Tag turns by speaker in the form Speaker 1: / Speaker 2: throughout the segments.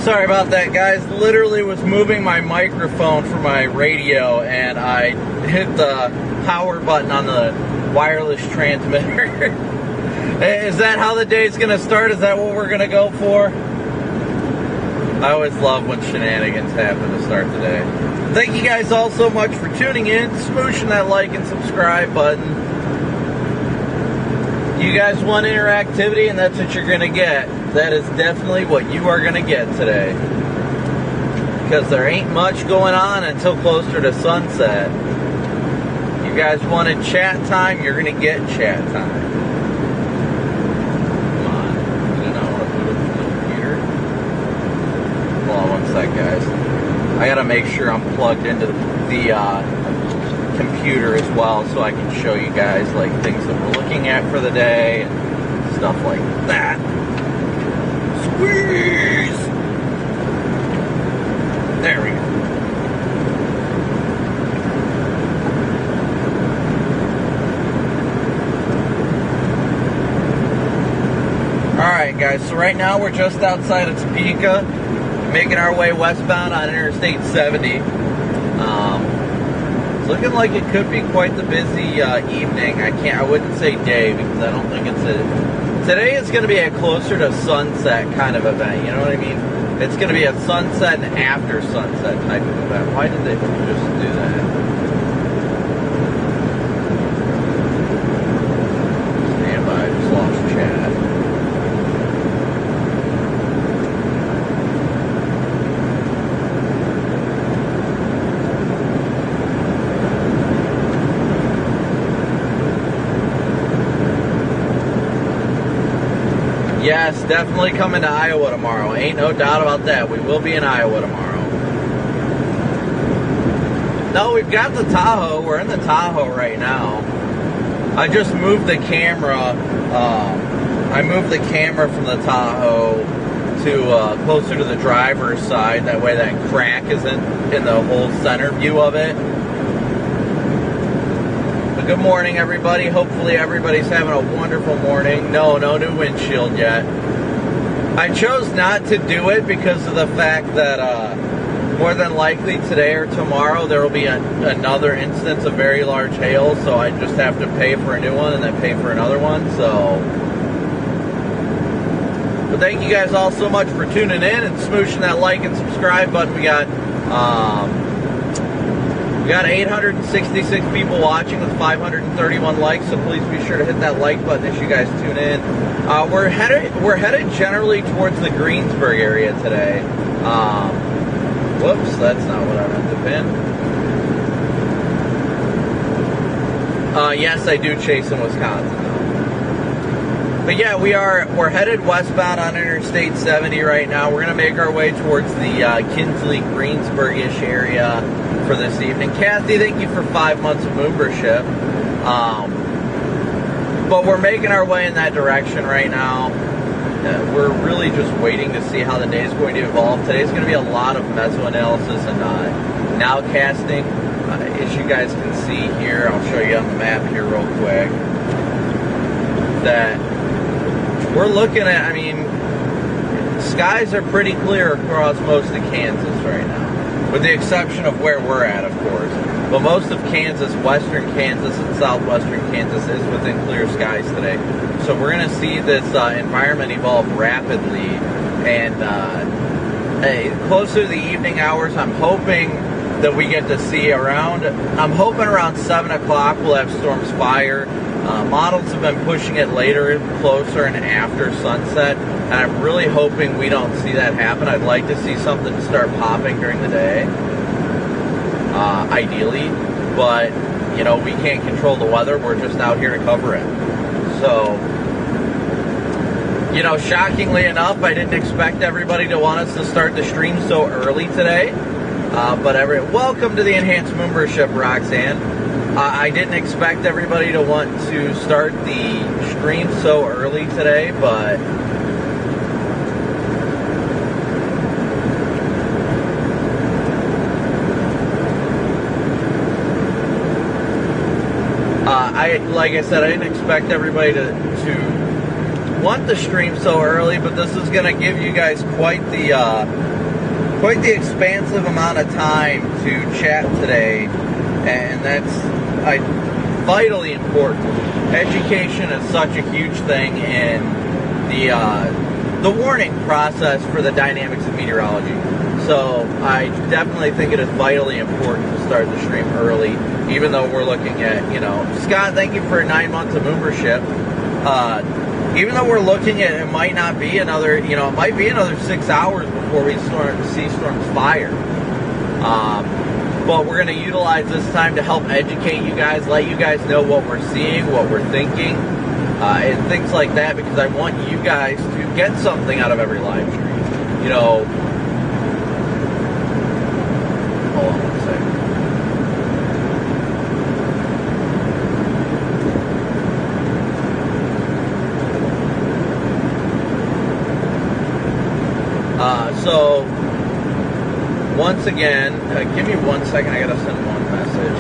Speaker 1: Sorry about that, guys. Literally was moving my microphone for my radio, and I hit the power button on the wireless transmitter. Is that how the day's going to start? Is that what we're going to go for? I always love when shenanigans happen to start the day. Thank you guys all so much for tuning in, smooshing that like and subscribe button. You guys want interactivity, and that's what you're going to get. That is definitely what you are going to get today. Because there ain't much going on until closer to sunset. You guys wanted chat time, you're going to get chat time. Come on. I don't want to boot the computer. Hold on one sec, guys. I got to make sure I'm plugged into the computer as well, so I can show you guys like things that we're looking at for the day and stuff like that. Squeeze! There we go. Alright guys, so right now we're just outside of Topeka, making our way westbound on Interstate 70. It's looking like it could be quite the busy evening. I wouldn't say day, because I don't think it's today is going to be a closer to sunset kind of event, you know what I mean? It's going to be a sunset and after sunset type of event. Why did they just do that? Stand by, I just lost chat. Yes, definitely coming to Iowa tomorrow. Ain't no doubt about that. We will be in Iowa tomorrow. No, we've got the Tahoe. We're in the Tahoe right now. I just moved the camera. I moved the camera from the Tahoe to closer to the driver's side. That way that crack isn't in the whole center view of it. Good morning, everybody. Hopefully everybody's having a wonderful morning. No new windshield yet. I chose not to do it because of the fact that more than likely today or tomorrow there will be another instance of very large hail, so I just have to pay for a new one and then pay for another one. But thank you guys all so much for tuning in and smooshing that like and subscribe button. We got 866 people watching with 531 likes, so please be sure to hit that like button as you guys tune in. We're headed generally towards the Greensburg area today. Whoops, that's not what I meant to pin. Yes, I do chase in Wisconsin though. But yeah, we're headed westbound on Interstate 70 right now. We're gonna make our way towards the Kinsley, Greensburg-ish area for this evening. Kathy, thank you for 5 months of membership. But we're making our way in that direction right now. We're really just waiting to see how the day is going to evolve. Today's going to be a lot of mesoanalysis and nowcasting. As you guys can see here, I'll show you on the map here real quick, that we're looking at, I mean, skies are pretty clear across most of Kansas right now, with the exception of where we're at, of course. But most of Kansas, western Kansas and southwestern Kansas is within clear skies today. So we're going to see this environment evolve rapidly. And closer to the evening hours, I'm hoping that we get to see around 7 o'clock we'll have storms fire. Models have been pushing it later, closer, and after sunset. And I'm really hoping we don't see that happen. I'd like to see something start popping during the day, ideally. But, you know, we can't control the weather. We're just out here to cover it. So, you know, shockingly enough, I didn't expect everybody to want us to start the stream so early today. Welcome to the enhanced membership, Roxanne. I didn't expect everybody to want to start the stream so early today, but like I said, I didn't expect everybody to want the stream so early, but this is going to give you guys quite the expansive amount of time to chat today, and that's vitally important. Education is such a huge thing in the warning process for the dynamics of meteorology. So I definitely think it is vitally important to start the stream early, even though we're looking at, Scott, thank you for 9 months of membership. Even though we're looking at, it might not be another, it might be another 6 hours before we start to see storms fire. But we're going to utilize this time to help educate you guys, let you guys know what we're seeing, what we're thinking, and things like that, because I want you guys to get something out of every live stream. Hold on one second. So, once again, give me 1 second, I gotta send one message.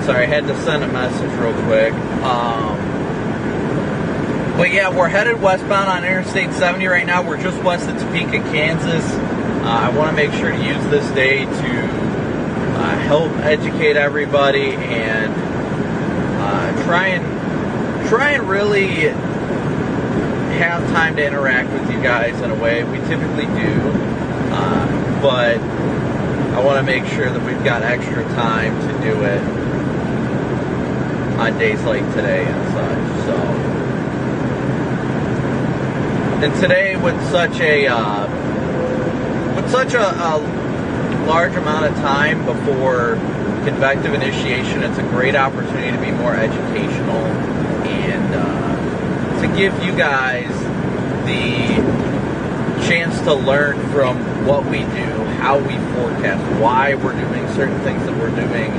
Speaker 1: Sorry, I had to send a message real quick. But yeah, we're headed westbound on Interstate 70 right now. We're just west of Topeka, Kansas. I want to make sure to use this day to help educate everybody and try and really have time to interact with you guys in a way we typically do. But I want to make sure that we've got extra time to do it on days like today and such. So, and today with such a large amount of time before convective initiation, it's a great opportunity to be more educational and to give you guys the chance to learn from what we do, how we forecast, why we're doing certain things that we're doing,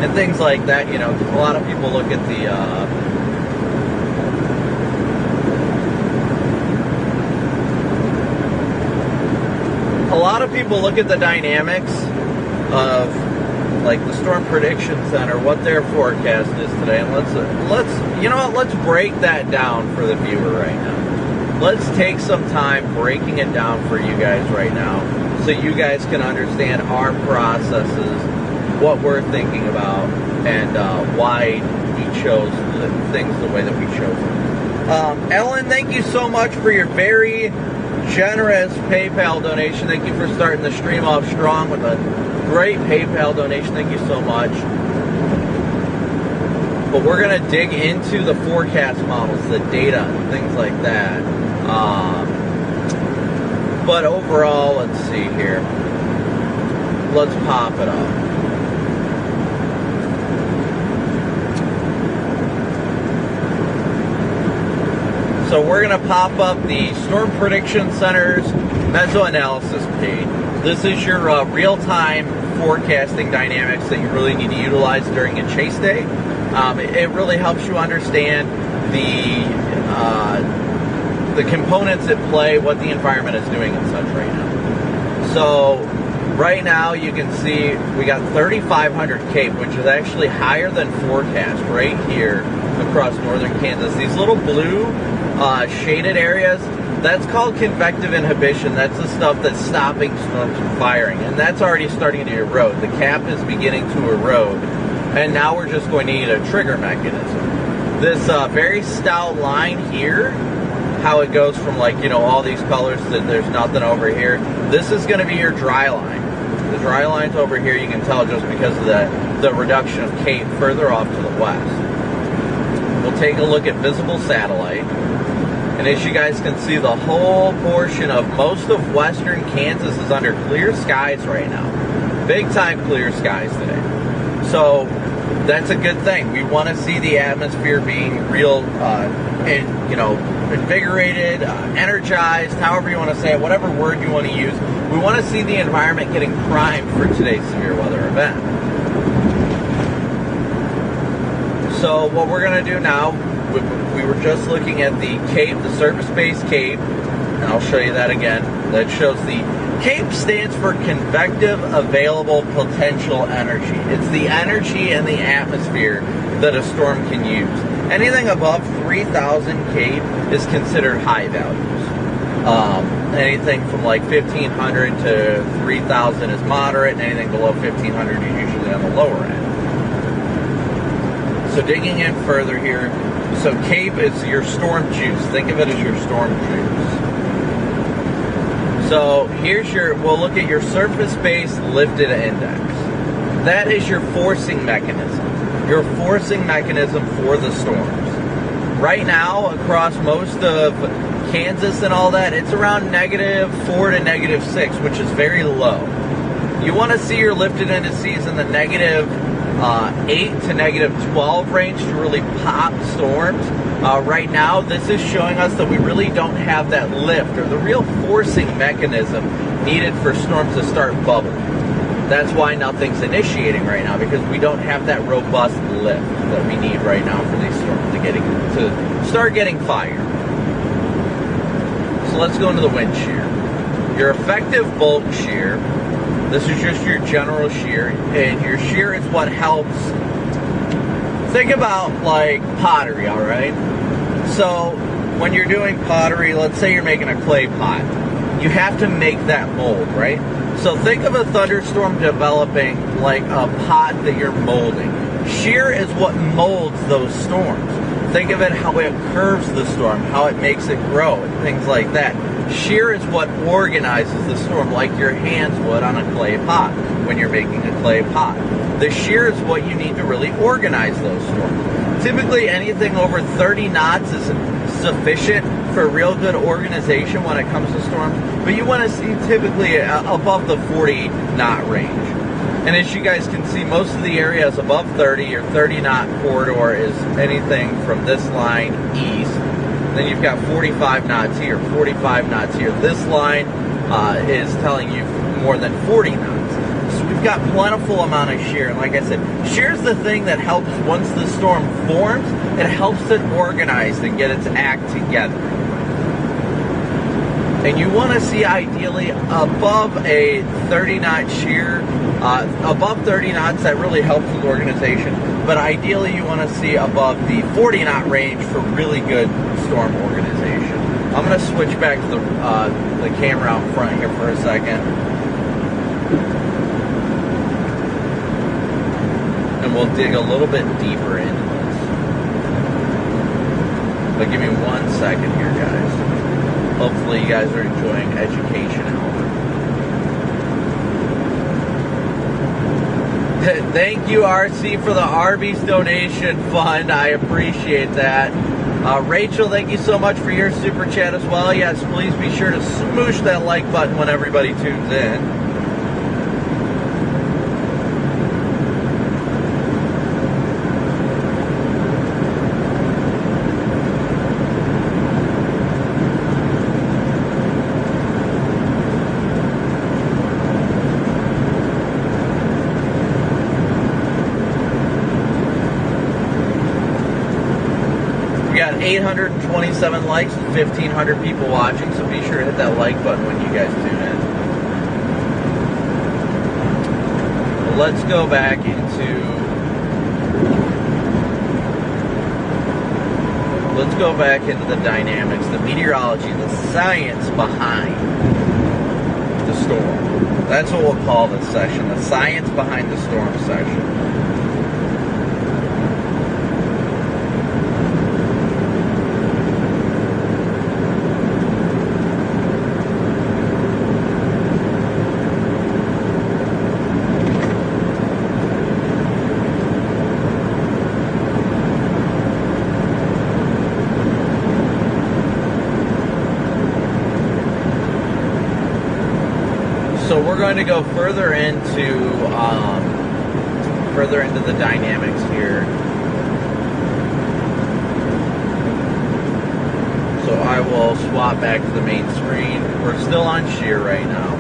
Speaker 1: and things like that. Because a lot of people look at the dynamics of like the Storm Prediction Center, what their forecast is today, and let's break that down for the viewer right now. Let's take some time breaking it down for you guys right now, so you guys can understand our processes, what we're thinking about, and why we chose the things the way that we chose them. Ellen, thank you so much for your very generous PayPal donation. Thank you for starting the stream off strong with a great PayPal donation. Thank you so much. But we're going to dig into the forecast models, the data, and things like that. But overall, let's see here. Let's pop it up. So we're going to pop up the Storm Prediction Center's Meso-Analysis page. This is your real-time forecasting dynamics that you really need to utilize during a chase day. It really helps you understand the components at play, what the environment is doing and such right now. So right now you can see we got 3,500 Cape, which is actually higher than forecast right here across northern Kansas. These little blue shaded areas, that's called convective inhibition. That's the stuff that's stopping storms from firing, and that's already starting to erode. The cap is beginning to erode And now we're just going to need a trigger mechanism. This very stout line here, how it goes from like, you know, all these colors to there's nothing over here. This is going to be your dry line. The dry line's over here, you can tell just because of the reduction of Cape further off to the west. We'll take a look at visible satellite. And as you guys can see, the whole portion of most of western Kansas is under clear skies right now. Big time clear skies today. So that's a good thing. We want to see the atmosphere being real, invigorated, energized, however you want to say it, whatever word you want to use. We want to see the environment getting primed for today's severe weather event. So what we're going to do now, we were just looking at the Cape, the surface-based Cape, and I'll show you that again. That shows the Cape stands for convective available potential energy. It's the energy in the atmosphere that a storm can use. Anything above 3,000 Cape is considered high values. Anything from like 1,500 to 3,000 is moderate, and anything below 1,500 is usually on the lower end. So digging in further here, so Cape is your storm juice. Think of it as your storm juice. So here's we'll look at your surface-based lifted index. That is your forcing mechanism. Your forcing mechanism for the storms. Right now, across most of Kansas and all that, it's around -4 to -6, which is very low. You want to see your lifted indices in the -8 to -12 range to really pop storms. Right now, this is showing us that we really don't have that lift or the real forcing mechanism needed for storms to start bubbling. That's why nothing's initiating right now, because we don't have that robust lift that we need right now for these storms to start getting fire. So let's go into the wind shear. Your effective bulk shear, this is just your general shear, and your shear is what helps. Think about like pottery, all right? So when you're doing pottery, let's say you're making a clay pot, you have to make that mold, right? So think of a thunderstorm developing like a pot that you're molding. Shear is what molds those storms. Think of it how it curves the storm, how it makes it grow, and things like that. Shear is what organizes the storm, like your hands would on a clay pot when you're making a clay pot. The shear is what you need to really organize those storms. Typically, anything over 30 knots is sufficient for real good organization when it comes to storms, but you want to see typically above the 40 knot range. And as you guys can see, most of the areas above 30 or 30 knot corridor is anything from this line east. Then you've got 45 knots here, 45 knots here. This line is telling you more than 40 knots. So we've got plentiful amount of shear. And like I said, shear is the thing that helps once the storm forms, it helps it organize and get its act together. And you want to see ideally above a 30 knot shear, above 30 knots, that really helps with organization. But ideally you want to see above the 40 knot range for really good storm organization. I'm going to switch back to the camera out front here for a second. And we'll dig a little bit deeper into this. But give me 1 second here, guys. Hopefully you guys are enjoying education hour. Thank you, RC, for the Arby's donation fund. I appreciate that. Rachel, thank you so much for your super chat as well. Yes, please be sure to smoosh that like button when everybody tunes in. We got 827 likes and 1,500 people watching, so be sure to hit that like button when you guys tune in. Let's go back into the dynamics, the meteorology, the science behind the storm. That's what we'll call this session, the science behind the storm session. going to go further into the dynamics here. So I will swap back to the main screen. We're still on shear right now.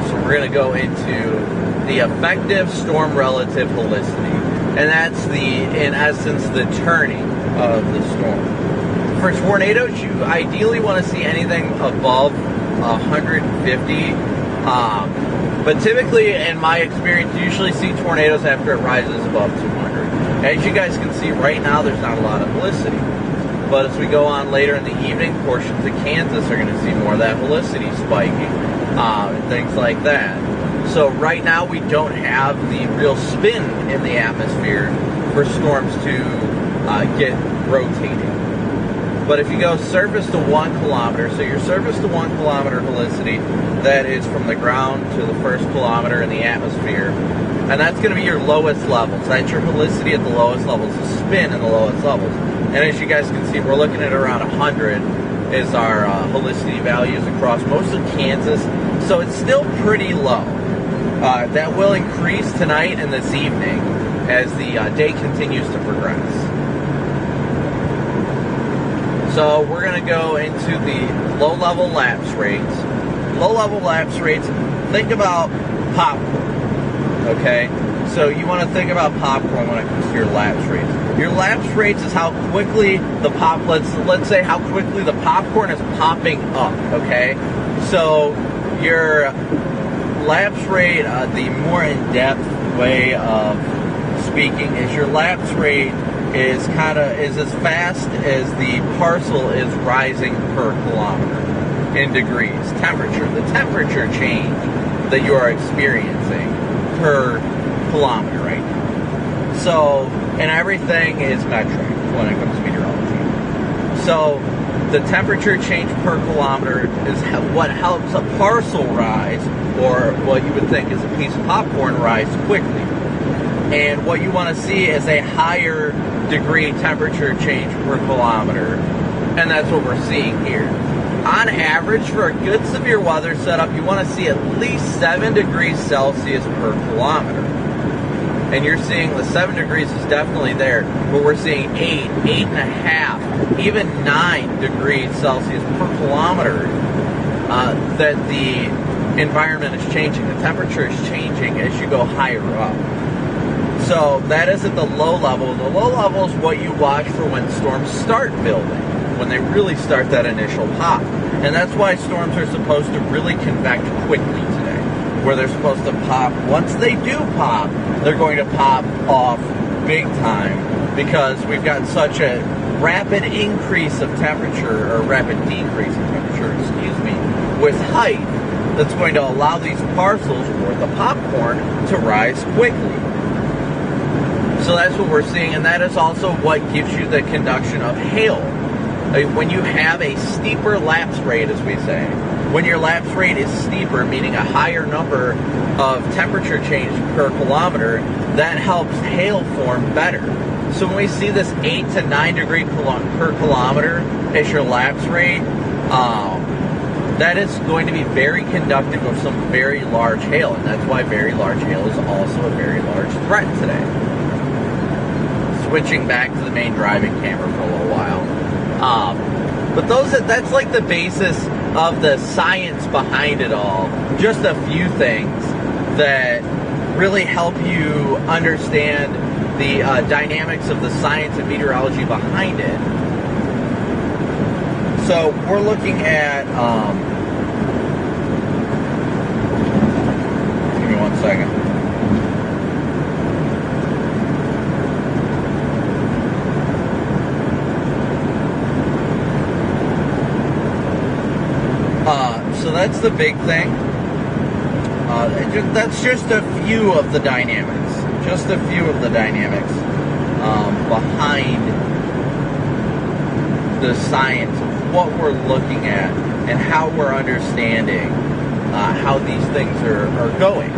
Speaker 1: So we're going to go into the effective storm relative helicity. And that's in essence, the turning of the storm. For tornadoes, you ideally want to see anything above 150. But typically, in my experience, you usually see tornadoes after it rises above 200. As you guys can see right now, there's not a lot of helicity. But as we go on later in the evening, portions of Kansas are going to see more of that helicity spiking and things like that. So right now, we don't have the real spin in the atmosphere for storms to get rotating. But if you go surface to 1 kilometer, so your surface to 1 kilometer helicity, that is from the ground to the first kilometer in the atmosphere, and that's going to be your lowest levels. That's your helicity at the lowest levels, the spin in the lowest levels. And as you guys can see, we're looking at around 100 is our helicity values across most of Kansas, so it's still pretty low. That will increase tonight and this evening as the day continues to progress. So we're going to go into the low-level lapse rates. Low-level lapse rates, think about popcorn, okay? So you want to think about popcorn when it comes to your lapse rates. Your lapse rates is how quickly let's say how quickly the popcorn is popping up, okay? So your lapse rate, the more in-depth way of speaking is your lapse rate is as fast as the parcel is rising per kilometer in degrees. The temperature change that you are experiencing per kilometer right now. So, and everything is metric when it comes to meteorology. So, the temperature change per kilometer is what helps a parcel rise, or what you would think is a piece of popcorn rise quickly. And what you want to see is a higher degree temperature change per kilometer. And that's what we're seeing here. On average, for a good severe weather setup, you want to see at least 7 degrees Celsius per kilometer. And you're seeing the 7 degrees is definitely there, but we're seeing 8, 8.5, even 9 degrees Celsius per kilometer that the environment is changing. The temperature is changing as you go higher up. So that is at the low level. The low level is what you watch for when storms start building, when they really start that initial pop. And that's why storms are supposed to really convect quickly today, where they're supposed to pop. Once they do pop, they're going to pop off big time, because we've got such a rapid increase of temperature, or rapid decrease in temperature, with height, that's going to allow these parcels, or the popcorn, to rise quickly. So that's what we're seeing, and that is also what gives you the conduction of hail. When you have a steeper lapse rate, as we say, when your lapse rate is steeper, meaning a higher number of temperature change per kilometer, that helps hail form better. So when we see this 8 to 9 degree per kilometer as your lapse rate, that is going to be very conductive of some very large hail, and that's why very large hail is also a very large threat today. Switching back to the main driving camera for a little while. But that's like the basis of the science behind it all. Just a few things that really help you understand the dynamics of the science and meteorology behind it. So we're looking at, give me 1 second. So that's the big thing. That's just a few of the dynamics. Just a few of the dynamics behind the science of what we're looking at and how we're understanding how these things are going.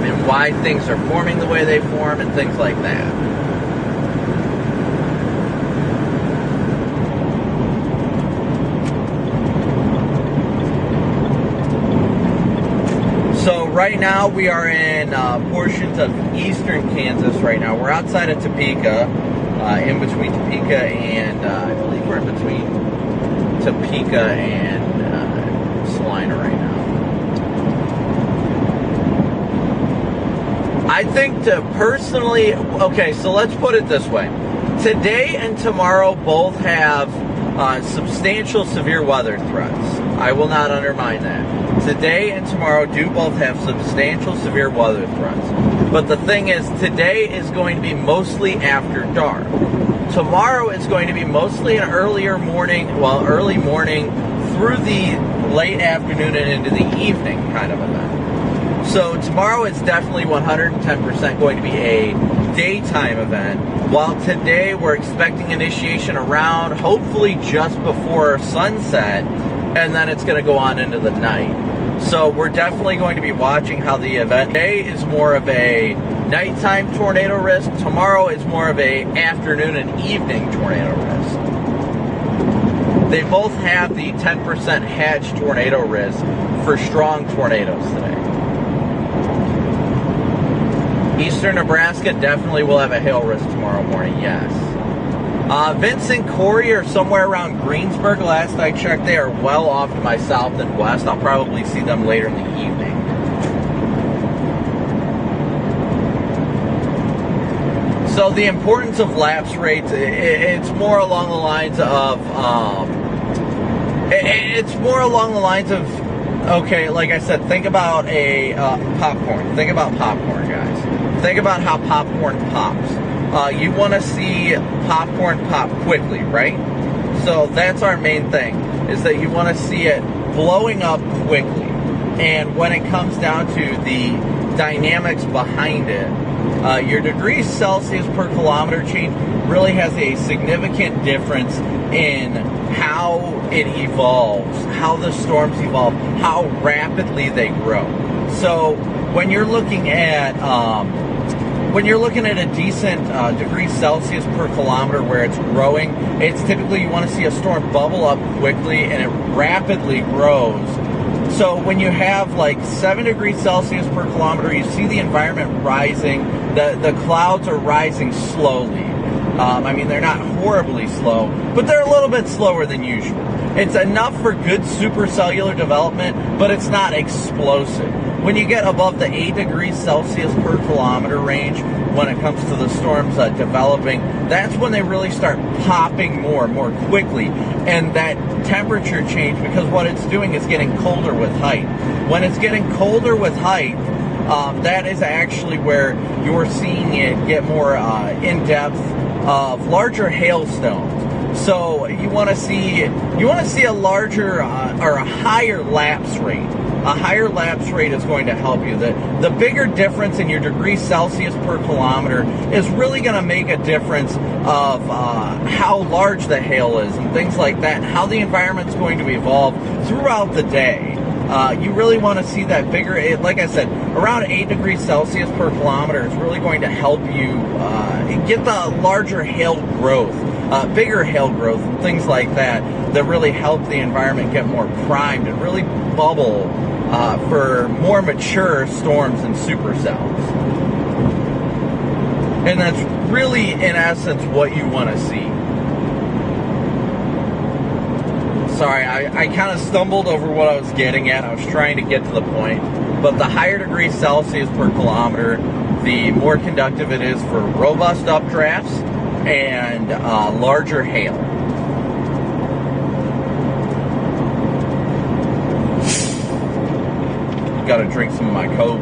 Speaker 1: And why things are forming the way they form and things like that. Right now we are in portions of eastern Kansas right now. We're outside of Topeka, in between Topeka and, I believe we're in between Topeka and Salina right now. I think personally, okay, so let's put it this way. Today and tomorrow both have substantial severe weather threats. I will not undermine that. Today and tomorrow do both have substantial severe weather threats. But the thing is, today is going to be mostly after dark. Tomorrow is going to be mostly an early morning through the late afternoon and into the evening kind of event. So tomorrow is definitely 110% going to be a daytime event, while today we're expecting initiation around hopefully just before sunset, and then it's going to go on into the night. So we're definitely going to be watching how the event today is more of a nighttime tornado risk. Tomorrow is more of a afternoon and evening tornado risk. They both have the 10% hatch tornado risk for strong tornadoes today. Eastern Nebraska definitely will have a hail risk tomorrow morning, yes. Vincent, Corey are somewhere around Greensburg. Last I checked, they are well off to my south and west. I'll probably see them later in the evening. So the importance of lapse rates, it's more along the lines of, okay, like I said, think about a popcorn. Think about popcorn, guys. Think about how popcorn pops. You want to see popcorn pop quickly, right? So that's our main thing, is that you want to see it blowing up quickly. And when it comes down to the dynamics behind it, your degrees Celsius per kilometer change really has a significant difference in how it evolves, how the storms evolve, how rapidly they grow. So when you're looking at a decent degrees Celsius per kilometer where it's growing, it's typically you want to see a storm bubble up quickly and it rapidly grows. So when you have like 7 degrees Celsius per kilometer, you see the environment rising, the clouds are rising slowly. I mean, they're not horribly slow, but they're a little bit slower than usual. It's enough for good supercellular development, but it's not explosive. When you get above the 8 degrees Celsius per kilometer range, when it comes to the storms developing, that's when they really start popping more quickly. And that temperature change, because what it's doing is getting colder with height. When it's getting colder with height, that is actually where you're seeing it get more in-depth of larger hailstones. So you want to see a larger or a higher lapse rate. A higher lapse rate is going to help you. The bigger difference in your degrees Celsius per kilometer is really going to make a difference of how large the hail is and things like that, and how the environment's going to evolve throughout the day. You really want to see that bigger, like I said, around 8 degrees Celsius per kilometer is really going to help you get the larger hail growth, bigger hail growth, and things like that really help the environment get more primed and really bubble for more mature storms and supercells. And that's really, in essence, what you want to see. Sorry, I kind of stumbled over what I was getting at. I was trying to get to the point. But the higher degrees Celsius per kilometer, the more conductive it is for robust updrafts and larger hail. Got to drink some of my Coke.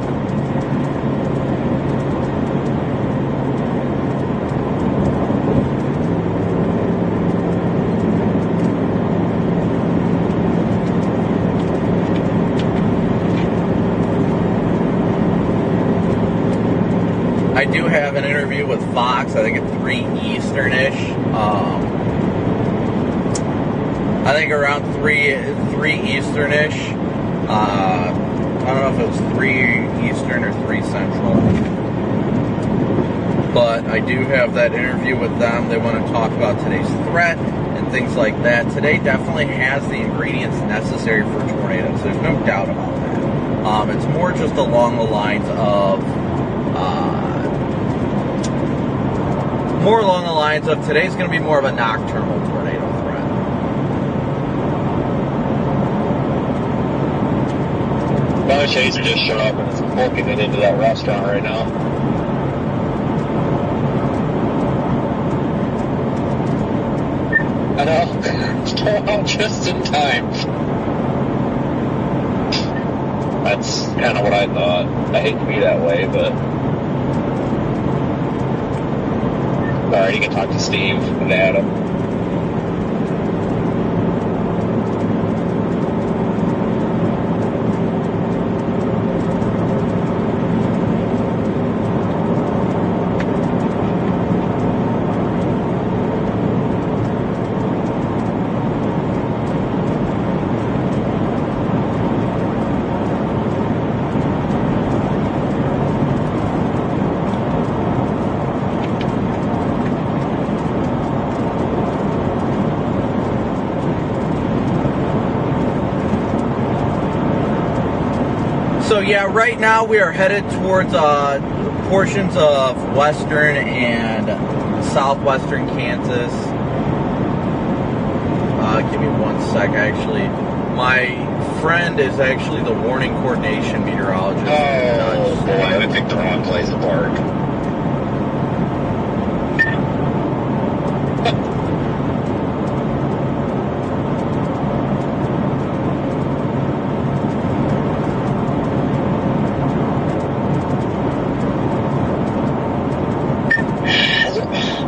Speaker 1: I do have an interview with Fox, I think at 3 Eastern-ish. I think around 3 Eastern-ish. I don't know if it was 3 Eastern or 3 Central. But I do have that interview with them. They want to talk about today's threat and things like that. Today definitely has the ingredients necessary for tornadoes. There's no doubt about that. It's more just along the lines of today's going to be more of a nocturnal tornado threat.
Speaker 2: Another chaser just showed up and it's booking it into that restaurant right now. I know. Still out just in time. That's kind of what I thought. I hate to be that way, but... Alright, you can talk to Steve and Adam.
Speaker 1: So yeah, right now we are headed towards portions of western and southwestern Kansas. Give me one sec, actually. My friend is actually the warning coordination meteorologist.
Speaker 2: Oh boy, I picked the wrong place to park.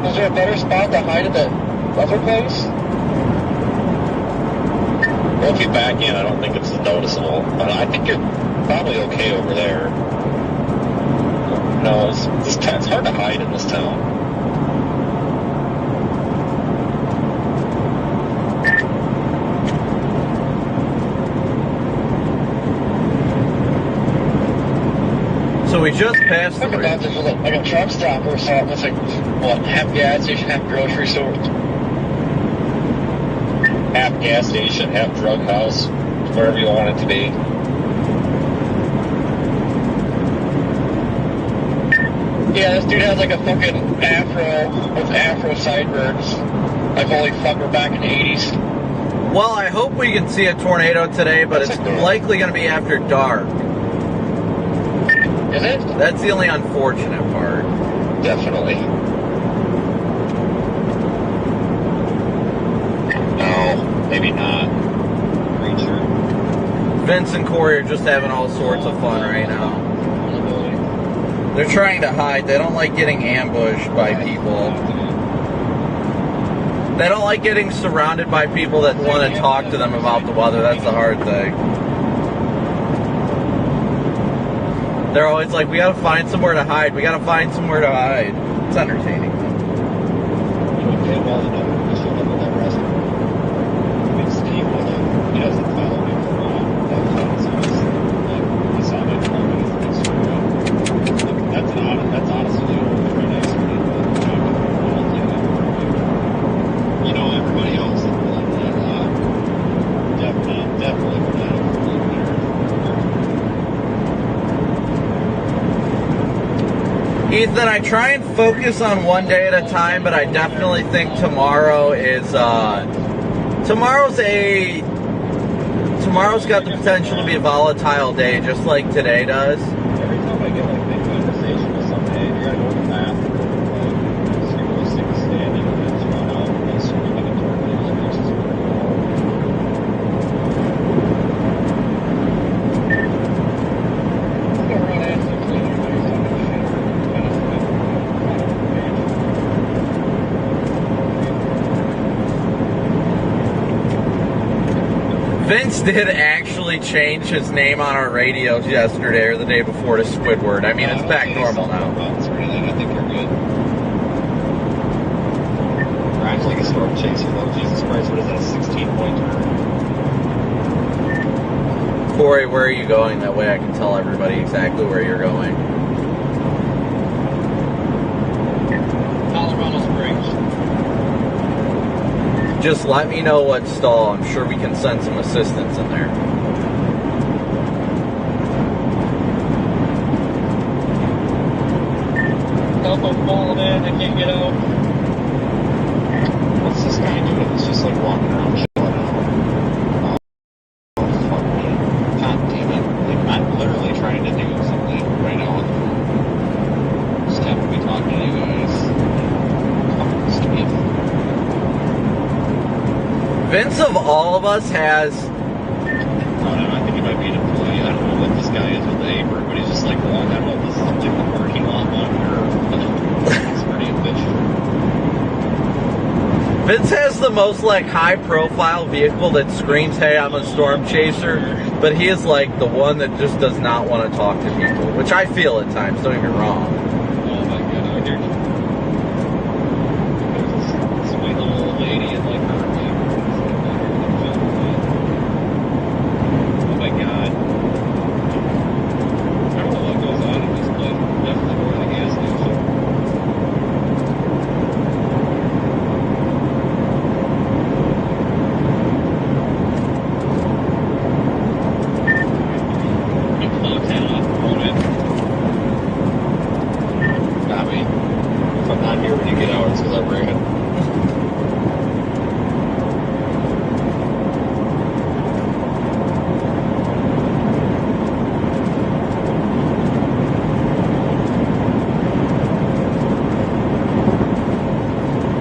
Speaker 2: Is there a better spot to hide at the other place? Well, if you back in, I don't think it's noticeable. But I think you're probably okay over there. No, it's hard to hide in this town.
Speaker 1: So we just passed the
Speaker 2: Look at that, there's like a truck stop or something. It's like, what, half gas station, half grocery store? Half gas station, half drug house, wherever you want it to be. Yeah, this dude has like a fucking afro with afro sideburns. Like, holy fuck, we're back in the 80s.
Speaker 1: Well, I hope we can see a tornado today, but it's likely going to be after dark.
Speaker 2: Is it?
Speaker 1: That's the only unfortunate part.
Speaker 2: Definitely. No, maybe not. Creature.
Speaker 1: Vince and Corey are just having all sorts of fun right now. They're trying to hide. They don't like getting ambushed by people. They don't like getting surrounded by people that want to talk to them about the weather. That's the hard thing. They're always like, we gotta find somewhere to hide. We gotta find somewhere to hide. It's entertaining.
Speaker 2: That's honestly very nice. You know, everybody else is definitely for that.
Speaker 1: Ethan, I try and focus on one day at a time, but I definitely think tomorrow is, tomorrow's got the potential to be a volatile day, just like today does.
Speaker 2: Every time I get like big conversation with somebody, you gotta go to the bathroom, like, super sick standing, and just run out, and they scream like a tornado, which is really
Speaker 1: Vince did actually change his name on our radios yesterday or the day before to Squidward. I mean, it's back normal now.
Speaker 2: I think you're good. Ryan's like a storm chaser, though. Jesus Christ, what is that, 16-point turn?
Speaker 1: Corey, where are you going? That way I can tell everybody exactly where you're going.
Speaker 2: Colorado Springs.
Speaker 1: Just let me know what stall. I'm sure we can send some assistance in there.
Speaker 2: help, I'm falling in, I can't get out. What's this guy doing? He's just like walking around chilling out. Oh, fuck me. God damn it. Like, I'm literally trying to do something right now on the phone. Just happen to be talking to you guys.
Speaker 1: Vince of all of us has...
Speaker 2: Oh, no, I think he might be an employee. I don't know what this guy is with the apron, but he's just like walking out of this different parking lot monitor. It's pretty efficient.
Speaker 1: Vince has the most like high profile vehicle that screams, hey, I'm a storm chaser, but he is like the one that just does not want to talk to people, which I feel at times, don't get me wrong.
Speaker 2: Oh my god, I hear you. There's this sweet little old lady in like her apron. Oh my god. I don't know what goes on in this place. Definitely more than a gas station.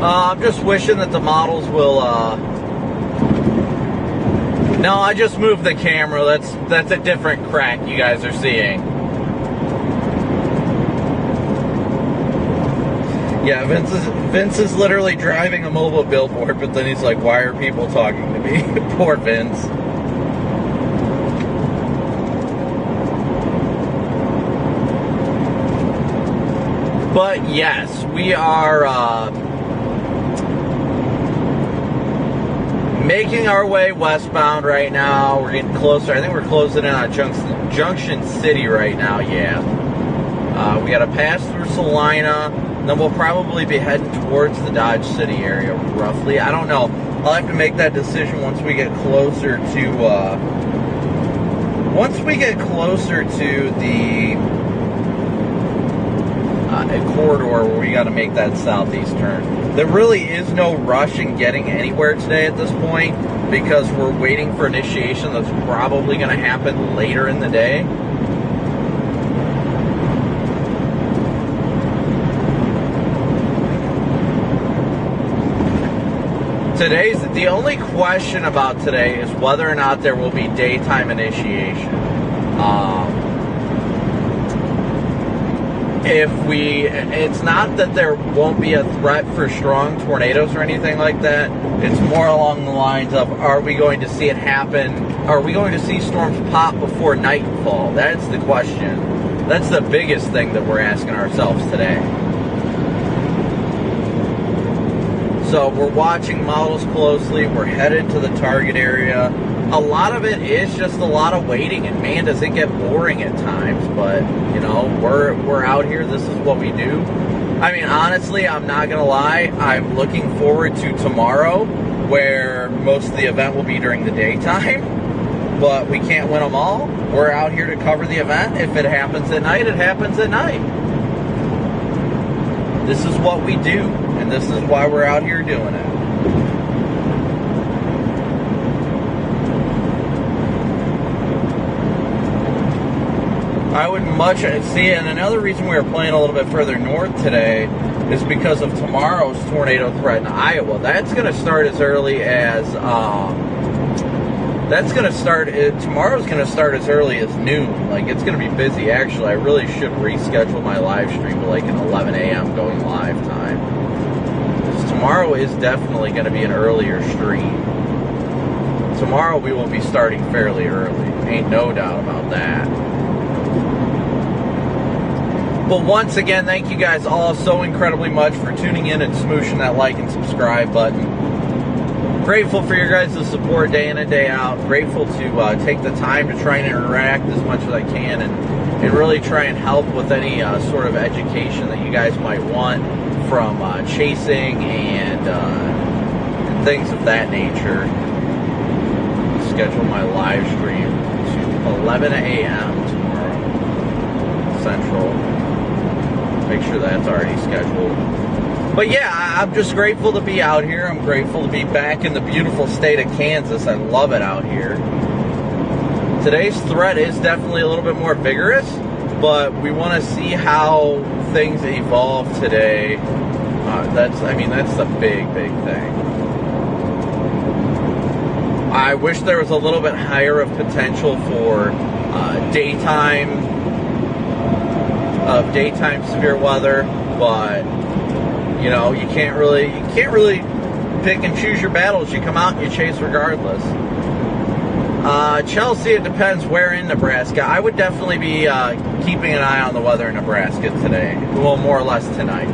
Speaker 1: I'm just wishing that the models will, No, I just moved the camera. That's a different crack you guys are seeing. Yeah, Vince is literally driving a mobile billboard, but then he's like, why are people talking to me? Poor Vince. But yes, we are making our way westbound right now. We're getting closer. I think we're closing in on Junction City right now, yeah. We got to pass through Salina, then we'll probably be heading towards the Dodge City area, roughly. I don't know. I'll have to make that decision once we get closer to, the corridor where we got to make that southeast turn. There really is no rush in getting anywhere today at this point because we're waiting for initiation that's probably going to happen later in the day. The only question about today is whether or not there will be daytime initiation. It's not that there won't be a threat for strong tornadoes or anything like that. It's more along the lines of, are we going to see it happen? Are we going to see storms pop before nightfall? That's the question. That's the biggest thing that we're asking ourselves today. So we're watching models closely. We're headed to the target area. A lot of it is just a lot of waiting, and man, does it get boring at times. But you know, we're out here. This is what we do. I mean, honestly, I'm not gonna lie. I'm looking forward to tomorrow, where most of the event will be during the daytime. But we can't win them all. We're out here to cover the event. If it happens at night, it happens at night. This is what we do, and this is why we're out here doing it. I would much see, and another reason we were playing a little bit further north today is because of tomorrow's tornado threat in Iowa. That's going to start as early as tomorrow's going to start as early as noon. Like, it's going to be busy. Actually, I really should reschedule my live stream to like an 11 a.m. going live time. Because tomorrow is definitely going to be an earlier stream. Tomorrow we will be starting fairly early. Ain't no doubt about that. But once again, thank you guys all so incredibly much for tuning in and smooshing that like and subscribe button. Grateful for your guys' support day in and day out. Grateful to take the time to try and interact as much as I can and really try and help with any sort of education that you guys might want from chasing and things of that nature. Schedule my live stream to 11 a.m. tomorrow, Central. Make sure that's already scheduled. But yeah, I'm just grateful to be out here. I'm grateful to be back in the beautiful state of Kansas. I love it out here. Today's threat is definitely a little bit more vigorous, but we want to see how things evolve today. That's the big thing. I wish there was a little bit higher of potential for daytime severe weather, but you know, you can't really pick and choose your battles. You come out and you chase regardless. Chelsea, it depends where in Nebraska. I would definitely be keeping an eye on the weather in Nebraska today. Well, more or less tonight.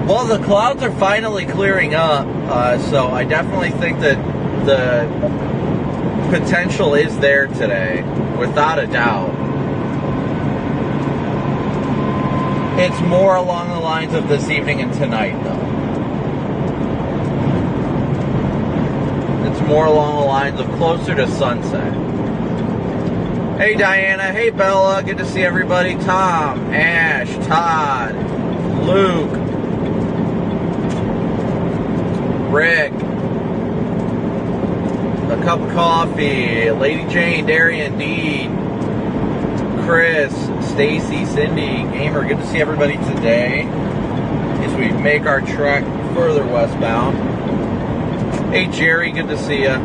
Speaker 1: Well, the clouds are finally clearing up, so I definitely think that the potential is there today, without a doubt. It's more along the lines of this evening and tonight, though. It's more along the lines of closer to sunset. Hey, Diana. Hey, Bella. Good to see everybody. Tom, Ash, Todd, Luke, Rick, A Cup of Coffee, Lady Jane, Darian, Dee, Chris, Stacy, Cindy, Gamer. Good to see everybody today as we make our trek further westbound. Hey, Jerry. Good to see you.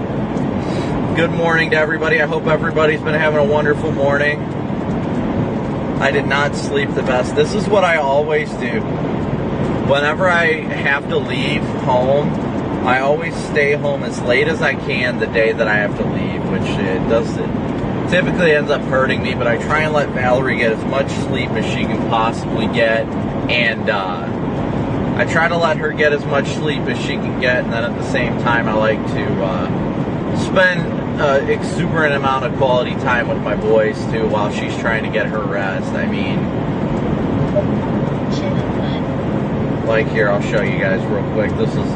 Speaker 1: Good morning to everybody. I hope everybody's been having a wonderful morning. I did not sleep the best. This is what I always do. Whenever I have to leave home, I always stay home as late as I can the day that I have to leave, which it typically ends up hurting me, but I try and let Valerie get as much sleep as she can possibly get, and I try to let her get as much sleep as she can get, and then at the same time I like to spend an exuberant amount of quality time with my boys too while she's trying to get her rest. I mean, like here, I'll show you guys real quick. This is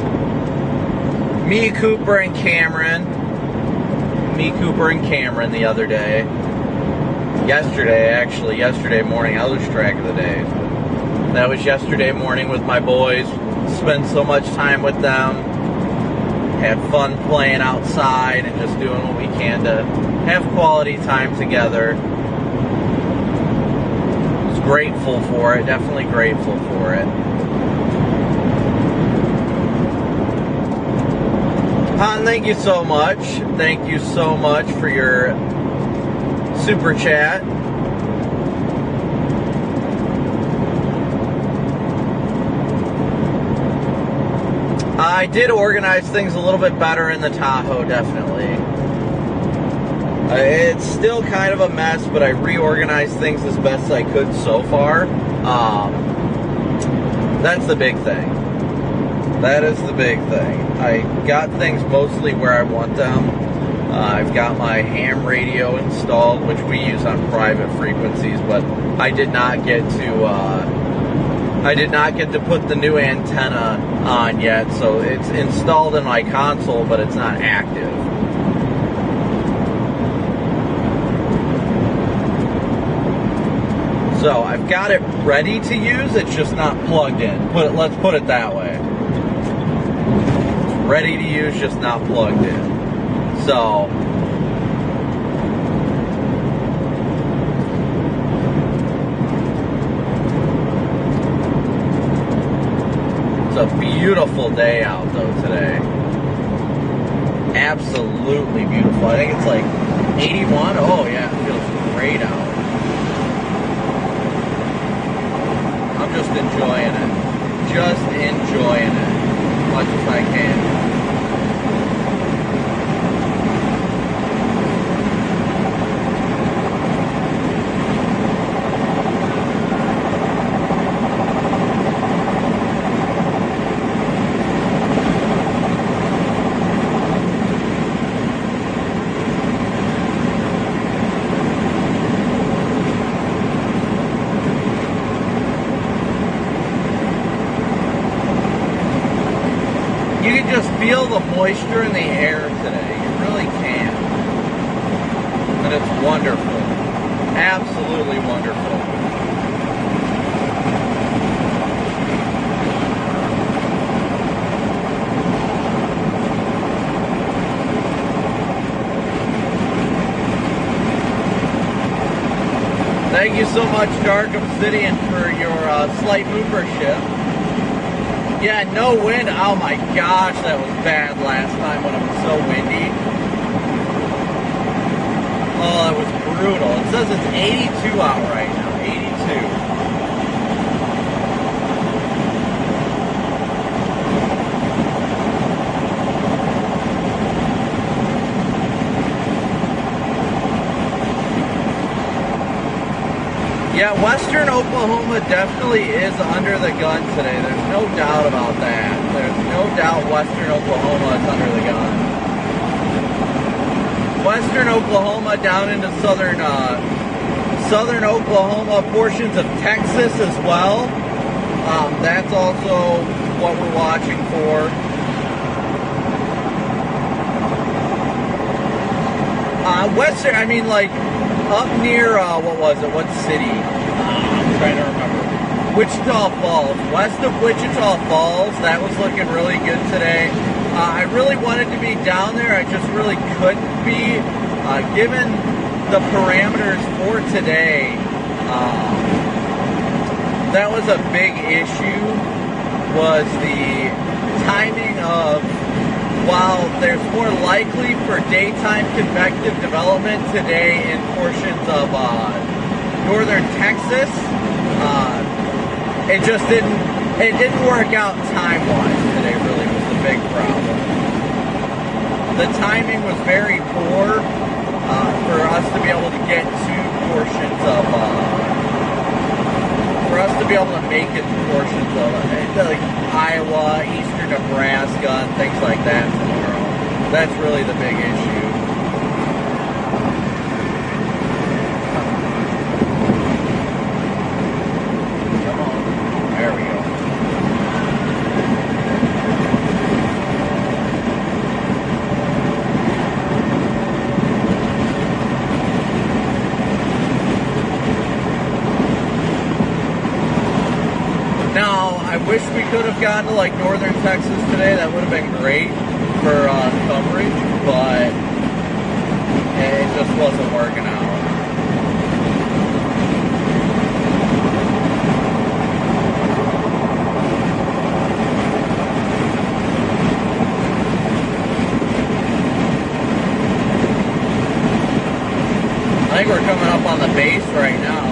Speaker 1: me, Cooper, and Cameron. The other day. Yesterday morning. I lose track of the days. That was yesterday morning with my boys. Spent so much time with them. Had fun playing outside and just doing what we can to have quality time together. Was grateful for it. Definitely grateful for it. Han, thank you so much. Thank you so much for your super chat. I did organize things a little bit better in the Tahoe, definitely. It's still kind of a mess, but I reorganized things as best I could so far. That's the big thing. That is the big thing. I got things mostly where I want them. I've got my ham radio installed, which we use on private frequencies, but I did not get to put the new antenna on yet, so it's installed in my console, but it's not active. So I've got it ready to use, it's just not plugged in. Let's put it that way. It's ready to use, just not plugged in. So it's a beautiful day out though today. Absolutely beautiful. I think it's like 81. Oh yeah, it feels great out. I'm just enjoying it. Just enjoying it as much as I can. Feel the moisture in the air today. You really can. And it's wonderful. Absolutely wonderful. so much, Dark Obsidian, for your slight moopership. Yeah, no wind. Oh my gosh, that was bad last time when it was so windy. Oh, that was brutal. It says it's 82 out right now. 82. Yeah, Western Oklahoma definitely is under the gun today. There's no doubt about that. There's no doubt Western Oklahoma is under the gun. Western Oklahoma down into southern Oklahoma, portions of Texas as well. That's also what we're watching for. Western, I mean, like, up near, what was it? What city? I'm trying to remember. Wichita Falls. West of Wichita Falls. That was looking really good today. I really wanted to be down there. I just really couldn't be. Given the parameters for today, that was a big issue, was the timing of, while there's more likely for daytime convective development today in portions of northern Texas, it just didn't work out time-wise today. Really was the big problem. The timing was very poor for us to be able to get to portions of for us to be able to make it to portions of like Iowa, eastern Nebraska, and things like that tomorrow. That's really the big issue. Come on. There we go. Now, I wish we could have gotten to like northern Texas today. That would have been great for coverage, but it just wasn't working out. I think we're coming up on the base right now.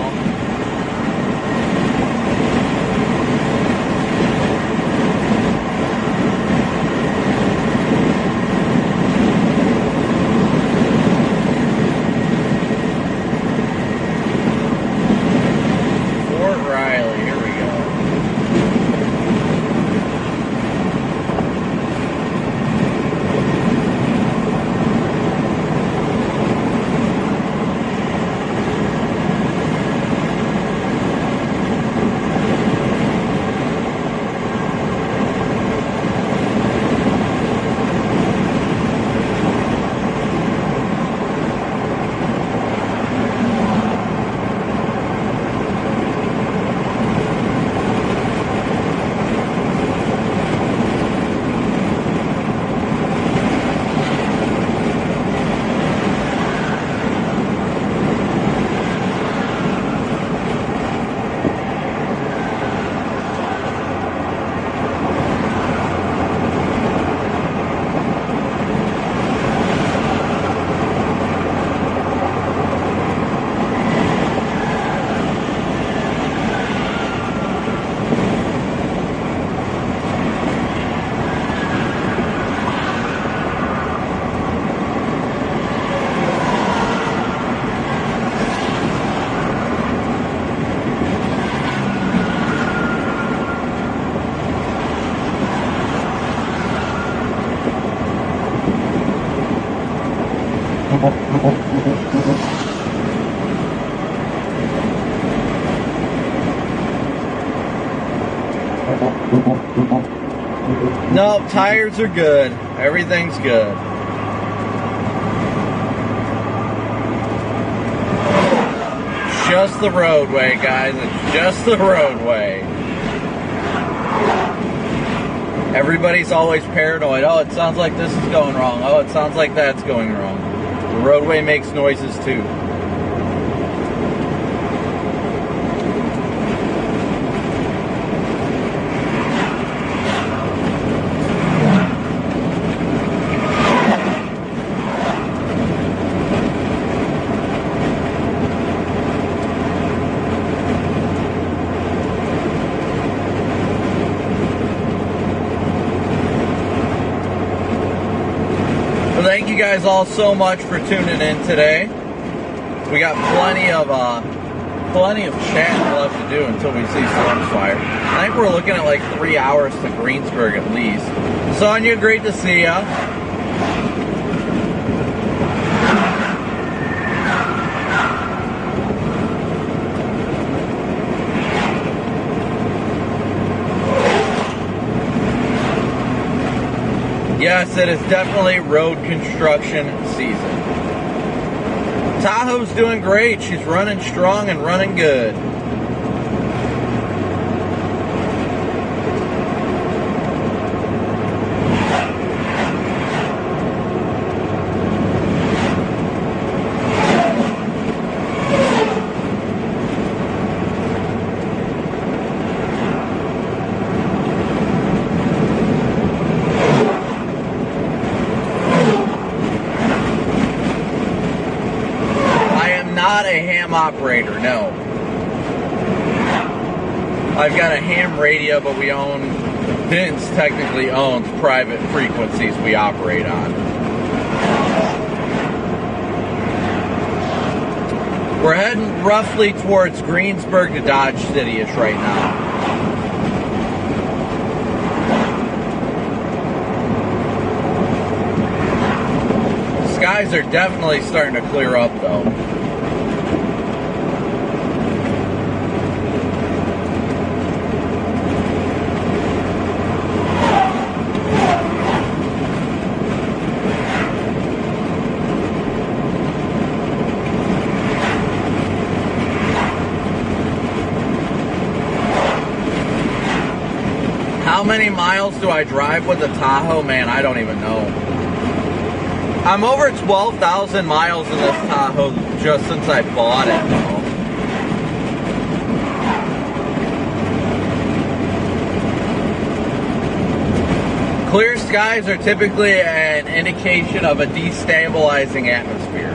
Speaker 1: Nope, tires are good. Everything's good. Just the roadway, guys. It's just the roadway. Everybody's always paranoid. Oh, it sounds like this is going wrong. Oh, it sounds like that's going wrong. The roadway makes noises too. thank you guys all so much for tuning in today. We got plenty of chat left to do until we see Storm's Fire. I think we're looking at like 3 hours to Greensburg at least. Sonia, great to see ya. Yes, it is definitely road construction season. Tahoe's doing great. She's running strong and running good. Operator, no. I've got a ham radio, but we own, Vince technically owns private frequencies we operate on. We're heading roughly towards Greensburg to Dodge City-ish right now. Skies are definitely starting to clear up though. How many miles do I drive with the Tahoe? Man, I don't even know. I'm over 12,000 miles in this Tahoe just since I bought it. Clear skies are typically an indication of a destabilizing atmosphere.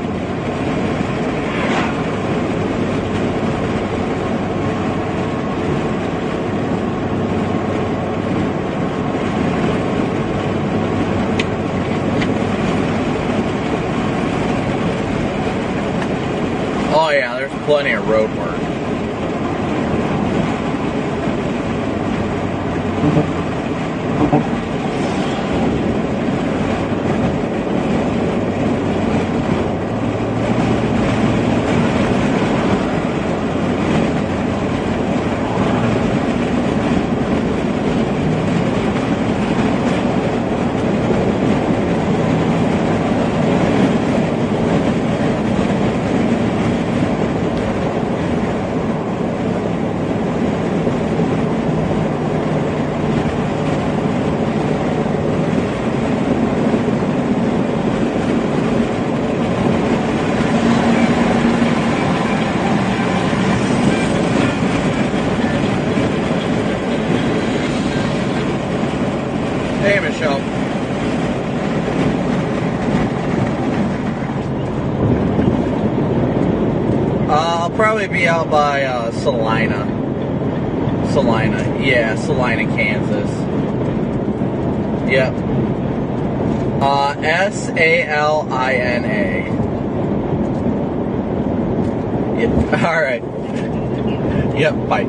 Speaker 1: Oh yeah, there's plenty of road work. Hey, Michelle. I'll probably be out by Salina. Yeah, Salina, Kansas. Yep. Salina. Yep. All right. Yep. Bye.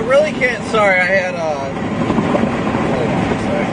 Speaker 1: Really can't. Sorry, I had hold on a sec.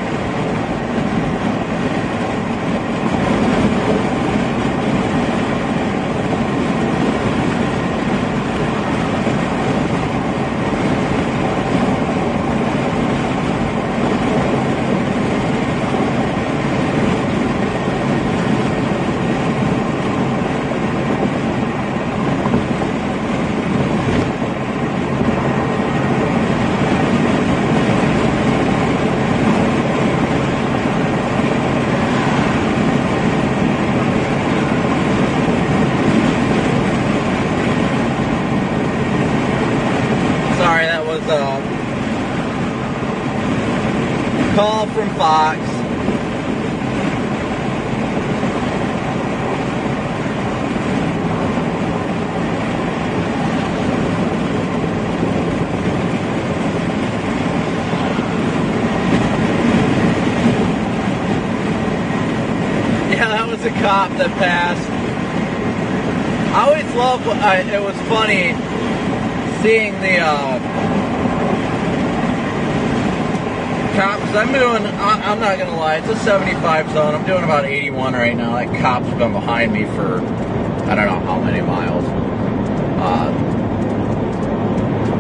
Speaker 1: from Fox. Yeah, that was a cop that passed. I always loved, it was funny seeing the cops. I'm not gonna lie, it's a 75 zone. I'm doing about 81 right now. That cop's been behind me for I don't know how many miles.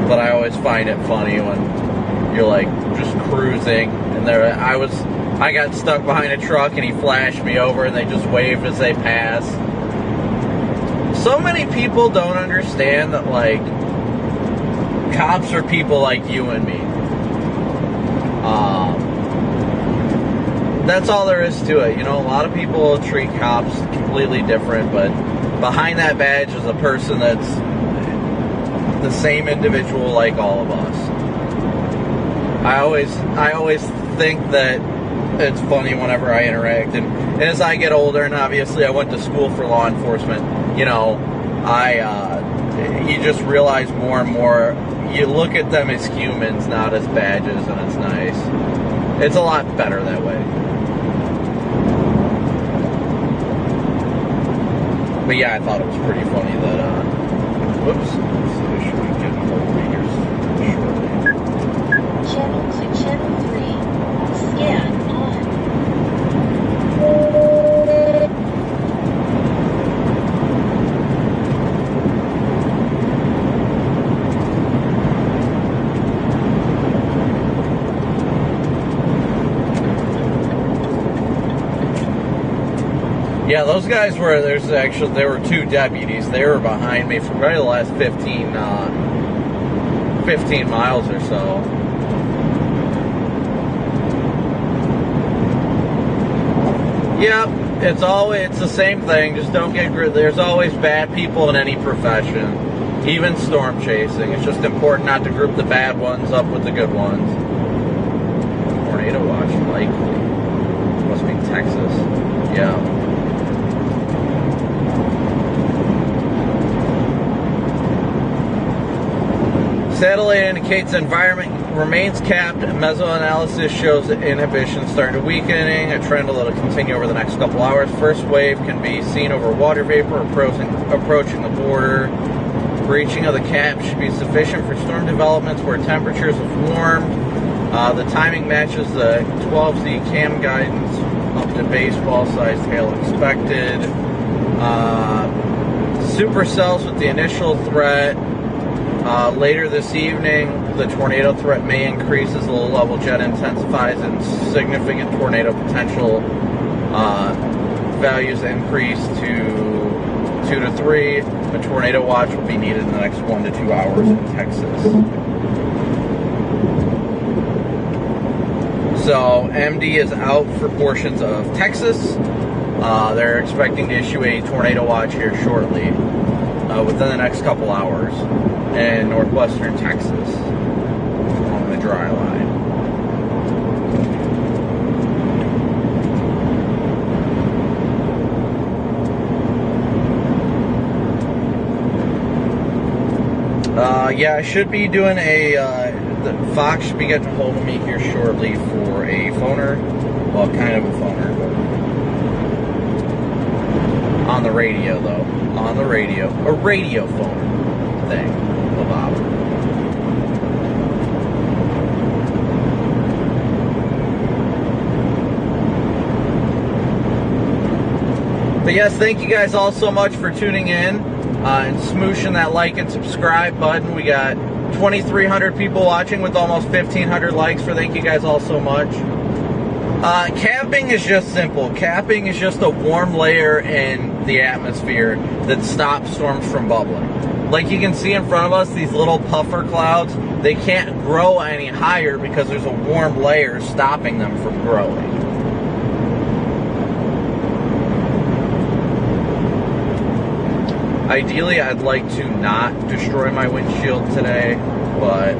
Speaker 1: But I always find it funny when you're like just cruising and I got stuck behind a truck and he flashed me over and they just waved as they passed. So many people don't understand that, like, cops are people like you and me. That's all there is to it. You know, a lot of people treat cops completely different, but behind that badge is a person that's the same individual like all of us. I always think that it's funny whenever I interact, and as I get older, and obviously I went to school for law enforcement, you know, you just realize more and more, you look at them as humans, not as badges, and it's nice. It's a lot better that way. But yeah, I thought it was pretty funny that, whoops, should we get a hold of me here shortly?
Speaker 3: Channel to channel 3, scan on.
Speaker 1: Yeah, those guys were, there were two deputies. They were behind me for probably the last 15 miles or so. Yep, it's the same thing. Just don't get, there's always bad people in any profession, even storm chasing. It's just important not to group the bad ones up with the good ones. Tornado watch likely. Must be Texas. Yeah. Satellite indicates the environment remains capped. Mesoanalysis shows that inhibition starting to weakening. A trend will continue over the next couple hours. First wave can be seen over water vapor approaching the border. Breaching of the cap should be sufficient for storm developments where temperatures have warmed. The timing matches the 12Z cam guidance up to baseball-sized hail expected. Supercells with the initial threat. Later this evening, the tornado threat may increase as the low-level jet intensifies and significant tornado potential values increase to 2 to 3. A tornado watch will be needed in the next 1 to 2 hours in Texas. So, MD is out for portions of Texas. They're expecting to issue a tornado watch here shortly, within the next couple hours, in northwestern Texas, along the dry line. Yeah, I should be doing Fox should be getting a hold of me here shortly for a phoner. Well, kind of a phoner, but on the radio, though. On the radio. A radio phoner thing. Bob. But yes, thank you guys all so much for tuning in and smooshing that like and subscribe button. We got 2,300 people watching with almost 1,500 likes. Thank you guys all so much. Capping is just simple. Capping is just a warm layer in the atmosphere that stops storms from bubbling. Like you can see in front of us, these little puffer clouds, they can't grow any higher because there's a warm layer stopping them from growing. Ideally, I'd like to not destroy my windshield today, but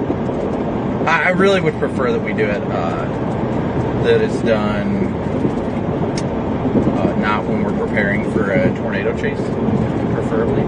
Speaker 1: I really would prefer that we do it that is done not when we're preparing for a tornado chase, preferably.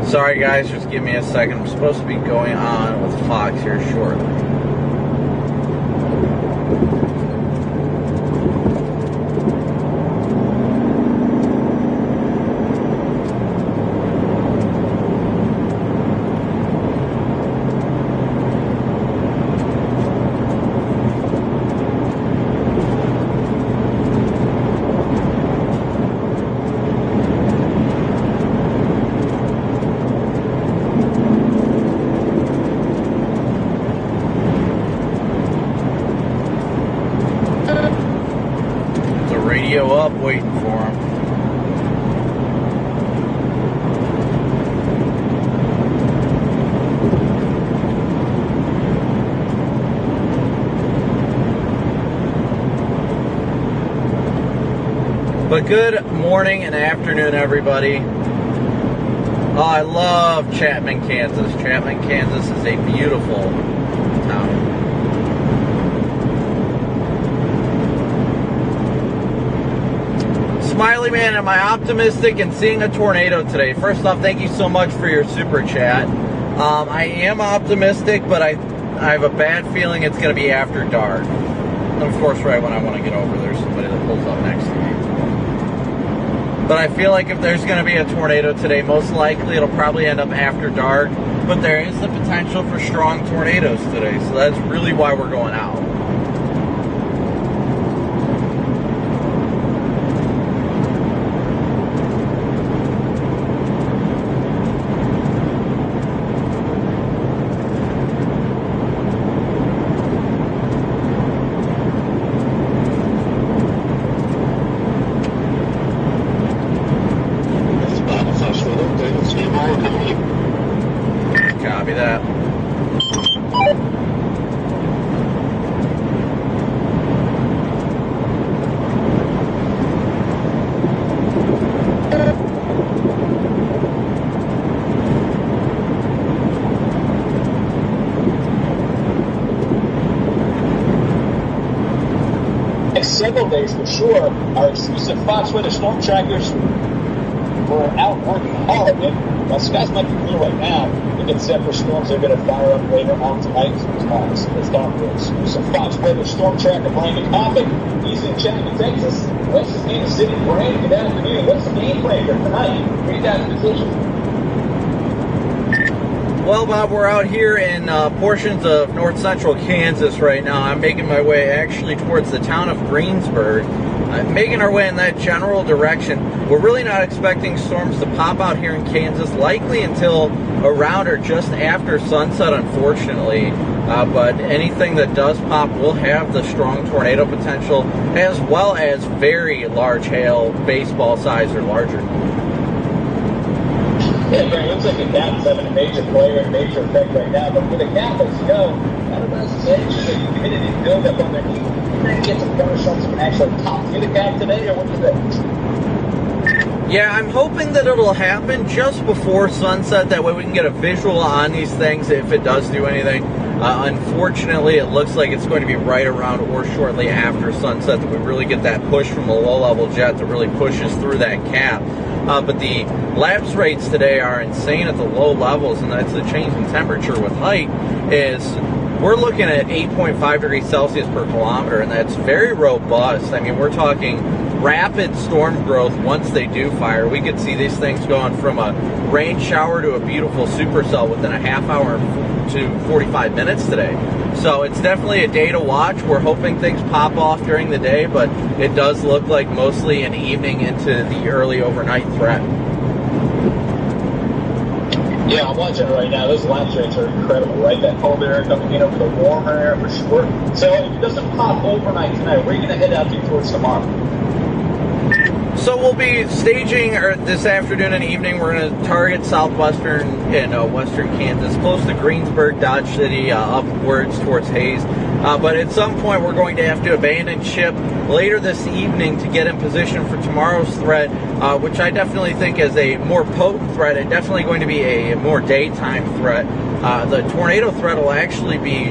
Speaker 1: Sorry guys, just give me a second. I'm supposed to be going on with Fox here shortly. Up waiting for him. But good morning and afternoon, everybody. Oh, I love Chapman, Kansas. Chapman, Kansas is a beautiful town. Smiley Man, am I optimistic in seeing a tornado today? First off, thank you so much for your super chat. I am optimistic, but I have a bad feeling it's going to be after dark. And of course, right when I want to get over, there's somebody that pulls up next to me. But I feel like if there's going to be a tornado today, most likely it'll probably end up after dark. But there is the potential for strong tornadoes today, so that's really why we're going out. Copy that.
Speaker 4: Next several days for sure, our exclusive Fox weather storm trackers were out working hard. While skies might be clear right now, we get set for storms that are going to fire up later on tonight. Let's start with exclusive Fox weather storm tracker Brian Copic. He's in Chapman, Texas. West of Kansas City. Brian, good afternoon. What's the game plan for tonight? What do you guys position?
Speaker 1: Well, Bob, we're out here in portions of north central Kansas right now. I'm making my way actually towards the town of Greensburg. Making our way in that general direction. We're really not expecting storms to pop out here in Kansas, likely until around or just after sunset, unfortunately. But anything that does pop will have the strong tornado potential, as well as very large hail, baseball size or larger.
Speaker 4: Yeah, Barry, it looks like the Capitals having a major player and major effect right now. But for the Capitals, you know, out of those edge, the humidity build up on their knee. You think get some thunderstorms that can actually top through the Cap today, or what do you think?
Speaker 1: Yeah, I'm hoping that it'll happen just before sunset. That way we can get a visual on these things if it does do anything. Unfortunately, it looks like it's going to be right around or shortly after sunset that we really get that push from the low-level jet that really pushes through that cap. But the lapse rates today are insane at the low levels, and that's the change in temperature with height is we're looking at 8.5 degrees Celsius per kilometer, and that's very robust. I mean, we're talking rapid storm growth once they do fire. We could see these things going from a rain shower to a beautiful supercell within a half hour to 45 minutes today. So it's definitely a day to watch. We're hoping things pop off during the day, but it does look like mostly an evening into the early overnight threat.
Speaker 4: Yeah, I'm watching it right now. Those latch rates are incredible, right? That cold air coming in over the warmer air for sure. So if it doesn't pop overnight tonight, where are you going to head out to towards tomorrow?
Speaker 1: So we'll be staging this afternoon and evening. We're going to target southwestern and western Kansas, close to Greensburg, Dodge City, upwards towards Hayes. But at some point, we're going to have to abandon ship later this evening to get in position for tomorrow's threat, which I definitely think is a more potent threat and definitely going to be a more daytime threat. The tornado threat will actually be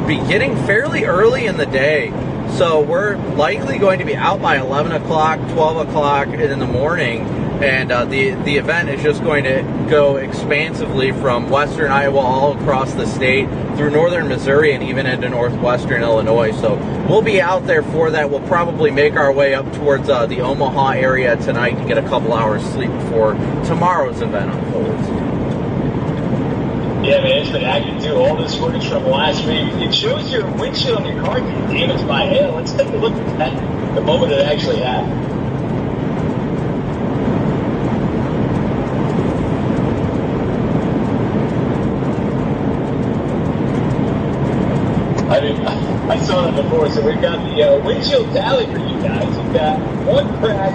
Speaker 1: beginning fairly early in the day. So we're likely going to be out by 11 o'clock, 12 o'clock in the morning, and the event is just going to go expansively from western Iowa all across the state through northern Missouri and even into northwestern Illinois. So we'll be out there for that. We'll probably make our way up towards the Omaha area tonight to get a couple hours sleep before tomorrow's event unfolds.
Speaker 4: Yeah, man, it's been active too. All this footage from last week. It shows your windshield on your car getting damaged by hail. Let's take a look at that, the moment it actually happened. I saw that before, so we've got the windshield tally for you guys. You've got one crack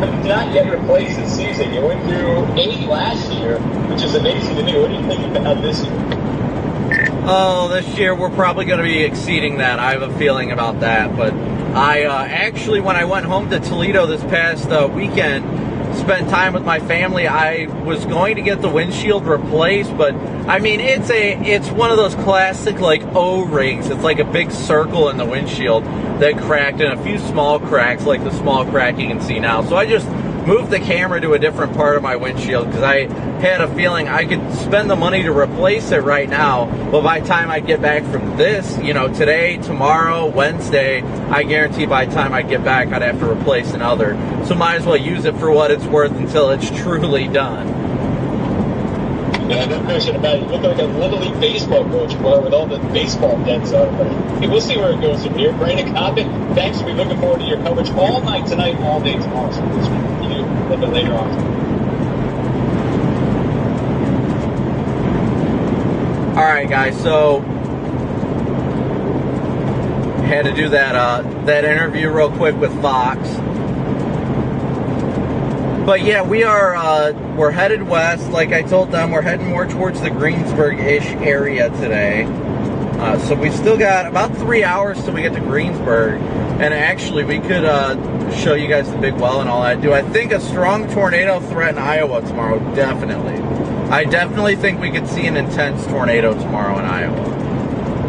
Speaker 4: that did not get replaced this season. You went through 8 last year, which is amazing to me. What do you think about this year?
Speaker 1: Oh, this year we're probably going to be exceeding that. I have a feeling about that. But I actually, when I went home to Toledo this past weekend, spent time with my family, I was going to get the windshield replaced, but I mean, it's one of those classic like O-rings. It's like a big circle in the windshield that cracked and a few small cracks, like the small crack you can see now. So I just moved the camera to a different part of my windshield because I had a feeling I could spend the money to replace it right now, but by the time I get back from this, you know, today, tomorrow, Wednesday, I guarantee by the time I get back I'd have to replace another. So might as well use it for what it's worth until it's truly done.
Speaker 4: Yeah, no question about it. You look like a Little League baseball coach with all the baseball dents on it. But we'll see where it goes from here. Brandon Copic, thanks. We're looking forward to your coverage all night tonight, all day tomorrow. So we'll speak to you a little bit later on.
Speaker 1: All right, guys. So had to do that interview real quick with Fox. But yeah, we're headed west. Like I told them, we're heading more towards the Greensburg-ish area today. So we still got about 3 hours till we get to Greensburg. And actually, we could show you guys the big well and all that. Do I think a strong tornado threat in Iowa tomorrow? Definitely. I definitely think we could see an intense tornado tomorrow in Iowa.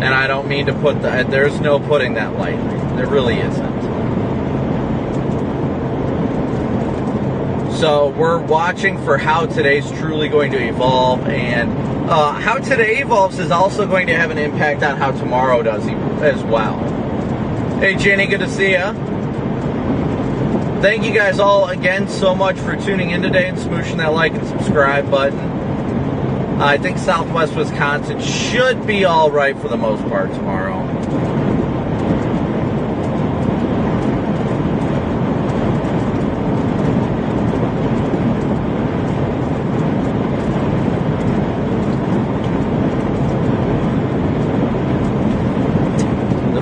Speaker 1: And I don't mean to put that, there's no putting that lightly. There really isn't. So we're watching for how today's truly going to evolve, and how today evolves is also going to have an impact on how tomorrow does as well. Hey Jenny, good to see ya. Thank you guys all again so much for tuning in today and smooshing that like and subscribe button. I think Southwest Wisconsin should be all right for the most part tomorrow.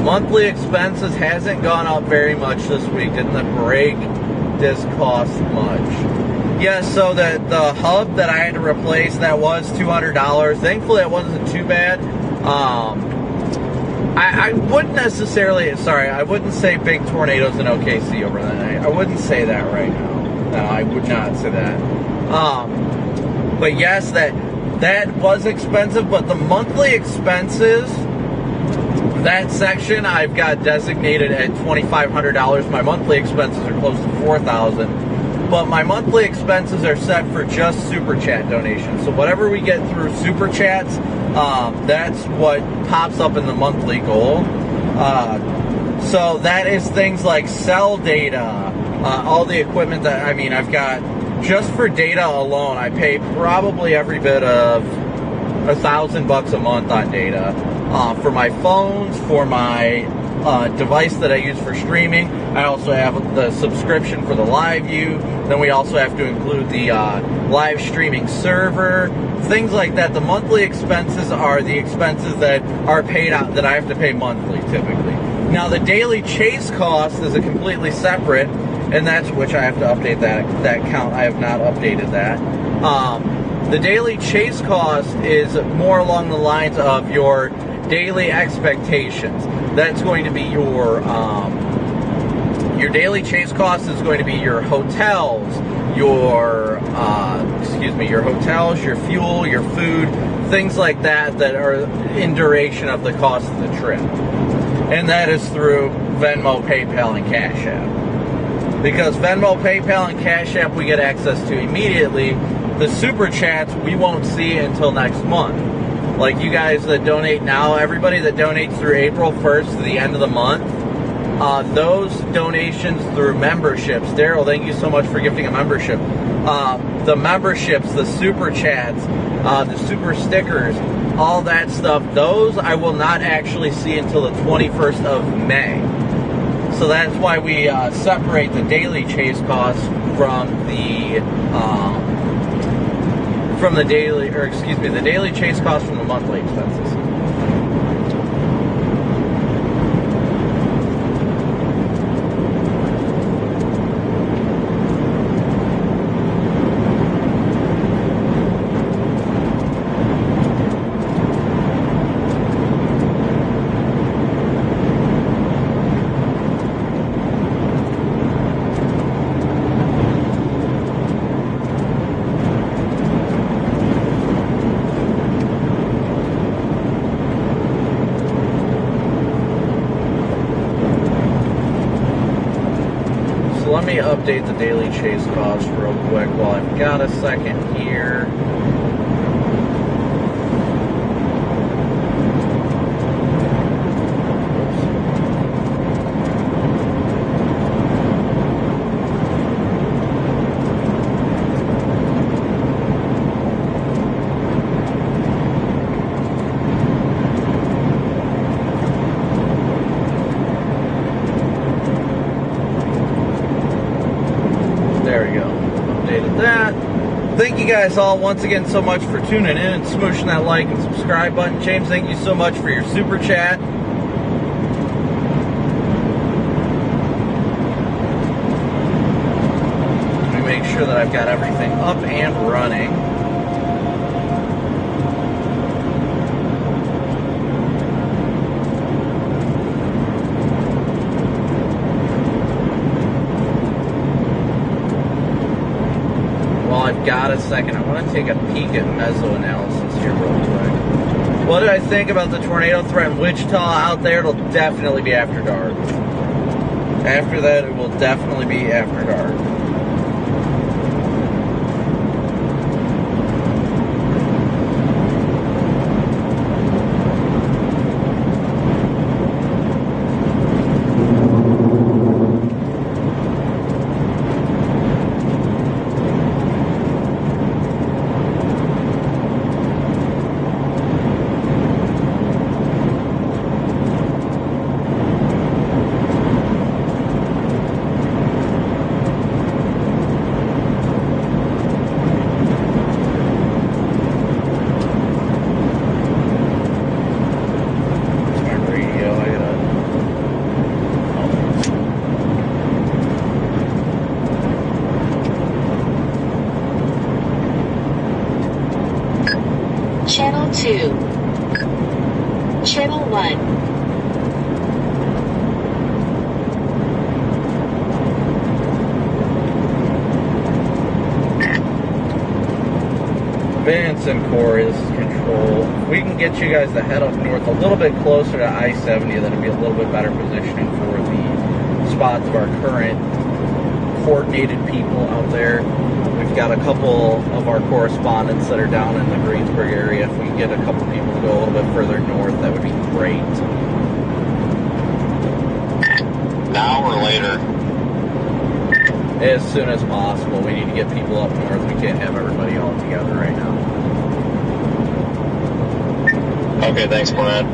Speaker 1: Monthly expenses hasn't gone up very much this week. Didn't the brake disc cost much? Yes, so the hub that I had to replace, that was $200. Thankfully, it wasn't too bad. I wouldn't necessarily, I wouldn't say big tornadoes in OKC over the night. I wouldn't say that right now. No, I would not say that. But yes, that was expensive, but the monthly expenses, that section I've got designated at $2,500. My monthly expenses are close to $4,000, but my monthly expenses are set for just Super Chat donations. So whatever we get through Super Chats, That's what pops up in the monthly goal. So that is things like cell data, all the equipment that, I mean, I've got, just for data alone, I pay probably every bit of $1,000 a month on data, for my phones, for my device that I use for streaming. I also have the subscription for the live view. Then we also have to include the live streaming server, things like that. The monthly expenses are the expenses that are paid out, that I have to pay monthly typically. Now the daily chase cost is a completely separate, and that's which I have to update that count. I have not updated that. The daily chase cost is more along the lines of your daily expectations. That's going to be your daily chase cost is going to be your hotels, your your fuel, your food, things like that that are in duration of the cost of the trip. And that is through Venmo, PayPal, and Cash App. Because Venmo, PayPal, and Cash App we get access to immediately. The super chats we won't see until next month. Like you guys that donate now, everybody that donates through April 1st to the end of the month, those donations through memberships. Daryl, thank you so much for gifting a membership. The memberships, the super chats, the super stickers, all that stuff, those I will not actually see until the 21st of May. So that's why we separate the daily chase costs from the the daily chase costs from the monthly expenses. Let me update the daily chase cost real quick while I've got a second here. There we go. Updated that. Thank you guys all once again so much for tuning in and smooshing that like and subscribe button. James, thank you so much for your super chat. Let me make sure that I've got everything up and running. I've got a second. I want to take a peek at meso-analysis here real quick. What did I think about the tornado threat in Wichita out there? It'll definitely be after dark. After that, it will definitely be after dark.
Speaker 3: Channel 2. Channel 1.
Speaker 1: Vance and Corey, this is Control. If we can get you guys to head up north a little bit closer to I-70, that'll be a little bit better positioning for the spots of our current coordinated people out there. We've got a couple of our correspondents that are down in the Greensburg area. If we can get a couple people to go a little bit further north, that would be great.
Speaker 2: Now or later?
Speaker 1: As soon as possible. We need to get people up north. We can't have everybody all together right now.
Speaker 2: Okay, thanks, Brad.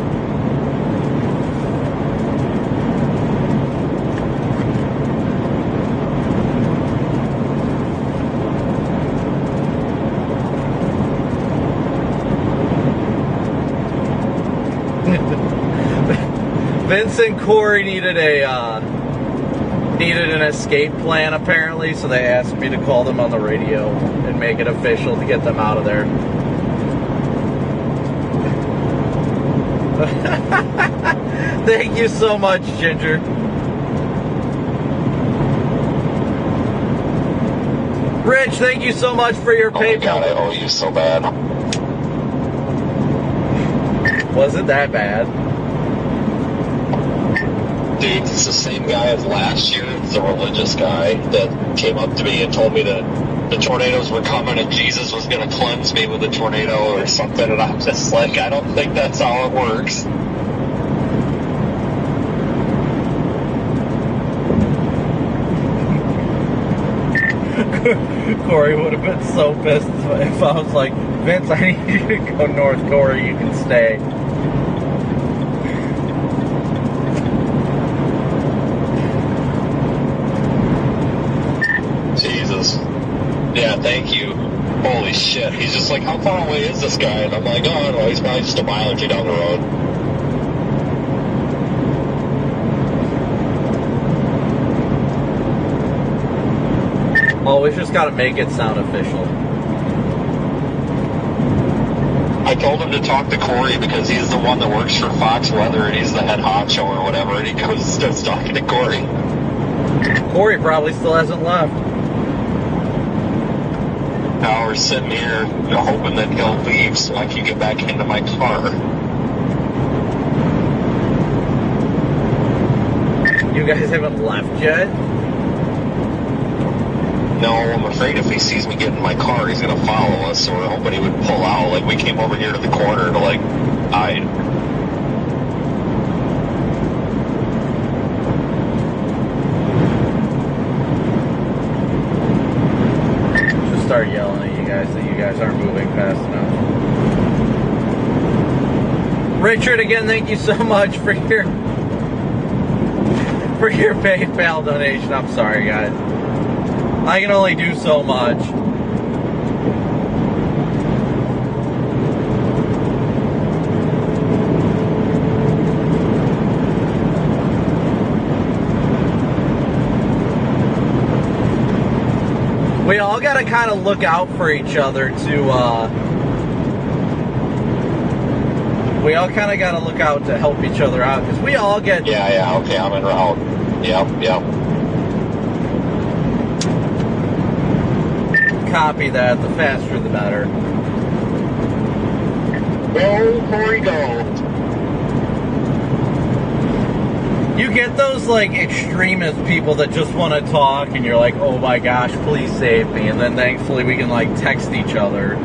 Speaker 1: Vince and Corey needed an escape plan apparently, so they asked me to call them on the radio and make it official to get them out of there. Thank you so much, Ginger. Rich, thank you so much for your PayPal.
Speaker 2: Oh my God, I owe you so bad.
Speaker 1: Was it that bad?
Speaker 2: Dude, it's the same guy as last year. It's the religious guy that came up to me and told me that the tornadoes were coming and Jesus was going to cleanse me with a tornado or something. And I'm just like, I don't think that's how it works.
Speaker 1: Corey would have been so pissed if I was like, Vince, I need you to go north. Corey, you can stay.
Speaker 2: Jesus. Yeah, thank you. Holy shit. He's just like, how far away is this guy? And I'm like, oh, I don't know. He's probably just a mile or two down the road.
Speaker 1: Oh, we just got to make it sound official.
Speaker 2: I told him to talk to Corey because he's the one that works for Fox Weather and he's the head honcho or whatever, and he goes starts talking to Corey.
Speaker 1: Corey probably still hasn't left.
Speaker 2: Now we're sitting here hoping that he'll leave so I can get back into my car.
Speaker 1: You guys haven't left yet?
Speaker 2: No, I'm afraid if he sees me get in my car, he's going to follow us, so we're hoping he would pull out. Like, we came over here to the corner to, like, hide.
Speaker 1: Just start yelling at you guys that you guys aren't moving fast enough. Richard, again, thank you so much for your PayPal donation. I'm sorry, guys. I can only do so much. We all got to kind of look out for each other we all kind of got to look out to help each other out because we all get...
Speaker 2: Yeah, okay, I'm en route. Yep.
Speaker 1: Copy that. The faster the better.
Speaker 2: Go, Corey, go.
Speaker 1: You get those like extremist people that just want to talk and you're like, oh my gosh, please save me. And then thankfully we can like text each other.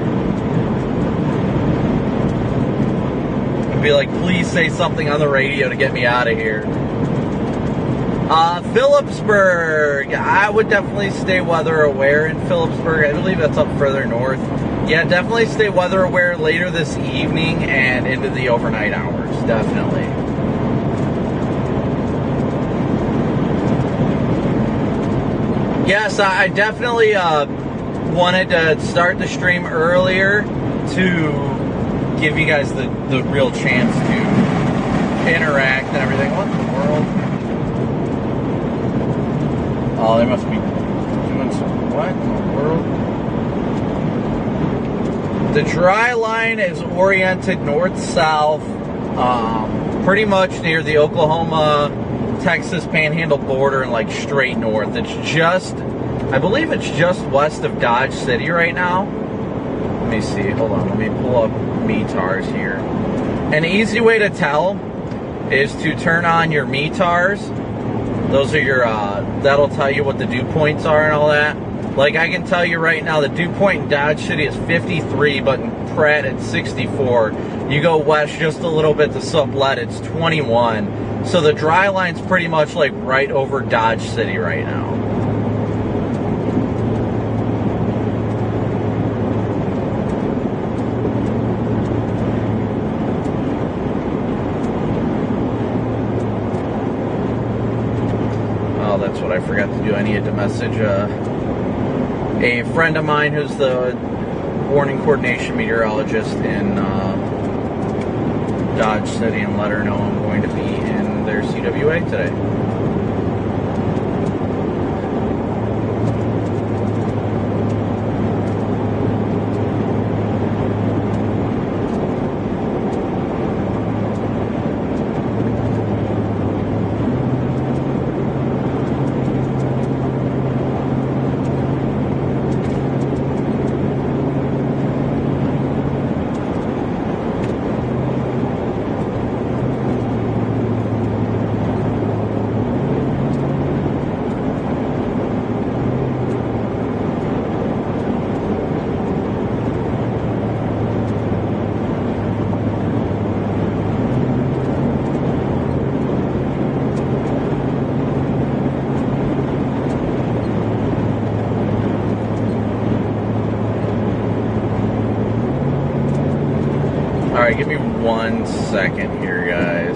Speaker 1: And be like, please say something on the radio to get me out of here. Phillipsburg, I would definitely stay weather aware in Phillipsburg. I believe that's up further north. Yeah, definitely stay weather aware later this evening and into the overnight hours, definitely. Yes, I definitely wanted to start the stream earlier to give you guys the real chance to interact and everything. What in the world? Oh, they must be doing some... What in the world? The dry line is oriented north-south, pretty much near the Oklahoma-Texas Panhandle border and like straight north. It's just... I believe it's just west of Dodge City right now. Let me see. Hold on. Let me pull up METARs here. An easy way to tell is to turn on your METARs. Those are your, that'll tell you what the dew points are and all that. Like, I can tell you right now, the dew point in Dodge City is 53, but in Pratt it's 64. You go west just a little bit to Sublette, it's 21. So the dry line's pretty much like right over Dodge City right now. Oh, that's what I forgot to do. I needed to message a friend of mine who's the warning coordination meteorologist in Dodge City and let her know I'm going to be in their CWA today. Alright, give me 1 second here, guys.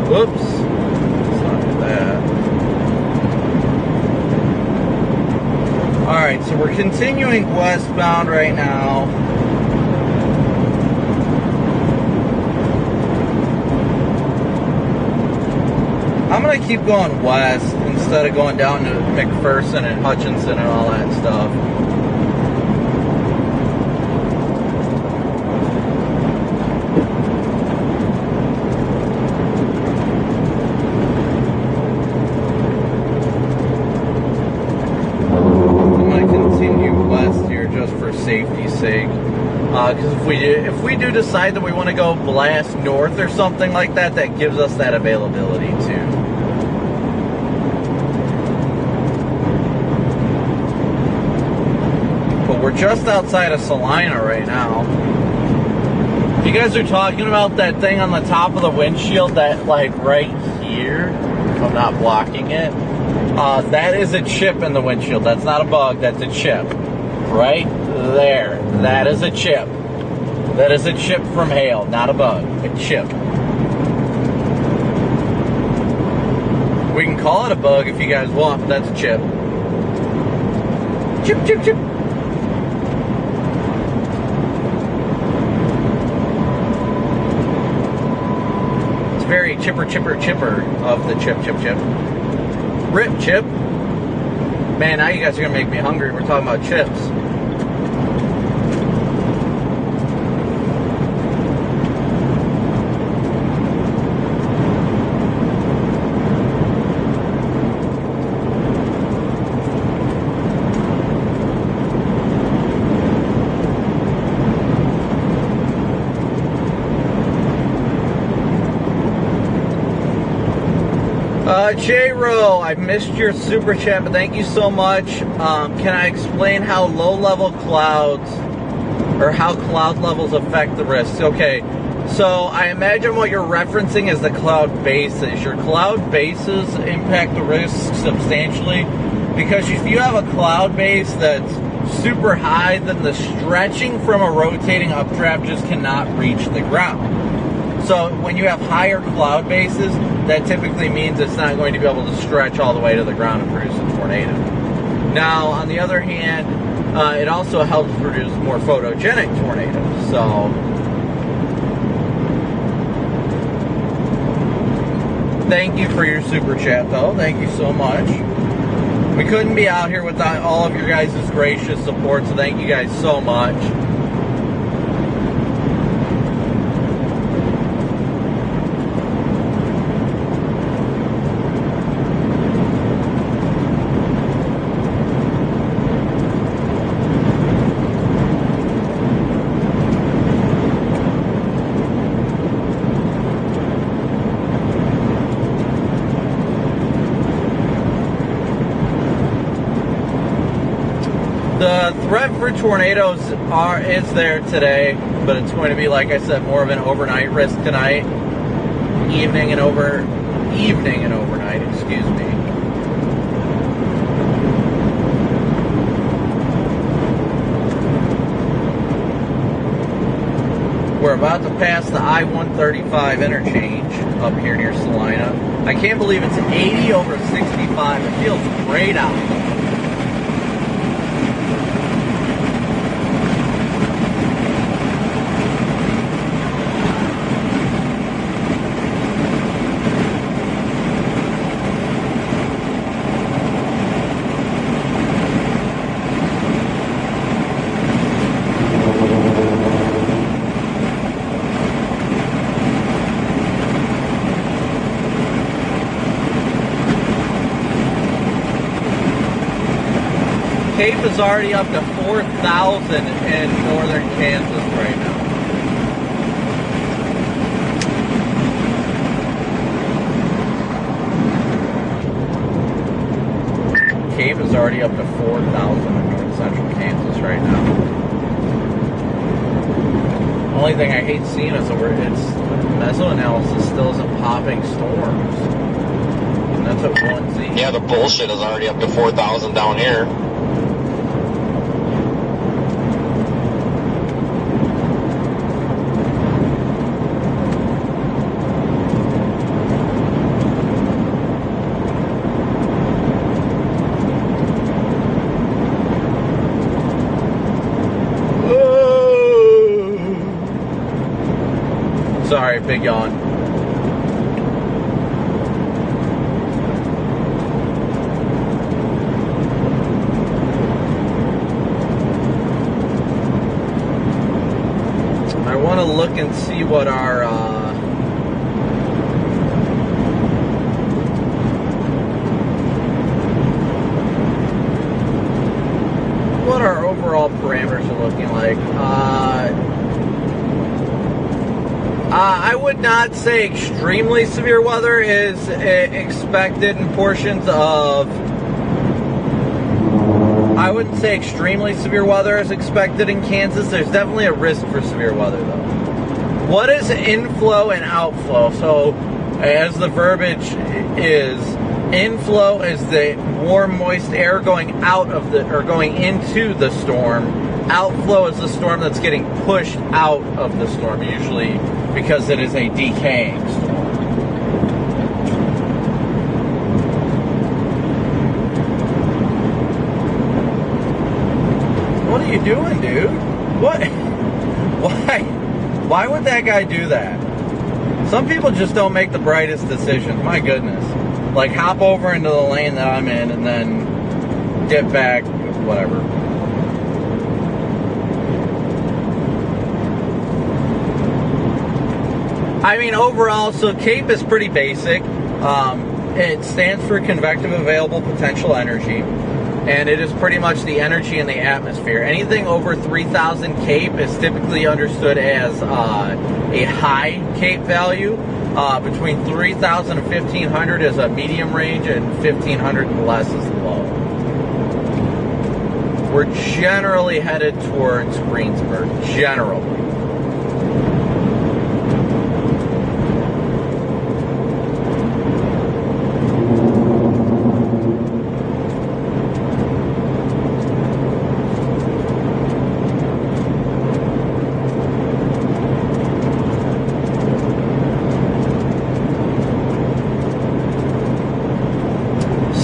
Speaker 1: Whoops. Let's not do that. Alright, so we're continuing westbound right now. I'm going to keep going west instead of going down to McPherson and Hutchinson and all that stuff. Safety's sake, because if we do decide that we want to go blast north or something like that, that gives us that availability too. But we're just outside of Salina right now. If you guys are talking about that thing on the top of the windshield, that like right here, if I'm not blocking it, that is a chip in the windshield. That's not a bug, that's a chip. Right there. That is a chip. That is a chip from hail, not a bug. A chip. We can call it a bug if you guys want, but that's a chip. Chip, chip, chip. It's very chipper, chipper, chipper of the chip, chip, chip. Rip, chip. Man, now you guys are going to make me hungry. We're talking about chips. J-Ro, I missed your super chat, but thank you so much. Can I explain how low-level clouds, or how cloud levels affect the risks? Okay, so I imagine what you're referencing is the cloud bases. Your cloud bases impact the risks substantially, because if you have a cloud base that's super high, then the stretching from a rotating updraft just cannot reach the ground. So when you have higher cloud bases, that typically means it's not going to be able to stretch all the way to the ground and produce a tornado. Now, on the other hand, it also helps produce more photogenic tornadoes. So thank you for your super chat, though. Thank you so much. We couldn't be out here without all of your guys' gracious support, so thank you guys so much. The threat for tornadoes is there today, but it's going to be, like I said, more of an overnight risk tonight. Evening and overnight, excuse me. We're about to pass the I-135 interchange up here near Salina. I can't believe it's 80 over 65. It feels great out there. Cape is already up to 4,000 in northern Kansas right now. Cape is already up to 4,000 in north central Kansas right now. Only thing I hate seeing is where its mesoanalysis still isn't popping storms. And that's at 1Z.
Speaker 2: Yeah, the bullshit is already up to 4,000 down here.
Speaker 1: Sorry, big yawn. I want to look and see what our overall parameters are looking like. I would not say extremely severe weather is expected in portions of... I wouldn't say extremely severe weather is expected in Kansas. There's definitely a risk for severe weather, though. What is inflow and outflow? So, as the verbiage is, inflow is the warm, moist air going out of the, or going into the storm. Outflow is the storm that's getting pushed out of the storm, usually because it is a decaying storm. What are you doing, dude? What? Why would that guy do that? Some people just don't make the brightest decisions. My goodness. Like, hop over into the lane that I'm in and then get back, whatever. I mean, overall, so CAPE is pretty basic. It stands for Convective Available Potential Energy, and it is pretty much the energy in the atmosphere. Anything over 3,000 CAPE is typically understood as a high CAPE value. Between 3,000 and 1,500 is a medium range, and 1,500 and less is low. We're generally headed towards Greensburg, generally.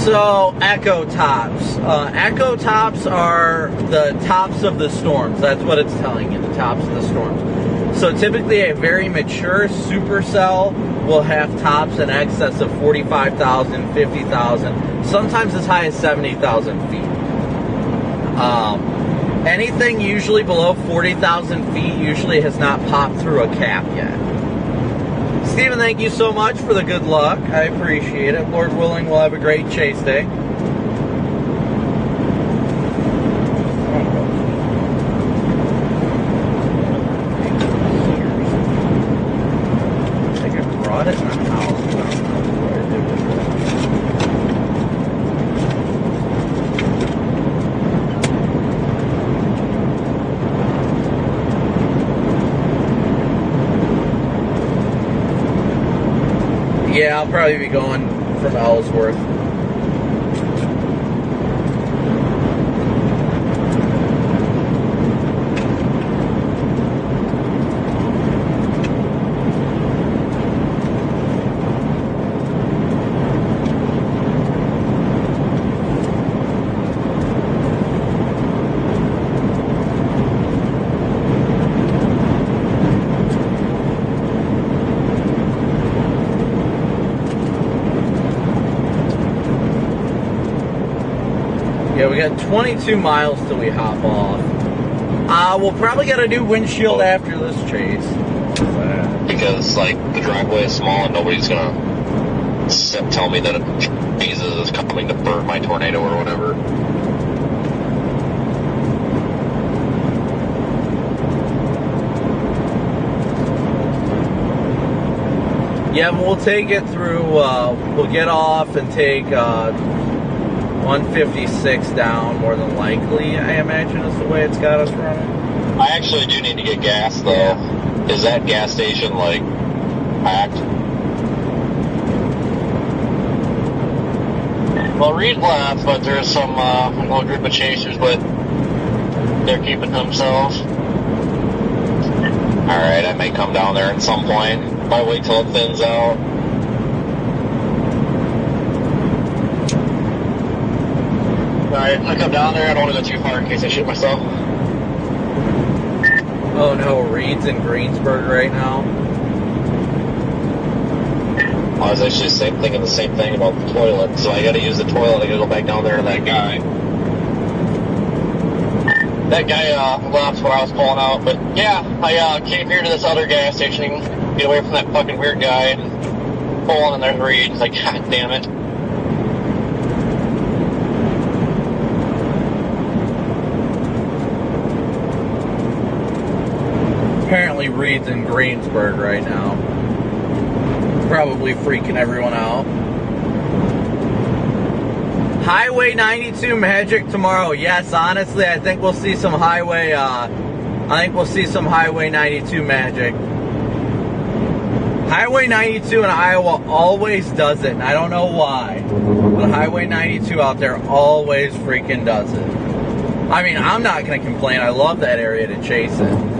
Speaker 1: So, echo tops. Echo tops are the tops of the storms. That's what it's telling you, the tops of the storms. So typically a very mature supercell will have tops in excess of 45,000, 50,000, sometimes as high as 70,000 feet. Anything usually below 40,000 feet usually has not popped through a cap yet. Steven, thank you so much for the good luck. I appreciate it. Lord willing, we'll have a great chase day. I think I brought it in the house. Yeah, I'll probably be going from Ellsworth. Yeah, we got 22 miles till we hop off. We'll probably gotta do windshield after this chase.
Speaker 2: Because, like, the driveway is small and nobody's gonna tell me that Jesus is coming to burn my tornado or whatever.
Speaker 1: Yeah, but we'll take it through, we'll get off and take 156 down, more than likely, I imagine is the way it's got us running.
Speaker 2: I actually do need to get gas, though.
Speaker 1: Yeah.
Speaker 2: Is that gas station, like, packed? Well, Reed left, but there's some, little group of chasers, but they're keeping themselves. Alright, I may come down there at some point. If I wait till it thins out. Alright, I come down there. I don't want to go too far in case I shoot myself.
Speaker 1: Oh no, Reed's in Greensburg right now.
Speaker 2: I was actually thinking the same thing about the toilet, so I gotta use the toilet. I gotta go back down there to that guy. That guy left when I was pulling out, but yeah, I came here to this other gas station, get away from that fucking weird guy, and pull on, and there's Reed. It's like, god damn it.
Speaker 1: Apparently Reed's in Greensburg right now. Probably freaking everyone out. Highway 92 magic tomorrow. Yes, honestly, I think we'll see some highway, Highway 92 magic. Highway 92 in Iowa always does it, and I don't know why. But Highway 92 out there always freaking does it. I mean, I'm not going to complain. I love that area to chase it.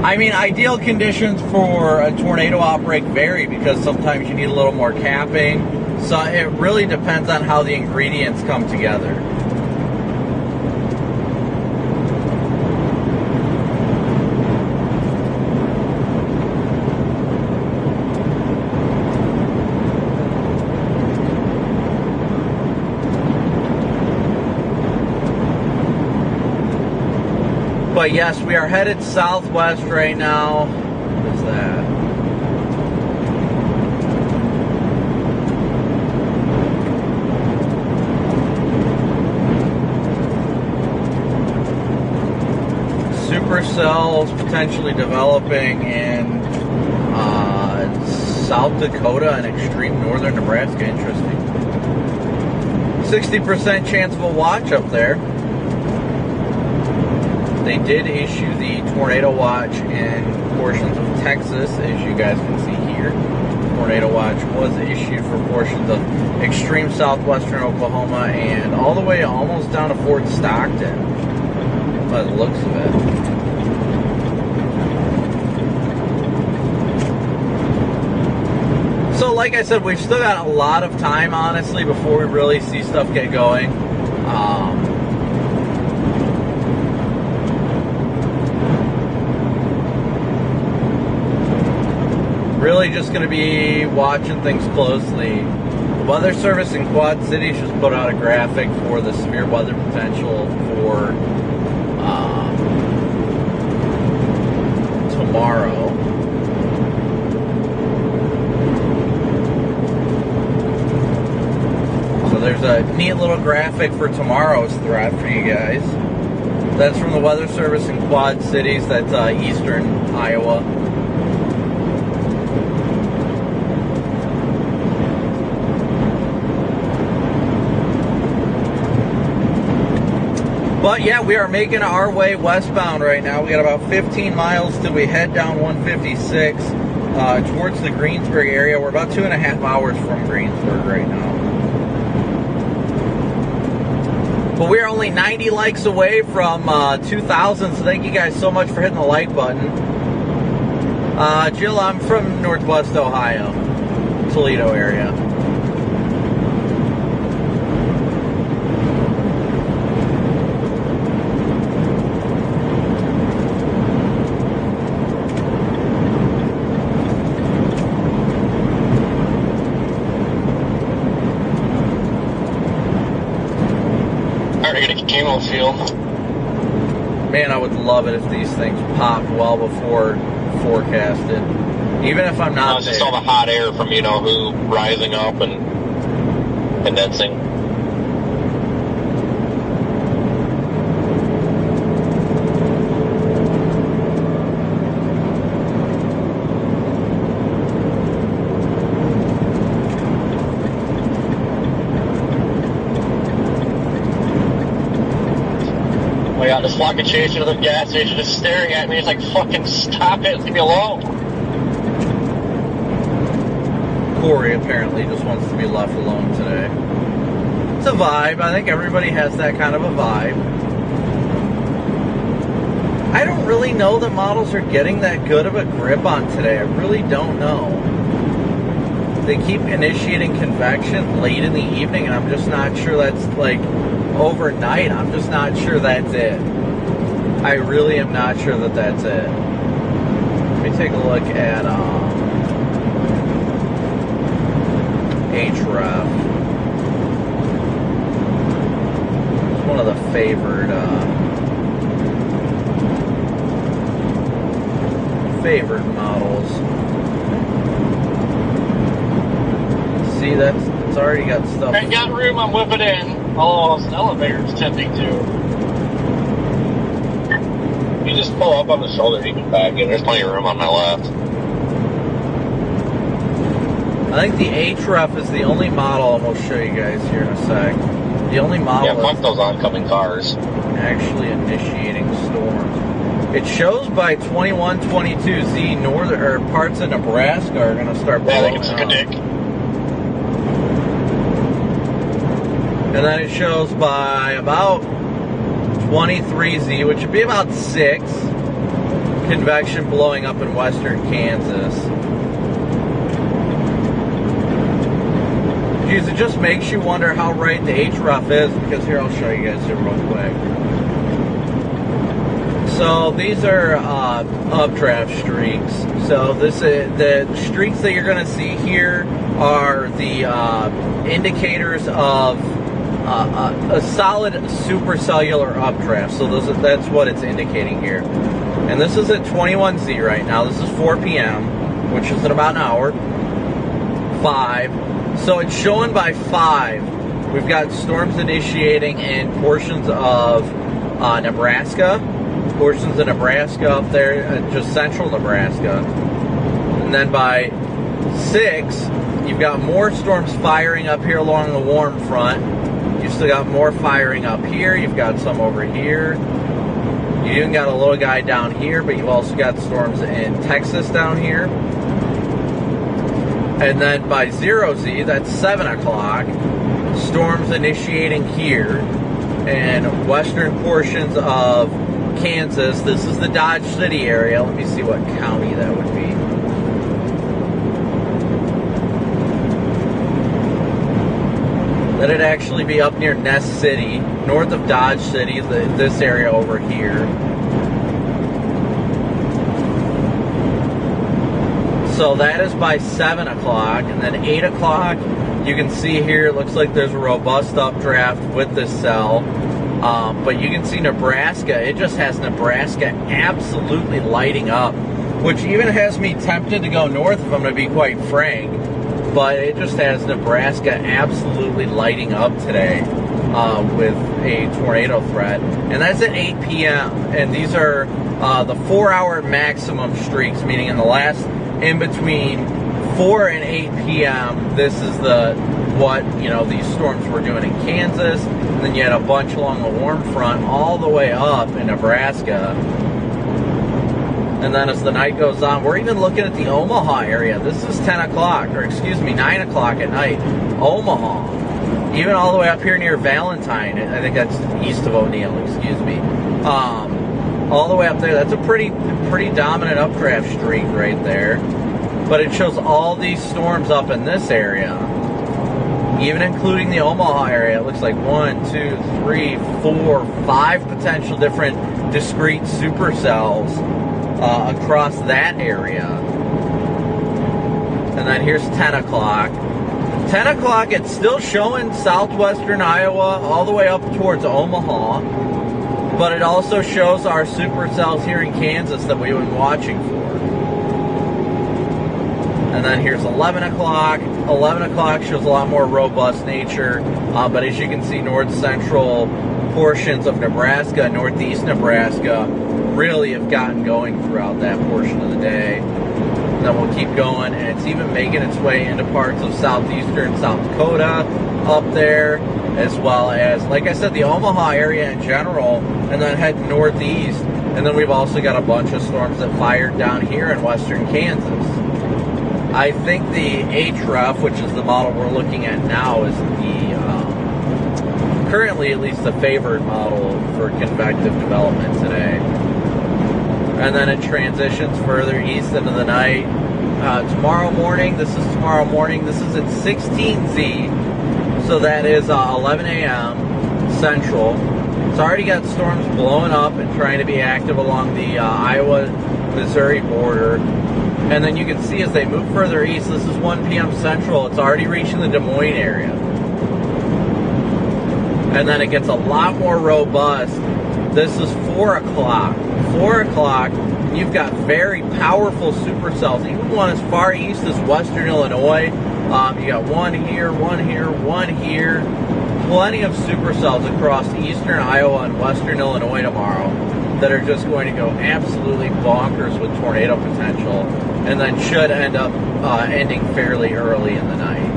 Speaker 1: I mean, ideal conditions for a tornado outbreak vary because sometimes you need a little more capping. So it really depends on how the ingredients come together. But yes, we are headed southwest right now. What is that? Supercells potentially developing in South Dakota and extreme northern Nebraska. Interesting. 60% chance of a watch up there. They did issue the tornado watch in portions of Texas, as you guys can see here. Tornado watch was issued for portions of extreme southwestern Oklahoma and all the way almost down to Fort Stockton, by the looks of it. So So like I said, we've still got a lot of time, honestly, before we really see stuff get going. Really just going to be watching things closely. The Weather Service in Quad Cities just put out a graphic for the severe weather potential for tomorrow. So there's a neat little graphic for tomorrow's threat for you guys. That's from the Weather Service in Quad Cities. That's eastern Iowa. But yeah, we are making our way westbound right now. We got about 15 miles till we head down 156 towards the Greensburg area. We're about 2.5 hours from Greensburg right now. But we are only 90 likes away from 2,000, so thank you guys so much for hitting the like button. Jill, I'm from Northwest Ohio, Toledo area.
Speaker 2: Chemo field.
Speaker 1: Man, I would love it if these things popped well before forecasted. Even if I'm not
Speaker 2: It's just all the hot air from, who rising up and condensing. This flock of chasing to the gas station just staring at me. It's like, fucking stop it, leave me alone.
Speaker 1: Corey apparently just wants to be left alone today. It's a vibe. I think everybody has that kind of a vibe. I don't really know that models are getting that good of a grip on today. I really don't know. They keep initiating convection late in the evening, and I'm just not sure that's like overnight. I'm just not sure that's it. I really am not sure that that's it. Let me take a look at HREF. It's one of the favored models. See, it's already got stuff.
Speaker 2: Ain't got room, I'm whipping in. Oh, it's an elevator's tempting to. You just pull up on the shoulder, you can back in. There's plenty of room on my left.
Speaker 1: I think the HREF is the only model, and we'll show you guys here in a sec. The only model
Speaker 2: Yeah, fuck those oncoming cars.
Speaker 1: Actually initiating storms. It shows by 21-22Z northern or parts of Nebraska are going to start blowing
Speaker 2: Yeah, they can suck a dick.
Speaker 1: And then it shows by about 23Z, which would be about 6, convection blowing up in western Kansas. Geez, it just makes you wonder how right the HREF is, because here, I'll show you guys here real quick. So these are updraft streaks. So the streaks that you're going to see here are the indicators of a solid supercellular updraft. So that's what it's indicating here. And this is at 21Z right now. This is 4 p.m., which is in about an hour. 5. So it's showing by 5. We've got storms initiating in portions of Nebraska. Portions of Nebraska up there, just central Nebraska. And then by 6, you've got more storms firing up here along the warm front. You've still got more firing up here. You've got some over here. You even got a little guy down here, but you've also got storms in Texas down here. And then by 0Z, that's 7 o'clock, storms initiating here in western portions of Kansas. This is the Dodge City area. Let me see what county that would be. actually be up near Nest City, north of Dodge City, this area over here. So that is by 7 o'clock, and then 8 o'clock, you can see here, it looks like there's a robust updraft with this cell. But you can see Nebraska, it just has Nebraska absolutely lighting up, which even has me tempted to go north if I'm going to be quite frank. But it just has Nebraska absolutely lighting up today with a tornado threat. And that's at 8 p.m. And these are the 4-hour maximum streaks, meaning in the last, in between 4 and 8 p.m., this is what these storms were doing in Kansas. And then you had a bunch along the warm front all the way up in Nebraska. And then as the night goes on, we're even looking at the Omaha area. This is 10 o'clock, or excuse me, 9 o'clock at night. Omaha. Even all the way up here near Valentine. I think that's east of O'Neill, excuse me. All the way up there. That's a pretty dominant updraft streak right there. But it shows all these storms up in this area. Even including the Omaha area. It looks like 1, 2, 3, 4, 5 potential different discrete supercells across that area. And then here's 10 o'clock. 10 o'clock, it's still showing southwestern Iowa all the way up towards Omaha. But it also shows our supercells here in Kansas that we've been watching for. And then here's 11 o'clock. 11 o'clock shows a lot more robust nature. But as you can see, north-central portions of Nebraska, northeast Nebraska, really have gotten going throughout that portion of the day. Then we'll keep going, and it's even making its way into parts of southeastern South Dakota up there, as well as, like I said, the Omaha area in general, and then head northeast. And then we've also got a bunch of storms that fired down here in western Kansas. I think the HREF, which is the model we're looking at now, is the currently at least the favored model for convective development today. And then it transitions further east into the night. Tomorrow morning, this is at 16Z, so that is 11 a.m. Central. It's already got storms blowing up and trying to be active along the Iowa-Missouri border. And then you can see as they move further east, this is 1 p.m. Central, it's already reaching the Des Moines area. And then it gets a lot more robust. This is 4 o'clock. 4 o'clock, you've got very powerful supercells, even one as far east as western Illinois. You got one here, one here, one here. Plenty of supercells across eastern Iowa and western Illinois tomorrow that are just going to go absolutely bonkers with tornado potential, and then should end up ending fairly early in the night.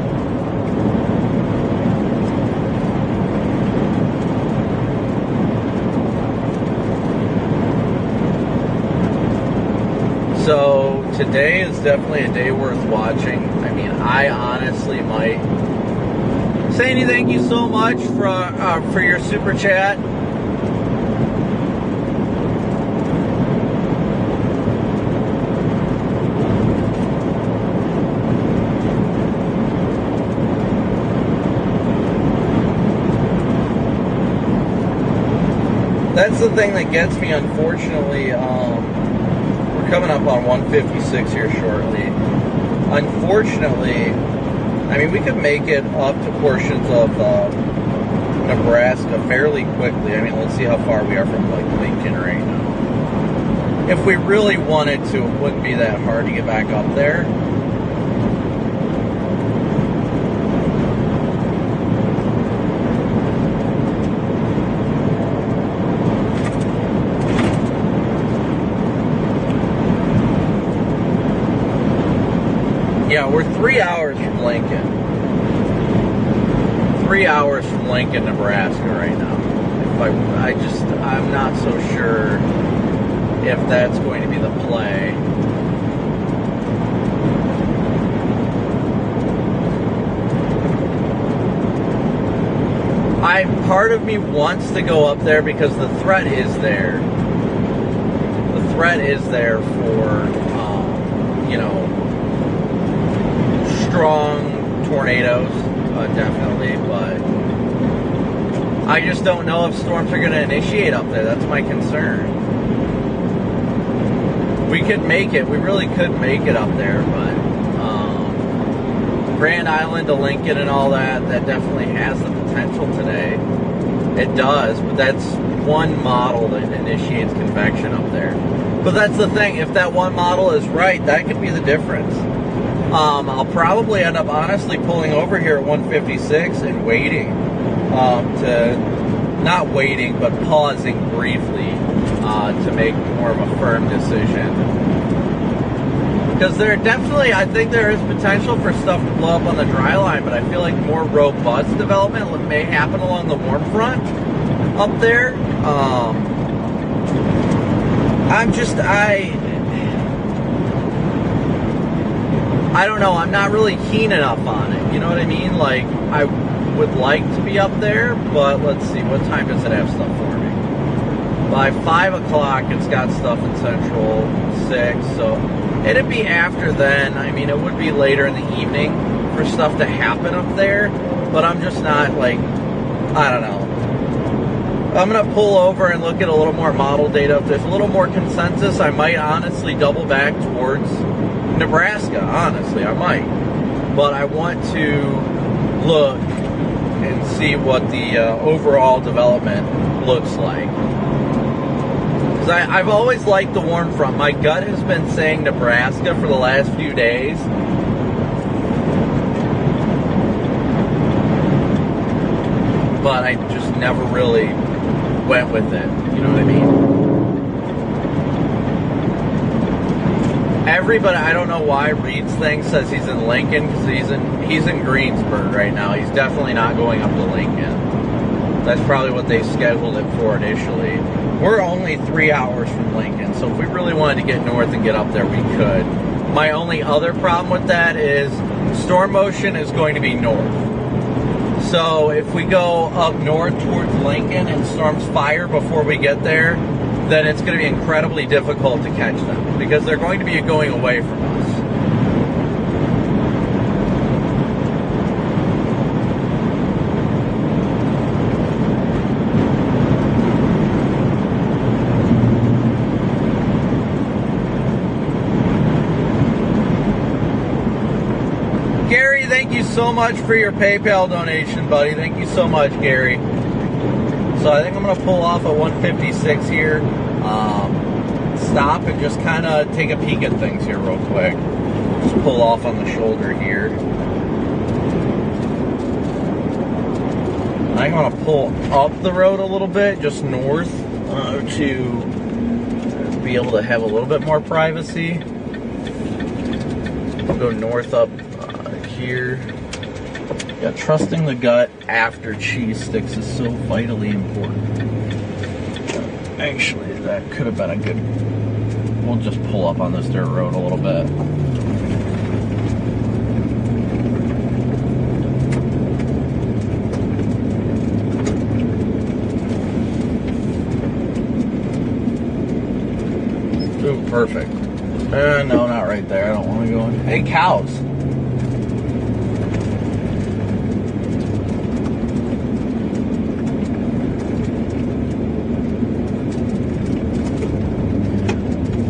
Speaker 1: So today is definitely a day worth watching. I mean, I honestly might say thank you so much for your super chat. That's the thing that gets me, unfortunately. We're coming up on 156 here shortly. Unfortunately, I mean, we could make it up to portions of Nebraska fairly quickly. I mean, let's see how far we are from, like, Lincoln right now. If we really wanted to, it wouldn't be that hard to get back up there. Yeah, we're 3 hours from Lincoln. 3 hours from Lincoln, Nebraska right now. I'm not so sure if that's going to be the play. Part of me wants to go up there because the threat is there. The threat is there for, strong tornadoes, definitely, but I just don't know if storms are going to initiate up there. That's my concern. We could make it. We really could make it up there, but Grand Island to Lincoln and all that, that definitely has the potential today. It does, but that's one model that initiates convection up there. But that's the thing. If that one model is right, that could be the difference. I'll probably end up honestly pulling over here at 156 and waiting not waiting, but pausing briefly to make more of a firm decision. Because there definitely, I think there is potential for stuff to blow up on the dry line, but I feel like more robust development may happen along the warm front up there. I don't know, I'm not really keen enough on it, you know what I mean? Like, I would like to be up there, but let's see, what time does it have stuff for me? By 5 o'clock, it's got stuff in Central, 6, so it'd be after then. I mean, it would be later in the evening for stuff to happen up there, but I'm just not, like, I don't know. I'm going to pull over and look at a little more model data. If there's a little more consensus, I might honestly double back towards Nebraska, honestly, I might. But I want to look and see what the overall development looks like. Because I've always liked the warm front. My gut has been saying Nebraska for the last few days. But I just never really went with it. You know what I mean? Everybody, I don't know why Reed's thing says he's in Lincoln, because he's in Greensburg right now. He's definitely not going up to Lincoln. That's probably what they scheduled it for initially. We're only 3 hours from Lincoln, so if we really wanted to get north and get up there, we could. My only other problem with that is storm motion is going to be north. So if we go up north towards Lincoln and storms fire before we get there, then it's going to be incredibly difficult to catch them because they're going to be going away from us. Gary, thank you so much for your PayPal donation, buddy. Thank you so much, Gary. So I think I'm going to pull off at 156 here, stop and just kind of take a peek at things here real quick. Just pull off on the shoulder here. I'm going to pull up the road a little bit, just north, to be able to have a little bit more privacy. I'll go north up here. Yeah, trusting the gut after cheese sticks is so vitally important. Actually, that could have been a good... We'll just pull up on this dirt road a little bit. Ooh, perfect. No, not right there. I don't want to go in. Hey, cows.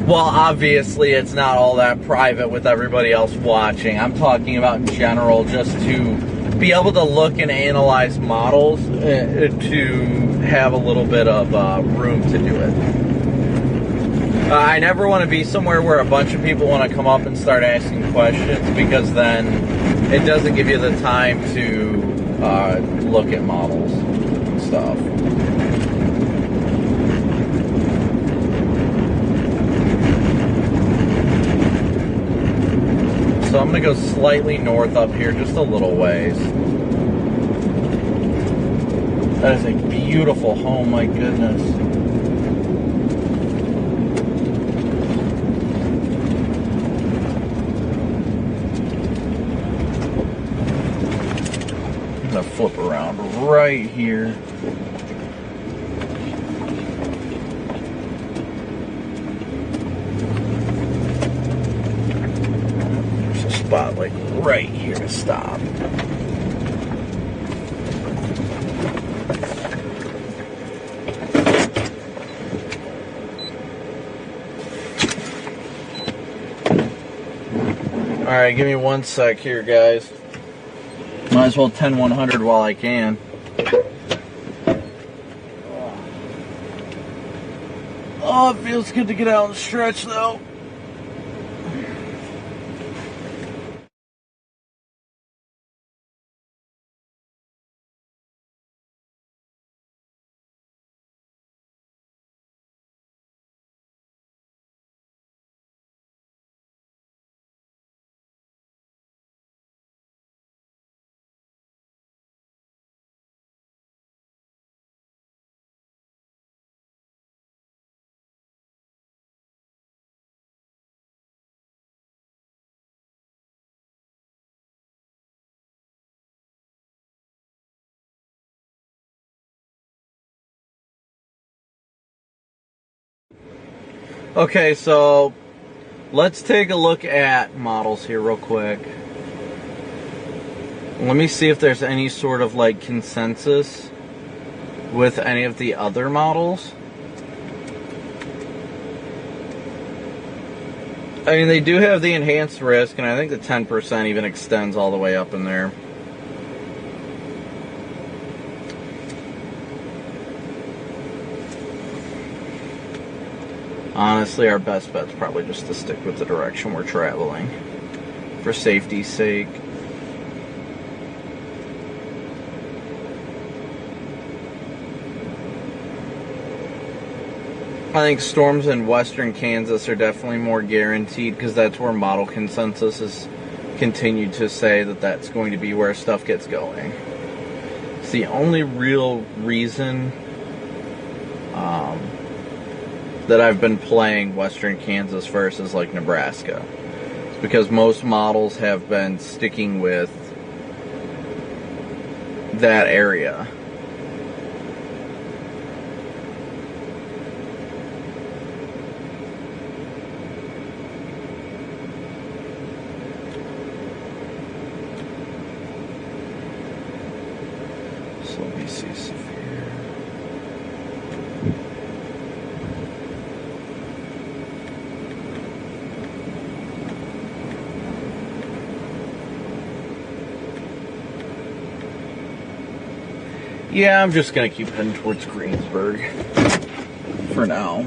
Speaker 1: Well, obviously, it's not all that private with everybody else watching. I'm talking about in general, just to be able to look and analyze models to have a little bit of room to do it. I never want to be somewhere where a bunch of people want to come up and start asking questions, because then it doesn't give you the time to look at models and stuff. So I'm going to go slightly north up here, just a little ways. That is a beautiful home, my goodness. I'm going to flip around right here. Spot like right here to stop. Alright, give me 1 sec here, guys. Might as well 10-100 while I can. Oh, it feels good to get out and stretch, though. Okay, so let's take a look at models here real quick. Let me see if there's any sort of like consensus with any of the other models. I mean, they do have the enhanced risk, and I think the 10% even extends all the way up in there. Honestly, our best bet's probably just to stick with the direction we're traveling for safety's sake. I think storms in western Kansas are definitely more guaranteed because that's where model consensus has continued to say that that's going to be where stuff gets going. It's the only real reason that I've been playing western Kansas versus like Nebraska. It's because most models have been sticking with that area. So let me see severe. Yeah, I'm just going to keep heading towards Greensburg for now.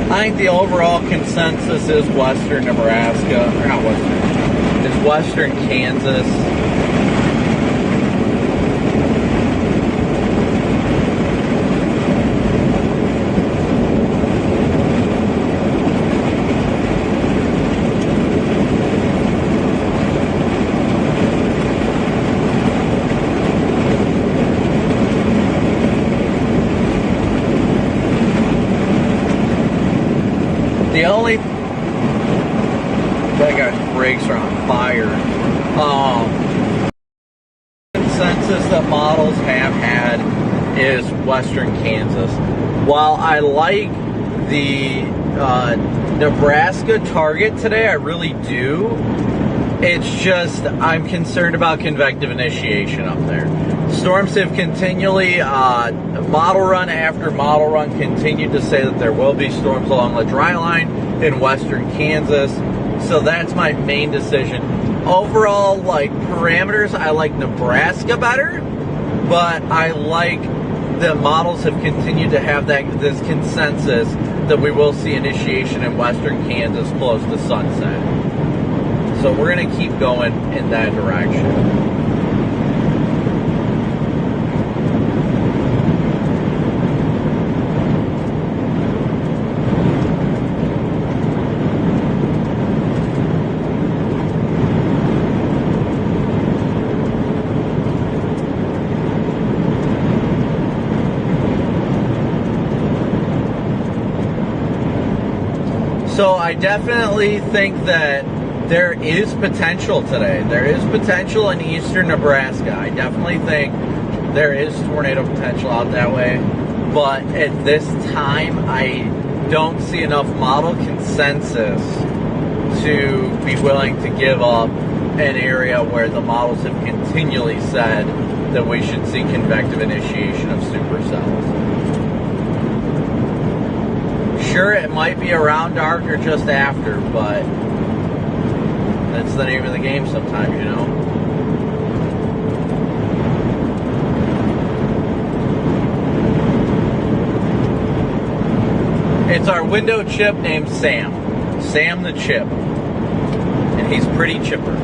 Speaker 1: I think the overall consensus is western Nebraska, or not western, is western Kansas. The only that guy's brakes are on fire. Consensus that models have had is western Kansas. While I like the Nebraska target today, I really do. It's just I'm concerned about convective initiation up there. Storms have continually, model run after model run, continued to say that there will be storms along the dry line in western Kansas. So that's my main decision. Overall, like parameters, I like Nebraska better, but I like the models have continued to have this consensus that we will see initiation in western Kansas close to sunset. So we're going to keep going in that direction. So I definitely think that there is potential today. There is potential in eastern Nebraska. I definitely think there is tornado potential out that way. But at this time, I don't see enough model consensus to be willing to give up an area where the models have continually said that we should see convective initiation of supercells. Sure, it might be around dark or just after, but that's the name of the game sometimes, you know? It's our window chip named Sam. Sam the Chip. And he's pretty chipper.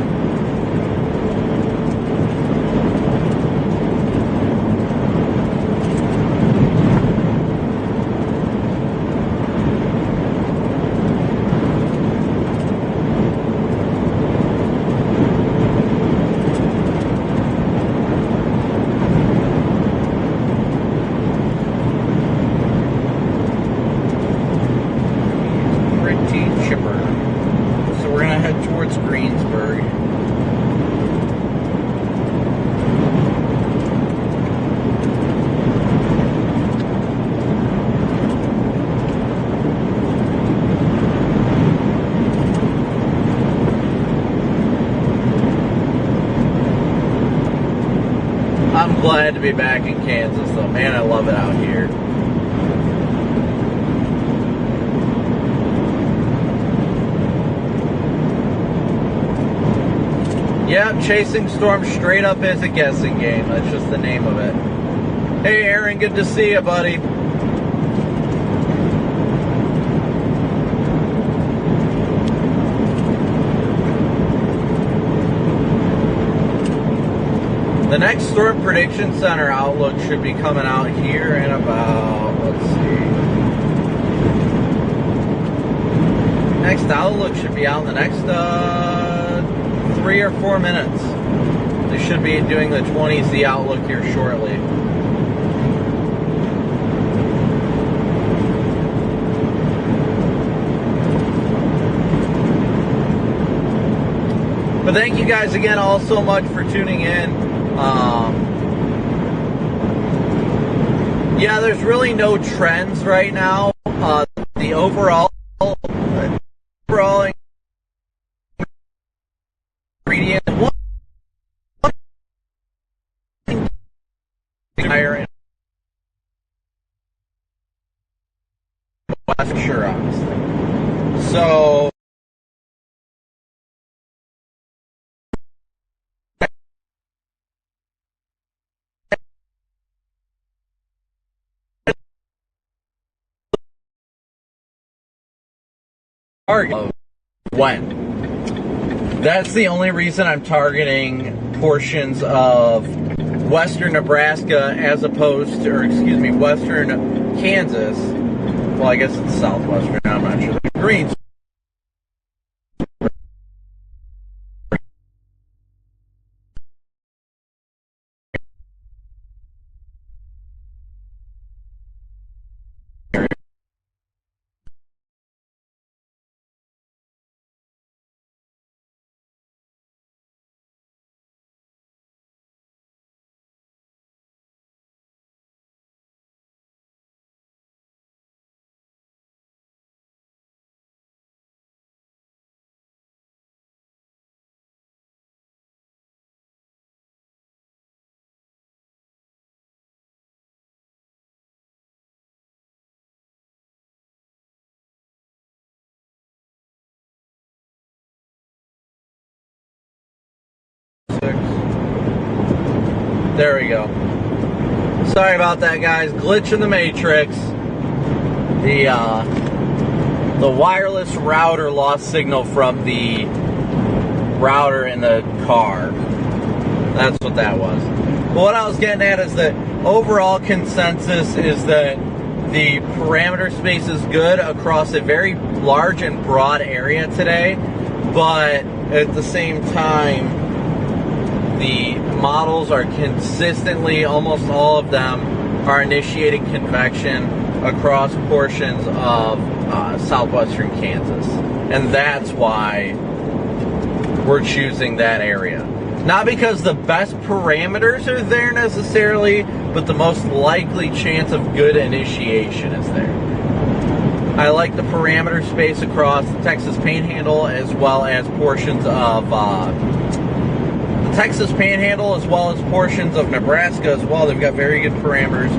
Speaker 1: I'm glad to be back in Kansas, though. Man, I love it out here. Yep, chasing storms straight up is a guessing game. That's just the name of it. Hey, Aaron, good to see you, buddy. The next Storm Prediction Center outlook should be coming out here in about, let's see. Next outlook should be out in the next 3 or 4 minutes. They should be doing the 20Z outlook here shortly. But thank you guys again all so much for tuning in. Yeah, there's really no trends right now. The overall ingredient higher in West, sure, honestly. So when. That's the only reason I'm targeting portions of western Nebraska as opposed to, or excuse me, western Kansas. Well, I guess it's southwestern, I'm not sure. The greens. There we go. Sorry about that, guys. Glitch in the matrix. The wireless router lost signal from the router in the car. That's what that was. But what I was getting at is that overall consensus is that the parameter space is good across a very large and broad area today, but at the same time, the models are consistently, almost all of them, are initiating convection across portions of southwestern Kansas. And that's why we're choosing that area. Not because the best parameters are there necessarily, but the most likely chance of good initiation is there. I like the parameter space across the Texas Panhandle as well as portions of the Texas Panhandle as well as portions of Nebraska as well. They've got very good parameters,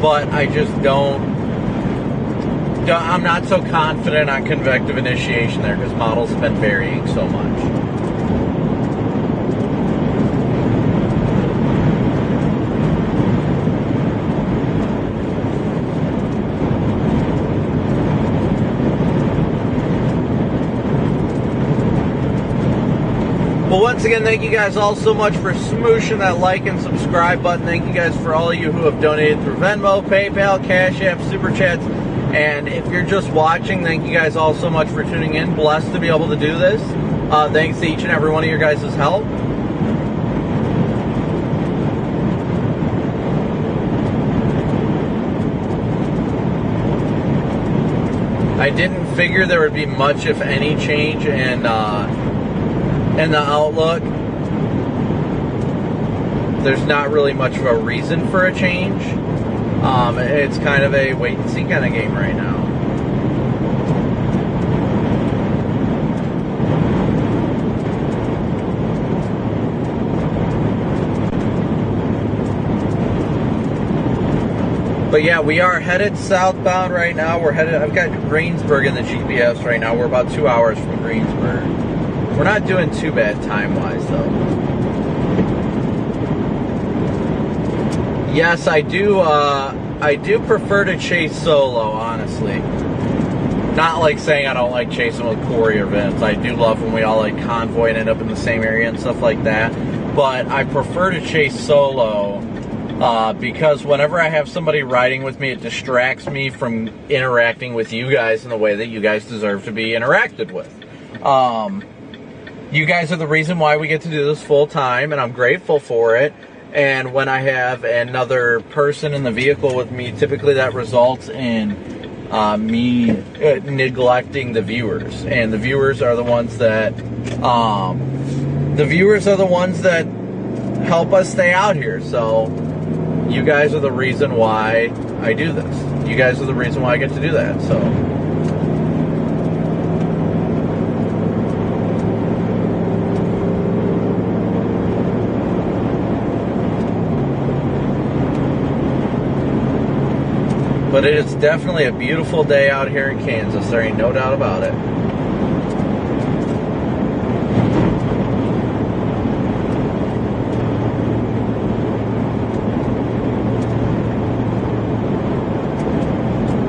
Speaker 1: but I just I'm not so confident on convective initiation there because models have been varying so much. Well, once again, thank you guys all so much for smooshing that like and subscribe button. Thank you guys for all of you who have donated through Venmo, PayPal, Cash App, Super Chats. And if you're just watching, thank you guys all so much for tuning in. Blessed to be able to do this. Thanks to each and every one of your guys' help. I didn't figure there would be much, if any, change in the outlook. There's not really much of a reason for a change. It's kind of a wait and see kind of game right now. But yeah, we are headed southbound right now. I've got Greensburg in the GPS right now. We're about 2 hours from Greensburg. We're not doing too bad time-wise, though. Yes, I do prefer to chase solo, honestly. Not like saying I don't like chasing with Corey or Vince. I do love when we all like convoy and end up in the same area and stuff like that. But I prefer to chase solo because whenever I have somebody riding with me, it distracts me from interacting with you guys in the way that you guys deserve to be interacted with. You guys are the reason why we get to do this full time, and I'm grateful for it. And when I have another person in the vehicle with me, typically that results in me neglecting the viewers. And the viewers are the ones that help us stay out here. So you guys are the reason why I do this. You guys are the reason why I get to do that. So. But it is definitely a beautiful day out here in Kansas. There ain't no doubt about it.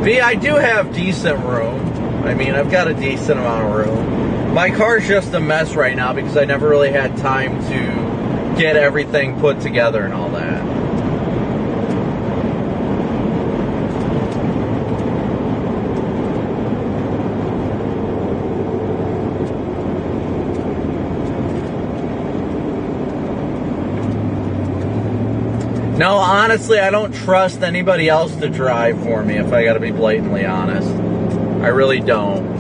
Speaker 1: B, I do have decent room. I mean, I've got a decent amount of room. My car's just a mess right now because I never really had time to get everything put together and all that. No, honestly, I don't trust anybody else to drive for me, if I gotta be blatantly honest. I really don't.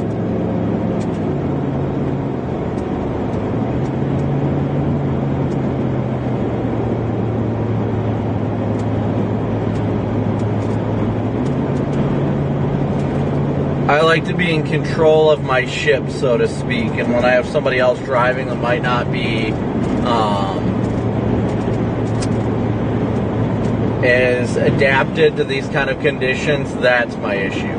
Speaker 1: I like to be in control of my ship, so to speak, and when I have somebody else driving that might not be, is adapted to these kind of conditions, that's my issue.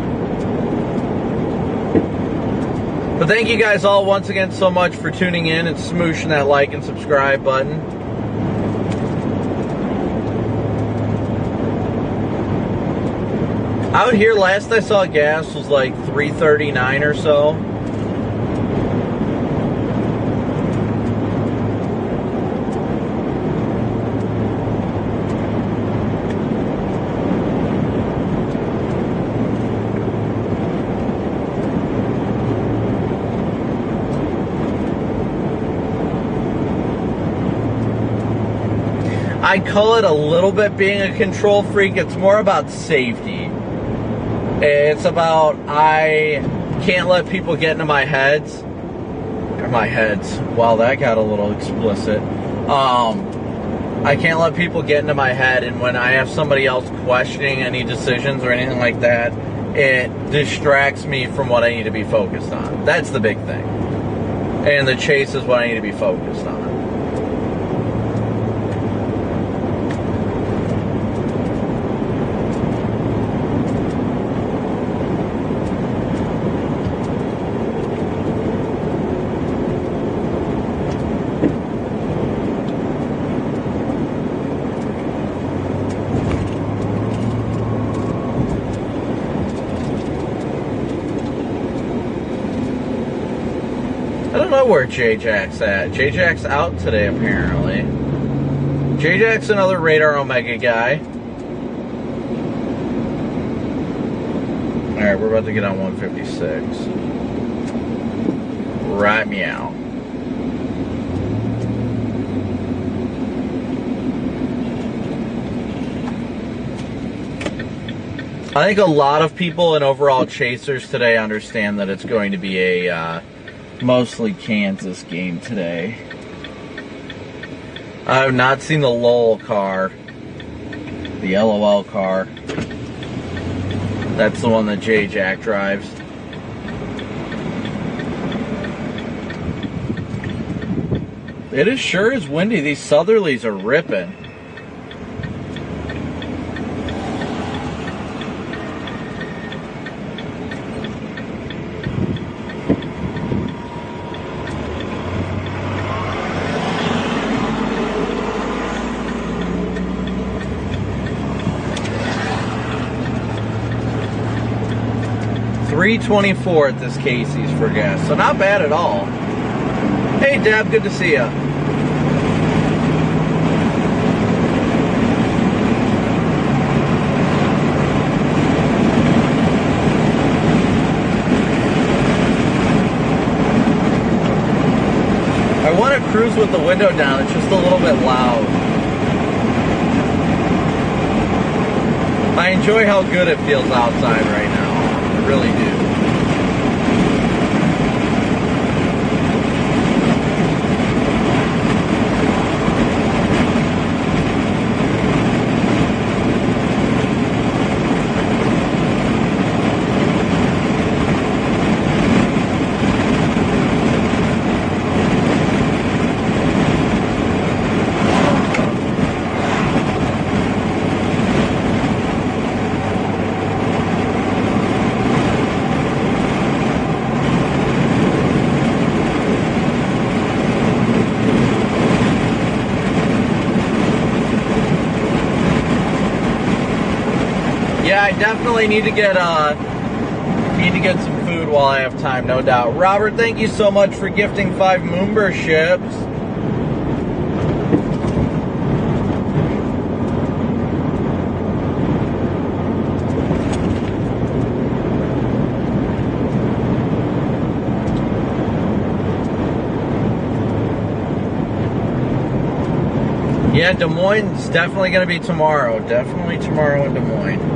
Speaker 1: But thank you guys all once again so much for tuning in and smooshing that like and subscribe button. Out here, last I saw gas was like $3.39 or so. I call it a little bit being a control freak. It's more about safety. It's about I can't let people get into my heads. Or my heads. Wow, that got a little explicit. I can't let people get into my head, and when I have somebody else questioning any decisions or anything like that, it distracts me from what I need to be focused on. That's the big thing. And the chase is what I need to be focused on. I don't know where J-Jack's at. J-Jack's out today, apparently. J-Jack's another Radar Omega guy. Alright, we're about to get on 156. Right meow. I think a lot of people and overall chasers today understand that it's going to be a mostly Kansas game today. I have not seen the LOL car. The LOL car. That's the one that J-Jack drives. It sure is windy. These southerlies are ripping. $3.24 at this Casey's for gas, so not bad at all. Hey Deb, good to see ya. I want to cruise with the window down, it's just a little bit loud. I enjoy how good it feels outside right now. I really do. Yeah, I definitely need to get some food while I have time, no doubt. Robert, thank you so much for gifting 5 memberships. Yeah, Des Moines is definitely going to be tomorrow. Definitely tomorrow in Des Moines.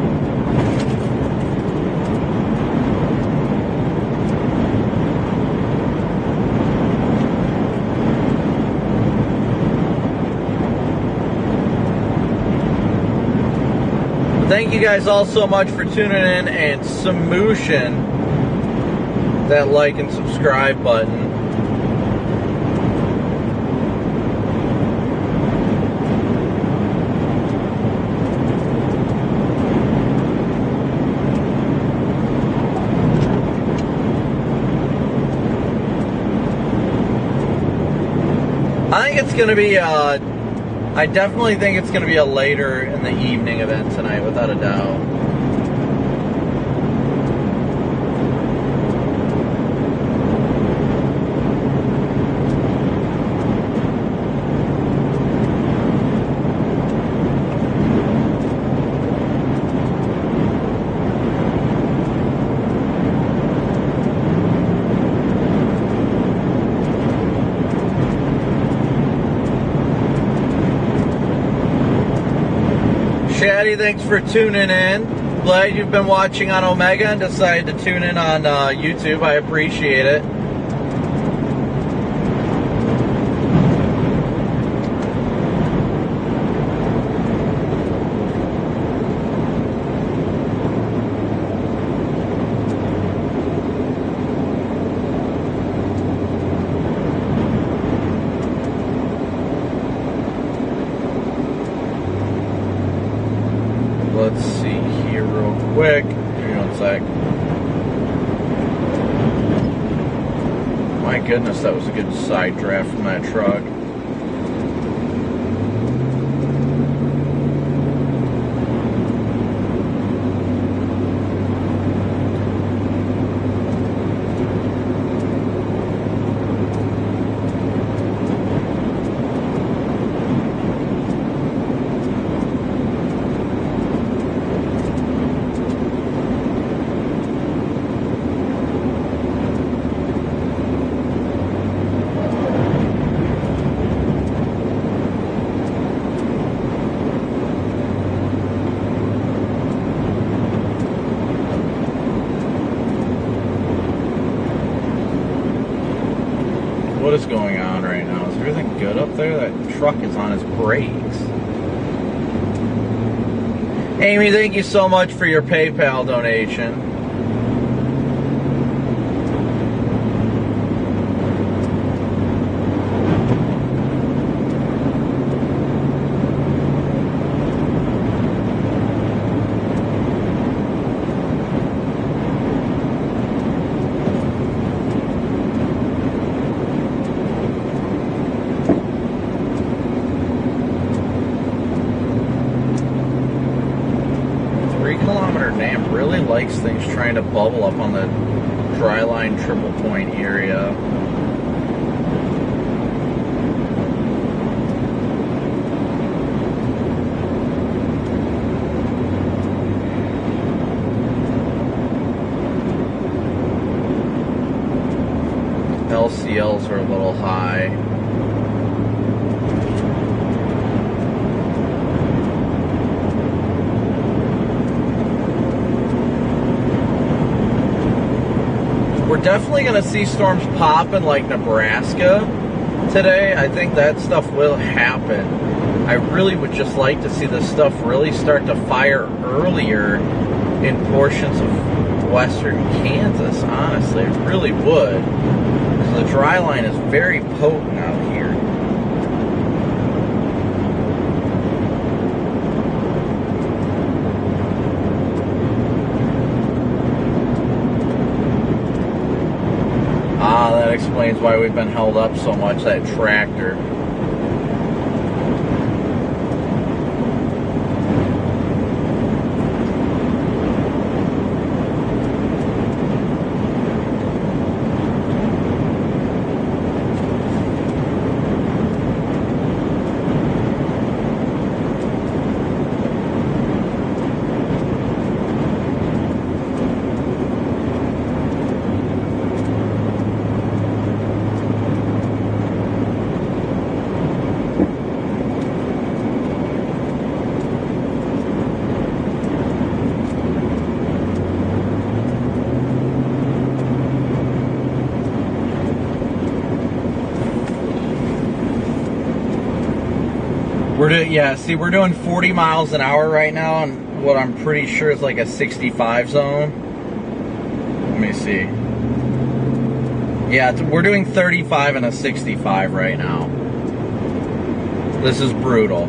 Speaker 1: Thank you guys all so much for tuning in and smooshing that like and subscribe button. I think it's going to be I definitely think it's going to be a later in the evening event tonight, without a doubt. Shaddy, thanks for tuning in. glad you've been watching on Omega and decided to tune in on YouTube. I appreciate it. Let's see here real quick. Give me 1 sec. My goodness, that was a good side draft from that truck. What is going on right now? Is everything good up there? That truck is on its brakes. Amy, thank you so much for your PayPal donation. Likes things trying to bubble up on the dry line triple point area. LCLs are a little high. We're definitely going to see storms pop in like Nebraska today. I think that stuff will happen. I really would just like to see this stuff really start to fire earlier in portions of western Kansas, honestly. It really would. Because the dry line is very potent out here. That explains why we've been held up so much, that tractor. We're doing 40 miles an hour right now on what I'm pretty sure is like a 65 zone. Let me see. Yeah, we're doing 35 and a 65 right now. This is brutal.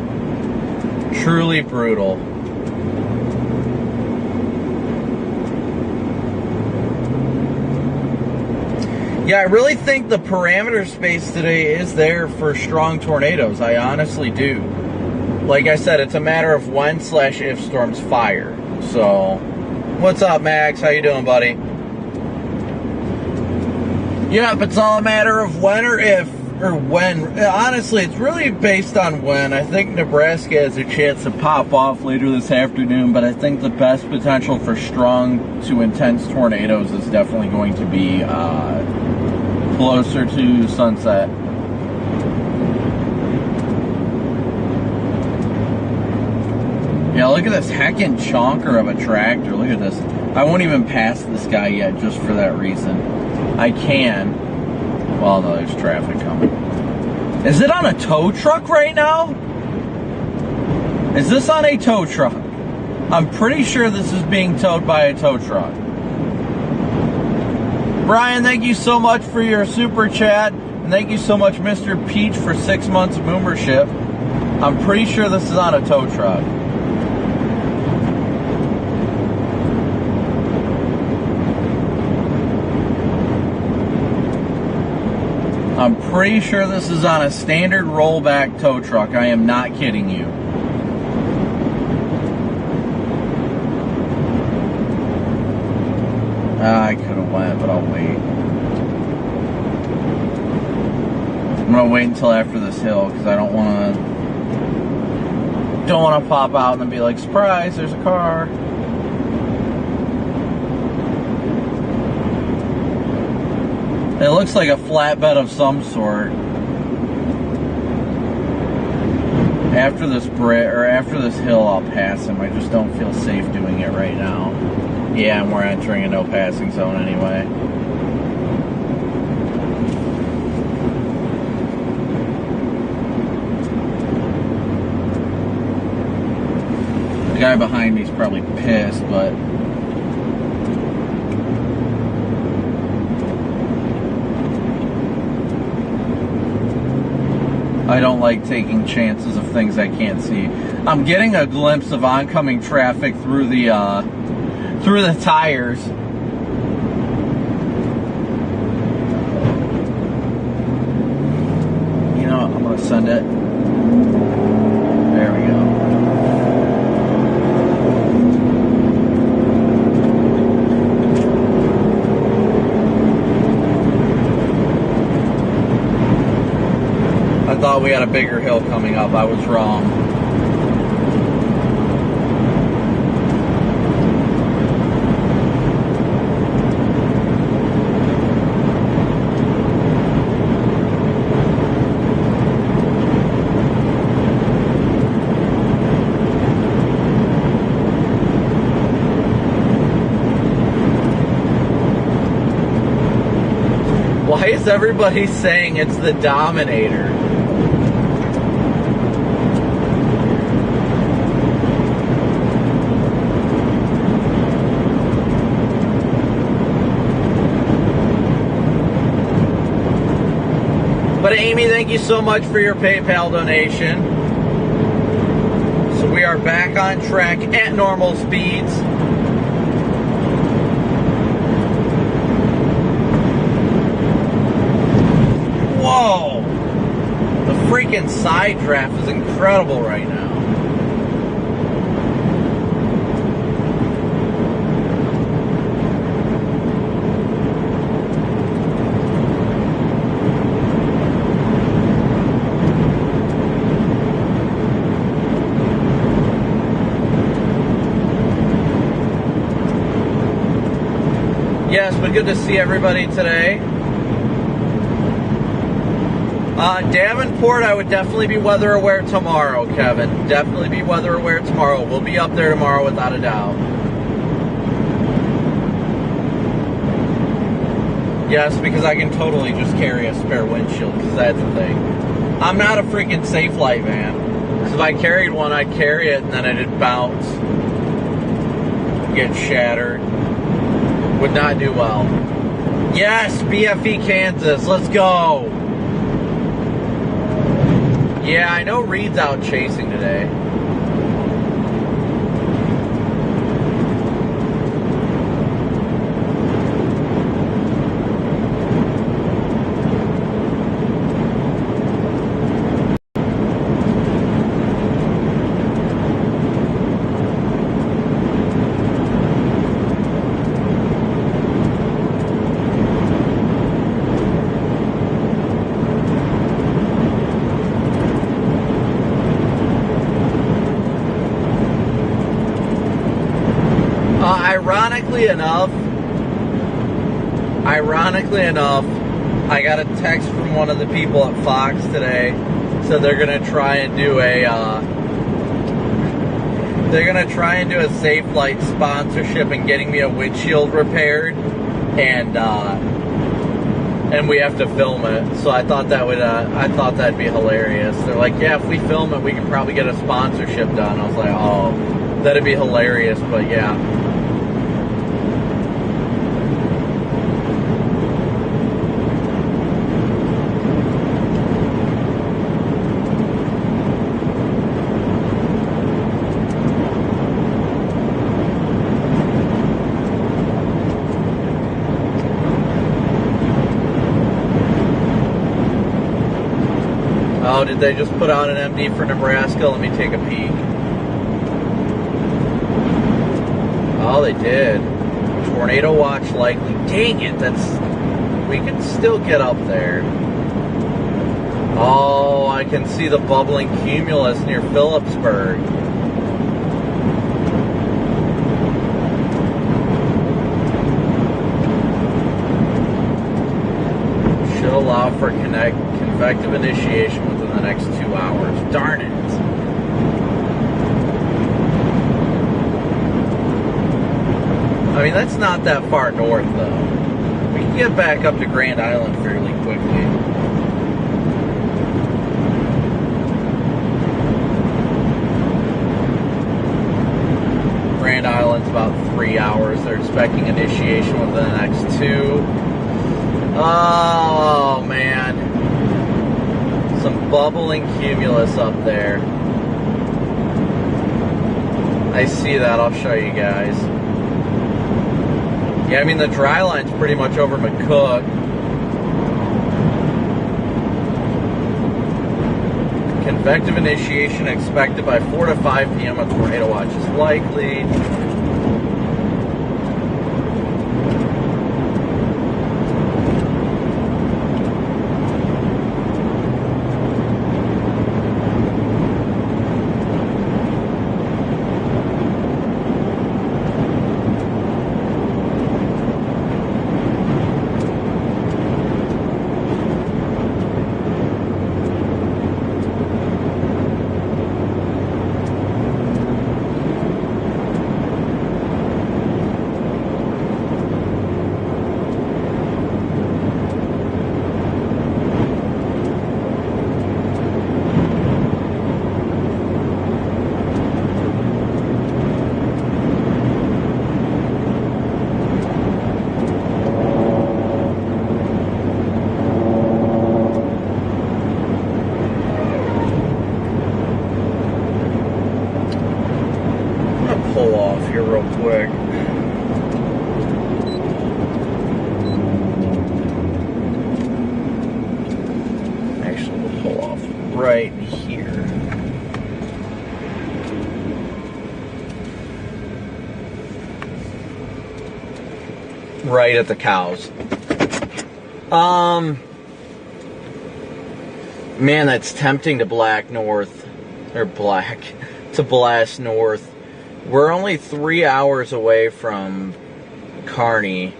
Speaker 1: Truly brutal. Yeah, I really think the parameter space today is there for strong tornadoes. I honestly do. Like I said, it's a matter of when/if storms fire. So, what's up, Max? How you doing, buddy? Yeah, it's all a matter of when or if, or when. Honestly, it's really based on when. I think Nebraska has a chance to pop off later this afternoon, but I think the best potential for strong to intense tornadoes is definitely going to be closer to sunset. Yeah, look at this heckin' chonker of a tractor. Look at this. I won't even pass this guy yet just for that reason. I can. Well, no, there's traffic coming. Is it on a tow truck right now? Is this on a tow truck? I'm pretty sure this is being towed by a tow truck. Brian, thank you so much for your super chat. And thank you so much, Mr. Peach, for 6 months of membership. I'm pretty sure this is on a tow truck. I'm pretty sure this is on a standard rollback tow truck. I am not kidding you. I could have went, but I'll wait. I'm gonna wait until after this hill because I don't want to pop out and then be like, surprise, there's a car. It looks like a flatbed of some sort. After this after this hill, I'll pass him. I just don't feel safe doing it right now. Yeah, and we're entering a no passing zone anyway. The guy behind me is probably pissed, but I don't like taking chances of things I can't see. I'm getting a glimpse of oncoming traffic through the tires. You know what? I'm gonna send it. There we go. I thought we had a bigger hill coming up. I was wrong. Why is everybody saying it's the Dominator? But Amy, thank you so much for your PayPal donation. So we are back on track at normal speeds. Whoa! The freaking side draft is incredible right now. Yes, but good to see everybody today. Davenport, I would definitely be weather aware tomorrow, Kevin. Definitely be weather aware tomorrow. We'll be up there tomorrow without a doubt. Yes, because I can totally just carry a spare windshield, because that's the thing. I'm not a freaking Safe Light man. Because if I carried one, I'd carry it and then it'd bounce. Get shattered. Would not do well. Yes, BFE Kansas, let's go. Yeah, I know Reed's out chasing today. Ironically enough, I got a text from one of the people at Fox today. So they're gonna try and do a They're gonna try and do a Safe Flight sponsorship and getting me a windshield repaired, and we have to film it. So I thought that would, I thought that'd be hilarious. They're like, yeah, if we film it, we can probably get a sponsorship done. I was like, oh, that'd be hilarious. But yeah. Oh, did they just put out an MD for Nebraska? Let me take a peek. Oh, they did. Tornado watch likely. Dang it, we can still get up there. Oh, I can see the bubbling cumulus near Phillipsburg. Should allow for convective initiation within the next 2 hours. Darn it. I mean, that's not that far north, though. We can get back up to Grand Island fairly quickly. Grand Island's about 3 hours. They're expecting initiation within the next 2. Oh, man. Some bubbling cumulus up there. I see that. I'll show you guys. Yeah, I mean, the dry line's pretty much over McCook. Convective initiation expected by 4 to 5 p.m. A tornado watch is likely. Right here. Right at the cows. Man, that's tempting to blast north. We're only 3 hours away from Kearney.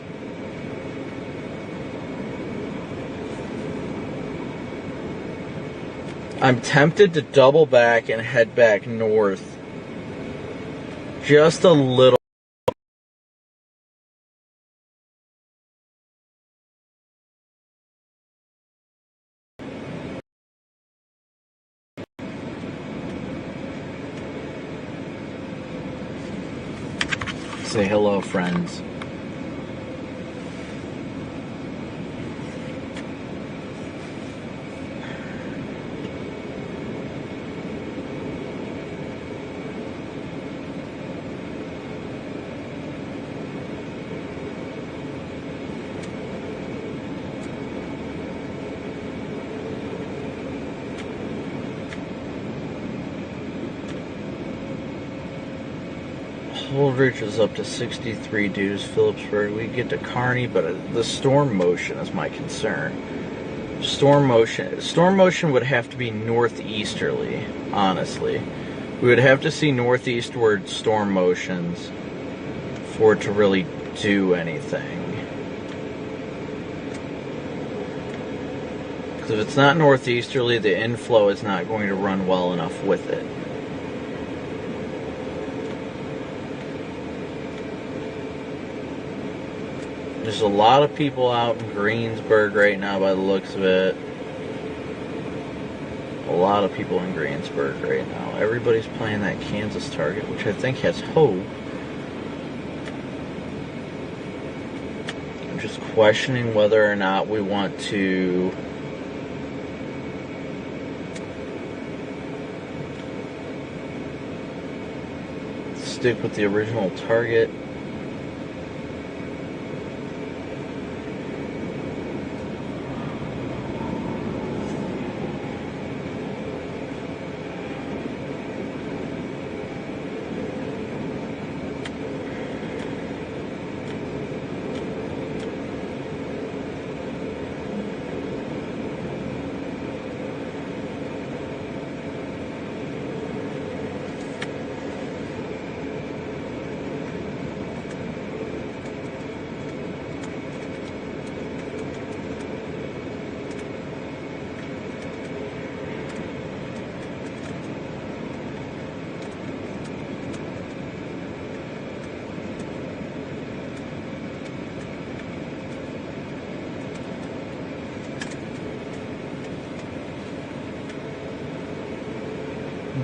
Speaker 1: I'm tempted to double back and head back north. Just a little. Say hello, friends. Holdridge is up to 63 due to Phillipsburg. We get to Kearney, but the storm motion is my concern. Storm motion would have to be northeasterly, honestly. We would have to see northeastward storm motions for it to really do anything. Because if it's not northeasterly, the inflow is not going to run well enough with it. There's a lot of people out in Greensburg right now by the looks of it. A lot of people in Greensburg right now. Everybody's playing that Kansas target, which I think has hope. I'm just questioning whether or not we want to stick with the original target.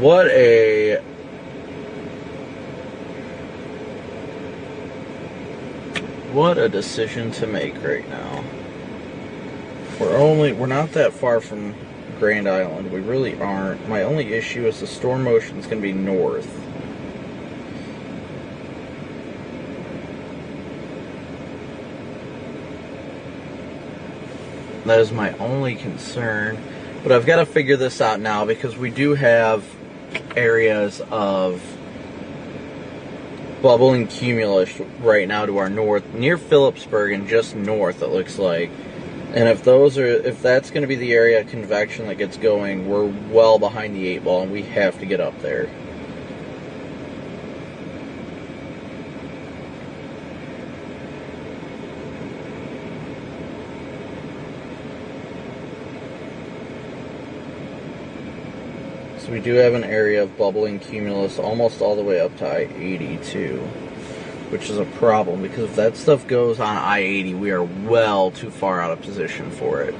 Speaker 1: What a decision to make right now. We're not that far from Grand Island. We really aren't. My only issue is the storm motion is going to be north. That is my only concern. But I've got to figure this out now because we do have areas of bubbling cumulus right now to our north, near Phillipsburg and just north, it looks like. And if that's going to be the area of convection that gets going, we're well behind the 8 ball and we have to get up there. So we do have an area of bubbling cumulus almost all the way up to I-82, which is a problem because if that stuff goes on I-80, we are well too far out of position for it.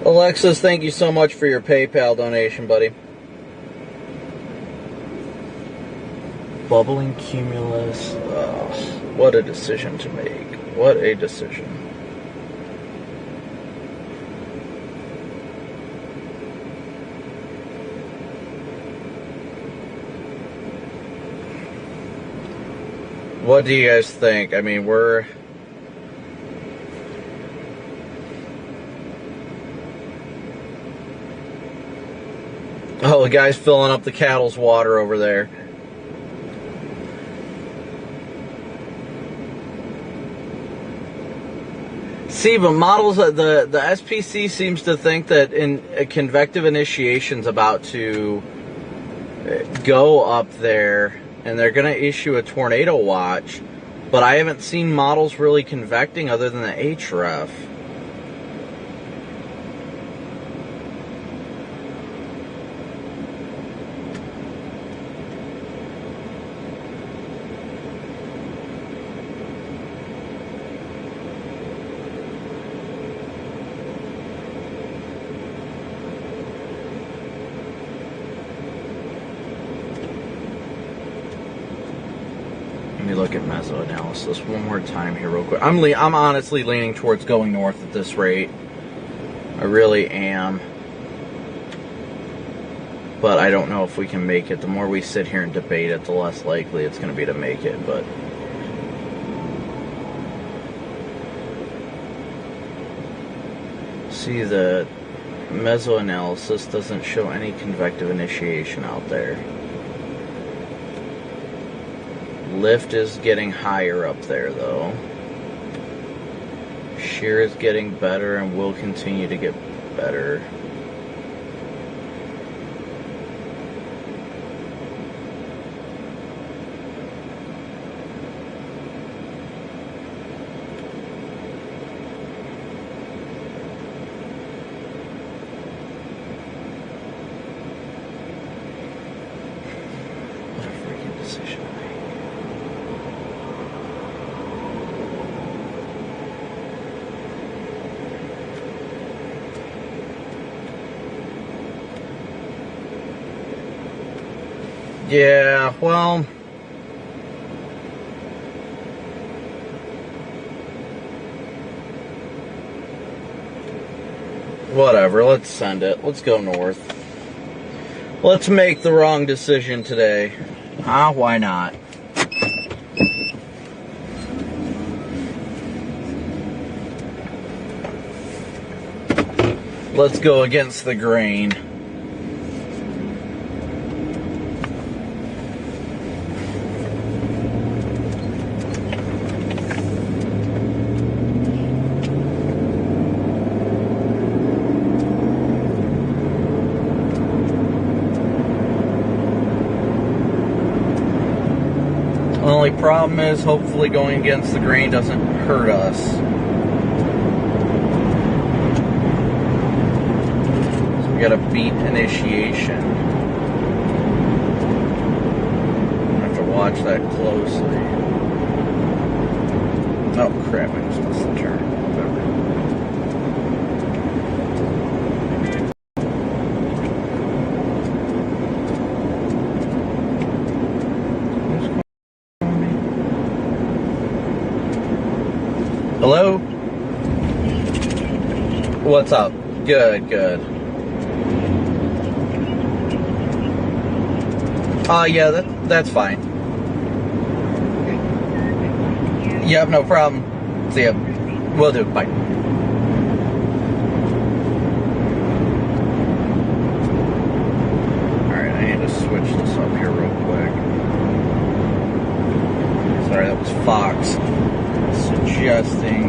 Speaker 1: Alexis, thank you so much for your PayPal donation, buddy. Bubbling cumulus. What a decision to make. What a decision. What do you guys think? I mean, oh, the guy's filling up the cattle's water over there. See, but models, the SPC seems to think that in a convective initiation's about to go up there, and they're going to issue a tornado watch, but I haven't seen models really convecting other than the HREF. Look at mesoanalysis one more time here real quick. I'm honestly leaning towards going north at this rate. I really am. But I don't know if we can make it. The more we sit here and debate it, the less likely it's going to be to make it. But see, the mesoanalysis doesn't show any convective initiation out there. Lift is getting higher up there, though. Shear is getting better and will continue to get better. What a freaking decision to make. Yeah, well, whatever, let's send it. Let's go north. Let's make the wrong decision today. Why not? Let's go against the grain. The only problem is, hopefully going against the grain doesn't hurt us. So we gotta beat initiation. I have to watch that closely. Oh crap, I just missed the turn. Whatever. Hello? What's up? Good, good. Yeah, that's fine. Yep, no problem. See ya. Will do. Bye. Alright, I need to switch this up here real quick. Sorry, that was Fox suggesting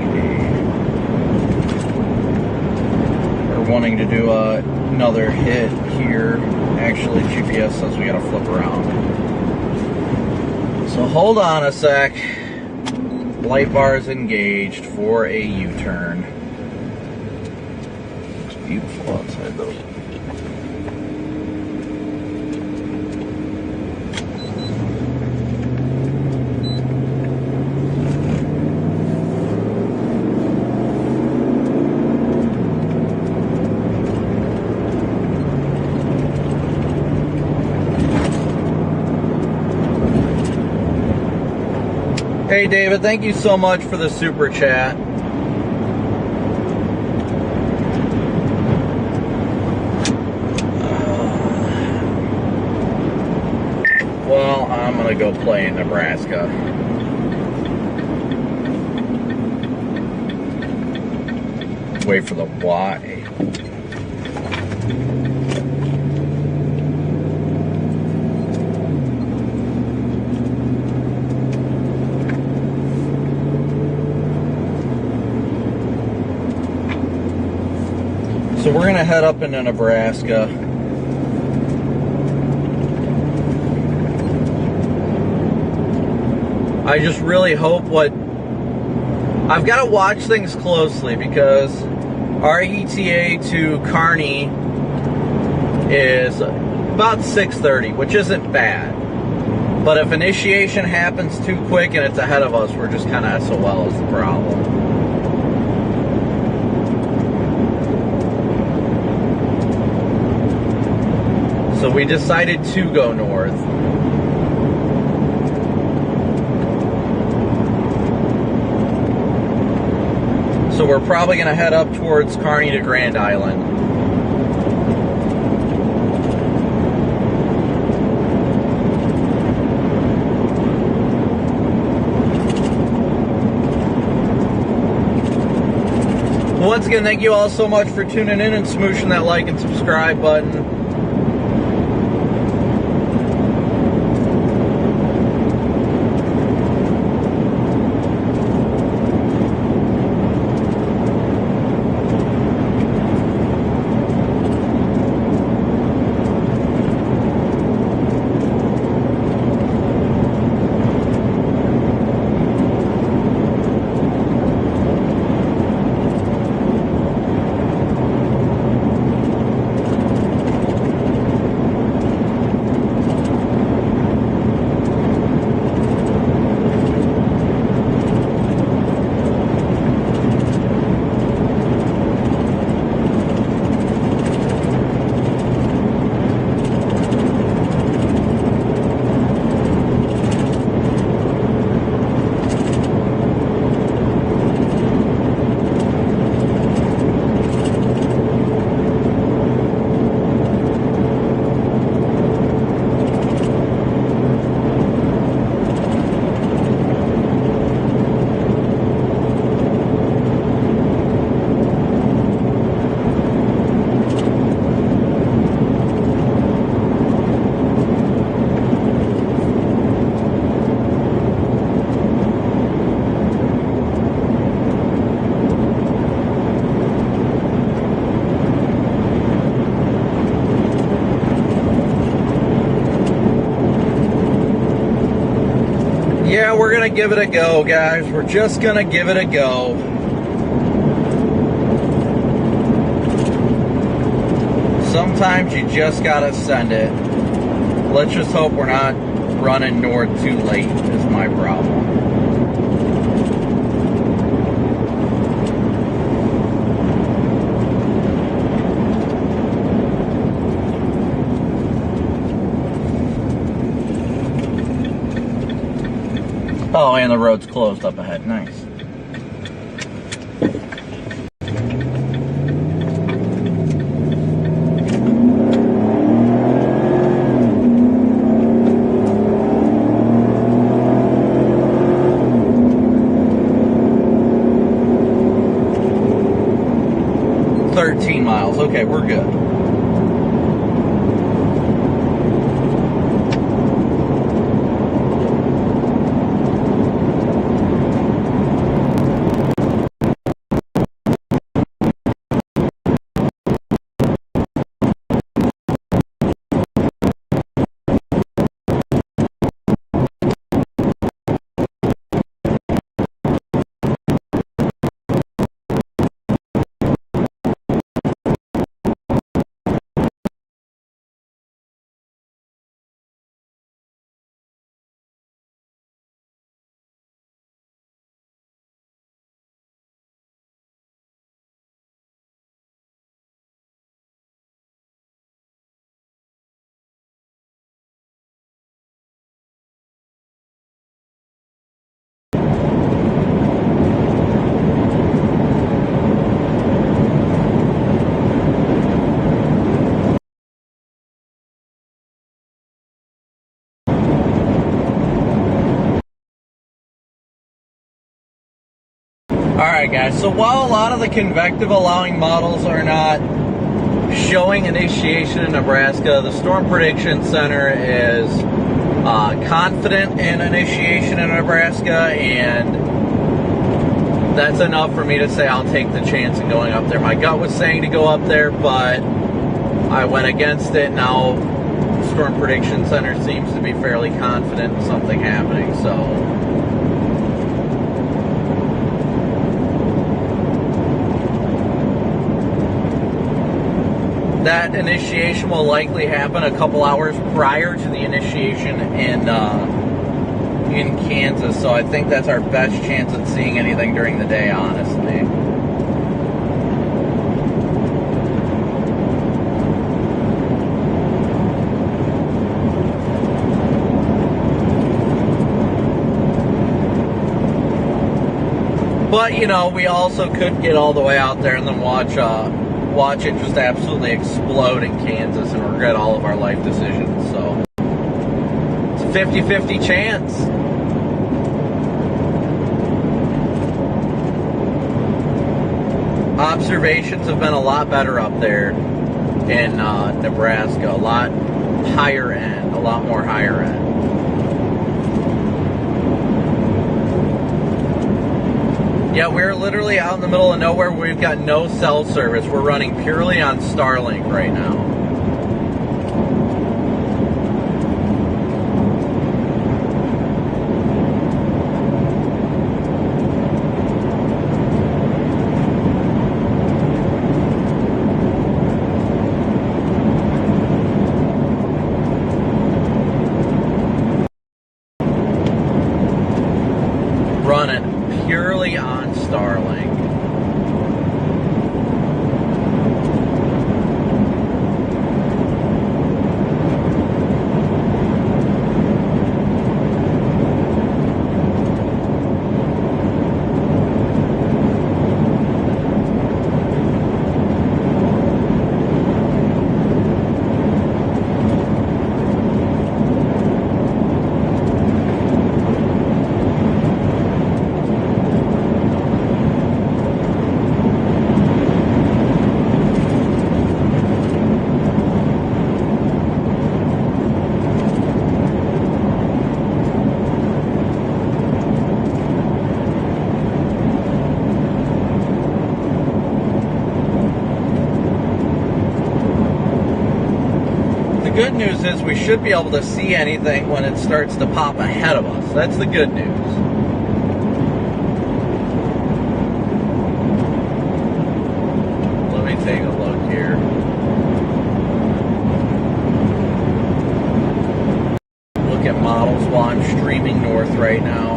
Speaker 1: or wanting to do another hit here. Actually, GPS says we gotta flip around. So hold on a sec. Light bar is engaged for a U-turn. Looks beautiful outside though. Hey David, thank you so much for the super chat. Well, I'm gonna go play in Nebraska. Wait for the Y. So we're gonna head up into Nebraska. I just really hope I've got to watch things closely because our ETA to Kearney is about 6:30, which isn't bad. But if initiation happens too quick and it's ahead of us, we're just kind of SOL is the problem. So we decided to go north. So we're probably going to head up towards Kearney to Grand Island. Once again, thank you all so much for tuning in and smooshing that like and subscribe button. Yeah, we're gonna give it a go, guys. We're just gonna give it a go. Sometimes you just gotta send it. Let's just hope we're not running north too late, is my problem. Oh, and the road's closed up ahead. Nice. Okay, we're good. Alright guys, so while a lot of the convective allowing models are not showing initiation in Nebraska, the Storm Prediction Center is confident in initiation in Nebraska, and that's enough for me to say I'll take the chance of going up there. My gut was saying to go up there, but I went against it. Now the Storm Prediction Center seems to be fairly confident in something happening, so that initiation will likely happen a couple hours prior to the initiation in Kansas, so I think that's our best chance at seeing anything during the day, honestly. But, you know, we also could get all the way out there and then watch it just absolutely explode in Kansas and regret all of our life decisions. So it's a 50-50 chance. Observations have been a lot better up there in Nebraska, a lot higher end, a lot more higher end. Yeah, we're literally out in the middle of nowhere. We've got no cell service. We're running purely on Starlink right now. Running purely on Starlink. the good news is we should be able to see anything when it starts to pop ahead of us. That's the good news. Let me take a look here. Look at models while I'm streaming north right now.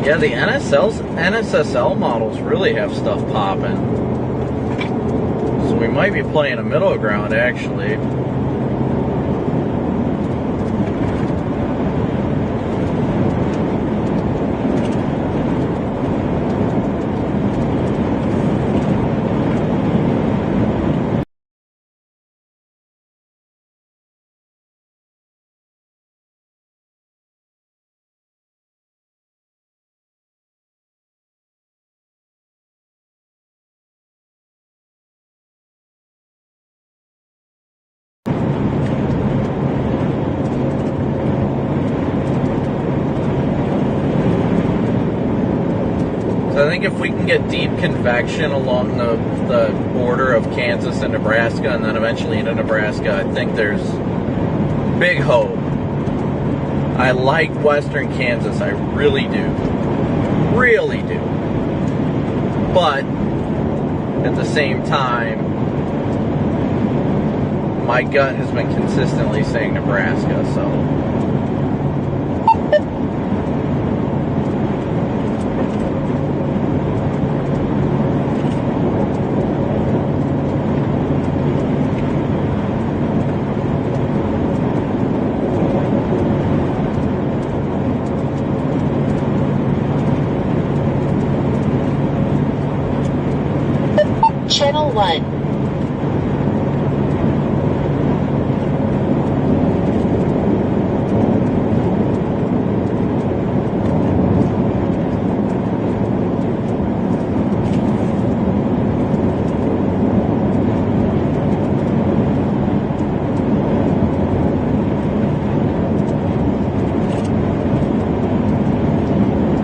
Speaker 1: Yeah, the NSSL models really have stuff popping. So we might be playing a middle ground, actually. I think if we can get deep convection along the border of Kansas and Nebraska, and then eventually into Nebraska, I think there's big hope. I like western Kansas, I really do. Really do. But at the same time, my gut has been consistently saying Nebraska, so...
Speaker 3: Channel 1.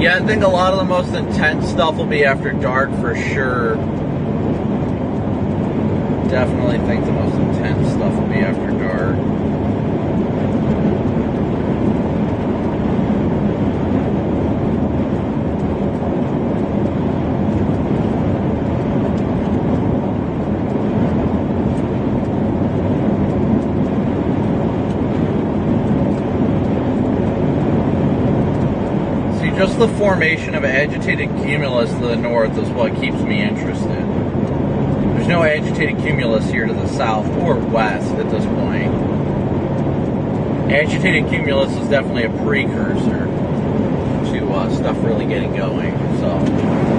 Speaker 1: Yeah, I think a lot of the most intense stuff will be after dark for sure. Definitely think the most intense stuff will be after dark. See, just the formation of agitated cumulus to the north is what keeps me interested. There's no agitated cumulus here to the south or west at this point. Agitated cumulus is definitely a precursor to stuff really getting going, so...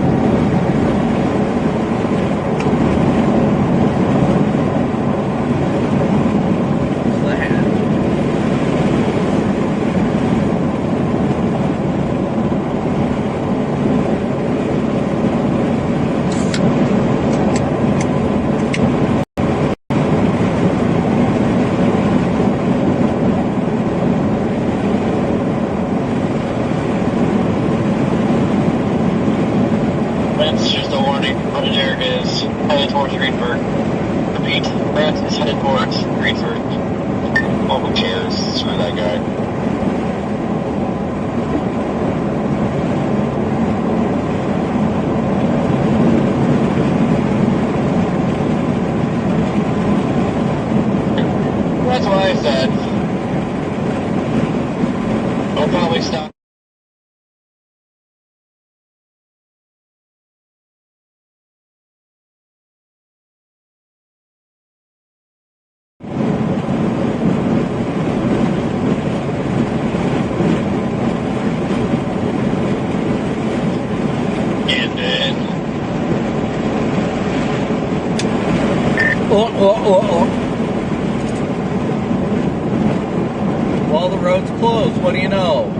Speaker 1: Well, the road's closed. What do you know?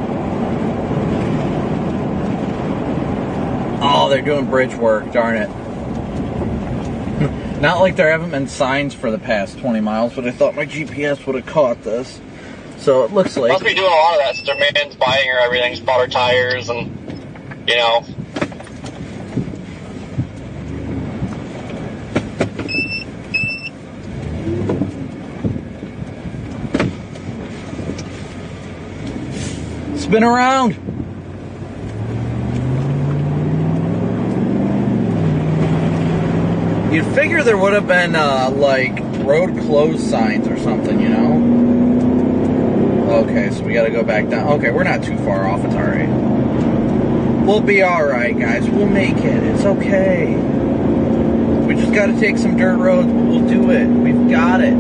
Speaker 1: Oh, they're doing bridge work. Darn it. Not like there haven't been signs for the past 20 miles, but I thought my GPS would have caught this. So it looks like...
Speaker 5: Must be doing a lot of that since their man's buying her everything, spot her tires, and, you know.
Speaker 1: Spin around! You'd figure there would have been, like, road closed signs or something, you know? Okay, so we gotta go back down. Okay, we're not too far off. It's alright. We'll be alright, guys. We'll make it. It's okay. We just gotta take some dirt roads, but we'll do it. We've got it.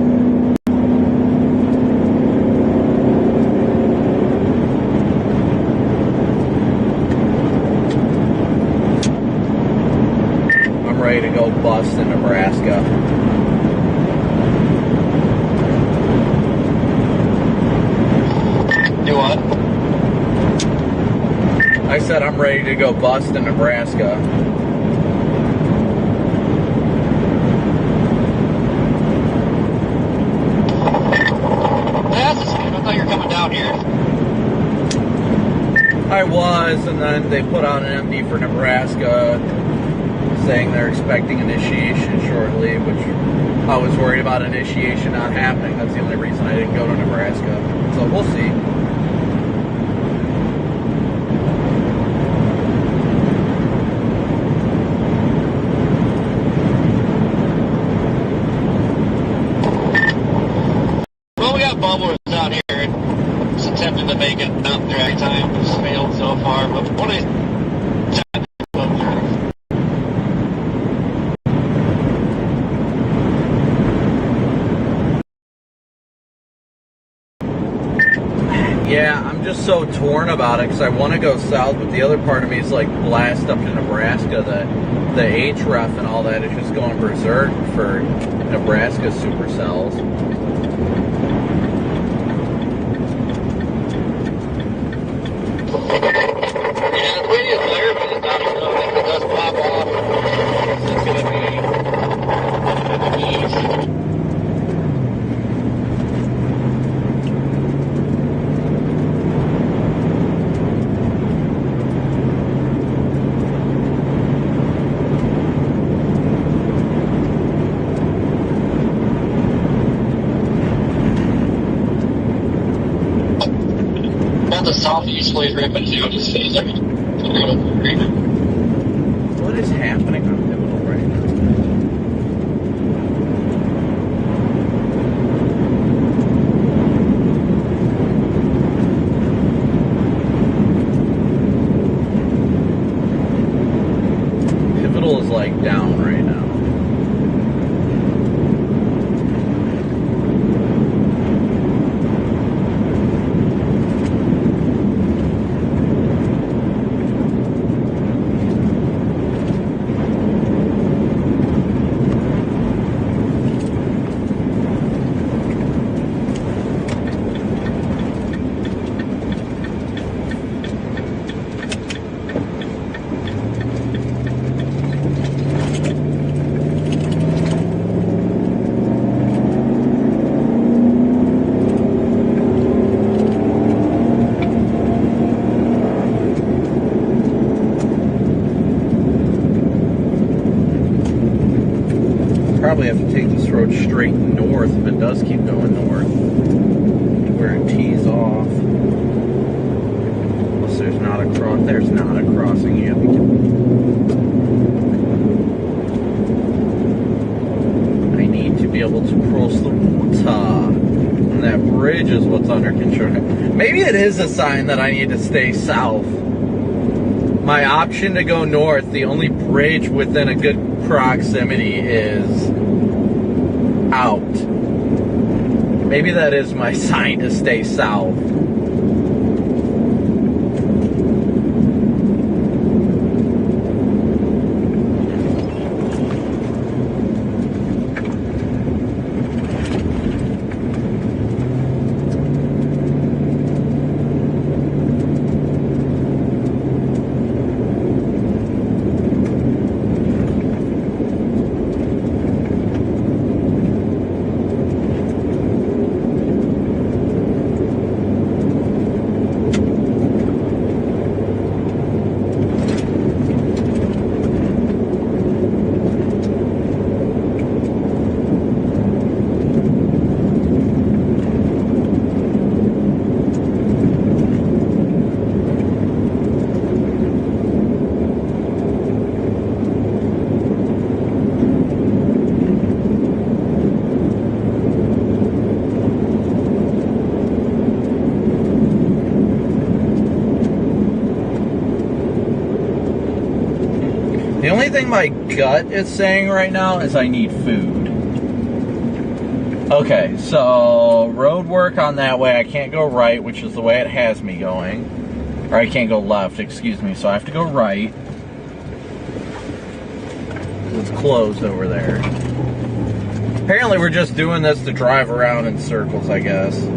Speaker 1: I'm ready to go bust in Nebraska.
Speaker 5: Do what?
Speaker 1: I said I'm ready to go bust in Nebraska.
Speaker 5: That's a shame. I thought you were coming down here.
Speaker 1: I was, and then they put out an MD for Nebraska saying they're expecting initiation shortly, which I was worried about initiation not happening. That's the only reason I didn't go to Nebraska. So we'll see.
Speaker 5: Well, we got bubblers down here. It's attempted to make it up drag time. It's failed so far, but what is
Speaker 1: Yeah, I'm just so torn about it because I want to go south, but the other part of me is like blast up to Nebraska. The HREF and all that is just going berserk for Nebraska supercells.
Speaker 5: Yeah, the prettiest layer, but it's not even if it does pop off. It's going to be easy. The southeast plays ripping too. It just stays every.
Speaker 1: What is happening on Pivotal right now? Pivotal is like down right now. Probably have to take this road straight north if it does keep going north, where it tees off. Unless there's not a cross. There's not a crossing. You have to I need to be able to cross the water. And that bridge is what's under construction. Maybe it is a sign that I need to stay south. My option to go north, the only bridge within a good proximity is out. Maybe that is my sign to stay south. my gut is saying right now is I need food. Okay, so road work on that way. I can't go right, which is the way it has me going. Or I can't go left, excuse me. So I have to go right. It's closed over there. Apparently we're just doing this to drive around in circles, I guess.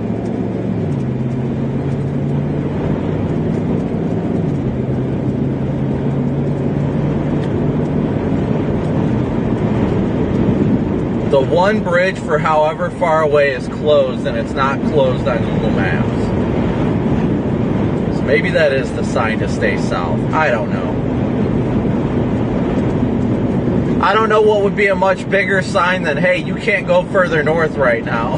Speaker 1: The one bridge for however far away is closed, and it's not closed on Google Maps. So maybe that is the sign to stay south. I don't know. I don't know what would be a much bigger sign than, hey, you can't go further north right now.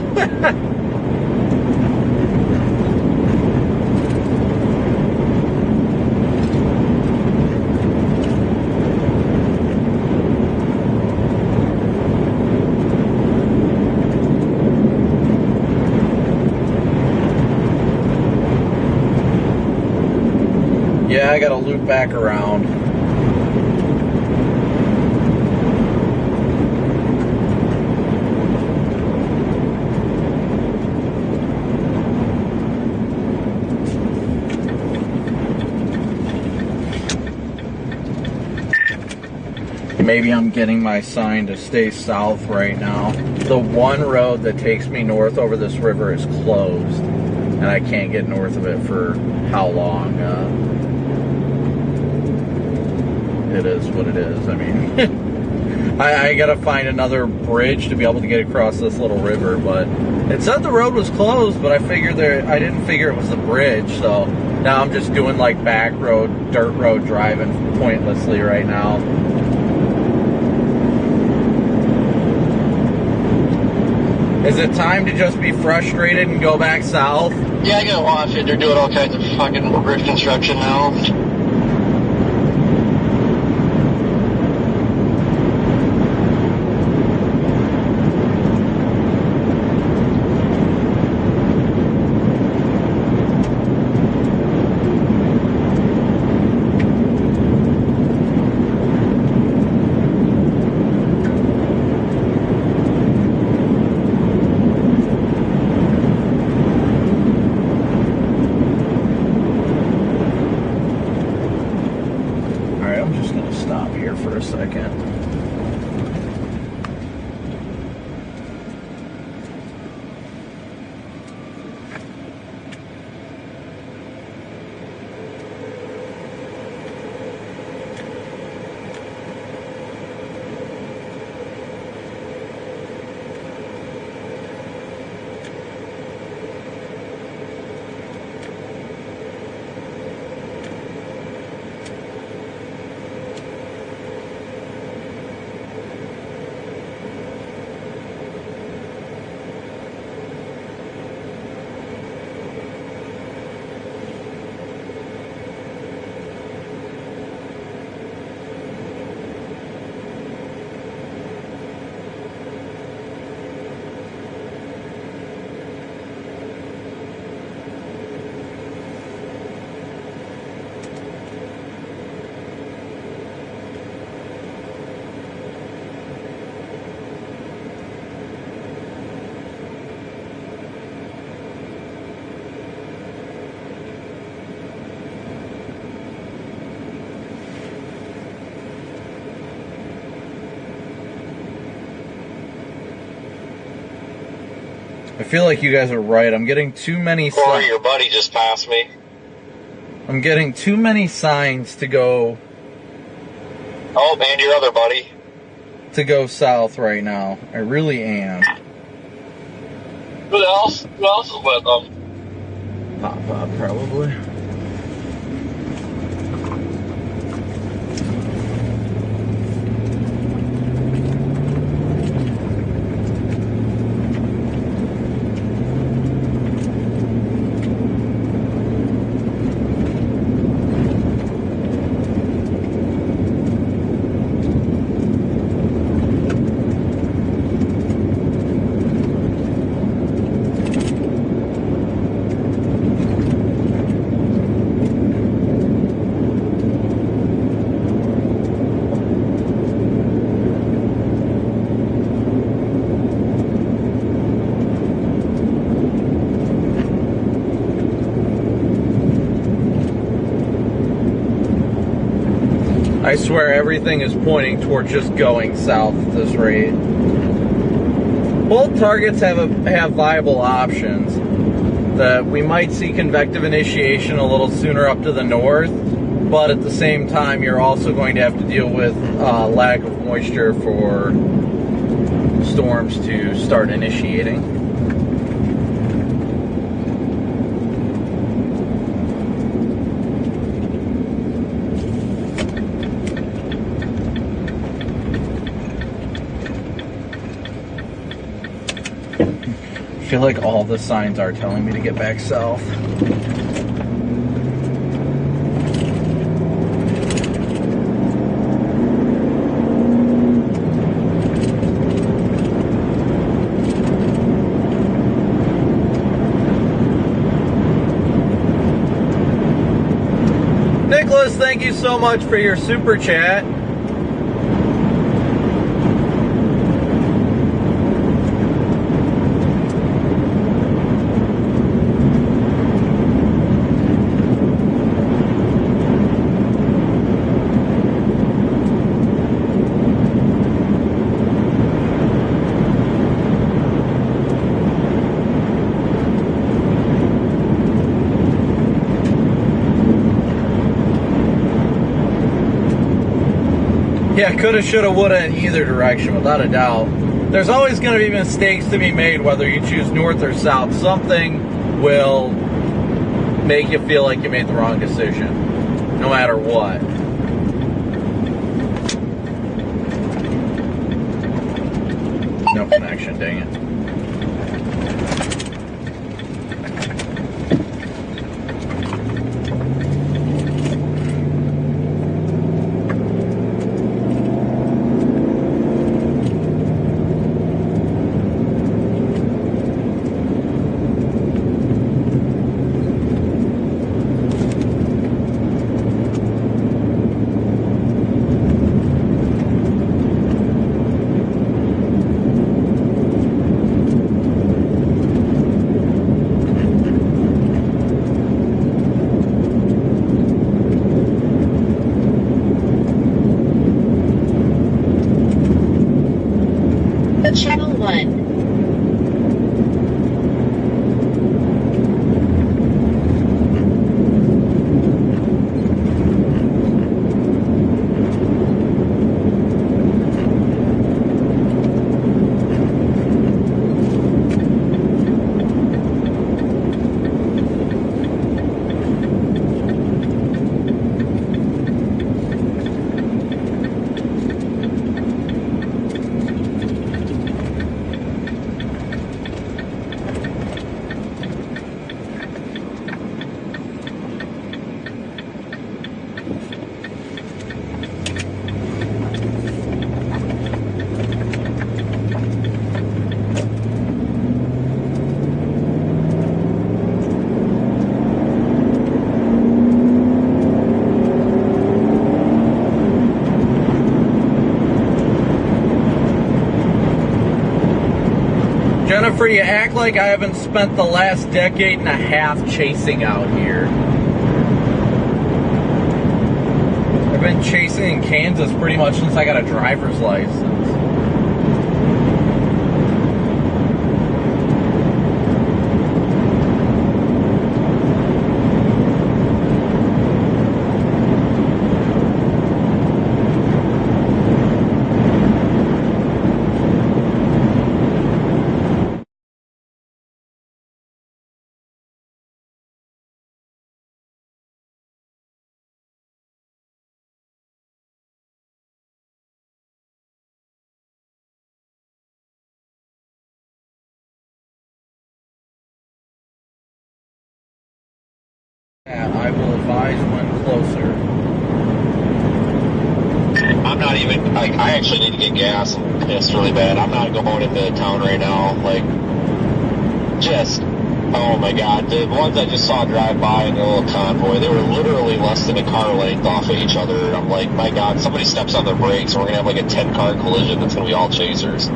Speaker 1: Yeah, I gotta loop back around. Maybe I'm getting my sign to stay south right now. The one road that takes me north over this river is closed, and I can't get north of it for how long? It is what it is. I mean, I gotta find another bridge to be able to get across this little river, but it said the road was closed, but I didn't figure it was the bridge, so now I'm just doing like back road, dirt road driving pointlessly right now. Is it time to just be frustrated and go back south?
Speaker 5: Yeah, I gotta watch it. They're doing all kinds of fucking bridge construction now.
Speaker 1: For a second. I feel like you guys are right. I'm getting too many
Speaker 5: Corey, your buddy just passed me.
Speaker 1: I'm getting too many signs to go.
Speaker 5: Oh, and your other buddy.
Speaker 1: To go south right now. I really am.
Speaker 5: Who else? Who else is with them?
Speaker 1: Pop, probably. I swear everything is pointing toward just going south at this rate. Both targets have viable options. That we might see convective initiation a little sooner up to the north, but at the same time you're also going to have to deal with lack of moisture for storms to start initiating. I feel like all the signs are telling me to get back south. Nicholas, thank you so much for your super chat. Yeah, coulda, shoulda, woulda in either direction, without a doubt. There's always going to be mistakes to be made, whether you choose north or south. Something will make you feel like you made the wrong decision, no matter what. No connection, dang it.
Speaker 3: Channel 1.
Speaker 1: Jennifer, you act like I haven't spent the last decade and a half chasing out here. I've been chasing in Kansas pretty much since I got a driver's license. I will advise when closer.
Speaker 2: I'm not even, like, I actually need to get gas. I'm pissed really bad. I'm not going into town right now. Like, just, oh my God. The ones I just saw drive by in their little convoy, they were literally less than a car length off of each other. I'm like, my God, somebody steps on their brakes and we're going to have like a 10-car collision that's going to be all chasers.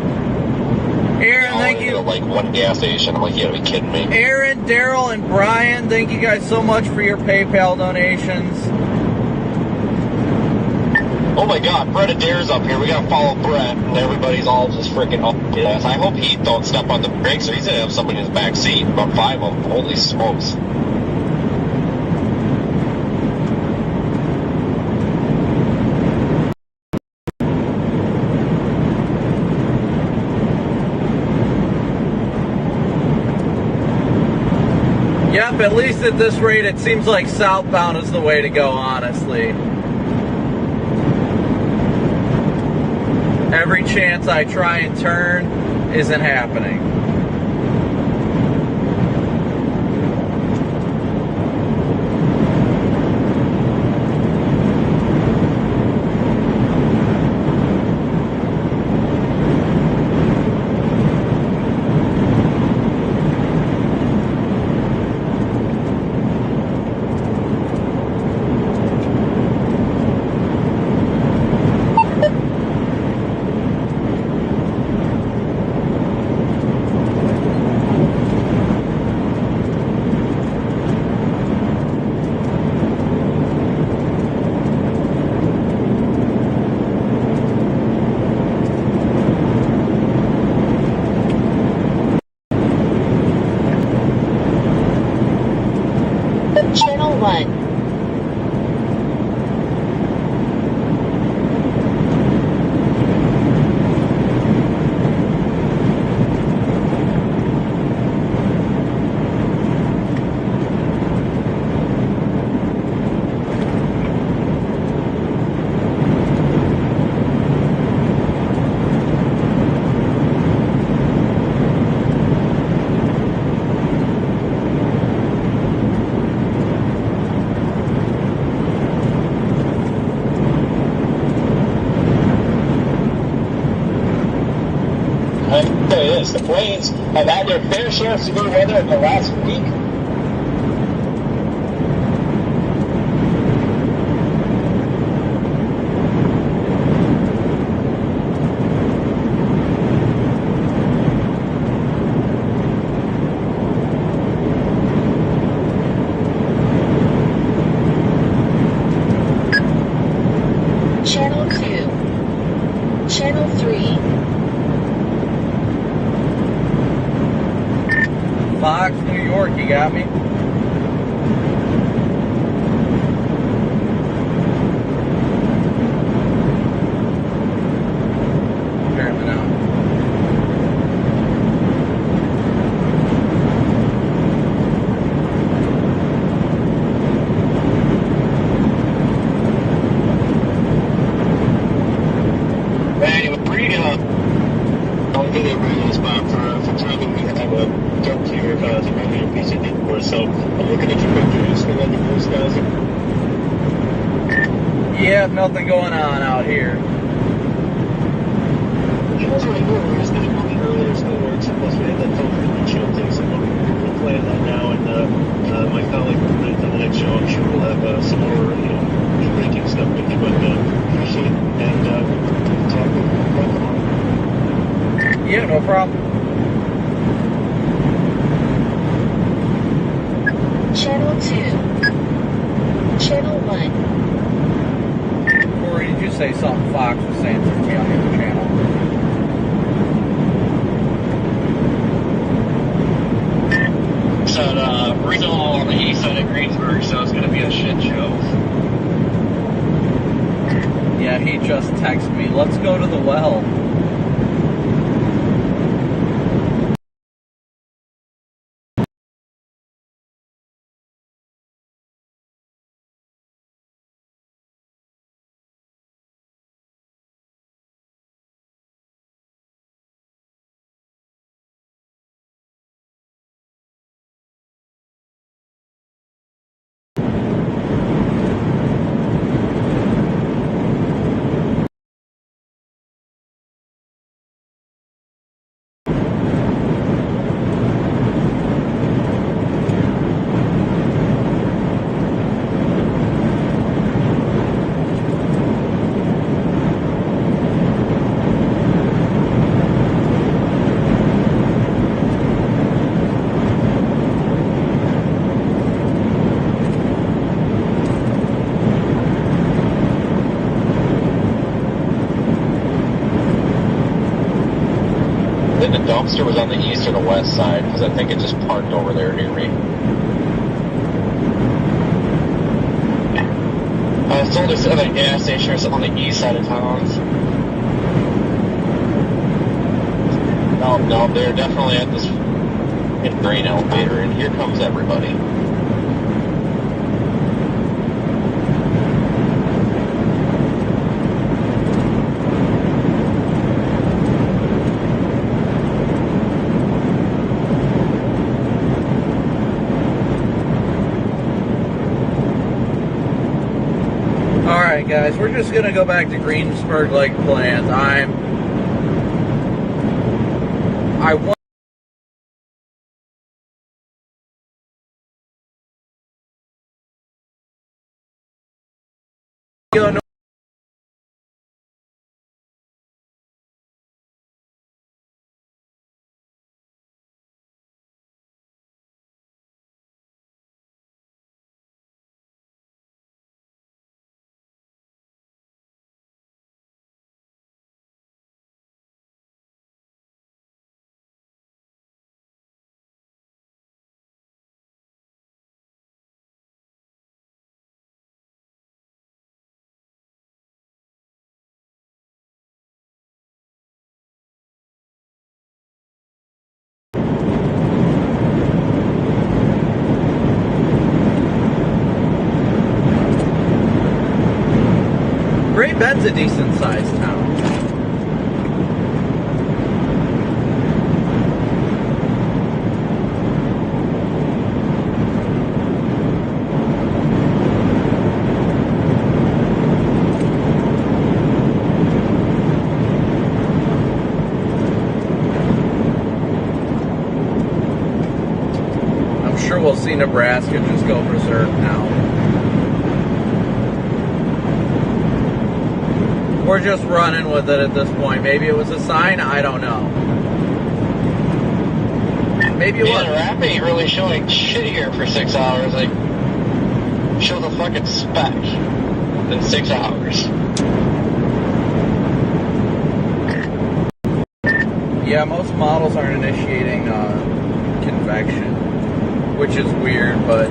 Speaker 1: Aaron, thank you.
Speaker 2: Like one gas station. I'm like, you gotta be kidding me.
Speaker 1: Aaron, Daryl, and Brian, thank you guys so much for your PayPal donations.
Speaker 2: Oh my god, Brett Adair's up here. We gotta follow Brett, and everybody's all just freaking off his ass. I hope he don't step on the brakes, or he's gonna have somebody in his back seat. About 5 of them. Holy smokes.
Speaker 1: Yep, at least at this rate, it seems like southbound is the way to go, honestly. Every chance I try and turn isn't happening.
Speaker 3: Channel 1.
Speaker 4: There it is. The plains have had their fair share of severe weather in the last week.
Speaker 3: Channel 2. Channel 3.
Speaker 1: Fox, New York, you got me? Apparently not.
Speaker 2: Anyway, I'll get a radio spot for timing. We have a jump here to run your PCD for us. So I'm looking at your pictures for the blue skies.
Speaker 1: Yeah, nothing going on out here.
Speaker 6: It was right here. We were just going to go the earlier school works, and plus we had that phone for the windshield thing, so we're playing that now. And my colleague will put it on the next show. I'm sure we'll have some more, ranking stuff with you. But appreciate it, and talk with you.
Speaker 1: Yeah, no problem.
Speaker 3: Channel 2. Channel 1.
Speaker 1: Corey, did you say something Fox was saying to me on the other channel?
Speaker 2: Said regional on the east side of Greensburg, so it's going to be a shit show.
Speaker 1: Yeah, he just texted me, let's go to the well.
Speaker 2: think the dumpster was on the east or the west side, because I think it just parked over there near me. I told us at a gas station or something on the east side of town. No, they're definitely at this grain elevator, and here comes everybody.
Speaker 1: Alright guys, we're just gonna go back to Greensburg Lake Plant. I want to go. Great Bend's a decent sized town. I'm sure we'll see Nebraska just go berserk now. We're just running with it at this point. Maybe it was a sign, I don't know. Maybe it was.
Speaker 2: The app ain't really showing shit here for 6 hours. Like, show the fucking spec in 6 hours.
Speaker 1: Yeah, most models aren't initiating convection, which is weird, but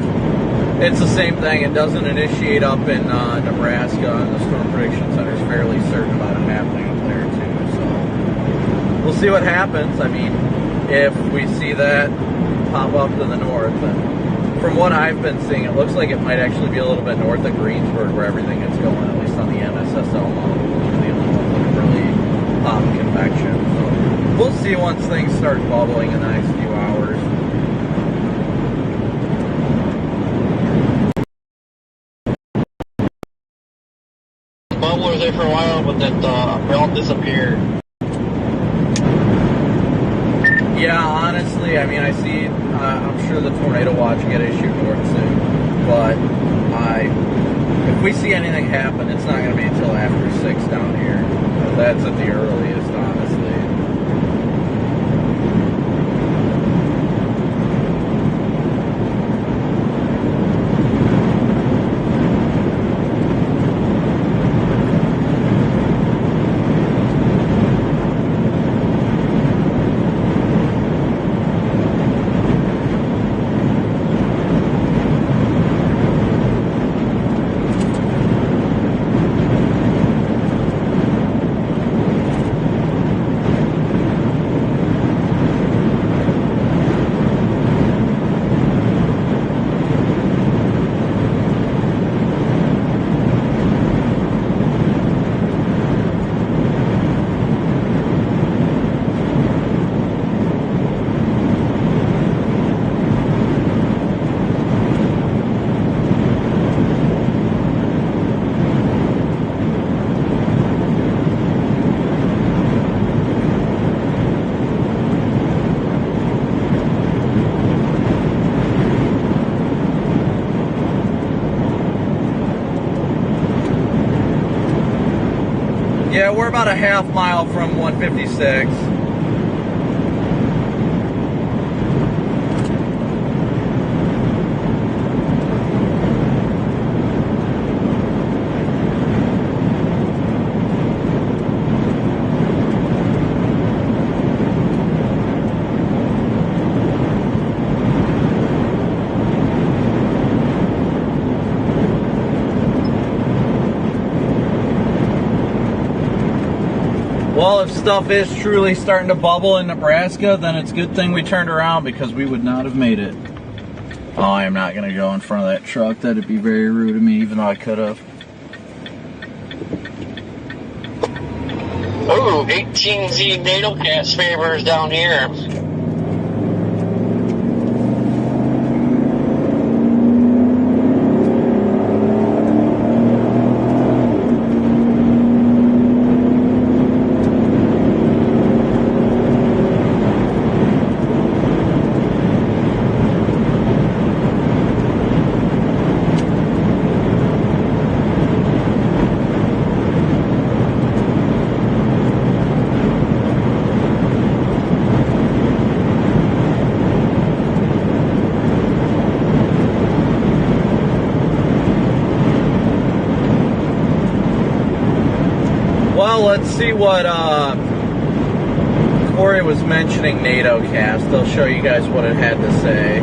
Speaker 1: it's the same thing. It doesn't initiate up in Nebraska, and the Storm Prediction Center is fairly certain about it happening up there too. So we'll see what happens. I mean, if we see that pop up to the north, and from what I've been seeing, it looks like it might actually be a little bit north of Greensburg where everything is going, at least on the MSSL model. The only one that really pop convection. So we'll see once things start bubbling in the next few hours.
Speaker 2: Bubble was there for a while, but that all disappeared.
Speaker 1: Yeah, honestly, I mean, I see, I'm sure the tornado watch will get issued north soon, but if we see anything happen, it's not going to be until after 6 down here. That's at the earliest, honestly. Yeah, we're about a half mile from 156. Well, if stuff is truly starting to bubble in Nebraska, then it's a good thing we turned around because we would not have made it. Oh, I am not going to go in front of that truck. That'd be very rude of me, even though I could have.
Speaker 5: Ooh, 18Z NATO cast favors down here.
Speaker 1: Well, let's see what Corey was mentioning NATO cast. I'll show you guys what it had to say.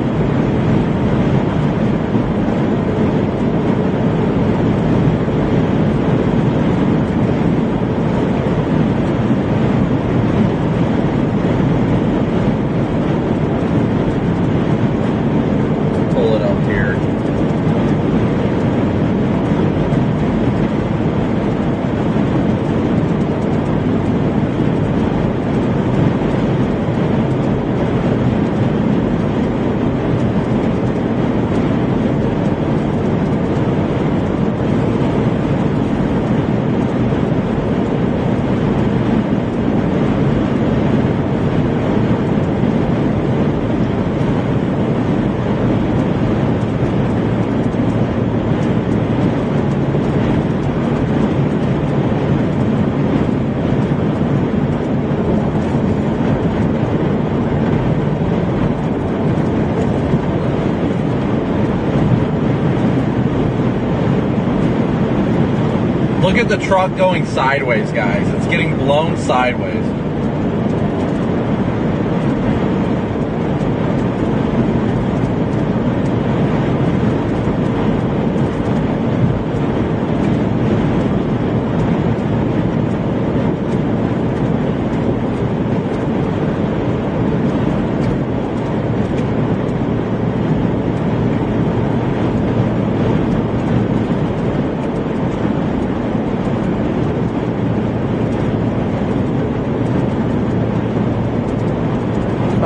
Speaker 1: Pull it up here. Look at the truck going sideways, guys. It's getting blown sideways.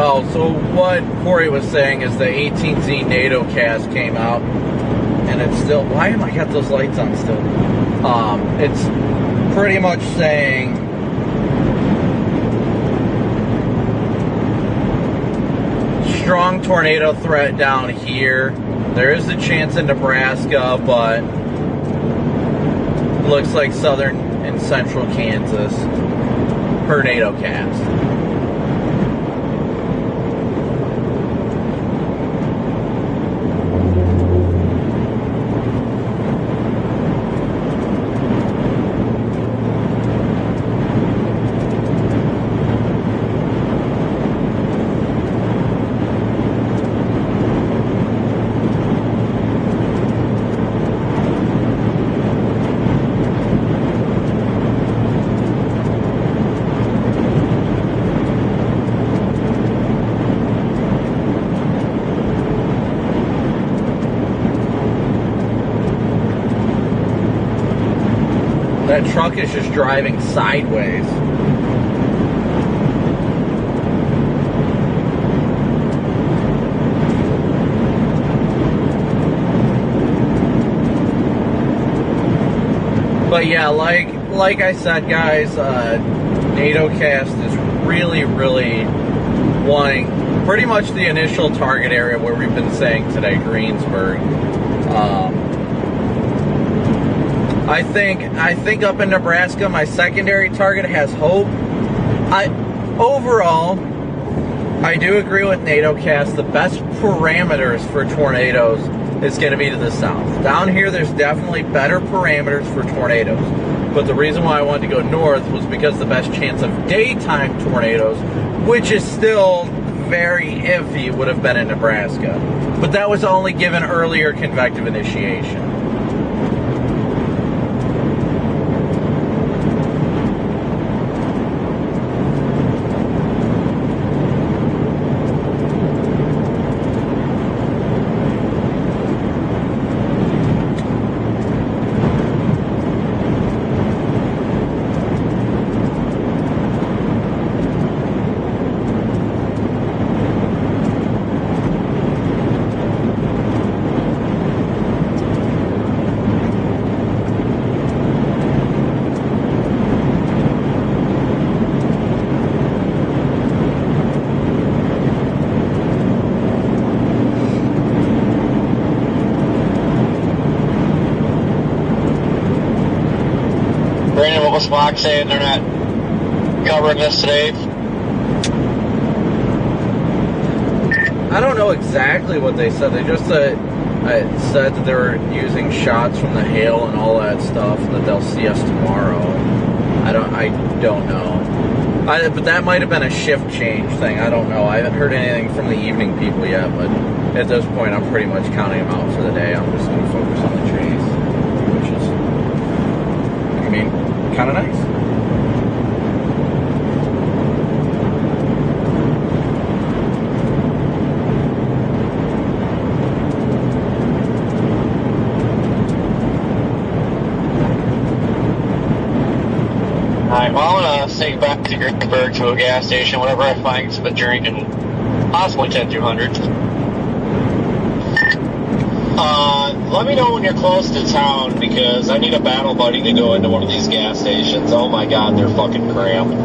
Speaker 1: Oh, so what Corey was saying is the 18Z NATO cast came out, and it's still, why am I got those lights on still? It's pretty much saying strong tornado threat down here. There is a chance in Nebraska, but looks like southern and central Kansas per NATO cast. That truck is just driving sideways. But yeah, like I said, guys, NATO cast is really wanting pretty much the initial target area where we've been saying today, Greensburg. I think up in Nebraska, my secondary target has hope. Overall, I do agree with NATO cast. The best parameters for tornadoes is going to be to the south. Down here, there's definitely better parameters for tornadoes. But the reason why I wanted to go north was because the best chance of daytime tornadoes, which is still very iffy, would have been in Nebraska. But that was only given earlier convective initiation.
Speaker 5: was Fox saying they're not covering this today?
Speaker 1: I don't know exactly what they said. They just said that they were using shots from the hail and all that stuff, and that they'll see us tomorrow. I don't know. But that might have been a shift change thing. I don't know. I haven't heard anything from the evening people yet, but at this point, I'm pretty much counting them out for the day. I'm just going to focus on the chase, which is, I mean, kind of nice.
Speaker 5: Alright, well, I'm gonna take back to Greensburg to a gas station, whatever I find some drink, and possibly 10-200.
Speaker 2: Let me know when you're close to town, because I need a battle buddy to go into one of these gas stations. Oh my god, they're fucking cramped.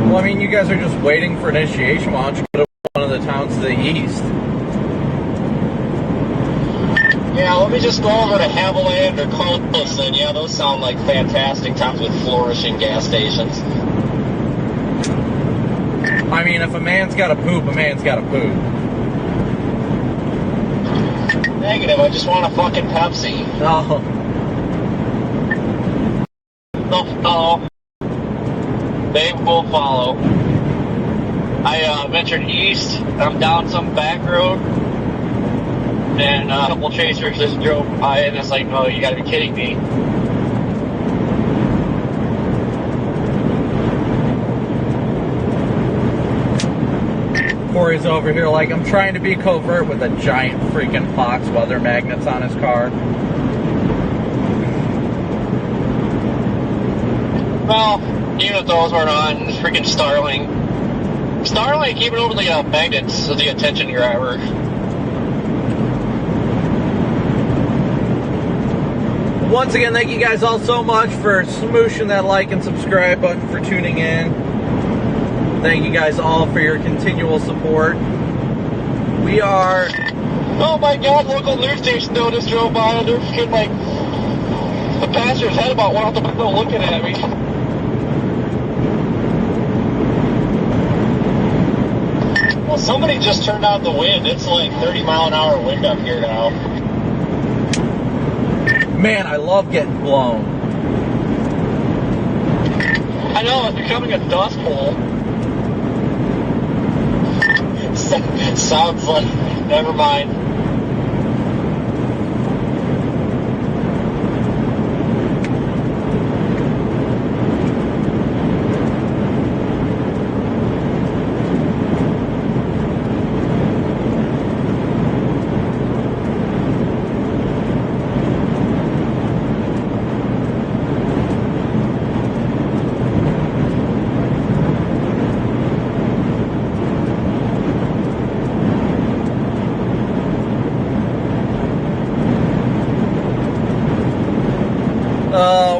Speaker 1: Well, I mean, you guys are just waiting for initiation. Why don't you go to one of the towns to the east?
Speaker 2: Yeah, let me just go over to Haviland or Columbus, and yeah, those sound like fantastic towns with flourishing gas stations.
Speaker 1: I mean, if a man's got to poop, a man's got to poop.
Speaker 2: Negative, I just want a fucking Pepsi.
Speaker 1: No.
Speaker 5: They'll follow. They will follow. I ventured east. I'm down some back road. And a couple chasers just drove by, and it's like, oh, you gotta be kidding me.
Speaker 1: Corey's over here like, I'm trying to be covert with a giant freaking Fox weather magnets on his car.
Speaker 5: Well, even if those weren't on, freaking Starlink. Starlink, even over the magnets, is the attention grabber.
Speaker 1: Once again, thank you guys all so much for smooshing that like and subscribe button, for tuning in. Thank you guys all for your continual support. We are...
Speaker 5: Oh my god, local news station though just drove by, and they're freaking like... The passenger's head about went out the window looking at me.
Speaker 2: Well, somebody just turned on the wind. It's like 30-mile-an-hour wind up here now.
Speaker 1: Man, I love getting blown.
Speaker 5: I know, it's becoming a dust bowl.
Speaker 2: Sounds like... Never mind.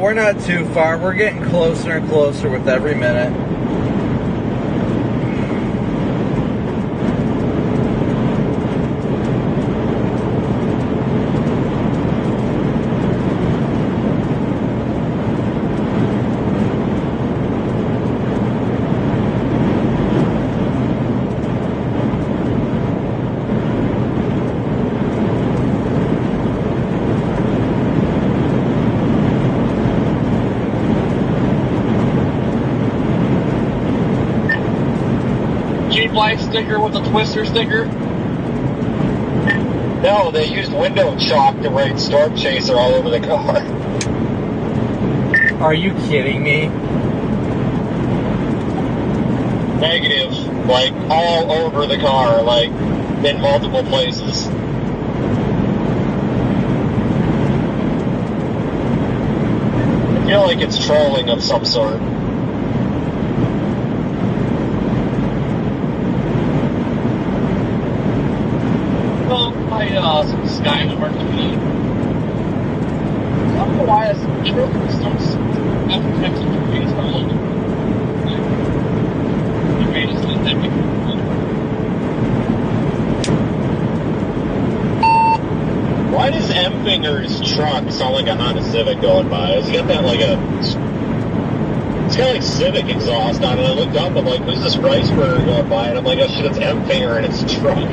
Speaker 1: We're not too far. We're getting closer and closer with every minute.
Speaker 5: Life sticker with a twister sticker.
Speaker 2: No, they used window chalk to write Storm Chaser all over the car.
Speaker 1: Are you kidding me?
Speaker 2: Negative. Like, all over the car, like, in multiple places. I feel like it's trolling of some sort.
Speaker 5: Some sky work to me. I don't know why it's starts after Texas trees are old. The greatest thing that we can do.
Speaker 4: truck sound like a Honda Civic going by. It's got that like it's got like Civic exhaust on it. I looked up, I'm like, who's this Riceburg going by? And I'm like, oh shit, it's M-Fair and it's a truck.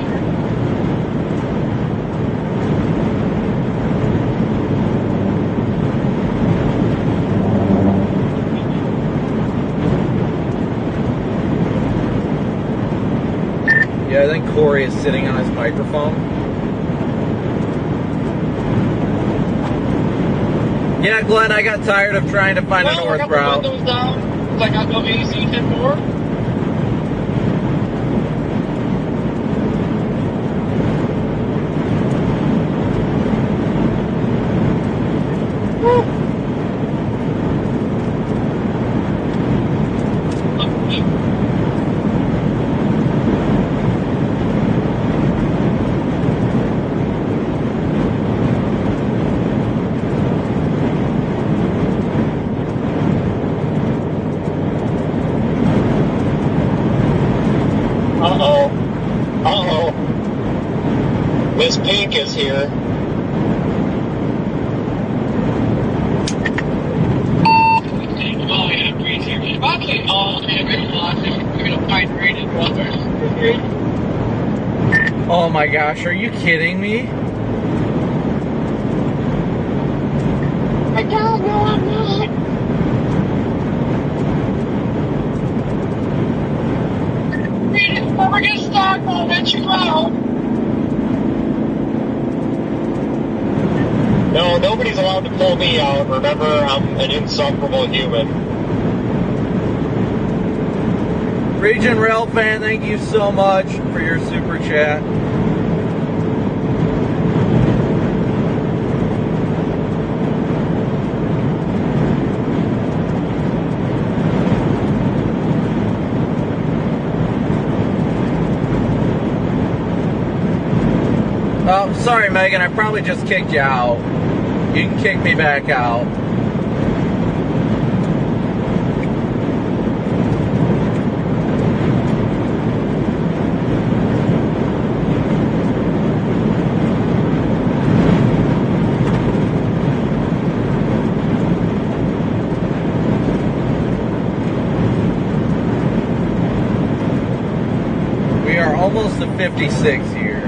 Speaker 1: Yeah, I think Corey is sitting on his microphone. Yeah, Glenn, I got tired of trying to find a north route.
Speaker 5: I got the windows down. I got no AC anymore.
Speaker 4: Miss Pink is here.
Speaker 1: Oh my gosh, are you kidding me?
Speaker 5: I don't know, I'm not. We're gonna start, I'll let you out.
Speaker 4: No, nobody's allowed to pull me out. Remember, I'm an insufferable human.
Speaker 1: Region Rail fan, thank you so much for your super chat. Oh, sorry, Megan, I probably just kicked you out. You can kick me back out. We are almost to 56 here.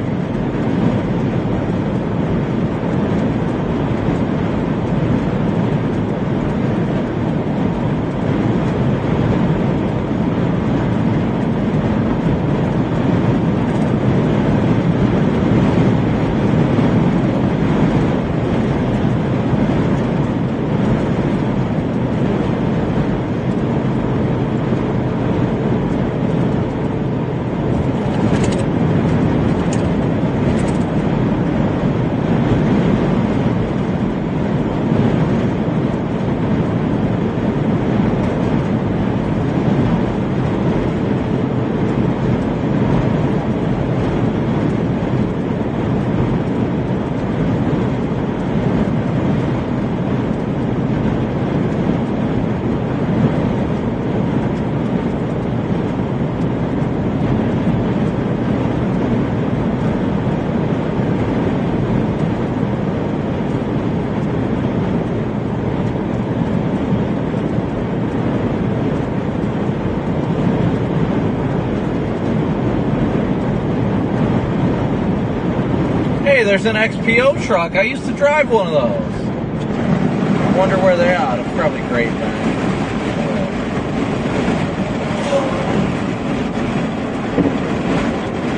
Speaker 1: Hey, there's an XPO truck. I used to drive one of those. I wonder where they're at. It's probably Great Bend.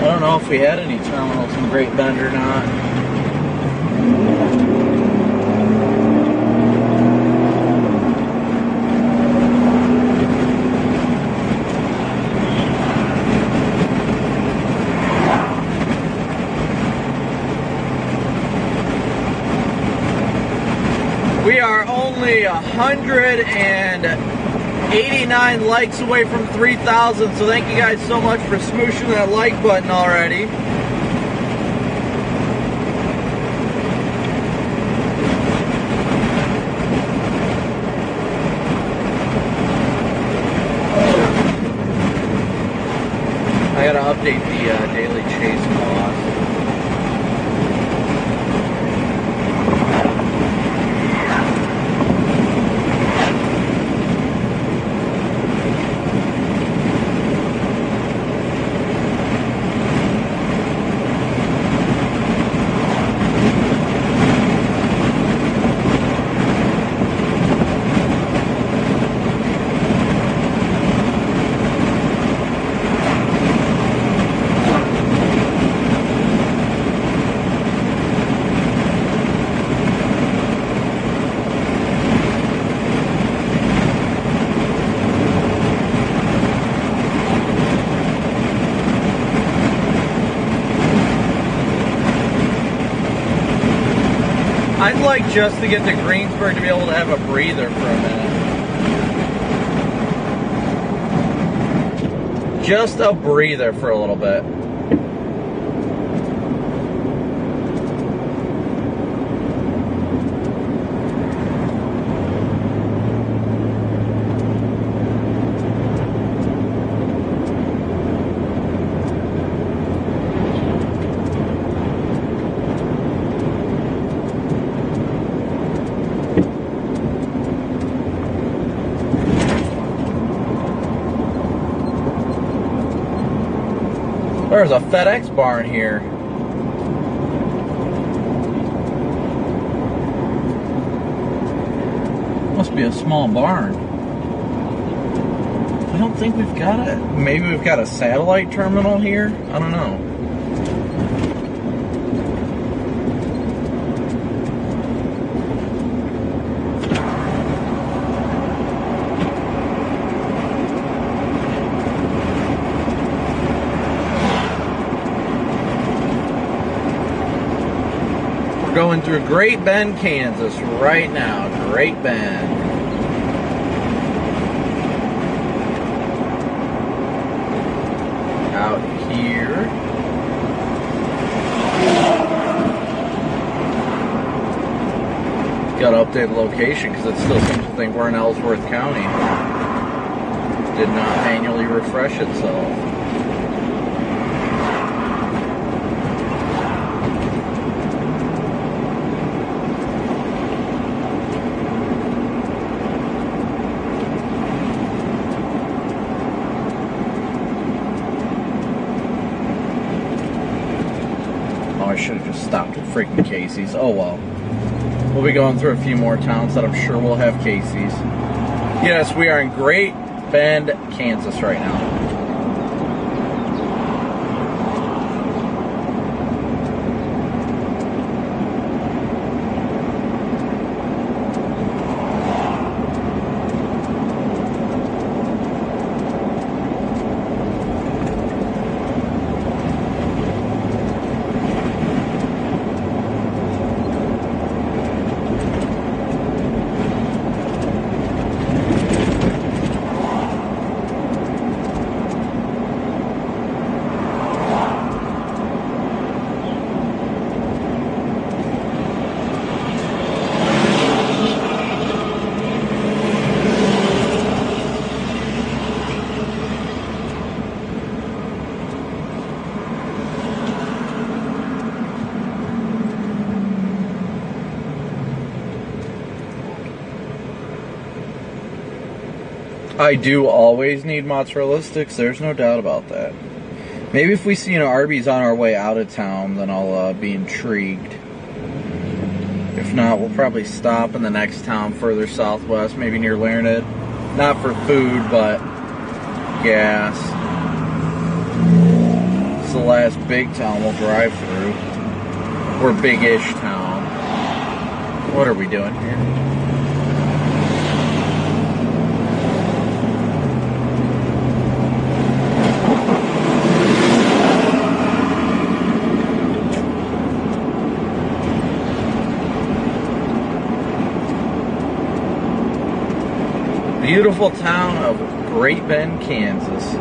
Speaker 1: I don't know if we had any terminals in Great Bend or not. We are only 189 likes away from 3,000, so thank you guys so much for smooshing that like button already. I gotta update the daily chase cost. like just to get to Greensburg to be able to have a breather for a minute. Just a breather for a little bit. There's a FedEx barn here. Must be a small barn. I don't think we've got it. Maybe we've got a satellite terminal here? I don't know. Going through Great Bend, Kansas right now. Great Bend. Out here. Got to update the location because it still seems to think we're in Ellsworth County. Did not manually refresh itself. I should have just stopped at freaking Casey's. Oh well. We'll be going through a few more towns that I'm sure will have Casey's. Yes, we are in Great Bend, Kansas right now. I do always need mozzarella sticks, there's no doubt about that. Maybe if we see an Arby's on our way out of town, then I'll be intrigued. If not, we'll probably stop in the next town further southwest, maybe near Larned. Not for food, but gas. It's the last big town we'll drive through. Or big-ish town. What are we doing here? Beautiful town of Great Bend, Kansas.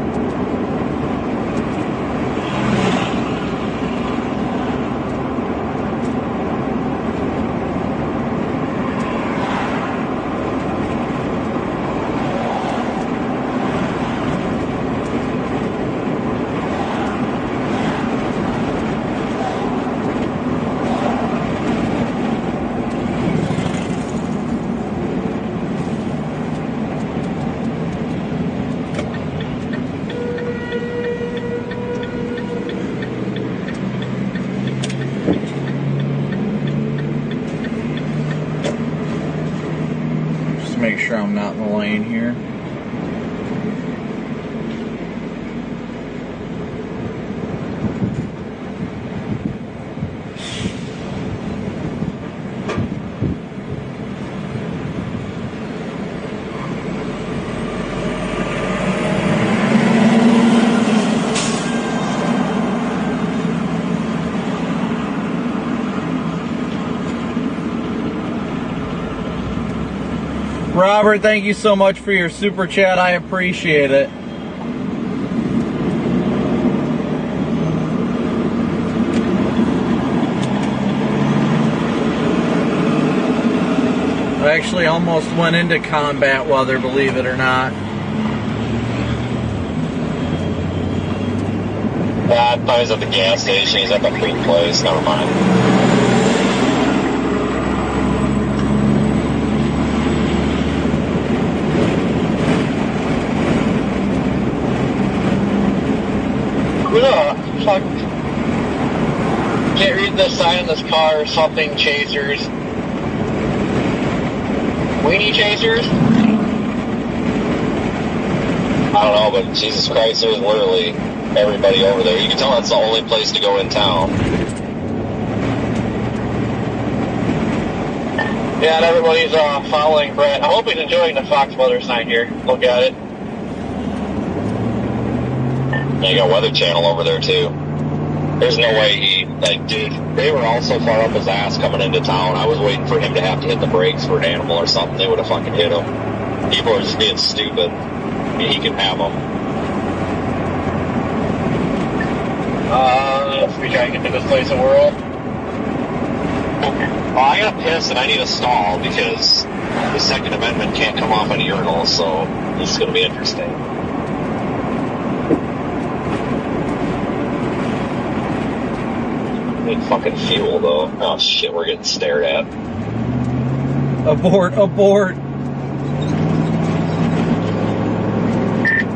Speaker 1: Make sure I'm not in the lane here. Robert, thank you so much for your super chat. I appreciate it. I actually almost went into combat weather, believe it or not.
Speaker 2: I thought he was at the gas station. He's at the food place. Never mind.
Speaker 5: Who the fuck? Can't read the sign on this car. Something chasers. Weenie chasers?
Speaker 2: I don't know, but Jesus Christ, there's literally everybody over there. You can tell that's the only place to go in town.
Speaker 5: Yeah, and everybody's following Brett. I hope he's enjoying the Fox weather sign here. Look at it.
Speaker 2: You got Weather Channel over there too. There's no way he, like, dude, they were all so far up his ass coming into town. I was waiting for him to have to hit the brakes for an animal or something. They would have fucking hit him. People are just being stupid. I mean, he can have them.
Speaker 5: If we try and get to this place in the world.
Speaker 2: Well, I got pissed and I need a stall because the Second Amendment can't come off on urinals, so this is going to be interesting. Need fucking fuel, though. Oh, shit, we're getting stared at.
Speaker 1: Abort, abort.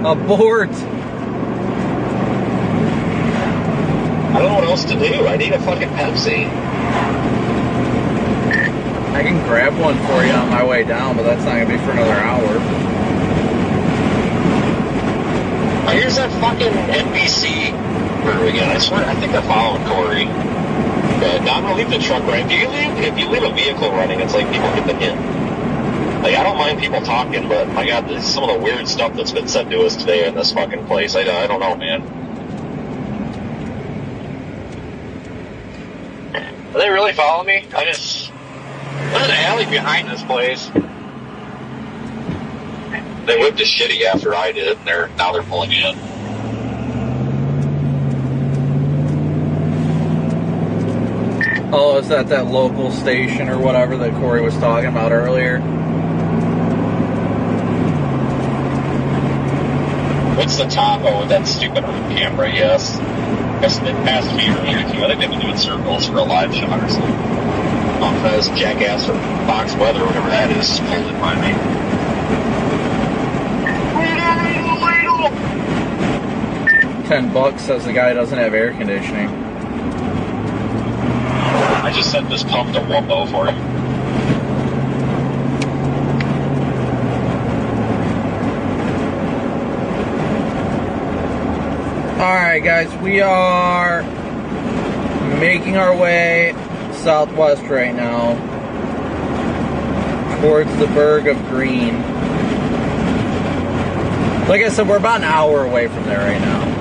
Speaker 1: Abort.
Speaker 2: I don't know what else to do. I need a fucking Pepsi.
Speaker 1: I can grab one for you on my way down, but that's not going to be for another hour.
Speaker 2: Here's that fucking NBC. Where are we going? I swear, I think I'm following Corey. But I'm going to leave the truck running. If you leave a vehicle running, it's like people get the hint. Like, I don't mind people talking, but my God, this is some of the weird stuff that's been said to us today in this fucking place. I don't know, man.
Speaker 5: Are they really following me? There's an alley behind this place.
Speaker 2: They whipped a shitty after I did, and now they're pulling in.
Speaker 1: Oh, is that local station or whatever that Corey was talking about earlier?
Speaker 2: What's the top? Oh, with that stupid camera, yes. I guess it passed me earlier, too. I think they've been doing circles for a live shot or something. I don't know if this jackass from Fox Weather or whatever that is pulled in by me.
Speaker 1: $10 says the guy doesn't have air conditioning.
Speaker 2: I just sent this pump to Wumbo for him.
Speaker 1: Alright guys, we are making our way southwest right now towards the Burg of Green. Like I said, we're about an hour away from there right now.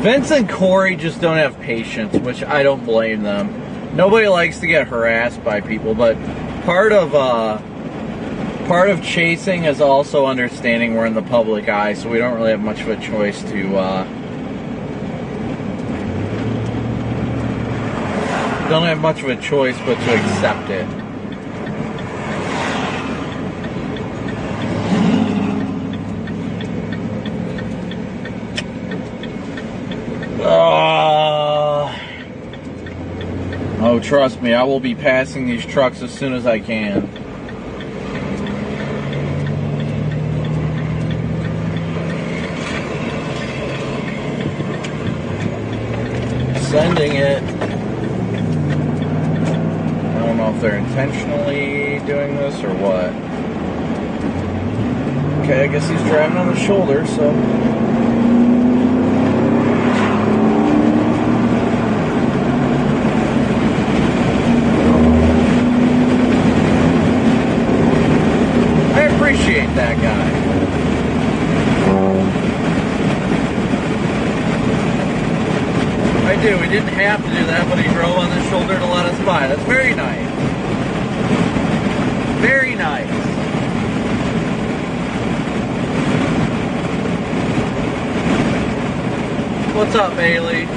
Speaker 1: Vince and Corey just don't have patience, which I don't blame them. Nobody likes to get harassed by people, but part of chasing is also understanding we're in the public eye, so we don't really have much of a choice to don't have much of a choice but to accept it. Oh, trust me, I will be passing these trucks as soon as I can. Sending it. I don't know if they're intentionally doing this or what. Okay, I guess he's driving on the shoulder, so... appreciate that guy. I do. We didn't have to do that, but he drove on the shoulder to let us by. That's very nice. Very nice. What's up, Bailey?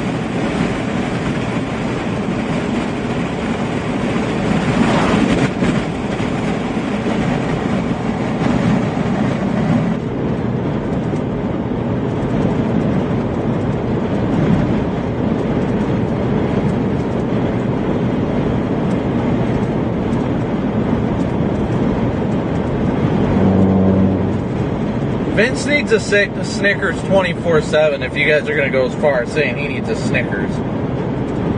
Speaker 1: Vince needs a Snickers 24/7 if you guys are going to go as far as saying he needs a Snickers.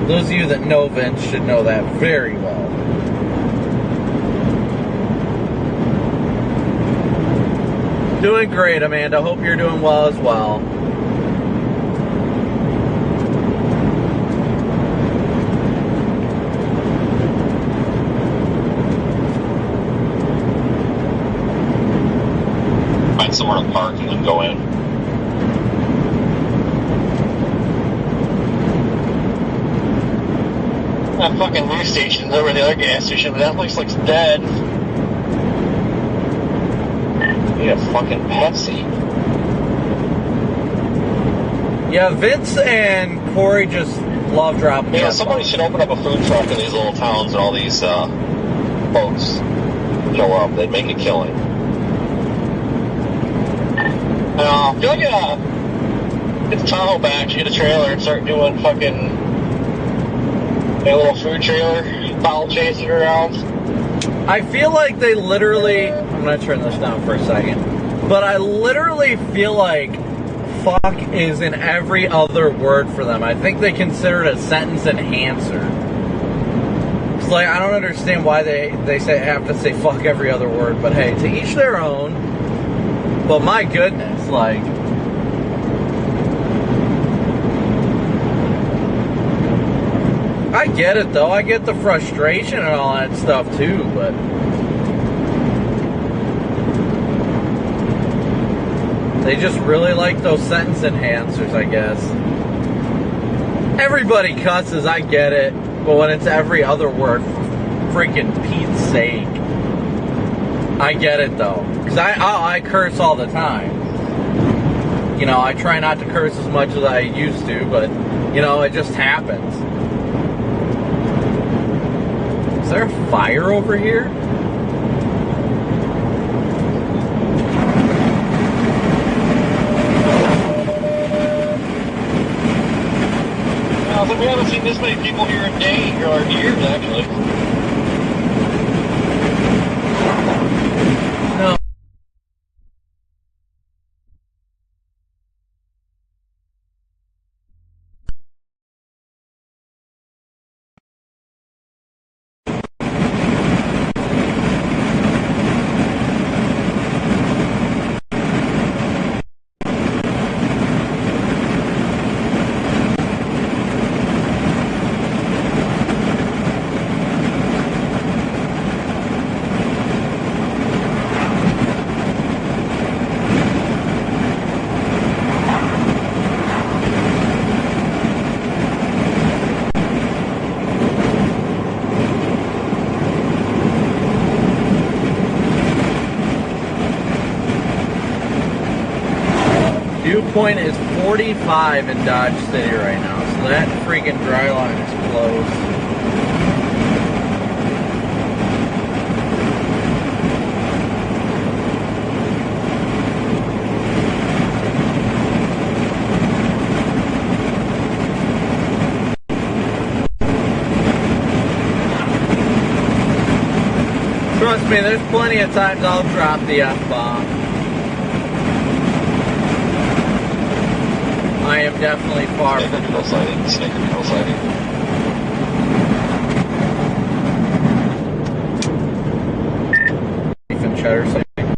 Speaker 1: Those of you that know Vince should know that very well. Doing great, Amanda. Hope you're doing well as well.
Speaker 2: Somewhere to park and then go in.
Speaker 5: That fucking news station's over the other gas station, but that place looks dead.
Speaker 2: Need a fucking Pepsi.
Speaker 1: Yeah, Vince and Corey just love dropping.
Speaker 2: Yeah, somebody should open up a food truck in these little towns and all these folks show up. They'd make a killing. I feel like get the Tahoe back, get a trailer, and start doing fucking a little food trailer, foul chasing around.
Speaker 1: I feel like they literally, I'm going to turn this down for a second, but I literally feel like fuck is in every other word for them. I think they consider it a sentence enhancer. It's like, I don't understand why they say have to say fuck every other word, but hey, to each their own. But my goodness, like, I get it though. I get the frustration and all that stuff too, but they just really like those sentence enhancers, I guess. Everybody cusses, I get it, but when it's every other word, freaking Pete's sake. I get it though, because I curse all the time. You know, I try not to curse as much as I used to, but, you know, it just happens. Is there a fire over here?
Speaker 5: We haven't seen this many people here in days, or years, actually.
Speaker 1: No. Dew point is 45 in Dodge City right now, so that freaking dry line is closed. Trust me, there's plenty of times I'll drop the F-bomb. I am definitely far from
Speaker 2: Snicker sighting. Snicker sighting.
Speaker 1: beef and cheddar sighting.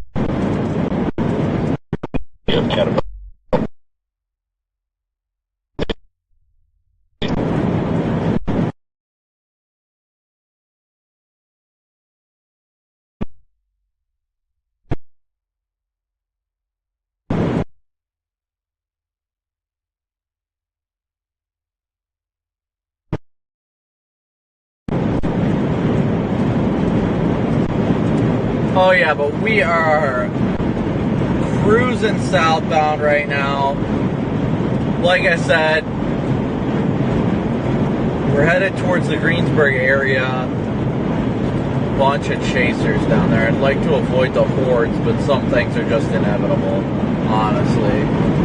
Speaker 2: Yep, caterpillar.
Speaker 1: Oh yeah, but we are cruising southbound right now. Like I said, we're headed towards the Greensburg area. Bunch of chasers down there. I'd like to avoid the hordes, but some things are just inevitable, honestly.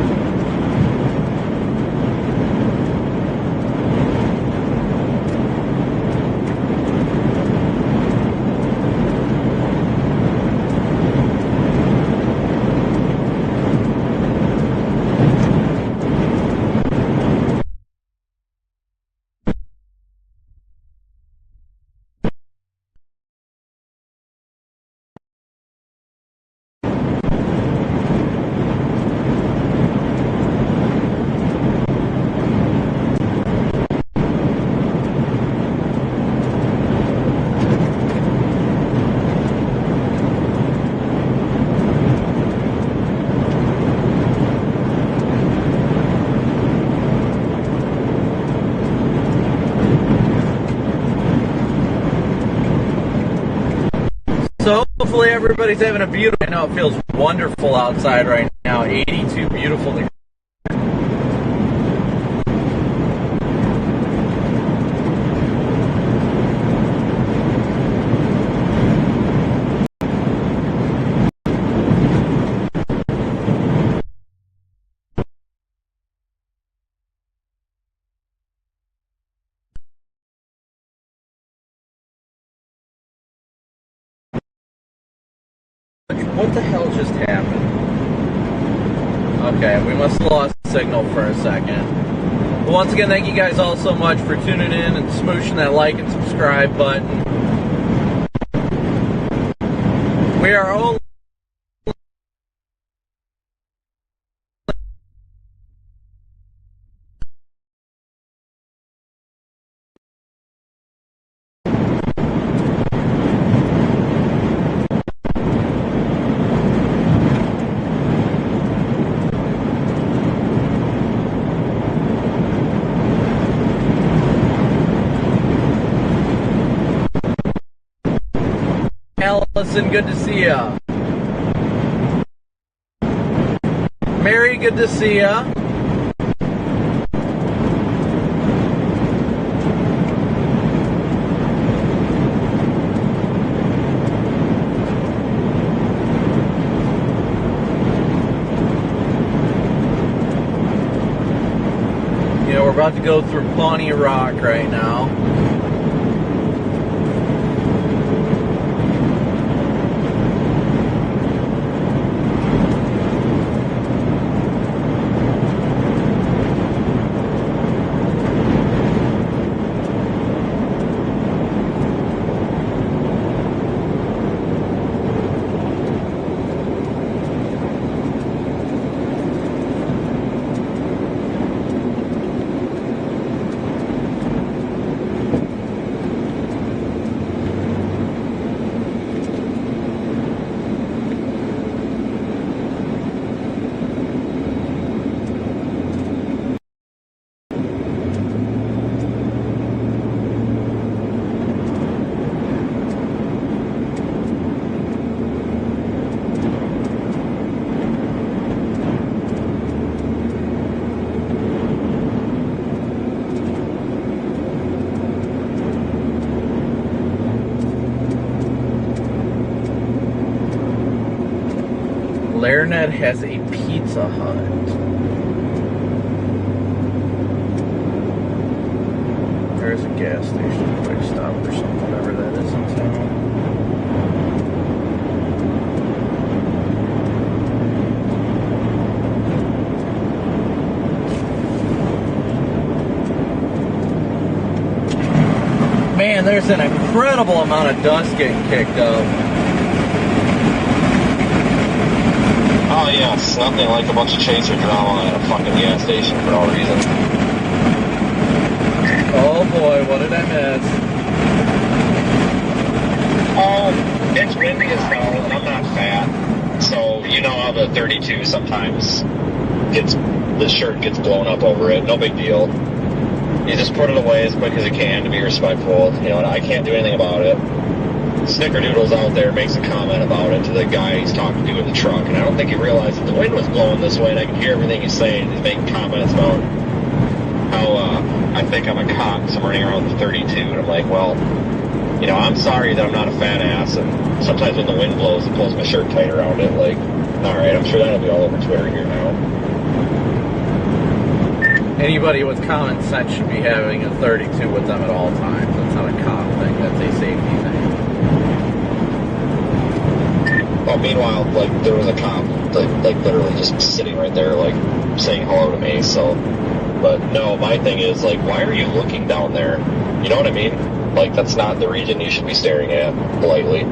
Speaker 1: So hopefully everybody's having a beautiful, I know it feels wonderful outside right now, 82 beautiful degrees. What the hell just happened? Okay, we must have lost signal for a second. But once again, thank you guys all so much for tuning in and smooshing that like and subscribe button. We are only Allison, good to see ya. Mary, good to see ya. You know, we're about to go through Pawnee Rock right now. Larned has a Pizza Hut. There's a gas station, quick stop or something, whatever that is in town. Man, there's an incredible amount of dust getting kicked up.
Speaker 2: Oh yes, nothing like a bunch of chaser drama at a fucking gas station for no reason.
Speaker 1: Oh boy, what did I miss?
Speaker 2: Oh, it's windy as hell, and I'm not fat. So, you know how the 32 sometimes the shirt gets blown up over it. No big deal. You just put it away as quick as you can to be respectful. You know, and I can't do anything about it. snickerdoodle's out there, makes a comment about it to the guy he's talking to in the truck, and I don't think he realized that the wind was blowing this way, and I can hear everything he's saying. He's making comments about how I think I'm a cop because I'm running around with 32, and I'm like, well, you know, I'm sorry that I'm not a fat ass, and sometimes when the wind blows, it pulls my shirt tight around it. Like, all right, I'm sure that'll be all over Twitter here now.
Speaker 1: Anybody with common sense should be having a 32 with them at all times. That's not a cop thing. That's a safety thing.
Speaker 2: Well, meanwhile, like, there was a cop, like literally just sitting right there, like, saying hello to me, so... But, no, my thing is, like, why are you looking down there? You know what I mean? Like, that's not the region you should be staring at, politely.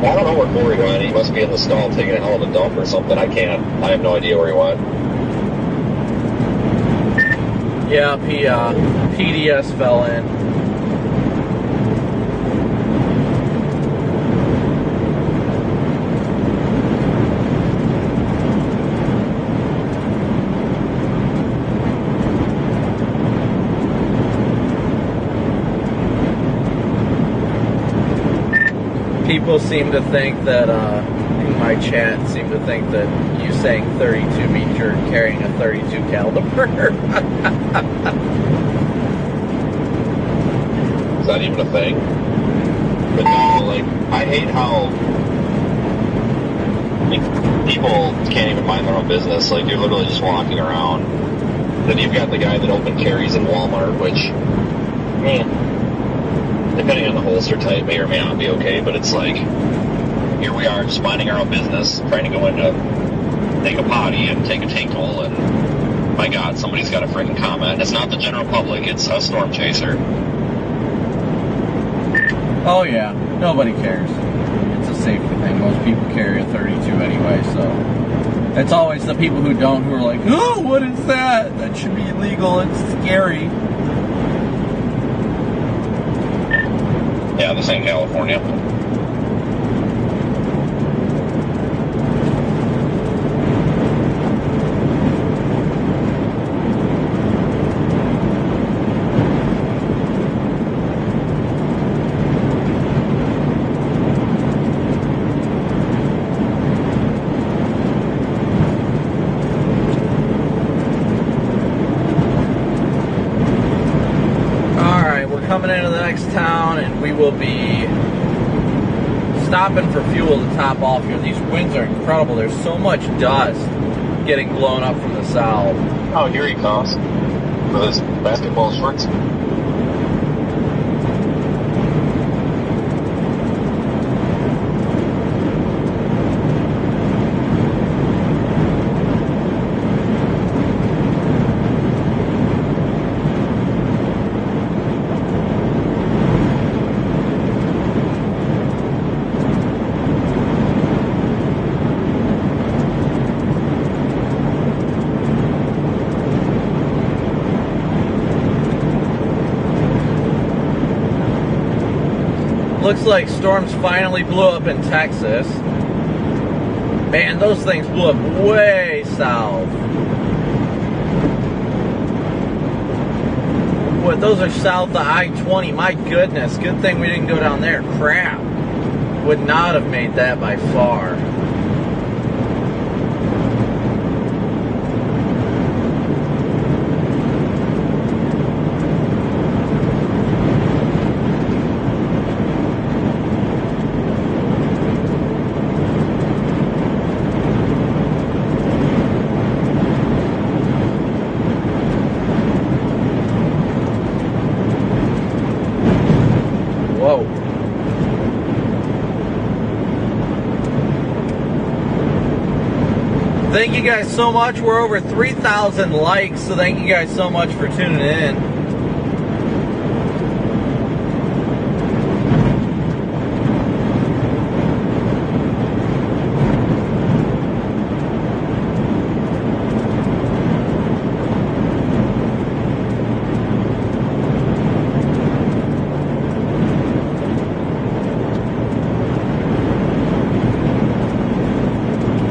Speaker 2: I don't know where Corey went. He must be in the stall taking a hell of a dump or something. I have no idea where he went.
Speaker 1: Yeah, PDS fell in. People seem to think that, in my chat, seem to think that you saying 32 means you're carrying a 32 caliber.
Speaker 2: Is that even a thing? But no, like, I hate how people can't even mind their own business. Like, you're literally just walking around. Then you've got the guy that open carries in Walmart, which, depending on the holster type, may or may not be okay, but it's like, here we are just minding our own business, trying to go in to take a potty and take a tinkle, and my God, somebody's got a freaking comment. It's not the general public, it's a storm chaser.
Speaker 1: Oh yeah, nobody cares. It's a safety thing. Most people carry a 32 anyway, so it's always the people who don't who are like, oh, what is that? That should be illegal. It's scary.
Speaker 2: Yeah, this ain't California.
Speaker 1: Coming into the next town, and we will be stopping for fuel to top off here. These winds are incredible. There's so much dust getting blown up from the south.
Speaker 2: Oh, here he comes with his basketball shorts.
Speaker 1: Looks like storms finally blew up in Texas. Man, those things blew up way south. What, those are south of I-20. My goodness, good thing we didn't go down there. Crap. Would not have made that by far. Thank you guys so much. We're over 3,000 likes, so thank you guys so much for tuning in.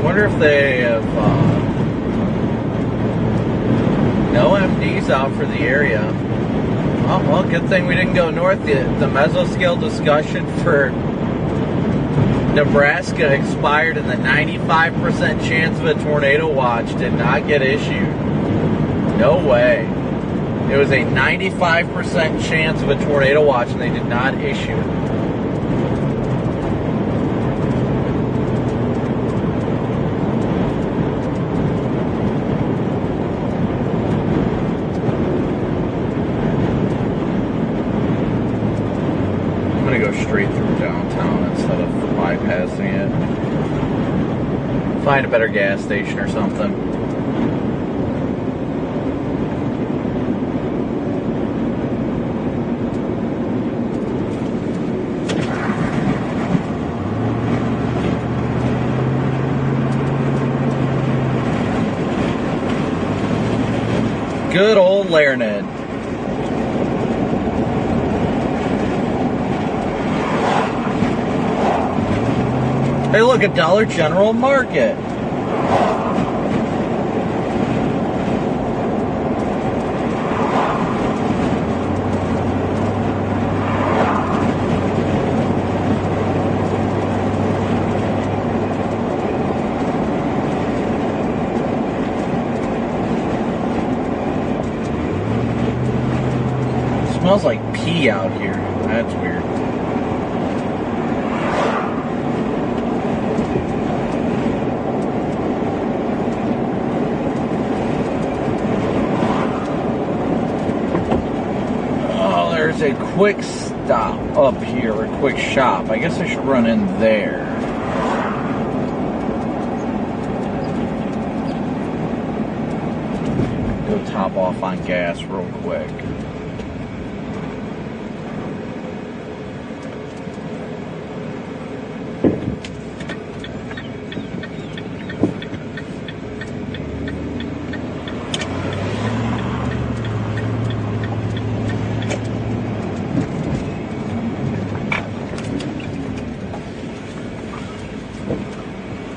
Speaker 1: wonder if they have no MDs out for the area. Oh, well, good thing we didn't go north. The mesoscale discussion for Nebraska expired, and the 95% chance of a tornado watch did not get issued. No way. It was a 95% chance of a tornado watch, and they did not issue it. I'm going to go straight through downtown instead of bypassing it. Find a better gas station or something. Good old Larned. Hey, look, a Dollar General Market. Smells like pee out here. That's weird. Oh, there's a quick stop up here, a quick shop. I guess I should run in there. Go top off on gas real quick.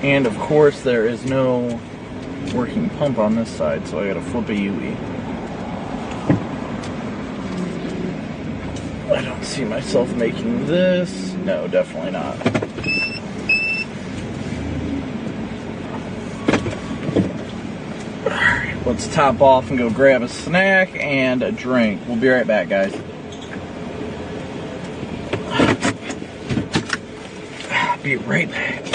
Speaker 1: And of course there is no working pump on this side, so I gotta flip a UE. I don't see myself making this. No, definitely not. Alright, let's top off and go grab a snack and a drink. We'll be right back, guys. Be right back.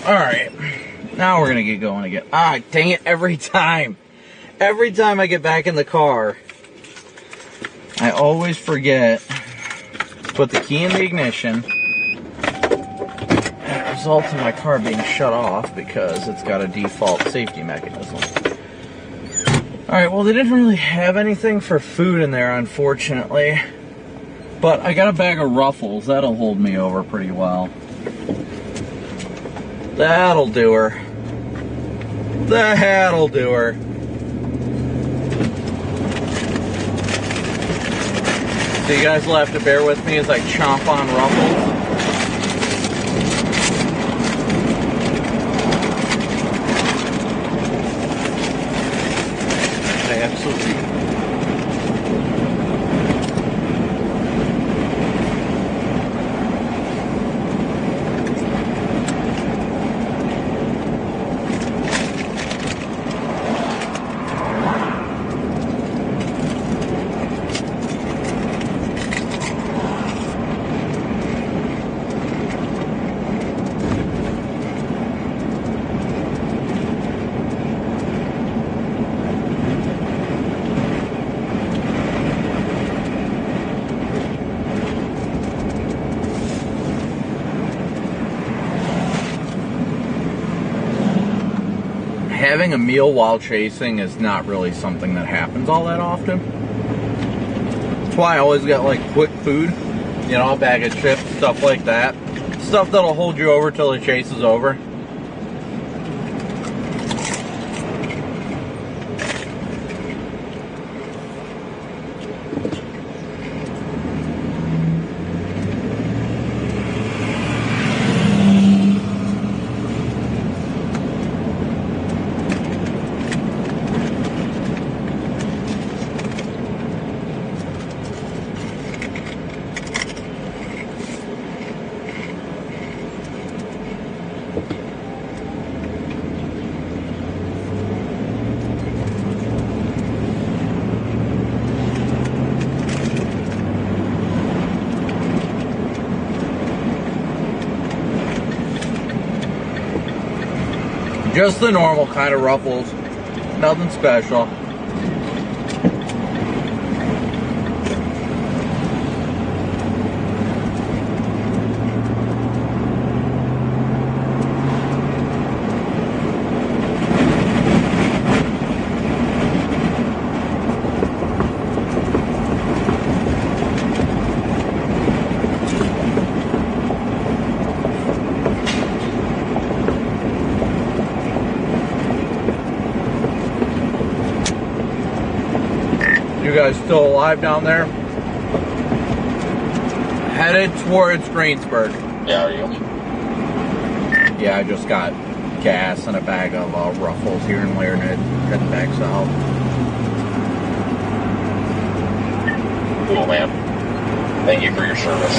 Speaker 1: Alright. Now we're gonna get going again. Ah, dang it, every time I get back in the car, I always forget to put the key in the ignition. And it results in my car being shut off because it's got a default safety mechanism. Alright, well, they didn't really have anything for food in there, unfortunately. But I got a bag of Ruffles. That'll hold me over pretty well. That'll do her. That'll do her. So you guys will have to bear with me as I chomp on Ruffles. I absolutely... Having a meal while chasing is not really something that happens all that often. That's why I always got like quick food, you know, a bag of chips, stuff like that. Stuff that'll hold you over till the chase is over. Just the normal kind of Ruffles, nothing special. You guys still alive down there? Headed towards Greensburg.
Speaker 2: Yeah, are you?
Speaker 1: Yeah, I just got gas and a bag of Ruffles here in Laird, heading back south.
Speaker 2: Cool, man. Thank you for your service.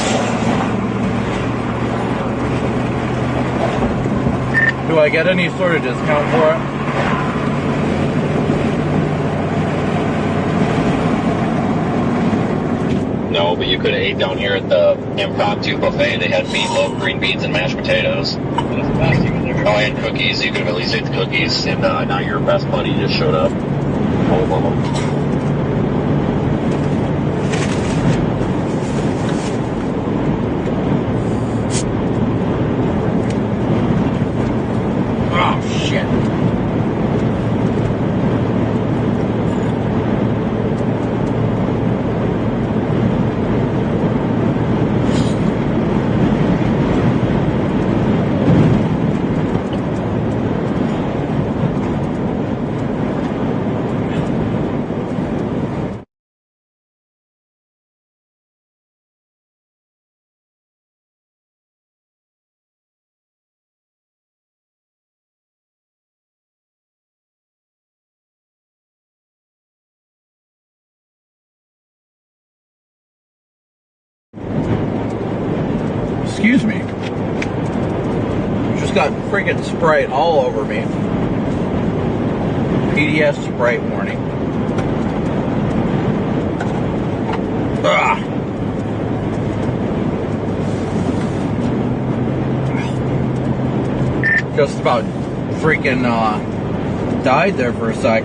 Speaker 1: Do I get any sort of discount for it?
Speaker 2: No, but you could have ate down here at the impromptu buffet. They had meatloaf, green beans, and mashed potatoes. Oh, and cookies. You could have at least ate the cookies. And now your best buddy just showed up. Both of them.
Speaker 1: Excuse me. Just got freaking Sprite all over me. PDS Sprite warning. Ugh. Just about freaking died there for a sec.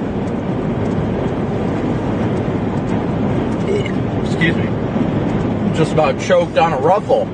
Speaker 1: Excuse me. Just about choked on a Ruffle.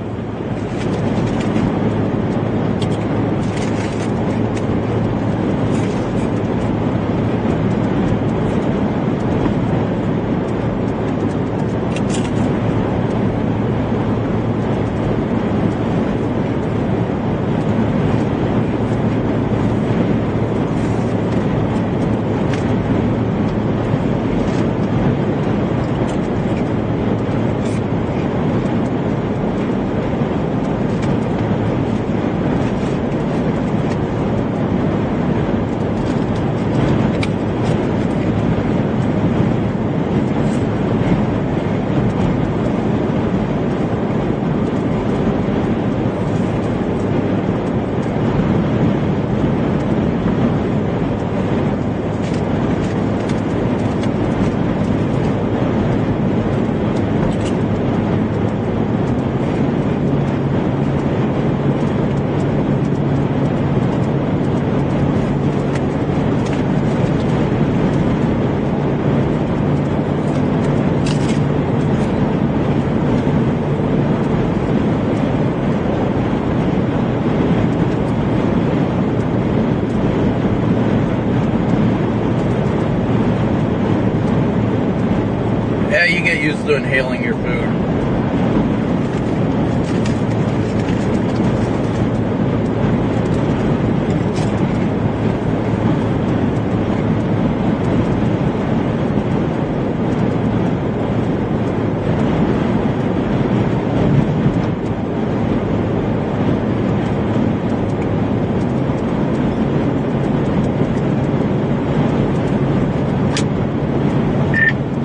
Speaker 1: Yeah, you get used to inhaling your food.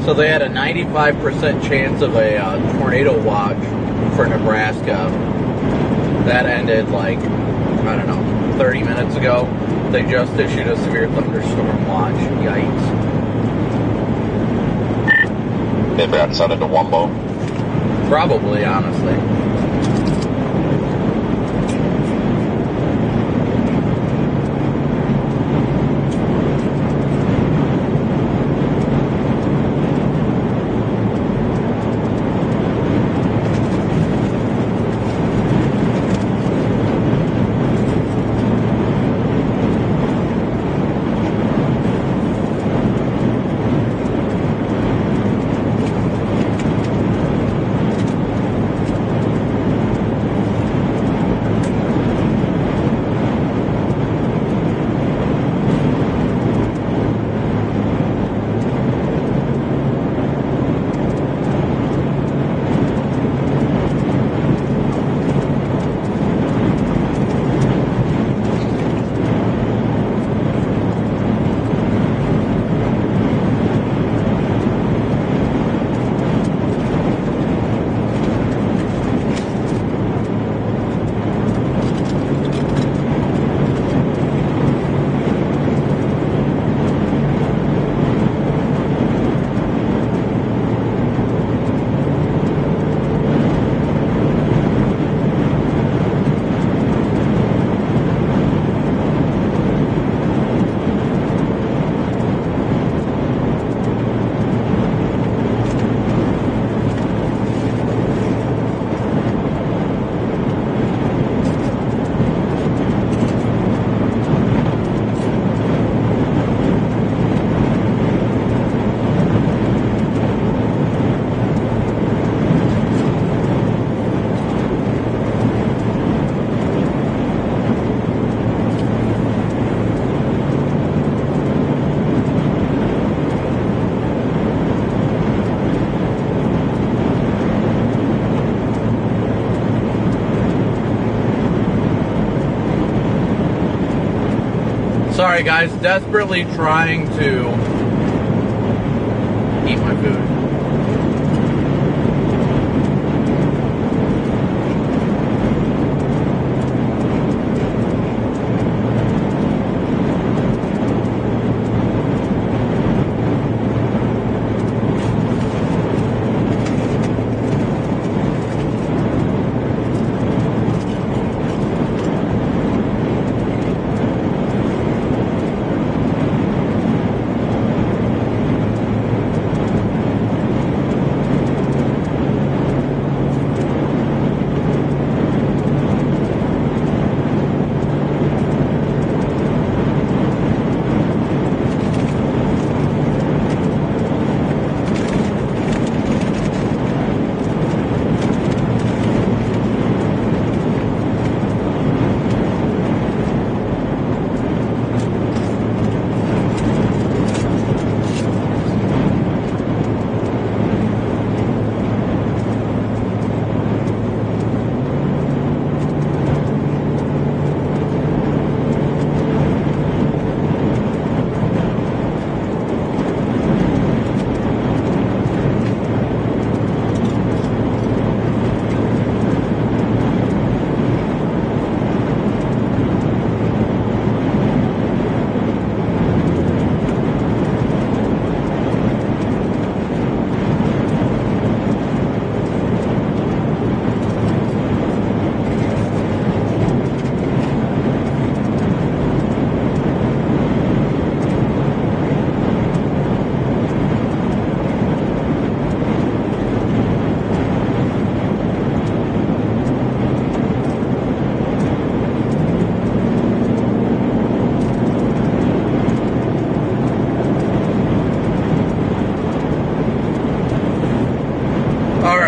Speaker 1: So they had a 95% chance of a tornado watch for Nebraska. That ended like, I don't know, 30 minutes ago. They just issued a severe thunderstorm watch. Yikes.
Speaker 2: Maybe I decided to Wumbo.
Speaker 1: Probably, honestly. Sorry guys, desperately trying to eat my food.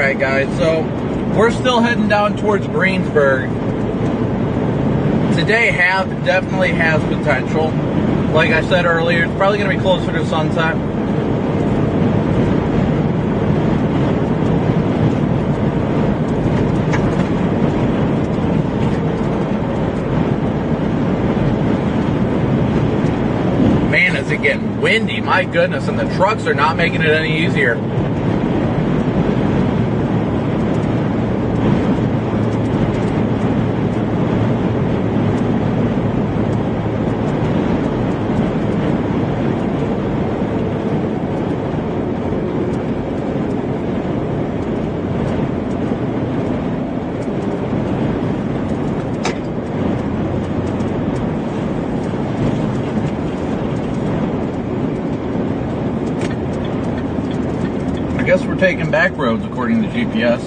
Speaker 1: Alright guys, so we're still heading down towards Greensburg. Today definitely has potential. Like I said earlier, it's probably going to be closer to sunset. Man, is it getting windy, my goodness, and the trucks are not making it any easier. I guess we're taking back roads according to GPS.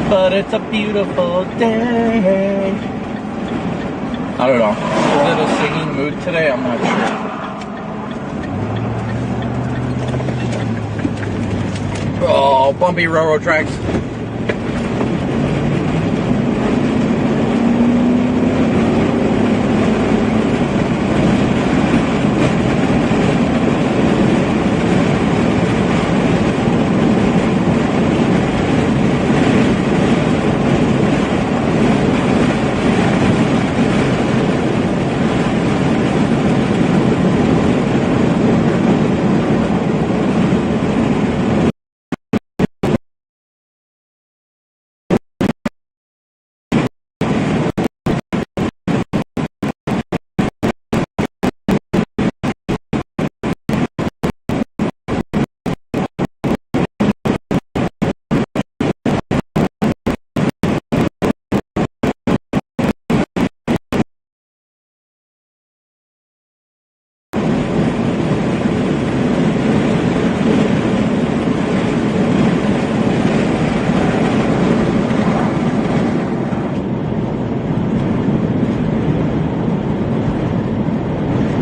Speaker 1: But it's a beautiful day. I don't know. Is it a singing mood today? I'm not sure. Oh, bumpy railroad tracks.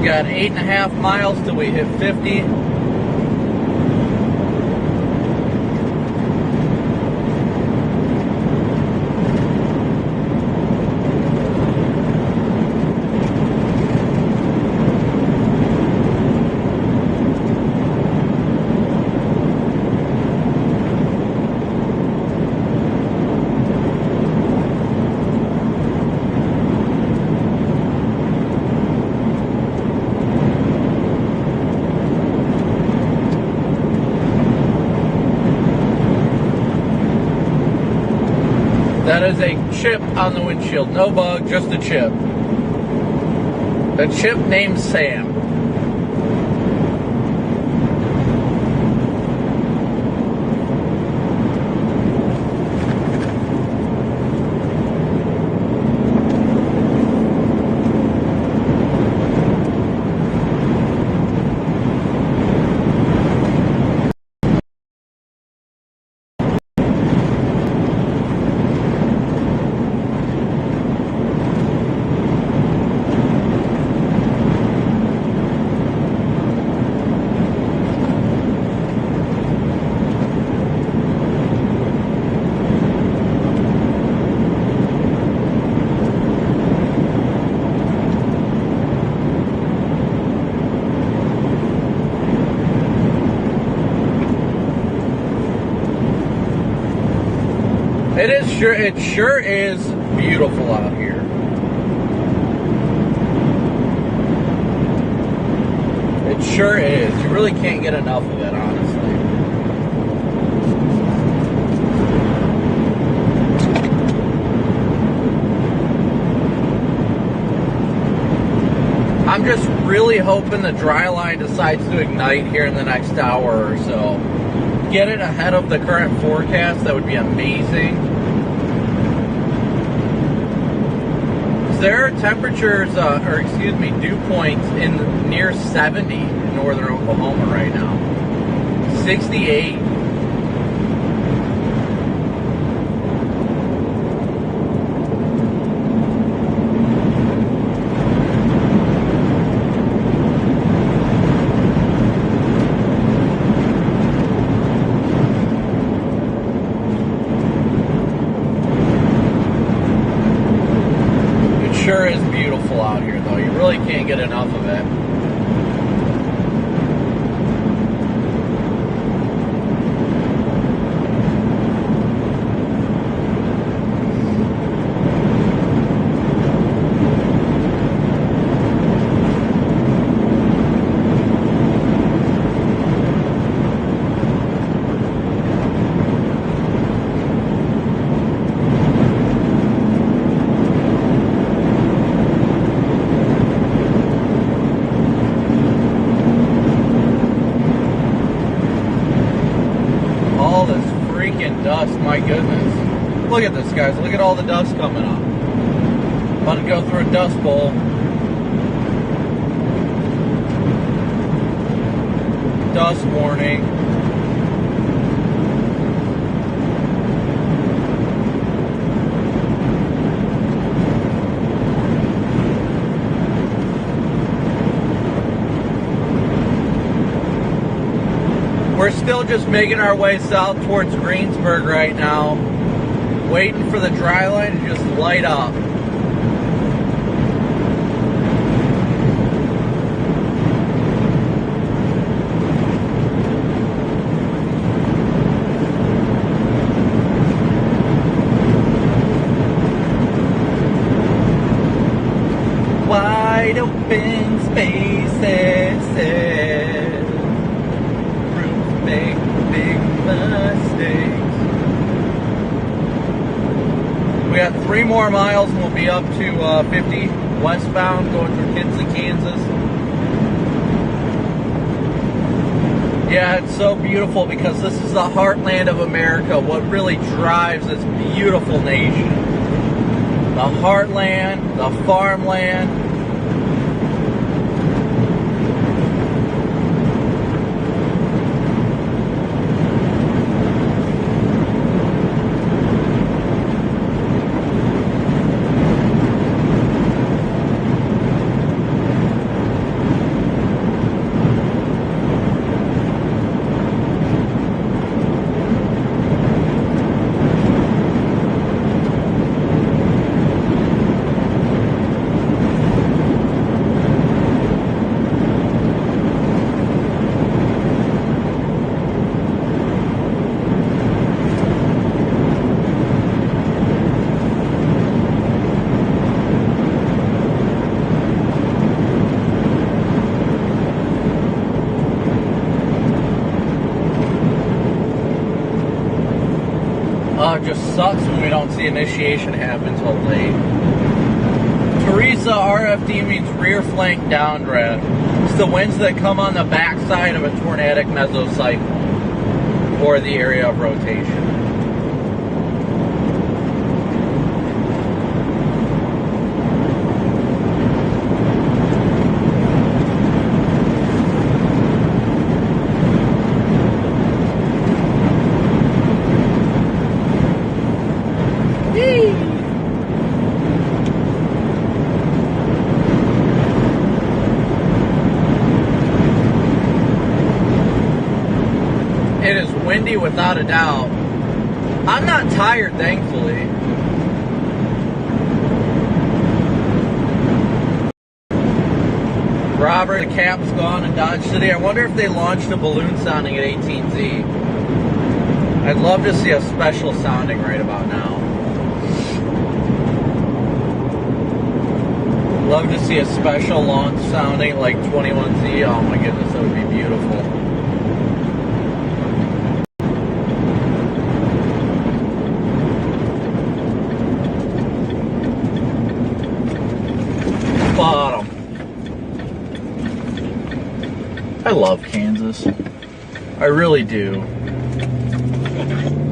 Speaker 1: Got 8.5 miles till we hit 50. That is a chip on the windshield. No bug, just a chip. A chip named Sam. It sure is beautiful out here. It sure is. You really can't get enough of it, honestly. I'm just really hoping the dry line decides to ignite here in the next hour or so. Get it ahead of the current forecast, that would be amazing. There are temperatures, dew points in near 70 in northern Oklahoma right now. 68. dust, my goodness. Look at this, guys. Look at all the dust coming up. About to go through a dust bowl. Dust warning. We're still just making our way south towards Greensburg right now, waiting for the dry line to just light up. Wide open spaces, rooms make big mistakes. We got 3 more miles and we'll be up to 50 westbound going through Kinsley, Kansas. Yeah, it's so beautiful because this is the heartland of America, what really drives this beautiful nation. The heartland, the farmland. It just sucks when we don't see initiation happen until late. Teresa, RFD means rear flank downdraft. It's the winds that come on the backside of a tornadic mesocyclone or the area of rotation. It is windy without a doubt. I'm not tired, thankfully. Robert, the cap's gone in Dodge City. I wonder if they launched a balloon sounding at 18Z. I'd love to see a special sounding right about now. Love to see a special launch sounding like 21Z. Oh my goodness, that would be beautiful. Bottom. I love Kansas. I really do.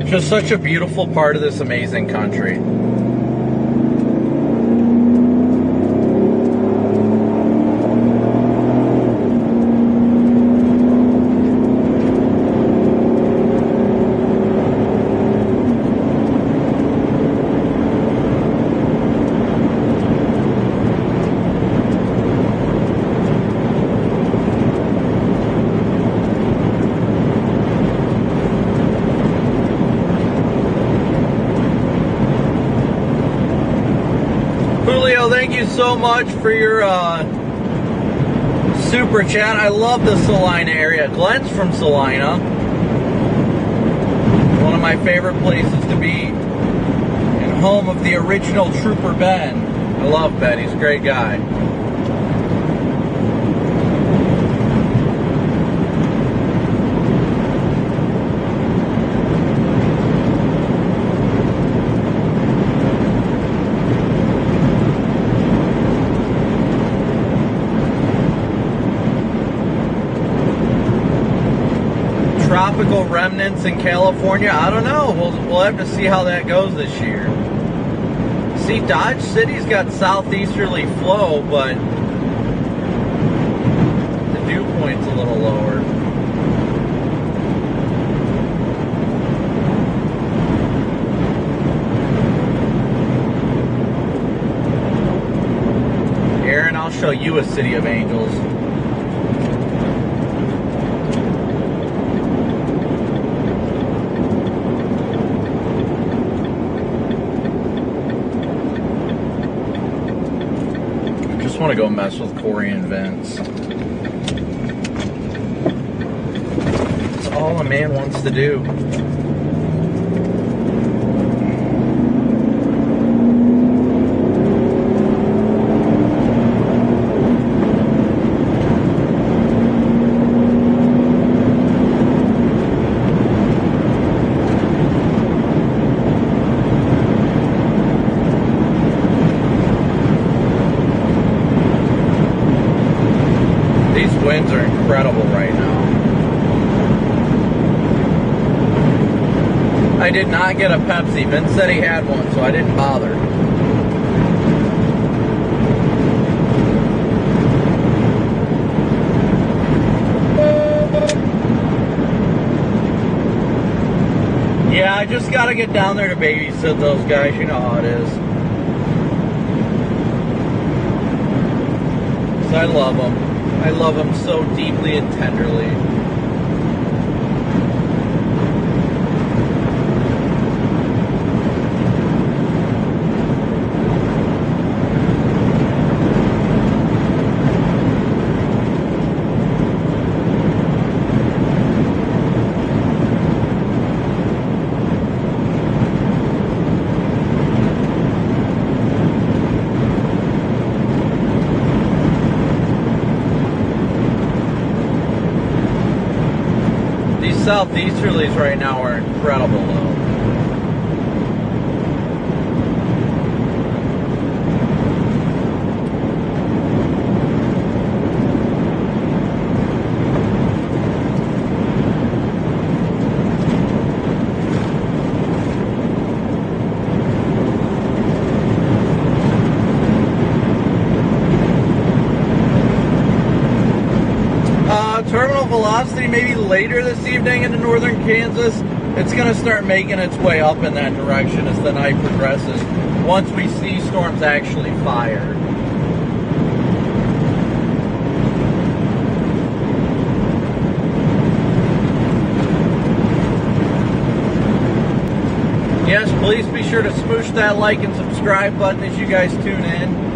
Speaker 1: Just such a beautiful part of this amazing country. Thank you so much for your super chat. I love the Salina area. Glenn's from Salina. One of my favorite places to be. And home of the original Trooper Ben. I love Ben. He's a great guy. tropical remnants in California. I don't know. We'll have to see how that goes this year. See, Dodge City's got southeasterly flow, but the dew point's a little lower. Aaron, I'll show you a city of angels. I want to go mess with Corey and Vince. It's all a man wants to do. Winds are incredible right now. I did not get a Pepsi. Vince said he had one, so I didn't bother. Yeah, I just gotta get down there to babysit those guys. You know how it is. 'Cause I love them. I love them so deeply and tenderly. Southeasterlies right now are incredible though. Terminal velocity maybe later this evening into northern Kansas. It's going to start making its way up in that direction as the night progresses, once we see storms actually fire. Yes, please be sure to smoosh that like and subscribe button as you guys tune in.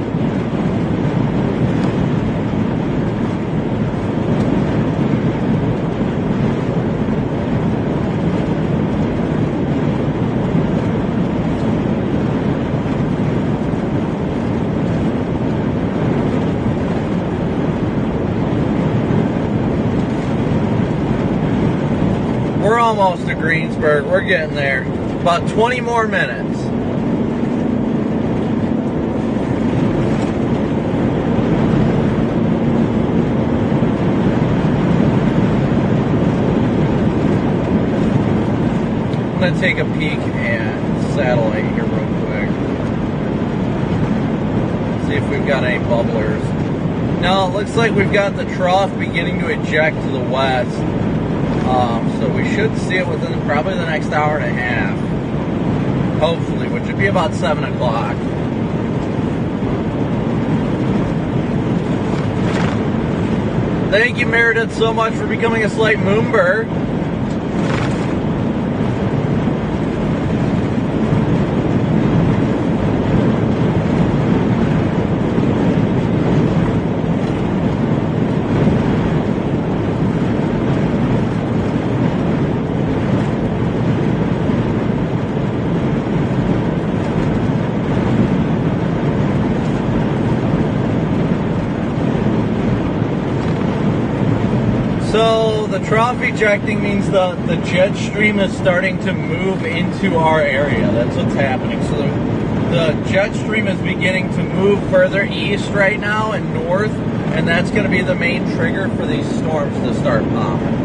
Speaker 1: We're almost to Greensburg. We're getting there. About 20 more minutes. I'm going to take a peek at satellite here real quick. See if we've got any bubblers. No, it looks like we've got the trough beginning to eject to the west. So we should see it within probably the next hour and a half. Hopefully, which would be about 7 o'clock. Thank you, Meredith, so much for becoming a slight moonbird. So the trough ejecting means the jet stream is starting to move into our area. That's what's happening. So the jet stream is beginning to move further east right now and north, and that's going to be the main trigger for these storms to start popping.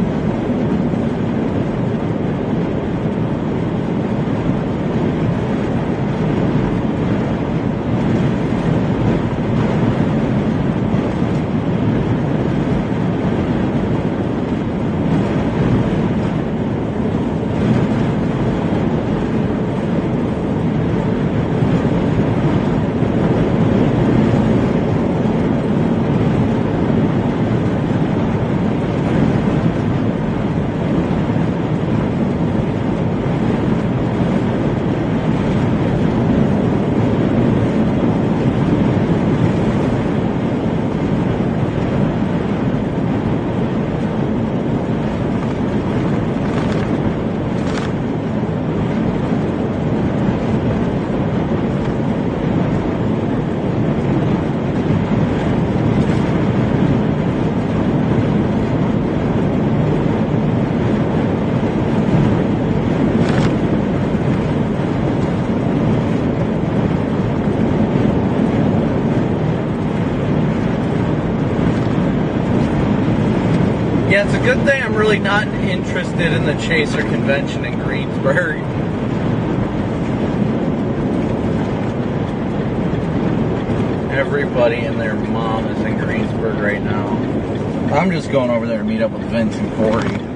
Speaker 1: it's a good thing I'm really not interested in the Chaser convention in Greensburg. Everybody and their mom is in Greensburg right now. I'm just going over there to meet up with Vince and Corey.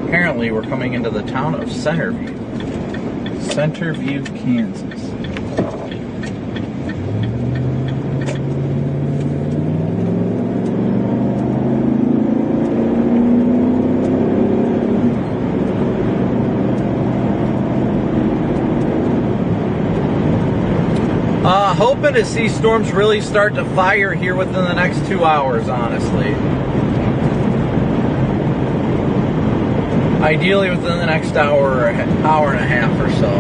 Speaker 1: Apparently, we're coming into the town of Centerview, Kansas. Hoping to see storms really start to fire here within the next 2 hours, honestly. Ideally within the next hour and a half or so.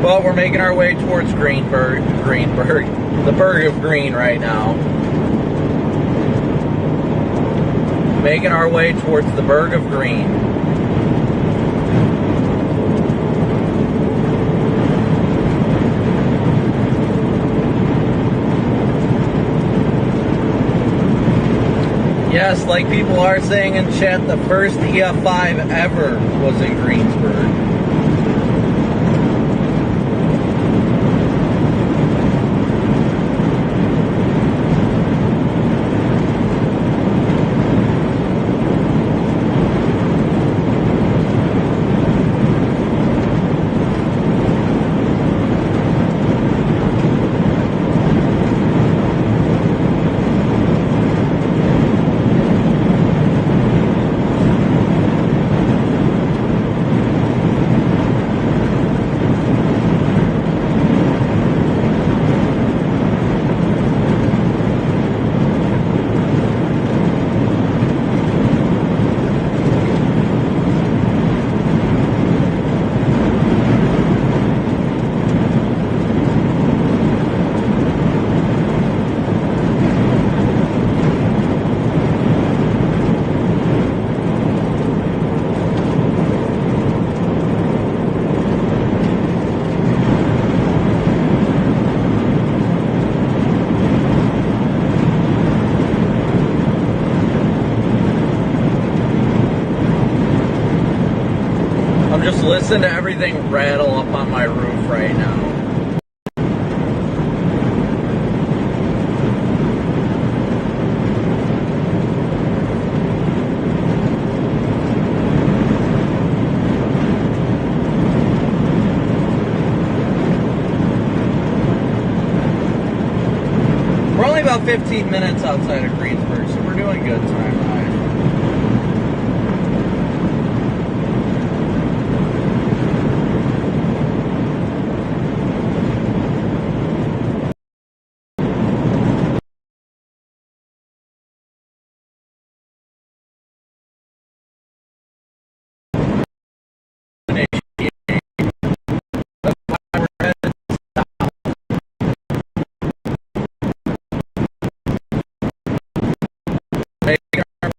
Speaker 1: But we're making our way towards Greenburg, the Burg of Green right now. Making our way towards the Burg of Green. Yes, like people are saying in chat, the first EF5 ever was in Greensburg. Just listen to everything rattle up on my roof right now. We're only about 15 minutes outside of Greensburg, so we're doing good time-wise. Making our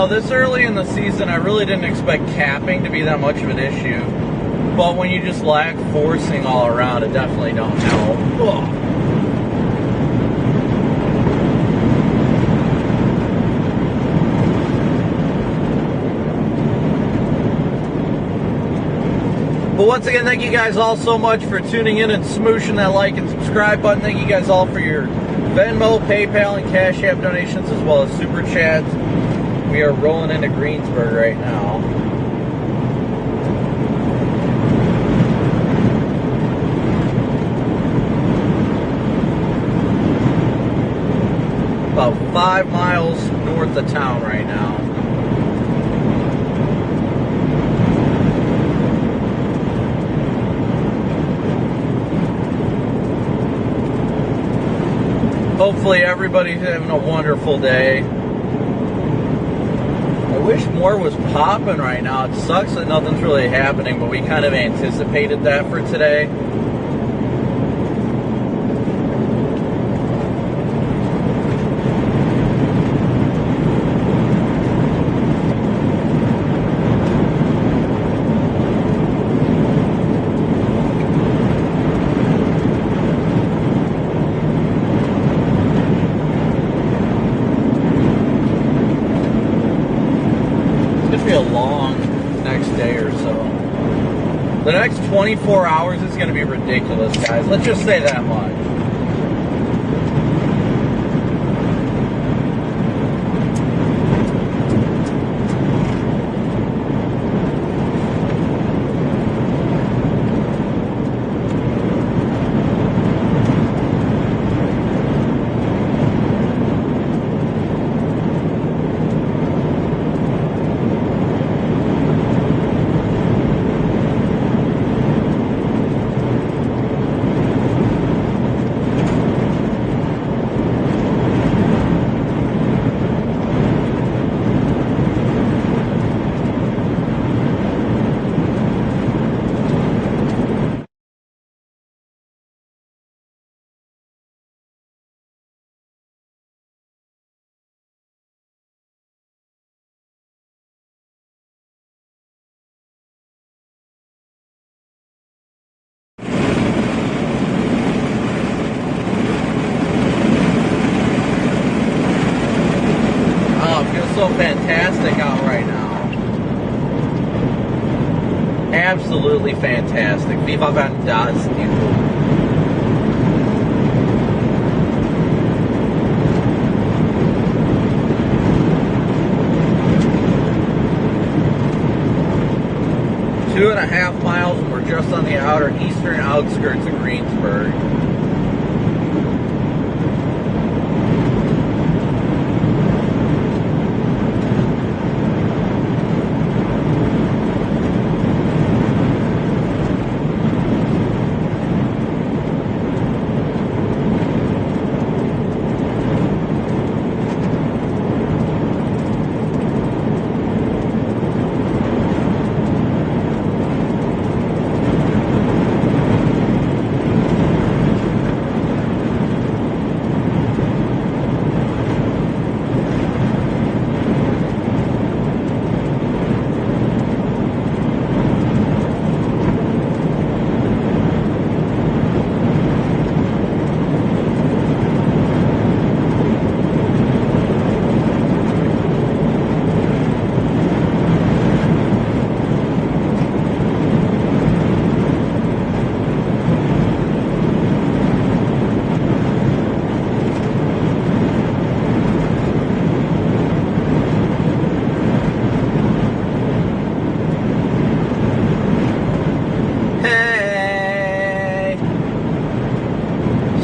Speaker 1: this early in the season, I really didn't expect capping to be that much of an issue. But when you just lack forcing all around, it definitely don't help. Ugh. But once again, thank you guys all so much for tuning in and smooshing that like and subscribe button. Thank you guys all for your Venmo, PayPal, and Cash App donations, as well as Super Chats. We are rolling into Greensburg right now. About 5 miles north of town right now. Hopefully everybody's having a wonderful day. I wish more was popping right now. It sucks that nothing's really happening, but we kind of anticipated that for today. A long next day or so. The next 24 hours is going to be ridiculous, guys. Let's just say that much. So fantastic out right now. Absolutely fantastic. Viva fantastico. Two and a half miles, and we're just on the outer eastern outskirts of Greensburg.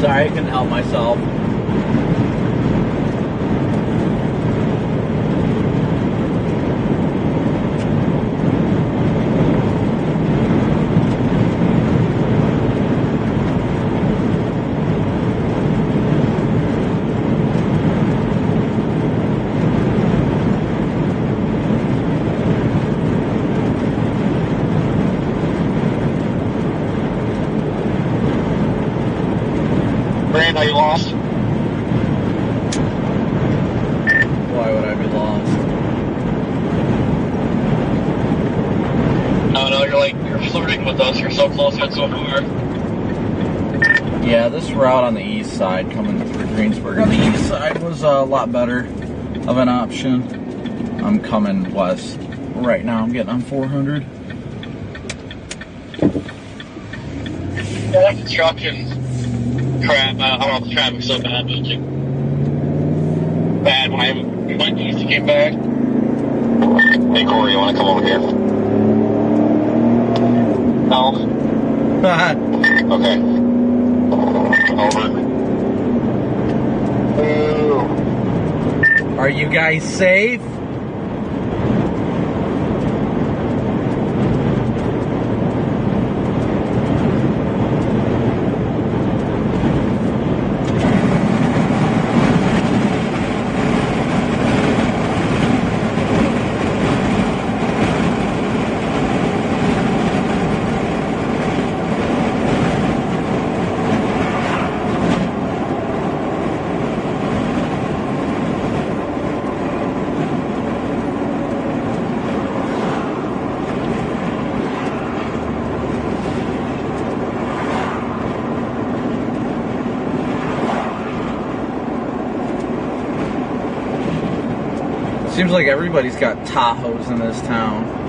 Speaker 1: Sorry, I couldn't help myself.
Speaker 5: Brand, are you lost?
Speaker 1: Why would I be lost?
Speaker 5: you're flirting with us. You're so close yet so far.
Speaker 1: Yeah, this route on the east side coming through Greensburg on the east side was a lot better of an option. I'm coming west right now. I'm getting on 400.
Speaker 5: Yeah, that construction crap. I don't know if the traffic's so bad, but it's like bad when I went east and came back.
Speaker 2: Hey, Corey, you want to come over here?
Speaker 5: No.
Speaker 2: Okay. Over.
Speaker 1: Are you guys safe? Seems like everybody's got Tahoes in this town.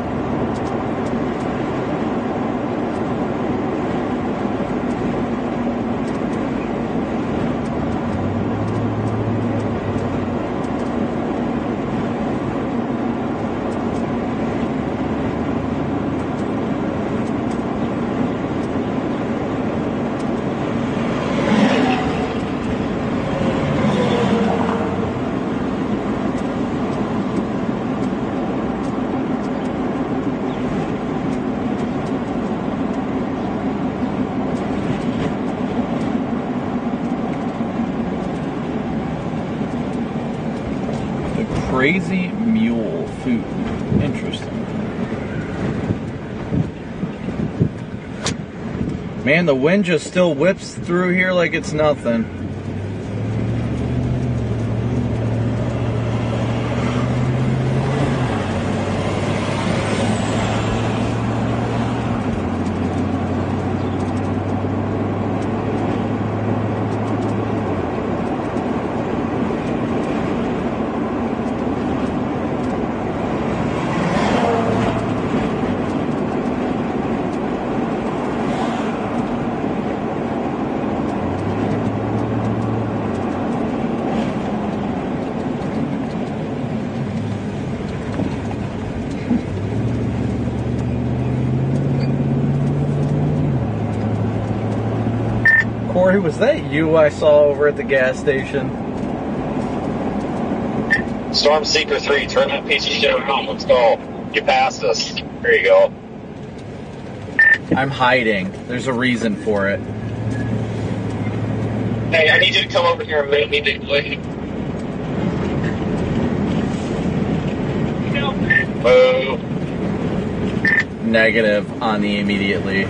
Speaker 1: Crazy mule food. Interesting. Man, the wind just still whips through here like it's nothing. Corey, was that you I saw over at the gas station?
Speaker 2: Storm Seeker 3, turn that piece of shit around. Let's go. You passed us. There you go.
Speaker 1: I'm hiding. There's a reason for it.
Speaker 5: Hey, I need you to come over here immediately.
Speaker 2: Boo.
Speaker 1: Negative on the immediately.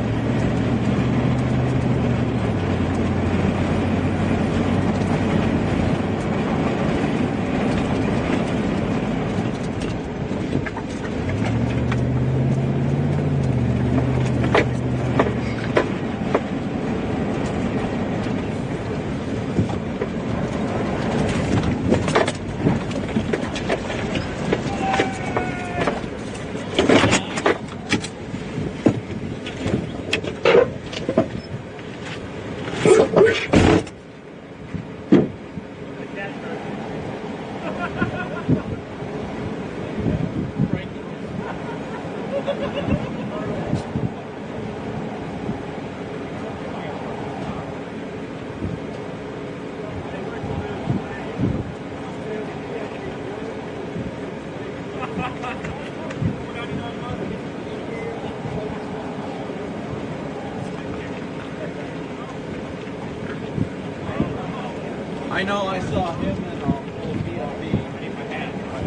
Speaker 1: I know, I saw him and old BLB.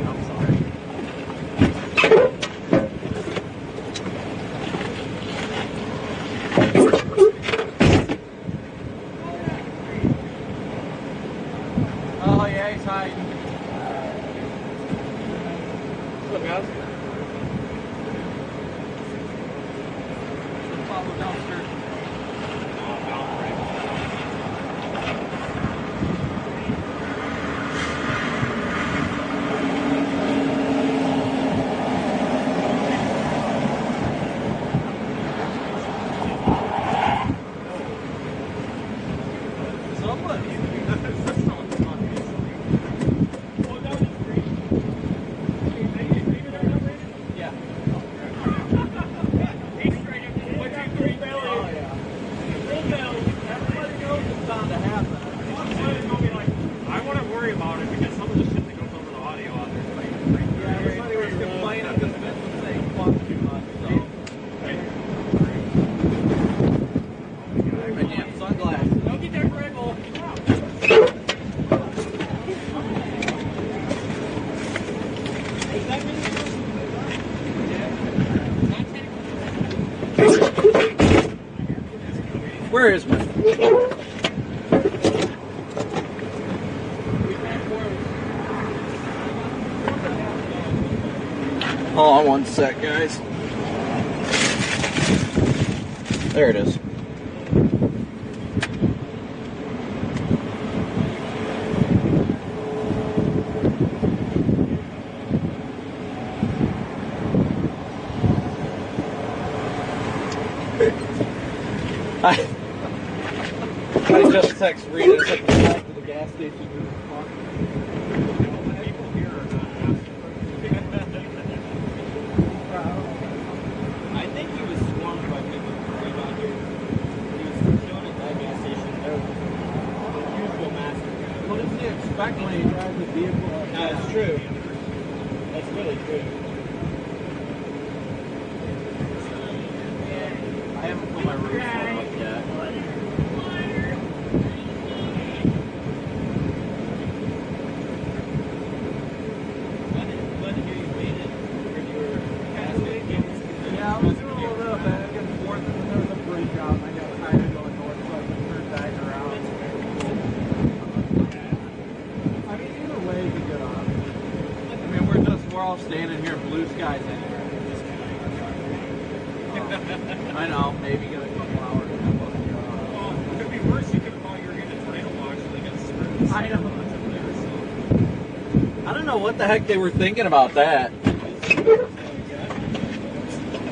Speaker 1: I'm sorry. Oh yeah, he's hiding. What's up, guys? Where is my... Hold on one sec, guys. There it is. I just text Rita at the back to the gas station.
Speaker 7: I think he was swarmed by people right out here. He was shown at that gas station. There was the usual master.
Speaker 1: What does he expect when he drives a vehicle?
Speaker 7: That's true. That's really true.
Speaker 1: I haven't put my roof up yet. Yeah, I was doing a little bit of back and forth, and then there was a bridge out, and I got tired of going north, so I just turned back around. I mean, either way is a good option. I mean, we're all standing here, blue skies anyway. I know, maybe get a couple hours.
Speaker 7: Well, it could be worse. You could have thought you were getting a tornado watch and they got screwed.
Speaker 1: I know. I don't know what the heck they were thinking about that.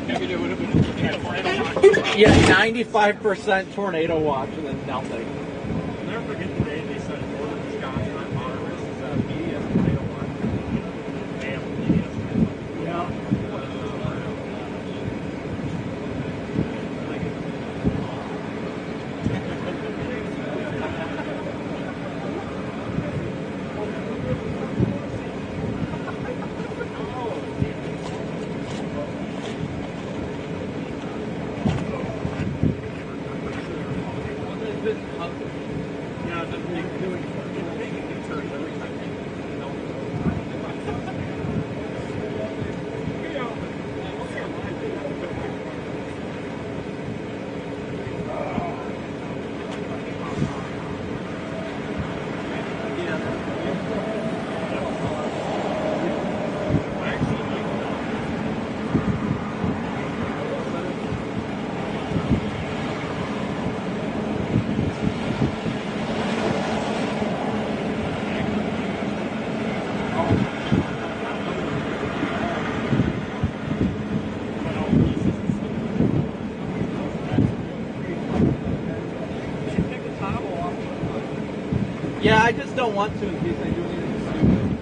Speaker 7: Maybe it would have been a tornado watch.
Speaker 1: Yeah, 95% tornado watch and then nothing.
Speaker 7: I'll never forget the day they said northern Wisconsin on Mount Everest is media tornado watch. Damn, media.
Speaker 1: Yeah. Yeah, I just don't want to in case I do anything stupid.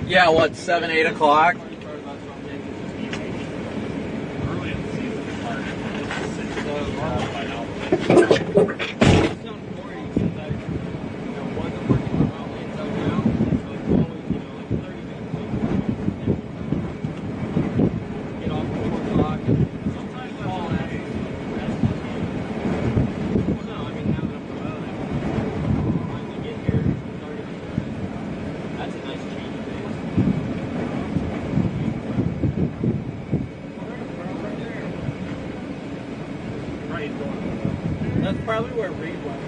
Speaker 1: Yeah, what, 7, 8 o'clock?
Speaker 6: ain't going.
Speaker 1: That's probably where Reed went.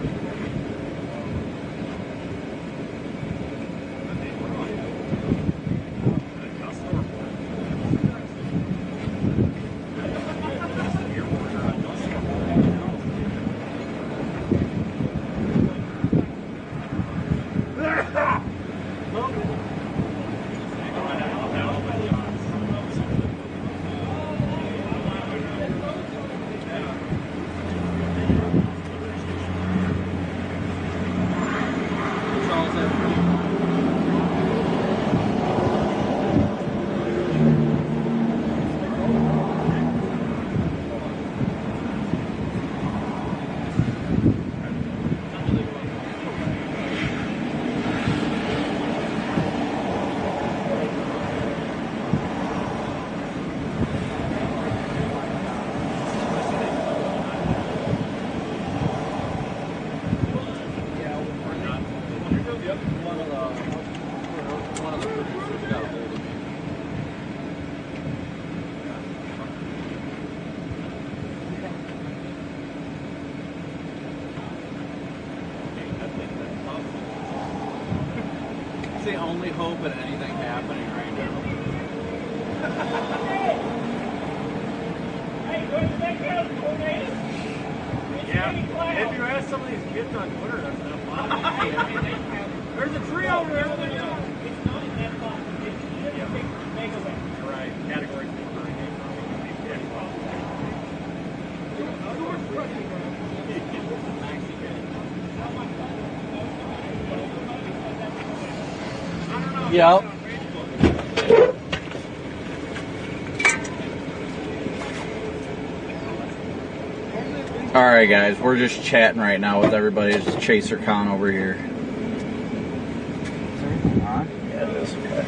Speaker 1: It's the only hope of anything happening right now.
Speaker 6: Yeah, if you ask some of these kids on Twitter, that's not fun. There's a tree over there.
Speaker 7: It's not in that box. It's just a mega wave.
Speaker 6: You're right. Category 4 hurricane.
Speaker 1: Yep. Alright guys, we're just chatting right now with everybody. It's Chaser Con over here. Is everything on? Yeah, it is. Okay.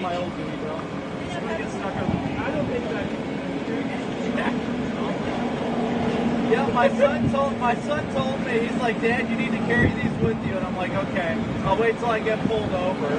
Speaker 6: My old dude, bro. Somebody gets stuck on. I don't think that.
Speaker 1: Yeah, my son told me, he's like, Dad, you need to carry these with you, and I'm like, okay, I'll wait till I get pulled over.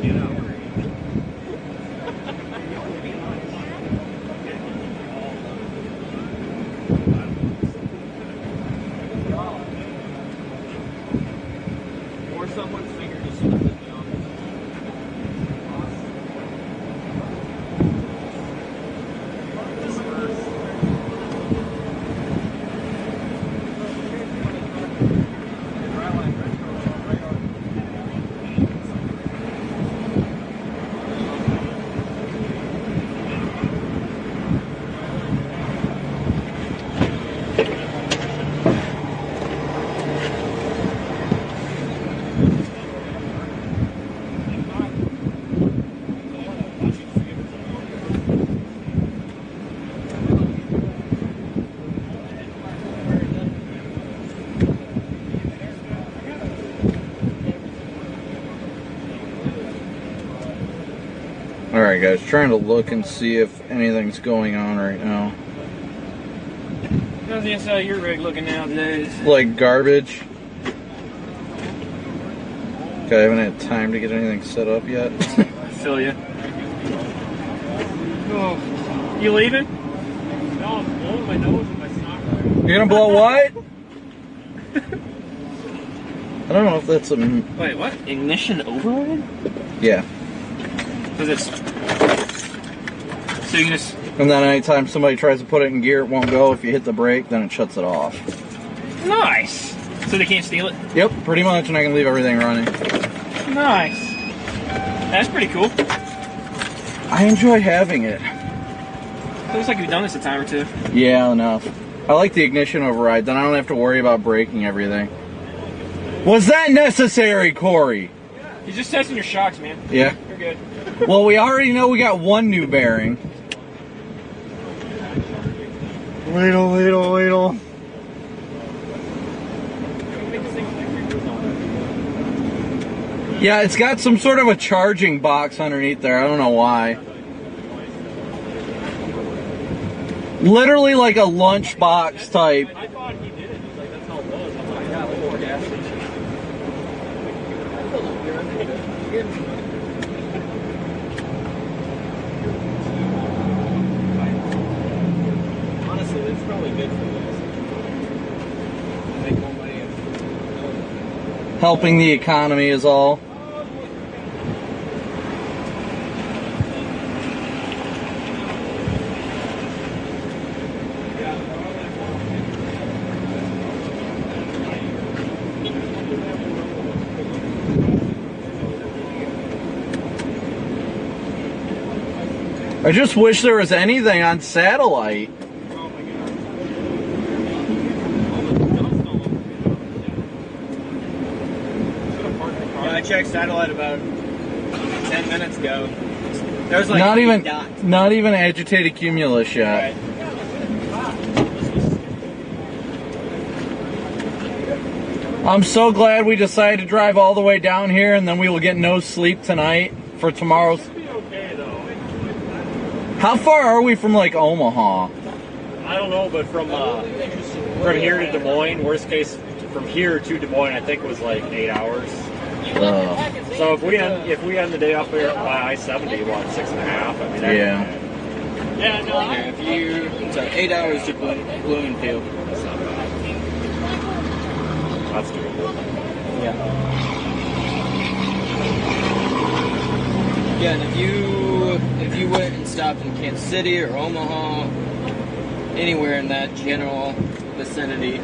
Speaker 6: Get out.
Speaker 7: Or someone's finger just slipped in the office.
Speaker 1: Alright guys, trying to look and see if anything's going on right now.
Speaker 7: How's the inside of your rig looking nowadays?
Speaker 1: Like garbage. Okay, I haven't had time to get anything set up yet.
Speaker 7: I feel you. Oh, you leaving? No, I'm blowing my nose with my sock.
Speaker 1: You're gonna blow what? I don't know if that's a...
Speaker 7: Wait, what? Ignition override?
Speaker 1: Yeah.
Speaker 7: Cause it's... So you can just...
Speaker 1: And then anytime somebody tries to put it in gear, it won't go. If you hit the brake, then it shuts it off.
Speaker 7: Nice! So they can't steal it?
Speaker 1: Yep, pretty much, and I can leave everything running.
Speaker 7: Nice. That's pretty cool.
Speaker 1: I enjoy having it.
Speaker 7: It looks like you've done this a time or two.
Speaker 1: Yeah, enough. I like the ignition override, then I don't have to worry about braking everything. Was that necessary, Corey?
Speaker 7: You're just testing your shocks, man.
Speaker 1: Yeah.
Speaker 7: You're good.
Speaker 1: Well, we already know we got one new bearing. Ladle. Yeah, it's got some sort of a charging box underneath there. I don't know why. Literally like a lunchbox type.
Speaker 7: I thought he did it. He's like, that's how it was. I'm like, yeah, look more gas station. Honestly, it's probably good for you guys. Make more money.
Speaker 1: Helping the economy is all. I just wish there was anything on satellite.
Speaker 7: Yeah, I checked satellite about 10 minutes ago. There was like
Speaker 1: Not
Speaker 7: 8
Speaker 1: even
Speaker 7: dots.
Speaker 1: not even agitated cumulus yet.
Speaker 7: Right.
Speaker 1: I'm so glad we decided to drive all the way down here, and then we will get no sleep tonight for tomorrow's. How far are we from like Omaha?
Speaker 8: I don't know, but from here to Des Moines, worst case, from here to Des Moines, I think was like 8 hours. So if we end the day up here by I-70, what, 6.5? I mean,
Speaker 1: Yeah.
Speaker 7: Yeah, no, if you... So 8 hours to Bloomfield.
Speaker 8: That's doable.
Speaker 7: Yeah. Yeah, and if you went and stopped in Kansas City or Omaha, anywhere in that general vicinity,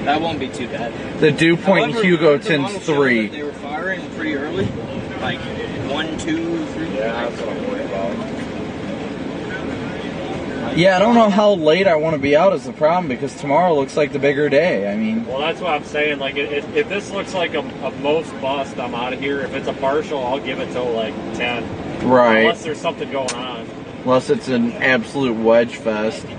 Speaker 7: that won't be too bad.
Speaker 1: The dew point in
Speaker 7: However, the
Speaker 1: Hugoton's
Speaker 7: model showed
Speaker 1: 3.
Speaker 7: that they were firing pretty early, like 1, 2, 3.
Speaker 8: Yeah, that's what I'm worried about.
Speaker 1: Yeah, I don't know how late I want to be out is the problem, because tomorrow looks like the bigger day. I mean,
Speaker 8: Well, that's what I'm saying. Like, if this looks like a most bust, I'm out of here. If it's a partial, I'll give it till like 10.
Speaker 1: right.
Speaker 8: Unless there's something going on.
Speaker 1: Unless it's an absolute wedge fest.
Speaker 7: I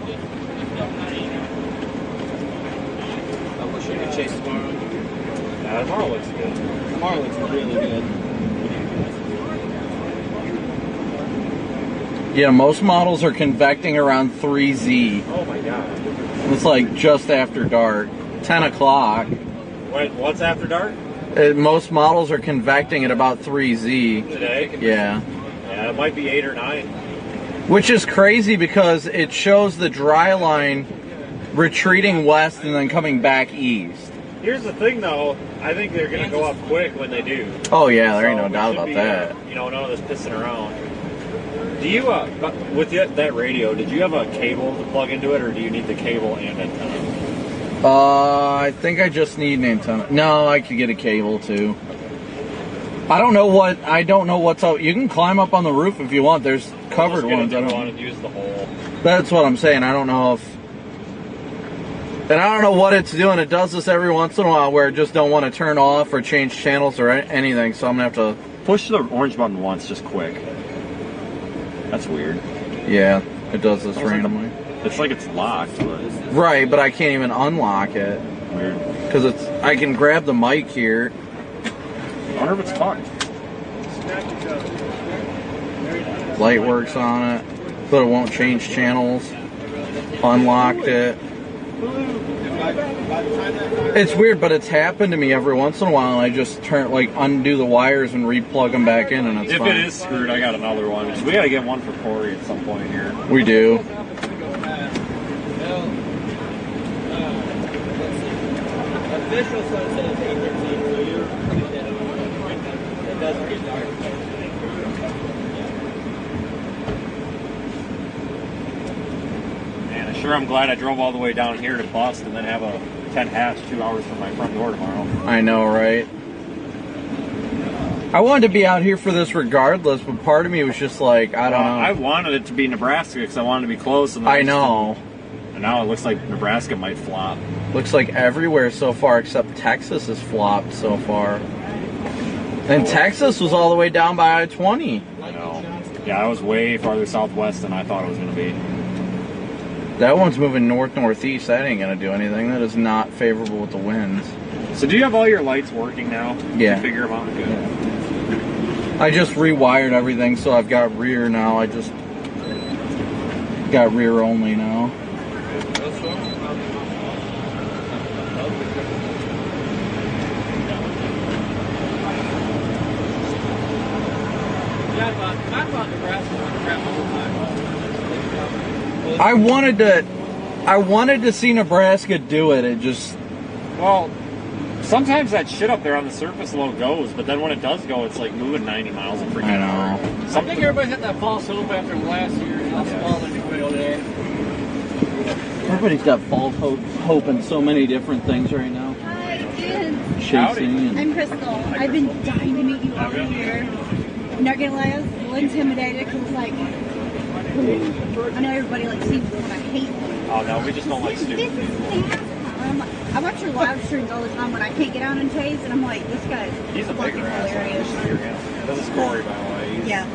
Speaker 7: wish I could chase tomorrow.
Speaker 8: Yeah, tomorrow looks good.
Speaker 7: Tomorrow looks really good.
Speaker 1: Yeah, most models are convecting around 3Z.
Speaker 8: Oh my god.
Speaker 1: It's like just after dark. 10 o'clock.
Speaker 8: Wait, what's after dark?
Speaker 1: Most models are convecting at about 3Z.
Speaker 8: Today?
Speaker 1: Yeah.
Speaker 8: Yeah, it might be 8 or 9.
Speaker 1: Which is crazy because it shows the dry line retreating west and then coming back east.
Speaker 8: Here's the thing, though. I think they're going to go up quick when they do.
Speaker 1: Oh, yeah, there ain't no
Speaker 8: So
Speaker 1: doubt
Speaker 8: it should
Speaker 1: about
Speaker 8: be,
Speaker 1: that.
Speaker 8: You know, none of this pissing around. Do you, with that radio, did you have a cable to plug into it, or do you need the cable and antenna?
Speaker 1: I think I just need an antenna. No, I could get a cable too. I don't know what's up. You can climb up on the roof if you want. There's covered ones. I
Speaker 8: don't
Speaker 1: don't
Speaker 8: want to use the whole.
Speaker 1: That's what I'm saying. I don't know if. And I don't know what it's doing. It does this every once in a while where it just don't want to turn off or change channels or anything. So I'm going to have to.
Speaker 8: Push the orange button once, just quick. That's weird.
Speaker 1: Yeah, it does this randomly.
Speaker 8: It's like it's locked. But...
Speaker 1: Right, but I can't even unlock it.
Speaker 8: Weird.
Speaker 1: Because I can grab the mic here.
Speaker 8: I wonder if it's tucked.
Speaker 1: Light works on it, but it won't change channels. Unlocked it. It's weird, but it's happened to me every once in a while, and I just undo the wires and replug them back in, and it's
Speaker 8: If
Speaker 1: fine.
Speaker 8: it is screwed, I got another one. We got to get one for Corey at some point here.
Speaker 1: We do.
Speaker 7: Official sunset is 8:13, so you're pretty dead on. It doesn't get dark.
Speaker 8: Man, sure I'm glad I drove all the way down here to bust and then have a 10 hash 2 hours from my front door tomorrow.
Speaker 1: I know, right? I wanted to be out here for this regardless, but part of me was just like, I don't know.
Speaker 8: I wanted it to be Nebraska because I wanted to be close. And
Speaker 1: I know.
Speaker 8: And now it looks like Nebraska might flop.
Speaker 1: Looks like everywhere so far except Texas has flopped so far. And Texas was all the way down by I-20.
Speaker 8: I know. Yeah, I was way farther southwest than I thought it was going to be.
Speaker 1: That one's moving north-northeast. That ain't going to do anything. That is not favorable with the winds.
Speaker 8: So do you have all your lights working now?
Speaker 1: Yeah.
Speaker 8: Did you figure them out? Good.
Speaker 1: I just rewired everything, so I've got rear now. I just got rear only now. I wanted to see Nebraska do it. It just,
Speaker 8: well, sometimes that shit up there on the surface low goes, but then when it does go, it's like moving 90 miles a freaking hour.
Speaker 7: I think everybody's got that false hope after last year. That's all the new video today.
Speaker 1: Everybody's got false hope in so many different things right now.
Speaker 9: Hi, kids.
Speaker 1: Chasing and
Speaker 9: I'm Crystal. I've been dying to meet you all year. I'm not gonna lie, I was a little intimidated because, like, I know everybody like seems when I hate them.
Speaker 8: Oh no, we just don't like stupid people.
Speaker 9: I watch your live streams all the time when I can't get out and chase, and I'm like, this guy's
Speaker 8: He's a
Speaker 9: fucking
Speaker 8: bigger ass.
Speaker 9: hilarious.
Speaker 8: This is Corey, by the way.
Speaker 9: Yeah.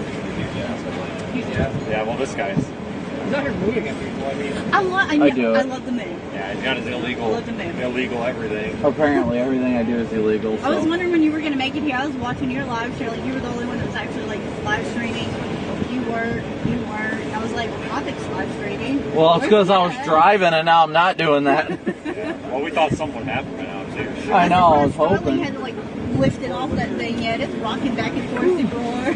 Speaker 8: Yeah, well, this guy's.
Speaker 7: He's not here moving at people. I mean,
Speaker 9: I
Speaker 1: do it.
Speaker 9: love the move.
Speaker 8: Yeah, he's got his illegal.
Speaker 9: I love the move.
Speaker 8: Illegal everything.
Speaker 1: apparently everything I do is illegal.
Speaker 9: I was
Speaker 1: So.
Speaker 9: wondering when you were gonna make it here. I was watching your live show, like you were the only one that was actually like live streaming. You weren't. I was like, Copic's live streaming.
Speaker 1: Well, it's because I was driving and now I'm not doing that.
Speaker 8: Yeah. Well, we thought something would happen by now too.
Speaker 1: I know, I was
Speaker 9: finally
Speaker 1: hoping.
Speaker 9: had to like lift it off that thing yet. It's rocking back and forth the floor.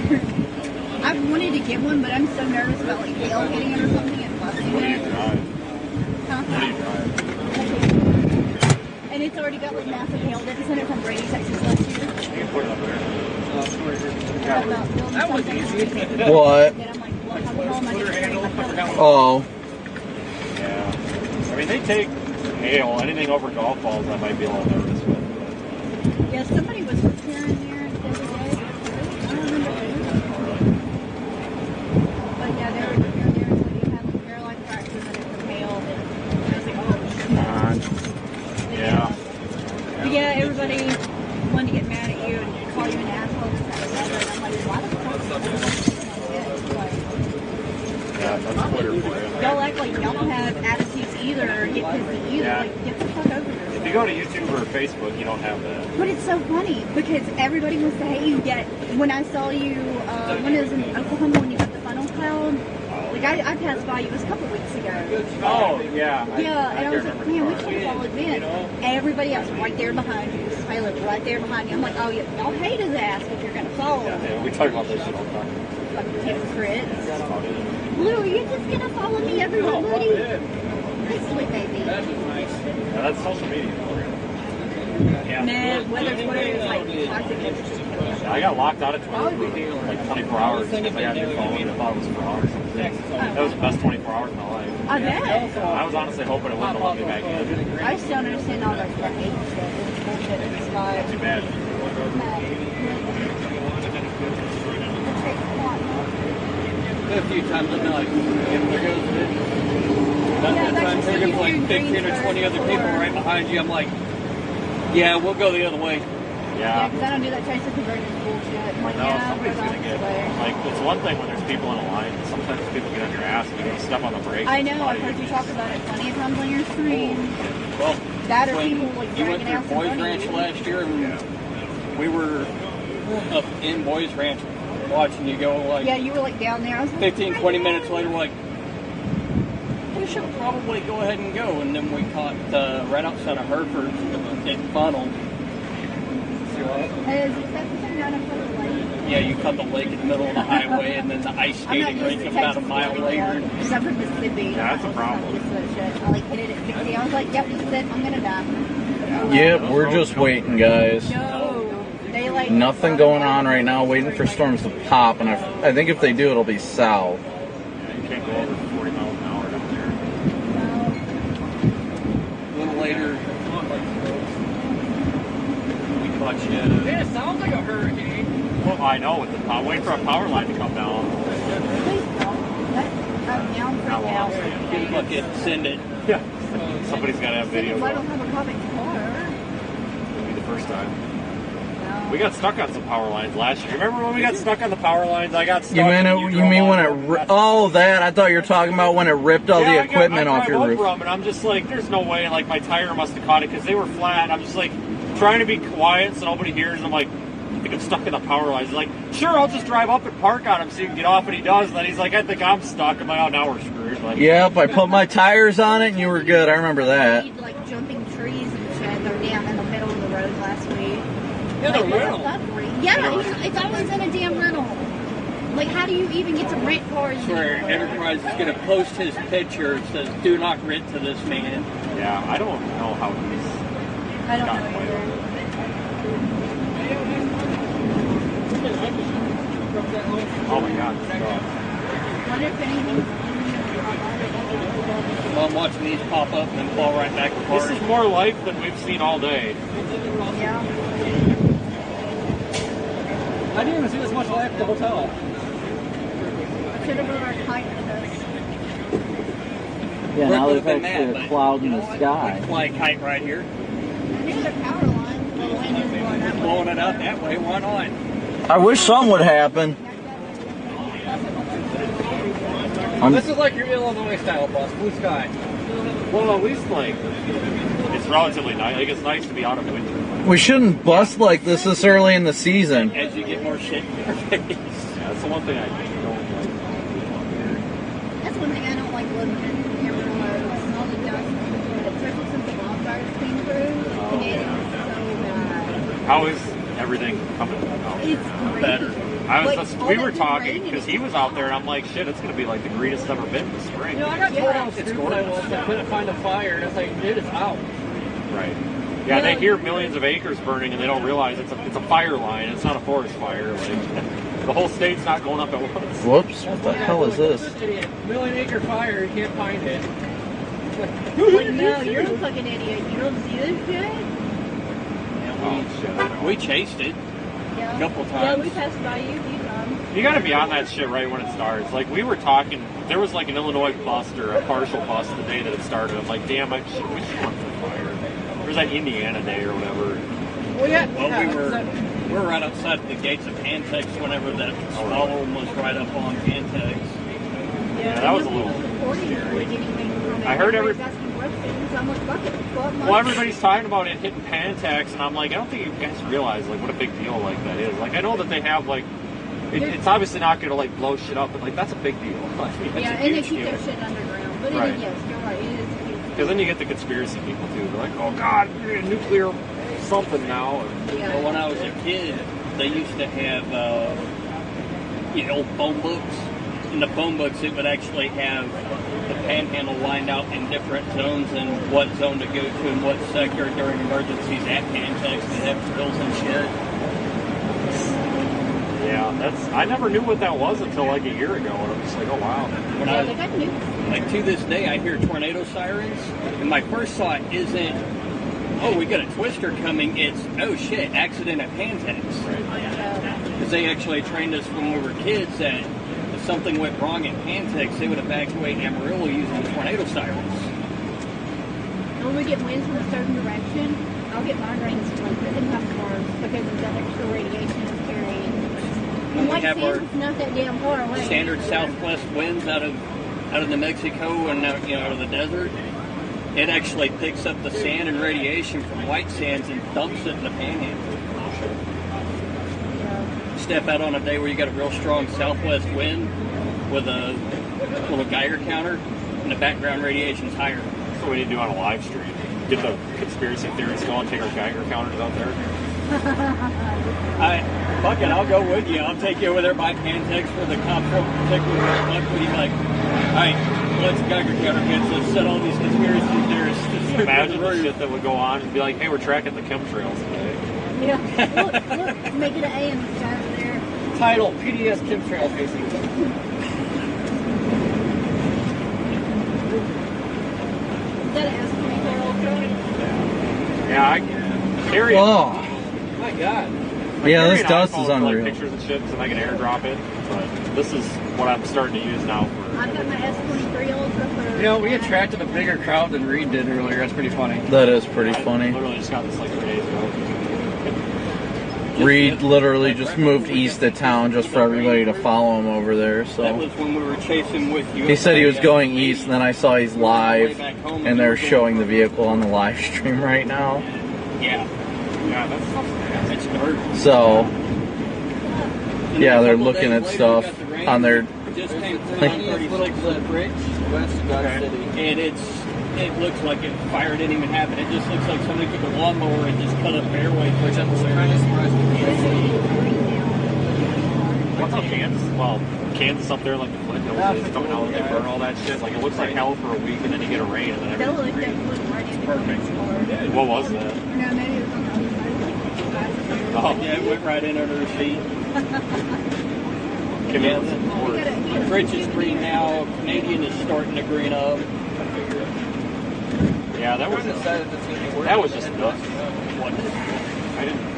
Speaker 9: I've wanted to get one, but I'm so nervous about like hail hitting it or something and busting
Speaker 8: What do you
Speaker 9: it.
Speaker 8: drive?
Speaker 9: Huh?
Speaker 8: What do you drive?
Speaker 9: And it's already got like massive hail. Did they send it from Brady, Texas last year?
Speaker 8: You can put it up there.
Speaker 7: that was easy.
Speaker 1: What?
Speaker 9: And I'm like, well, how the hell am I going to
Speaker 1: Oh,
Speaker 8: Yeah. I mean, they take hail, anything over golf balls I might be a little nervous with.
Speaker 9: Yeah, somebody was repairing there the other day. I don't remember who. But yeah, they were repairing there, so he had like hairline fractures and it was hail. And I was like, oh, shit.
Speaker 8: Yeah.
Speaker 9: But yeah, everybody wanted to get mad at you and call you an asshole. And I'm like, why the fuck?
Speaker 8: Yeah, that's Twitter for you.
Speaker 9: Y'all act like y'all don't have attitudes either or get pissy either.
Speaker 8: Yeah.
Speaker 9: Like, get the fuck over
Speaker 8: If
Speaker 9: yourself.
Speaker 8: you go to YouTube or Facebook, you don't have that.
Speaker 9: But it's so funny because everybody wants to hate you. Yet when I saw you, when it was in Oklahoma when you got the funnel cloud, like I passed by you, it was a couple weeks ago.
Speaker 8: Oh, yeah.
Speaker 9: Yeah, and I was like, man, we should have followed then. Everybody else right there behind you, I live right there behind you. I'm like, oh, y'all hate his ass if you're going to follow him.
Speaker 8: Yeah, we talk about this shit all the time.
Speaker 9: Fucking hypocrites. Blue, are you just going to follow me everywhere, buddy? Hi, sweet baby.
Speaker 8: Yeah, that's social media.
Speaker 9: Nah, whether it's like toxic interesting.
Speaker 8: I got locked out of Twitter for like 24 hours because I got a new phone and I thought it was for hours. That was the best 24 hours of my life.
Speaker 9: I bet.
Speaker 8: I was honestly hoping it wouldn't have let me back in.
Speaker 9: I still don't understand all that hate stuff. It's bullshit in the sky.
Speaker 8: Too bad.
Speaker 7: A few times I've been like, there goes it. That time there goes like 15 or 20 other people right behind you. I'm like, yeah, we'll go the other way.
Speaker 9: Yeah, because I don't do that trace of convergence bullshit. I'm like,
Speaker 8: No,
Speaker 9: yeah,
Speaker 8: somebody's
Speaker 9: we're
Speaker 8: gonna get
Speaker 9: way.
Speaker 8: like it's one thing when there's people in a line. Sometimes people get on your ass and you step on the brakes.
Speaker 9: I know, I've heard you talk about it plenty of times on your stream.
Speaker 7: Well,
Speaker 9: That or
Speaker 7: when
Speaker 9: people like
Speaker 7: you went
Speaker 9: dragging
Speaker 7: through
Speaker 9: out
Speaker 7: Boys Ranch last year, and we were up in Boys Ranch watching you go like
Speaker 9: yeah, you were like down there. I was like,
Speaker 7: 15, 20 minutes later, we're like, we should probably go ahead and go. And then we caught right outside of Hereford at Funnel.
Speaker 9: Is that the thing down in front of the lake?
Speaker 7: Yeah, you cut the lake in the middle of the highway, and then the ice skating rink about a mile later.
Speaker 9: Because I'm from Mississippi.
Speaker 8: Yeah, that's a problem.
Speaker 9: I like hit it at 50. I was like, yep, this is it. I'm going to die.
Speaker 1: Yep, we're just waiting, guys.
Speaker 9: No. They like
Speaker 1: Nothing going on right now, waiting for storms to pop, and I think if they do, it'll be south.
Speaker 8: Yeah, you can't go over 40 miles an hour down there.
Speaker 7: A little later, we caught you. Yeah, it sounds like a hurricane.
Speaker 8: Well, I know, with the waiting for a power line to come down.
Speaker 9: Please don't. Now I'm freaked out.
Speaker 7: Get a bucket, send it.
Speaker 8: Yeah. Somebody's got to have video.
Speaker 9: I don't have a Copic car.
Speaker 8: It'll be the first time. We got stuck on some power lines last year. Remember when we got stuck on the power lines? I got stuck.
Speaker 1: You mean when it? Oh, that I thought you were talking about when it ripped all the equipment off your roof.
Speaker 8: And I'm just like, there's no way. Like my tire must have caught it because they were flat. I'm just like trying to be quiet so nobody hears. And I'm like, I think I'm stuck in the power lines. He's like, sure, I'll just drive up and park on him so you can get off. And he does. And then he's like, I think I'm stuck. I'm like, oh, now we're screwed. Like,
Speaker 1: yep, I put my tires on it and you were good. I remember that.
Speaker 9: Like jumping trees and shit. They're down in the middle of the road last week.
Speaker 7: Yeah,
Speaker 9: Like,
Speaker 7: the rental.
Speaker 9: Yeah, it's always in a damn rental. Like, how do you even get to rent cars?
Speaker 7: Where Enterprise is going to post his picture. It says, do not rent to this man.
Speaker 8: Yeah, I don't know how he's
Speaker 9: I don't
Speaker 8: got
Speaker 9: know
Speaker 8: away
Speaker 9: either.
Speaker 8: with it. Oh my god.
Speaker 9: Wonder if anything's
Speaker 7: Well, I'm watching these pop up and then fall right back apart.
Speaker 8: This is more life than we've seen all day.
Speaker 9: yeah.
Speaker 7: I didn't even see this much life at the hotel.
Speaker 9: Should have brought our kite with us.
Speaker 1: Yeah, now there's
Speaker 7: Could've been
Speaker 1: actually
Speaker 7: that,
Speaker 1: a cloud in the
Speaker 7: but
Speaker 1: sky.
Speaker 7: fly a kite right here.
Speaker 9: There's a power line. The wind is blowing that way.
Speaker 7: Blowing it out that way, why not?
Speaker 1: I wish something would happen.
Speaker 7: This is like your Illinois style bus, blue sky.
Speaker 8: Well, at least like it's relatively nice. Like it's nice to be out of winter.
Speaker 1: We shouldn't bust like this early in the season.
Speaker 7: As you get more shit in your face.
Speaker 8: Yeah, that's the one thing I don't like.
Speaker 9: That's one thing I don't like living in Amarillo. All the dust. Especially since the wildfires came through. It is so bad.
Speaker 8: How is everything coming out?
Speaker 9: It's great.
Speaker 7: Better.
Speaker 8: We were talking because he was out there, and I'm like, shit, it's gonna be like the greenest it's ever been this spring.
Speaker 7: You know, I got told how stupid I was. I couldn't find a fire, and it's like, it is out.
Speaker 8: Right. Yeah, they hear millions of acres burning, and they don't realize it's a fire line. It's not a forest fire. Like the whole state's not going up at once.
Speaker 1: Whoops! What the hell is this?
Speaker 7: Million-acre fire, you can't find it.
Speaker 9: Like, no, you're a fucking idiot. You don't see this shit?
Speaker 8: Oh shit!
Speaker 7: We chased it
Speaker 9: Yeah.
Speaker 7: a couple
Speaker 9: Yeah,
Speaker 7: times.
Speaker 9: we passed by you a few times.
Speaker 8: You got to be on that shit right when it starts. Like we were talking, there was like an Illinois bust or a partial bust the day that it started. I'm like, damn, we should run for fire. There was that Indiana day or whatever.
Speaker 7: Well, we were right outside the gates of Pantex whenever that slalom was right up on Pantex.
Speaker 8: Yeah, that was a little scary. I heard well, everybody's talking about it hitting Pantex, and I'm like, I don't think you guys realize like what a big deal like that is. Like I know that they have like it's obviously not going to like blow shit up, but like that's a big deal. I mean,
Speaker 9: Yeah, and they keep their shit underground. But yes, you're right. It is huge.
Speaker 8: Because then you get the conspiracy people too. They're like, oh god, nuclear something now.
Speaker 7: Well, when I was a kid, they used to have, old phone books. In the phone books, it would actually have the panhandle lined out in different zones and what zone to go to and what sector during emergencies at Pantex. They have drills and shit.
Speaker 8: Yeah, I never knew what that was until like a year ago, and I'm just like, oh wow.
Speaker 7: When
Speaker 9: Yeah, they got new.
Speaker 7: Like to this day, I hear tornado sirens, and my first thought isn't, oh, we got a twister coming. It's, oh shit, accident at Pantex. Because they actually trained us when we were kids that if something went wrong at Pantex, they would evacuate Amarillo using the tornado sirens.
Speaker 9: When we get winds from a certain direction, I'll get migraines like within half hours because of that extra radiation it's carrying.
Speaker 7: When
Speaker 9: And
Speaker 7: we
Speaker 9: like
Speaker 7: have our
Speaker 9: Sands is not that damn far away.
Speaker 7: standard southwest winds out of New Mexico and out of the desert, it actually picks up the sand and radiation from white sands and dumps it in the panhandle. Step out on a day where you got a real strong southwest wind with a little Geiger counter, and the background radiation's higher.
Speaker 8: That's what we need to do on a live stream. Get the conspiracy theories going, take our Geiger counters out there.
Speaker 7: Fuck it, I'll go with you. I'll take you over there by Pantex for the cops real particular. Fuck with you, like, all right, let's Geiger counter hits. Let's set all these conspiracy theorists.
Speaker 8: Imagine the shit that would go on and be like, hey, we're tracking the chemtrails today.
Speaker 9: Yeah. Look, make it an A in the sky over there.
Speaker 7: Title, PDS chemtrails, basically.
Speaker 9: Is that an S-24
Speaker 8: Yeah, I carry
Speaker 1: Oh,
Speaker 7: My God.
Speaker 1: yeah, this
Speaker 8: carry an
Speaker 1: dust
Speaker 8: iPhone
Speaker 1: is
Speaker 8: for, like,
Speaker 1: unreal.
Speaker 8: pictures and shit because I can airdrop it. But this is what I'm starting to use now for.
Speaker 9: I've got my S-23 Ultra for...
Speaker 7: We attracted a bigger crowd than Reed did earlier. That's pretty funny.
Speaker 1: That is pretty
Speaker 8: I
Speaker 1: funny.
Speaker 8: literally just got this like 3 days ago.
Speaker 1: Reed literally just moved east of town just for everybody to follow him over there.
Speaker 7: That
Speaker 1: So
Speaker 7: was when we were chasing with you.
Speaker 1: he said he was going east, and then I saw he's live, and they're showing the vehicle on the live stream right now.
Speaker 7: Yeah.
Speaker 8: Yeah, that's nasty.
Speaker 7: It's dark.
Speaker 1: So
Speaker 7: And
Speaker 1: yeah,
Speaker 7: then a
Speaker 1: they're
Speaker 7: couple
Speaker 1: looking
Speaker 7: days
Speaker 1: at
Speaker 7: later,
Speaker 1: stuff
Speaker 7: we got the rain.
Speaker 1: on their.
Speaker 7: Just came through on 36 Lip Bridge,
Speaker 10: west of Dodge City.
Speaker 7: and it looks like it fire didn't even happen. It just looks like somebody took a lawnmower and just cut up airways, which I'm kind of surprised we can't see.
Speaker 8: What's up, Kansas? Well, Kansas up there, like the Flint Hills is coming out and they burn all that shit. Like it looks like hell for a week, and then you get a rain, and then
Speaker 9: That looked
Speaker 8: everything's
Speaker 9: like
Speaker 8: green.
Speaker 9: that looked right in the
Speaker 7: Perfect.
Speaker 8: What was that?
Speaker 9: No, maybe it was on the other side.
Speaker 8: Oh,
Speaker 7: Yeah, it went right in under his feet.
Speaker 8: Kim
Speaker 7: Yeah,
Speaker 8: was worse.
Speaker 7: the bridge is green now. Canadian is starting to green up.
Speaker 8: Yeah, that was just nuts.
Speaker 7: What
Speaker 8: I didn't.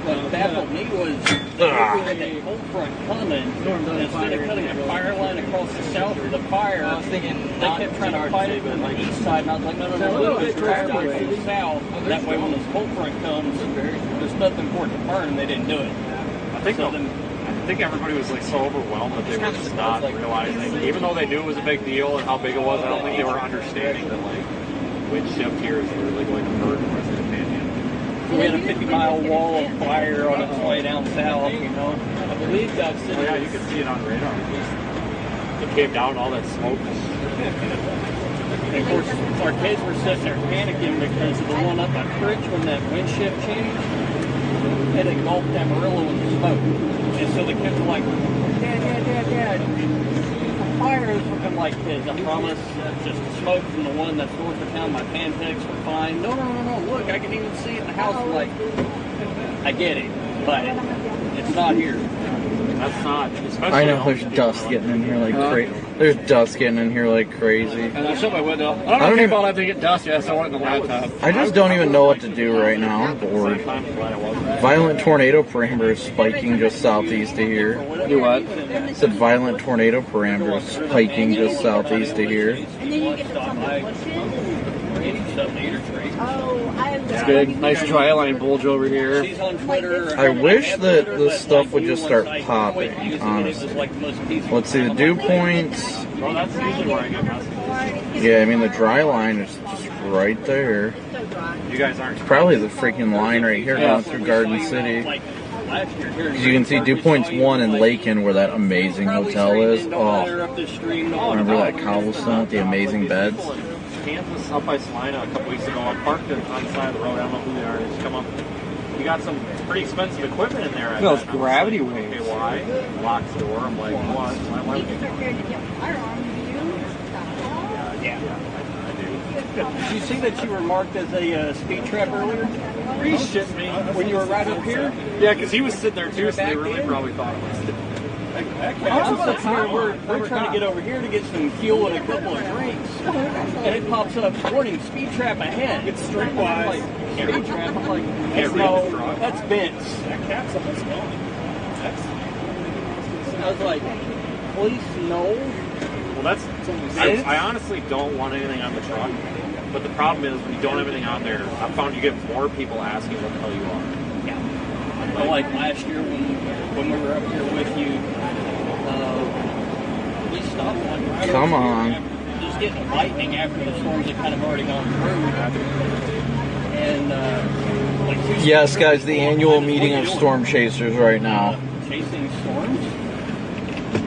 Speaker 7: what baffled me was that cold front coming. Instead of cutting a fire line across the south of the fire,
Speaker 10: I was thinking
Speaker 7: they
Speaker 10: not
Speaker 7: kept trying to
Speaker 10: hard
Speaker 7: fight
Speaker 10: say,
Speaker 7: it
Speaker 10: but
Speaker 7: from
Speaker 10: like
Speaker 7: the east side, and I was like, no, it's fire line from the south. That way, when this cold front comes, there's nothing for it to burn, and they didn't do it.
Speaker 8: I think
Speaker 7: So
Speaker 8: I
Speaker 7: then,
Speaker 8: think everybody was like so overwhelmed that they were just not realizing, even though they knew it was a big deal and how big it was, I don't think they were understanding that like wind shift here is really going to hurt the rest of the panhandle.
Speaker 7: we had a 50-mile wall of fire on its way down south, you know.
Speaker 10: I believe Dodge City.
Speaker 8: Oh yeah, you could see it on radar. It came down, all that smoke.
Speaker 7: And of course, our kids were sitting there panicking because of the one up at Fridge when that wind shift changed. It engulfed Amarillo in the smoke. And so the kids were like, Dad. The fire is looking like kids. I promise. It's just the smoke from the one that's north of town. My Pantex were fine. No. Look, I can even see it in the house. I'm like, I get it, but it's not here.
Speaker 8: That's not. Especially
Speaker 1: I know there's dust getting in here like crazy. There's dust getting in here like crazy.
Speaker 7: And I shut my window. I
Speaker 1: don't
Speaker 7: don't care
Speaker 1: even-
Speaker 7: about having to get dust yet, so I want it in the laptop.
Speaker 1: I just don't even know what to do right now. I'm bored. Violent tornado parameters spiking just southeast of here.
Speaker 7: Do what?
Speaker 1: It said violent tornado parameters spiking just southeast of here.
Speaker 9: And then you get to some bushes. Oh, I
Speaker 7: It's good. Nice tri-line bulge over here.
Speaker 1: I wish that this stuff would just start popping, honestly. Let's see, the dew points.
Speaker 8: Well, that's usually where I get messages.
Speaker 1: Yeah, I mean, the dry line is just right there.
Speaker 8: You guys aren't.
Speaker 1: Probably the freaking line right here going through Garden City. As you can see, dew point's 1 in Lakin, where that amazing hotel is. Oh, remember that cobblestone with the amazing beds?
Speaker 8: Kansas up by Salina a couple weeks ago. I parked it on the side of the road. I don't know who they are. They just come up you got some pretty expensive equipment in there.
Speaker 7: No, it's
Speaker 8: bet." And I was
Speaker 7: gravity
Speaker 8: like,
Speaker 7: waves.
Speaker 8: Okay, why? Locks the door. I'm like, what? Why would you?
Speaker 7: Yeah.
Speaker 8: I do.
Speaker 7: Did you see that you were marked as a speed trap earlier?
Speaker 8: Are you shitting me?
Speaker 7: When you were right up here?
Speaker 8: Yeah, because he was sitting there too, so they really probably thought it was.
Speaker 7: We're trying to get over here to get some fuel and a couple of drinks, and it pops up warning speed trap ahead. It's streetwise. Like, speed trap. I'm like, no, that's Vince.
Speaker 6: That cat's almost gone.
Speaker 7: I was like, police, no.
Speaker 8: Well, that's. I honestly don't want anything on the truck, but the problem is when you don't have anything on there, I found you get more people asking what the hell you are.
Speaker 7: Yeah. But like last year when we were up here with you, we stopped one right.
Speaker 1: Come on.
Speaker 7: Just getting lightning after the storms had kind of already gone through. And like
Speaker 1: Yes, guys, the annual meeting of storm chasers right now.
Speaker 7: Chasing storms?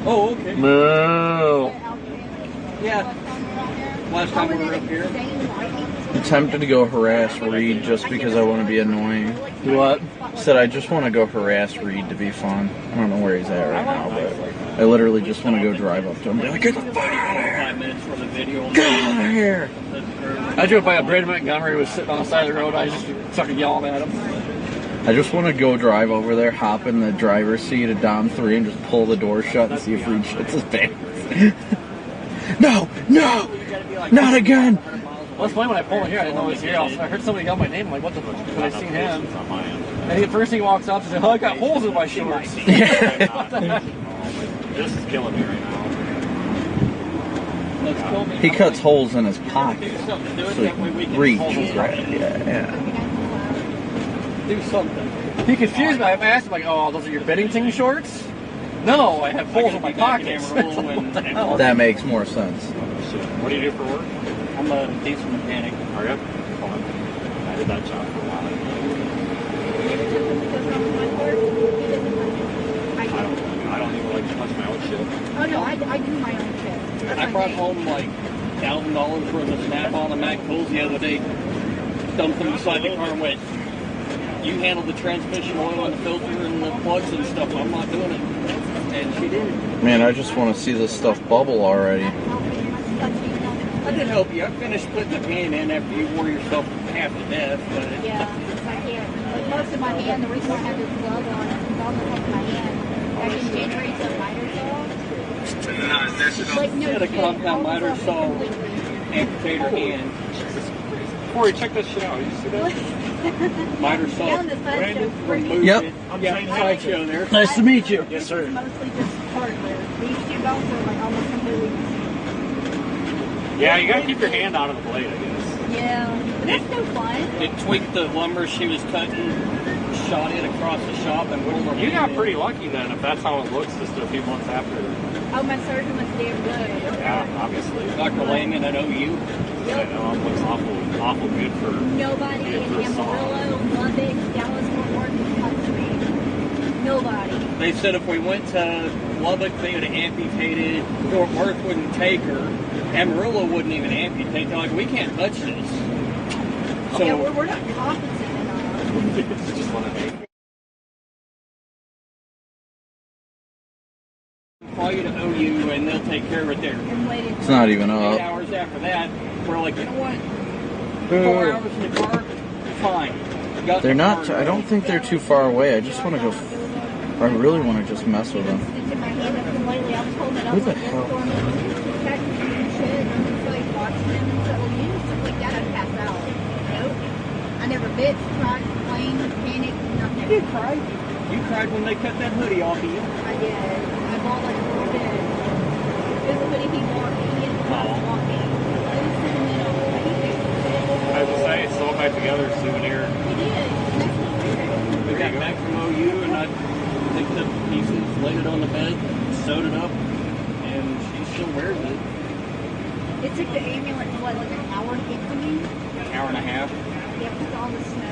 Speaker 7: Oh, okay.
Speaker 1: Moo.
Speaker 7: Yeah. Last time we were up here.
Speaker 1: I'm tempted to go harass Reed just because I want to be annoying.
Speaker 7: What?
Speaker 1: Said I just want to go harass Reed to be fun. I don't know where he's at right now, but I literally just want to go drive up to him and be like, get the fuck out of here!
Speaker 7: 5 minutes for the video.
Speaker 1: Get out of here!
Speaker 7: I drove by a Brad Montgomery was sitting on the side of the road. I just fucking yelling at him.
Speaker 1: I just want to go drive over there, hop in the driver's seat of Dom 3 and just pull the door shut and see if Reed shits his pants. No! No! Not again!
Speaker 7: Well, it's funny when I pulled in here, I didn't know he was here. I heard somebody yell my name. I'm like, what the fuck? Because I seen him. And the first thing he walks up, he said, oh, I got holes in my shorts.
Speaker 8: This is killing me right now.
Speaker 1: He cuts holes in his pocket. So he can reach. Right. Yeah.
Speaker 7: Do something. He confused me. I asked him, like, oh, those are your Bennington shorts? No, I have holes in my pockets.
Speaker 1: That makes more sense.
Speaker 8: What do you do for work?
Speaker 7: I'm a diesel mechanic.
Speaker 8: Are you? Fun. I did that job for a while. I don't even like to touch my own shit.
Speaker 9: Oh no, I do my own shit.
Speaker 7: I brought home like $1,000 worth of Snap-on and Mac tools the other day. Dumped them inside the car and went, you handle the transmission oil and the filter and the plugs and stuff. I'm not doing it. And she did.
Speaker 1: Man, I just want to see this stuff bubble already.
Speaker 7: I did help you. I finished putting the pan in after you wore yourself half to death. But
Speaker 9: Yeah, I can't. Like most of my hand, the reason I have this glove on is because all the half of my hand, back in January, some miter saw. Like, no,
Speaker 7: had a compound miter saw amputate her hand.
Speaker 8: Corey, check this shit out. You see that?
Speaker 7: Miter saw.
Speaker 9: Down the sideshow for you.
Speaker 1: Yep.
Speaker 7: Yeah, sideshow there.
Speaker 1: Nice to meet you.
Speaker 7: Yes, sir.
Speaker 9: It's mostly just hardware. These two belts are like almost completely missing.
Speaker 8: Yeah, you gotta keep your hand out of the blade, I guess.
Speaker 9: Yeah, but that's no fun.
Speaker 7: It tweaked the lumber she was cutting, shot it across the shop, and rolled her
Speaker 8: You
Speaker 7: hand
Speaker 8: got
Speaker 7: in.
Speaker 8: pretty lucky then, if that's how it looks just a few months after.
Speaker 9: Oh, my surgeon was damn good.
Speaker 8: Yeah, obviously.
Speaker 7: Dr. Lehman at OU.
Speaker 8: I know, it looks awful good for.
Speaker 9: Nobody in Amarillo, Lubbock, Dallas, Fort Worth can touch me. Nobody.
Speaker 7: They said if we went to Lubbock, they would have amputated. Fort Worth wouldn't take her. Amarillo wouldn't even amputate. They're like, we can't touch this. So
Speaker 9: Yeah, we're not competent enough.
Speaker 8: It's just one of those.
Speaker 7: fly you to OU and they'll take care of it there.
Speaker 9: And waited.
Speaker 1: It's not even
Speaker 7: 8
Speaker 1: up.
Speaker 7: hours after that, we're like, you know what? 4 hours in the car, fine. Got
Speaker 1: They're
Speaker 7: the
Speaker 1: not.
Speaker 7: car.
Speaker 1: I don't think they're too far away. I just want to go. I really want to just mess with them.
Speaker 9: Stitching my hand up completely. I was holding it up
Speaker 1: Who the
Speaker 9: like this
Speaker 1: hell?
Speaker 9: for me. Catching and shit. And I'm just like watching them and stuff. Well, you do stuff like that, I'd pass out. Nope. I never bitched, cried, complained, panicked, nothing.
Speaker 7: You cried. You cried when they cut that hoodie off of you.
Speaker 9: I did. I bawled like a little kid. This hoodie he bought me. He bought me. It was sentimental. He fixed it.
Speaker 8: I was gonna say, sew it back together, souvenir.
Speaker 9: He did. That's what we did.
Speaker 7: We got back from OU and I picked up the pieces, laid it on the bed, sewed it up, and she still wears it.
Speaker 9: It took the ambulance, what, like an hour to get to me?
Speaker 7: An hour and a half.
Speaker 9: Yeah, with all the snow.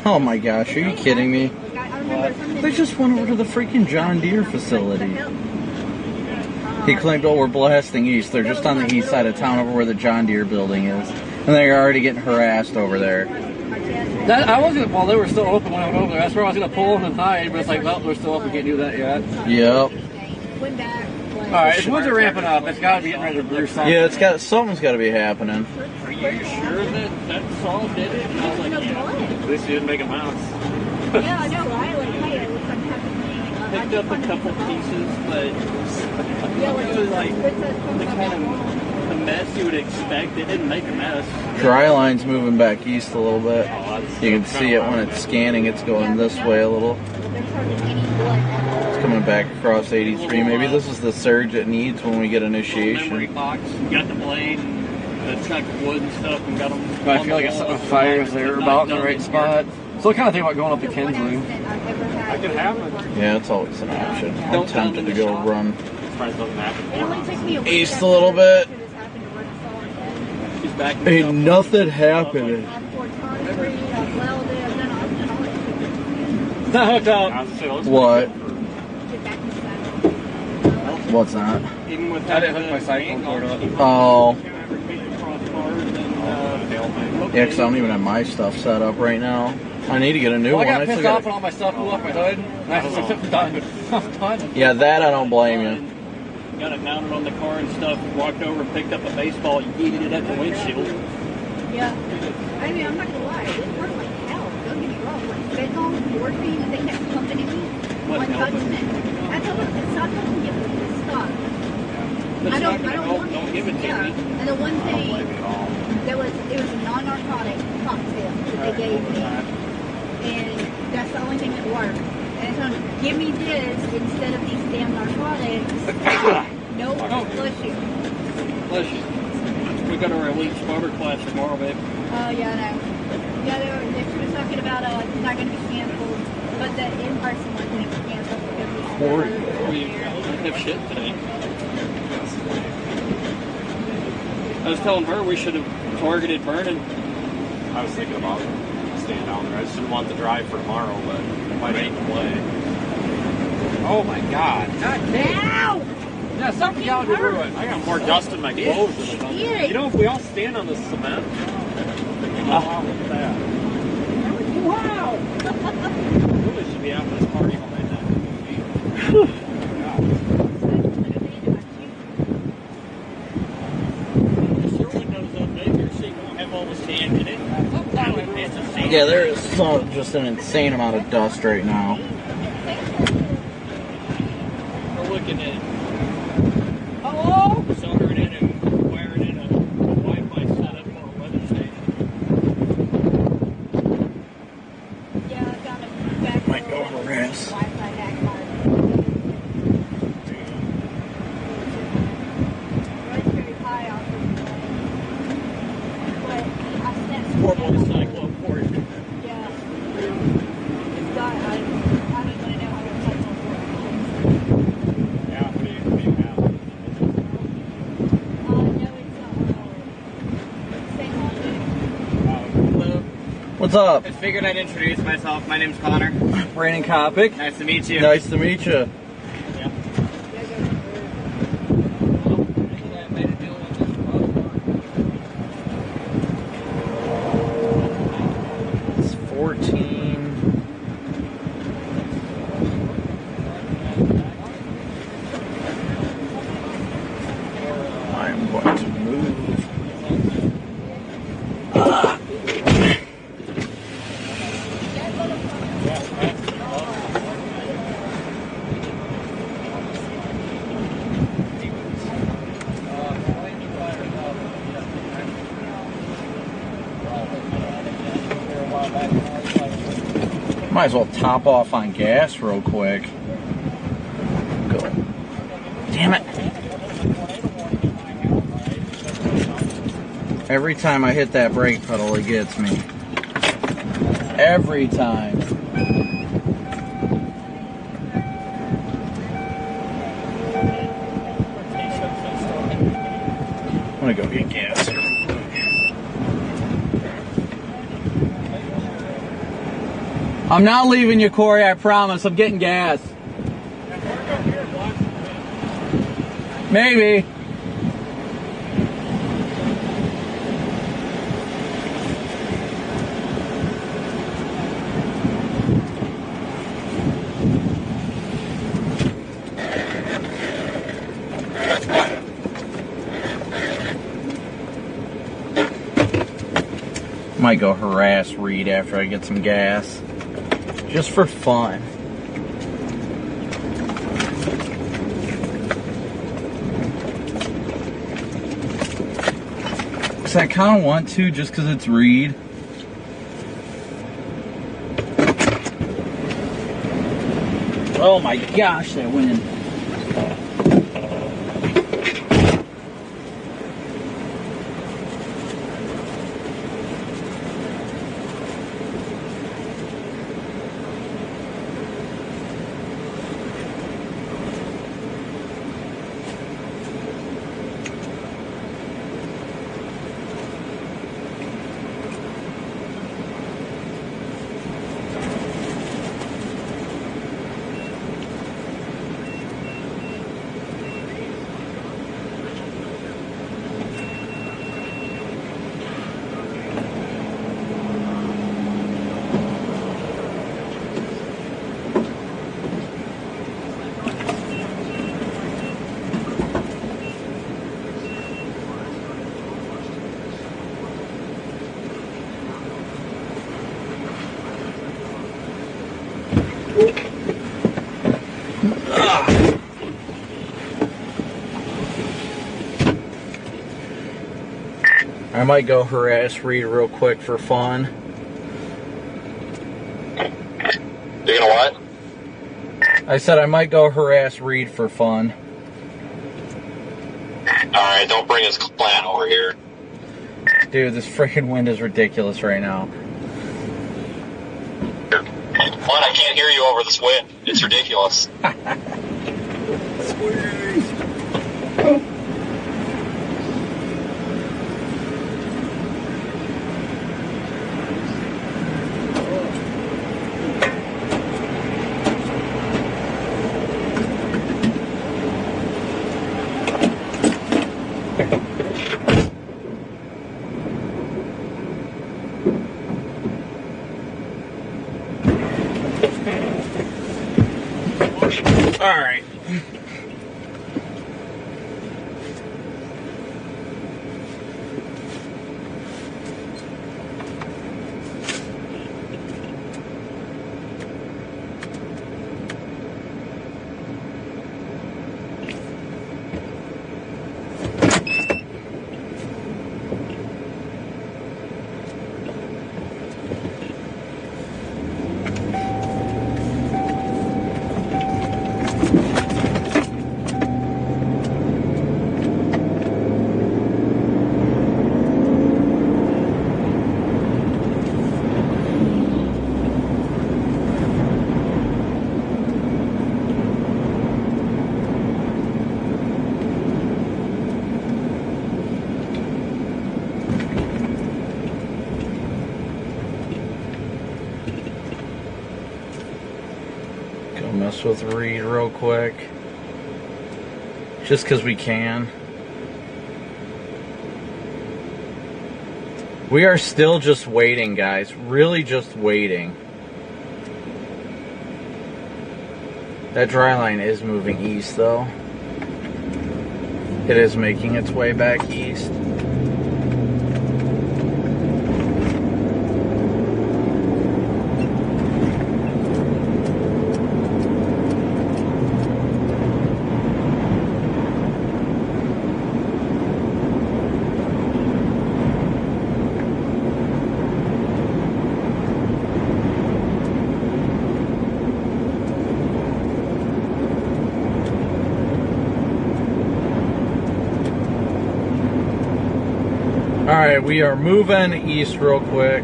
Speaker 1: Oh my gosh, are you kidding me?
Speaker 9: Like, I remember something.
Speaker 1: They just went over to the freaking John Deere facility. He claimed, oh, we're blasting east. They're just on the east side of town over where the John Deere building is. And they're already getting harassed over there.
Speaker 9: I
Speaker 7: I was gonna. Well, they were still open when I went over there. That's where I was gonna pull them and hide, but it's like, well, they're still open. Can't do that yet.
Speaker 1: Yep.
Speaker 9: Went back.
Speaker 7: All right, if woods are ramping up, it's got to be getting ready to brew something.
Speaker 1: Yeah, something's got to be happening.
Speaker 7: Are you sure that saw did it? And I was like, yeah.
Speaker 8: At least you didn't make a mouse.
Speaker 9: Yeah, I know, right? Like, hey, it looks like
Speaker 7: Picked up a couple pieces, but it was like the kind of the mess you would expect. It didn't make a mess.
Speaker 1: Dry line's moving back east a little bit. You can see it when it's scanning. It's going this way a little. It's coming back across 83. Maybe this is the surge it needs when we get initiation.
Speaker 7: Memory box. Got the blade and the chunk of wood and stuff, and got them.
Speaker 10: I feel like it's something fires there about in the right spot. So I kind of think about going up to Kinsley.
Speaker 8: That could happen.
Speaker 1: Yeah, it's always an option. I'm tempted to go run
Speaker 8: Surprised it doesn't happen.
Speaker 1: east a little bit.
Speaker 7: She's back.
Speaker 1: Ain't nothing happening.
Speaker 7: It's not hooked up.
Speaker 1: What? What's that?
Speaker 7: Even with
Speaker 10: I didn't hook my cyclone cord up.
Speaker 1: Oh. Yeah, because I don't even have my stuff set up right now. I need to get a new
Speaker 7: Well,
Speaker 1: one.
Speaker 7: I got pissed off when
Speaker 1: gotta...
Speaker 7: all my stuff blew off my hood. And I was like, I'm done.
Speaker 1: Yeah, that I don't blame you.
Speaker 7: Got it mounted on the car and stuff. Walked over, picked up a baseball, yeeted it at the windshield.
Speaker 9: Yeah. I mean, I'm not gonna lie, it worked like hell. Don't get me wrong. Like fentanyl, morphine, they kept pumping in me. One judgment. I told them to stop pumping it. Stop. I don't want it.
Speaker 7: Don't give it to me.
Speaker 9: And the one thing it was a non-narcotic cocktail that they gave me, and that's the only thing that worked. And I told them, give me this instead of these damn narcotics. Nope, bless you.
Speaker 7: Bless you. We got our elite spotter class tomorrow, babe.
Speaker 9: Oh, yeah, I know. Yeah, they were talking about not going to be canceled, but the in-person one's going to be canceled because
Speaker 7: We have shit today. I was telling her we should have targeted Vernon.
Speaker 8: I was thinking about staying down there. I just didn't want the drive for tomorrow, but it might ain't play. Oh my god.
Speaker 7: God damn! Yeah, something y'all to ruin.
Speaker 8: I got more dust in my clothes than I done. You know, if we all stand on the cement, wow, look at that.
Speaker 9: Wow!
Speaker 8: Really should be after this party behind that.
Speaker 1: Yeah, there is just an insane amount of dust right now.
Speaker 7: We're looking at soldering in and wiring in a Wi-Fi setup for a weather station.
Speaker 9: Yeah, I've got a back.
Speaker 1: Might go over this.
Speaker 9: Wi-Fi back card. It's very high off of the but I snapped
Speaker 7: Poor boy cyclone for you.
Speaker 9: Yeah. It's got, I don't even know how to cycle works.
Speaker 8: Yeah, what do you have?
Speaker 9: No, it's same on
Speaker 7: Hello.
Speaker 1: What's up?
Speaker 10: I figured I'd introduce myself. My name's Connor.
Speaker 1: Brandon Copic.
Speaker 10: Nice to meet you.
Speaker 1: Nice to meet you. It's 14. I'm going to move. Might as well top off on gas real quick. Go. Damn it. Every time I hit that brake pedal, it gets me. Every time. I'm gonna go get gas here real quick. I'm not leaving you, Corey, I promise. I'm getting gas. Maybe. Might go harass Reed after I get some gas. Just for fun. Because I kind of want to, just because it's Reed. Oh my gosh, that wind. I might go harass Reed real quick for fun.
Speaker 2: You gonna what?
Speaker 1: I said I might go harass Reed for fun.
Speaker 2: Alright, don't bring his clan over here.
Speaker 1: Dude, this freaking wind is ridiculous right now.
Speaker 2: One, I can't hear you over this wind. It's ridiculous.
Speaker 1: All right. Mess with Reed real quick, just because we can. We are still just waiting, guys, really just waiting. That dry line is moving east though. It is making its way back east. Alright, we are moving east real quick.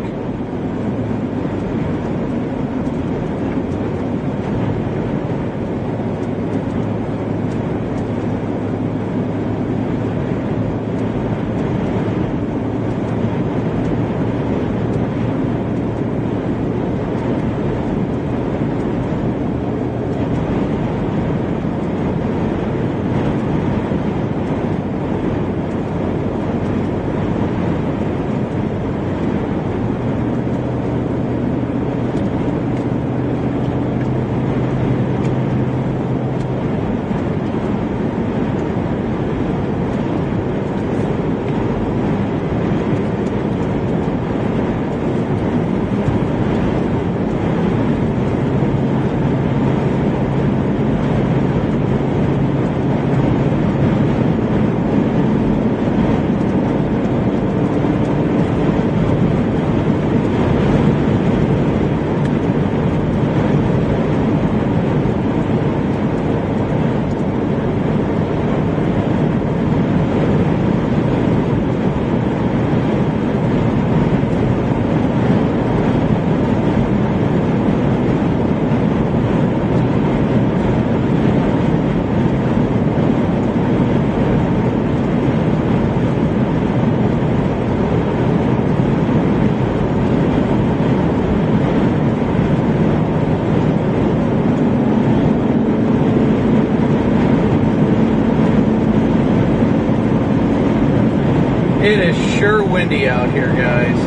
Speaker 1: It is sure windy out here, guys.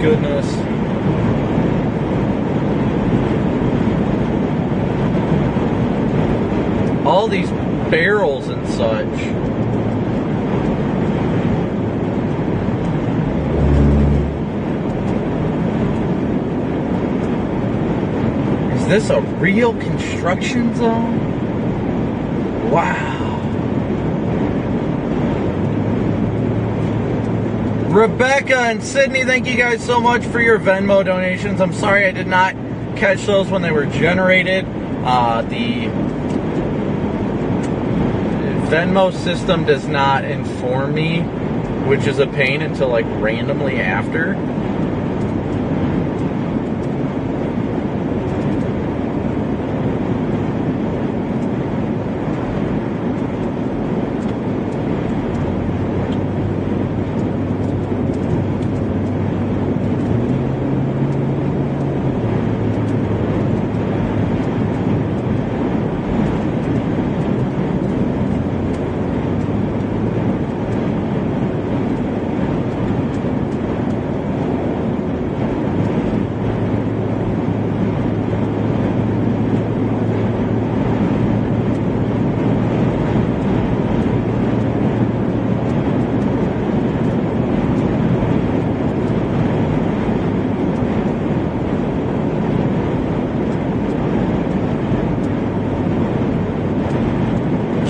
Speaker 1: Goodness. All these barrels and such. Is this a real construction zone? Wow. Rebecca and Sydney, thank you guys so much for your Venmo donations. I'm sorry I did not catch those when they were generated. The Venmo system does not inform me, which is a pain, until like randomly after.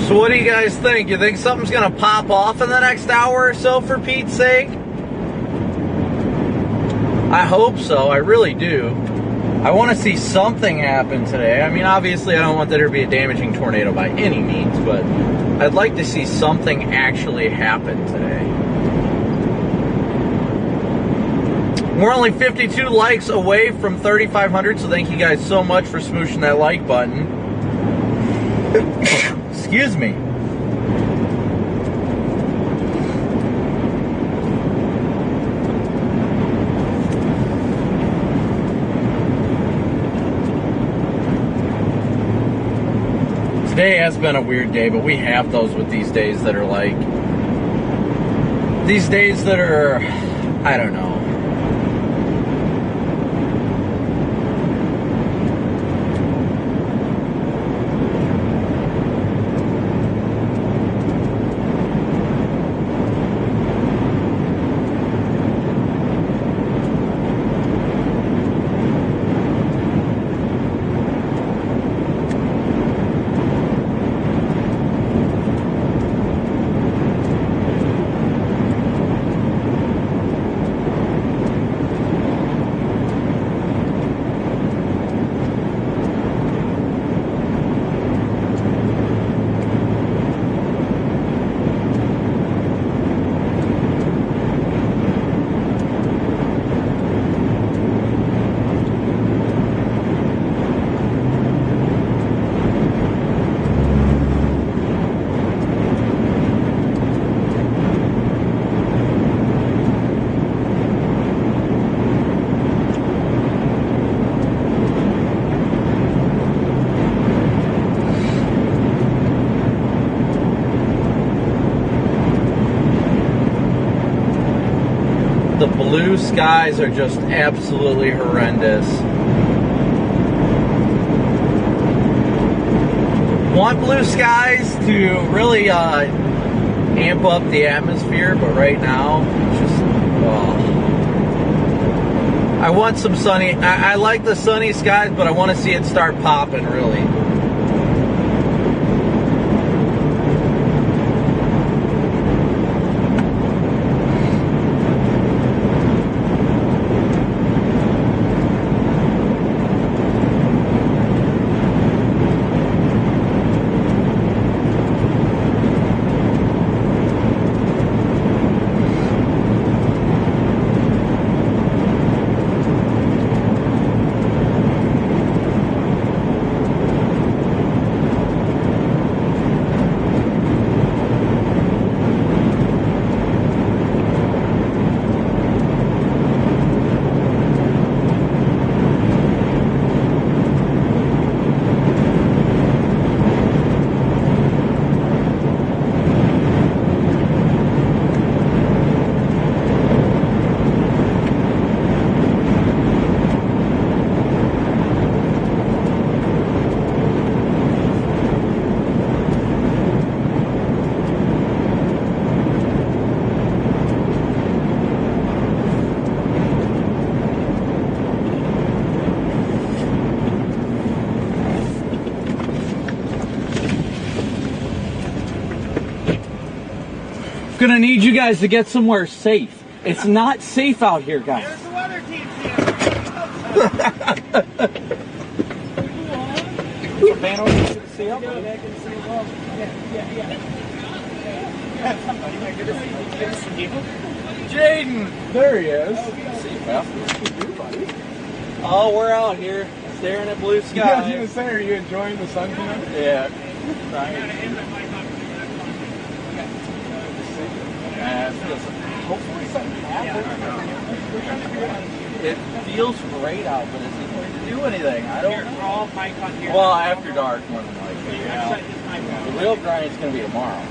Speaker 1: So what do you guys think? You think something's going to pop off in the next hour or so, for Pete's sake? I hope so. I really do. I want to see something happen today. I mean, obviously, I don't want there to be a damaging tornado by any means, but I'd like to see something actually happen today. We're only 52 likes away from 3,500, so thank you guys so much for smooshing that like button. Excuse me. Today has been a weird day, but we have those with these days that are like, these days that are, I don't know. blue skies are just absolutely horrendous. Want blue skies to really amp up the atmosphere, but right now it's just I want some sunny. I like the sunny skies, but I want to see it start popping really. Gonna need you guys to get somewhere safe. It's not safe out here, guys.
Speaker 7: There's the weather team here.
Speaker 10: Fan over to see up.
Speaker 1: Jaden! There he is. Oh, we're out here staring at blue skies.
Speaker 10: I was gonna say, are you enjoying the sun tonight?
Speaker 1: Yeah.
Speaker 10: Hopefully something happens.
Speaker 1: It feels great out, but is it going to do anything? I don't know.
Speaker 7: All mic on here.
Speaker 1: Well, after dark, more than likely. The real grind is going to be tomorrow.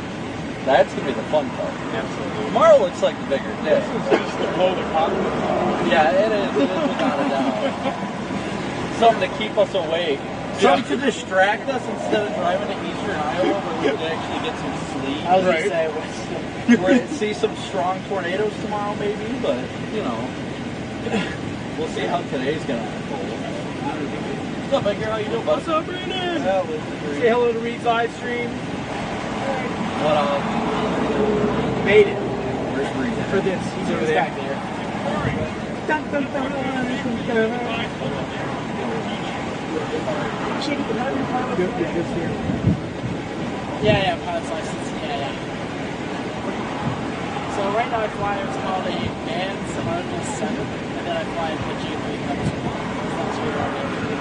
Speaker 1: That's going to be the fun part.
Speaker 7: Absolutely.
Speaker 1: Tomorrow looks like the bigger day.
Speaker 7: This is just the polar opposite.
Speaker 1: Yeah, it is. It is without a doubt. Something to keep us awake. Something to distract us instead of driving to eastern Iowa where we could actually get some sleep.
Speaker 7: I was going to say,
Speaker 1: We're see some strong tornadoes tomorrow, maybe, but you know, we'll see how today's gonna unfold. What's up, Edgar? How you doing, bud?
Speaker 7: what's up, Brandon? Say hello to Reed's live stream.
Speaker 1: What
Speaker 7: Made it
Speaker 1: Where's Reed?
Speaker 7: for this. He's over there. Back there. Dun, dun, dun, dun, dun. Yeah, pilot's license. Yeah. So right now I fly what's called a man Samarkand 7, and then I fly a G3 comes from that's what I'm doing.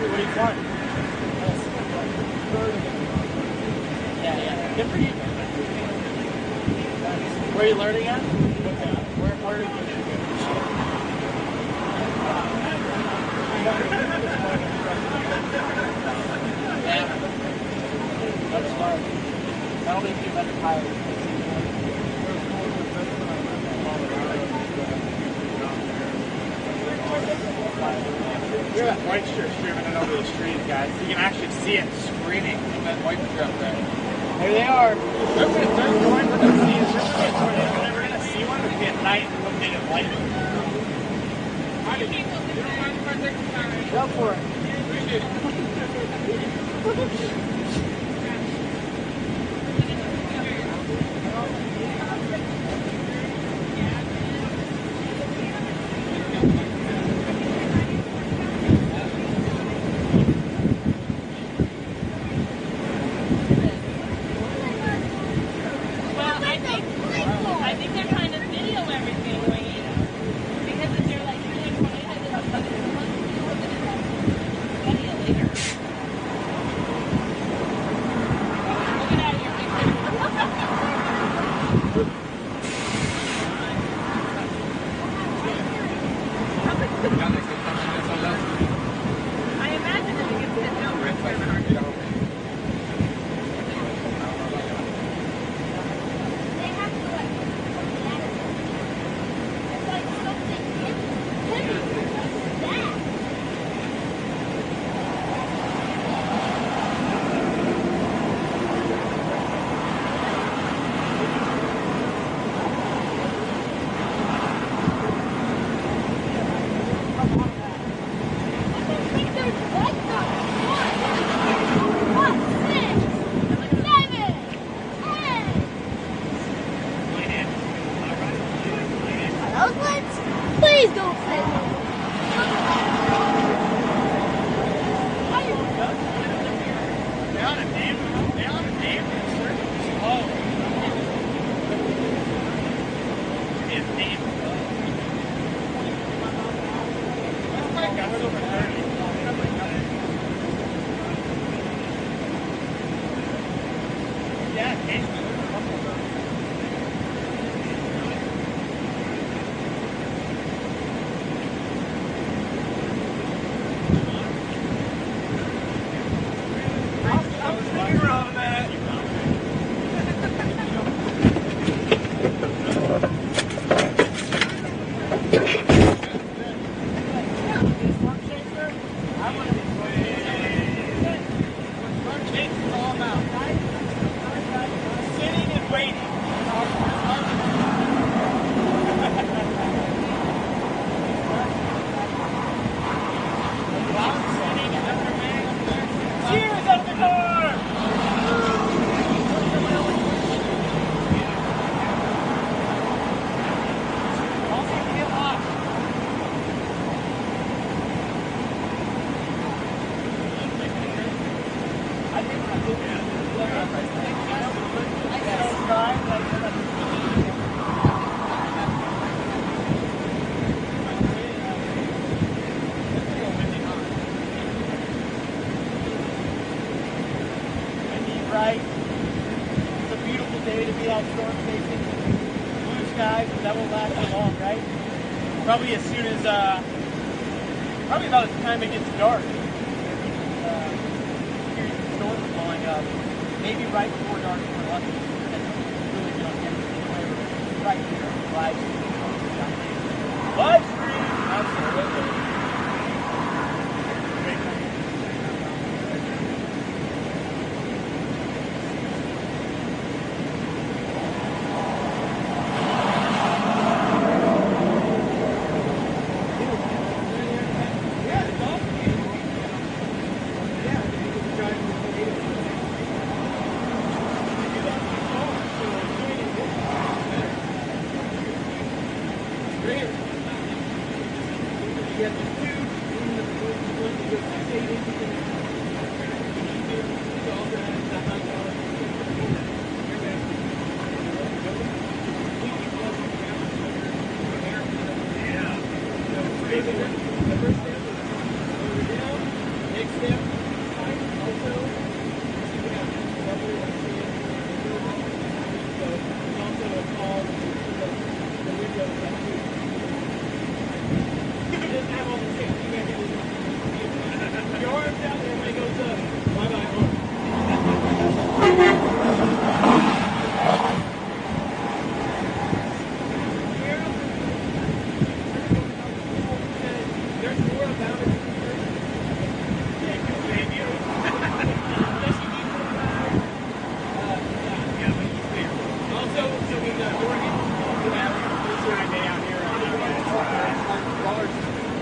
Speaker 7: What are you flying? Yeah. Good for you. Where are you learning at? Where are you? Yeah. That's smart. That'll make you a better pilot. Look at that white shirt streaming it over the street, guys. You can actually see it screaming from that white strip there. There they are. They're going for the sea. We're never going to see one. It'll be at night and looking at light. Go for it.
Speaker 11: I think they're trying to video everything, because if they're like really later. Look at your I imagine if it gets hit down right there.
Speaker 9: Oaklands? Please don't send me.
Speaker 12: Right? It's a beautiful day to be out storm chasing. Blue skies, but that won't last for long, right? Probably as soon as, probably about the time it gets dark. Here's the storms blowing up. Maybe right before dark if we're lucky. Really don't get it. Right here, live stream. Live stream! Absolutely.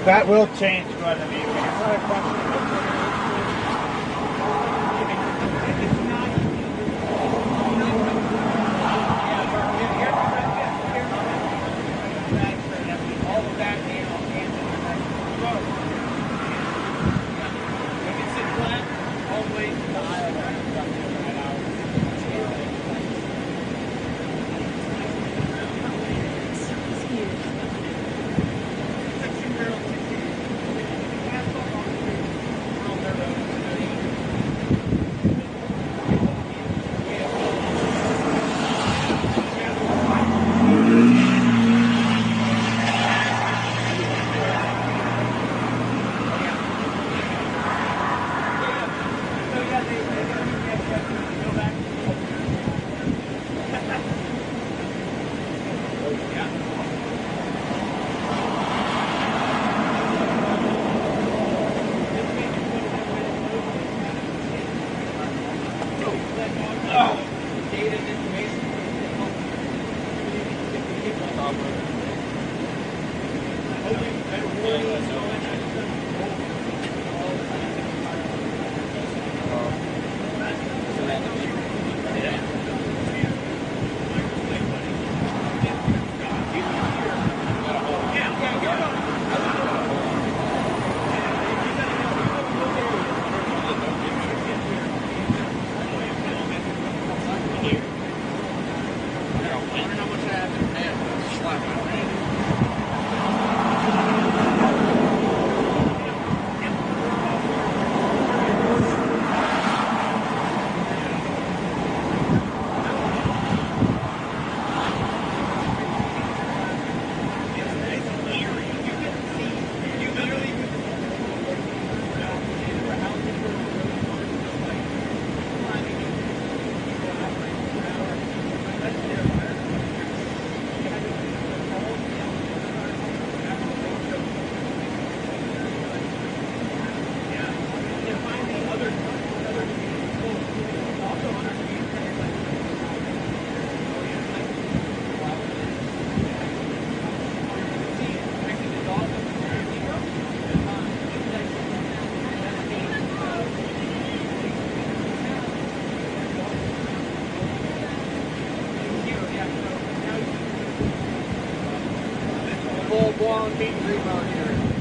Speaker 13: That will change, but I mean, it's not a question of
Speaker 7: full-blown meat and grease out here.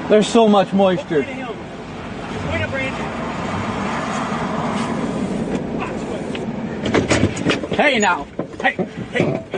Speaker 1: There's so much moisture. Hey now. Hey, hey.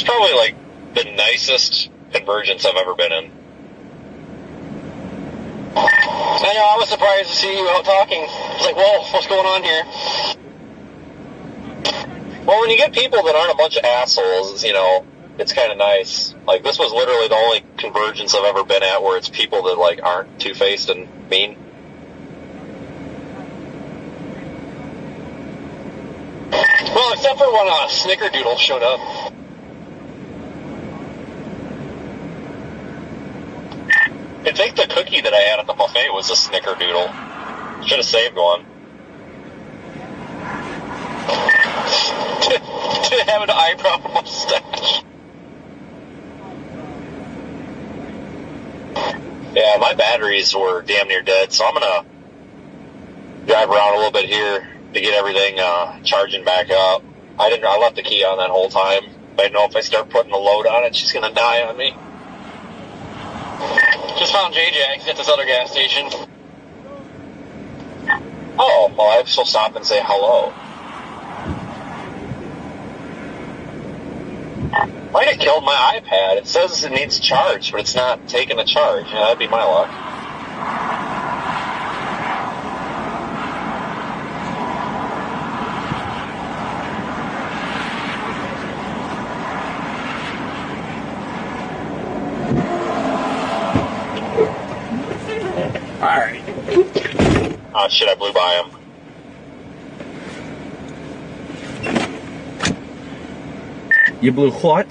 Speaker 2: probably like the nicest convergence I've ever been in.
Speaker 5: I know, I was surprised to see you out talking. I was like, whoa, what's going on here?
Speaker 2: Well, when you get people that aren't a bunch of assholes, you know, it's kind of nice. Like, this was literally the only convergence I've ever been at where it's people that, like, aren't two-faced and mean.
Speaker 5: Well, except for when Snickerdoodle showed up.
Speaker 2: I think the cookie that I had at the buffet was a Snickerdoodle. Should have saved one.
Speaker 5: To have an eyebrow mustache.
Speaker 2: Yeah, my batteries were damn near dead, so I'm gonna drive around a little bit here to get everything charging back up. I left the key on that whole time. I know if I start putting a load on it, she's gonna die on me.
Speaker 5: Just found JJ at this other gas station.
Speaker 2: Oh, well, I shall stop and say hello. Might have killed my iPad. It says it needs charge, but it's not taking a charge. Yeah, that'd be my luck.
Speaker 1: Alright.
Speaker 2: Oh shit, I blew by him.
Speaker 1: You blew what?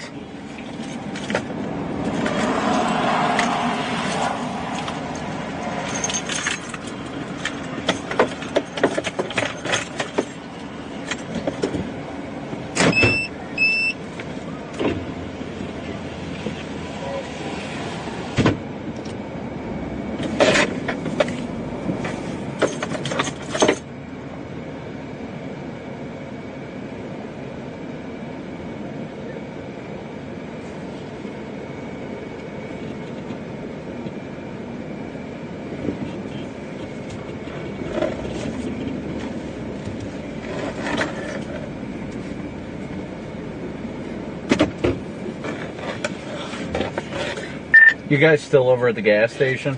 Speaker 1: You guys still over at the gas station?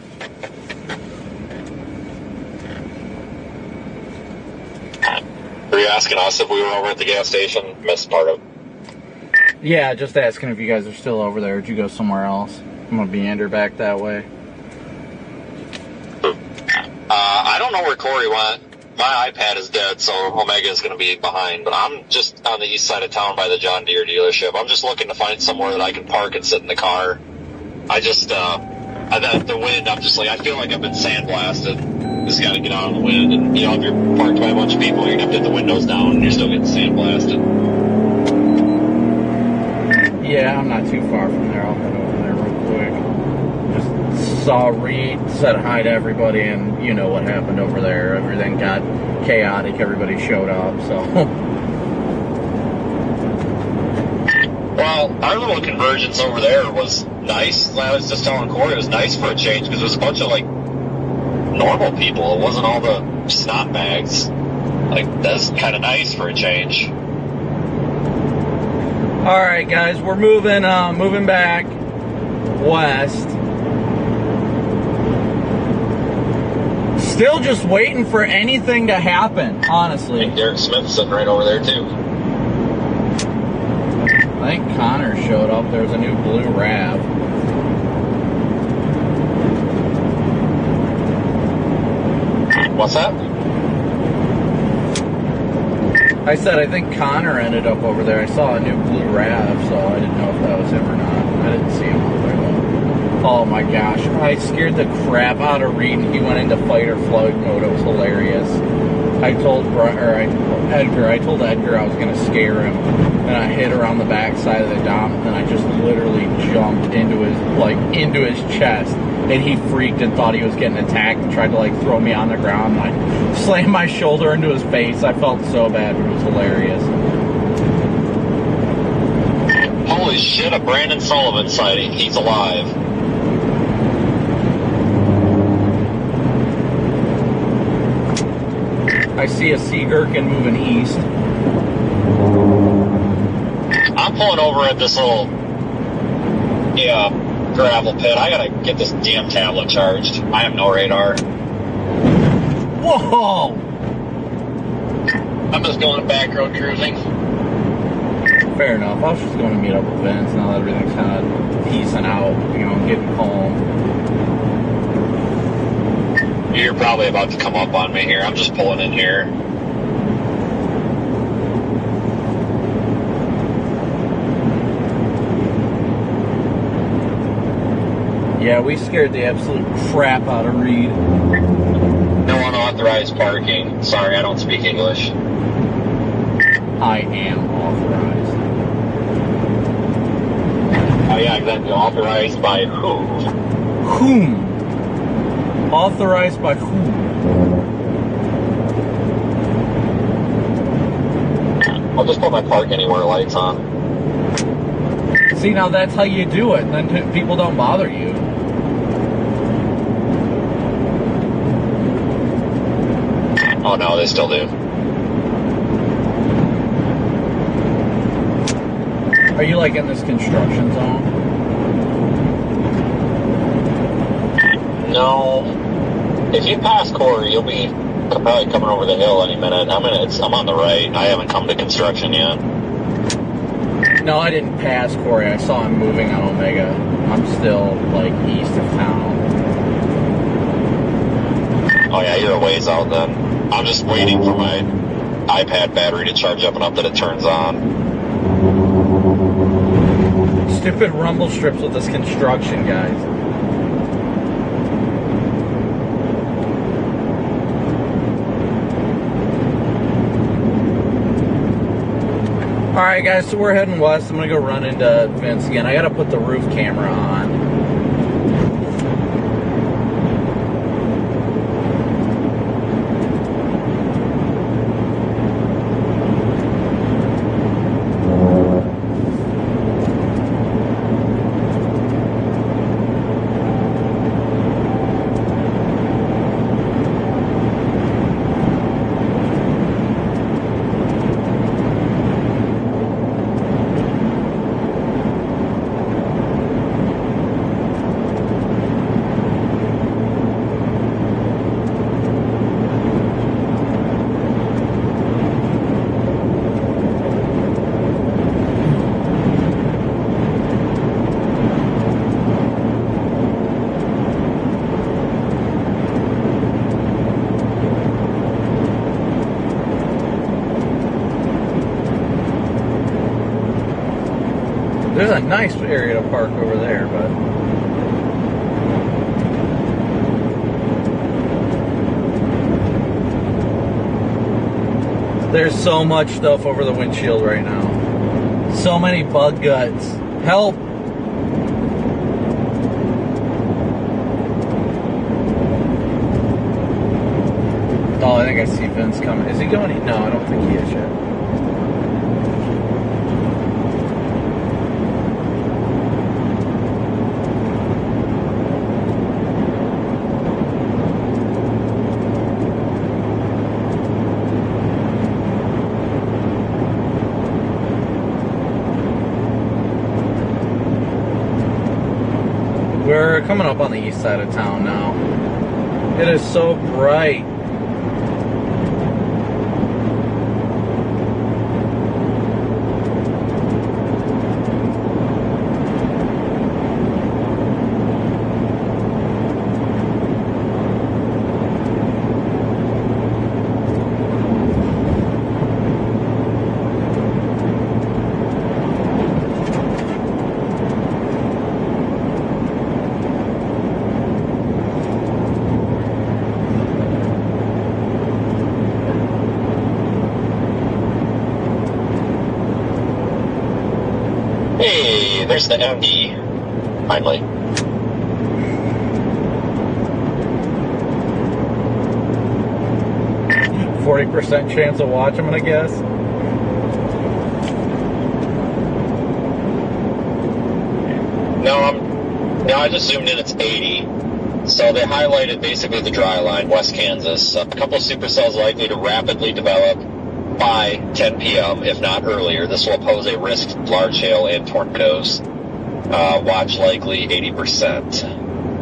Speaker 2: Were you asking us if we were over at the gas station? Missed part of it.
Speaker 1: Yeah, just asking if you guys are still over there. Did you go somewhere else? I'm gonna meander back that way.
Speaker 2: I don't know where Corey went. My iPad is dead, so Omega is going to be behind. But I'm just on the east side of town by the John Deere dealership. I'm just looking to find somewhere that I can park and sit in the car. I just, the wind, I'm just like, I feel like I've been sandblasted. Just got to get out of the wind. And, you know, if you're parked by a bunch of people, you're going to have to get the windows down and you're still getting sandblasted.
Speaker 1: Yeah, I'm not too far from there. I'll head over there real quick. Just saw Reed, said hi to everybody, and you know what happened over there. Everything got chaotic. Everybody showed up, so.
Speaker 2: Well, our little convergence over there was nice. I was just telling Corey it was nice for a change because it was a bunch of, like, normal people. It wasn't all the snot bags. Like, that's kind of nice for a change.
Speaker 1: All right, guys, we're moving back west. Still just waiting for anything to happen, honestly.
Speaker 2: I think Derek Smith's sitting right over there, too.
Speaker 1: I think Connor showed up. There's a new blue RAV.
Speaker 2: What's that?
Speaker 1: I said I think Connor ended up over there. I saw a new blue RAV, so I didn't know if that was him or not. I didn't see him over there, though. Oh my gosh. I scared the crap out of Reed, and he went into fight or flight mode. It was hilarious. I told Edgar I was going to scare him, and I hit around the back side of the dom, and I just literally jumped into his chest, and he freaked and thought he was getting attacked and tried to like throw me on the ground. I slammed my shoulder into his face. I felt so bad, but it was hilarious.
Speaker 2: Holy shit, a Brandon Sullivan sighting. He's alive.
Speaker 1: I see a sea gherkin moving east.
Speaker 2: I'm I'm pulling over at this little gravel pit. I gotta get this damn tablet charged. I have no radar.
Speaker 1: Whoa!
Speaker 5: I'm just going back road cruising.
Speaker 1: Fair enough. I was just going to meet up with Vince now that everything's kind of easing out, you know, getting calm.
Speaker 2: You're probably about to come up on me here. I'm just pulling in here.
Speaker 1: Yeah, we scared the absolute crap out of Reed.
Speaker 2: No unauthorized parking. Sorry, I don't speak English.
Speaker 1: I am authorized.
Speaker 2: Oh yeah, exactly. Authorized by who?
Speaker 1: Whom? Authorized by whom?
Speaker 2: I'll just put my park anywhere lights on.
Speaker 1: See, now that's how you do it. Then people don't bother you.
Speaker 2: Oh no, they still do.
Speaker 1: Are you like in this construction zone?
Speaker 2: No. If you pass Corey, you'll be probably coming over the hill any minute. I'm on the right. I haven't come to construction yet.
Speaker 1: No, I didn't pass Corey. I saw him moving on Omega. I'm still like east of town.
Speaker 2: Oh yeah, you're a ways out then. I'm just waiting for my iPad battery to charge up enough that it turns on.
Speaker 1: Stupid rumble strips with this construction, guys. Alright guys, so we're heading west. I'm gonna go run into Vince again. I gotta put the roof camera on. There's a nice area to park over there, but there's so much stuff over the windshield right now. So many bug guts. Help! Oh, I think I see Vince coming. Is he going? No, I don't think he is yet. We're coming up on the east side of town now. It is so bright.
Speaker 2: Hey, there's the MD. Finally.
Speaker 1: %40 chance of watching him, I guess.
Speaker 2: No, I just zoomed in. It's 80. So they highlighted basically the dry line, West Kansas. A couple supercells likely to rapidly develop. by 10 p.m., if not earlier. This will pose a risk of large hail and tornadoes. Watch likely 80%.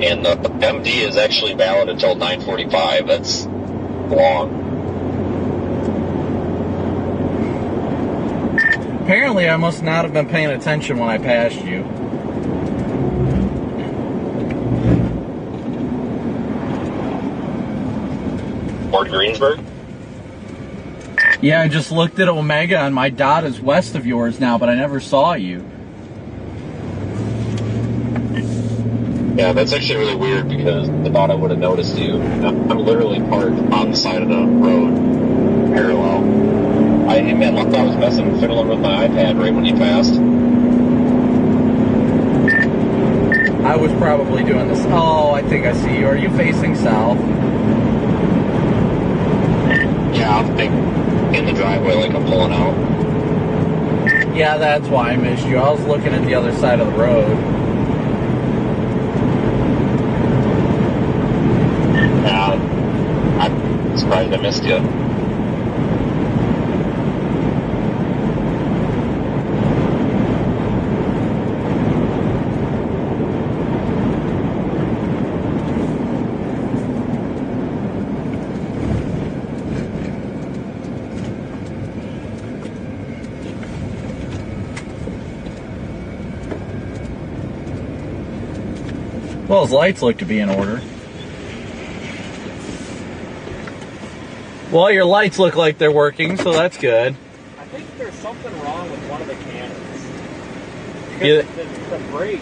Speaker 2: And the MD is actually valid until 9:45. That's long.
Speaker 1: Apparently, I must not have been paying attention when I passed you.
Speaker 2: Fort Greensburg?
Speaker 1: Yeah, I just looked at Omega and my dot is west of yours now, but I never saw you.
Speaker 2: Yeah, that's actually really weird because I thought I would have noticed you. I'm literally parked on the side of the road, parallel. I was fiddling with my iPad right when you passed.
Speaker 1: I was probably doing this. Oh, I think I see you. Are you facing south?
Speaker 2: Yeah, I'm in the driveway like I'm pulling out.
Speaker 1: Yeah, that's why I missed you. I was looking at the other side of the road.
Speaker 2: Yeah, I'm surprised I missed you.
Speaker 1: Well, his lights look to be in order. Well, your lights look like they're working, so that's good.
Speaker 8: I think there's something wrong with one of the cannons.
Speaker 1: Yeah.
Speaker 8: Because the brake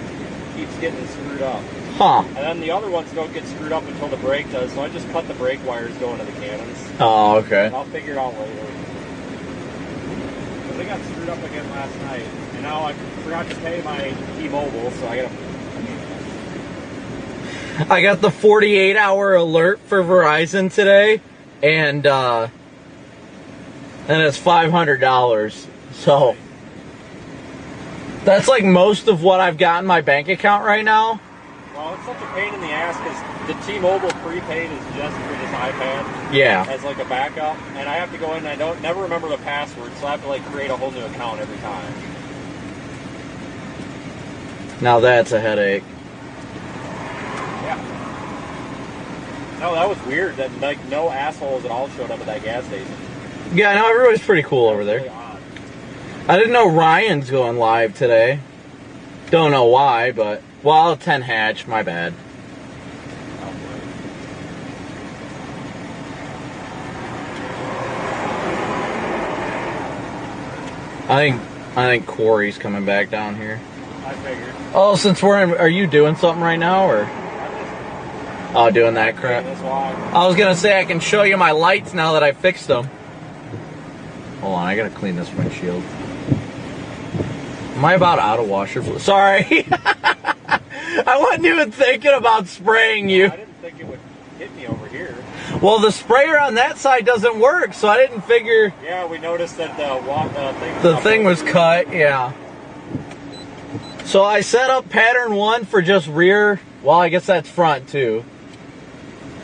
Speaker 8: keeps getting screwed up.
Speaker 1: Huh.
Speaker 8: And then the other ones don't get screwed up until the brake does, so I just cut the brake wires going to the cannons.
Speaker 1: Oh, okay.
Speaker 8: I'll figure it out later. Because they got screwed up again last night. And now I forgot to pay my T-Mobile, so I
Speaker 1: got the 48-hour alert for Verizon today, and it's $500. So that's like most of what I've got in my bank account right now.
Speaker 8: Well, it's such a pain in the ass because the T-Mobile prepaid is just for this iPad.
Speaker 1: Yeah.
Speaker 8: As like a backup, and I have to go in and I never remember the password, so I have to like create a whole new account every time.
Speaker 1: Now that's a headache.
Speaker 8: Yeah. No, that was weird. That like no assholes at all showed up at that gas station.
Speaker 1: Yeah, I know everybody's pretty cool over there.
Speaker 8: Really odd.
Speaker 1: I didn't know Ryan's going live today. Don't know why, but well, 10 hatch. My bad. I think Corey's coming back down here.
Speaker 8: I figured.
Speaker 1: Oh, since are you doing something right now, or? Oh, doing that crap. I was gonna say I can show you my lights now that I fixed them. Hold on, I gotta clean this windshield. Am I about out of washer fluid? Sorry. I wasn't even thinking about spraying you.
Speaker 8: I didn't think it would hit me over here.
Speaker 1: Well, the sprayer on that side doesn't work, so I didn't figure.
Speaker 8: Yeah, we noticed that
Speaker 1: the thing was cut, yeah. So I set up pattern 1 for just rear. Well, I guess that's front too.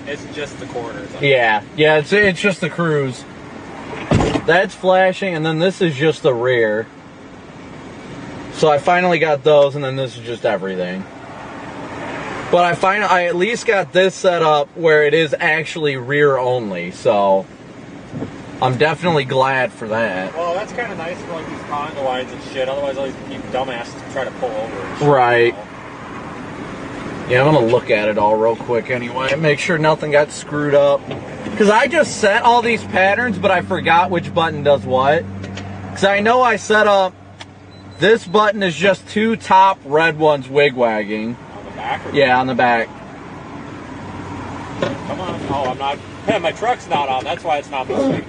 Speaker 8: It's just the corners.
Speaker 1: Yeah, it's just the cruise. That's flashing, and then this is just the rear. So I finally got those, and then this is just everything. But I at least got this set up where it is actually rear only, so I'm definitely glad for that.
Speaker 8: Well, that's kind of nice for like these condo lines and shit. Otherwise, all these dumbasses try to pull over. And shit,
Speaker 1: right.
Speaker 8: You know?
Speaker 1: Yeah, I'm gonna look at it all real quick anyway. Make sure nothing got screwed up. Because I just set all these patterns, but I forgot which button does what. Because I know I set up, this button is just 2 top red ones wigwagging.
Speaker 8: On the back?
Speaker 1: Yeah, on the back.
Speaker 8: Come on. Oh, I'm not. Yeah, my truck's not on. That's why it's not moving.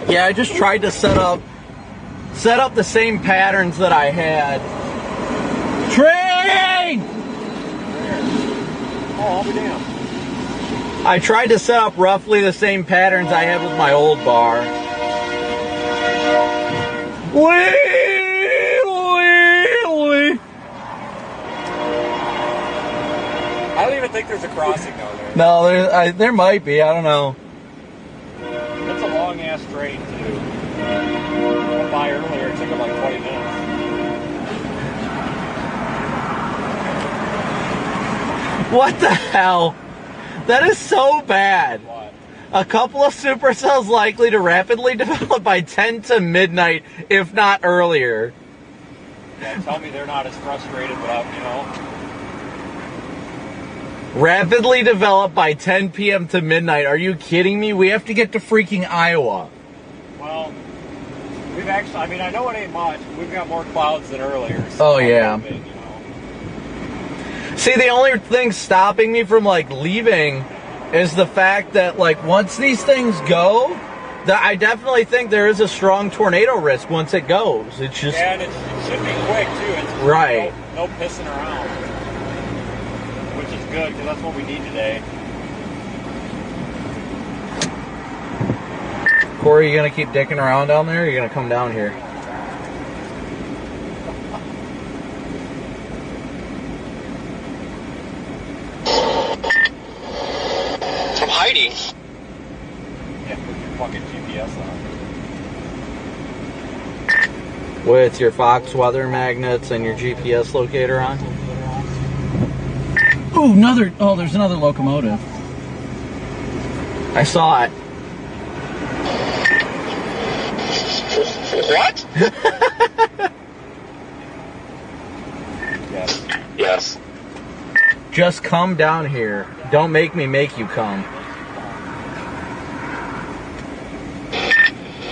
Speaker 1: Yeah, I just tried to set up the same patterns that I had. Train!
Speaker 8: Oh, I'll be damned.
Speaker 1: I tried to set up roughly the same patterns I had with my old bar.
Speaker 8: I don't even think there's a crossing down there.
Speaker 1: No, there might be. I don't know.
Speaker 8: It's a long ass train too. I went by earlier. It took like 20 minutes.
Speaker 1: What the hell? That is so bad.
Speaker 8: What?
Speaker 1: A couple of supercells likely to rapidly develop by 10 to midnight, if not earlier.
Speaker 8: Yeah, tell me they're not as frustrated without, you know.
Speaker 1: Rapidly develop by 10 p.m. to midnight. Are you kidding me? We have to get to freaking Iowa.
Speaker 8: Well, we've actually, I mean, I know it ain't much, but we've got more clouds than earlier. So
Speaker 1: Oh, yeah.
Speaker 8: moving, you know.
Speaker 1: See, the only thing stopping me from, like, leaving is the fact that, like, once these things go, that I definitely think there is a strong tornado risk once it goes. It's just...
Speaker 8: Yeah, and it should be quick, too. It's just
Speaker 1: right.
Speaker 8: No pissing around. Which is good, because that's what we need today.
Speaker 1: Corey, you gonna keep dicking around down there, or are you gonna come down here?
Speaker 5: I'm hiding.
Speaker 8: Yeah, put your fucking GPS on.
Speaker 1: With your Fox weather magnets and your GPS locator on? Ooh, there's another locomotive. I saw it.
Speaker 5: What?
Speaker 8: Yes.
Speaker 5: Yes.
Speaker 1: Just come down here. Don't make me make you come.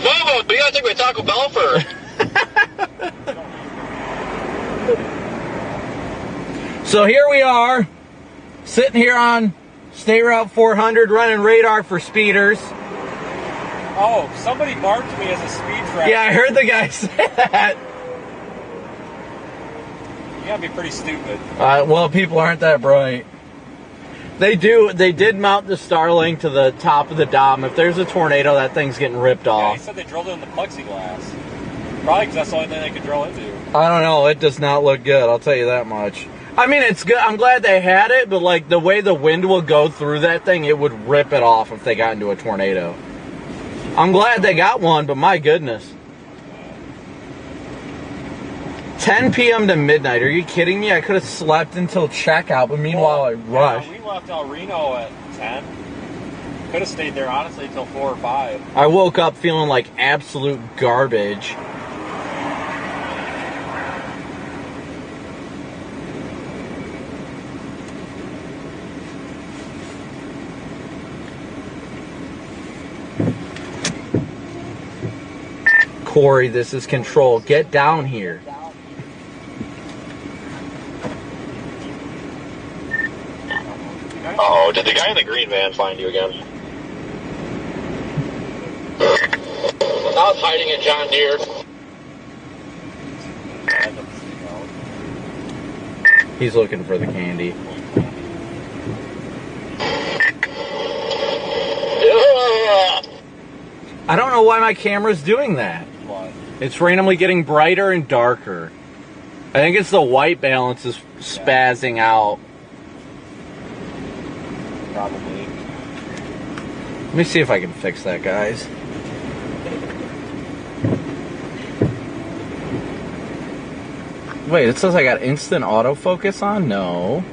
Speaker 5: No, we gotta take me to Taco Bell first.
Speaker 1: So here we are, sitting here on State Route 400, running radar for speeders.
Speaker 8: Oh, somebody marked me as a speed trap.
Speaker 1: Yeah, I heard the guy say that.
Speaker 8: You gotta be pretty stupid.
Speaker 1: Well, people aren't that bright. They did mount the Starlink to the top of the dome. If there's a tornado, that thing's getting ripped
Speaker 8: Yeah,
Speaker 1: off.
Speaker 8: he said they drilled it in the plexiglass. Probably because that's the only thing they could drill into.
Speaker 1: I don't know. It does not look good. I'll tell you that much. I mean, it's good. I'm glad they had it, but like the way the wind will go through that thing, it would rip it off if they got into a tornado. I'm glad they got one, but my goodness. 10 p.m. to midnight. Are you kidding me? I could have slept until checkout, but meanwhile I rushed.
Speaker 8: Yeah, we left El Reno at 10. Could have stayed there, honestly, until 4 or 5.
Speaker 1: I woke up feeling like absolute garbage. Corey, this is Control. Get down here.
Speaker 5: Oh, did the guy in the green van find you again? I was hiding at John Deere.
Speaker 1: He's looking for the candy. I don't know why my camera's doing that.
Speaker 8: What?
Speaker 1: It's randomly getting brighter and darker. I think it's the white balance is spazzing out.
Speaker 8: Probably.
Speaker 1: Let me see if I can fix that, guys. Wait, it says I got instant autofocus on? No.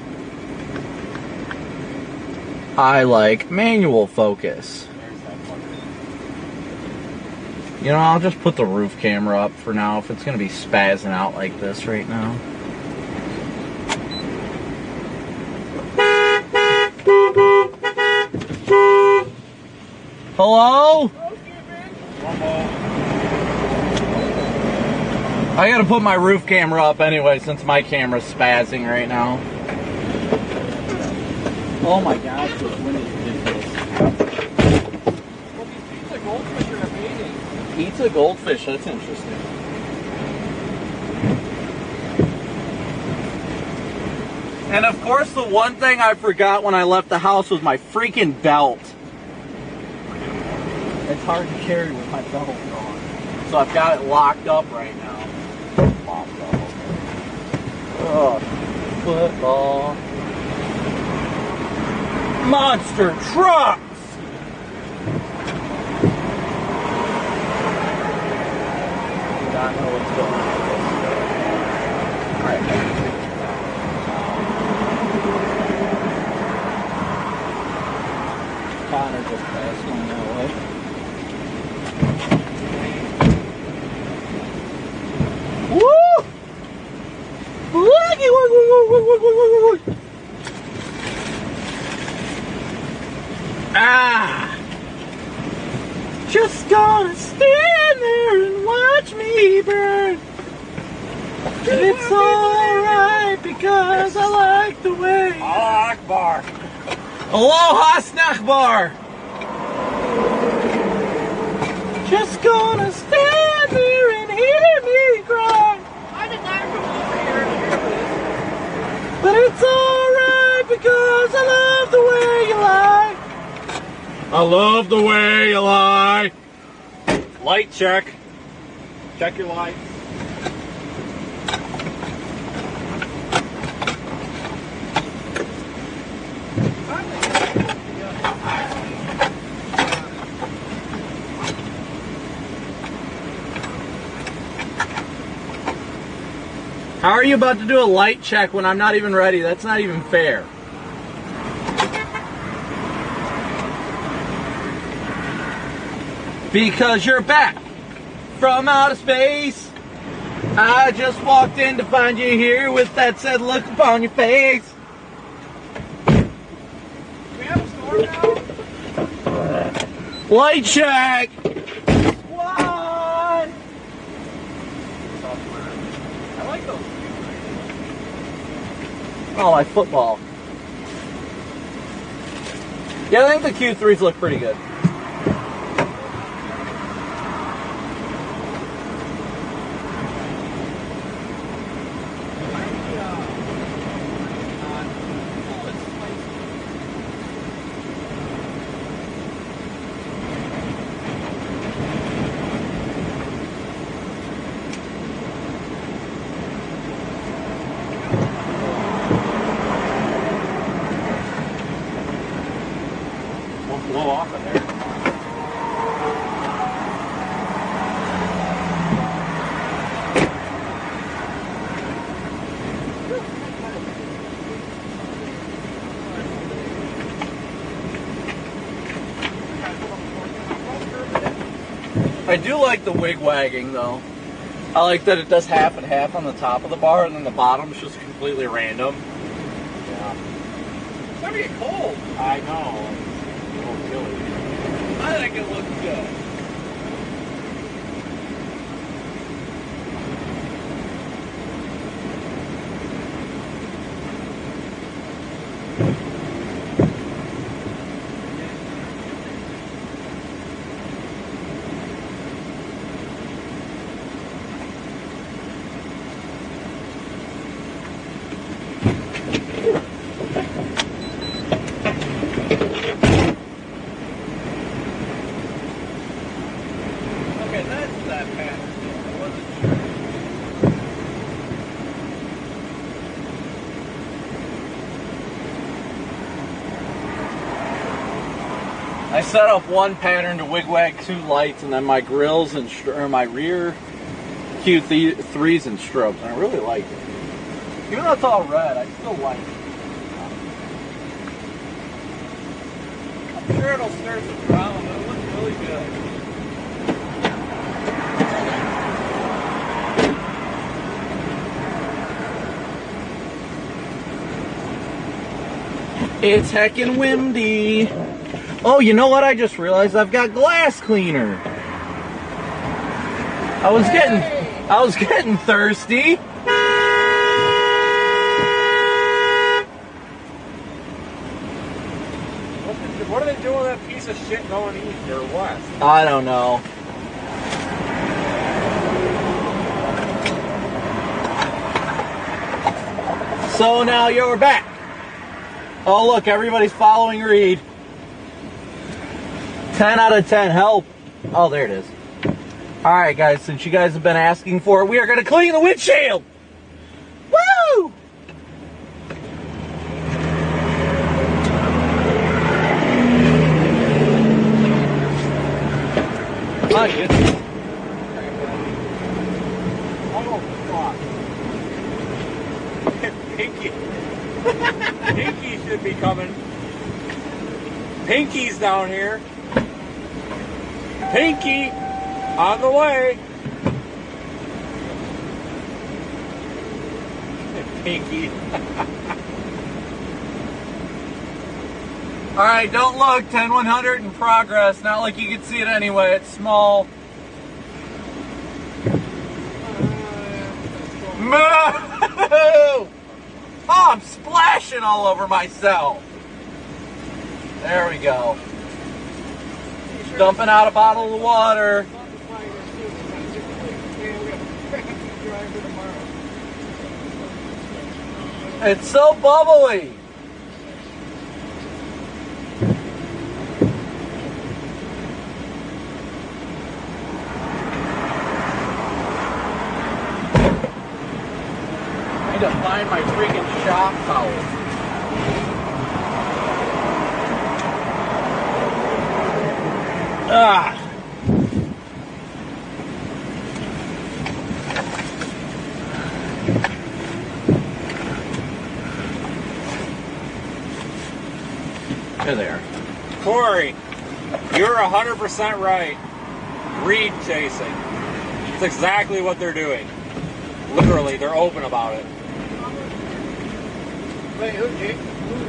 Speaker 1: I like manual focus. You know, I'll just put the roof camera up for now if it's going to be spazzing out like this right now. Hello? I gotta put my roof camera up anyway since my camera's spazzing right now. Oh my gosh, this wind is ridiculous.
Speaker 7: Well, these pizza goldfish are amazing.
Speaker 1: Pizza goldfish, that's interesting. And of course the one thing I forgot when I left the house was my freaking belt. It's hard to carry with my belt on. so I've got it locked up right now. Locked up, okay. Oh, football. Monster trucks! I don't know what's going on with this. Alright. Connor just passed on that way. Woo! Ah! Just gonna stand there and watch me burn. It's alright because I like the way.
Speaker 8: Allah Akbar.
Speaker 1: Aloha Snachbar! Just gonna stand there and hear me cry.
Speaker 12: I did not come over here and hear this.
Speaker 1: But it's alright because I love the way you lie. I love the way you lie.
Speaker 8: Light check. Check your lights.
Speaker 1: How are you about to do a light check when I'm not even ready? That's not even fair. Because you're back from outer space. I just walked in to find you here with that sad look upon your face.
Speaker 12: Do we have a storm now?
Speaker 1: Light check!
Speaker 12: What? I like those.
Speaker 1: Oh, my football. Yeah, I think the Q3s look pretty good.
Speaker 8: Blow off in there.
Speaker 1: I do like the wig wagging though. I like that it does half and half on the top of the bar and then the bottom is just completely random.
Speaker 8: Yeah.
Speaker 12: It's gonna get cold.
Speaker 8: I know. It's a little chilly.
Speaker 12: I think it looks good.
Speaker 1: I set up one pattern to wigwag 2 lights and then my grills and my rear Q3s and strobes, and I really like it. Even though it's all red, I still like it.
Speaker 12: I'm sure it'll stir some drama, but it looks really good.
Speaker 1: It's heckin' windy. Oh, you know what? I just realized I've got glass cleaner. I was getting thirsty.
Speaker 8: What are they doing with that piece of shit going east or west?
Speaker 1: I don't know. So now you're back. Oh look, everybody's following Reed. 10 out of 10 help. Oh, there it is. Alright guys, since you guys have been asking for it, we are going to clean the windshield! Woo!
Speaker 8: Oh, fuck. Pinky. Pinky should be coming. Pinky's down here. Pinky on the way. Pinky.
Speaker 1: Alright, don't look. 10-100 in progress. Not like you can see it anyway. It's small. Moo! Oh, I'm splashing all over myself. There we go. Dumping out a bottle of water. It's so bubbly. I need to find my freaking shop towel. Ah. There they are.
Speaker 8: Corey, you're 100% right. Reed chasing. It's exactly what they're doing. Literally, they're open about it.
Speaker 12: Wait, who's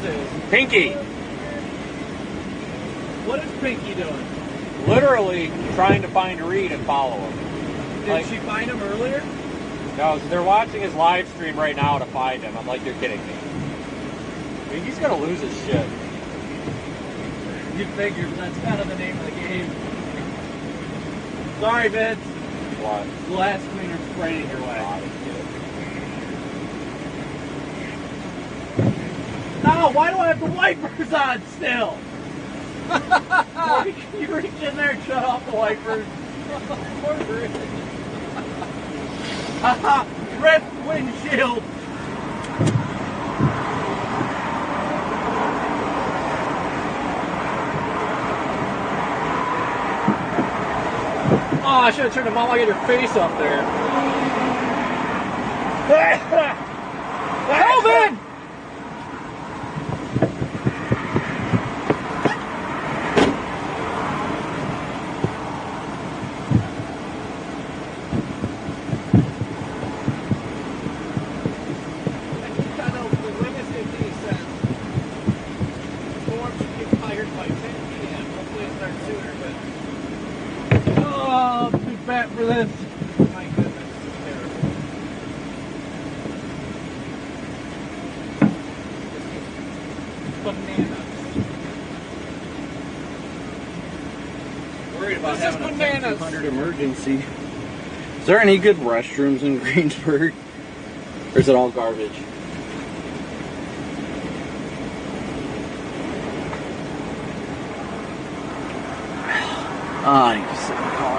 Speaker 12: this?
Speaker 8: Pinky.
Speaker 12: What is Pinky doing?
Speaker 8: Literally trying to find Reed and follow him.
Speaker 12: Did she find him earlier?
Speaker 8: No, they're watching his live stream right now to find him. I'm like, you're kidding me. I mean, he's gonna lose his shit.
Speaker 12: You figured, that's kind of the name of the game. Sorry, Vince.
Speaker 8: What?
Speaker 12: Glass cleaner spraying your way. No, why do I have the wipers on still? Can you reach in there and shut off the wipers? Haha, ripped windshield.
Speaker 8: Oh, I should have turned them on while I get your face up there.
Speaker 12: Calvin! For this. My goodness, this is terrible. Bananas.
Speaker 10: Worried about
Speaker 12: This is
Speaker 10: having
Speaker 12: bananas.
Speaker 10: a 200 emergency. Is there any good restrooms in Greensburg? Or is it all garbage? I need to sit in the car.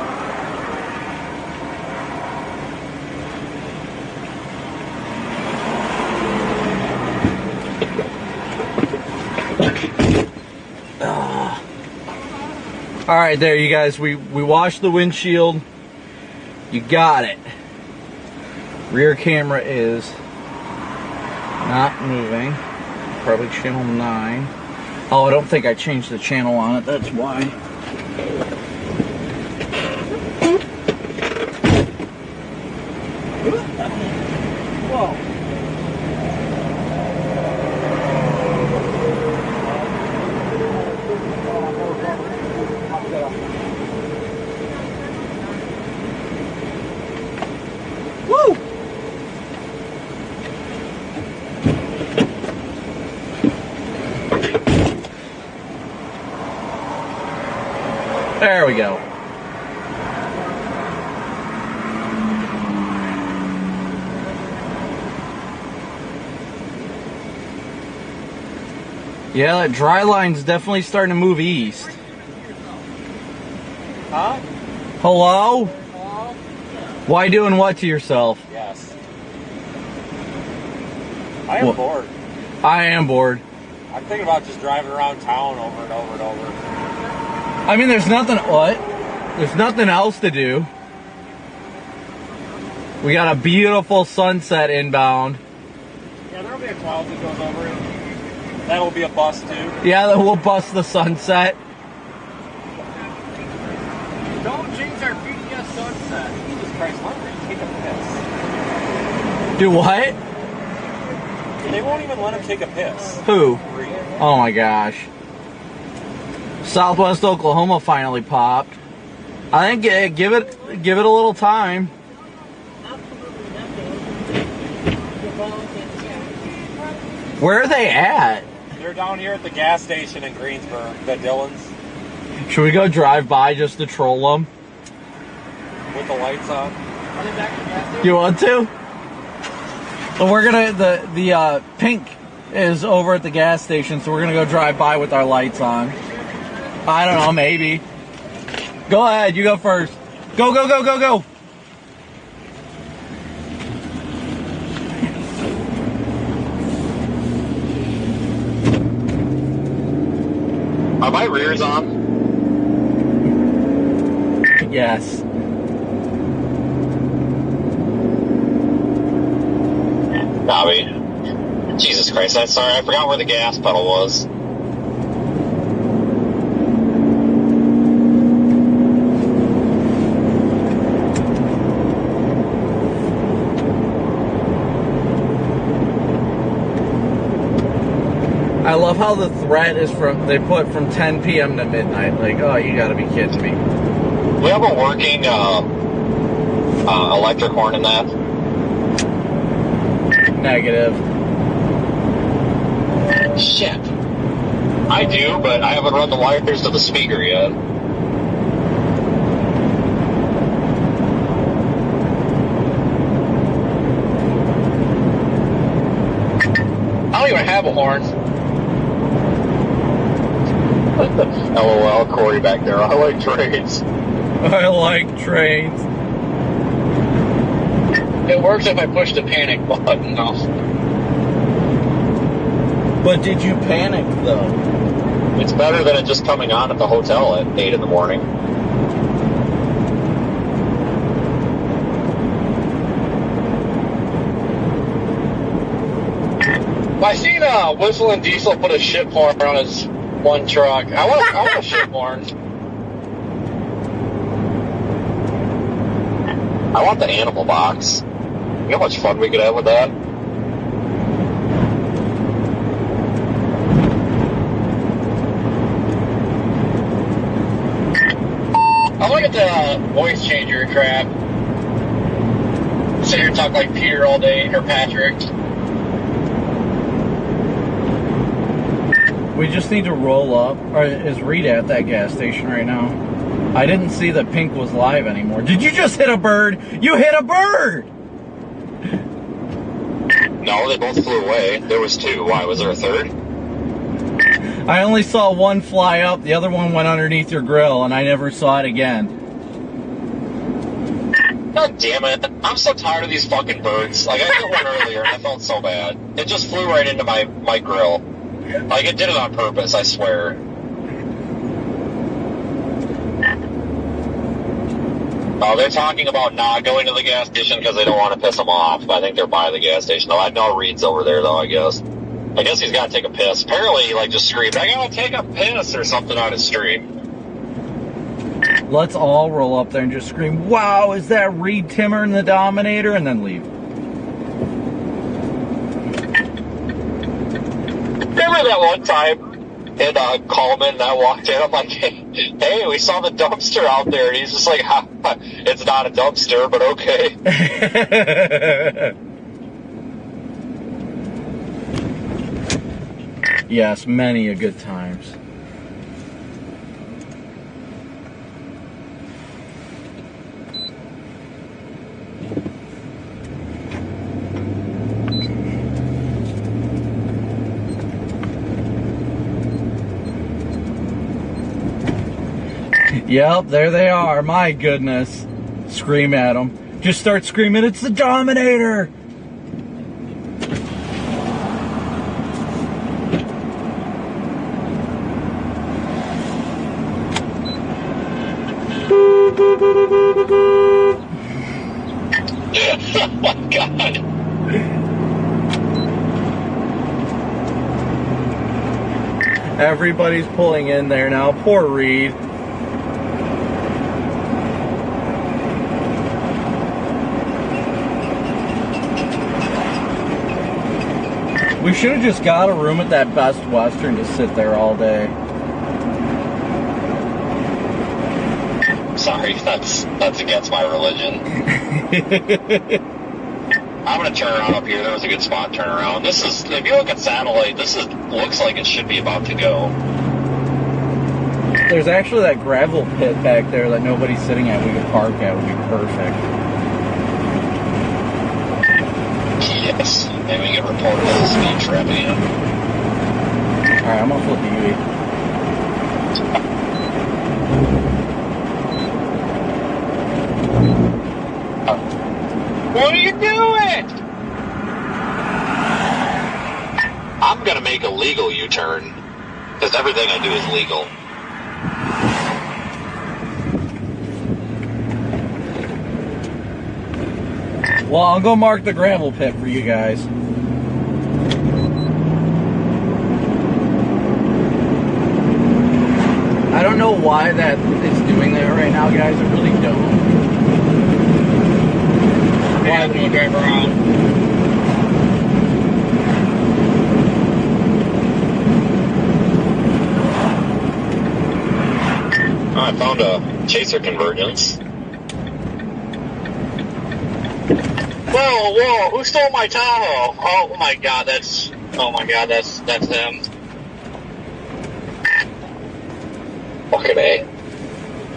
Speaker 1: All right, there you guys. We washed the windshield. You got it. Rear camera is not moving. Probably channel 9. Oh, I don't think I changed the channel on it. That's why.
Speaker 12: Whoa. Woo!
Speaker 1: There we go. Yeah, that dry line's definitely starting to move east.
Speaker 8: Huh?
Speaker 1: Hello? Why doing what to yourself?
Speaker 8: Yes. I am bored.
Speaker 1: I am bored.
Speaker 8: I'm thinking about just driving around town over and over and over.
Speaker 1: I mean, there's nothing, what? There's nothing else to do. We got a beautiful sunset inbound.
Speaker 8: Yeah, there'll be a cloud that goes over it. That'll be a bus too.
Speaker 1: Yeah, then we'll bust the sunset.
Speaker 8: Don't change our PDS sunset. Jesus Christ, let them take a piss.
Speaker 1: Do what?
Speaker 8: They won't even let him take a piss.
Speaker 1: Who? Oh my gosh. Southwest Oklahoma finally popped. I think give it a little time. Where are they at?
Speaker 8: They're down here at the gas station in Greensburg, the Dillons.
Speaker 1: Should we go drive by just to troll them?
Speaker 8: With the lights on.
Speaker 12: Are they back at the gas station?
Speaker 1: You want to? So we're gonna the pink is over at the gas station, so we're gonna go drive by with our lights on. I don't know, maybe. Go ahead, you go first. Go, go, go, go, go.
Speaker 2: Are my rears on?
Speaker 1: Yes.
Speaker 2: Bobby. Jesus Christ, I'm sorry, I forgot where the gas pedal was.
Speaker 1: I love how the threat is they put from 10 p.m. to midnight. Like, oh, you gotta be kidding me.
Speaker 2: We have a working electric horn in that.
Speaker 1: Negative.
Speaker 2: Shit. I do, but I haven't run the wires to the speaker yet. I don't even have a horn. LOL, Corey back there. I like trains.
Speaker 1: I like trains.
Speaker 2: It works if I push the panic button. No.
Speaker 1: But did you panic though?
Speaker 2: It's better than it just coming on at the hotel at 8 in the morning. I seen Whistling Diesel put a ship horn on his one truck. I want a ship horn. I want the animal box. You know how much fun we could have with that? I look at the voice changer crap. Sit here and talk like Peter all day, or Patrick.
Speaker 1: We just need to roll up. Or is Rita at that gas station right now? I didn't see that Pink was live anymore. Did you just hit a bird? You hit a bird!
Speaker 2: No, they both flew away. There was two. Why, was there a third?
Speaker 1: I only saw one fly up. The other one went underneath your grill, and I never saw it again.
Speaker 2: God damn it. I'm so tired of these fucking birds. Like, I hit one earlier, and I felt so bad. It just flew right into my grill. Like, it did it on purpose, I swear. Oh, they're talking about not going to the gas station because they don't want to piss them off. I think they're by the gas station. though. I know Reed's over there, though, I guess. I guess he's got to take a piss. Apparently, he, like, just screamed, I gotta take a piss or something on his stream.
Speaker 1: Let's all roll up there and just scream, wow, is that Reed Timmer in the Dominator? And then leave.
Speaker 2: Remember that one time in Coleman, I walked in, I'm like, hey, we saw the dumpster out there. And he's just like, it's not a dumpster, but okay.
Speaker 1: Yes, many a good times. Yep, there they are. My goodness. Scream at them. Just start screaming, it's the Dominator!
Speaker 2: Oh my God.
Speaker 1: Everybody's pulling in there now. Poor Reed. We should have just got a room at that Best Western to sit there all day.
Speaker 2: Sorry, that's against my religion. I'm gonna turn around up here. There was a good spot to turn around. This is, if you look at satellite, looks like it should be about to go.
Speaker 1: There's actually that gravel pit back there that nobody's sitting at. We could park at. Would be perfect.
Speaker 2: Yes, maybe we get reported as a speed trap again.
Speaker 1: Alright, I'm gonna flip the UE.
Speaker 2: What are you doing? I'm gonna make a legal U-turn, because everything I do is legal.
Speaker 1: Well, I'll go mark the gravel pit for you guys. I don't know why that is doing that right now, guys. I really don't.
Speaker 5: Yeah, we'll drive around.
Speaker 2: Oh, I found a chaser convergence.
Speaker 5: Whoa, who stole my Tahoe? Oh my God, that's him.
Speaker 2: Okay,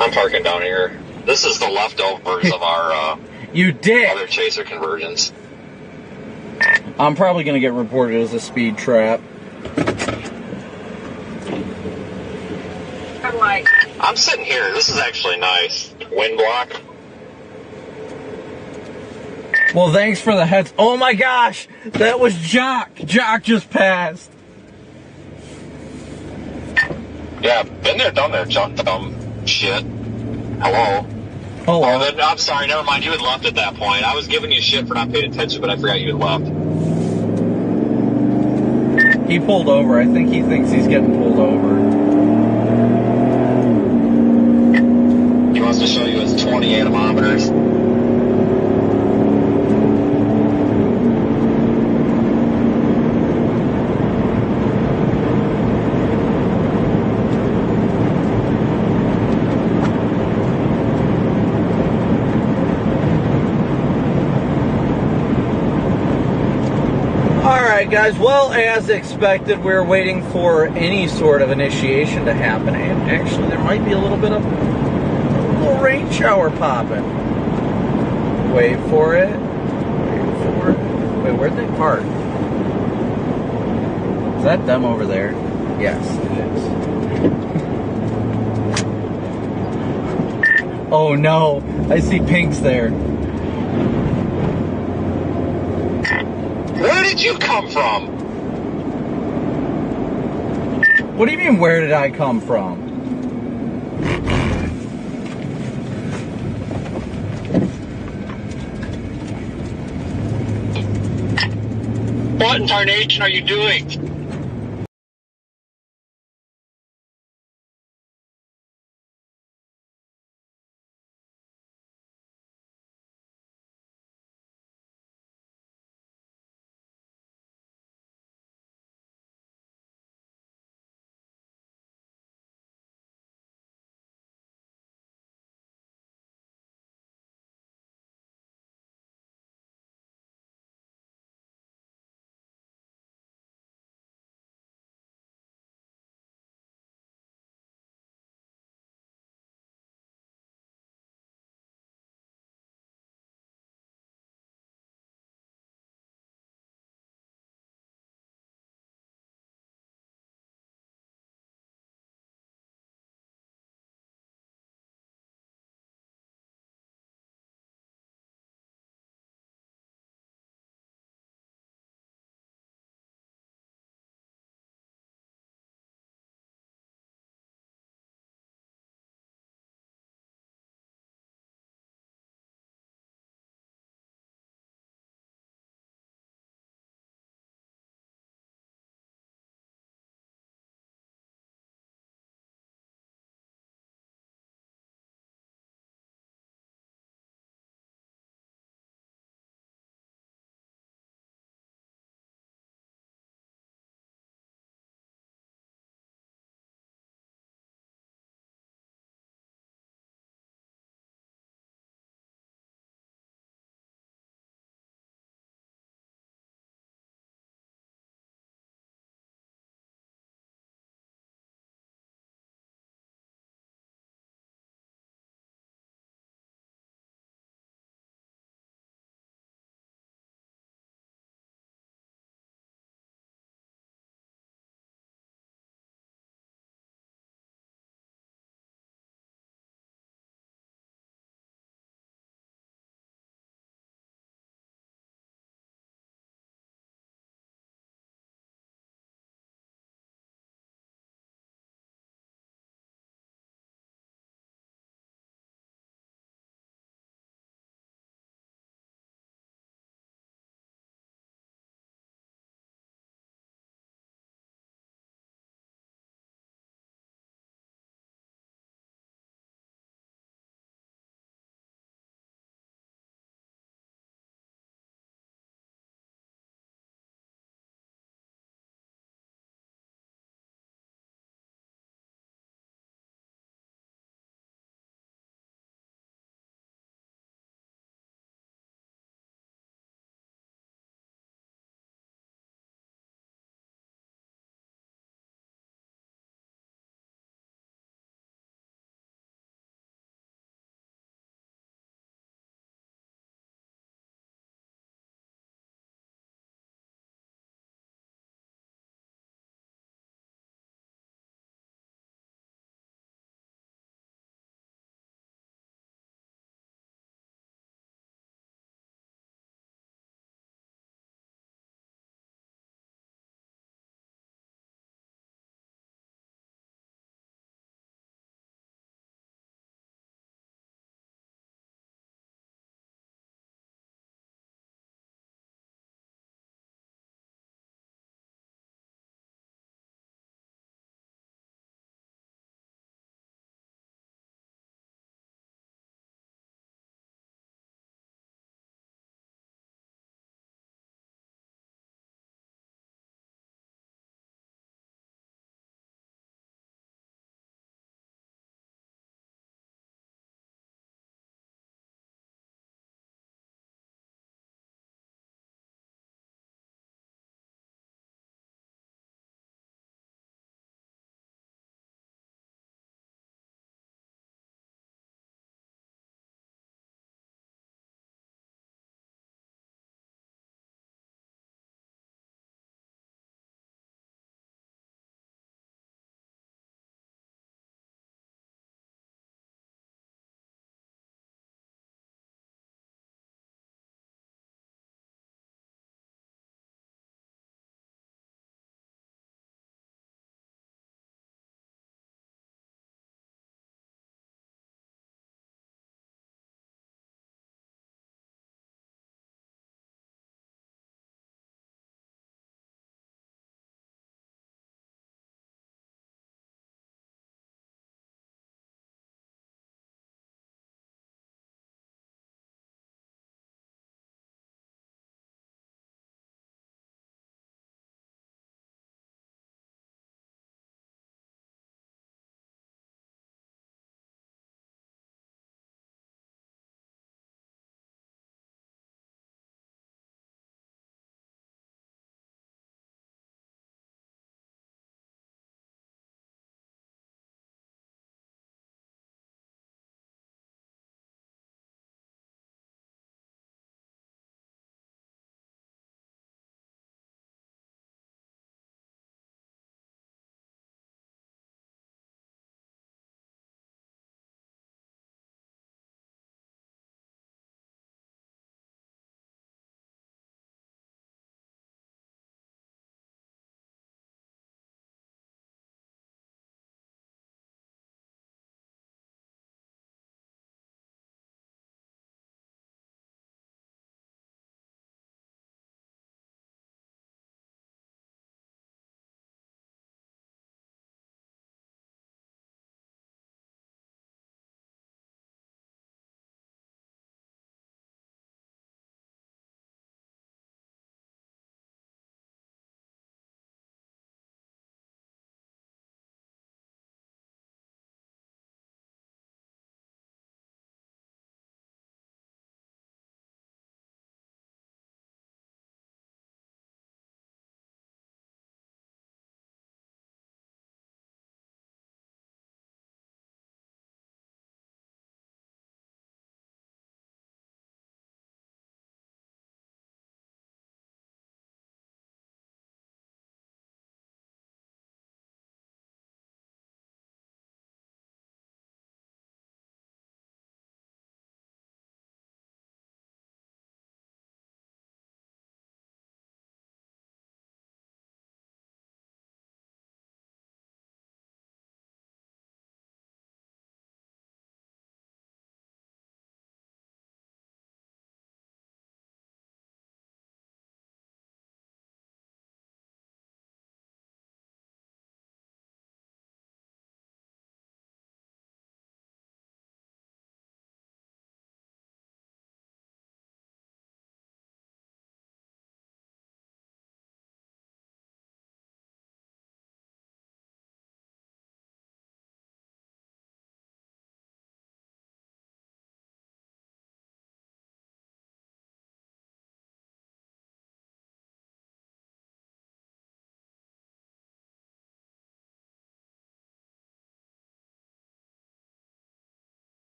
Speaker 2: I'm parking down here. This is the leftovers of our
Speaker 1: You dick!
Speaker 2: other chaser convergence.
Speaker 1: I'm probably gonna get reported as a speed trap.
Speaker 2: I'm sitting here. This is actually nice. Wind block.
Speaker 1: Well, thanks for the heads. Oh my gosh! That was Jock! Jock just passed!
Speaker 2: Yeah, been there, done there, dumb shit. Hello.
Speaker 1: Hello.
Speaker 2: Oh, then, I'm sorry, never mind. You had left at that point. I was giving you shit for not paying attention, but I forgot you had left.
Speaker 1: He pulled over. I think he thinks he's getting pulled over.
Speaker 2: He wants to show you his 20 anemometers.
Speaker 1: Alright guys, well, as expected, we're waiting for any sort of initiation to happen, and actually there might be a little bit of a little rain shower popping. Wait for it. Wait for it. Wait, where'd they park? Is that them over there? Yes, it is. Oh no, I see pinks there.
Speaker 2: Where did you come from?
Speaker 1: What do you mean, where did I come from?
Speaker 5: What in tarnation are you doing?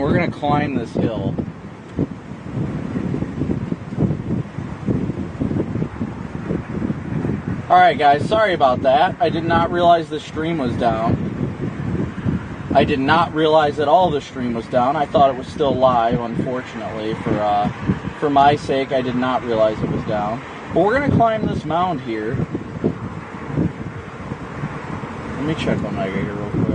Speaker 10: We're gonna climb this hill. Alright guys, sorry about that. I did not realize the stream was down. I did not realize at all the stream was down. I thought it was still live, unfortunately. For my sake, I did not realize it was down. But we're gonna climb this mound here. Let me check on my here real quick.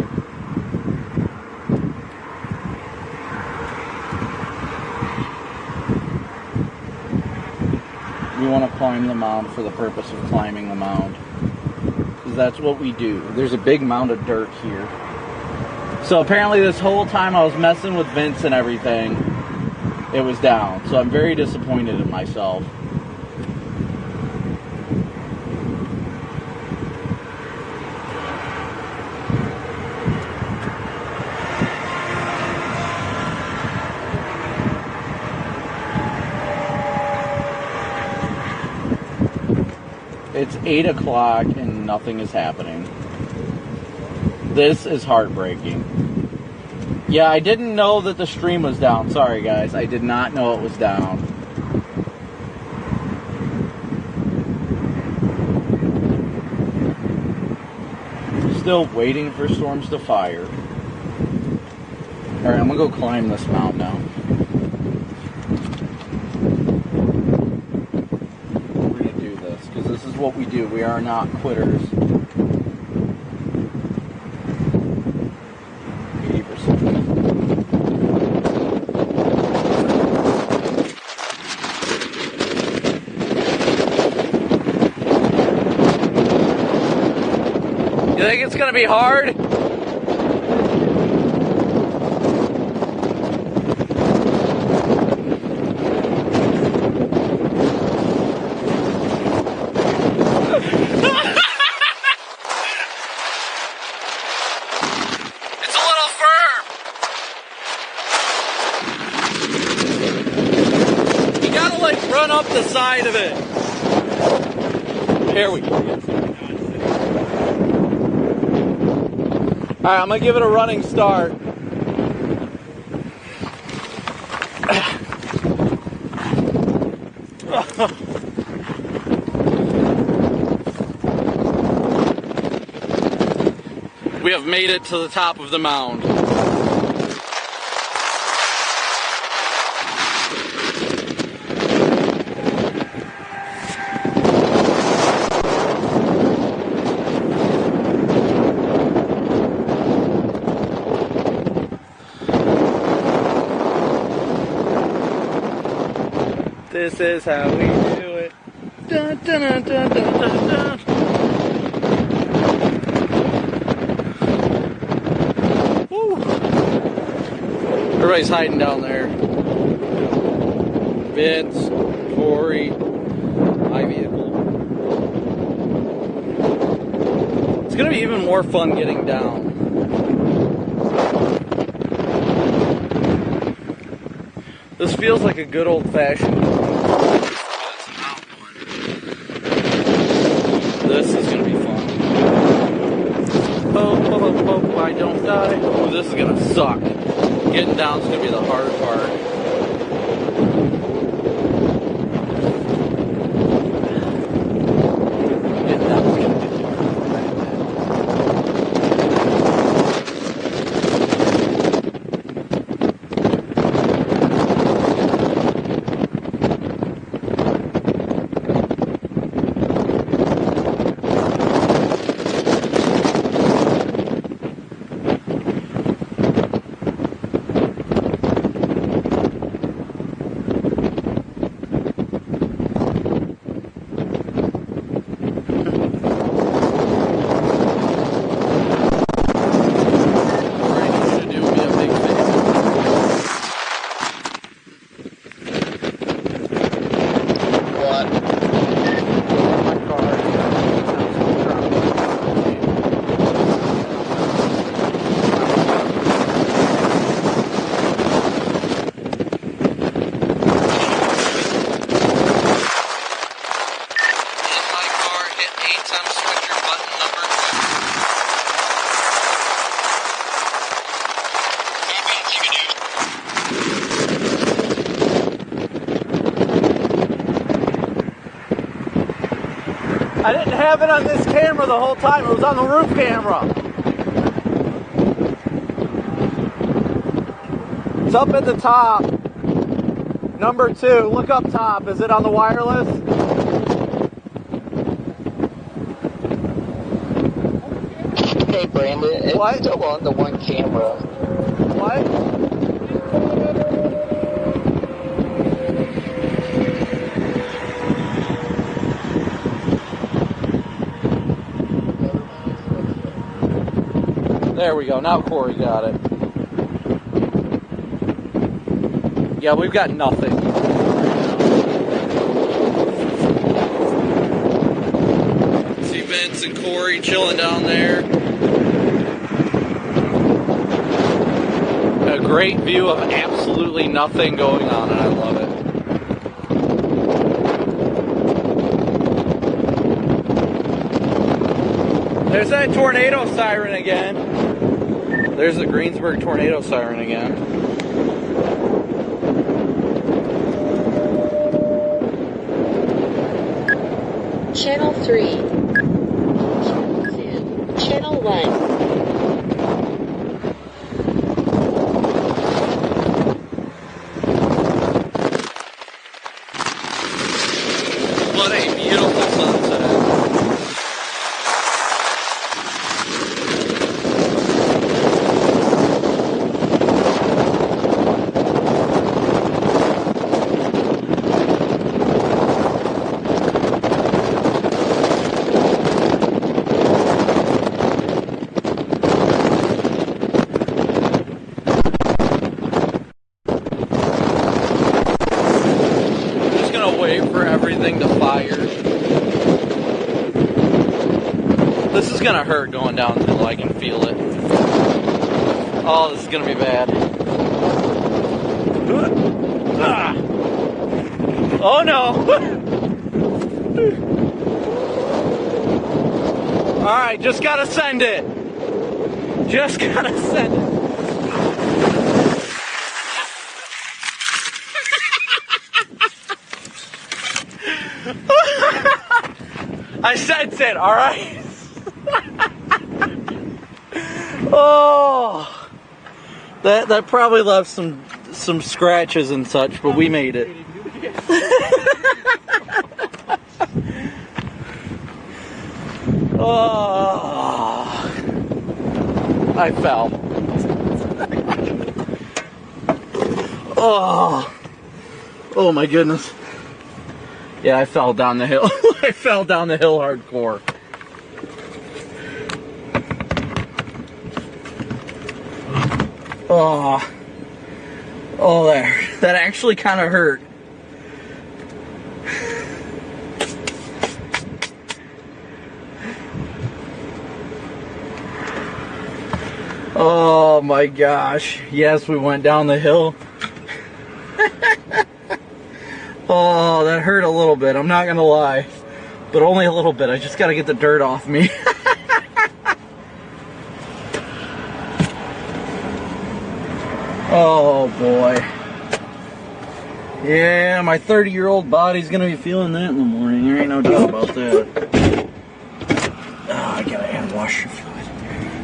Speaker 10: We want to climb the mound for the purpose of climbing the mound. Because that's what we do. There's a big mound of dirt here. So apparently this whole time I was messing with vents and everything, it was down. So I'm very disappointed in myself. It's 8 o'clock and nothing is happening. This is heartbreaking. Yeah, I didn't know that the stream was down. Sorry guys, I did not know it was down. Still waiting for storms to fire. Alright, I'm gonna go climb this mountain now. This is what we do. We are not quitters. 80%. You think it's going to be hard? Up the side of it. Here we go. Alright, I'm gonna give it a running start. We have made it to the top of the mound. This is how we do it. Dun, dun, dun, dun, dun, dun, dun. Woo. Everybody's hiding down there. Vince, Corey, my vehicle. It's gonna be even more fun getting down. This feels like a good old-fashioned. This is gonna be fun. Oh, oh, oh, oh, I don't die. Oh, this is gonna suck. Getting down is gonna be the hard part. Getting down is gonna be the hard part. I didn't have it on this camera the whole time. It was on the roof camera. It's up at the top. Number 2. Look up top. Is it on the wireless?
Speaker 14: Hey, Brandon. It's
Speaker 10: What?
Speaker 14: still on the one camera.
Speaker 10: What? There we go. Now Corey got it. Yeah, we've got nothing. See Vince and Corey chilling down there. A great view of absolutely nothing going on, and I love it. There's that tornado siren again. There's the Greensburg tornado siren again.
Speaker 3: Channel 3. Channel 1.
Speaker 10: What a beautiful sunset. This is gonna hurt going downhill, I can feel it. Oh, this is gonna be bad. Oh no! Alright, just gotta send it. Just gotta send it. I sensed it, alright? Oh, that probably left some scratches and such, but we made it. Oh, I fell. Oh my goodness. Yeah, I fell down the hill. I fell down the hill hardcore. Oh, there. That actually kind of hurt. Oh my gosh. Yes, we went down the hill. Oh, that hurt a little bit. I'm not gonna lie. But only a little bit. I just gotta get the dirt off me. Oh boy. Yeah, my 30-year-old body's gonna be feeling that in the morning. There ain't no doubt about that. Oh, I gotta add washer fluid.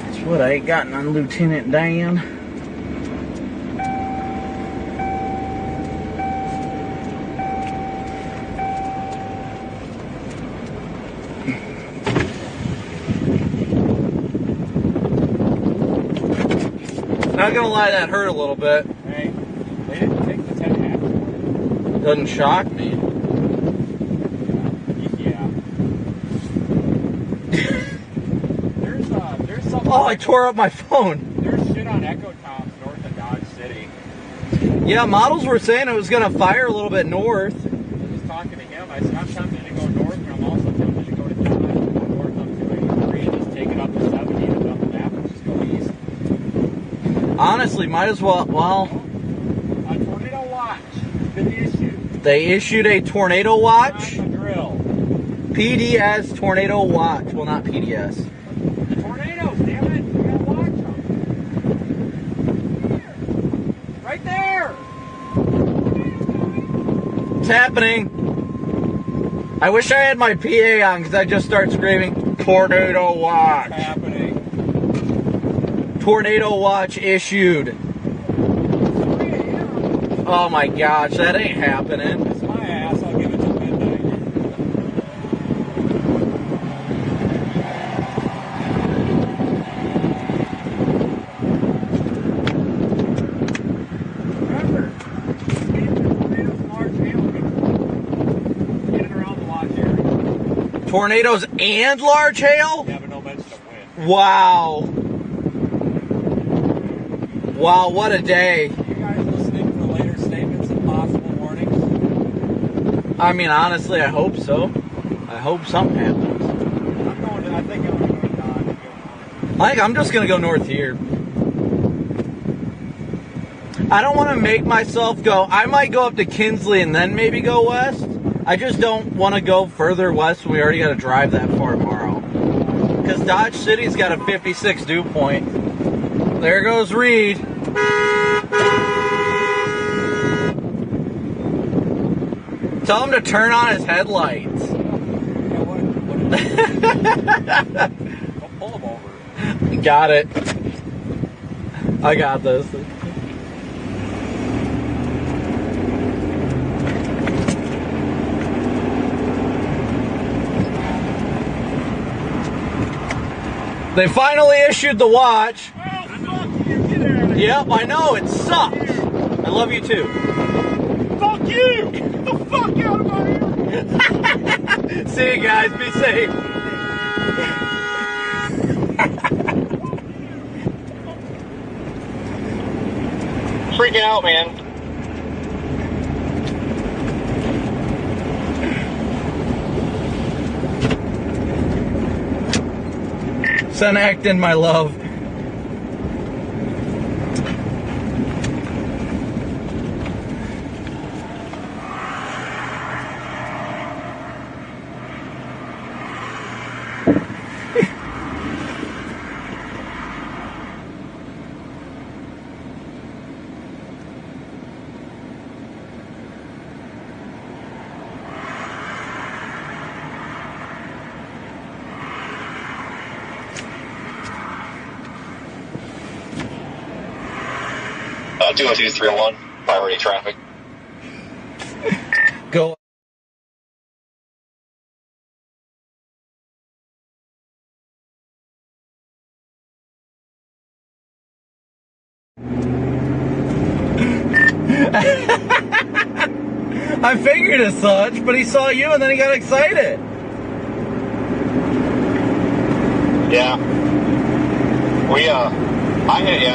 Speaker 10: That's what I ain't gotten on Lieutenant Dan. Not gonna lie, that hurt a little bit.
Speaker 8: Hey, they didn't take the 10-half.
Speaker 10: Doesn't shock me.
Speaker 8: Yeah. There's some.
Speaker 10: Oh, I tore up my phone.
Speaker 8: There's shit on Echo Towns north of Dodge City.
Speaker 10: Yeah, models were saying it was gonna fire a little bit north.
Speaker 8: I was talking to him. I said, I'm tempted to go north, and I'm also tempted to go to Dodge and go north on 283 and just take it up to 70 and dump it out and just go east.
Speaker 10: Honestly, might as well. Well,
Speaker 8: A tornado watch has been issued.
Speaker 10: they issued a tornado watch.
Speaker 8: On the drill.
Speaker 10: PDS tornado watch. Well, not PDS.
Speaker 8: The tornadoes, damn it! You gotta watch them. Right there.
Speaker 10: It's happening. I wish I had my PA on because I just start screaming, tornado watch.
Speaker 8: What's happening?
Speaker 10: Tornado watch issued. Oh my gosh, that ain't happening.
Speaker 8: It's my ass. I'll give it till midnight.
Speaker 13: Remember, tornadoes and large hail get it around the watch area.
Speaker 10: Tornadoes and large hail?
Speaker 8: Yeah, but no mention of wind.
Speaker 10: Wow. Wow, what a day.
Speaker 8: You guys listening for later statements and possible warnings?
Speaker 10: I mean, honestly, I hope so. I hope something happens.
Speaker 13: I think I'm going to go north.
Speaker 10: I'm just going to go north here. I don't want to make myself go. I might go up to Kinsley and then maybe go west. I just don't want to go further west when we already got to drive that far tomorrow. Because Dodge City's got a 56 dew point. There goes Reed. Tell him to turn on his headlights.
Speaker 8: Don't pull him over.
Speaker 10: Got it. I got this. They finally issued the watch.
Speaker 13: Oh, fuck you. Get out of here.
Speaker 10: Yep, I know, it sucks. I love you too.
Speaker 13: Fuck you. Get the fuck out of my ear.
Speaker 10: See you guys, be safe.
Speaker 5: Freaking out, man.
Speaker 10: Son Acton, my love.
Speaker 2: Uh, 202-301, priority traffic.
Speaker 10: Go. I figured as such, but he saw you and then he got excited.
Speaker 2: Yeah.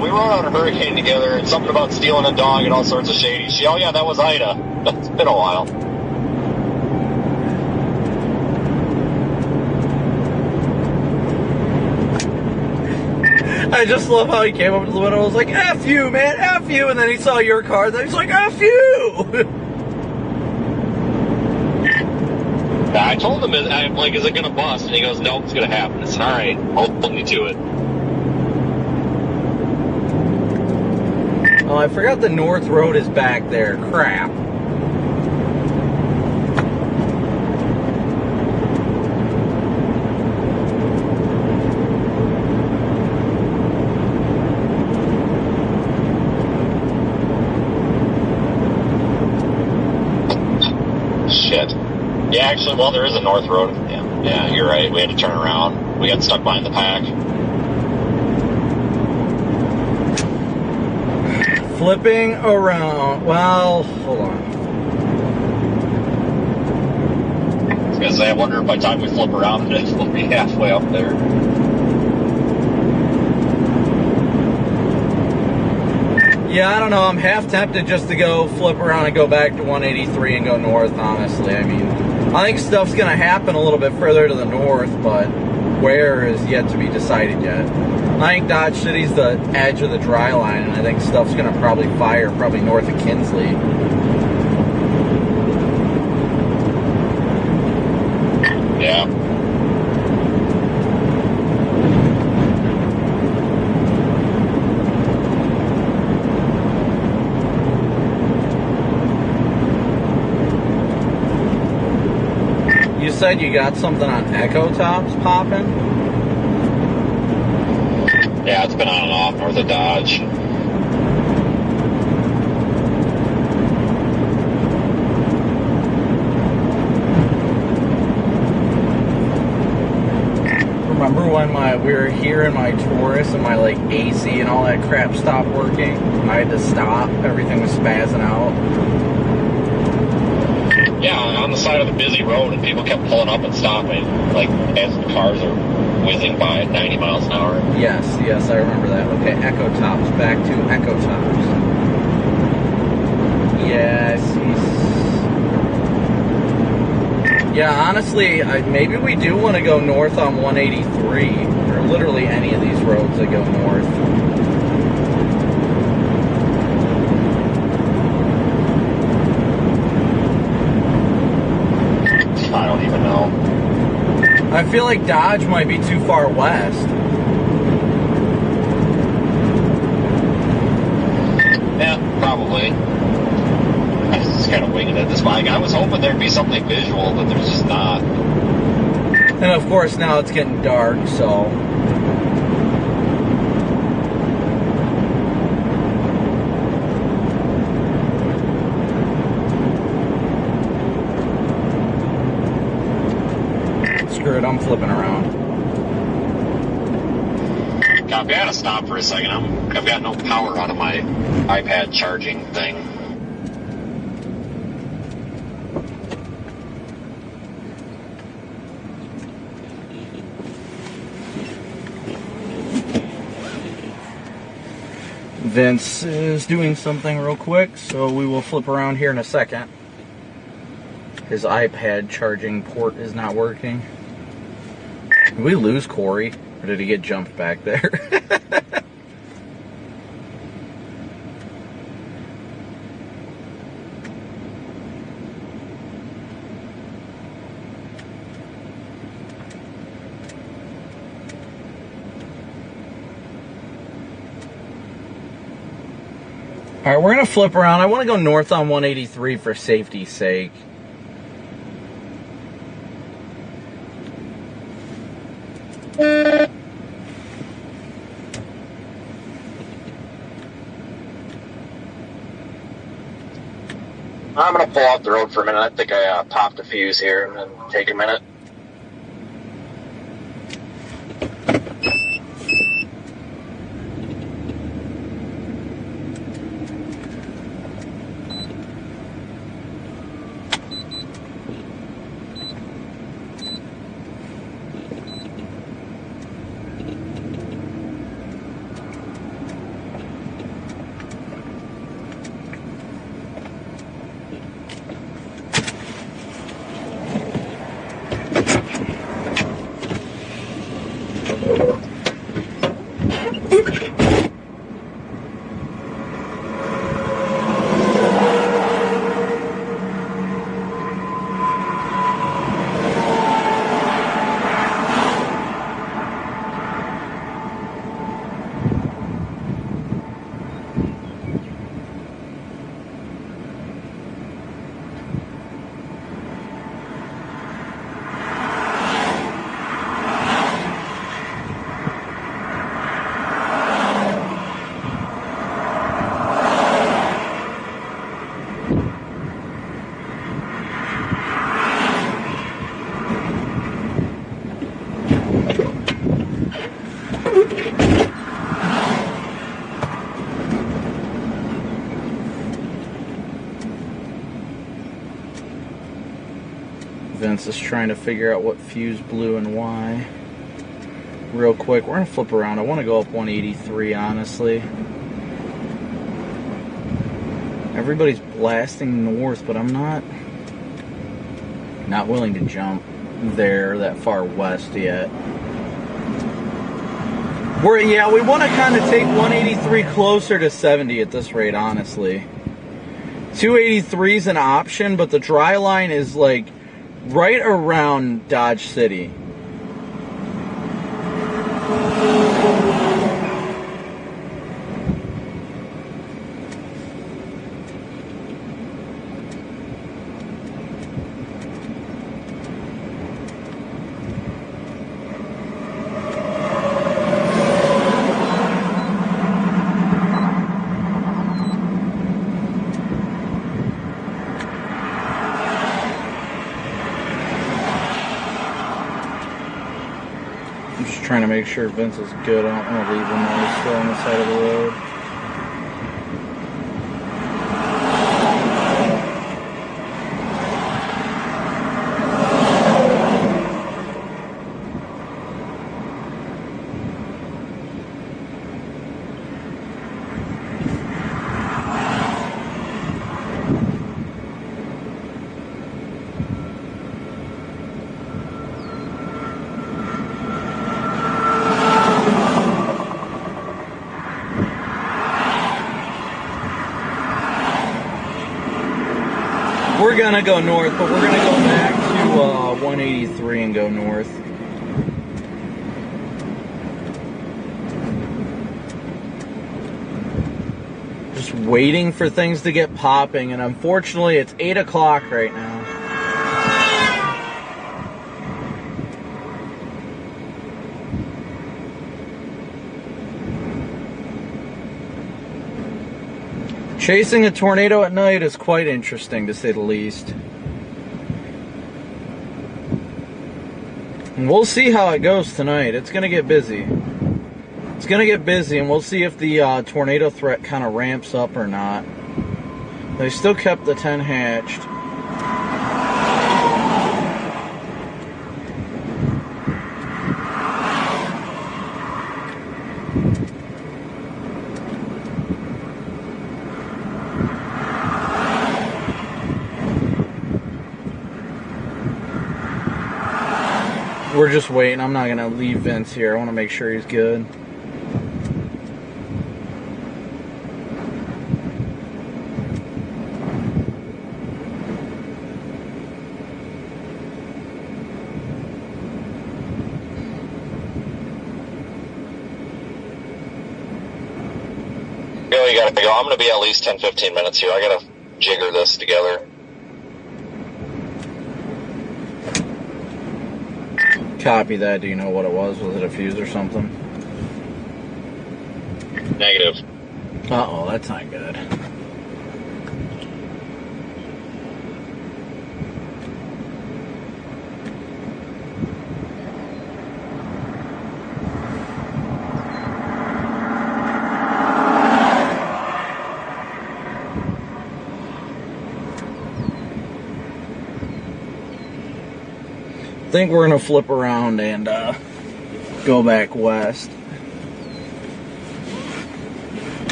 Speaker 2: We rode on a hurricane together and something about stealing a dog and all sorts of shady shit. Oh yeah, that was Ida. It's been a while.
Speaker 10: I just love how he came up to the window and was like, F you, man, F you. And then he saw your car and then he's like, F you.
Speaker 2: I told him, I'm like, is it going to bust? And he goes, nope, it's going to happen. It's all right. Hold me to it.
Speaker 10: Oh, I forgot the North Road is back there. Crap.
Speaker 2: Shit. Yeah, actually, well, there is a North Road. Yeah, you're right. We had to turn around. We got stuck behind the pack.
Speaker 10: Flipping around. Well, hold on.
Speaker 2: I was going to say, I wonder if by the time we flip around, we'll be halfway up there.
Speaker 10: Yeah, I don't know. I'm half tempted just to go flip around and go back to 183 and go north, honestly. I mean, I think stuff's going to happen a little bit further to the north, but where is yet to be decided yet. I think Dodge City's the edge of the dry line, and I think stuff's going to probably fire probably north of Kinsley.
Speaker 2: Yeah.
Speaker 1: You said you got something on Echo Tops popping?
Speaker 2: Yeah, it's been on and off north of Dodge.
Speaker 1: Remember when we were here in my Taurus and my like AC and all that crap stopped working? And I had to stop. Everything was spazzing out.
Speaker 2: Yeah, on the side of a busy road, and people kept pulling up and stopping, like as the cars are whizzing by at 90 miles an hour.
Speaker 1: Yes, I remember that. Okay, Echo Tops. Back to Echo Tops. Yes. Yeah, honestly, maybe we do want to go north on 183, or literally any of these roads that go north.
Speaker 2: I don't even know.
Speaker 1: I feel like Dodge might be too far west.
Speaker 2: Yeah, probably. I was just kind of winging it this bike. I was hoping there'd be something visual, but there's just not.
Speaker 1: And of course now it's getting dark, so... Screw it, I'm flipping around.
Speaker 2: Copy, I had to stop for a second. I've got no power out of my iPad charging thing.
Speaker 1: Vince is doing something real quick, so we will flip around here in a second. His iPad charging port is not working. Did we lose Corey? Or did he get jumped back there? Alright, we're going to flip around. I want to go north on 183 for safety's sake.
Speaker 2: I'm going to pull off the road for a minute. I think I popped a fuse here and then take a minute. Vince is trying to figure out what fuse blew and why. Real quick, we're going to flip around. I want to go up 183, honestly. Everybody's blasting north, but I'm not willing to jump there that far west yet. We want to kind of take 183 closer to 70 at this rate, honestly. 283 is an option, but the dry line is like right around Dodge City.
Speaker 10: I'm just trying to make sure Vince is good. I don't want to leave him while he's still on the side of the road. We're gonna go north, but we're gonna go back to 183 and go north. Just waiting for things to get popping, and unfortunately it's 8 o'clock right now. Chasing a tornado at night is quite interesting, to say the least. And we'll see how it goes tonight. It's going to get busy. It's going to get busy, and we'll see if the tornado threat kind of ramps up or not. They still kept the 10 hatched. We're just waiting. I'm not going to leave Vince here. I want to make sure he's good.
Speaker 2: You gotta go. I'm gonna be at least 10-15 minutes here. I gotta jigger this together.
Speaker 10: Copy that. Do you know what it was? Was it a fuse or something?
Speaker 2: Negative.
Speaker 10: Uh-oh, that's not good. I think we're going to flip around and go back west.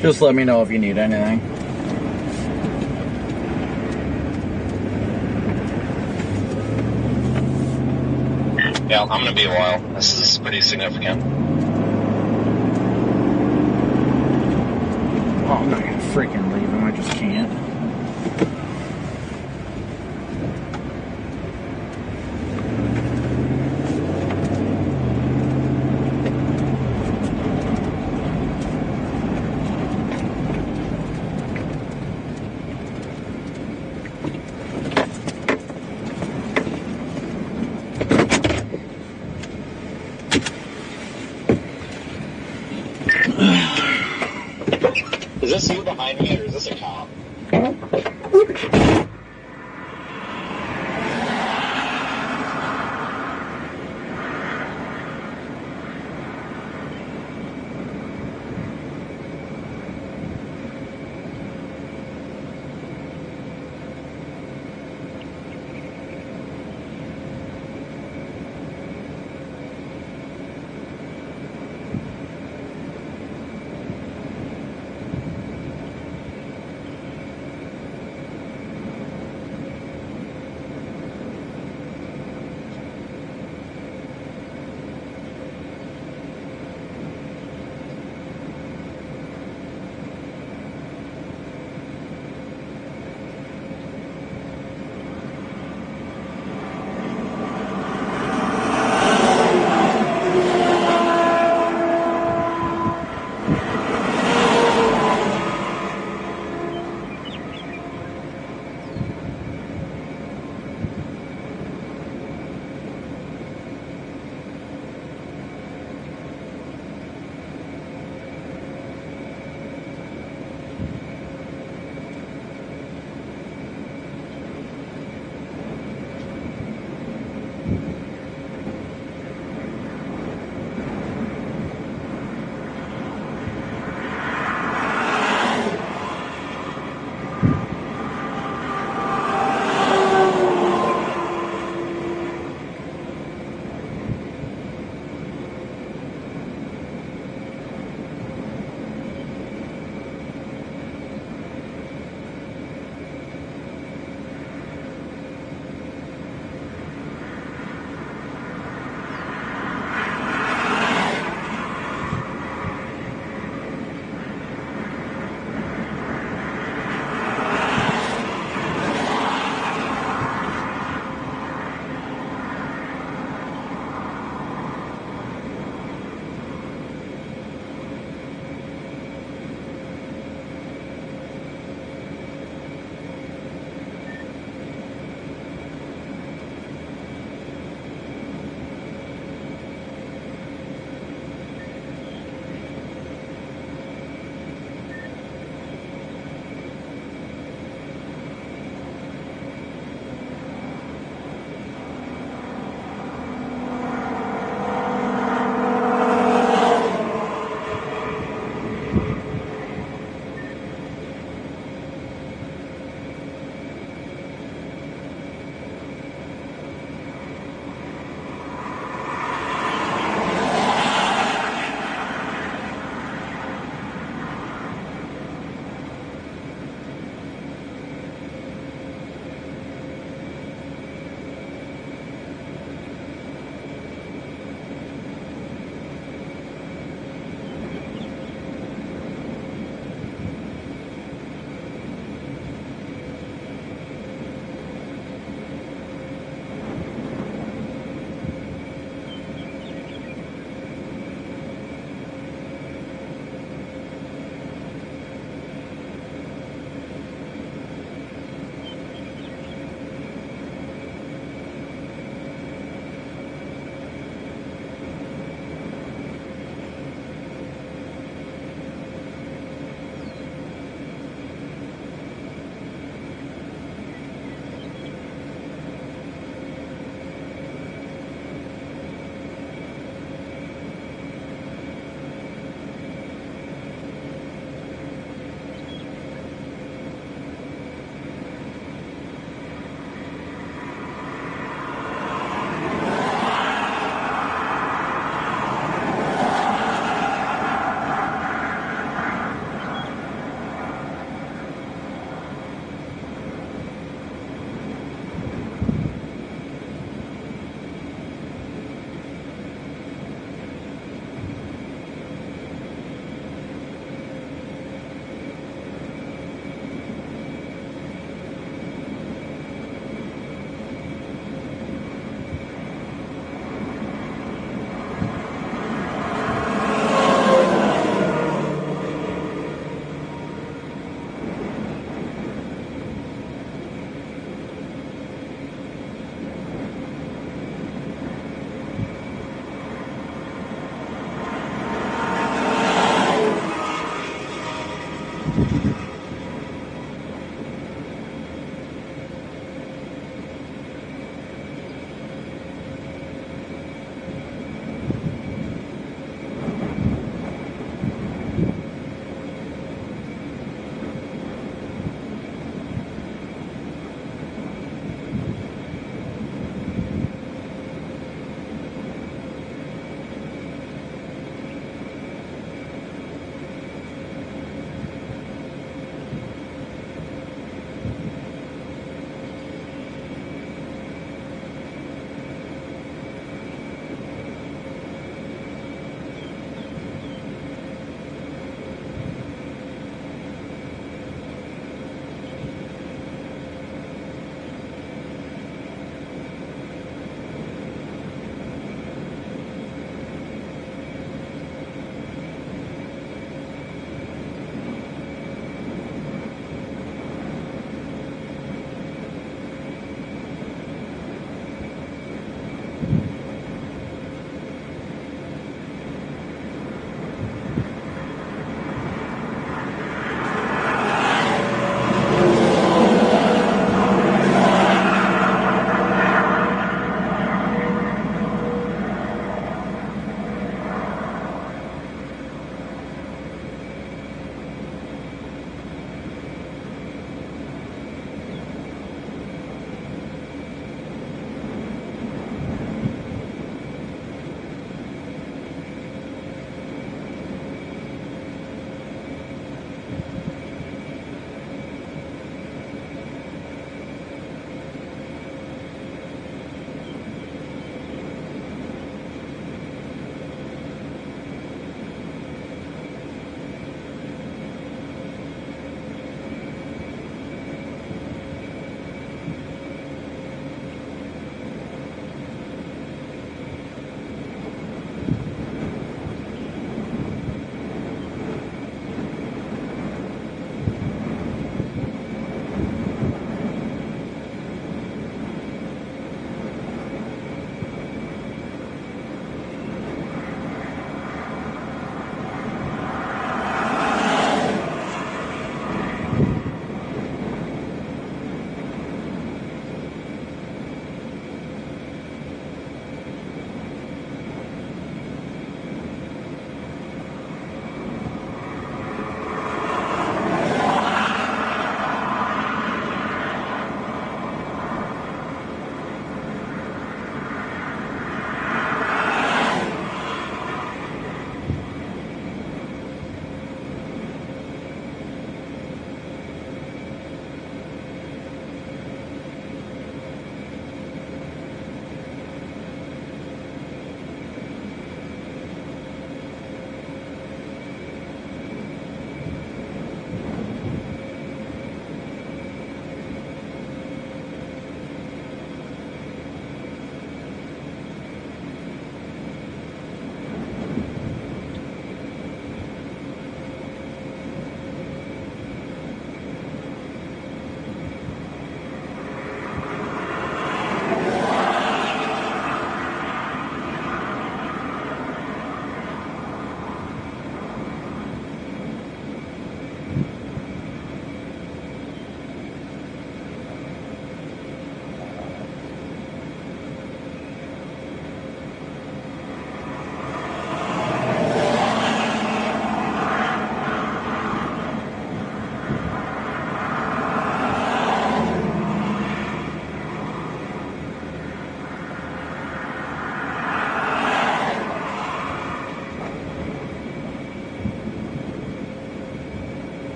Speaker 10: Just let me know if you need anything.
Speaker 2: Yeah, I'm gonna be a while. This is pretty significant.
Speaker 10: Oh, I'm not gonna freaking leave him. I just can't.
Speaker 2: Is this you behind me, or is this a cop?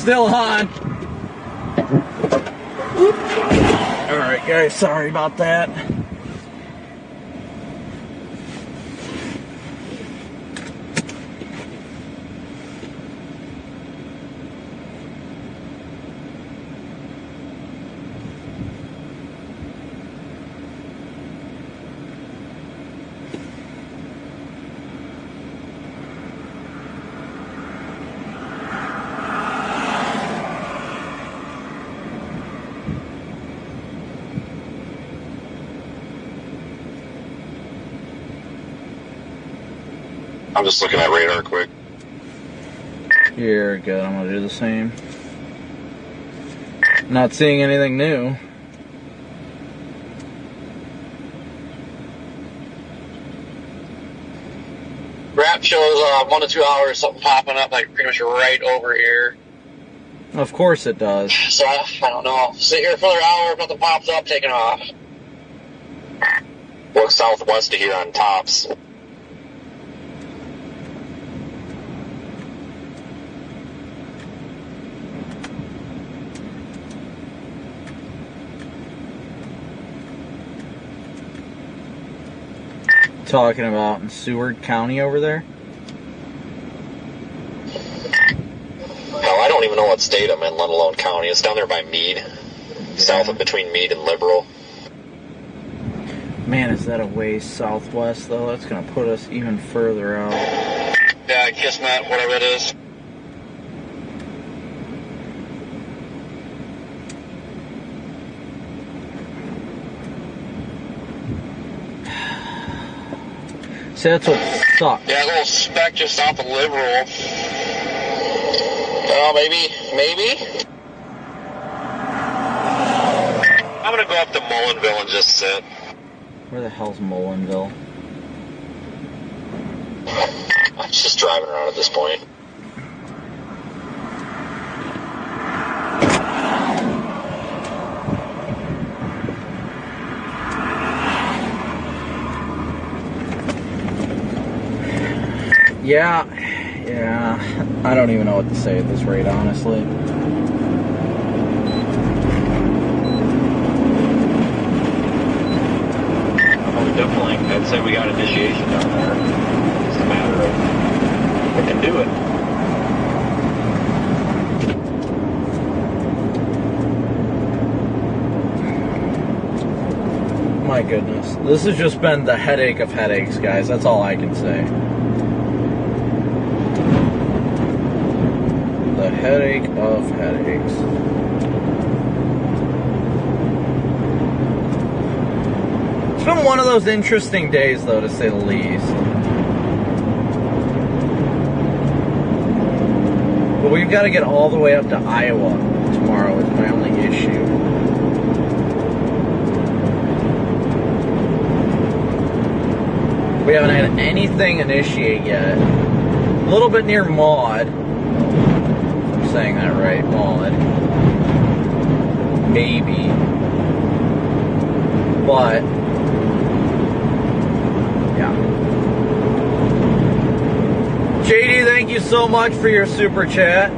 Speaker 10: still on. Alright guys, sorry about that.
Speaker 2: I'm just looking at radar quick.
Speaker 10: You're good, I'm gonna do the same. Not seeing anything new.
Speaker 5: Rap shows 1 to 2 hours, something popping up like pretty much right over here.
Speaker 10: Of course it does.
Speaker 5: So I don't know. Sit here for another hour, if nothing pops up, taking off.
Speaker 2: Look southwest of here on tops.
Speaker 10: Talking about in Seward County over there?
Speaker 2: Hell, I don't even know what state I'm in, let alone county. It's down there by Meade. South of between Meade and Liberal.
Speaker 10: Man, is that a ways southwest though? That's gonna put us even further out.
Speaker 5: Yeah, Kismet, whatever it is.
Speaker 10: See, that's what sucks.
Speaker 5: Yeah, a little speck just south of Liberal. Oh, maybe.
Speaker 2: I'm gonna go up to Mullinville and just sit.
Speaker 10: Where the hell's Mullinville?
Speaker 2: I'm just driving around at this point.
Speaker 10: Yeah. I don't even know what to say at this rate, honestly.
Speaker 2: Oh, definitely. I'd say we got initiation down there. It's a matter of we can do it.
Speaker 10: My goodness. This has just been the headache of headaches, guys. That's all I can say. The headache of headaches. It's been one of those interesting days, though, to say the least. But we've got to get all the way up to Iowa tomorrow is my only issue. We haven't had anything initiate yet. A little bit near Maud. If I'm saying that right, Maud. Maybe. But, yeah. JD, thank you so much for your super chat.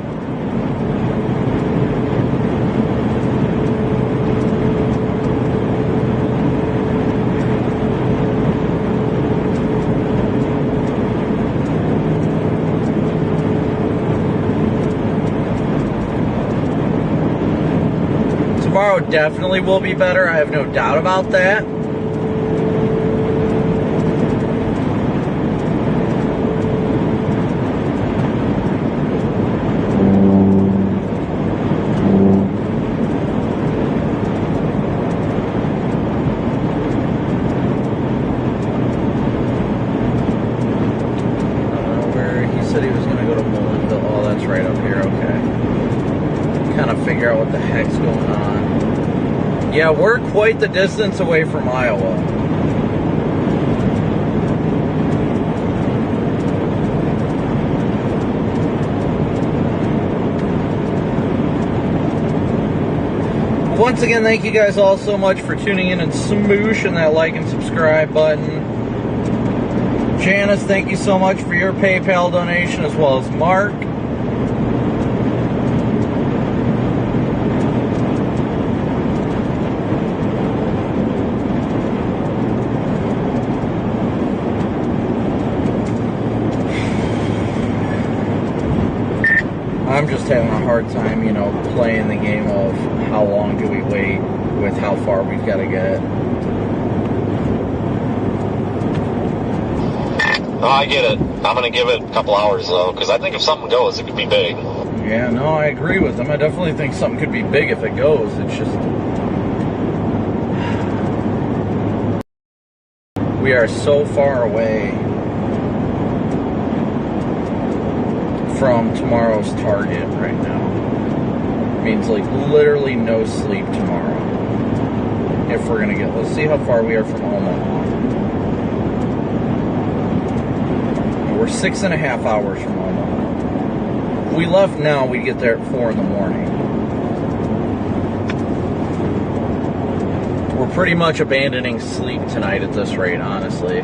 Speaker 10: Tomorrow definitely will be better. I have no doubt about that. Where he said he was going to go to Mullinville. Oh, that's right up here. Okay. Kind of figure out what the heck's going on. Yeah, we're quite the distance away from Iowa. Once again, thank you guys all so much for tuning in and smooshing that like and subscribe button. Janice, thank you so much for your PayPal donation, as well as Mark. I'm just having a hard time, you know, playing the game of how long do we wait with how far we've got to get.
Speaker 2: No, I get it. I'm going to give it a couple hours, though, because I think if something goes, it could be big.
Speaker 10: Yeah, no, I agree with them. I definitely think something could be big if it goes. It's just... we are so far away from tomorrow's target right now. It means, like, literally no sleep tomorrow. If we're going to get... let's see how far we are from Omaha. We're 6.5 hours from Omaha. If we left now, we'd get there at 4 in the morning. We're pretty much abandoning sleep tonight at this rate, honestly.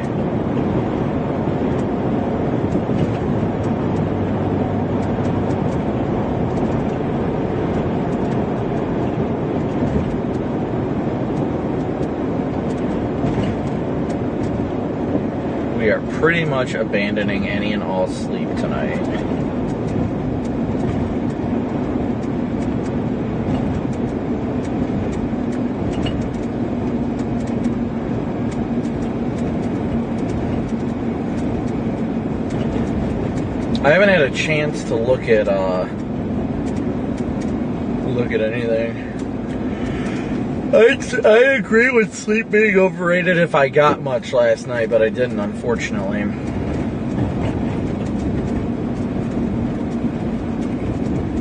Speaker 10: We are pretty much abandoning any and all sleep tonight. I haven't had a chance to look at anything. I agree with sleep being overrated if I got much last night, but I didn't, unfortunately.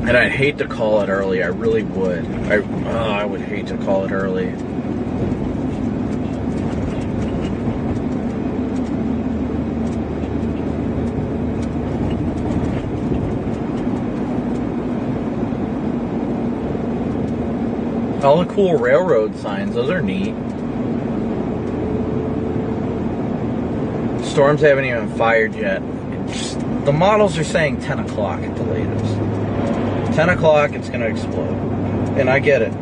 Speaker 10: And I'd hate to call it early. I really would. I would hate to call it early. All the cool railroad signs, those are neat. Storms haven't even fired yet. The models are saying 10 o'clock at the latest. 10 o'clock, it's going to explode. And I get it.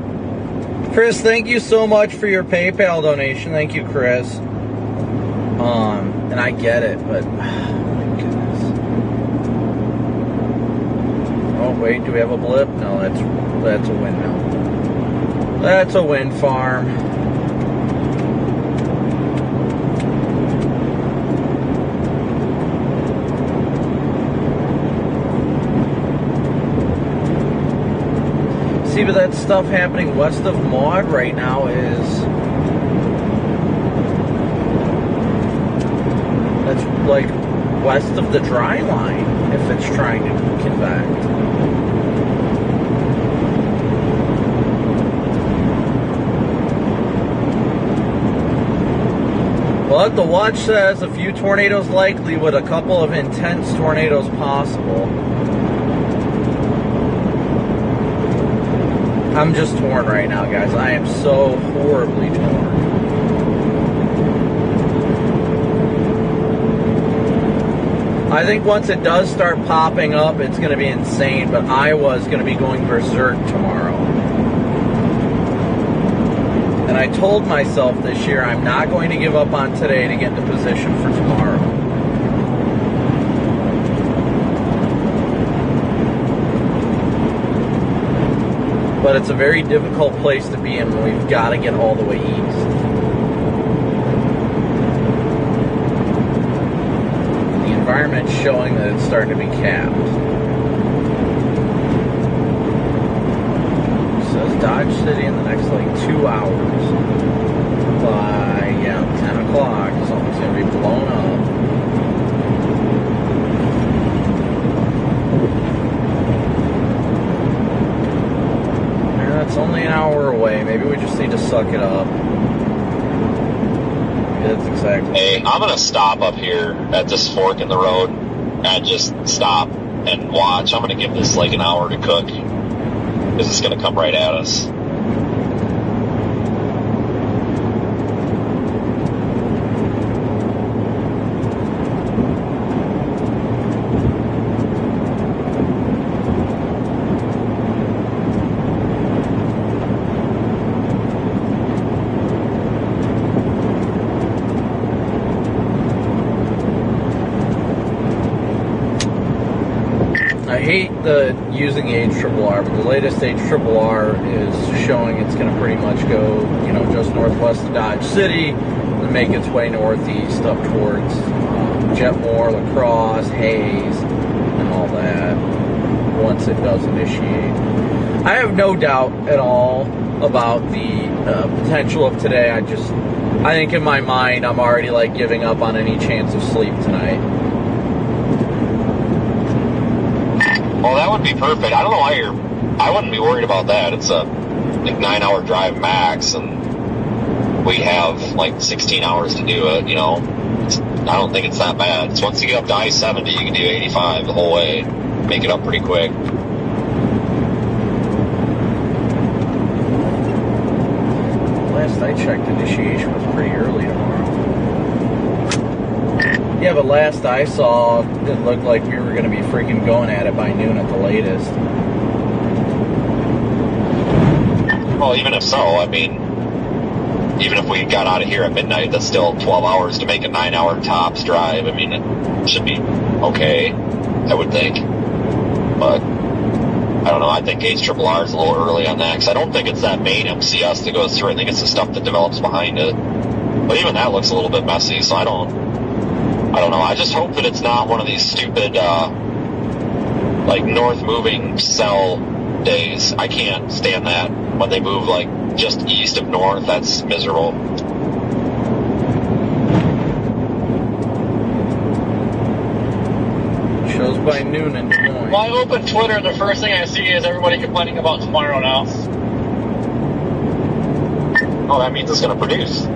Speaker 10: Chris, thank you so much for your PayPal donation. Thank you, Chris. And I get it, but... oh, my goodness. Oh, wait, do we have a blip? No, that's a windmill. That's a wind farm. See, but that stuff happening west of Maud right now is... that's like west of the dry line, if it's trying to convect. But the watch says a few tornadoes likely with a couple of intense tornadoes possible. I'm just torn right now, guys. I am so horribly torn. I think once it does start popping up, it's going to be insane, but Iowa's going to be going berserk tomorrow. And I told myself this year I'm not going to give up on today to get into position for tomorrow. But it's a very difficult place to be in when we've got to get all the way east. The environment's showing that it's starting to be capped. Dodge City in the next like 2 hours. By 10 o'clock, something's gonna be blown up. And that's only an hour away. Maybe we just need to suck it up. Yeah, that's exactly.
Speaker 2: Hey, I'm gonna stop up here at this fork in the road and just stop and watch. I'm gonna give this like an hour to cook. Because it's going to come right at us.
Speaker 10: I hate using the HRRR, but the latest HRRR is showing it's going to pretty much go, just northwest of Dodge City and make its way northeast up towards Jetmore, La Crosse, Hayes, and all that once it does initiate. I have no doubt at all about the potential of today. I think in my mind I'm already like giving up on any chance of sleep tonight.
Speaker 2: Well, that would be perfect. I don't know why I wouldn't be worried about that. It's a 9-hour drive max, and we have like 16 hours to do it, I don't think it's that bad. So once you get up to I-70, you can do 85 the whole way. Make it up pretty quick.
Speaker 10: Last I checked, initiation was pretty early tomorrow. Yeah, but last I saw, it looked like we were going to be freaking going at it by noon at the latest.
Speaker 2: Well, even if so, even if we got out of here at midnight, that's still 12 hours to make a 9-hour tops drive. It should be okay, I would think. But I don't know. I think HRRR is a little early on that, because I don't think it's that main MCS that goes through. I think it's the stuff that develops behind it. But even that looks a little bit messy, so I don't know. I just hope that it's not one of these stupid, north moving cell days. I can't stand that. When they move, just east of north, that's miserable.
Speaker 10: Shows by noon in Des Moines.
Speaker 5: Well, I open Twitter, and the first thing I see is everybody complaining about tomorrow now.
Speaker 2: Oh, that means it's going to produce.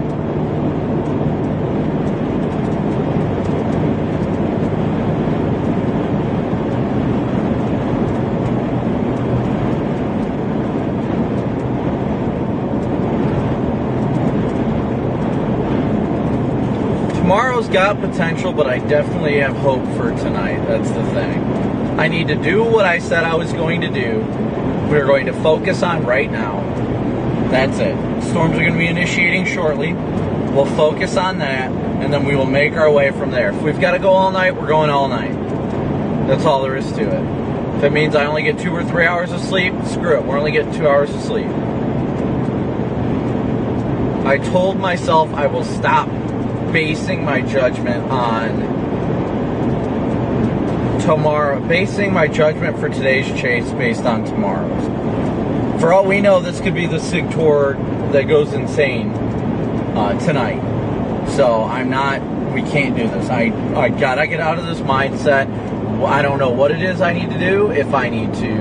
Speaker 10: Tomorrow's got potential, but I definitely have hope for tonight. That's the thing. I need to do what I said I was going to do. We're going to focus on right now. That's it. Storms are going to be initiating shortly. We'll focus on that, and then we will make our way from there. If we've got to go all night, we're going all night. That's all there is to it. If it means I only get 2 or 3 hours of sleep, screw it. We're only getting 2 hours of sleep. I told myself I will stop basing my judgment on tomorrow, basing my judgment for today's chase based on tomorrow's. For all we know, this could be the SIG tour that goes insane tonight. So we can't do this. I gotta get out of this mindset. I don't know what it is I need to do. If I need to,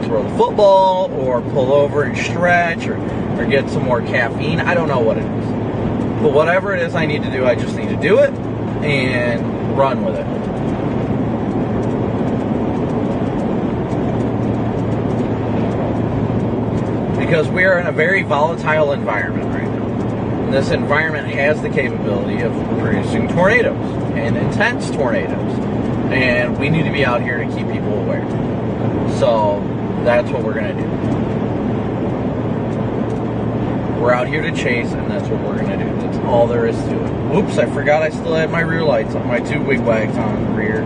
Speaker 10: throw the football or pull over and stretch or get some more caffeine. I don't know what it is. But whatever it is I need to do, I just need to do it and run with it. Because we are in a very volatile environment right now. And this environment has the capability of producing tornadoes and intense tornadoes. And we need to be out here to keep people aware. So that's what we're going to do. We're out here to chase, and that's what we're going to do. That's all there is to it. Oops, I forgot I still had my rear lights on, my 2 wigwags on in the rear.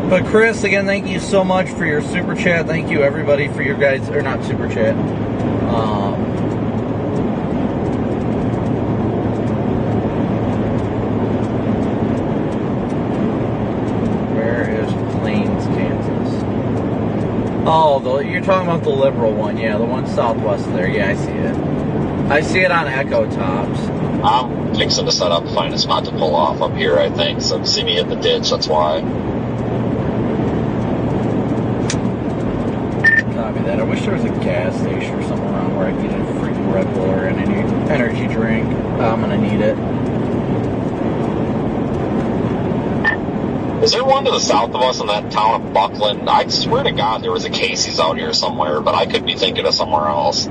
Speaker 10: But Chris, again, thank you so much for your super chat. Thank you everybody for your guys, or not super chat. Where is Plains, Kansas? Oh, you're talking about the liberal one. Yeah, the one southwest there. Yeah, I see it. I see it on Echo Tops.
Speaker 2: I'm fixing to set up, find a spot to pull off up here, I think. So see me in the ditch, that's why.
Speaker 10: That. I wish there was a gas station or something around where I could get a freaking Red Bull or an energy drink. I'm gonna need it.
Speaker 2: Is there one to the south of us in that town of Buckland? I swear to God there was a Casey's out here somewhere, but I could be thinking of somewhere else.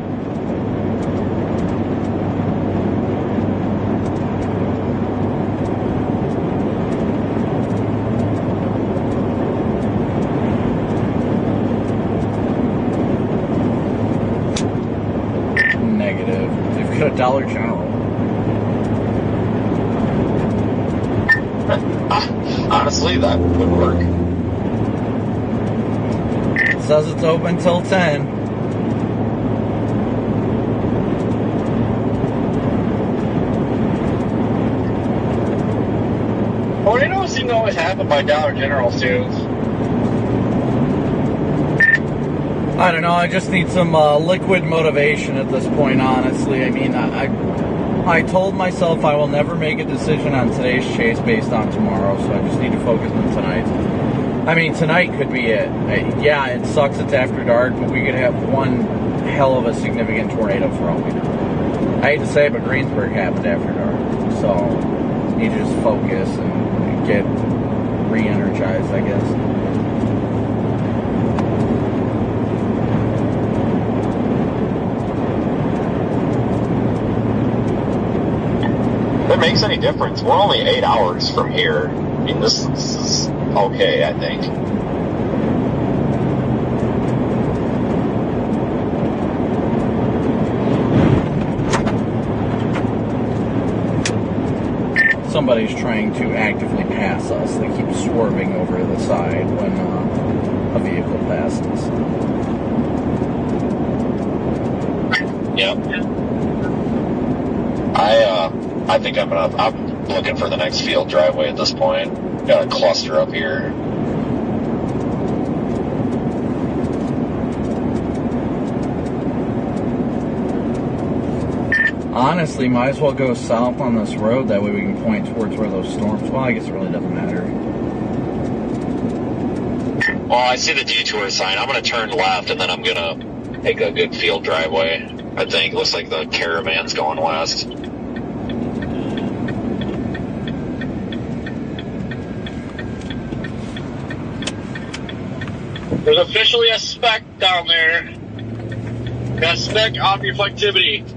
Speaker 10: negative. They've got a Dollar General.
Speaker 2: Honestly, that would work.
Speaker 10: It says it's open till 10.
Speaker 5: Tornadoes seem to always happen by Dollar General too.
Speaker 10: I don't know, I just need some liquid motivation at this point, honestly. I mean, I told myself I will never make a decision on today's chase based on tomorrow, so I just need to focus on tonight. I mean, tonight could be it. Yeah, it sucks it's after dark, but we could have one hell of a significant tornado for all we know. I hate to say it, but Greensburg happened after dark, so need to just focus and get re-energized, I guess.
Speaker 2: If it makes any difference, we're only 8 hours from here. I mean, this is okay, I think.
Speaker 10: Somebody's trying to actively pass us. They keep swerving over to the side when a vehicle passes.
Speaker 2: Yep. I think I'm looking for the next field driveway at this point. Got a cluster up here.
Speaker 10: Honestly, might as well go south on this road. That way we can point towards where those storms... Well, I guess it really doesn't matter.
Speaker 2: Well, I see the detour sign. I'm going to turn left, and then I'm going to take a good field driveway. I think. Looks like the caravan's going west.
Speaker 5: There's officially a spec down there. Got a spec on reflectivity.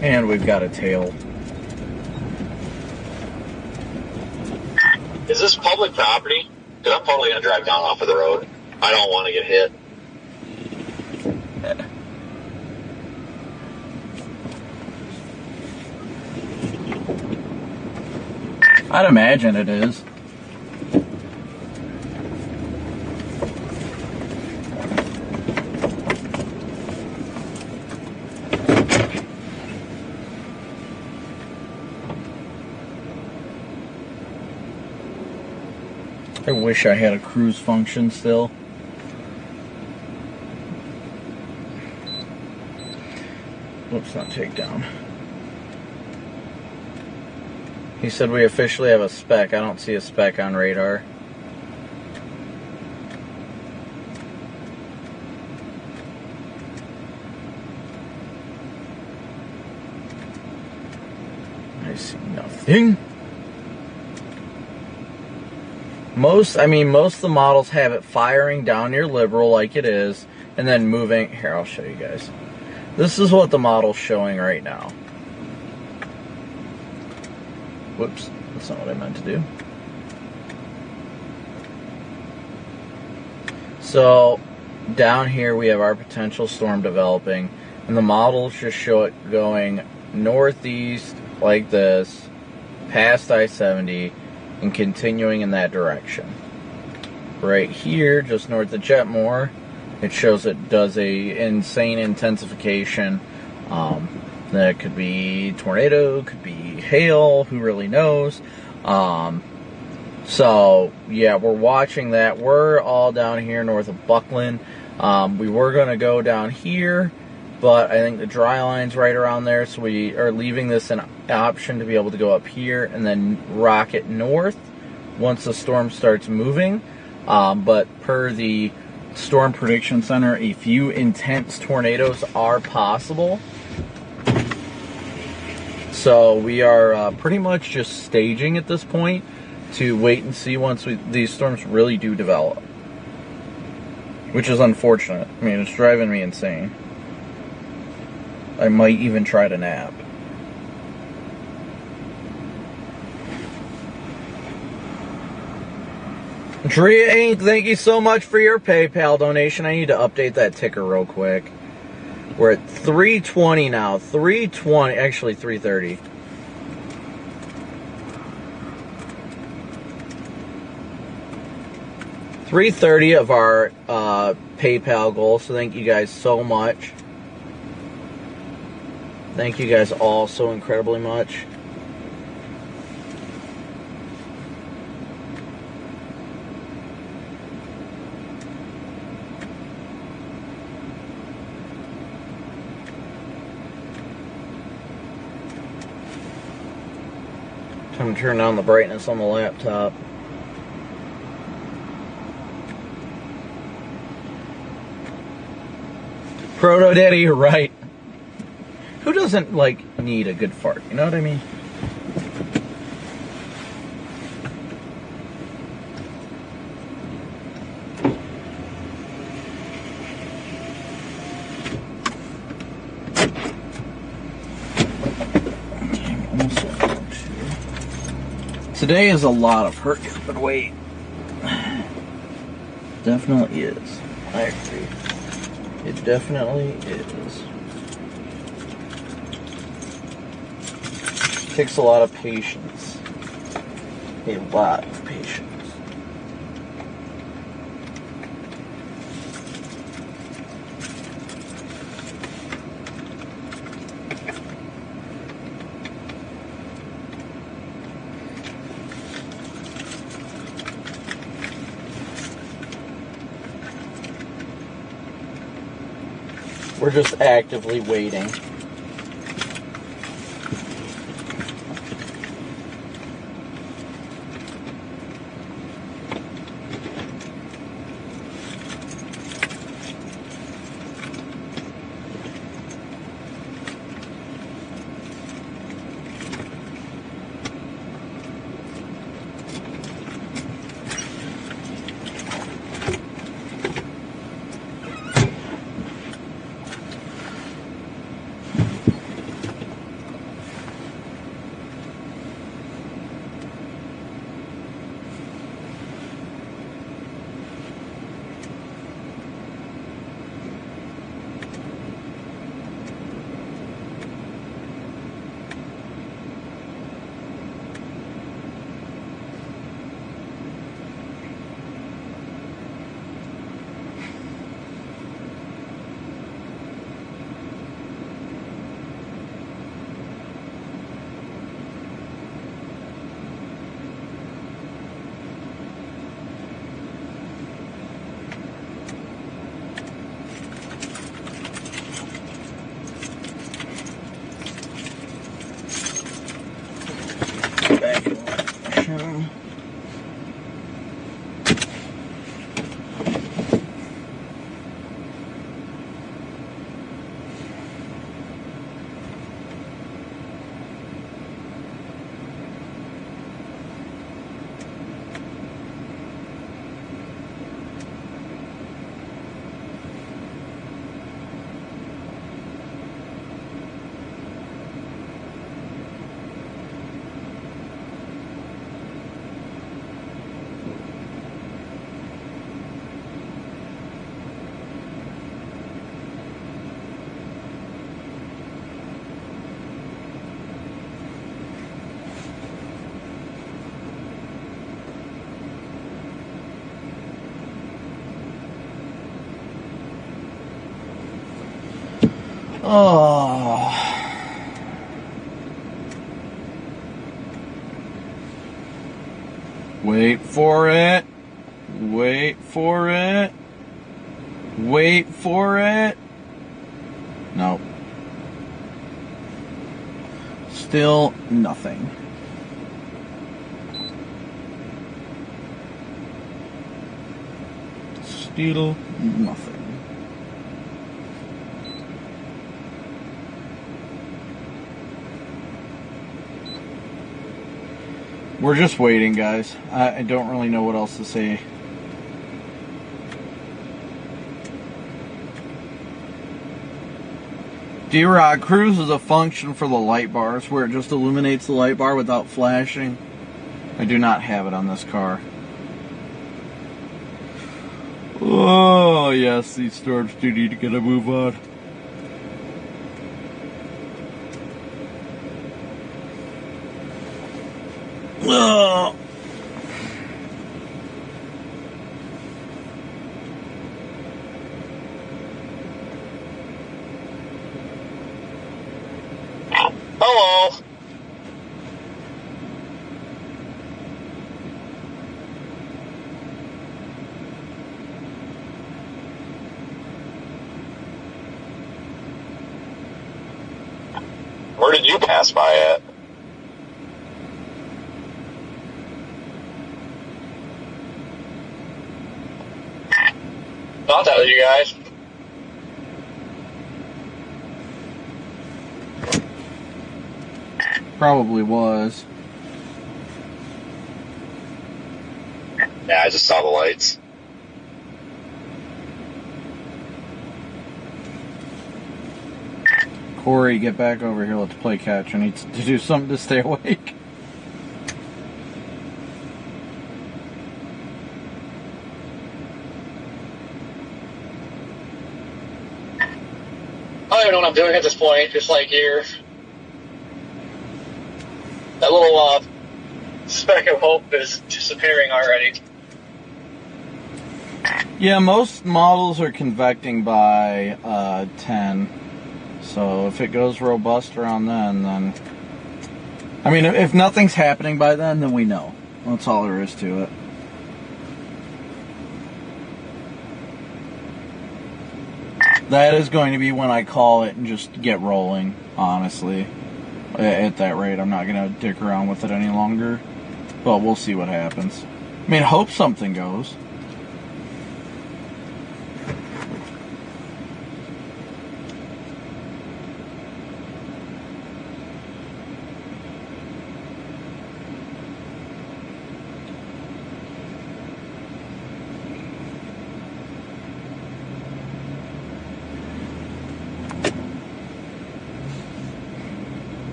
Speaker 10: And we've got a tail.
Speaker 2: Is this public property? Because I'm totally going to drive down off of the road. I don't want to get hit.
Speaker 10: I'd imagine it is. I wish I had a cruise function still. Whoops, not takedown. He said we officially have a spec. I don't see a spec on radar. I see nothing. Most of the models have it firing down near Liberal like it is, and then moving. Here, I'll show you guys. This is what the model's showing right now. Whoops, that's not what I meant to do. So, down here we have our potential storm developing, and the models just show it going northeast like this, past I-70, and continuing in that direction. Right here, just north of Jetmore, it shows it does a insane intensification. That could be tornado, could be hail, who really knows. So, yeah, we're watching that. We're all down here north of Buckland. We were going to go down here, but I think the dry line's right around there, so we are leaving this an option to be able to go up here and then rocket north once the storm starts moving. But per the Storm Prediction Center, a few intense tornadoes are possible. So we are pretty much just staging at this point to wait and see once these storms really do develop. Which is unfortunate. I mean, it's driving me insane. I might even try to nap.
Speaker 1: Drea Inc., thank you so much for your PayPal donation. I need to update that ticker real quick. We're at 320 now. 320, actually 330. $330 of our PayPal goal, so thank you guys so much. Thank you guys all so incredibly much. Time to turn down the brightness on the laptop. Proto Daddy, you're right. Who doesn't, like, need a good fart? You know what I mean? Today is a lot of hurry up and wait. Definitely is. I agree. It definitely is. Takes a lot of patience. A lot of patience. We're just actively waiting. Oh. Wait for it. Wait for it. Wait for it. No. Still nothing. Still nothing. We're just waiting, guys. I don't really know what else to say. D-Rock, Cruise is a function for the light bars where it just illuminates the light bar without flashing. I do not have it on this car.
Speaker 10: Oh, yes, these storms do need to get a move on. Oh.
Speaker 5: Hello. Where did you pass by at? I'll tell you guys.
Speaker 10: Probably was.
Speaker 5: Yeah, I just saw the lights.
Speaker 10: Corey, get back over here. Let's play catch. I need to do something to stay awake.
Speaker 5: I don't even know what I'm doing at this point, just like here. That little speck of hope is disappearing already.
Speaker 10: Yeah, most models are convecting by 10. So if it goes robust around then... I mean, if nothing's happening by then we know. That's all there is to it. That is going to be when I call it and just get rolling, honestly. At that rate, I'm not going to dick around with it any longer. But we'll see what happens. I mean, hope something goes.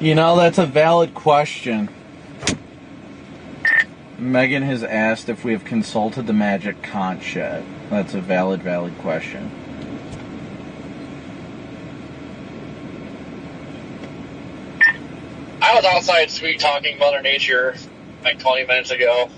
Speaker 10: You know, that's a valid question. Megan has asked if we have consulted the Magic Conch yet. That's a valid question.
Speaker 5: I was outside sweet talking Mother Nature like 20 minutes ago.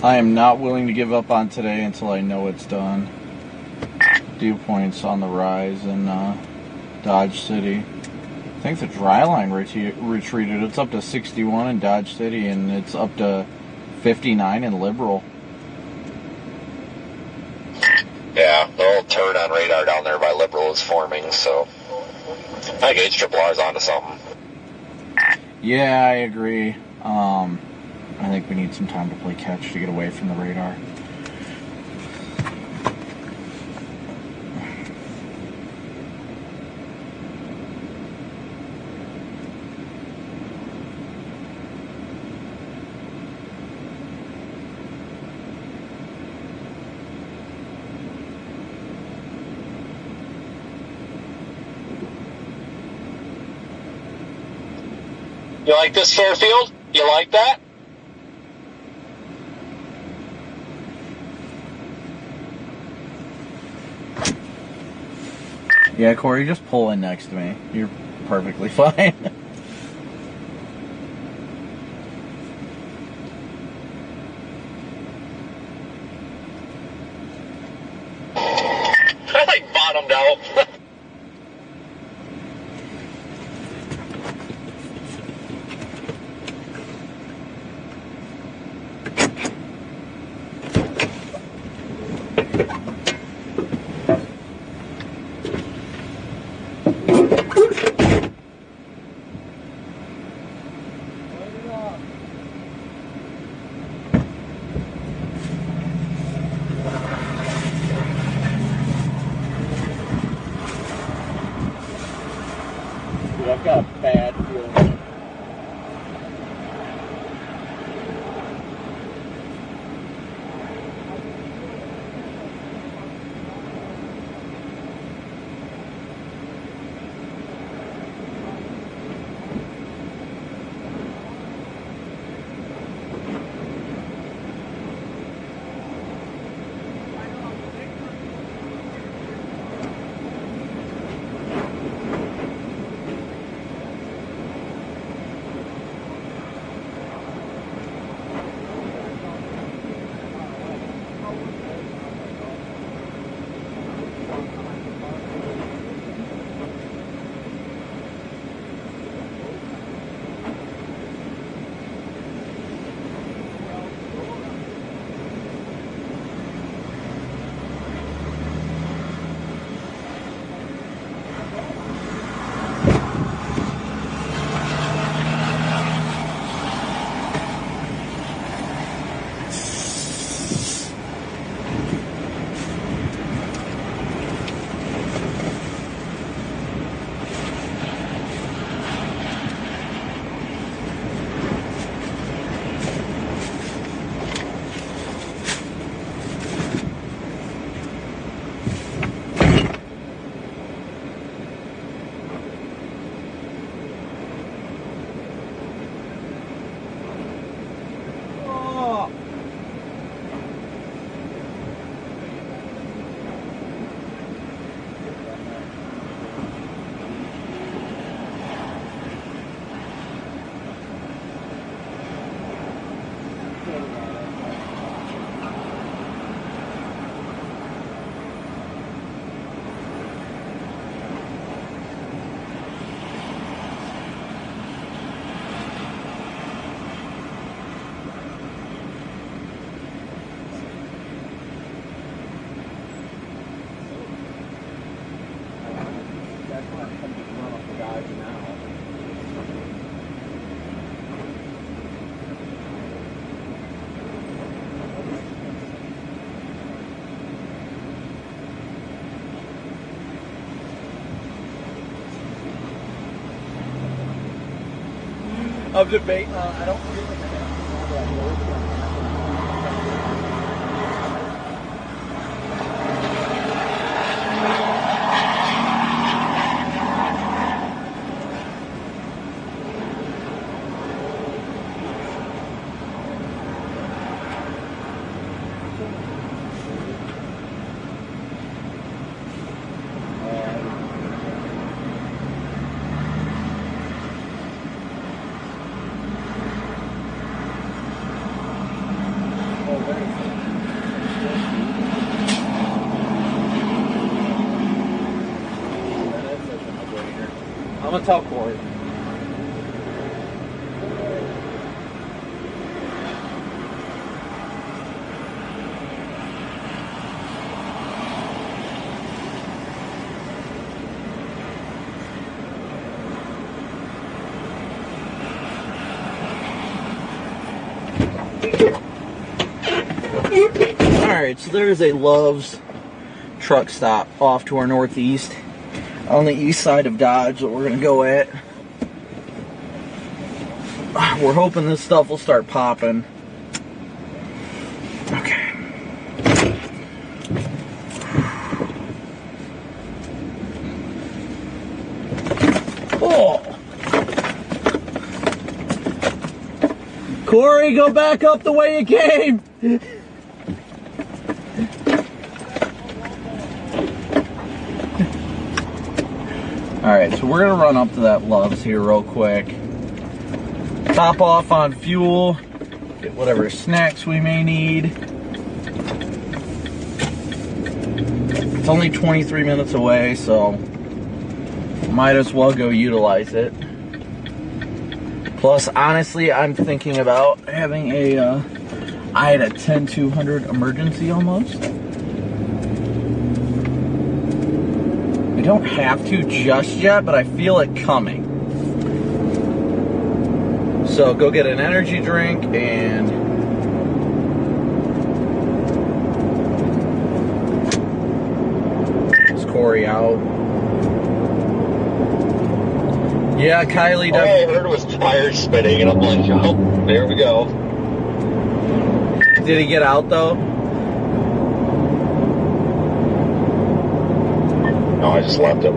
Speaker 10: I am not willing to give up on today until I know it's done. Dew points on the rise in Dodge City. I think the dry line retreated. It's up to 61 in Dodge City, and it's up to 59 in Liberal.
Speaker 5: Yeah, the old turn on radar down there by Liberal is forming, so I think HRRR's onto something.
Speaker 10: Yeah, I agree. I think we need some time to play catch to get away from the radar.
Speaker 5: You like this Fairfield? You like that?
Speaker 10: Yeah, Corey, just pull in next to me. You're perfectly fine.
Speaker 5: I like bottomed out.
Speaker 10: of debating. I don't. I'm gonna tell Corey. Alright, so there's a Love's truck stop off to our northeast on the east side of Dodge that we're going to go at. We're hoping this stuff will start popping. Okay. Oh! Corey, go back up the way you came! Alright, so we're going to run up to that Love's here real quick. Top off on fuel. Get whatever snacks we may need. It's only 23 minutes away, so might as well go utilize it. Plus, honestly, I'm thinking about having I had a 10-200 emergency almost. I don't have to just yet, but I feel it coming. So go get an energy drink and is Corey out? Yeah, Kylie.
Speaker 2: All I heard was tires spinning, and I'm like, oh, there we go.
Speaker 10: Did he get out though?
Speaker 2: No, I just left him.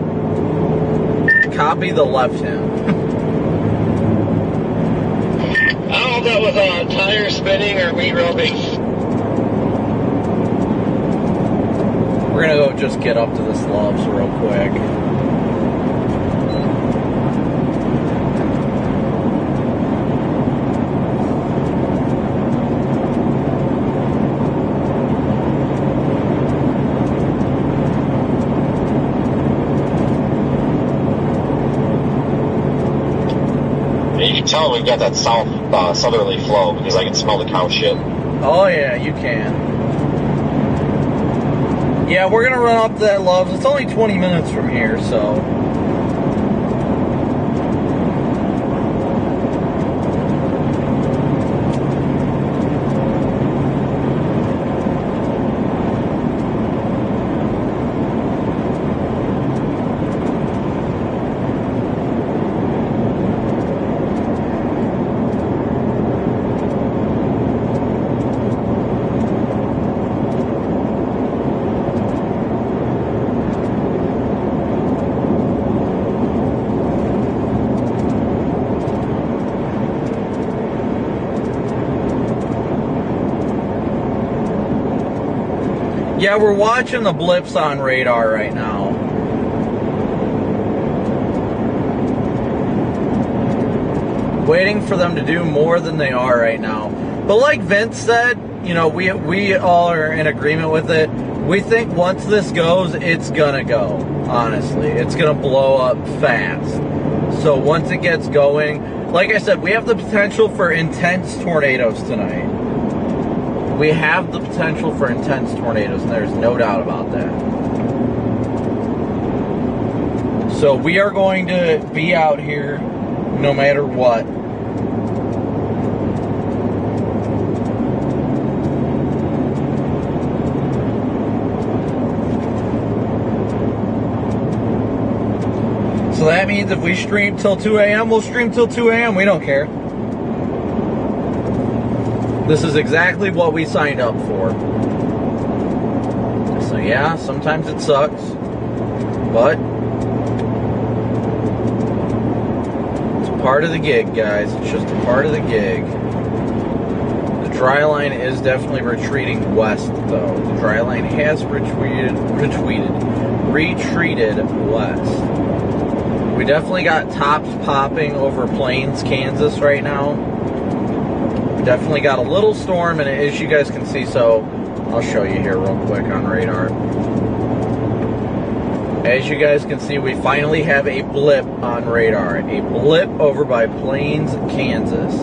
Speaker 10: Copy the left him.
Speaker 5: I don't know if that was tire spinning or me rubbing.
Speaker 10: We're gonna go just get up to this Love's real quick.
Speaker 2: You can tell we've got that southerly flow because I can smell the cow shit.
Speaker 10: Oh yeah, you can. Yeah, we're gonna run up to that Love's. It's only 20 minutes from here, so. Yeah, we're watching the blips on radar right now. Waiting for them to do more than they are right now. But like Vince said, you know, we all are in agreement with it. We think once this goes, it's gonna go. Honestly, it's gonna blow up fast. So once it gets going, like I said, we have the potential for intense tornadoes tonight. We have the potential for intense tornadoes, and there's no doubt about that. So we are going to be out here no matter what. So that means if we stream till 2 a.m., we'll stream till 2 a.m. We don't care.
Speaker 1: This is exactly what we signed up for. So yeah, sometimes it sucks, but it's part of the gig, guys. It's just a part of the gig. The dry line is definitely retreating west, though. The dry line has retreated west. We definitely got tops popping over Plains, Kansas right now. We definitely got a little storm, and as you guys can see, so I'll show you here real quick on radar. As you guys can see, we finally have a blip on radar. A blip over by Plains, Kansas.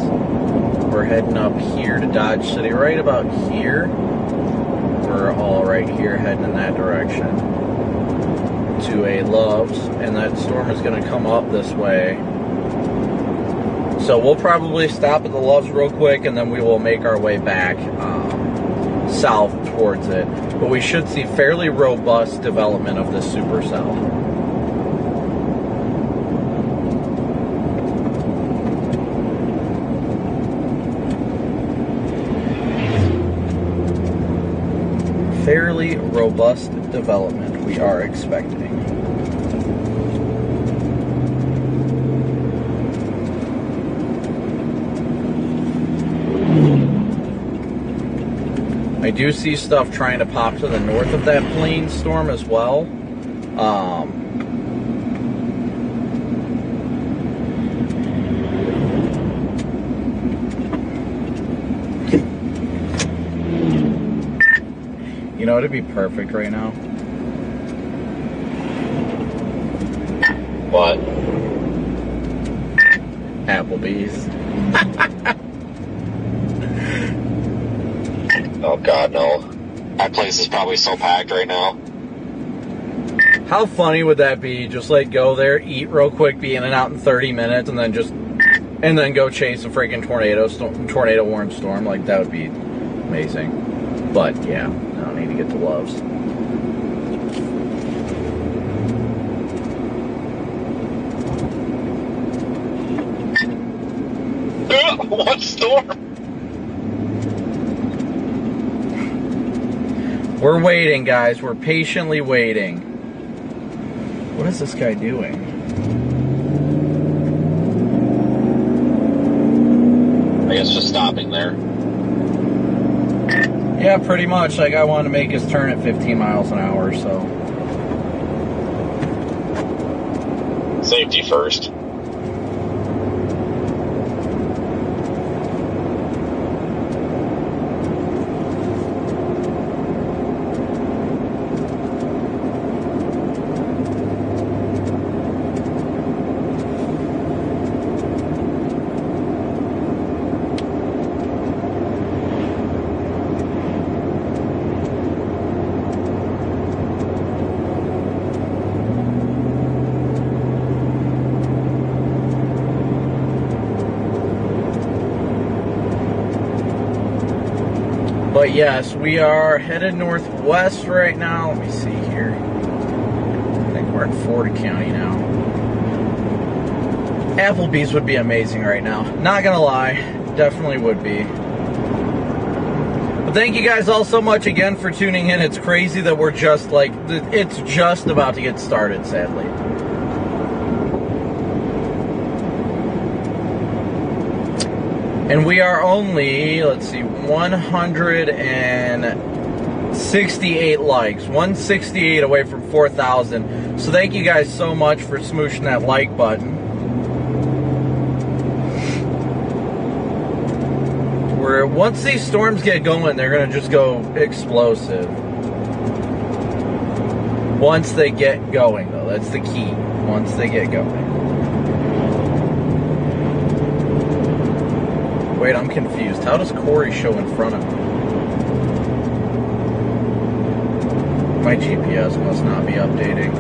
Speaker 1: We're heading up here to Dodge City, right about here. We're all right here, heading in that direction to a Loves, and that storm is going to come up this way. So we'll probably stop at the Loves real quick, and then we will make our way back south towards it. But we should see fairly robust development of this supercell. Fairly robust development we are expecting. I do see stuff trying to pop to the north of that Plains storm as well. You know, it'd be perfect right now.
Speaker 2: What?
Speaker 1: Applebee's.
Speaker 2: Oh God, no. That place is probably so packed right now.
Speaker 1: How funny would that be? Just like go there, eat real quick, be in and out in 30 minutes, and then go chase a freaking tornado warm storm. Like, that would be amazing. But yeah, I don't need to get to Loves.
Speaker 2: What storm?
Speaker 1: We're waiting, guys. We're patiently waiting. What is this guy doing?
Speaker 2: I guess just stopping there.
Speaker 1: Yeah, pretty much. Like, I wanted to make his turn at 15 miles an hour, so.
Speaker 2: Safety first.
Speaker 1: But yes, we are headed northwest right now. Let me see here. I think we're in Ford County now. Applebee's would be amazing right now. Not gonna lie, definitely would be. But thank you guys all so much again for tuning in. It's crazy that we're just like, it's just about to get started, sadly. And we are only, let's see, 168 likes. 168 away from 4,000. So thank you guys so much for smooshing that like button. Once these storms get going, they're going to just go explosive. Once they get going, though. That's the key. Once they get going. Wait, I'm confused. How does Corey show in front of me? My GPS must not be updating.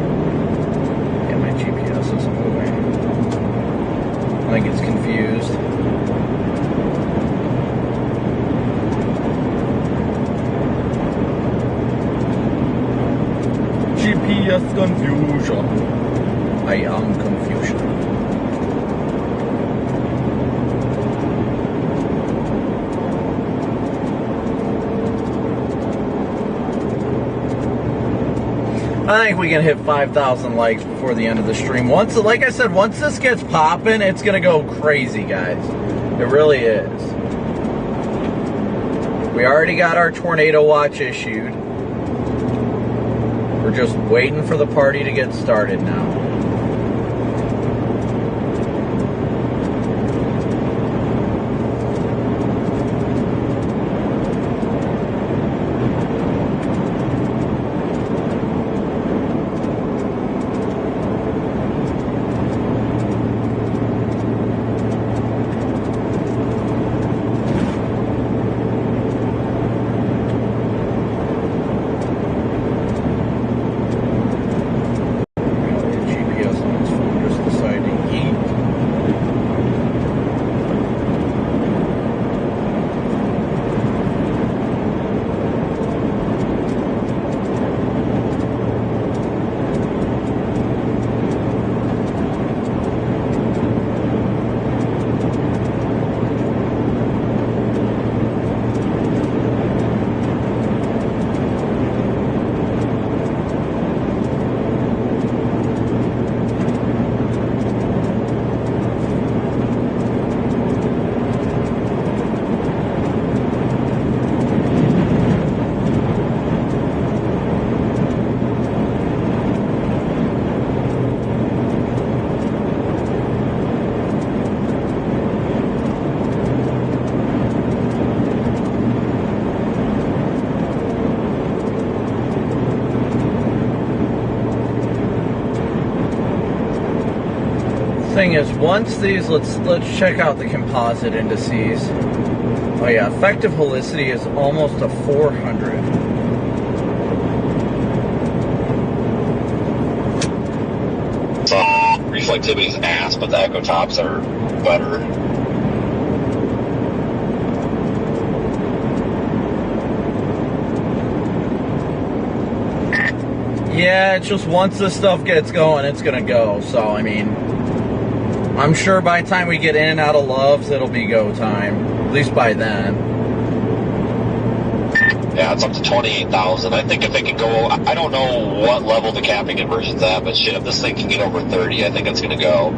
Speaker 1: Yeah, my GPS isn't moving. I think it's confused. GPS confusion. I am confusion. I think we can hit 5,000 likes before the end of the stream. Once, like I said, once this gets popping, it's gonna go crazy, guys. It really is. We already got our tornado watch issued. We're just waiting for the party to get started now. Thing is, once these, let's check out the composite indices. Oh yeah, effective helicity is almost a 400.
Speaker 2: Reflectivity's ass, but the echo tops are better.
Speaker 1: Yeah, it's just once this stuff gets going, it's gonna go. So, I mean, I'm sure by the time we get in and out of Loves, it'll be go time. At least by then.
Speaker 2: Yeah, it's up to 28,000. I think if it can go, I don't know what level the capping conversion's at, but shit, if this thing can get over 30, I think it's gonna go.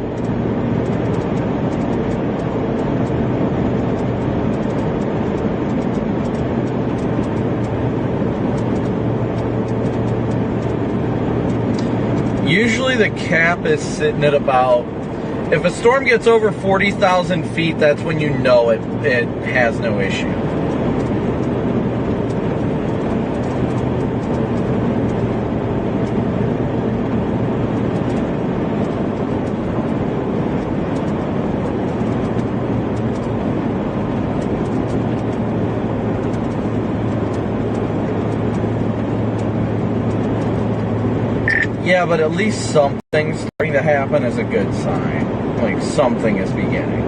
Speaker 1: Usually the cap is sitting at about, if a storm gets over 40,000 feet, that's when you know it has no issue. Yeah, but at least something's starting to happen is a good sign. Like, something is beginning.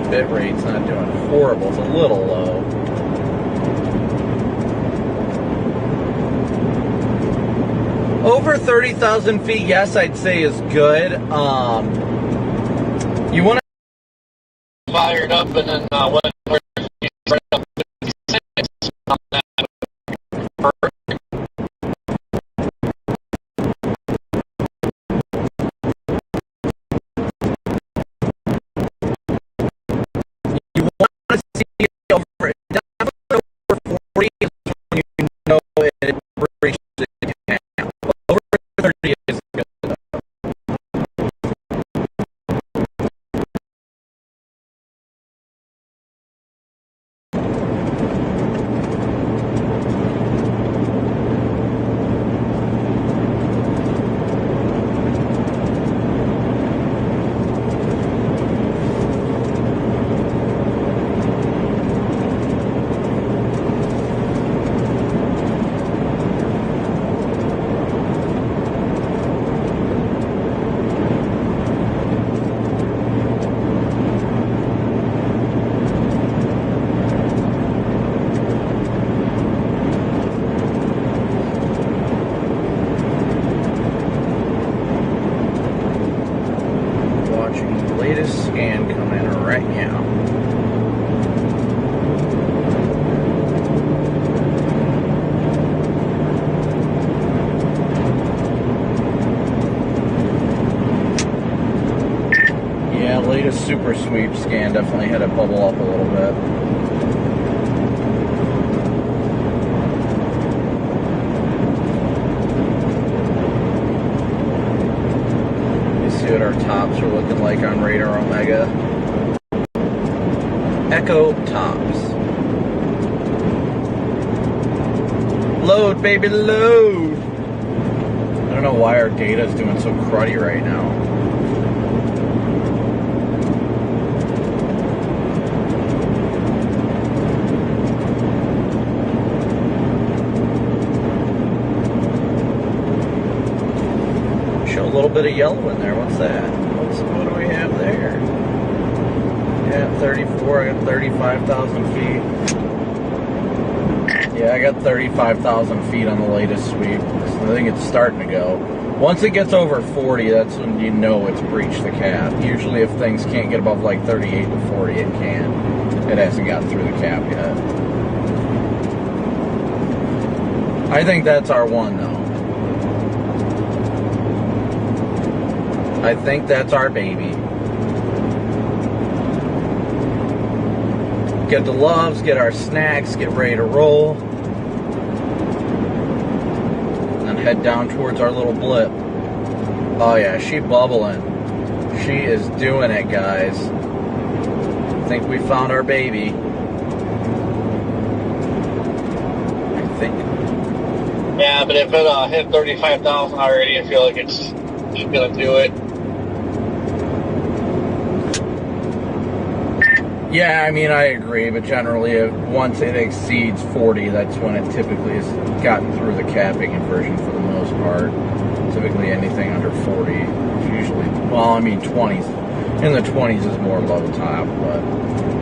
Speaker 1: Bit rate's not doing horrible. It's a little low. Over 30,000 feet, yes, I'd say is good. You want
Speaker 5: to fired up and then when we're right up 56 on that.
Speaker 1: Over, definitely over 40 is when you know it reaches the cap. Over 30 is good though.
Speaker 10: latest scan coming right now. Yeah, latest super sweep scan definitely had it bubble up a little bit. See what our tops are looking like on Radar Omega. Echo tops. Load, baby, load! I don't know why our data is doing so cruddy right now. A little bit of yellow in there. What's that? What do we have there? Yeah, 34. I got 35,000 feet. Yeah, I got 35,000 feet on the latest sweep. So I think it's starting to go. Once it gets over 40, that's when you know it's breached the cap. Usually if things can't get above like 38 to 40, it can. It hasn't gotten through the cap yet. I think that's our one, though. I think that's our baby. Get the loves, get our snacks, get ready to roll. And then head down towards our little blip. Oh yeah, she bubbling. She is doing it, guys. I think we found our baby. I think.
Speaker 5: Yeah, but if it hit 35,000 already, I feel like it's gonna do it.
Speaker 10: Yeah, I mean, I agree, but generally, once it exceeds 40, that's when it typically has gotten through the capping inversion for the most part. Typically, anything under 40 is usually, well, I mean, 20s. In the 20s is more low top, but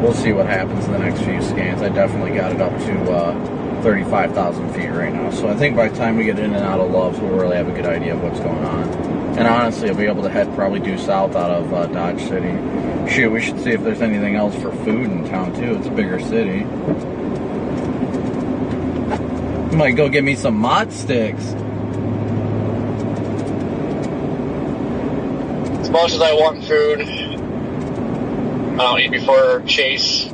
Speaker 10: we'll see what happens in the next few scans. I definitely got it up to 35,000 feet right now, so I think by the time we get in and out of Loves, we'll really have a good idea of what's going on. And honestly, I'll be able to head probably due south out of Dodge City. Shoot, we should see if there's anything else for food in town, too. It's a bigger city. Might go get me some mod sticks.
Speaker 5: As much as I want food, I don't eat before chase.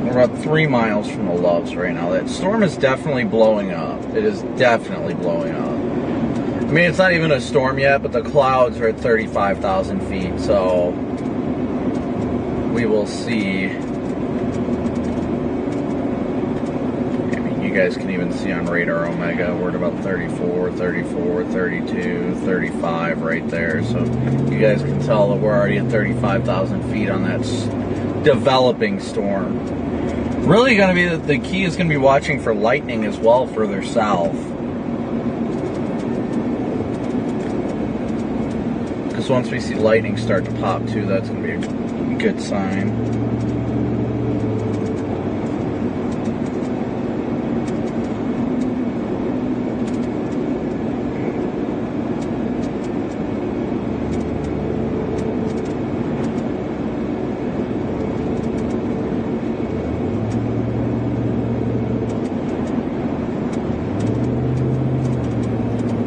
Speaker 10: We're about 3 miles from the Loves right now. That storm is definitely blowing up. It is definitely blowing up. I mean, it's not even a storm yet, but the clouds are at 35,000 feet, so we will see. I mean, you guys can even see on Radar Omega, we're at about 34, 34, 32, 35 right there. So you guys can tell that we're already at 35,000 feet on that developing storm. Really going to be, the key is going to be watching for lightning as well further south. Because once we see lightning start to pop too, that's going to be a good sign.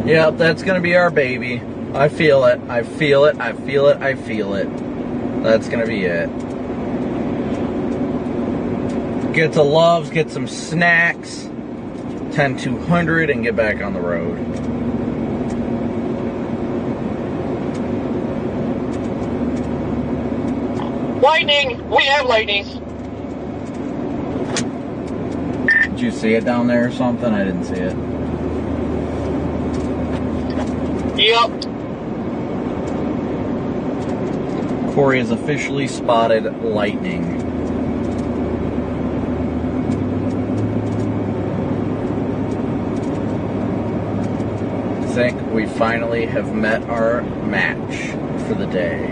Speaker 10: Yep, that's going to be our baby. I feel it. I feel it. I feel it. I feel it. That's going to be it. Get to Loves, get some snacks, 10-200, and get back on the road.
Speaker 5: Lightning! We have lightning!
Speaker 10: Did you see it down there or something? I didn't see it.
Speaker 5: Yep.
Speaker 10: Corey has officially spotted lightning. I think we finally have met our match for the day.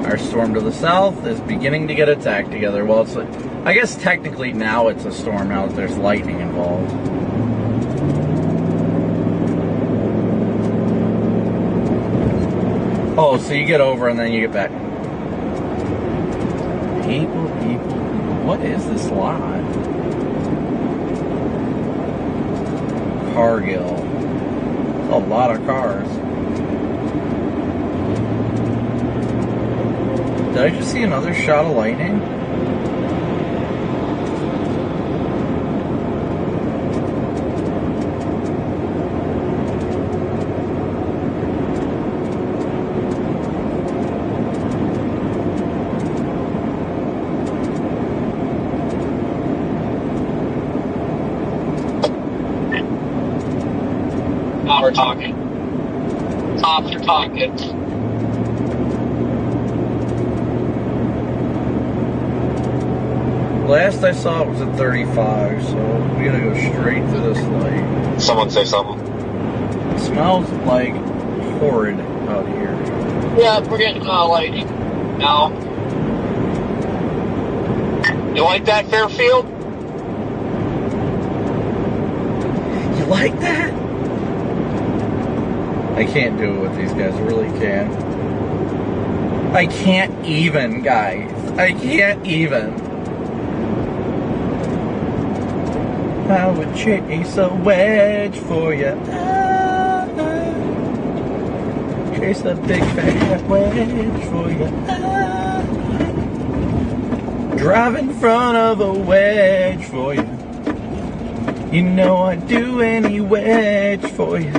Speaker 10: Our storm to the south is beginning to get its act together. Well, it's I guess technically now it's a storm now that there's lightning involved. Oh, so you get over and then you get back. People. What is this lot? Cargill. A lot of cars. Did I just see another shot of lightning?
Speaker 5: Now we're talking. Tops are talking.
Speaker 10: Last I saw it was at 35, so we gotta go straight to this light.
Speaker 2: Someone say something.
Speaker 10: It smells like horrid out here.
Speaker 5: Yeah, we're getting lightning now. You like that, Fairfield?
Speaker 10: You like that? I can't do it with these guys, I really can't. I can't even, guys. I can't even. I would chase a wedge for you. Chase a big fat wedge for you. Drive in front of a wedge for you. You know I'd do any wedge for you.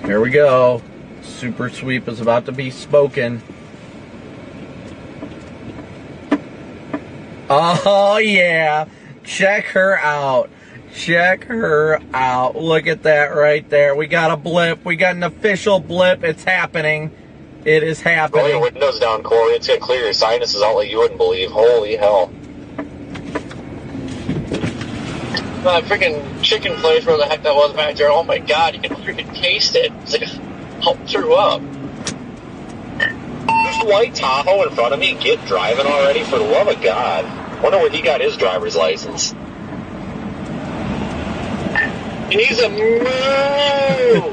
Speaker 10: Here we go. Super sweep is about to be spoken. Oh yeah. Check her out. Check her out. Look at that right there. We got a blip. We got an official blip. It's happening. It is happening.
Speaker 2: Roll your windows down, Corey. It's going to clear your sinuses out like you wouldn't believe. Holy hell.
Speaker 5: That freaking chicken place, where the heck that was back there. Oh my god, you can freaking taste it. It's like I threw up.
Speaker 2: There's a white Tahoe in front of me. Get driving already, for the love of God. Wonder where he got his driver's license. He needs a move!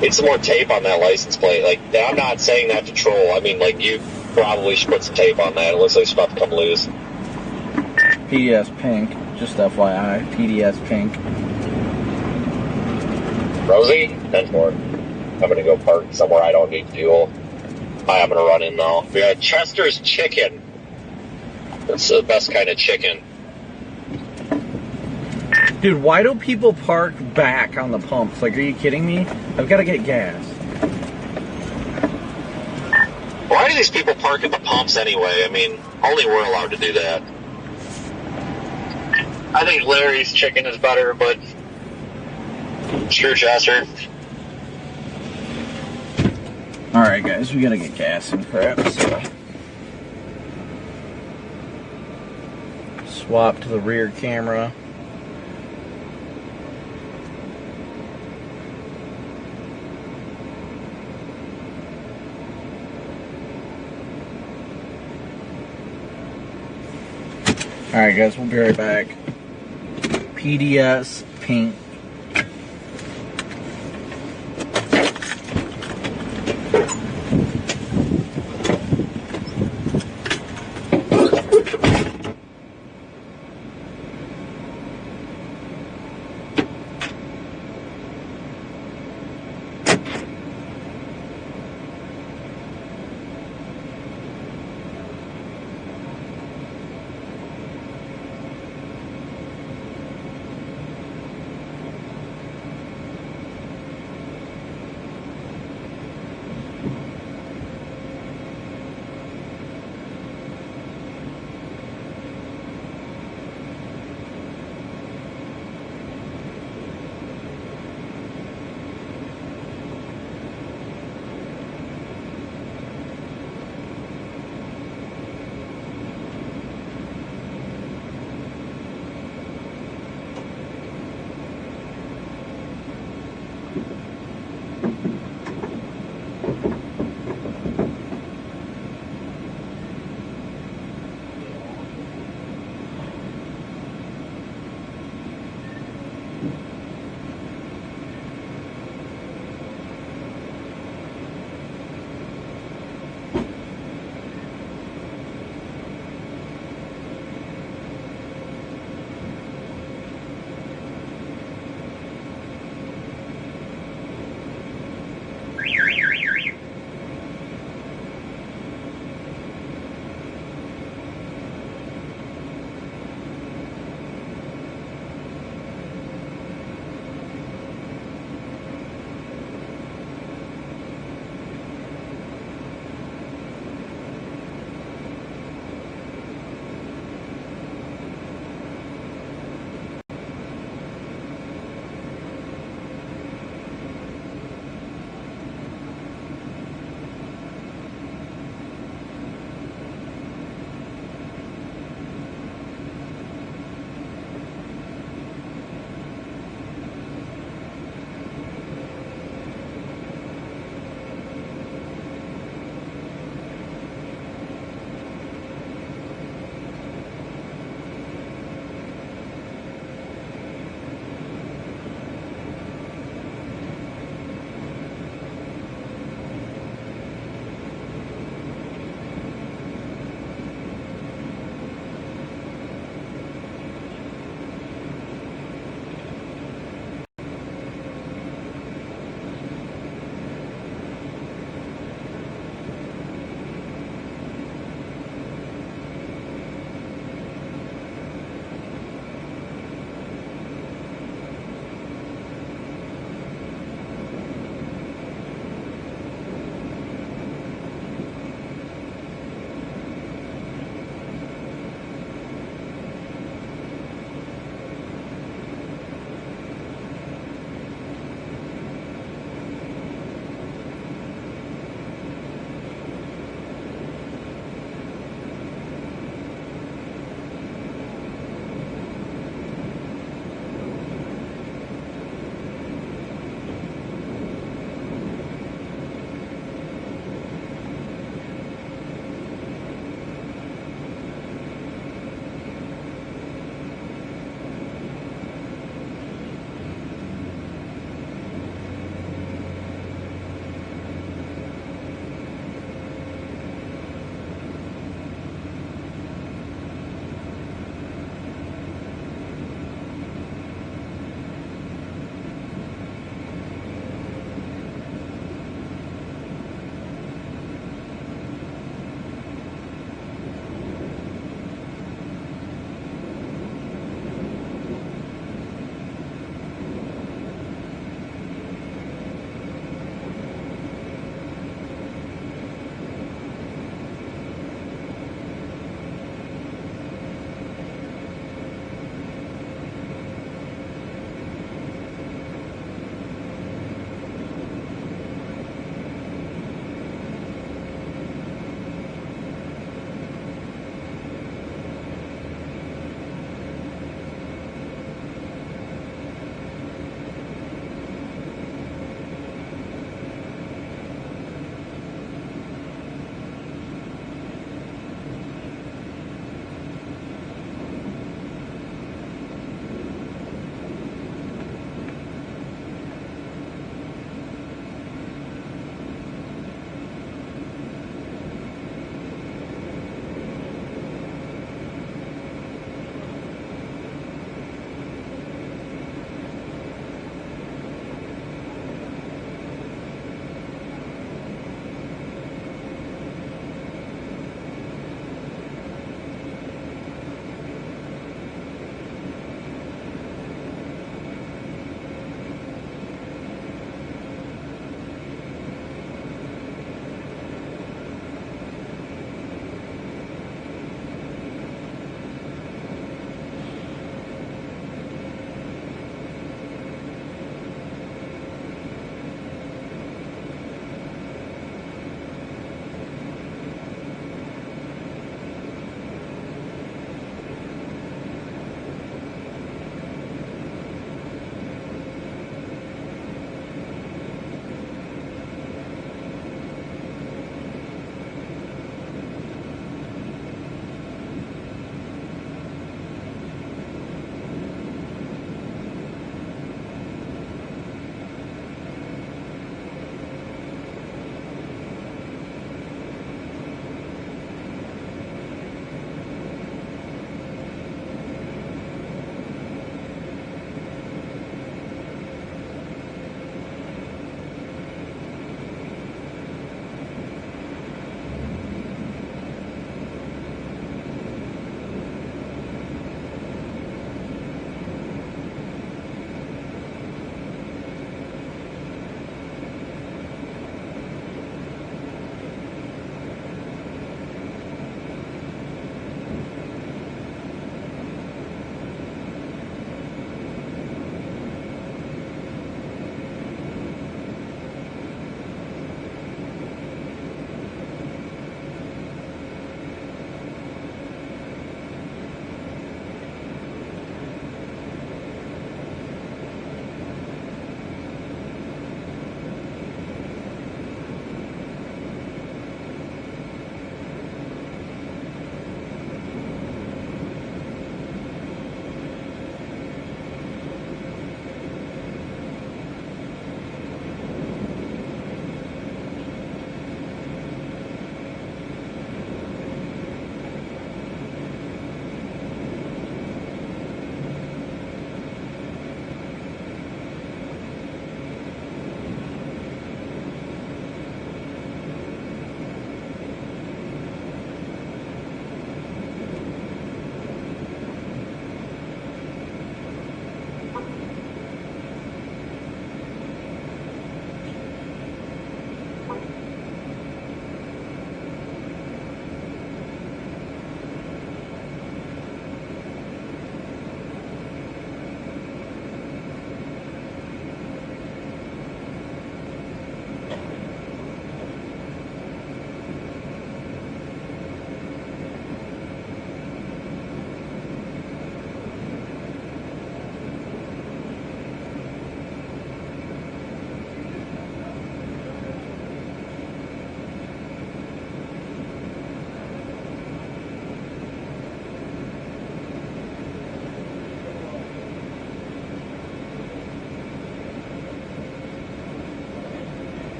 Speaker 2: Need some more tape on that license plate. Like, I'm not saying that to troll. I mean, like, you probably should put some tape on that. It looks like it's about to come loose.
Speaker 10: PDS pink. Just FYI. PDS pink.
Speaker 2: Rosie, 10-4. I'm going to go park somewhere I don't need fuel. I'm going to run in, though. We got Chester's Chicken. That's the best kind of chicken.
Speaker 10: Dude, why do people park back on the pumps? Like, are you kidding me? I've got to get gas.
Speaker 2: Why do these people park at the pumps anyway? I mean, only we're allowed to do that.
Speaker 5: I think Larry's chicken is better, but
Speaker 2: Sure, Chester.
Speaker 10: Alright, guys, we got to get gas and crap, so. Swap to the rear camera. Alright guys, we'll be right back. PDS pink.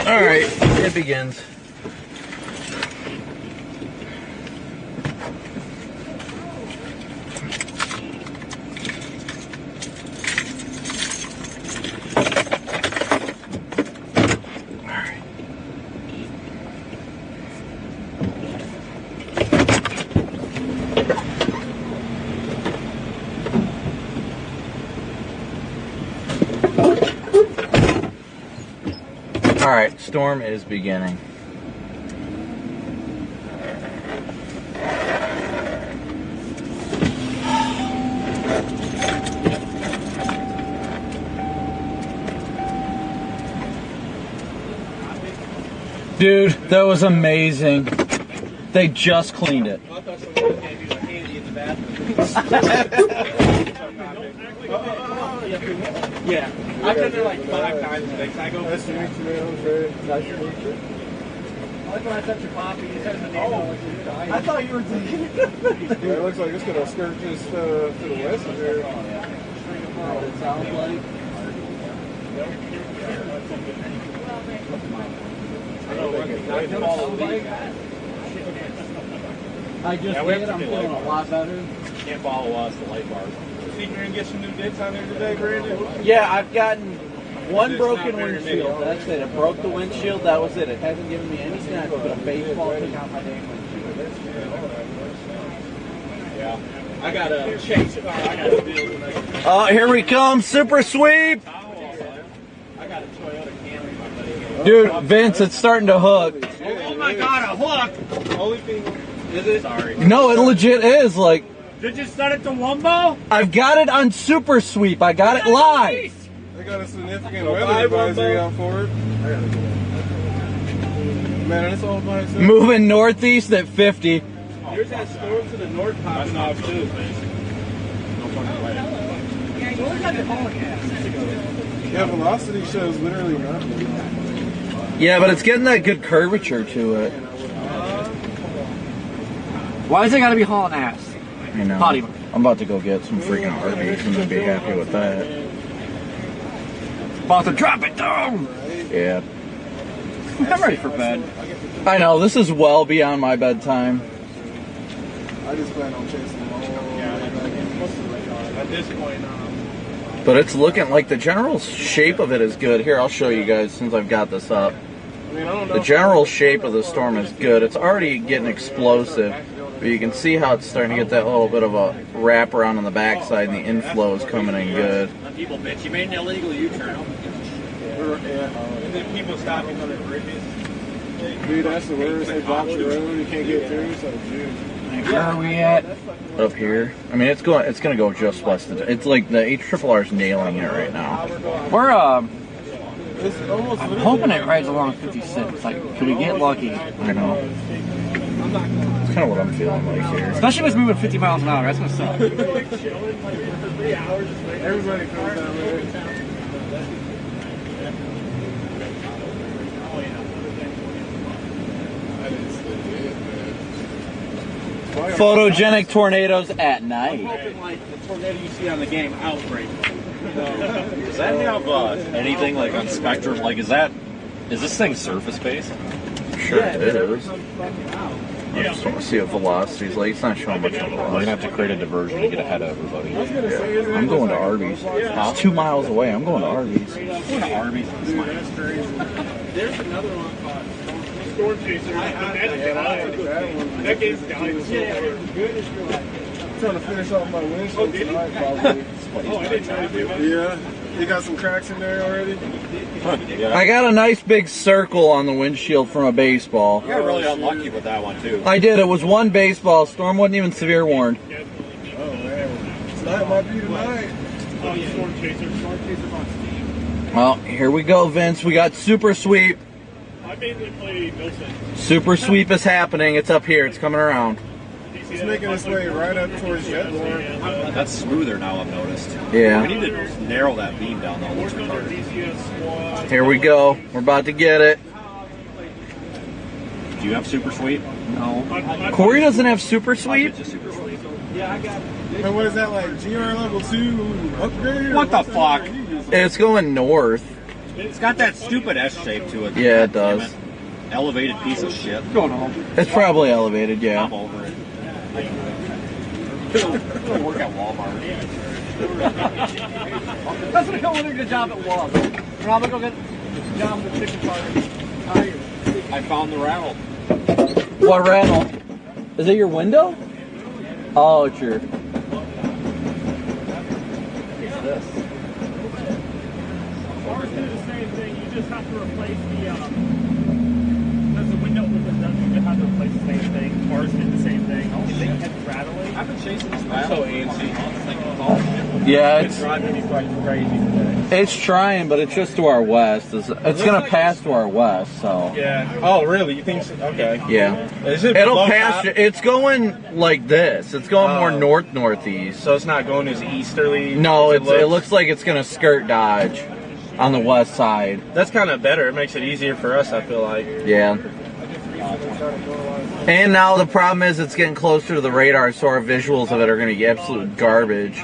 Speaker 1: All right, it begins. All right, storm is beginning. Dude, that was amazing. They just cleaned it.
Speaker 12: Yeah, I've been there like 5 times today. I go. Nice to meet you, man. I'm Trey. Nice to meet you. I like when I touch your poppy. It says the name. Oh, I thought you were taking it.
Speaker 15: Yeah, it looks like it's gonna skirt just to the west of here.
Speaker 10: It sounds like. I just did. I'm feeling a lot better.
Speaker 8: Can't follow us, the light bars.
Speaker 15: Think you're gonna get some new dicks on there today, Brandon?
Speaker 10: Yeah, I've gotten one broken windshield. That's it. It broke the windshield. That was it. It hasn't given me any snacks, but a baseball took out my damn windshield.
Speaker 12: Yeah. I got a chase car. I got a deal.
Speaker 1: Oh, here we come. Super sweep.
Speaker 12: I got a Toyota Camry.
Speaker 1: Dude, Vince, it's starting to hook.
Speaker 12: Oh my God, a hook!
Speaker 15: Only thing
Speaker 12: Is it? Sorry.
Speaker 1: No, it legit is. Like,
Speaker 12: Did you set it to Wumbo?
Speaker 1: I've got it on Super Sweep. I got it live.
Speaker 15: they got a significant weather advisory out for it. Man, it's all by itself.
Speaker 1: Moving northeast at 50.
Speaker 12: There's that storm to the north popping off too.
Speaker 15: Yeah, velocity shows literally nothing.
Speaker 1: Yeah, but it's getting that good curvature to it.
Speaker 7: Why's it gotta be hauling ass?
Speaker 1: You know,
Speaker 7: Potty.
Speaker 1: I'm about to go get some freaking Arby's and then be happy with that.
Speaker 7: About to drop it down!
Speaker 1: Yeah.
Speaker 7: I'm ready for bed.
Speaker 1: I know, this is well beyond my bedtime.
Speaker 15: I just plan on chasing them all.
Speaker 12: At this point,
Speaker 1: But it's looking like the general shape of it is good. Here, I'll show you guys since I've got this up.
Speaker 15: I mean, I don't know.
Speaker 1: The general shape of the storm is good. It's already getting explosive, but you can see how it's starting to get that little bit of a wrap around on the backside, and the inflow is coming in good.
Speaker 7: People bitch, you made an illegal U-turn.
Speaker 12: and then people stopping on the bridges.
Speaker 15: Dude, that's the worst. They block the road. You can't get through. So, dude.
Speaker 7: Where are we at?
Speaker 1: Up here. I mean, it's gonna go just west of it. It's like the HRRR's nailing it right now.
Speaker 7: We're
Speaker 15: It's almost
Speaker 7: I'm hoping it rides along 56. Like, could we get lucky?
Speaker 1: I know. It's kind of what I'm feeling like here.
Speaker 7: Especially if it's moving 50 miles an hour. That's gonna suck.
Speaker 15: Everybody comes down there.
Speaker 1: Photogenic tornadoes at night.
Speaker 12: I'm hoping like the tornado you see on the game Outbreak.
Speaker 8: Does that have anything like on spectrum? Like, is this thing surface based?
Speaker 1: Sure it is. I just want to see what velocity's like. It's not showing much of
Speaker 8: We're
Speaker 1: velocity.
Speaker 8: gonna have to create a diversion to get ahead of everybody.
Speaker 1: I'm going to Arby's. It's 2 miles away. I'm going to Arby's.
Speaker 8: Going to Arby's.
Speaker 12: There's another one called
Speaker 13: Storm Chaser. That game's dying so hard.
Speaker 15: I'm trying to finish off my windshield tonight, probably.
Speaker 13: Oh, I didn't try to do it.
Speaker 15: Yeah. You got some cracks in there already?
Speaker 10: I got a nice big circle on the windshield from a baseball.
Speaker 8: You got really unlucky with that one, too.
Speaker 10: I did. It was one baseball. Storm wasn't even severe warned.
Speaker 15: Oh, man. Tonight might be tonight.
Speaker 13: Oh, yeah. Storm Chaser. Storm Chaser's on Steam.
Speaker 10: Well, here we go, Vince. We got Super Sweep.
Speaker 13: I mainly play Milton.
Speaker 10: Super Sweep is happening. It's up here. It's coming around.
Speaker 15: It's making its way right up towards Jetborne.
Speaker 8: That's smoother now, I've noticed.
Speaker 10: Yeah.
Speaker 8: We need to narrow that beam down, though. It looks retarded.
Speaker 10: Here we go. We're about to get it.
Speaker 8: Do you have Super Sweep?
Speaker 10: No. Corey doesn't have Super Sweep?
Speaker 8: Just Super Sweep.
Speaker 13: Yeah, I got it.
Speaker 15: And what is that, like GR level 2 upgrade?
Speaker 8: What the fuck?
Speaker 10: It's going north.
Speaker 8: It's got that stupid S shape to it.
Speaker 10: Yeah, it does.
Speaker 8: Elevated piece of shit.
Speaker 10: Going home. It's probably elevated, yeah.
Speaker 8: I'm over it. Go work at Walmart.
Speaker 7: That's gonna go in a good job at Walmart. And I'm gonna go get a job at the chicken party.
Speaker 8: I found the rattle.
Speaker 10: What rattle? Is it your window? Oh, it's your...
Speaker 8: What's this?
Speaker 13: Ours do the same thing. You just have to replace the, that's the window with the you just have to replace the same thing. Ours did the same thing. You think it's rattling? I've been chasing this rattle. So antsy.
Speaker 10: Yeah,
Speaker 13: It's driving me quite crazy today.
Speaker 10: it's trying, but it's just to our west. It's going to pass to our west, so...
Speaker 13: Yeah. Oh, really? You think so? Okay.
Speaker 10: Yeah.
Speaker 13: Is it
Speaker 10: It'll
Speaker 13: below
Speaker 10: pass...
Speaker 13: top?
Speaker 10: It's going like this. It's going more north-northeast.
Speaker 13: So it's not going as easterly?
Speaker 10: No,
Speaker 13: as
Speaker 10: it looks like it's going to skirt Dodge on the west side.
Speaker 13: That's kind of better. It makes it easier for us, I feel like.
Speaker 10: Yeah. And now the problem is it's getting closer to the radar, so our visuals of it are going to be absolute garbage.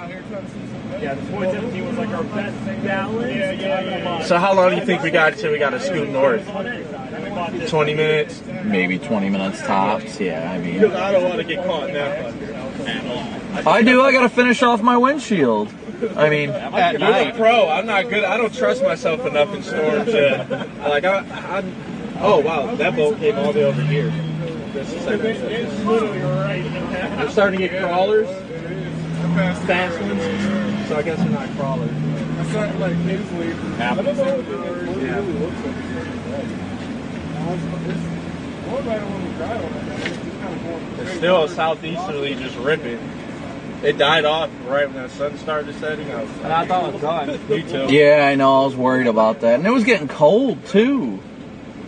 Speaker 13: Yeah, the 2017 was like our best balance. Yeah. So how long do you think we got till we got to scoot north? 20 minutes?
Speaker 10: Maybe 20 minutes tops, yeah, I mean...
Speaker 13: Because I don't want to get caught in that fucker.
Speaker 10: I do, I got to finish off my windshield. I mean, at
Speaker 13: You're
Speaker 10: night.
Speaker 13: a pro. I'm not good. I don't trust myself enough in storms yet. Like, oh, wow, that boat came all the way over here. It's literally right. We're starting to get crawlers. Fast ones. So I guess they're not crawlers.
Speaker 15: I started like easily.
Speaker 13: It's still southeasterly, just ripping. It died off right when the sun started setting. And I thought it was done. Me too.
Speaker 10: Yeah, I know, I was worried about that. And it was getting cold, too.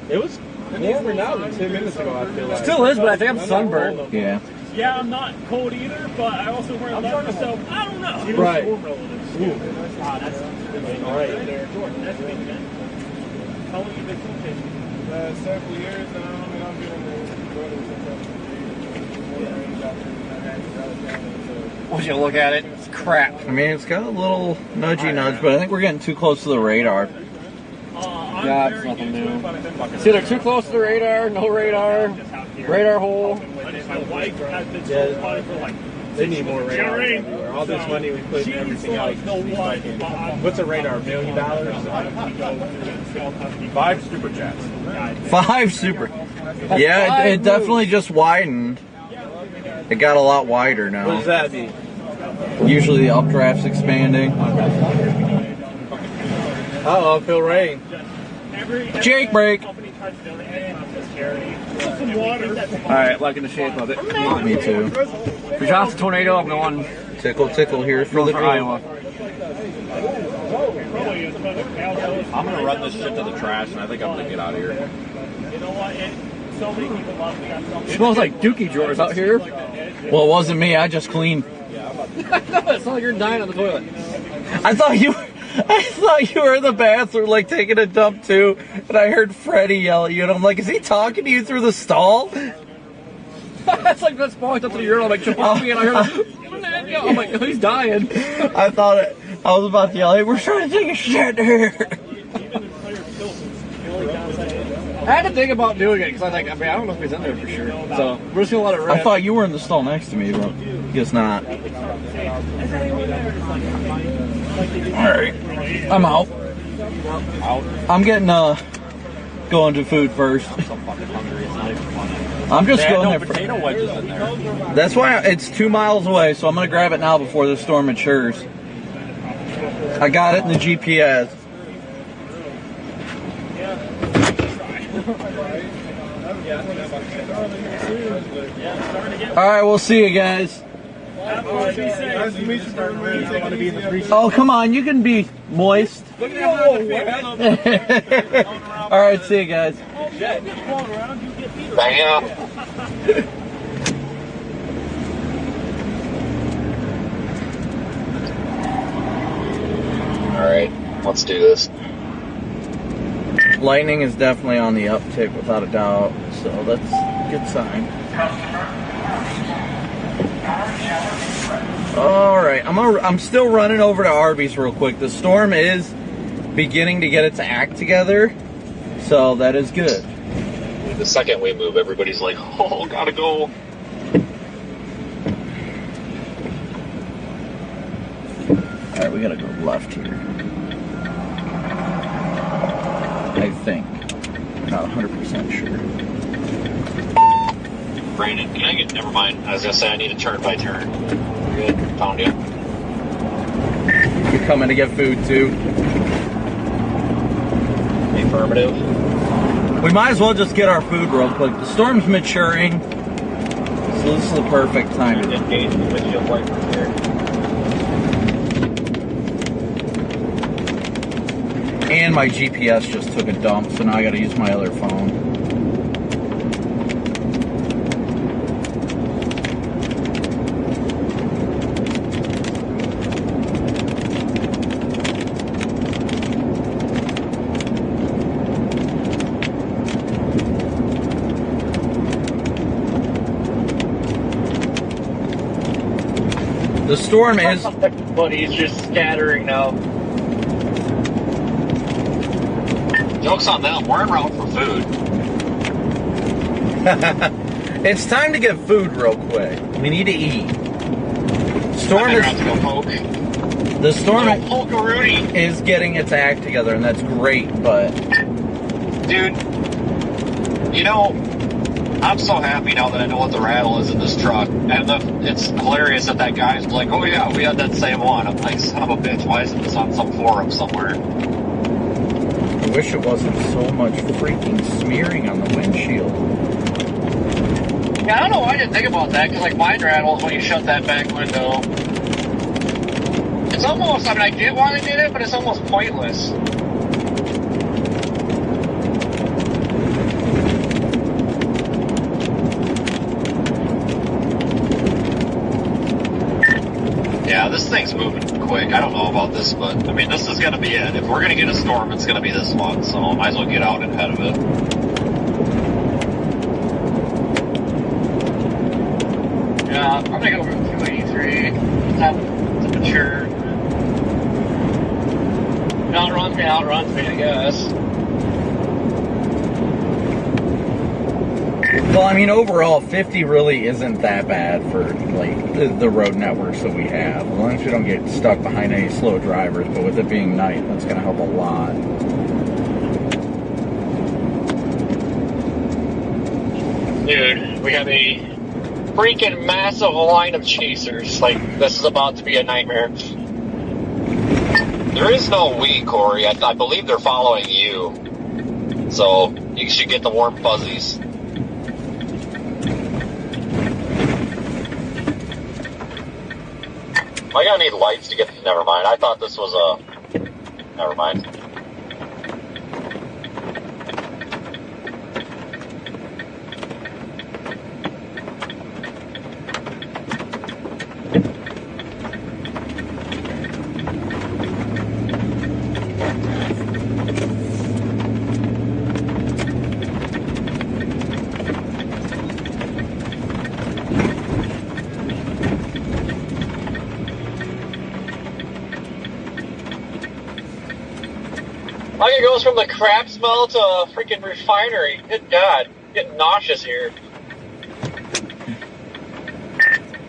Speaker 13: It was warmer now than 10 minutes ago, I feel like.
Speaker 7: Still is, but I think I'm sunburned.
Speaker 10: Yeah.
Speaker 13: Yeah, I'm not cold either, but I also wear a left myself. I don't know.
Speaker 10: Right.
Speaker 13: That's all right. That's big, man. How long have you been film chasing?
Speaker 15: Several years now. I mean, I've been in the weather since
Speaker 7: Once you look at it, it's crap.
Speaker 10: I mean, it's got a little nudgy nudge, but I think we're getting too close to the radar.
Speaker 7: Yeah, it's nothing new. It's either too close to the radar, no radar, radar hole.
Speaker 13: My wife has been so funny for like. They need more radar. All this money we put in everything else. What's a radar? $1 million? 5 super chats.
Speaker 10: 5 super. Yeah, it definitely just widened. It got a lot wider now.
Speaker 13: What does that mean?
Speaker 10: Usually the updraft's expanding.
Speaker 13: Uh-oh, feel rain.
Speaker 10: Jake break.
Speaker 7: Alright, liking the shape of it.
Speaker 10: Me too.
Speaker 7: For Johnson Tornado, I'm going
Speaker 10: Tickle, tickle here for the
Speaker 7: Iowa.
Speaker 8: I'm going to run this shit to the trash, and I think I'm going to get out of here.
Speaker 13: You know what? So many people love me.
Speaker 7: It smells like dookie drawers out here.
Speaker 10: Well, it wasn't me. I just cleaned.
Speaker 7: It's not like you're dying on the toilet.
Speaker 10: I thought you were in the bathroom, like taking a dump too, and I heard Freddie yell at you, and I'm like, is he talking to you through the stall?
Speaker 7: That's like that's point up to the urinal, like Chipotle, and I heard, I'm like, he's dying.
Speaker 10: I thought I was about to yell, hey, we're trying to take a shit here.
Speaker 7: I had to think about doing it because I think, I don't know if he's in there for sure. So we're just gonna let it rip.
Speaker 10: I thought you were in the stall next to me, but guess not. Alright. I'm out. I'm getting going to food first.
Speaker 8: I'm so fucking hungry. It's not even funny.
Speaker 10: I'm just
Speaker 8: They had
Speaker 10: going
Speaker 8: no
Speaker 10: there
Speaker 8: potato wedges in there.
Speaker 10: That's why it's 2 miles away, so I'm gonna grab it now before the storm matures. I got it in the GPS. All right, we'll see you guys. Oh, come on, you can be moist. All right, see you guys.
Speaker 2: Bam. Alright, let's do this.
Speaker 10: Lightning is definitely on the uptick without a doubt, so that's a good sign. All right, I'm still running over to Arby's real quick. The storm is beginning to get its act together, so that is good.
Speaker 2: The second we move, everybody's like, oh, gotta go.
Speaker 10: All right, we gotta go left here. I think. Not 100% sure.
Speaker 2: Brandon, can I get, never mind. I was gonna say I need a turn by turn. You're good, found you.
Speaker 10: You're coming to get food too.
Speaker 2: Affirmative.
Speaker 10: We might as well just get our food real quick. The storm's maturing, so this is the perfect time to
Speaker 2: engage the windshield wiper here.
Speaker 10: And my GPS just took a dump, so now I gotta use my other phone. The storm is...
Speaker 5: But he's just scattering now.
Speaker 2: Joke's on them. We're en route for food.
Speaker 10: It's time to get food real quick. We need to eat. Storm is...
Speaker 2: have to go poke.
Speaker 10: The storm
Speaker 2: Poke-a-rooney.
Speaker 10: is getting its act together, and that's great, but...
Speaker 2: Dude, you know, I'm so happy now that I know what the rattle is in this truck. And it's hilarious that guy's like, oh yeah, we had that same one. I'm like, son of a bitch, why isn't this on some forum somewhere?
Speaker 10: I wish it wasn't so much freaking smearing on the windshield.
Speaker 5: Yeah, I don't know why I didn't think about that, because like mine rattles when you shut that back window. It's almost, I mean, I did want to do it, but it's almost pointless.
Speaker 2: Yeah, this thing's moving quick. I don't know about this, but I mean, this is going to be it. If we're going to get a storm, it's going to be this one, so I might as well get out ahead of it.
Speaker 5: Yeah, I'm gonna go for 283. Time to mature. Outruns me, I guess.
Speaker 10: Well, I mean, overall, 50 really isn't that bad for, like, the road networks that we have. As long as we don't get stuck behind any slow drivers, but with it being night, that's going to help a lot.
Speaker 5: Dude, we have a freaking massive line of chasers. Like, this is about to be a nightmare.
Speaker 2: There is no we, Corey. I believe they're following you. So, you should get the warm fuzzies. Am I gonna need lights to get... Never mind. I thought this was a... Never mind.
Speaker 5: Like it goes from the crap smell to a freaking refinery. Good God. Getting nauseous here.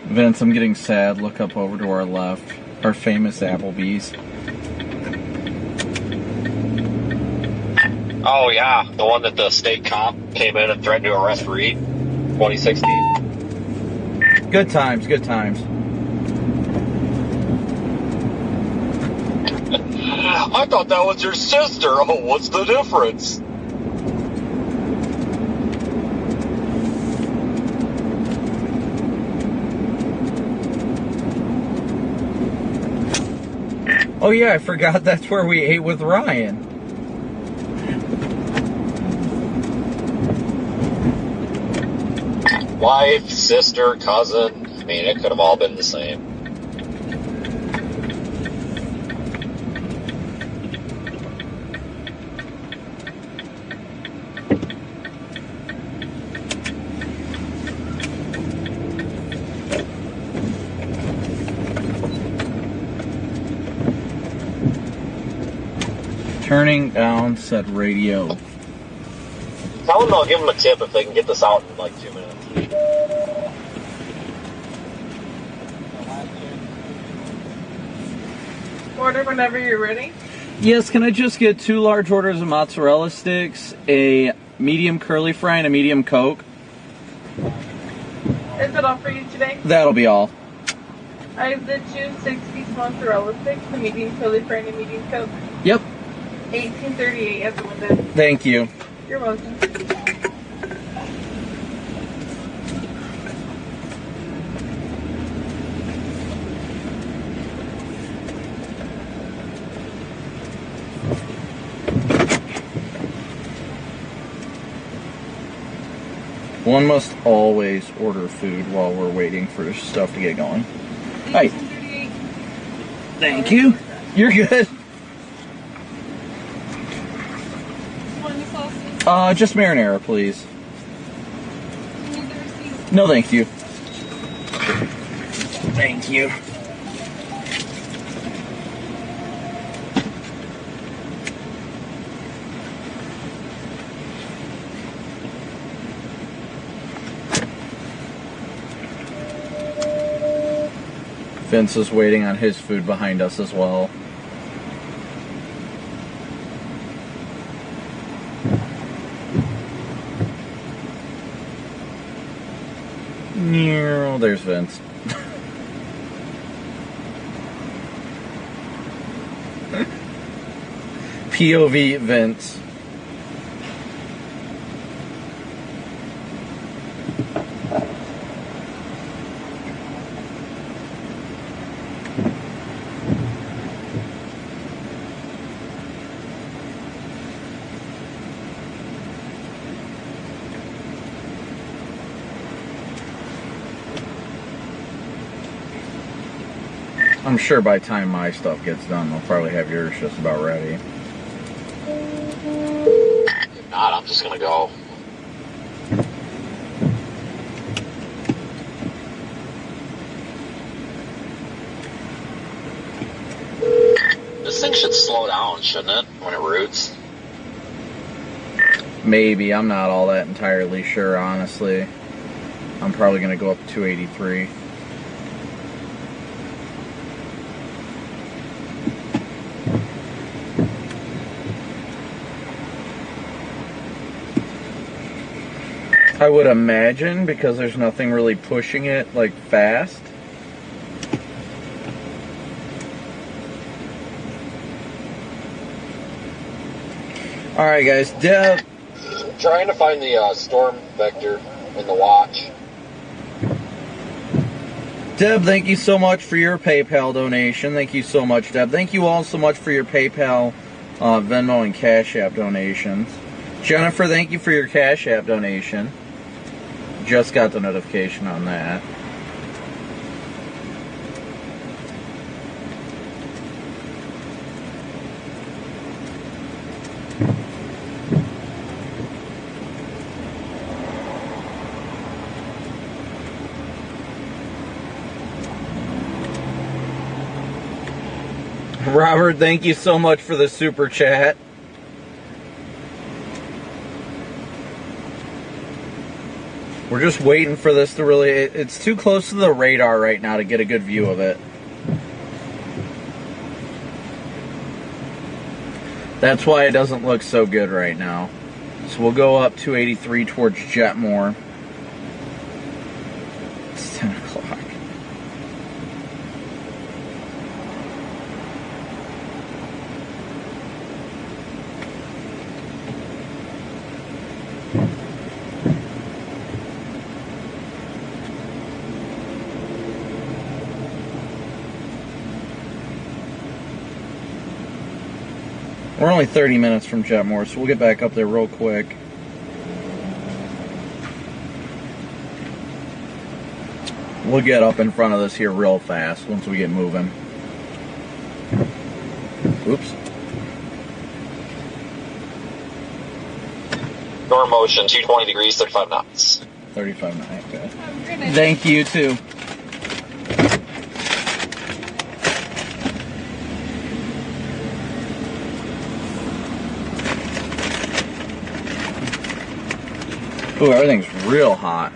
Speaker 10: Vince, I'm getting sad. Look up over to our left. Our famous Applebee's.
Speaker 5: Oh, yeah. The one that the state cop came in and threatened to arrest Reed, 2016.
Speaker 10: Good times, good times.
Speaker 5: I thought that was your sister. Oh, what's the difference?
Speaker 10: Oh yeah, I forgot that's where we ate with Ryan.
Speaker 5: Wife, sister, cousin. I mean, it could have all been the same.
Speaker 10: Turning down said radio.
Speaker 5: Tell them I'll give them a tip if they can get this out in like 2 minutes.
Speaker 11: Order whenever you're ready.
Speaker 10: Yes, can I just get 2 large orders of mozzarella sticks, a medium curly fry, and a medium Coke?
Speaker 11: Is it all for you today?
Speaker 10: That'll be all.
Speaker 11: I have the 2 6-piece mozzarella sticks, the medium curly fry, and a medium Coke.
Speaker 10: Yep.
Speaker 11: 1838 at the window.
Speaker 10: Thank you.
Speaker 11: You're welcome.
Speaker 10: One must always order food while we're waiting for stuff to get going. Hi. Thank you. You're good. Just marinara, please. No, thank you. Thank you. Vince is waiting on his food behind us as well. Oh, there's Vince. POV Vince. I'm sure by the time my stuff gets done, they'll probably have yours just about ready.
Speaker 5: If not, I'm just gonna go. This thing should slow down, shouldn't it, when it roots?
Speaker 10: Maybe. I'm not all that entirely sure, honestly. I'm probably going to go up to 283. I would imagine, because there's nothing really pushing it, like, fast. Alright, guys. Deb.
Speaker 5: Trying to find the storm vector in the watch.
Speaker 10: Deb, thank you so much for your PayPal donation. Thank you so much, Deb. Thank you all so much for your PayPal, Venmo, and Cash App donations. Jennifer, thank you for your Cash App donation. Just got the notification on that. Robert, thank you so much for the super chat. We're just waiting for this to really... It's too close to the radar right now to get a good view of it. That's why it doesn't look so good right now. So we'll go up 283 towards Jetmore. It's 10 o'clock. We're only 30 minutes from Jetmore, so we'll get back up there real quick. We'll get up in front of this here real fast once we get moving. Oops.
Speaker 2: North motion, 220 degrees, 35 knots.
Speaker 10: 35 knots, okay. Thank you, too. Ooh, everything's real hot.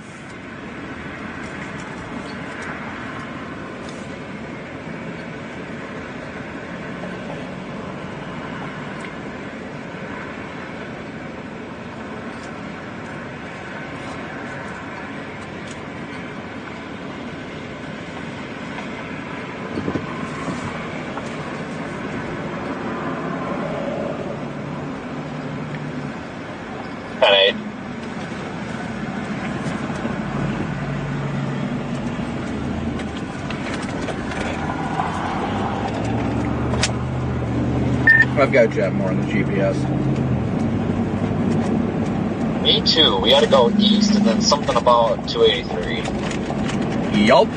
Speaker 10: I've got Jetmore on the GPS.
Speaker 2: Me too. We had to go east and then something about 283.
Speaker 10: Yup.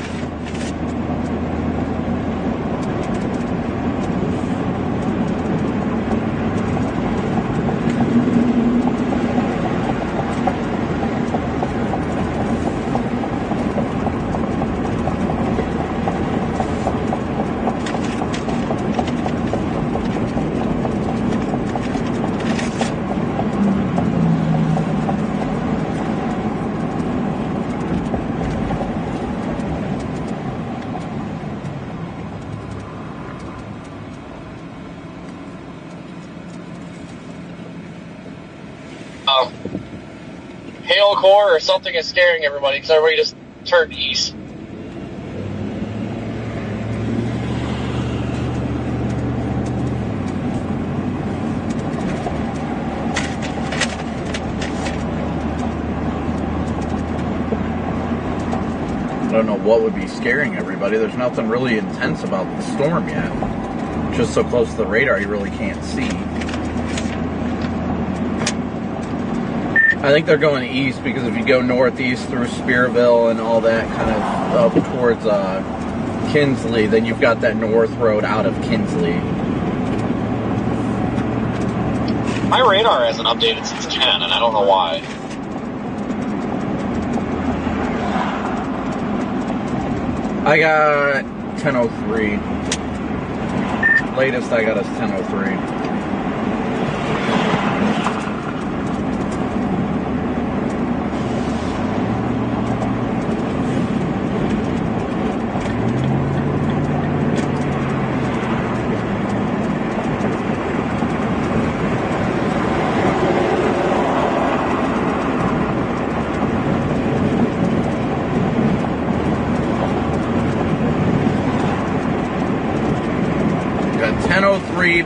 Speaker 5: Hail core or something is scaring everybody because everybody just turned east.
Speaker 10: I don't know what would be scaring everybody. There's nothing really intense about the storm yet. Just so close to the radar you really can't see. I think they're going east because if you go northeast through Spearville and all that kind of up towards Kinsley, then you've got that north road out of Kinsley.
Speaker 2: My radar hasn't updated since 10, and I don't know why.
Speaker 10: I got 10:03. Latest I got is 10:03.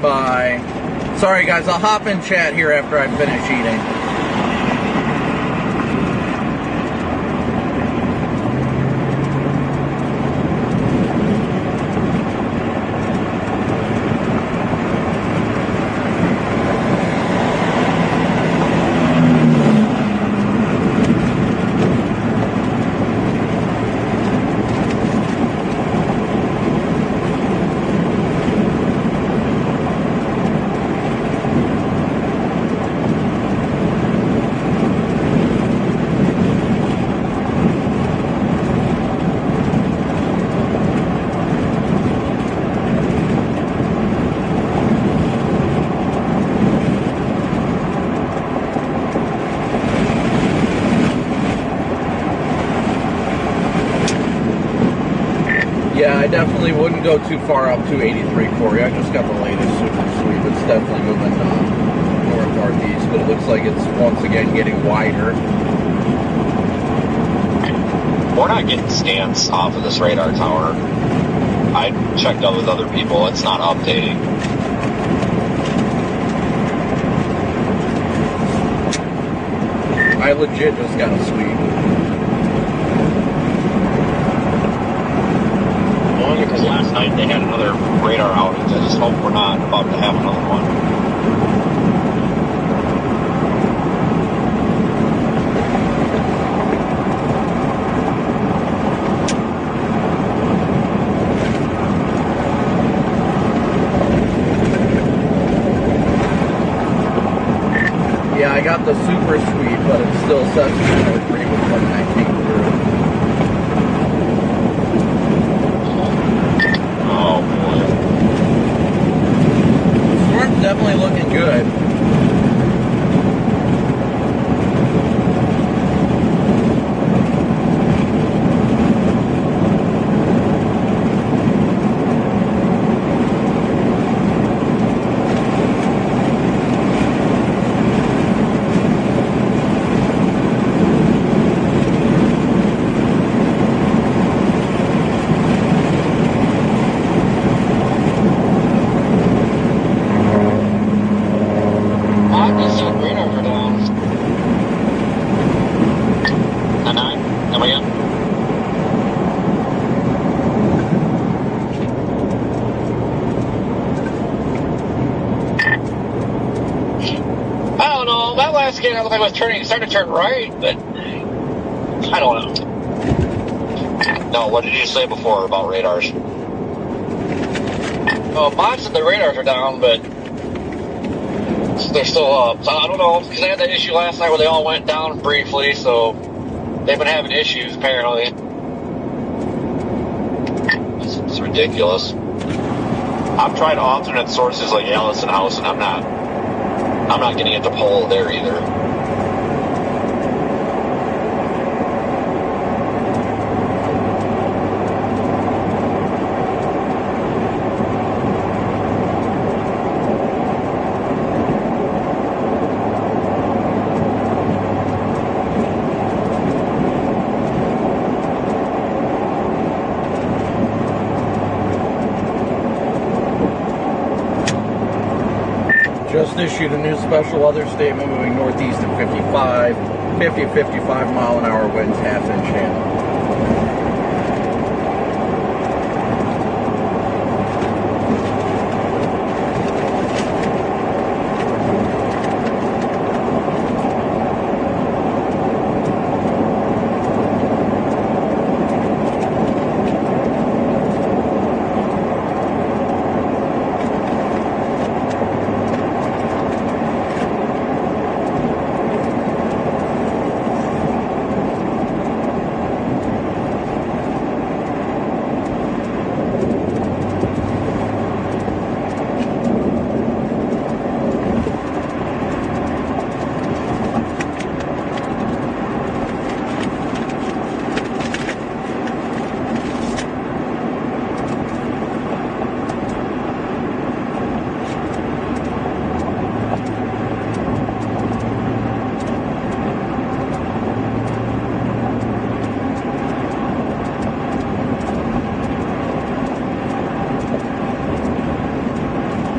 Speaker 10: By... Sorry guys, I'll hop in chat here after I finish eating. Yeah, I definitely wouldn't go too far up 283, Corey. I just got the latest Super Sweep. it's definitely moving north-northeast, but it looks like it's once again getting wider.
Speaker 2: We're not getting scans off of this radar tower. I checked out with other people. It's not updating.
Speaker 10: I legit just got a sweep.
Speaker 2: Only because last night they had another radar outage. I just hope we're not about to have another one.
Speaker 10: Yeah, I got the super sweep, but it still says 203 with 119 through.
Speaker 2: Oh boy.
Speaker 10: The storm's definitely looking good.
Speaker 5: Again, I looked like I was starting to turn right, but I don't know.
Speaker 2: No, what did you say before about radars?
Speaker 5: Well, Bob said the radars are down, but they're still up. So I don't know, because they had that issue last night where they all went down briefly, so they've been having issues apparently.
Speaker 2: It's ridiculous. I've tried alternate sources like Allison House, and I'm not getting it to pull there either.
Speaker 10: Just issued a new special weather statement moving northeast at 55, 50 to 55 mile an hour winds, half-inch hail.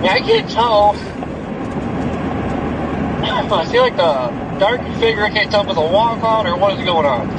Speaker 5: Yeah, I can't tell. I feel like the dark figure, I can't tell if it's a walk-on or what is going on.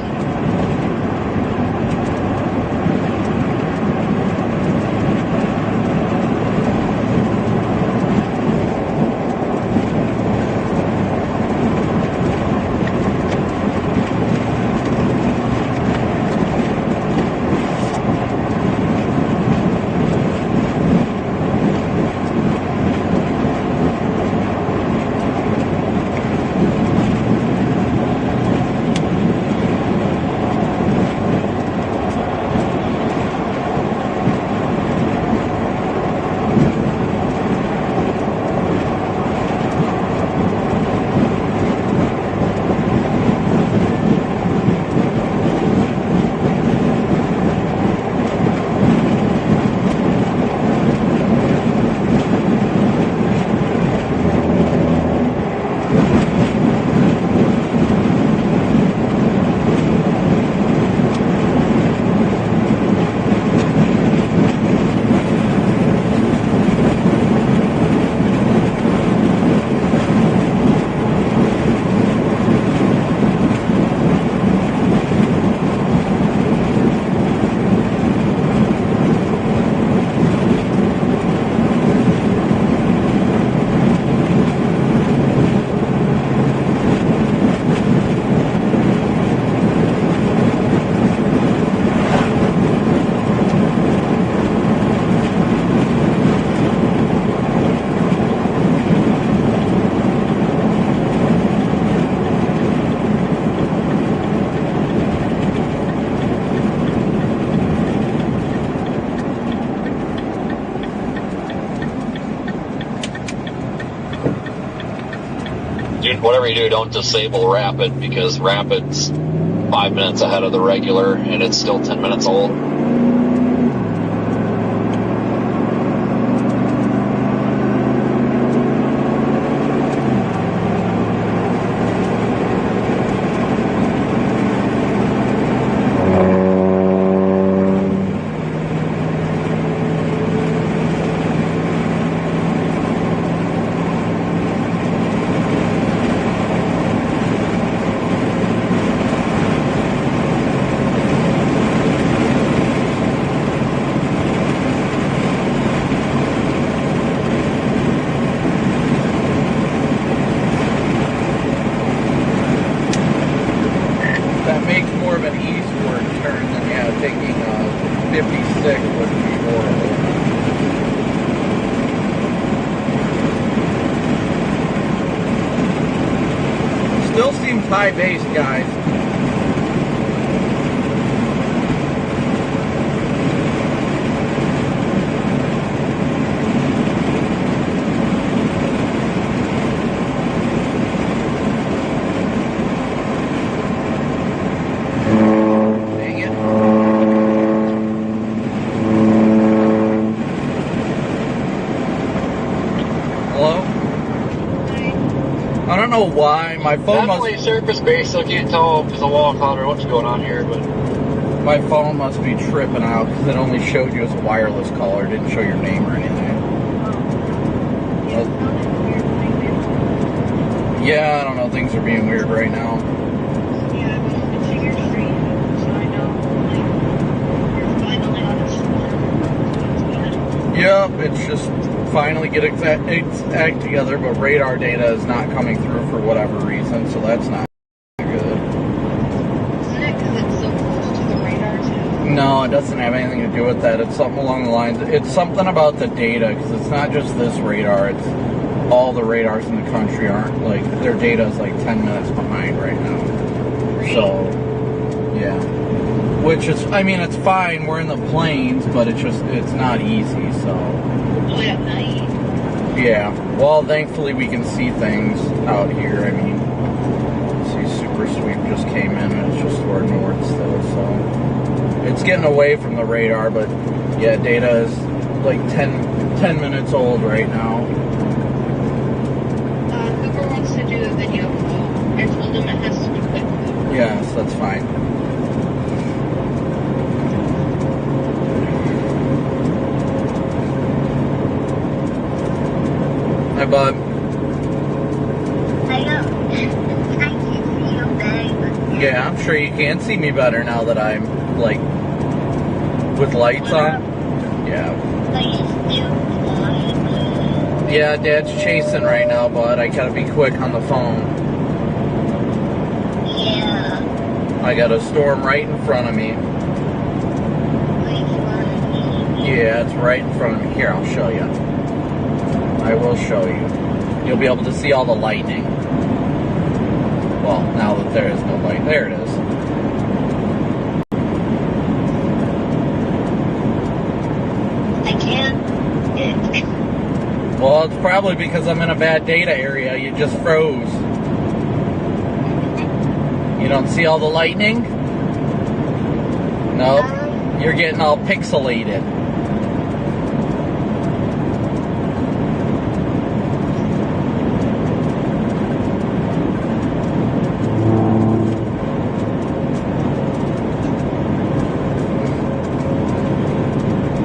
Speaker 5: whatever you do, don't disable rapid, because rapid's 5 minutes ahead of the regular, and it's still 10 minutes old.
Speaker 10: High base, guys. Dang it. Hello? I don't know why my phone
Speaker 5: Definitely surface base, so I can't tell if there's a wall cloud or what's going on here, but
Speaker 10: my phone must be tripping out because it only showed you as a wireless caller, it didn't show your name or anything. Yeah, I don't know, things are being weird right now. Yep, it's just finally get its act together, but radar data is not coming through for whatever reason, so that's not good.
Speaker 9: Isn't it because it's so close to the radar too?
Speaker 10: No, it doesn't have anything to do with that. It's something along the lines, it's something about the data, because it's not just this radar, it's all the radars in the country aren't, like, their data is like 10 minutes behind right now. So, yeah. Which is, I mean, it's fine, we're in the plains, but it's not easy, so.
Speaker 9: Only at night.
Speaker 10: Yeah, well, thankfully we can see things out here. I mean, see, Super Sweep just came in, and it's just to our north still, so. It's getting away from the radar, but yeah, data is like 10 minutes old right now.
Speaker 9: Cooper wants to do a video call. I told him it has to be quick.
Speaker 10: Yes, that's fine. Hi, bud. Yeah, I'm sure you can see me better now that I'm, like, with lights on. Yeah. Yeah, Dad's chasing right now, bud. I gotta be quick on the phone.
Speaker 9: Yeah.
Speaker 10: I got a storm right in front of me. Yeah, it's right in front of me. Here, I'll show you. I will show you. You'll be able to see all the lightning. Well, now that there is no light. There it is.
Speaker 9: I can't.
Speaker 10: Well, it's probably because I'm in a bad data area. You just froze. You don't see all the lightning? Nope. You're getting all pixelated.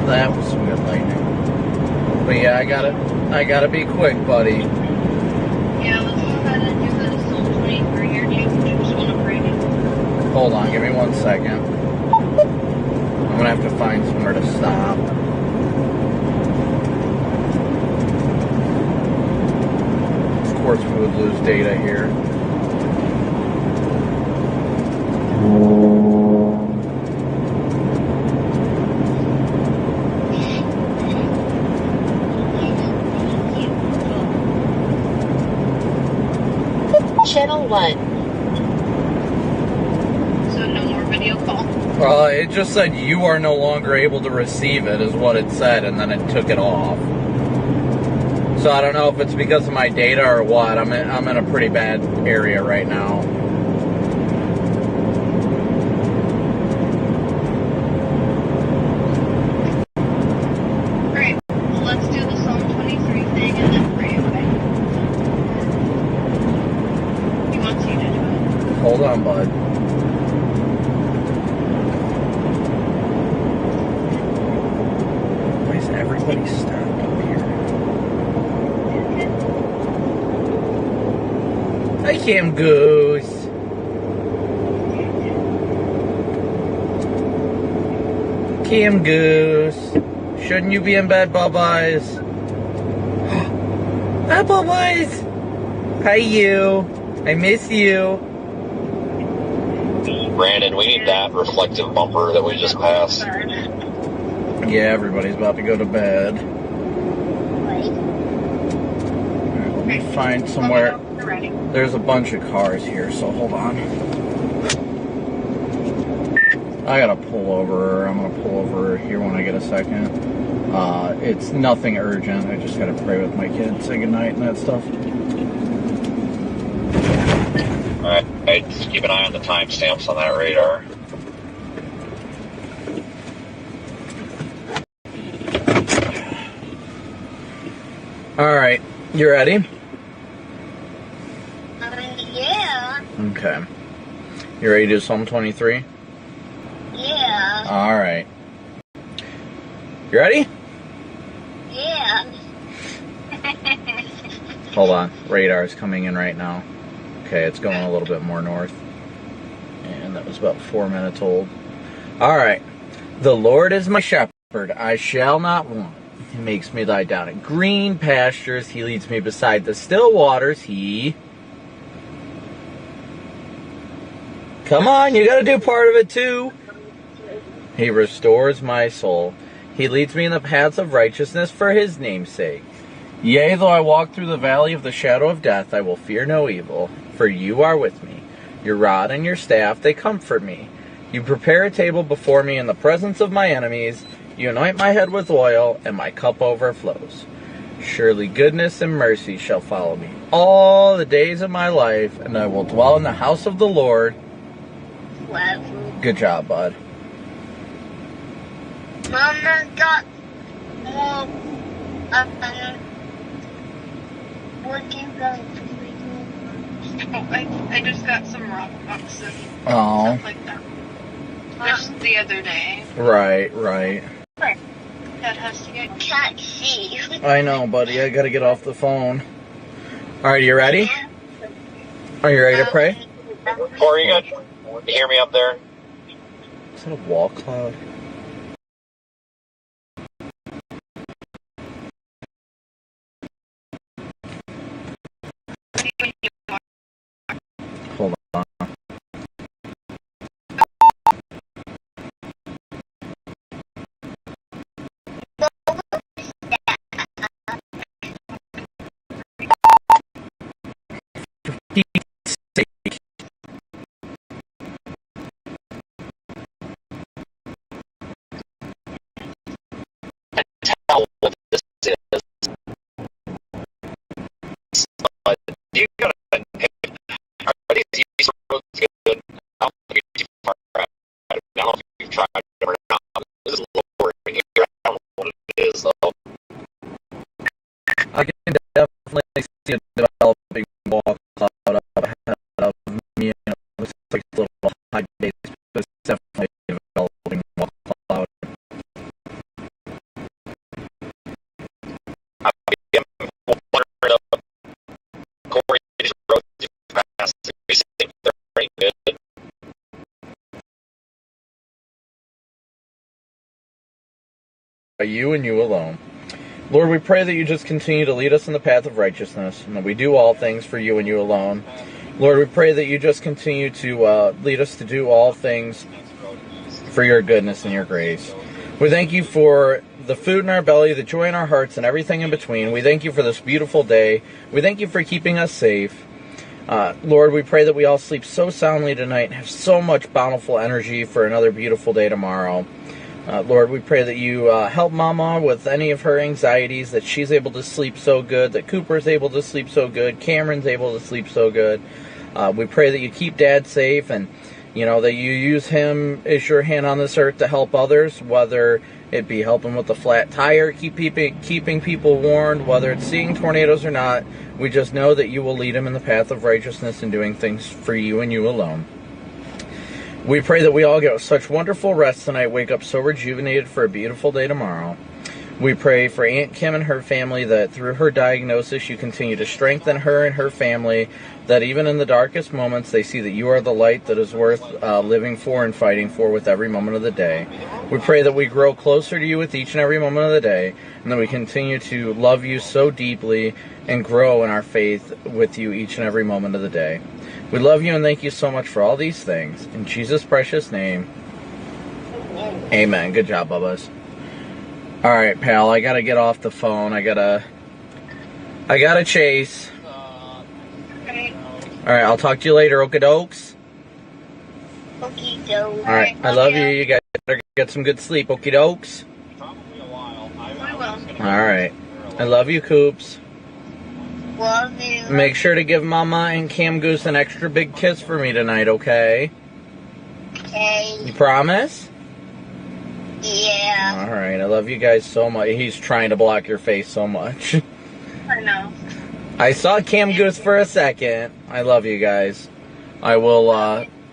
Speaker 10: That was some good lightning. But yeah, I gotta be quick, buddy.
Speaker 9: Yeah, let's go ahead and do the Soul 20 for your just want to bring it.
Speaker 10: Hold on, give me 1 second. I'm gonna have to find somewhere to stop. Of course we would lose data here.
Speaker 9: Channel 1. So no more video call?
Speaker 10: It just said you are no longer able to receive it is what it said, and then it took it off.
Speaker 1: So I don't know if it's because of my data or what. I'm in a pretty bad area right now.
Speaker 9: Alright, well, let's do the Psalm 23 thing and then pray, okay? He wants you to do it.
Speaker 1: Hold on, bud. Why is everybody stopped up here? Hi, Cam Goose. Cam Goose. Shouldn't you be in bed, Bubbles? Hi, Bubbles. Hi, you. I miss you.
Speaker 2: Brandon, we need that reflective bumper that we just passed.
Speaker 1: Yeah, everybody's about to go to bed. Alright, let me find somewhere. There's a bunch of cars here, so hold on. I gotta pull over. I'm gonna pull over here when I get a second. It's nothing urgent. I just gotta pray with my kids, say goodnight and that stuff.
Speaker 2: Alright, just keep an eye on the timestamps on that radar.
Speaker 1: Alright, you ready?
Speaker 9: Yeah.
Speaker 1: Okay. You ready to do Psalm 23?
Speaker 9: Yeah.
Speaker 1: Alright. You ready?
Speaker 9: Yeah.
Speaker 1: Hold on. Radar is coming in right now. Okay, it's going a little bit more north. And that was about 4 minutes old. Alright. The Lord is my shepherd. I shall not want. He makes me lie down in green pastures. He leads me beside the still waters. Come on, you gotta do part of it too. He restores my soul. He leads me in the paths of righteousness for his name's sake. Yea, though I walk through the valley of the shadow of death, I will fear no evil, for you are with me. Your rod and your staff, they comfort me. You prepare a table before me in the presence of my enemies. You anoint my head with oil, and my cup overflows. Surely goodness and mercy shall follow me all the days of my life, and I will dwell in the house of the Lord. Good job, bud.
Speaker 9: Mama got more. What do you got? I just got some rock bucks and stuff like that. Just the other day.
Speaker 1: Right.
Speaker 9: That has to get. Can't see.
Speaker 1: I know, buddy. I gotta get off the phone. Alright, you ready? Are you ready to pray?
Speaker 2: Corey, you hear me up there?
Speaker 1: Is that a wall cloud? Hold on.
Speaker 2: Tell what this is. You gotta pick. Are these east roads good? I don't think you're too far out. I don't know if you've tried it or not. This is lower in here. I don't know what it is though.
Speaker 1: I can definitely see a developing wall cloud up ahead of me. It's like a little high base, but it's definitely a developing wall cloud.
Speaker 2: Corey, these roads too fast. We think they're pretty good.
Speaker 1: You and you alone. Lord, we pray that you just continue to lead us in the path of righteousness, and that we do all things for you and you alone. Lord, we pray that you just continue to lead us to do all things for your goodness and your grace. We thank you for the food in our belly, the joy in our hearts, and everything in between. We thank you for this beautiful day. We thank you for keeping us safe. Lord, we pray that we all sleep so soundly tonight and have so much bountiful energy for another beautiful day tomorrow.
Speaker 10: Lord, we pray that you help Mama with any of her anxieties, that she's able to sleep so good, that Cooper's able to sleep so good, Cameron's able to sleep so good. We pray that you keep Dad safe, and that you use him as your hand on this earth to help others, whether it be helping with the flat tire, keeping people warned, whether it's seeing tornadoes or not. We just know that you will lead him in the path of righteousness and doing things for you and you alone. We pray that we all get such wonderful rest tonight, wake up so rejuvenated for a beautiful day tomorrow. We pray for Aunt Kim and her family, that through her diagnosis you continue to strengthen her and her family, that even in the darkest moments they see that you are the light that is worth living for and fighting for with every moment of the day. We pray that we grow closer to you with each and every moment of the day, and that we continue to love you so deeply and grow in our faith with you each and every moment of the day. We love you and thank you so much for all these things. In Jesus' precious name, amen. Good job, Bubbas. Alright, pal, I gotta get off the phone. I gotta chase. Alright, I'll talk to you later, okey-dokes.
Speaker 3: Okey-doke.
Speaker 10: Alright, I love you. You guys better get some good sleep, okey-dokes.
Speaker 2: Probably a while.
Speaker 3: I will.
Speaker 10: Alright. I love you, Coops.
Speaker 3: Love you.
Speaker 10: Make sure to give Mama and Cam Goose an extra big kiss for me tonight, okay?
Speaker 3: Okay.
Speaker 10: You promise?
Speaker 3: Yeah.
Speaker 10: Alright, I love you guys so much. He's trying to block your face so much.
Speaker 3: I know.
Speaker 10: I saw Cam Goose for a second. I love you guys. I will,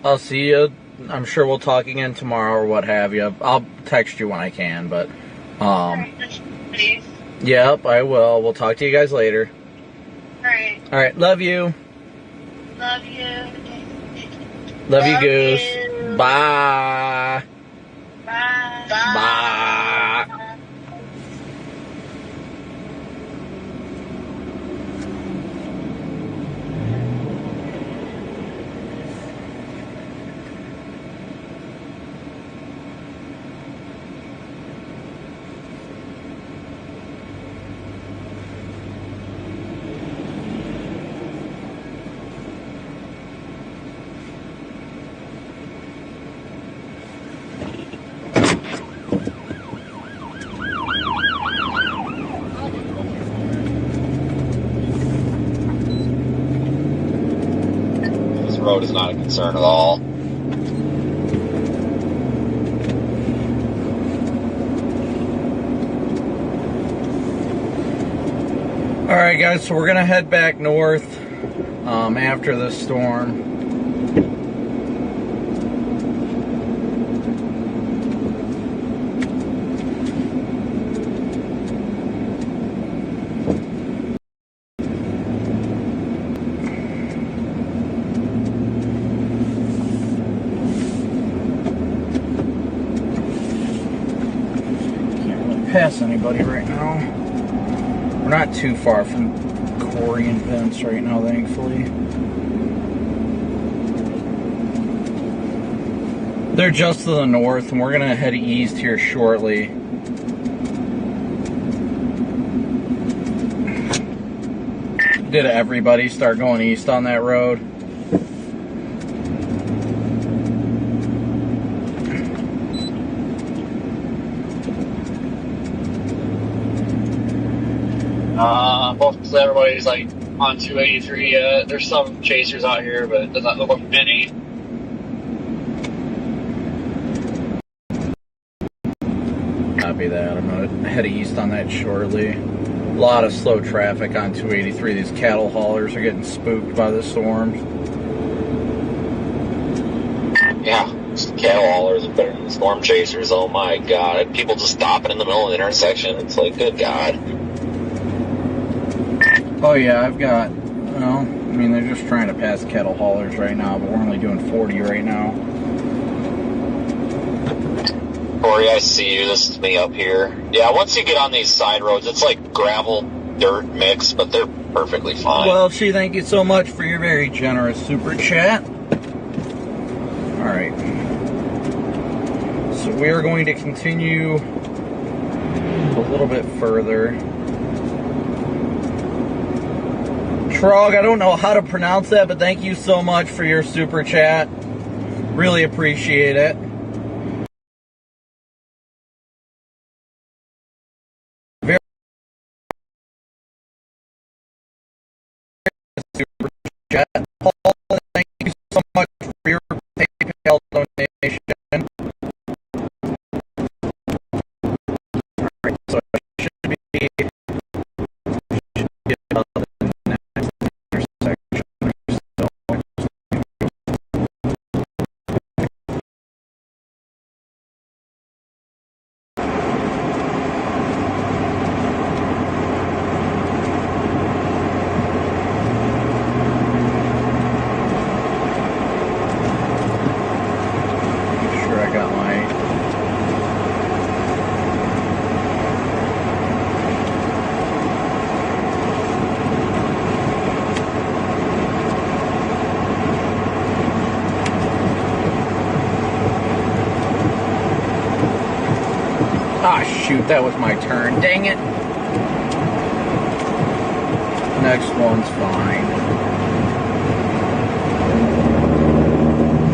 Speaker 10: I'll see you. I'm sure we'll talk again tomorrow or what have you. I'll text you when I can, but, yep, I will. We'll talk to you guys later. Alright, love you.
Speaker 3: Love you.
Speaker 10: Love you, Goose. Bye.
Speaker 3: Bye.
Speaker 10: Bye.
Speaker 2: Road is not a concern at all.
Speaker 10: Alright guys, so we're gonna head back north after this storm. Pass anybody right now. We're not too far from Corey and Vince right now, thankfully. They're just to the north, and we're gonna head east here shortly. Did everybody start going east on that road?
Speaker 5: Mostly everybody's like on 283. There's some chasers out here, but it doesn't look like many.
Speaker 10: Copy that. I'm gonna head east on that shortly. A lot of slow traffic on 283. These cattle haulers are getting spooked by the storms.
Speaker 2: Yeah, cattle haulers are better than storm chasers. Oh my god. People just stopping in the middle of the intersection. It's like, good god.
Speaker 10: Oh yeah, I've got, well, I mean, they're just trying to pass cattle haulers right now, but we're only doing 40 right now.
Speaker 2: Corey, I see you. This is me up here. Yeah, once you get on these side roads, it's like gravel, dirt mix, but they're perfectly fine.
Speaker 10: Well, she, thank you so much for your very generous super chat. Alright. So we are going to continue a little bit further. Trog, I don't know how to pronounce that, but thank you so much for your super chat. Really appreciate it.
Speaker 1: Jet Paul, thank you so much for your PayPal donation. Alright, so it should be get the next intersection or so. Sure, I got my shoot, that was my turn. Dang it. Next one's fine.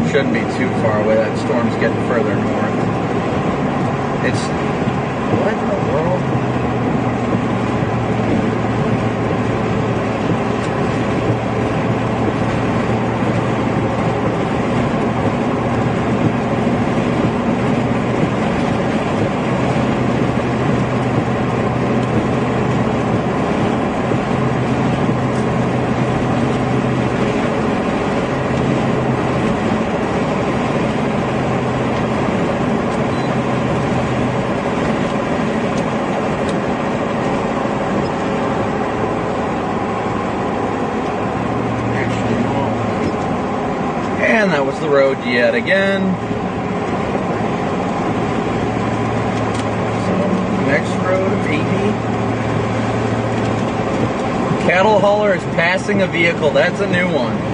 Speaker 1: Shouldn't be too far away. That storm's getting further north. It's... what in the world? And that was the road yet again. So, next road, maybe. Cattle hauler is passing a vehicle. That's a new one.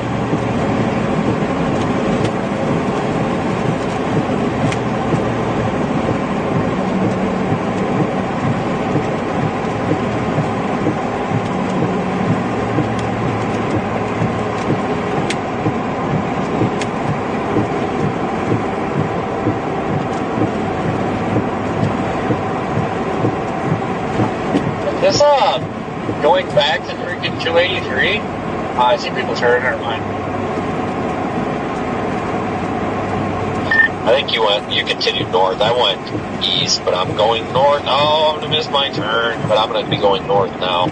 Speaker 5: This, going back to freaking 283, I see people turning their mind. I think you continued north. I went east, but I'm going north. Oh, I'm gonna miss my turn, but I'm gonna be going north now.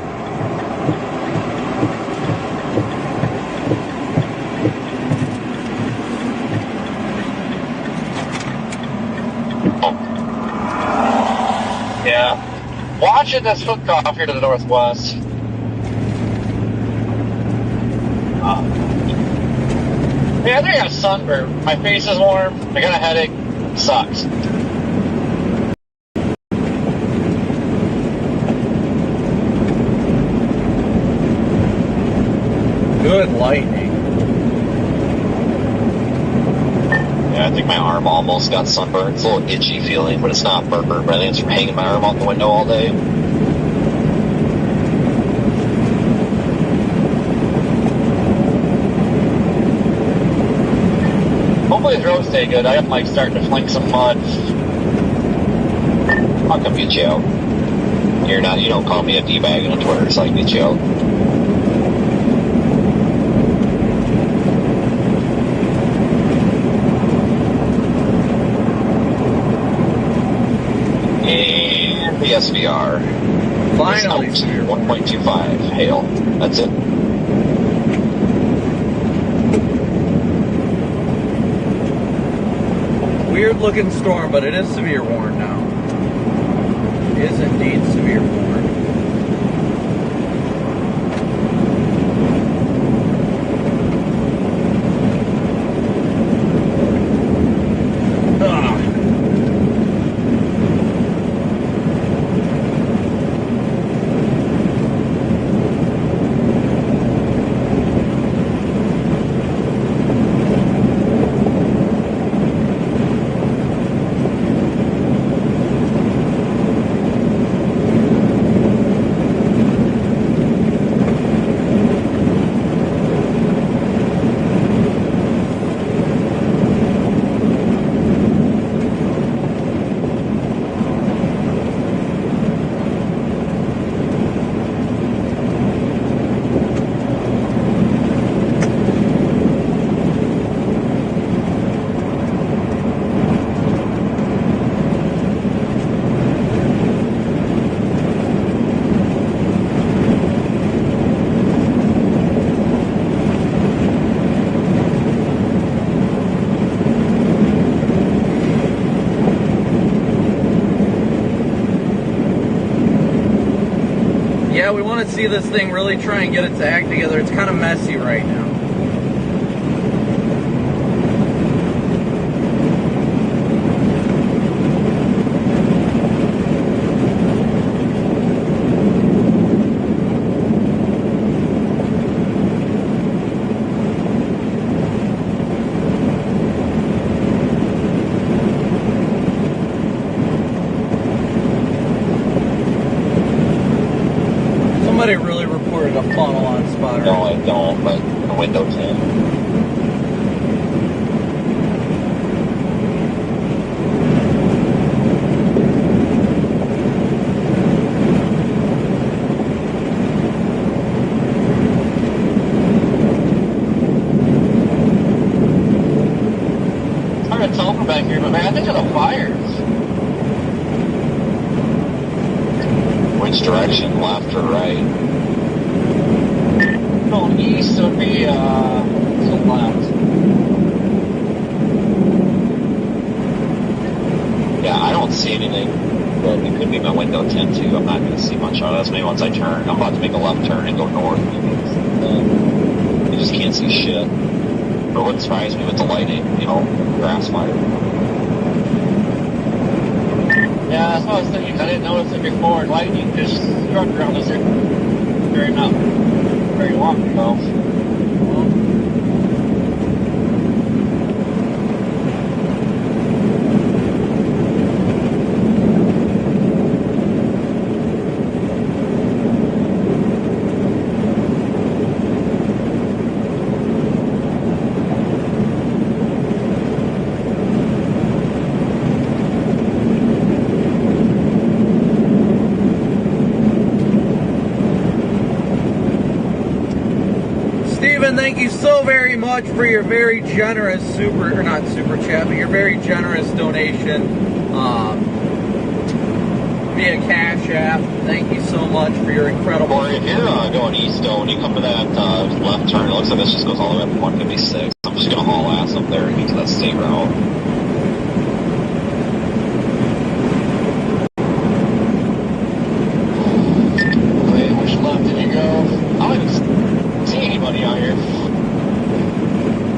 Speaker 5: Yeah. Watching this hook off here to the northwest. Yeah, I think I got sunburn. My face is warm. I got a headache. Sucks.
Speaker 1: Good lightning.
Speaker 5: Yeah, I think my arm almost got sunburned. It's a little itchy feeling, but it's not burnt. But I think it's from hanging my arm out the window all day. Hopefully the roads stay good. I am like starting to fling some mud. I'll come get you out. You don't call me a D-bag on Twitter, so I can get you out. And the SVR.
Speaker 1: Finally.
Speaker 5: 1.25 hail. That's it.
Speaker 1: Weird looking storm, but it is severe warned now. It is indeed severe warned. Yeah, we want to see this thing really try and get its act together. It's kind of messy right now. Somebody really reported a funnel on spotter.
Speaker 2: No, I don't, but the window tint.
Speaker 5: It's hard to tell from back here, but man, I think of the fires.
Speaker 2: Which direction, left or right?
Speaker 5: Going east would be to the left.
Speaker 2: Yeah, I don't see anything, but it could be my window tint too. I'm not going to see much of this. Maybe once I turn, I'm about to make a left turn and go north. You just can't see shit. But it wouldn't surprise me with the lighting, you know, grass fire.
Speaker 5: Yeah, that's what I was thinking. I didn't notice it before. Lightning just struck around this area not very long ago.
Speaker 1: Steven, thank you so very much for your very generous not super chat, but your very generous donation via Cash App. Thank you so much for your incredible.
Speaker 2: Or if you're going east, though, when you come to that left turn, it looks like this just goes all the way up to 156. I'm just going to haul ass up there and get to that state route.
Speaker 5: Wait, which left did you go? I don't even see anybody out here.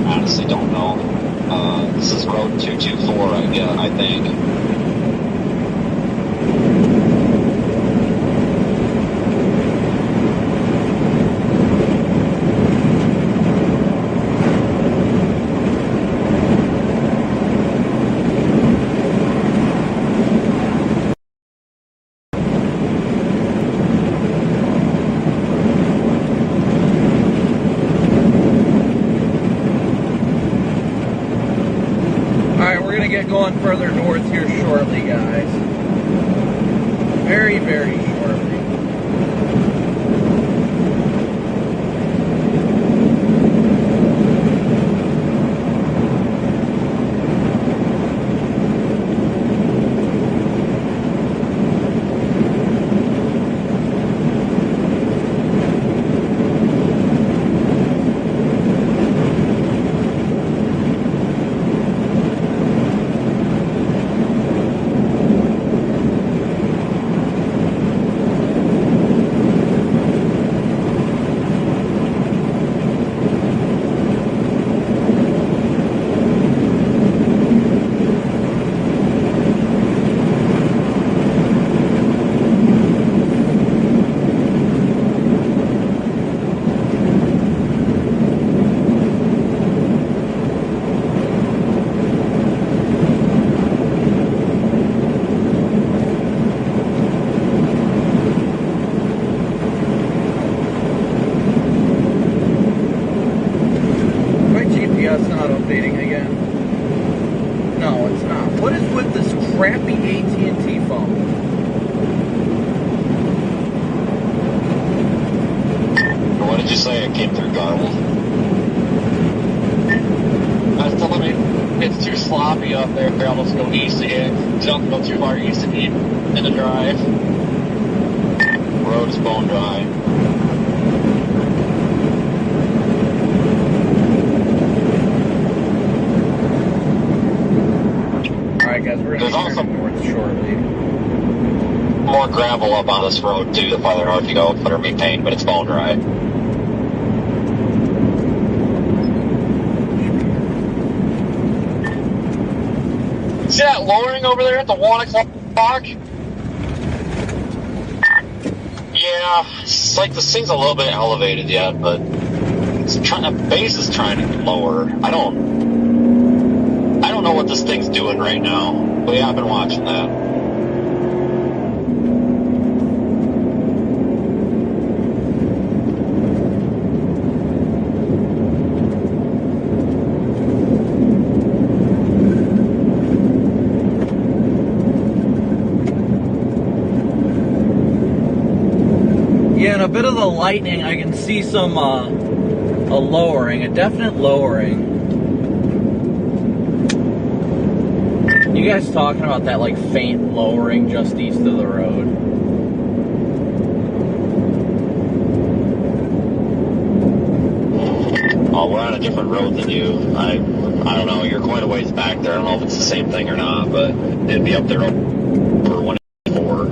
Speaker 2: Honestly, don't know. This is road 224, I think.
Speaker 1: Get going further north here shortly, guys. Very, very shortly. That's not updating again. No, it's not. What is with this crappy AT&T phone?
Speaker 2: What did you say? It came through garbled.
Speaker 5: I was telling me it's too sloppy up there. I'll just go east again. Don't go too far east to keep in the drive.
Speaker 2: Road is bone dry.
Speaker 1: Alright guys, we're going to turn north shortly.
Speaker 2: more gravel up on this road too, the farther north you go, the better be paint, but it's bone dry.
Speaker 5: See that lowering over there at the 1 o'clock?
Speaker 2: Yeah, it's like this thing's a little bit elevated yet, but the base is trying to lower. I don't know what this thing's doing right now, but yeah, I've been watching that.
Speaker 10: Yeah, and a bit of the lightning, I can see some a lowering, a definite lowering. You guys talking about that like faint lowering just east of the road?
Speaker 2: Oh, we're on a different road than you. I don't know. You're quite a ways back there. I don't know if it's the same thing or not, but it'd be up there over 184.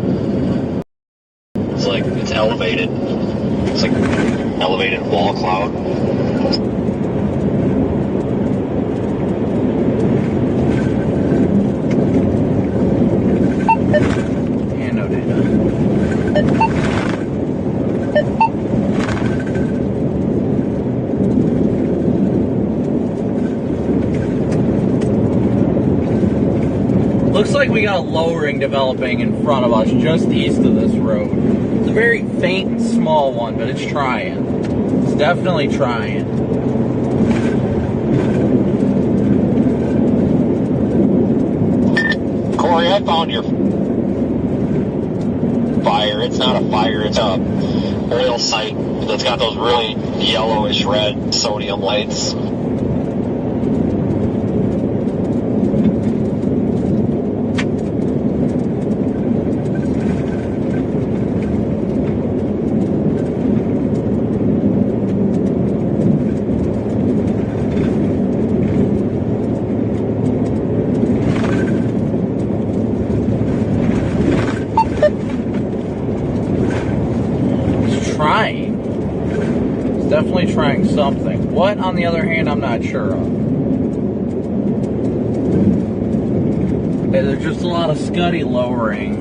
Speaker 2: It's like it's elevated. It's like elevated wall cloud.
Speaker 10: And no data. Looks like we got a lowering developing in front of us just east of this road. It's a very faint and small one, but it's trying. It's definitely trying.
Speaker 2: Corey, I found your fire. It's not a fire, it's a oil sight that's got those really yellowish red sodium lights.
Speaker 10: Definitely trying something. What, on the other hand, I'm not sure of. There's just a lot of scuddy lowering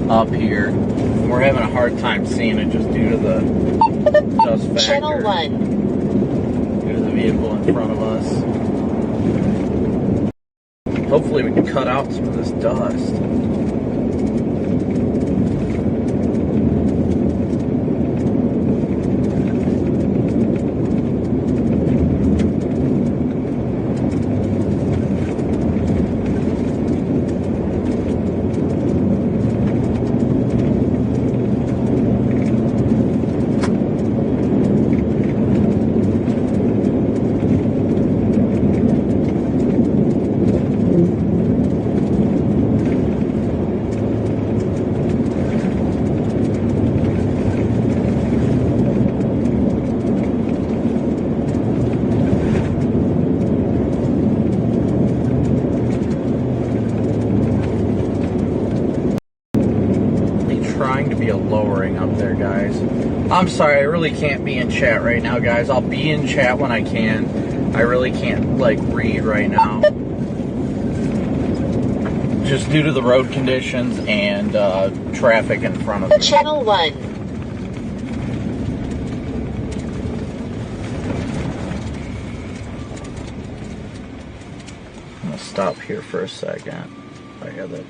Speaker 10: up here. We're having a hard time seeing it just due to the dust factor.
Speaker 3: Channel 1.
Speaker 10: Due to the vehicle in front of us. Hopefully we can cut out some of this dust. I'm sorry, I really can't be in chat right now, guys. I'll be in chat when I can. I really can't, like, read right now. Just due to the road conditions and traffic in front of me.
Speaker 3: Channel 1.
Speaker 10: I'm going to stop here for a second. Oh, yeah, the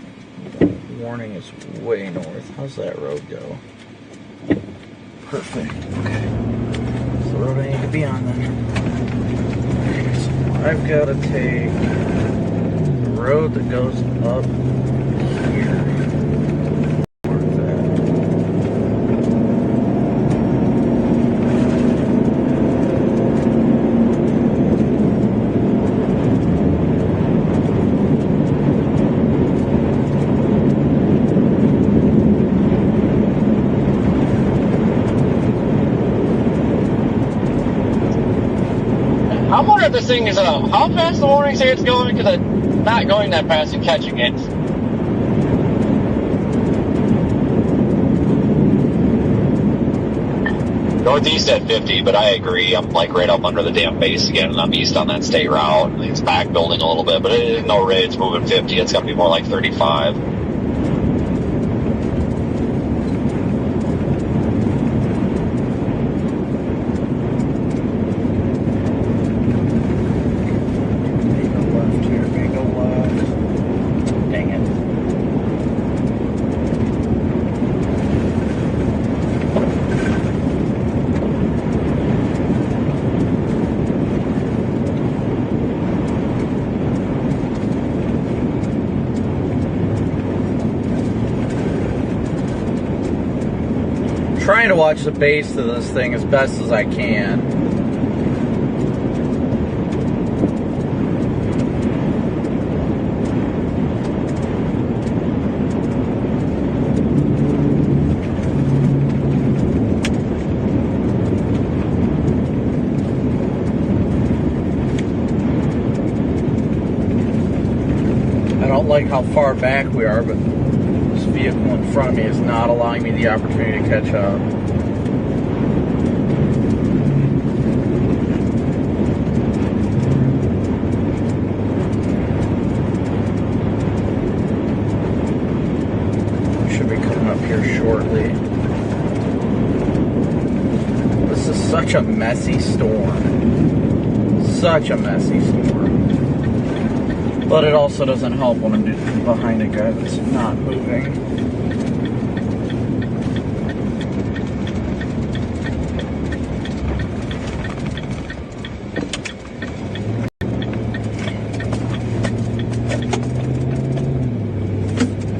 Speaker 10: warning is way north. How's that road go? Perfect. Okay. That's the road I need to be on then. Okay, so I've got to take the road that goes up here. Where's that?
Speaker 5: I wonder if this thing is, how fast the warning say it's going, because it's not going that fast and catching it.
Speaker 2: Northeast at 50, but I agree. I'm like right up under the damn base again, and I'm east on that state route. It's back building a little bit, but it isn't no rate. It's moving 50. It's got to be more like 35.
Speaker 10: Trying to watch the base of this thing as best as I can. I don't like how far back we are, but this vehicle in front of me is not allowing me the opportunity to catch up. We should be coming up here shortly. This is such a messy storm. Such a messy storm. But it also doesn't help when I'm behind a guy that's not moving.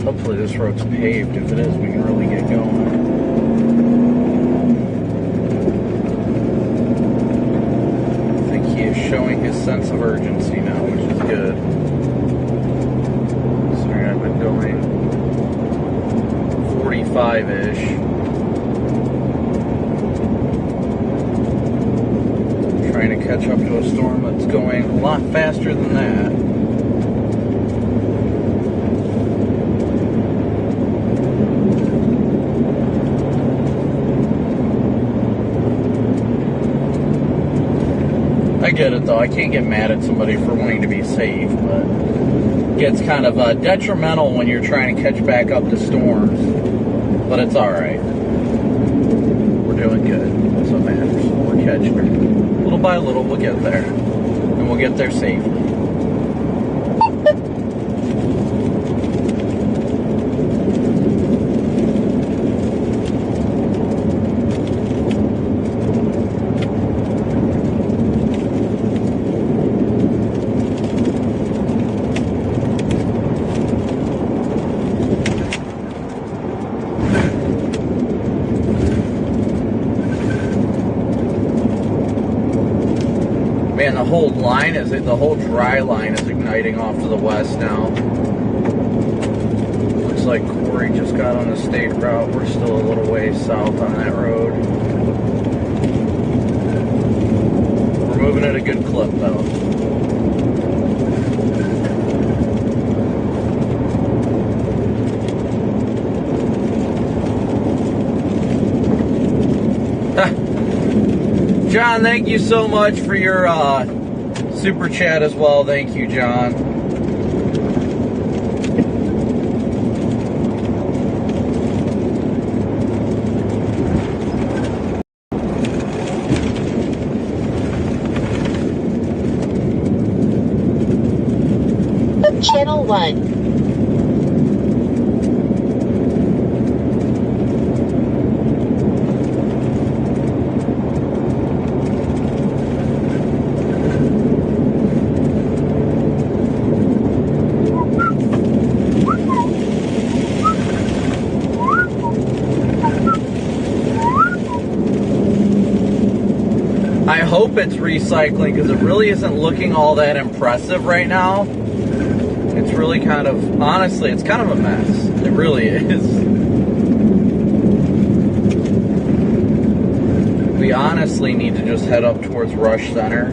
Speaker 10: Hopefully this road's paved. If it is, we can really get going. I think he is showing his sense of urgency now, which is good. I've been going 45-ish. Trying to catch up to a storm that's going a lot faster than that. I get it though, I can't get mad at somebody for wanting to be safe, but it gets kind of detrimental when you're trying to catch back up to storms. But it's alright. We're doing good. That's what matters. We're catching her. Little by little, we'll get there. And we'll get there safely. Man, the whole line is the whole dry line is igniting off to the west now. Looks like Corey just got on the state route. We're still a little ways south on that road. We're moving at a good clip though. John, thank you so much for your super chat as well. Thank you, John.
Speaker 16: Channel 1.
Speaker 10: I hope it's recycling because it really isn't looking all that impressive right now. It's really kind of, honestly, it's kind of a mess. It really is. We honestly need to just head up towards Rush Center.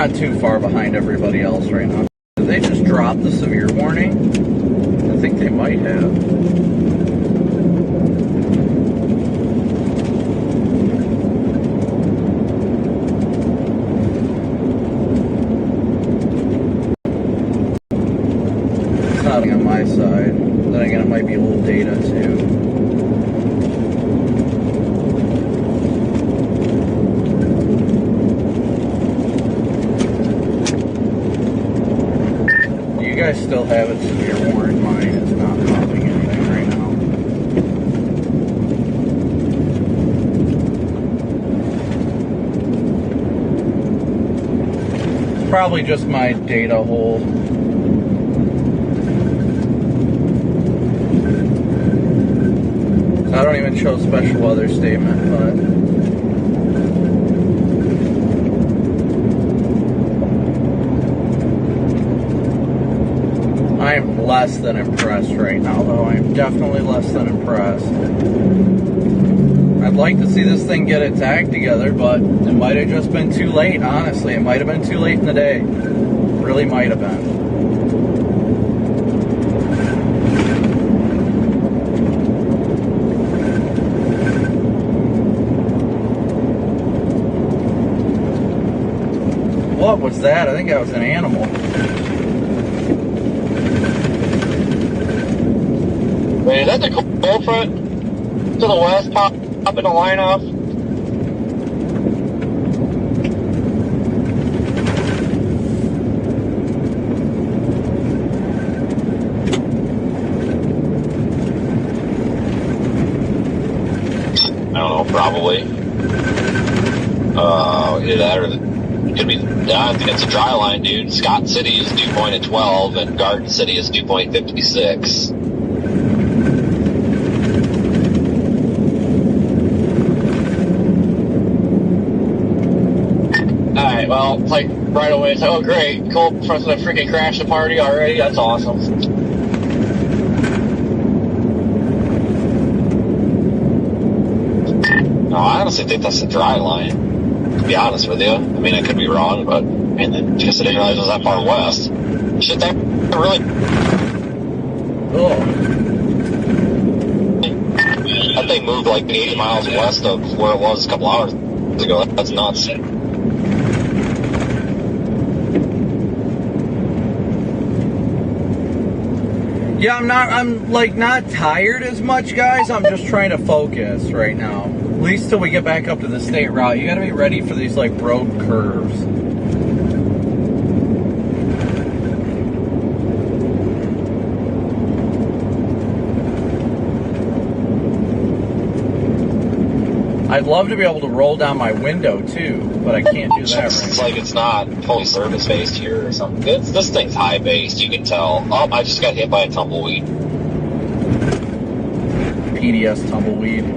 Speaker 10: not too far behind everybody else right now. Did they just drop the severe warning? I think they might have. On my side. Then again, it might be old data too. You guys still have it severe warning. Mine is not popping anything right now. It's probably just my data hole. I don't even show special weather statement, but I am less than impressed right now, though. I'm definitely less than impressed. I'd like to see this thing get its act together, but it might have just been too late, honestly. It might have been too late in the day. It really might have been. What was that? I think that was an animal.
Speaker 5: Wait, is that the cold front to the west popping a line off? I don't know, probably. Either that or could be. I think it's a dry line, dude. Scott City is dew point at 12, and Garden City is dew point 56. Alright, well, like, right away, it's like, oh great, cold front's gonna freaking crash the party already? That's awesome. No, I honestly think that's a dry line. To be honest with you. I mean, I could be wrong, but man, I guess I didn't realize it was that far west. Shit, that really.
Speaker 10: Oh.
Speaker 5: That thing moved like 80 miles west of where it was a couple hours ago. That's nuts.
Speaker 10: Yeah, I'm like not tired as much, guys. I'm just trying to focus right now. At least till we get back up to the state route. You gotta be ready for these like road curves. I'd love to be able to roll down my window too, but I can't do that right now.
Speaker 5: It's like it's not fully surface based here or something. This thing's high based, you can tell. Oh, I just got hit by a tumbleweed.
Speaker 10: PDS tumbleweed.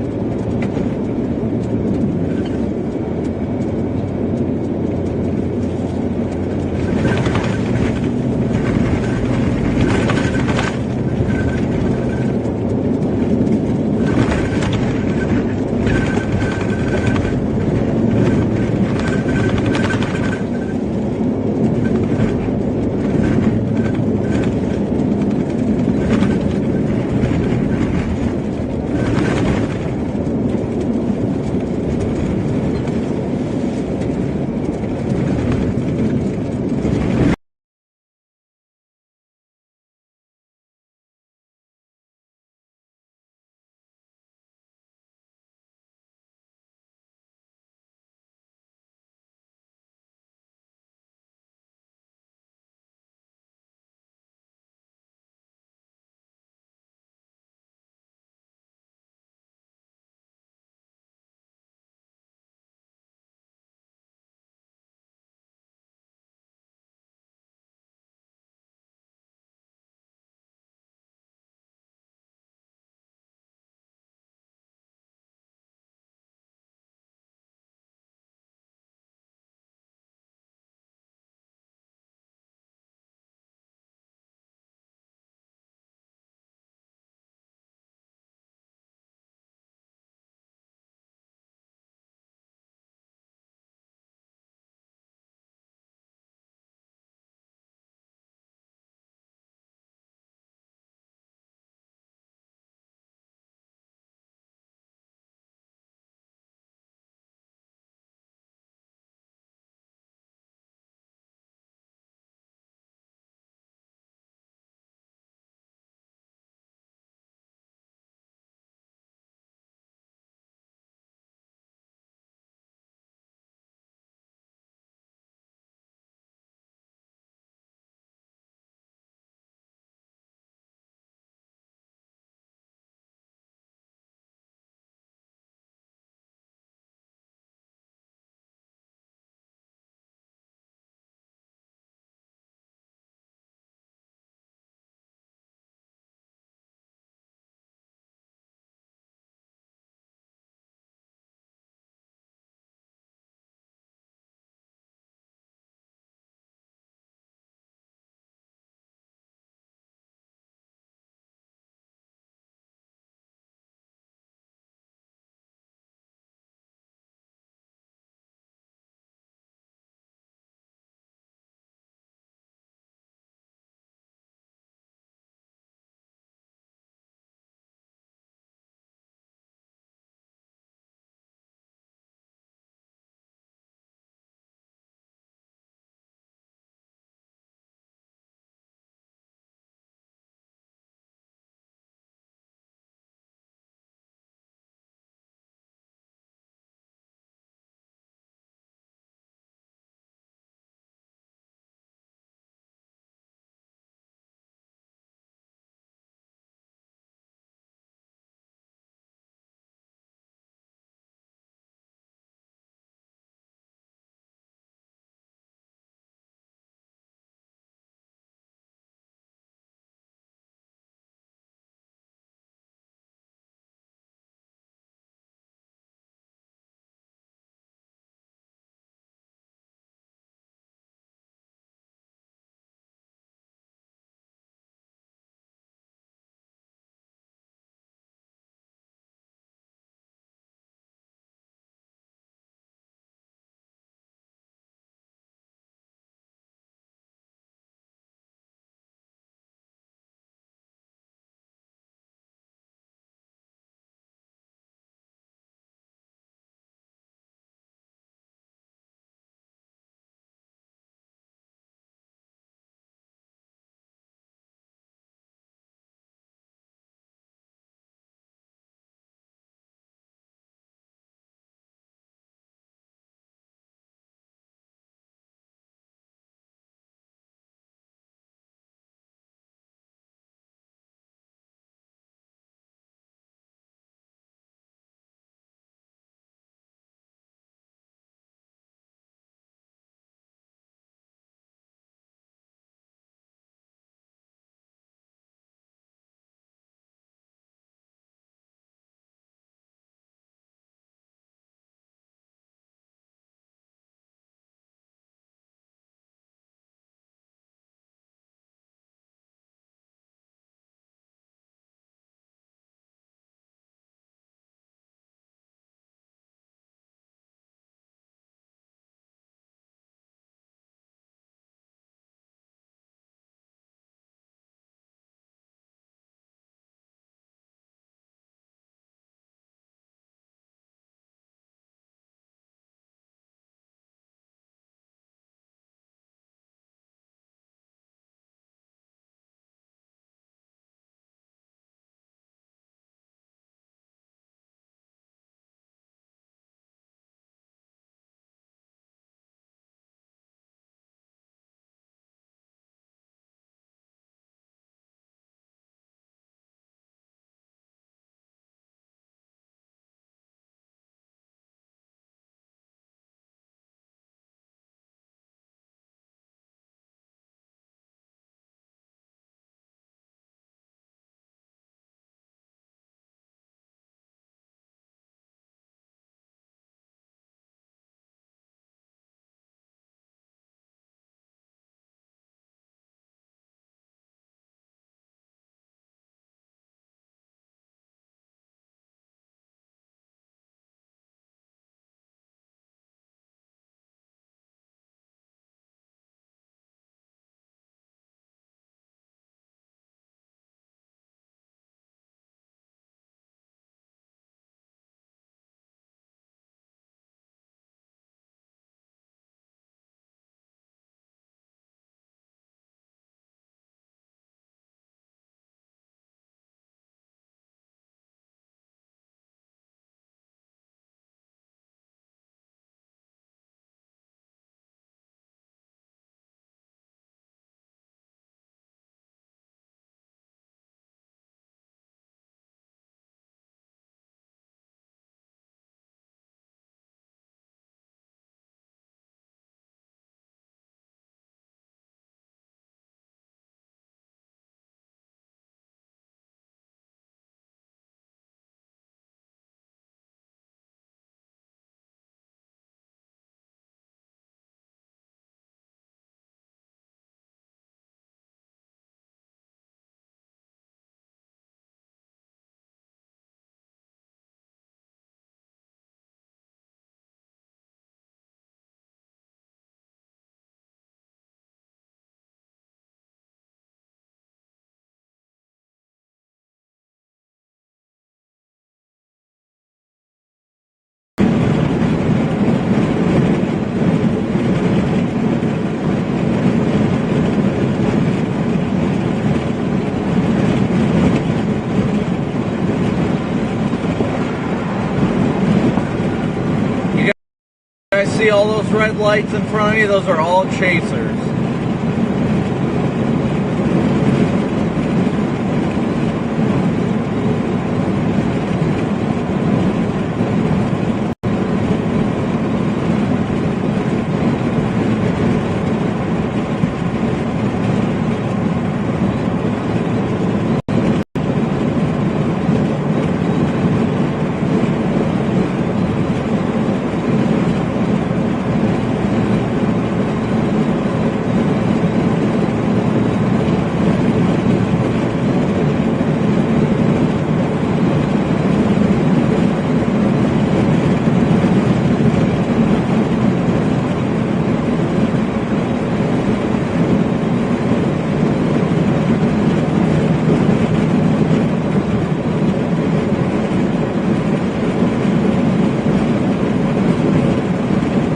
Speaker 1: red lights in front of me, those are all chasers.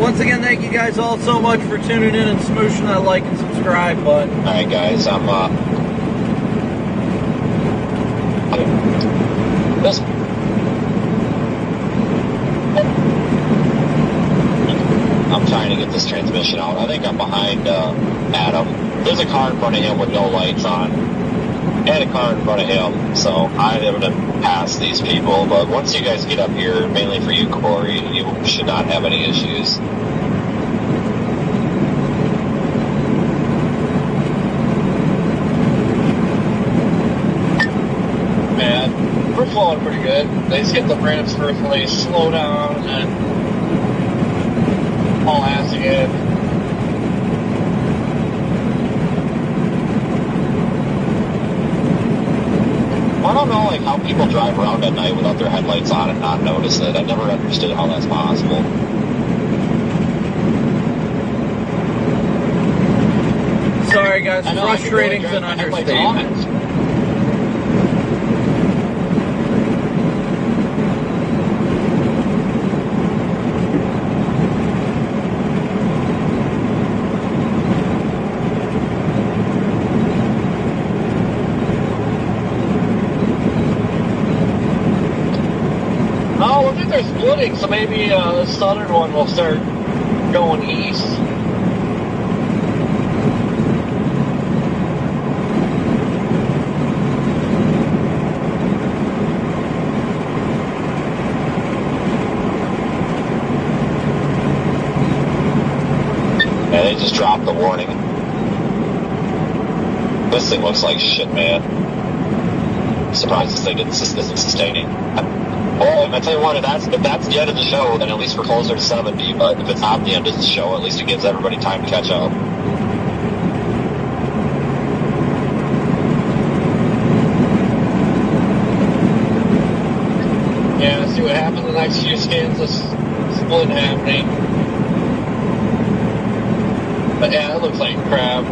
Speaker 1: Once again, thank you guys all so much for tuning in and smooshing that like and subscribe button.
Speaker 2: Alright guys, I'm trying to get this transmission out. I think I'm behind Adam. There's a car in front of him with no lights on, and a car in front of him, so I'm able to pass these people. But once you guys get up here, mainly for you, Corey, you should not have any issues.
Speaker 5: Man, we're flowing pretty good. They just hit the ramps first when they slow down and then all ass again.
Speaker 2: I don't know like how people drive around at night without their headlights on and not notice it. I never understood how that's possible.
Speaker 1: Sorry guys, frustrating's an understatement.
Speaker 5: Oh, I think they're splitting, so maybe the southern one will start going east.
Speaker 2: Yeah, they just dropped the warning. This thing looks like shit, man. I'm surprised this thing isn't sustaining. Well, I tell you what, if that's the end of the show, then at least we're closer to 70. But if it's not the end of the show, at least it gives everybody time to catch up.
Speaker 5: Yeah, see what happens in the next few scans, this split happening. But yeah, it looks like crap.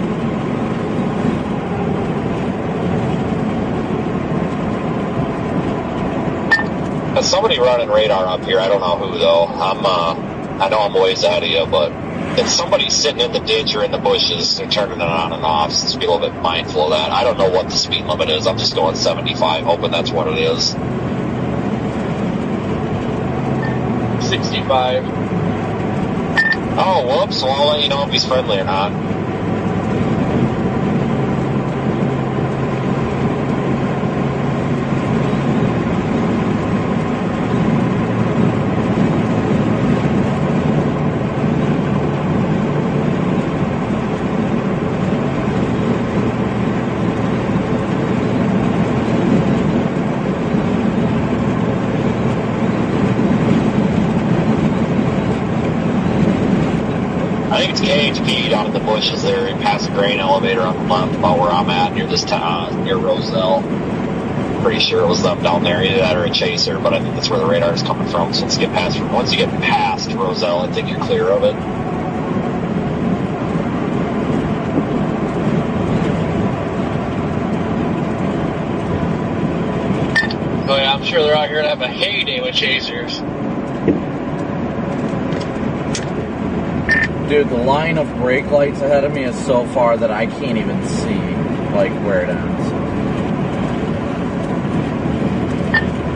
Speaker 2: There's somebody running radar up here. I don't know who though. I know I'm ways ahead of you, but if somebody's sitting in the ditch or in the bushes, they're turning it on and off. So just be a little bit mindful of that. I don't know what the speed limit is. I'm just going 75, hoping that's what it is.
Speaker 5: 65.
Speaker 2: Oh, whoops. Well, I'll let you know if he's friendly or not. I think it's KHP down in the bushes there, past the grain elevator on the left, about where I'm at, near this town, near Roselle. Pretty sure it was them down there, either that or a chaser, but I think that's where the radar is coming from. So once you get past Roselle, I think you're clear of it.
Speaker 5: Oh yeah, I'm sure they're out here to have a heyday with chasers.
Speaker 1: Dude, the line of brake lights ahead of me is so far that I can't even see, like, where it ends.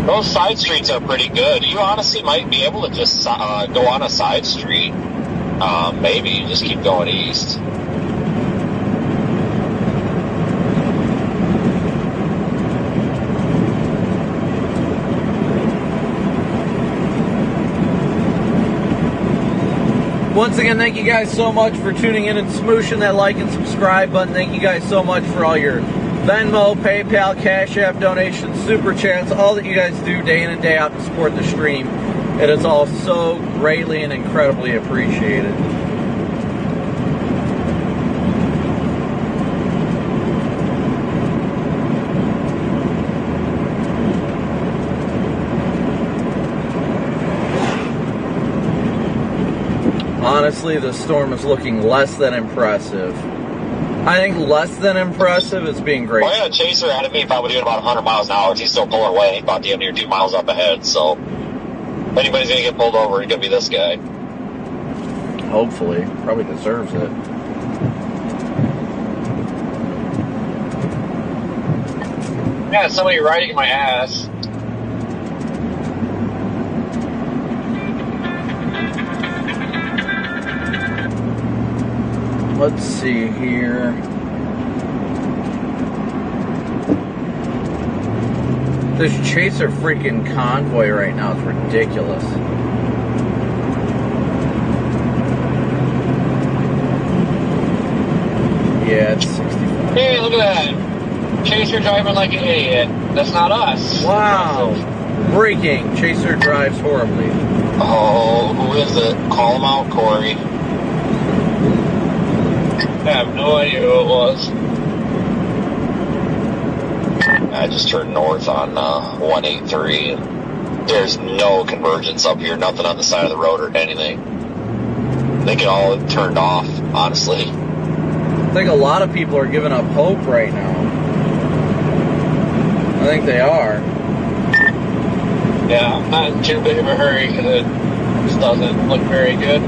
Speaker 2: Those side streets are pretty good. You honestly might be able to just go on a side street Maybe you just keep going east.
Speaker 1: Once again, thank you guys so much for tuning in and smooshing that like and subscribe button. Thank you guys so much for all your Venmo, PayPal, Cash App donations, Super Chats, all that you guys do day in and day out to support the stream. It is all so greatly and incredibly appreciated. Honestly, the storm is looking less than impressive. I think less than impressive is being great.
Speaker 2: Well, I had a chaser ahead of me, probably doing about 100 miles an hour. He's still pulling away, about damn near 2 miles up ahead. So, if anybody's going to get pulled over, it's going to be this guy.
Speaker 1: Hopefully. Probably deserves it.
Speaker 5: Yeah, somebody riding my ass.
Speaker 1: Let's see here. This chaser freaking convoy right now is ridiculous. Yeah, it's 65.
Speaker 5: Hey, look at that. Chaser driving like an idiot. That's not us.
Speaker 1: Wow. Breaking. Chaser drives horribly.
Speaker 2: Oh, who is it? Call him out, Corey.
Speaker 5: I have no idea who it was.
Speaker 2: I just turned north on 183. And there's no convergence up here, nothing on the side of the road or anything. They get all turned off, honestly.
Speaker 1: I think a lot of people are giving up hope right now. I think they are.
Speaker 5: Yeah, I'm not in too big of a hurry because it just doesn't look very good.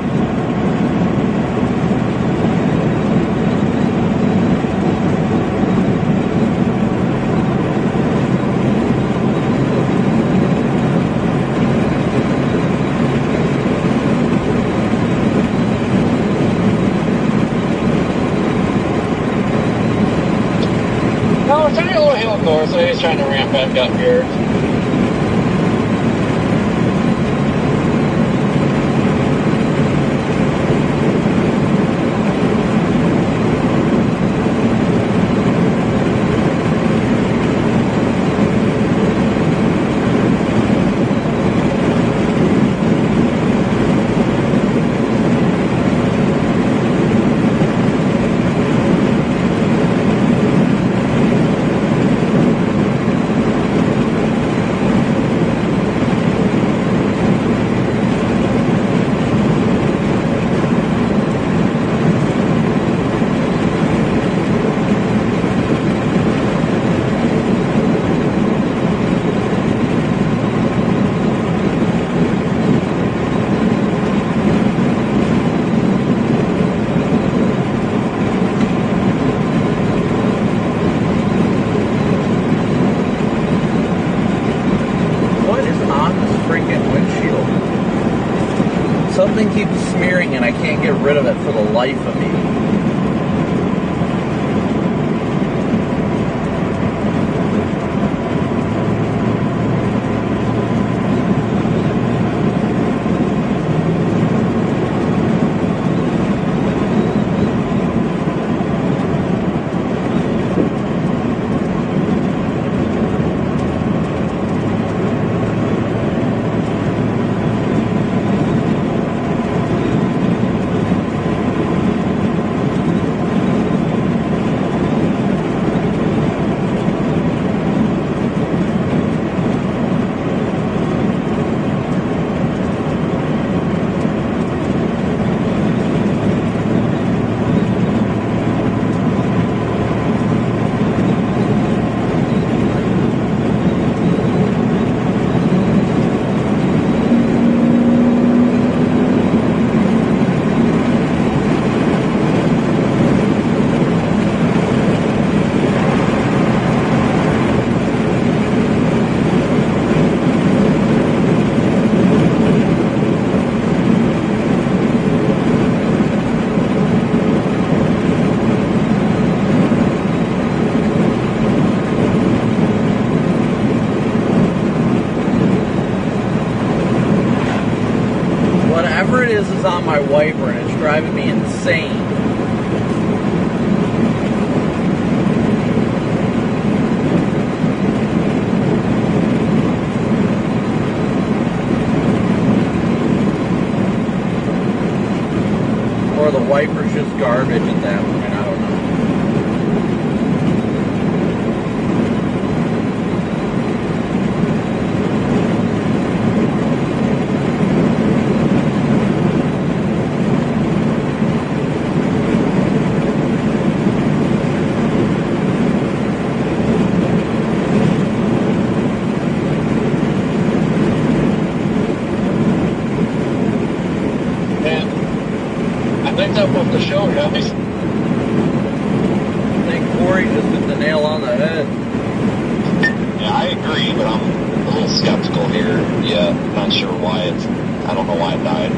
Speaker 5: So he's trying to ramp back up here.
Speaker 1: my wiper and it's driving me insane. Or the wiper's just garbage at that point, I don't know.
Speaker 5: Up the show, guys.
Speaker 1: I think Corey just hit the nail on the head.
Speaker 2: Yeah, I agree, but I'm a little skeptical here. Yeah, not sure why it's. I don't know why it died.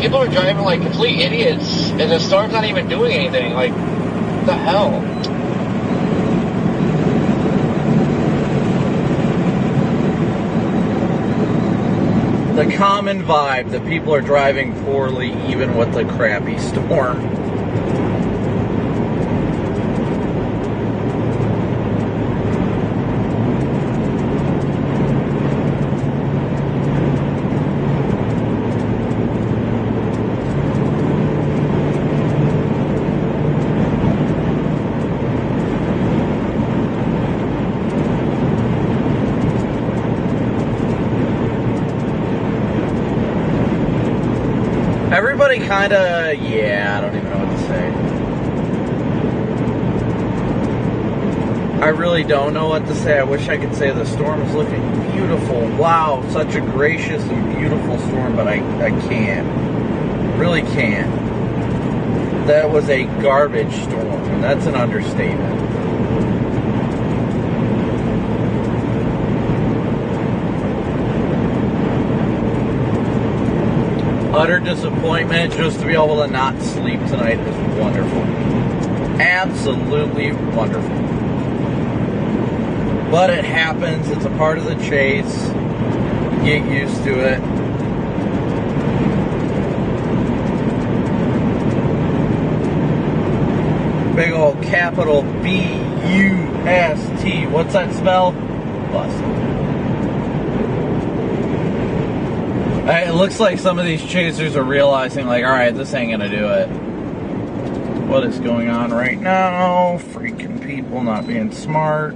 Speaker 5: People are driving like complete idiots, and the storm's not even doing anything. Like, what the hell?
Speaker 1: The common vibe that people are driving poorly even with the crappy storm. Everybody kind of, yeah, I don't even know what to say. I really don't know what to say. I wish I could say the storm is looking beautiful. Wow, such a gracious and beautiful storm, but I can't. Really can't. That was a garbage storm, and that's an understatement. Utter disappointment. Just to be able to not sleep tonight is wonderful. Absolutely wonderful. But it happens. It's a part of the chase. Get used to it. Big old capital B-U-S-T. What's that spell? Bust. It looks like some of these chasers are realizing, like, alright, this ain't gonna do it. What is going on right now? Freaking people not being smart.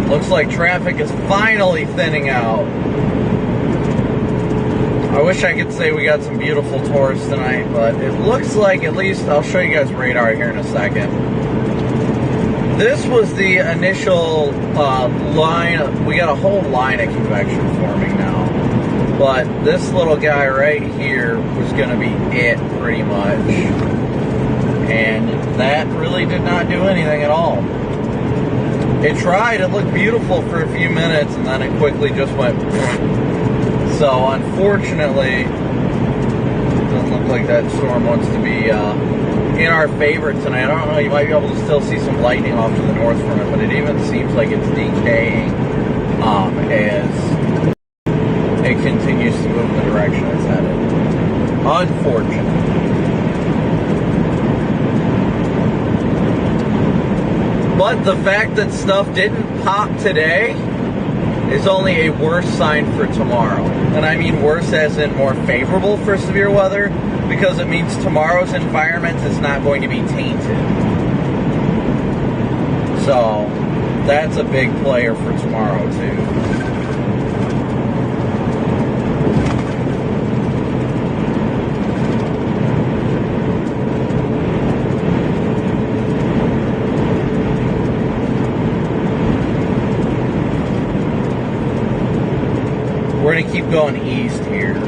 Speaker 1: Looks like traffic is finally thinning out. I wish I could say we got some beautiful tours tonight, but it looks like, at least, I'll show you guys radar here in a second. This was the initial line. We got a whole line of convection forming now. But this little guy right here was going to be it, pretty much. And that really did not do anything at all. It tried, it looked beautiful for a few minutes, and then it quickly just went. So, unfortunately, it doesn't look like that storm wants to be in our favor tonight. I don't know, you might be able to still see some lightning off to the north from it, but it even seems like it's decaying as it continues to move in the direction it's headed. Unfortunate. But the fact that stuff didn't pop today is only a worse sign for tomorrow. And I mean worse as in more favorable for severe weather, because it means tomorrow's environment is not going to be tainted. So that's a big player for tomorrow too. We're going to keep going east here.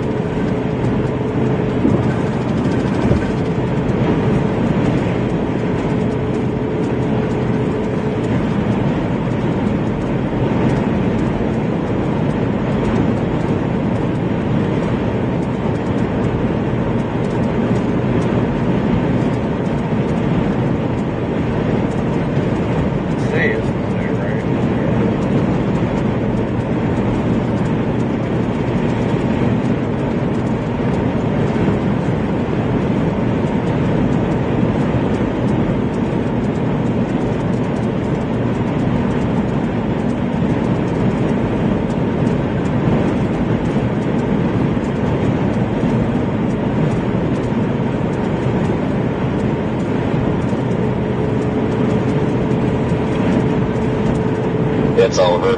Speaker 2: It's over.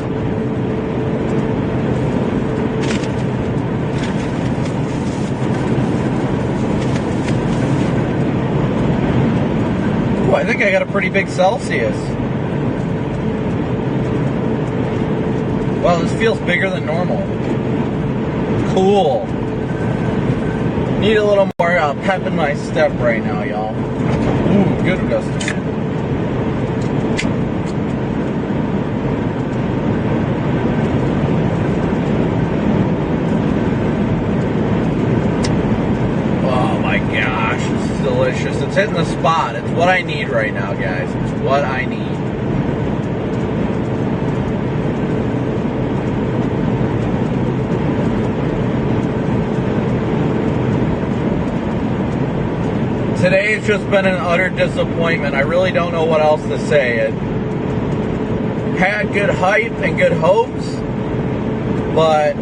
Speaker 1: Ooh, I think I got a pretty big Celsius. Wow, this feels bigger than normal. Cool. Need a little more pep in my step right now, y'all. Ooh, good Augusta. Delicious. It's hitting the spot. It's what I need right now, guys. It's what I need. Today has just been an utter disappointment. I really don't know what else to say. It had good hype and good hopes, but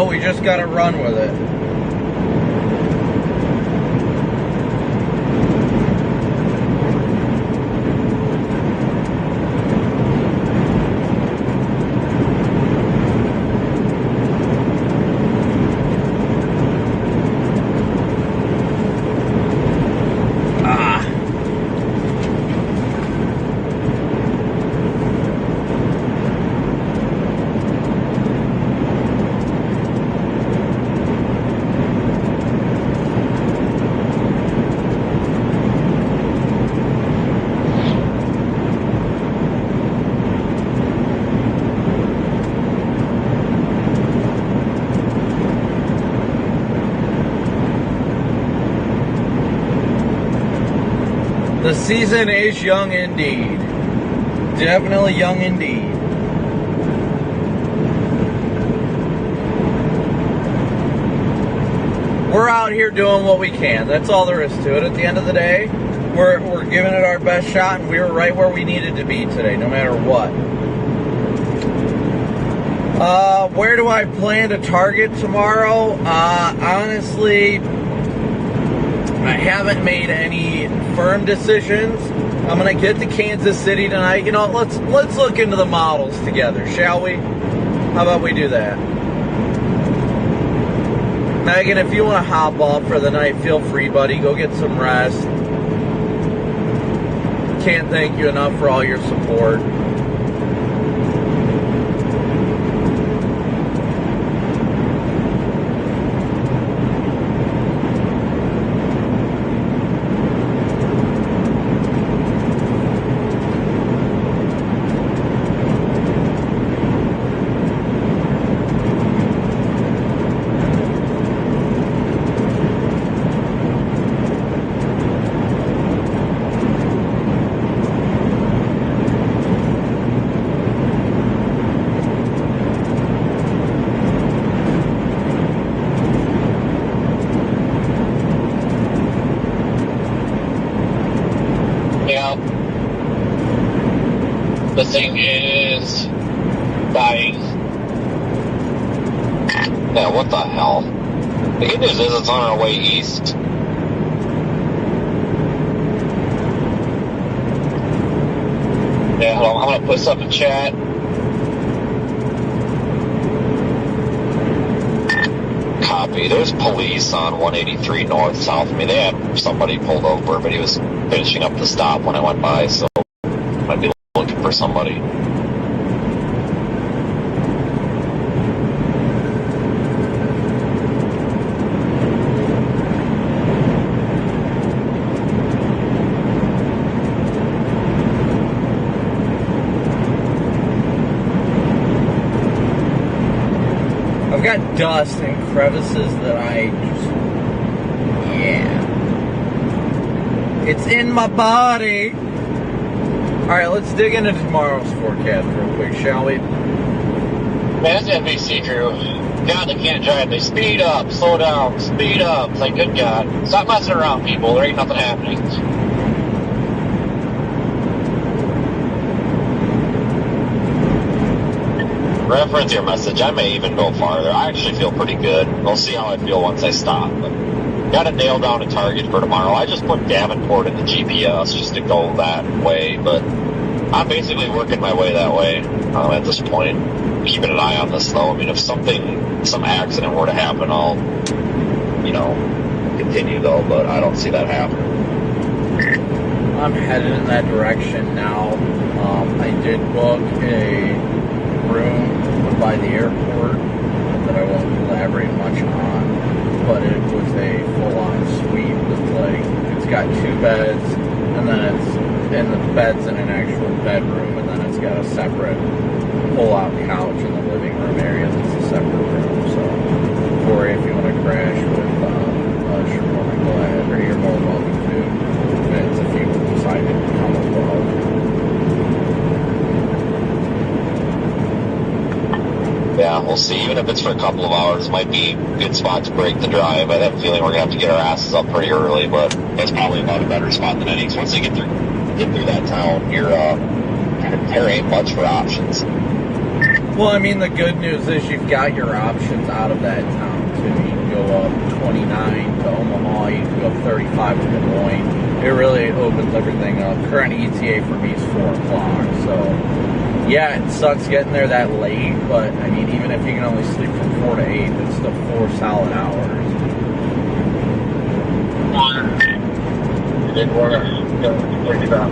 Speaker 1: we just got to run with it. The season is young indeed. Definitely young indeed. We're out here doing what we can. That's all there is to it. At the end of the day, we're giving it our best shot, and we were right where we needed to be today, no matter what. Where do I plan to target tomorrow? Honestly, I haven't made any firm decisions. I'm gonna get to Kansas City tonight. You know, let's look into the models together, shall we? How about we do that? Megan, if you want to hop off for the night, feel free, buddy. Go get some rest. Can't thank you enough for all your support.
Speaker 5: The thing is dying. Yeah, what the hell? The good news is it's on our way east. Yeah, hold on, I'm gonna put something in chat. Copy. There's police on 183 north south of me. They had somebody pulled over, but he was finishing up the stop when I went by, so might be looking for somebody.
Speaker 1: I've got dust and crevices that I just, yeah. It's in my body. Alright, let's dig into tomorrow's forecast real quick, shall we?
Speaker 5: Man, that's NBC crew. God, they can't drive. They speed up, slow down, speed up. It's like, good God. Stop messing around, people. There ain't nothing happening. Reference your message. I may even go farther. I actually feel pretty good. We'll see how I feel once I stop. But got to nail down a target for tomorrow. I just put Davenport in the GPS just to go that way, but I'm basically working my way that way at this point. Keeping an eye on this, though. I mean, if some accident were to happen, I'll, continue, though, but I don't see that happening.
Speaker 1: I'm headed in that direction now. I did book a room by the airport that I won't elaborate much on, but it was a full-on suite with, it's got 2 beds, and then the bed's in an actual bedroom, and then it's got a separate pull-out couch in the living room area that's a separate room. So, Corey, if you want to crash with us, you're more than glad, or you're more welcome to. Vince, if you decided to come as well.
Speaker 5: Yeah, we'll see. Even if it's for a couple of hours, it might be a good spot to break the drive. I have a feeling we're going to have to get our asses up pretty early, but it's probably about a better spot than any. Because once you get through that town, there ain't much for options.
Speaker 1: Well, I mean, the good news is you've got your options out of that town, too. You can go up 29 to Omaha, you can go 35 to Des Moines. It really opens everything up. Current ETA for me is 4 o'clock, so yeah, it sucks getting there that late, but I mean, even if you can only sleep from 4 to 8, it's still 4 solid hours.
Speaker 5: Didn't want to think about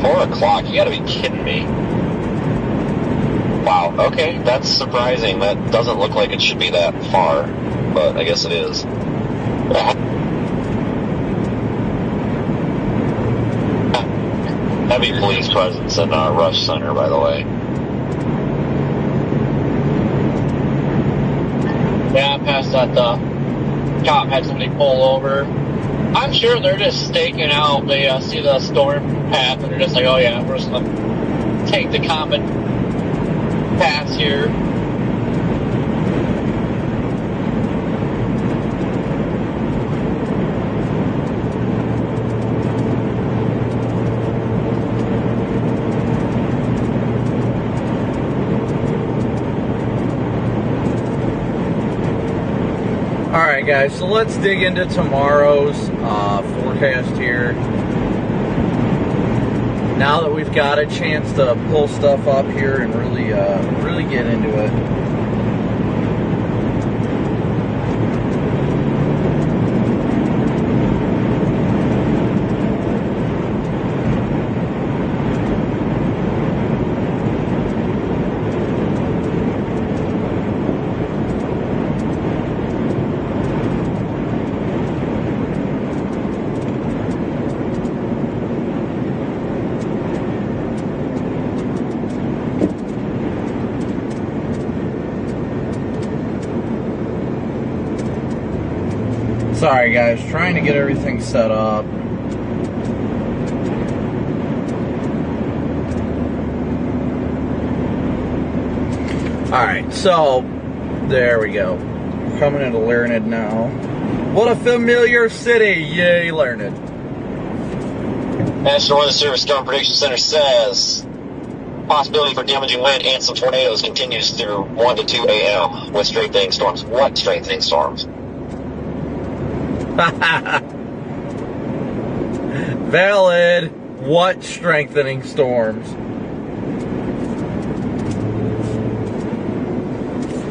Speaker 5: 4 o'clock? You gotta be kidding me. Wow, okay, that's surprising. That doesn't look like it should be that far, but I guess it is. Heavy police presence in Rush Center, by the way. Yeah, past that, cop had somebody pull over. I'm sure they're just staking out. They see the storm path, and they're just like, oh yeah, we're just going to take the common paths here.
Speaker 10: Alright guys, so let's dig into tomorrow's forecast here. Now that we've got a chance to pull stuff up here and really get into it. Sorry guys, trying to get everything set up. Alright, so there we go. Coming into Larned now. What a familiar city! Yay, Larned.
Speaker 5: National Weather Service Storm Prediction Center says possibility for damaging wind and some tornadoes continues through 1 to 2 a.m. with strengthening storms. What strengthening storms?
Speaker 10: Valid. What strengthening storms?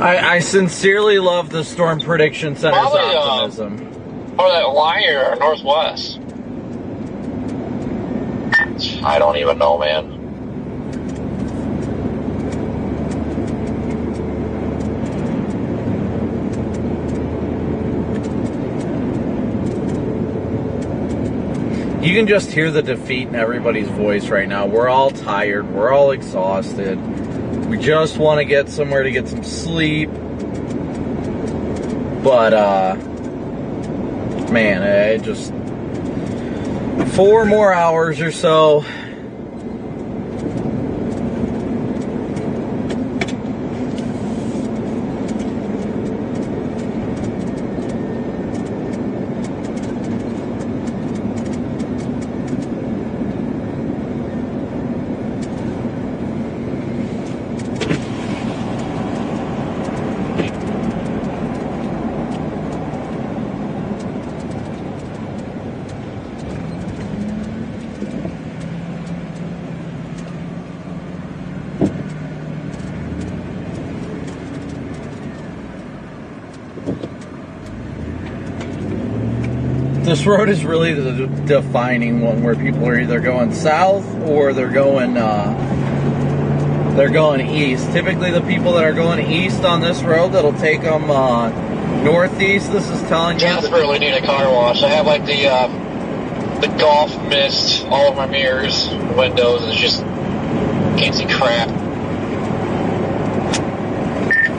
Speaker 10: I sincerely love the Storm Prediction Center's optimism.
Speaker 5: Or that wire northwest. I don't even know, man.
Speaker 10: You can just hear the defeat in everybody's voice right now. We're all tired. We're all exhausted. We just want to get somewhere to get some sleep. But, man, it just 4 more hours or so. This road is really the defining one where people are either going south or they're going east. Typically the people that are going east on this road, that'll take them northeast. This is telling you.
Speaker 5: Desperately need a car wash. I have like the golf mist all over my mirrors, windows. It's just can't see crap.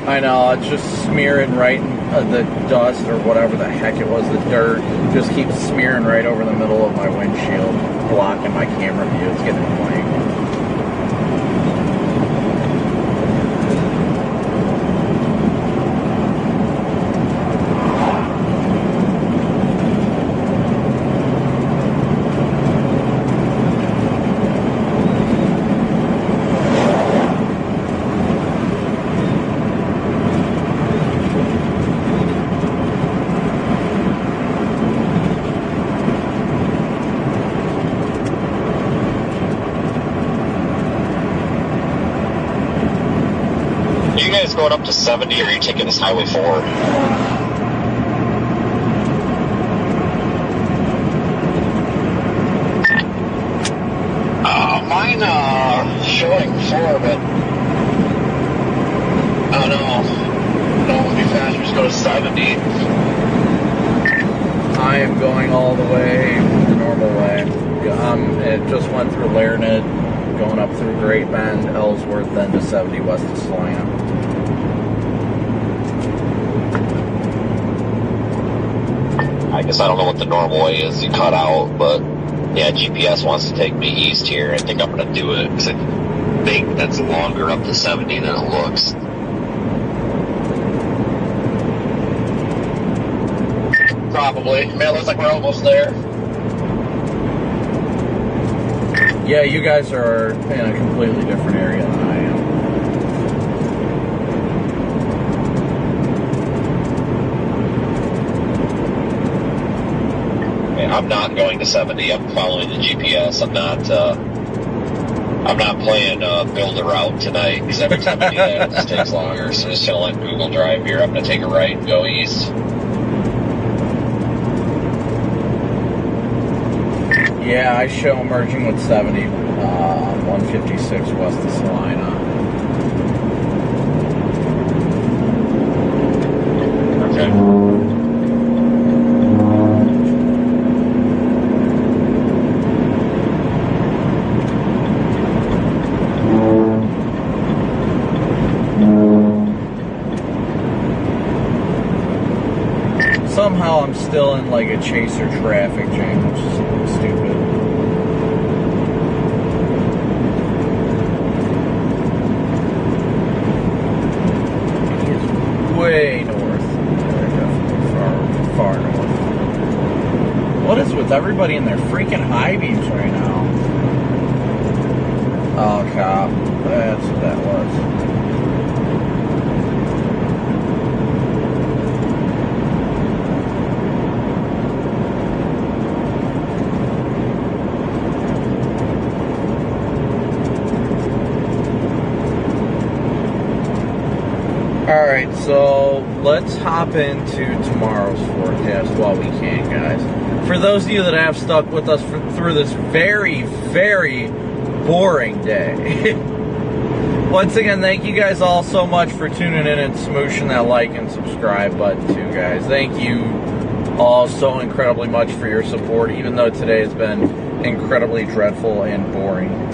Speaker 10: I know, it's just smearing right in the dust or whatever the heck it was, the dirt, just keeps smearing right over the middle of my windshield, blocking my camera view. It's getting annoying.
Speaker 5: Going up to 70, or are you taking this Highway 4? Mine showing 4, but I don't know. No, it would be faster to go to 70.
Speaker 10: I am going all the way the normal way. It just went through Larned, going up through Great Bend, Ellsworth, then to 70 west of Salina.
Speaker 5: I guess I don't know what the normal way is. You cut out, but yeah, GPS wants to take me east here. I think I'm going to do it because I think that's longer up to 70 than it looks. Probably. Man, it looks like we're almost there.
Speaker 10: Yeah, you guys are in a completely different area than I am.
Speaker 2: I'm not going to 70. I'm following the GPS. I'm not playing build a route tonight because every time I do that, it just takes longer. So just gonna let Google Drive here. I'm gonna take a right and go east.
Speaker 10: Yeah, I show merging with 70 on 156 west of Salina. Somehow I'm still in like a chaser traffic jam, which is a little stupid. He's way north. Definitely far north. What is with everybody in their freaking high beams right now? Oh, cop. That's what that was. Alright, so let's hop into tomorrow's forecast while we can, guys. For those of you that have stuck with us through this very, very boring day. Once again, thank you guys all so much for tuning in and smooshing that like and subscribe button too, guys. Thank you all so incredibly much for your support, even though today has been incredibly dreadful and boring.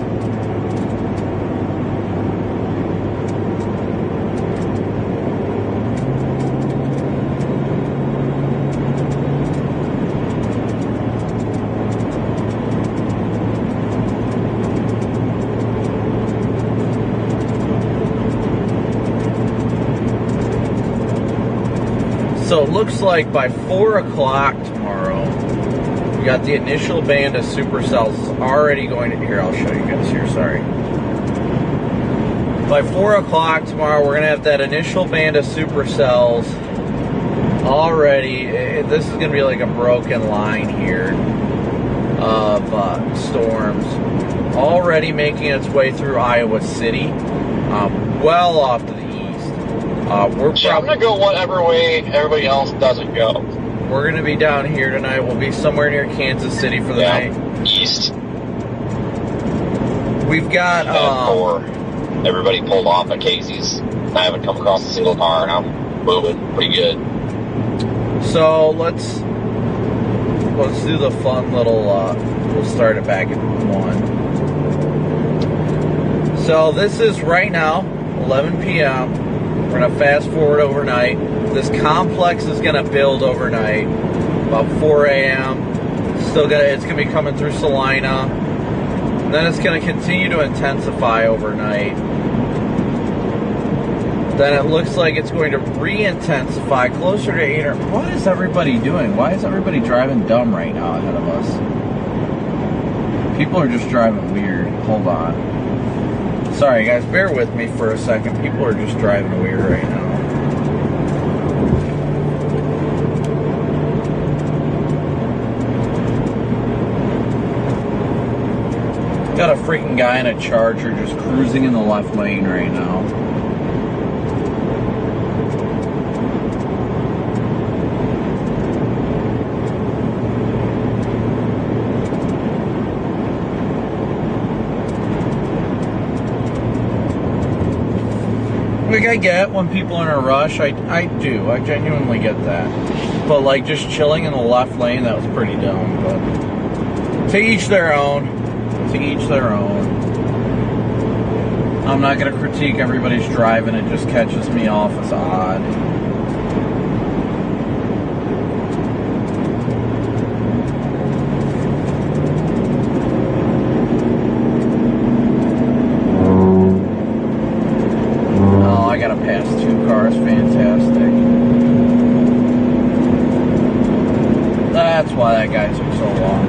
Speaker 10: So it looks like by 4 o'clock tomorrow, we got the initial band of supercells already going to, here, I'll show you guys here, sorry. By 4 o'clock tomorrow, we're going to have that initial band of supercells already. This is going to be like a broken line here of storms already making its way through Iowa City, well off to the I'm going
Speaker 5: to go whatever way everybody else doesn't go.
Speaker 10: We're going to be down here tonight. We'll be somewhere near Kansas City for the night.
Speaker 2: East.
Speaker 10: We've got...
Speaker 2: everybody pulled off at Casey's. I haven't come across a single car, and I'm moving pretty good.
Speaker 10: So let's do the fun little... we'll start it back at 1. So this is right now, 11 p.m., we're going to fast forward overnight. This complex is going to build overnight, about 4 a.m. It's going to be coming through Salina. And then it's going to continue to intensify overnight. Then it looks like it's going to re-intensify closer to 8 or... What is everybody doing? Why is everybody driving dumb right now ahead of us? People are just driving weird. Hold on. Sorry guys, bear with me for a second. People are just driving weird right now. Got a freaking guy in a Charger just cruising in the left lane right now. Like, I get when people are in a rush, I do, I genuinely get that. But like, just chilling in the left lane, that was pretty dumb, but to each their own, to each their own. I'm not gonna critique everybody's driving, it just catches me off as odd. I gotta pass 2 cars, fantastic. That's why that guy took so long.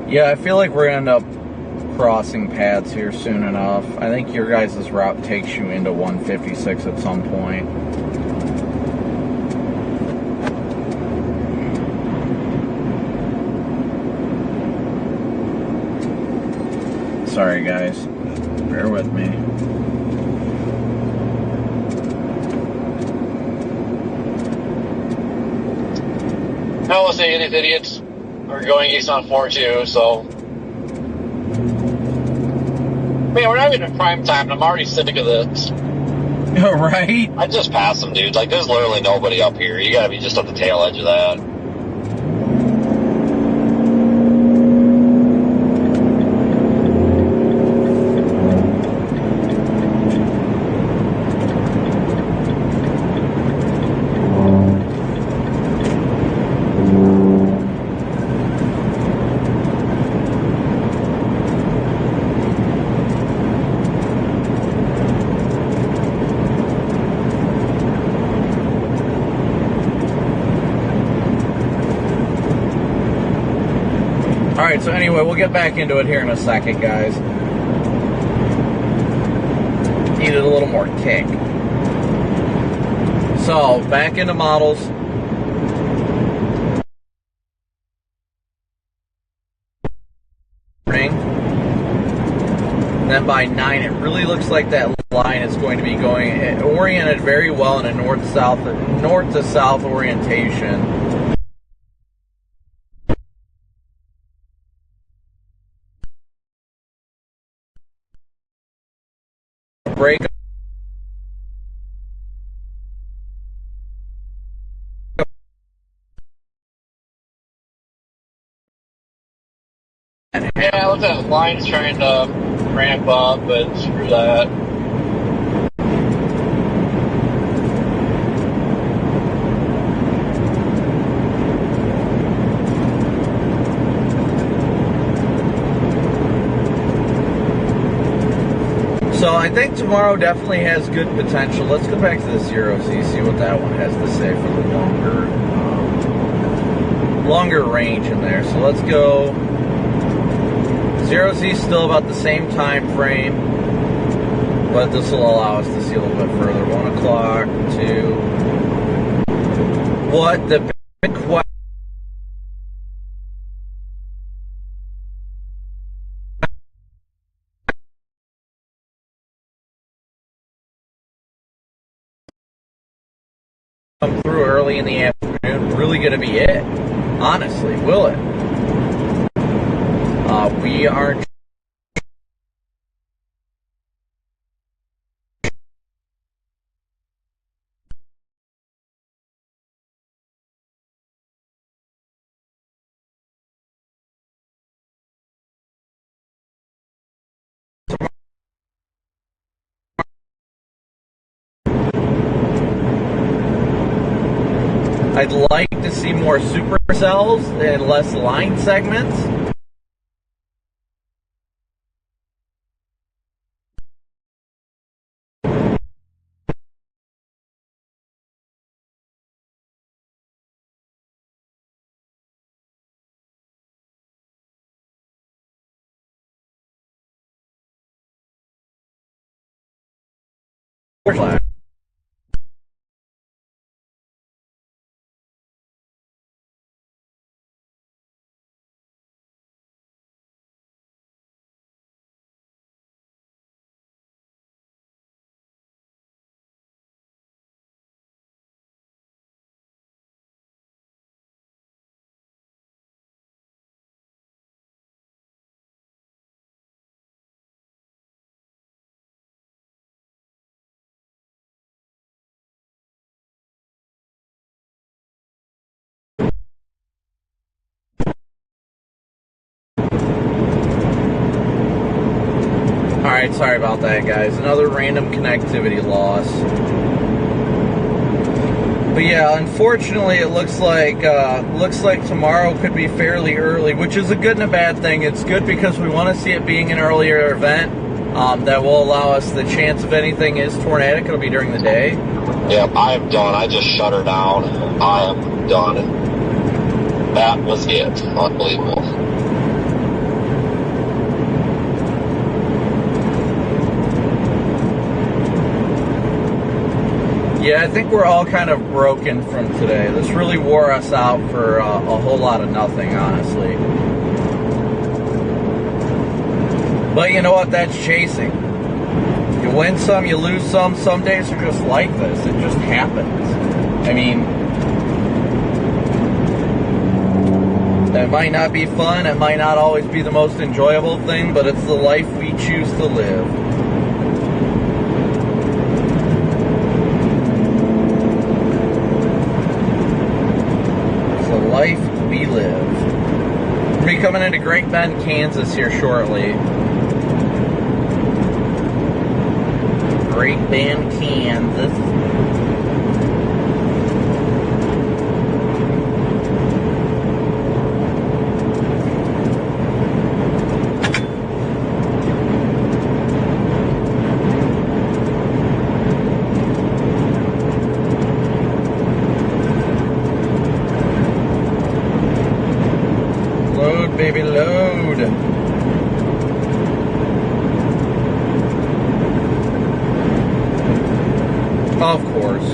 Speaker 1: Yeah, I feel like we're going to end up crossing paths here soon enough. I think your guys' route takes you into 156 at some point. Sorry guys, bear with me.
Speaker 5: I will say these idiots are going east on 4-2, so. Man, we're not even in prime time, and I'm already sick of this.
Speaker 1: Right?
Speaker 5: I just passed them, dude. Like, there's literally nobody up here. You gotta be just at the tail edge of that.
Speaker 1: Alright, so anyway, we'll get back into it here in a second, guys. Needed a little more kick. So, back into models. And then by 9, it really looks like that line is going to be going oriented very well in a north to south orientation. Break
Speaker 5: Yeah, look at that line's trying to ramp up, but screw that.
Speaker 1: So I think tomorrow definitely has good potential. Let's go back to the 0C, see what that one has to say for the longer range in there. So let's go. 0C still about the same time frame, but this will allow us to see a little bit further. 1 o'clock, 2. What the big question? Come through early in the afternoon, really going to be it. Honestly, will it? We aren't. I'd like to see more supercells and less line segments. Alright, sorry about that, guys. Another random connectivity loss. But yeah, unfortunately, it looks like tomorrow could be fairly early, which is a good and a bad thing. It's good because we want to see it being an earlier event that will allow us the chance if anything is tornadic, it'll be during the day.
Speaker 5: Yep, I am done. I just shut her down. I am done. That was it. Unbelievable.
Speaker 1: Yeah, I think we're all kind of broken from today. This really wore us out for a whole lot of nothing, honestly. But you know what? That's chasing. You win some, you lose some. Some days are just like this. It just happens. I mean, it might not be fun. It might not always be the most enjoyable thing, but it's the life we choose to live. Life we live. We'll be coming into Great Bend, Kansas here shortly. Great Bend, Kansas. Baby, load. Of course.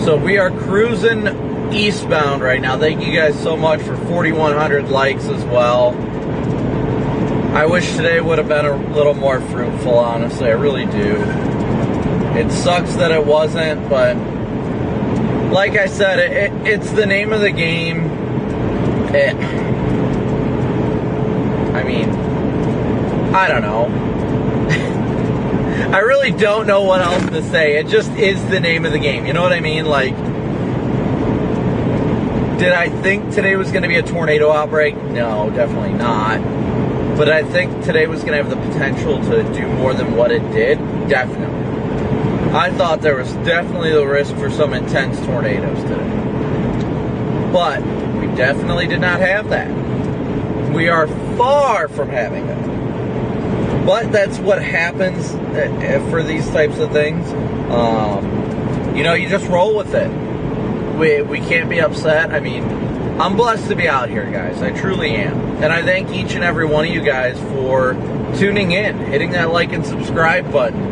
Speaker 1: So we are cruising eastbound right now. Thank you guys so much for 4,100 likes as well. I wish today would have been a little more fruitful, honestly. I really do. It sucks that it wasn't, but like I said, it's the name of the game. I mean, I don't know. I really don't know what else to say. It just is the name of the game. You know what I mean? Like, did I think today was going to be a tornado outbreak? No, definitely not. But I think today was going to have the potential to do more than what it did. Definitely. I thought there was definitely the risk for some intense tornadoes today. But we definitely did not have that. We are far from having that. But that's what happens for these types of things. You know, you just roll with it. We can't be upset. I mean, I'm blessed to be out here, guys. I truly am. And I thank each and every one of you guys for tuning in, hitting that like and subscribe button.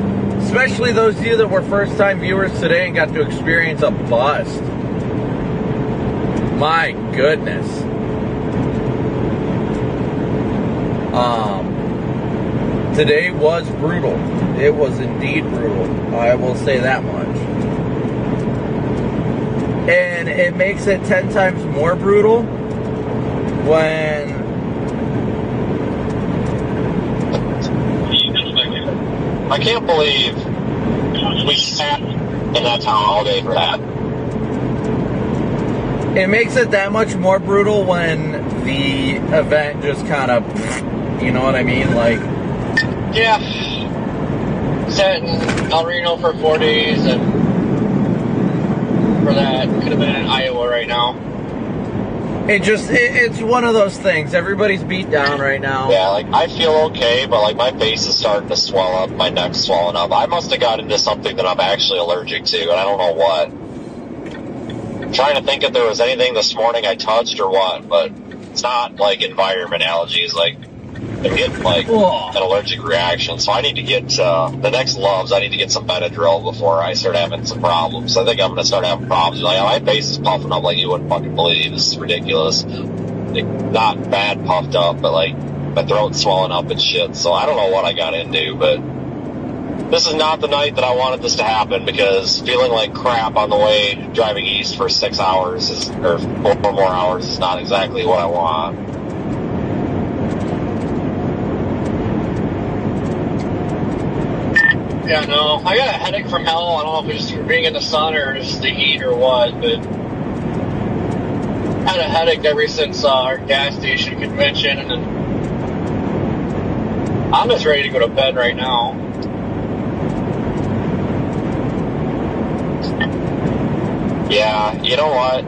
Speaker 1: Especially those of you that were first-time viewers today and got to experience a bust. My goodness. Today was brutal. It was indeed brutal. I will say that much. And it makes it 10 times more brutal when
Speaker 2: I can't believe we sat in that town all day for that.
Speaker 1: It makes it that much more brutal when the event just kind of, you know what I mean? Like,
Speaker 5: yeah. Sat in El Reno for 4 days, and for that, could have been in Iowa right now.
Speaker 1: It's one of those things. Everybody's beat down right now.
Speaker 2: Yeah, like, I feel okay, but, like, my face is starting to swell up, my neck's swelling up. I must have got into something that I'm actually allergic to, and I don't know what. I'm trying to think if there was anything this morning I touched or what, but it's not, like, environment allergies, like, I get like an allergic reaction, so I need to get the next loves. I need to get some Benadryl before I start having some problems. I think I'm gonna start having problems. Like, my face is puffing up like you wouldn't fucking believe. This is ridiculous. Like, not bad puffed up, but like my throat's swelling up and shit. So I don't know what I got into, but this is not the night that I wanted this to happen, because feeling like crap on the way driving east for 6 hours or 4 more hours is not exactly what I want.
Speaker 5: Yeah, no, I got a headache from hell. I don't know if it's just being in the sun or just the heat or what, but I had a headache ever since our gas station convention, and then I'm just ready to go to bed right now. Yeah, you know what?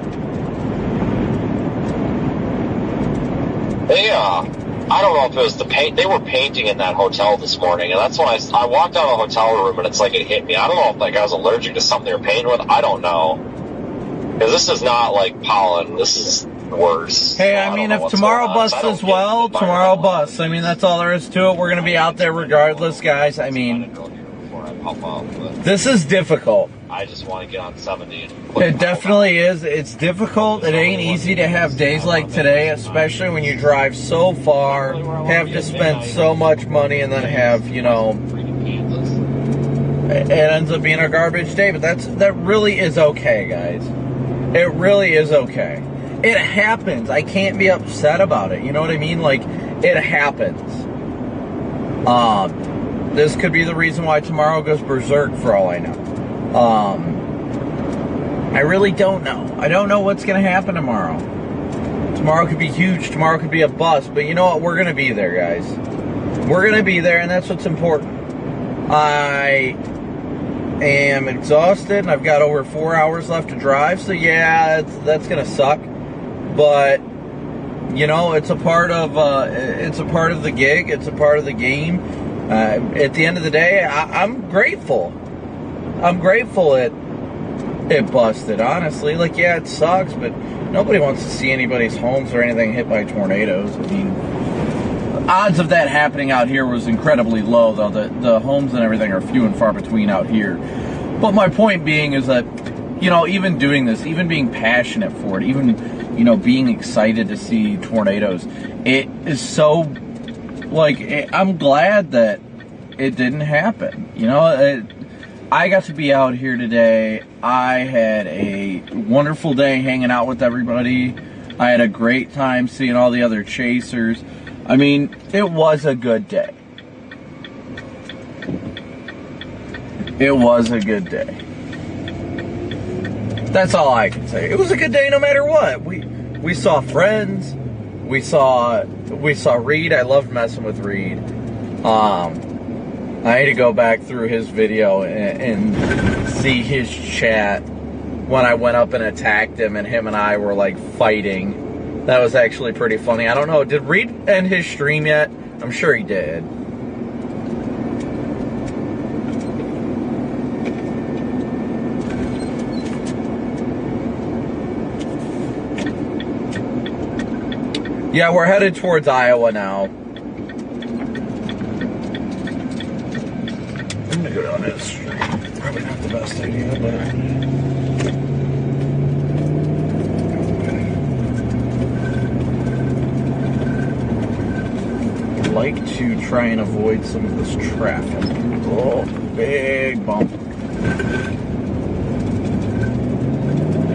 Speaker 5: I don't know if it was the paint. They were painting in that hotel this morning, and that's when I walked out of the hotel room, and it's like it hit me. I don't know if like I was allergic to something they were painting with. I don't know. Because this is not like pollen. This is worse.
Speaker 1: Hey, I mean, if tomorrow busts as well, tomorrow busts. I mean, that's all there is to it. We're going to be out there regardless, guys. I mean, this is difficult.
Speaker 5: I just want to get on 70.
Speaker 1: It definitely is. It's difficult. It ain't easy to have days like today, especially when you drive so far, have to spend so much money, and then have, you know, it ends up being a garbage day. But that really is okay, guys. It really is okay. It happens. I can't be upset about it. You know what I mean? Like, it happens. This could be the reason why tomorrow goes berserk for all I know. I really don't know. I don't know what's going to happen tomorrow. Tomorrow could be huge. Tomorrow could be a bust. But you know what? We're going to be there, guys. We're going to be there, and that's what's important. I am exhausted, and I've got over 4 hours left to drive. So, yeah, that's going to suck. But, you know, it's a part of the gig. It's a part of the game. At the end of the day, I'm grateful. I'm grateful it busted, honestly. Like, yeah, it sucks, but nobody wants to see anybody's homes or anything hit by tornadoes. I mean, the odds of that happening out here was incredibly low, though. The homes and everything are few and far between out here. But my point being is that, you know, even doing this, even being passionate for it, even, you know, being excited to see tornadoes, it is so, like, I'm glad that it didn't happen. You know, I got to be out here today. I had a wonderful day hanging out with everybody. I had a great time seeing all the other chasers. I mean, it was a good day. It was a good day. That's all I can say. It was a good day no matter what. We saw friends. We saw Reed. I loved messing with Reed. I had to go back through his video and see his chat when I went up and attacked him, and him and I were like fighting. That was actually pretty funny. I don't know, did Reed end his stream yet? I'm sure he did. Yeah, we're headed towards Iowa now. I'm gonna go down this street. Probably not the best idea, but I'd like to try and avoid some of this traffic. Oh, big bump.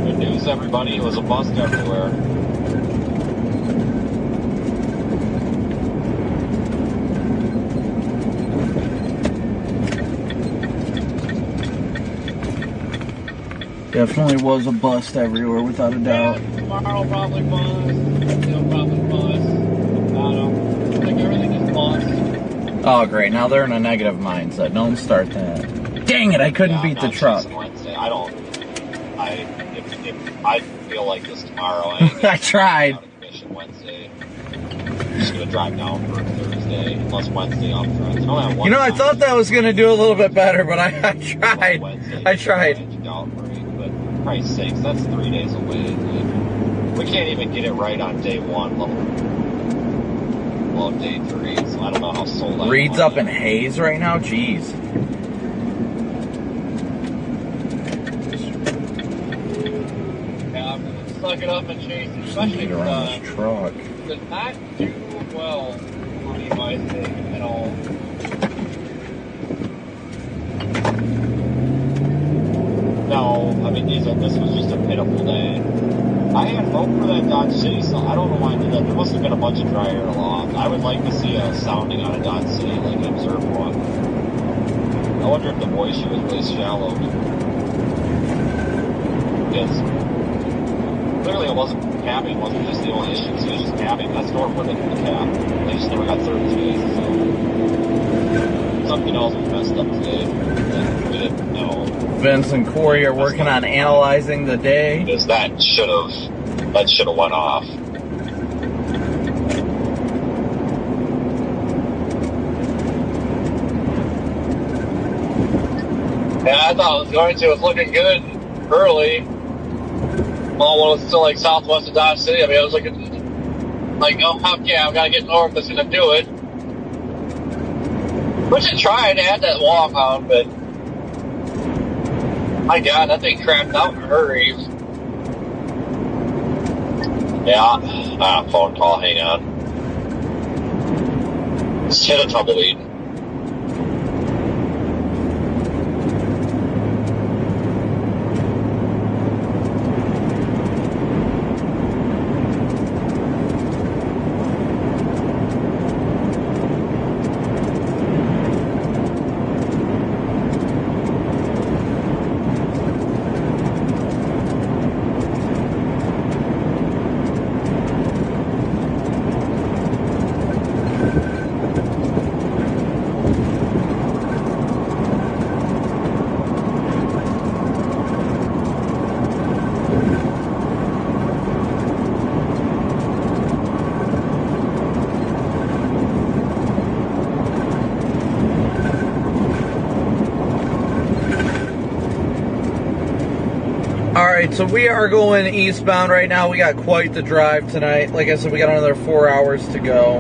Speaker 5: Good news, everybody. It was a bust everywhere.
Speaker 1: Definitely was a bust everywhere, without a doubt.
Speaker 12: Yeah, tomorrow probably bust. It'll probably bust. I don't think everything is bust.
Speaker 1: Oh, great. Now they're in a negative mindset. Don't start that. Dang it, I couldn't beat the truck.
Speaker 5: Wednesday. I feel like this tomorrow.
Speaker 1: I tried.
Speaker 5: Wednesday. I'm just going to drive down for Thursday, unless Wednesday I'm trying.
Speaker 1: You know, I thought that was going to do a little bit better, but I tried. I tried.
Speaker 5: For Christ's sakes, that's 3 days away. Like, we can't even get it right on day one, well, day three, so I don't know how sold I am.
Speaker 1: Reed's up in haze right now? Jeez.
Speaker 5: Yeah, I'm going to suck it up and chase it, especially
Speaker 1: around this truck.
Speaker 5: Does not do well for me, I think, at all. No, I mean, this was just a pitiful day. I had hope for that Dodge City, so I don't know why I did that. There must have been a bunch of dry air aloft. I would like to see a sounding on a Dodge City, like an observed one. I wonder if the voice was really shallow. Because clearly
Speaker 2: it wasn't capping, wasn't just the only issue. It was just capping. That storm put it in the cap. They just never got 30 days. So something else was messed up today that we didn't know.
Speaker 1: Vince and Corey are working on analyzing the day.
Speaker 2: Because that should have went off.
Speaker 5: Yeah, I thought it was going to. It was looking good early. Well, when it was still like southwest of Dodge City, I mean, I was looking like, oh, okay, I've got to get north. That's going to do it. Which I tried. I had that walk on, but my God, that thing crapped out in a hurry. Yeah, phone call. Hang on. Just hit a tumbleweed.
Speaker 1: Alright, so we are going eastbound right now. We got quite the drive tonight. Like I said, we got another 4 hours to go.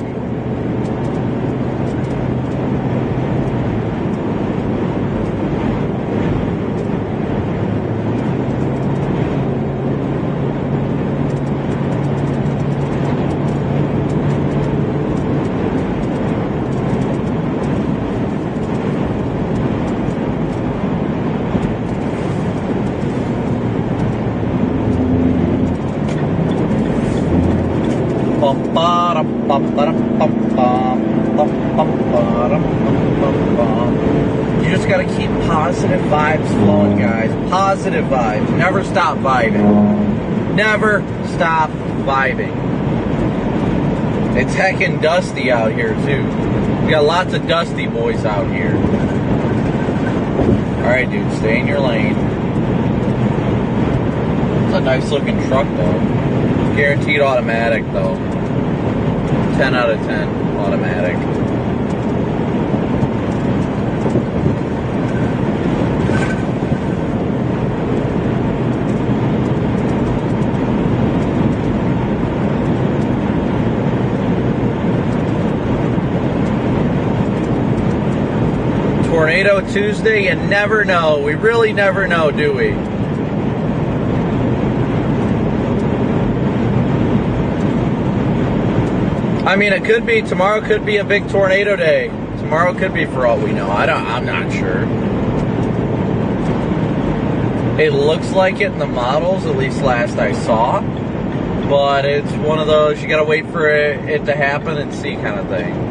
Speaker 1: You just gotta keep positive vibes flowing, guys. Positive vibes. Never stop vibing. Never stop vibing. It's heckin' dusty out here, too. We got lots of dusty boys out here. Alright, dude, stay in your lane. It's a nice looking truck, though. Guaranteed automatic, though. 10 out of 10 automatic. Tornado Tuesday, you never know. We really never know, do we? I mean, it could be, tomorrow could be a big tornado day. Tomorrow could be, for all we know. I'm not sure. It looks like it in the models, at least last I saw. But it's one of those, you gotta wait for it to happen and see kind of thing.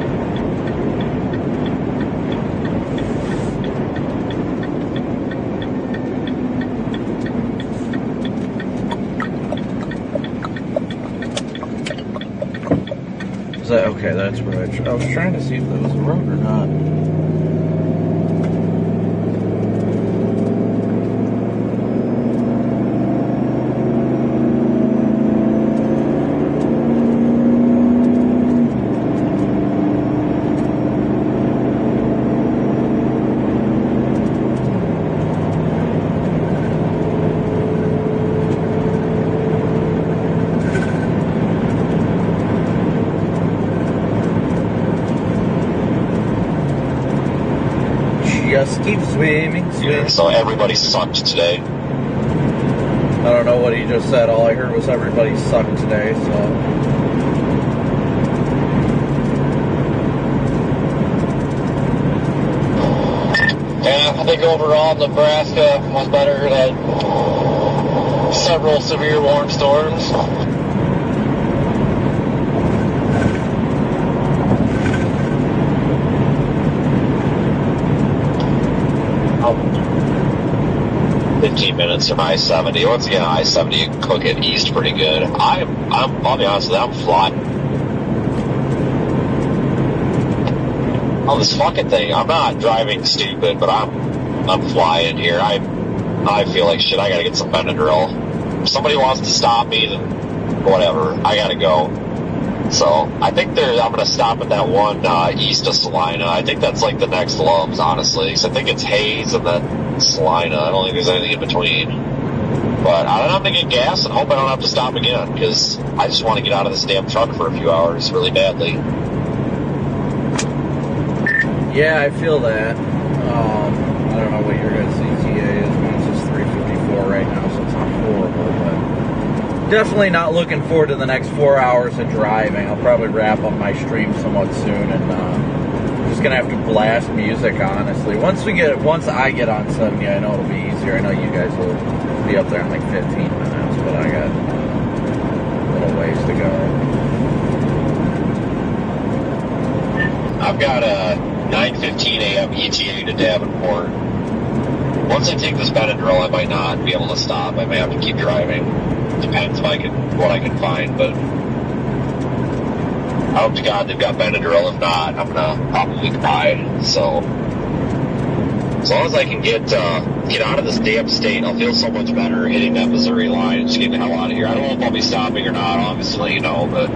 Speaker 1: Okay, that's where I was trying to see if that was a road or not. Just keep swimming, swimming.
Speaker 2: So everybody sucked today.
Speaker 1: I don't know what he just said. All I heard was everybody sucked today, so.
Speaker 5: Yeah, I think overall Nebraska was better. Had several severe warm storms.
Speaker 2: 15 minutes from I-70. Once again, I-70, you can cook it east pretty good. I'll be honest with you, I'm flying. Oh, this fucking thing. I'm not driving stupid, but I'm flying here. I feel like shit. I gotta get some Benadryl. If somebody wants to stop me, then whatever. I gotta go. So I think I'm gonna stop at that one east of Salina. I think that's like the next Loves, honestly. So I think it's Hayes and then Salina. I don't think there's anything in between. But I'm gonna get gas and hope I don't have to stop again, because I just want to get out of this damn truck for a few hours really badly.
Speaker 1: Yeah, I feel that. I don't know what your guys' ETA is. Mine's just 3:54 right now, so it's not horrible, but definitely not looking forward to the next 4 hours of driving. I'll probably wrap up my stream somewhat soon, and just gonna have to blast music, honestly. Once I get on 70, I know it'll be easier. I know you guys will be up there in like 15 minutes, but I got a little ways to go.
Speaker 2: I've got a 9:15 a.m. ETA to Davenport. Once I take this Benadryl, I might not be able to stop. I may have to keep driving. Depends what I can find, but I hope to God they've got Benadryl. If not, I'm gonna probably cry. So as long as I can get out of this damn state, I'll feel so much better hitting that Missouri line and just getting the hell out of here. I don't know if I'll be stopping or not, obviously, but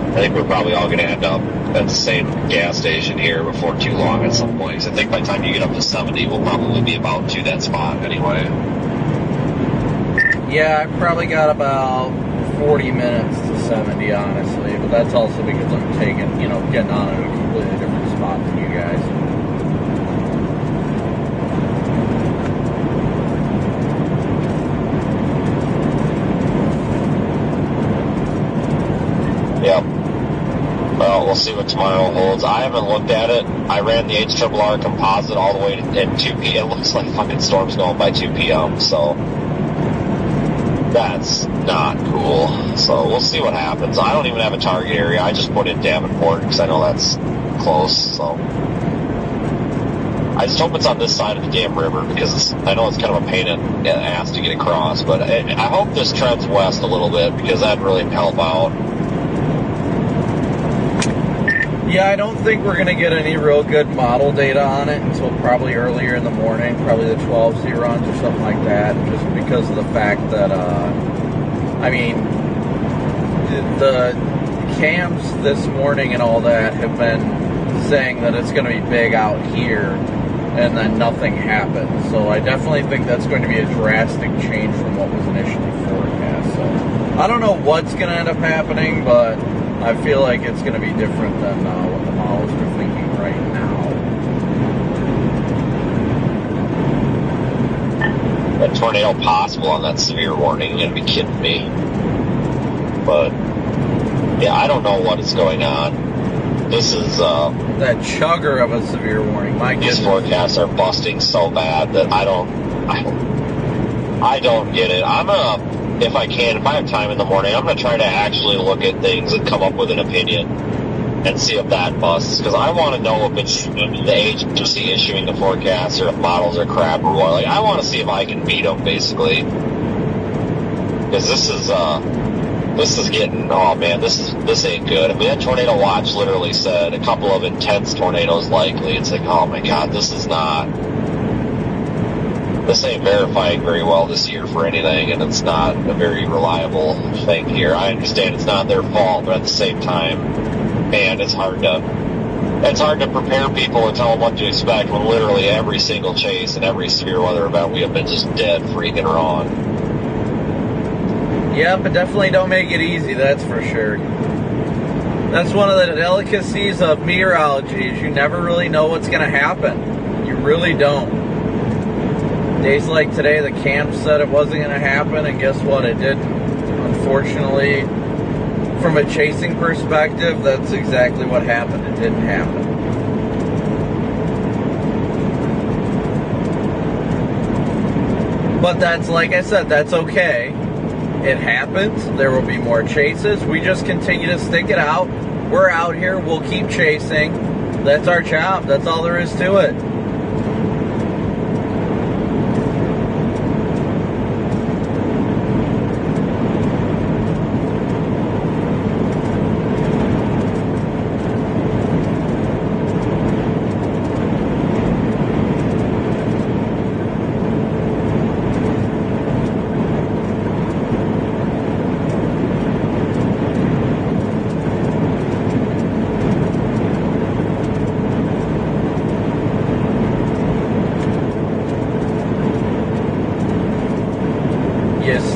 Speaker 2: I think we're probably all going to end up at the same gas station here before too long at some point. So I think by the time you get up to 70, we'll probably be about to that spot anyway.
Speaker 1: Yeah, I probably got about 40 minutes to 70, honestly, but that's also because I'm getting on at a completely different spot than you guys.
Speaker 2: Yep. Well, we'll see what tomorrow holds. I haven't looked at it. I ran the HRRR composite all the way at 2 p.m. It looks like fucking storm's going by 2 p.m., so that's not cool. So we'll see what happens. I don't even have a target area. I just put in Davenport because I know that's close, so I just hope it's on this side of the damn river, because I know it's kind of a pain in the ass to get across, but I hope this trends west a little bit, because that'd really help out.
Speaker 1: Yeah, I don't think we're going to get any real good model data on it until probably earlier in the morning, probably the 12Z runs or something like that, just because of the fact that, the cams this morning and all that have been saying that it's going to be big out here, and then nothing happened. So I definitely think that's going to be a drastic change from what was initially forecast. So I don't know what's going to end up happening, but I feel like it's going to be different than what the models are thinking right now.
Speaker 2: A tornado possible on that severe warning. You're going to be kidding me. But, yeah, I don't know what is going on. This is,
Speaker 1: that chugger of a severe warning. My goodness.
Speaker 2: These forecasts are busting so bad that I don't get it. If I have time in the morning, I'm going to try to actually look at things and come up with an opinion and see if that busts. Because I want to know if it's the agency issuing the forecast or if models are crap or what. Like, I want to see if I can beat them, basically. Because this is getting, oh man, this ain't good. I mean, that tornado watch literally said a couple of intense tornadoes likely. It's like, oh my God, this ain't verifying very well this year for anything, and it's not a very reliable thing here. I understand it's not their fault, but at the same time, man, it's hard to prepare people and tell them what to expect when literally every single chase and every severe weather event we have been just dead freaking wrong.
Speaker 1: Yeah, but definitely don't make it easy, that's for sure. That's one of the delicacies of meteorology, is you never really know what's going to happen. You really don't. Days like today, the camp said it wasn't going to happen, and guess what? It didn't. Unfortunately, from a chasing perspective, that's exactly what happened. It didn't happen. But that's, like I said, that's okay. It happens. There will be more chases. We just continue to stick it out. We're out here. We'll keep chasing. That's our job. That's all there is to it.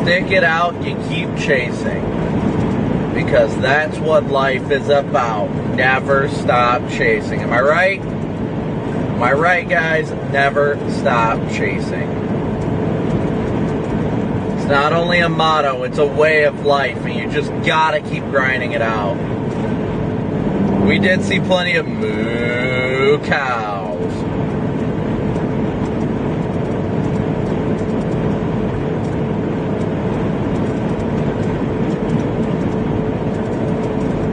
Speaker 1: stick it out, you keep chasing. Because that's what life is about. Never stop chasing. Am I right? Am I right, guys? Never stop chasing. It's not only a motto, it's a way of life, and you just gotta keep grinding it out. We did see plenty of moo cows.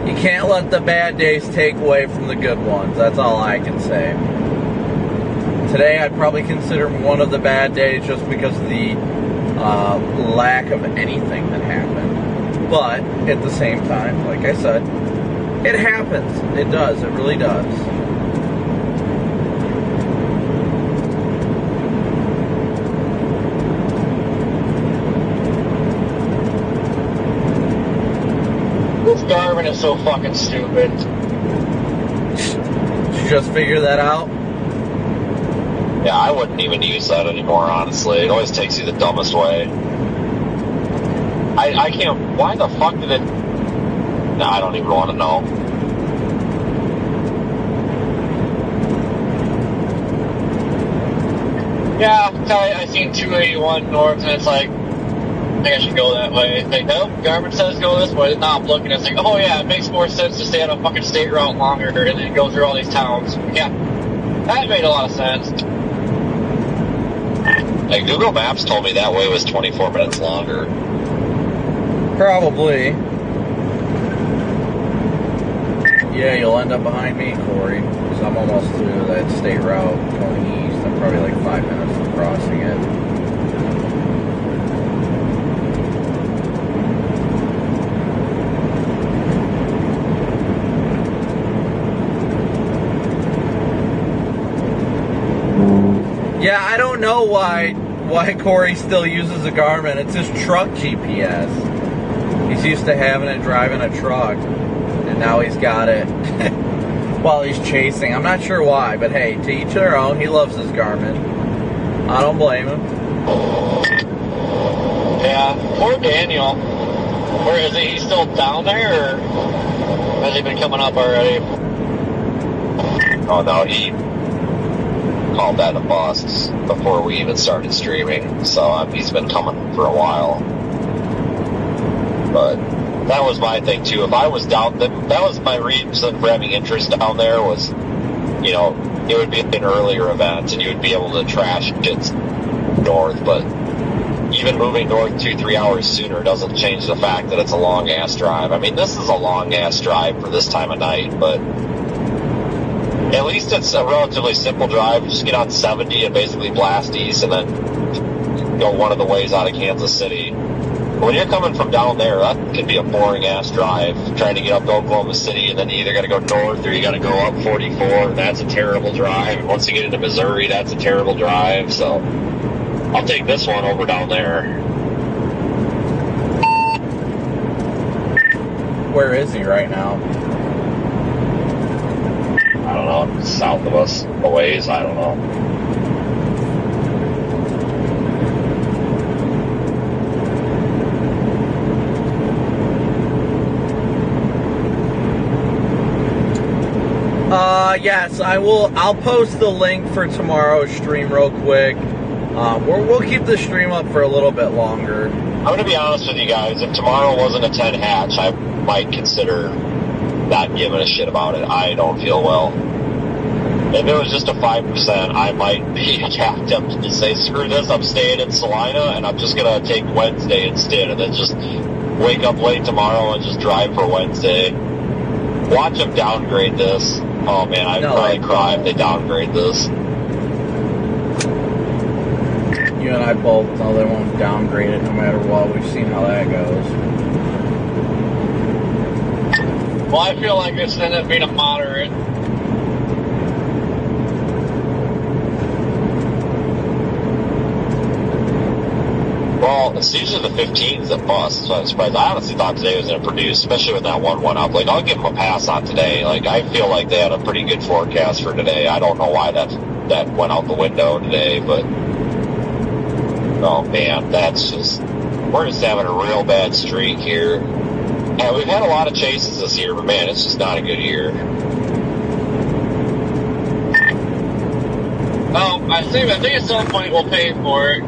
Speaker 1: You can't let the bad days take away from the good ones. That's all I can say. Today I'd probably consider one of the bad days just because of the lack of anything that happened. But at the same time, like I said, it happens. It does. It really does.
Speaker 5: This Garmin is so fucking stupid.
Speaker 1: Did you just figure that out?
Speaker 5: Yeah, I wouldn't even use that anymore, honestly. It always takes you the dumbest way. I can't... Why the fuck did it... No, I don't even want to know. Yeah, I seen 281 north, and it's like, I think I should go that way. It's like, nope, Garmin says go this way. Now I'm looking, it's like, oh yeah, it makes more sense to stay on a fucking state route longer and then go through all these towns. Yeah, that made a lot of sense. Like, Google Maps told me that way was 24 minutes longer.
Speaker 1: Probably. Yeah, you'll end up behind me, Corey, because I'm almost through that state route going east. I'm probably like 5 minutes from crossing it. Yeah, I don't know why Corey still uses a Garmin. It's his truck GPS. He's used to having it driving a truck, and now he's got it while he's chasing. I'm not sure why, but hey, to each their own. He loves his Garmin. I don't blame him.
Speaker 5: Yeah, poor Daniel. Where is he? He's still down there, or has he been coming up already? Oh no, he called that a bust before we even started streaming, so he's been coming for a while. But that was my thing too. If I was down, that was my reason for having interest down there was, you know, it would be an earlier event and you would be able to trash it north, but even moving north 2-3 hours sooner doesn't change the fact that it's a long ass drive. I mean, this is a long ass drive for this time of night, but at least it's a relatively simple drive. Just get on 70 and basically blast east and then go one of the ways out of Kansas City. When you're coming from down there, that can be a boring ass drive, trying to get up to Oklahoma City, and then you either got to go north or you got to go up 44, and that's a terrible drive. And once you get into Missouri, that's a terrible drive. So I'll take this one over down there.
Speaker 1: Where is he right now?
Speaker 5: I don't know, south of us, a ways, I don't know.
Speaker 1: Yes, I will. I'll post the link for tomorrow's stream real quick. We'll keep the stream up for a little bit longer.
Speaker 5: I'm going to be honest with you guys. If tomorrow wasn't a 10 hatch, I might consider not giving a shit about it. I don't feel well. If it was just a 5%, I might be tempted to say, screw this, I'm staying in Salina, and I'm just going to take Wednesday instead, and then just wake up late tomorrow and just drive for Wednesday. Watch them downgrade this. Oh man, I'd probably cry if they downgrade this.
Speaker 1: You and I both know they won't downgrade it no matter what. We've seen how that goes.
Speaker 5: Well, I feel like this ended up being a moderate. Well, it's usually the 15s that bust, so I'm surprised. I honestly thought today was going to produce, especially with that 1-1 up. Like, I'll give them a pass on today. Like, I feel like they had a pretty good forecast for today. I don't know why that went out the window today, but oh man, that's just
Speaker 2: we're just having a real bad streak here. Yeah, we've had a lot of chases this year, but man, it's just not a good year.
Speaker 5: Well, I think at some point we'll pay for it.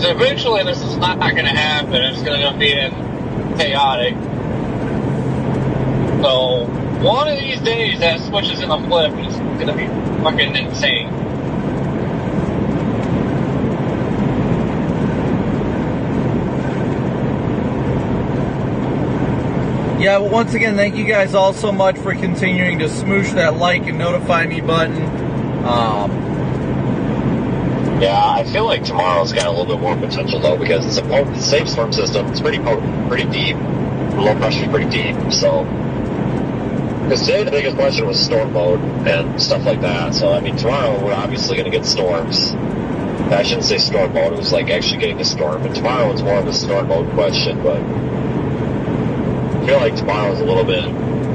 Speaker 5: So eventually this is not going to happen. It's going to be chaotic. So one of these days that switch is going to flip. It's going to be fucking insane.
Speaker 10: Yeah, but once again, thank you guys all so much for continuing to smoosh that like and notify me button.
Speaker 2: Yeah, I feel like tomorrow's got a little bit more potential though, because it's a potent, safe storm system. It's pretty potent, pretty deep. The low pressure is pretty deep, so. Because today the biggest question was storm mode and stuff like that. So I mean, tomorrow we're obviously going to get storms. I shouldn't say storm mode. It was like actually getting a storm. And tomorrow it's more of a storm mode question, but I feel like tomorrow is a little bit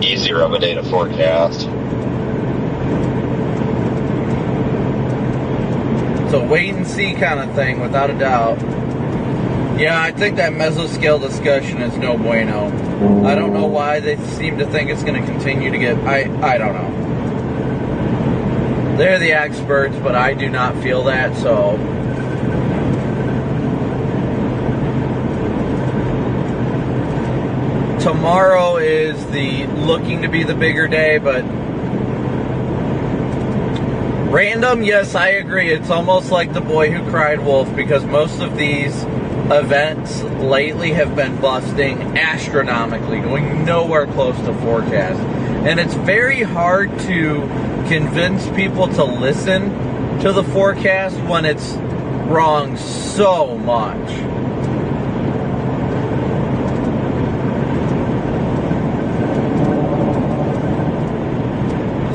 Speaker 2: easier of a day to forecast.
Speaker 10: It's a wait and see kind of thing, without a doubt. Yeah, I think that mesoscale discussion is no bueno. I don't know why they seem to think it's going to continue to get... I don't know. They're the experts, but I do not feel that, so... Tomorrow is looking to be the bigger day, but... Random, yes, I agree. It's almost like the boy who cried wolf, because most of these events lately have been busting astronomically, going nowhere close to forecast. And it's very hard to convince people to listen to the forecast when it's wrong so much.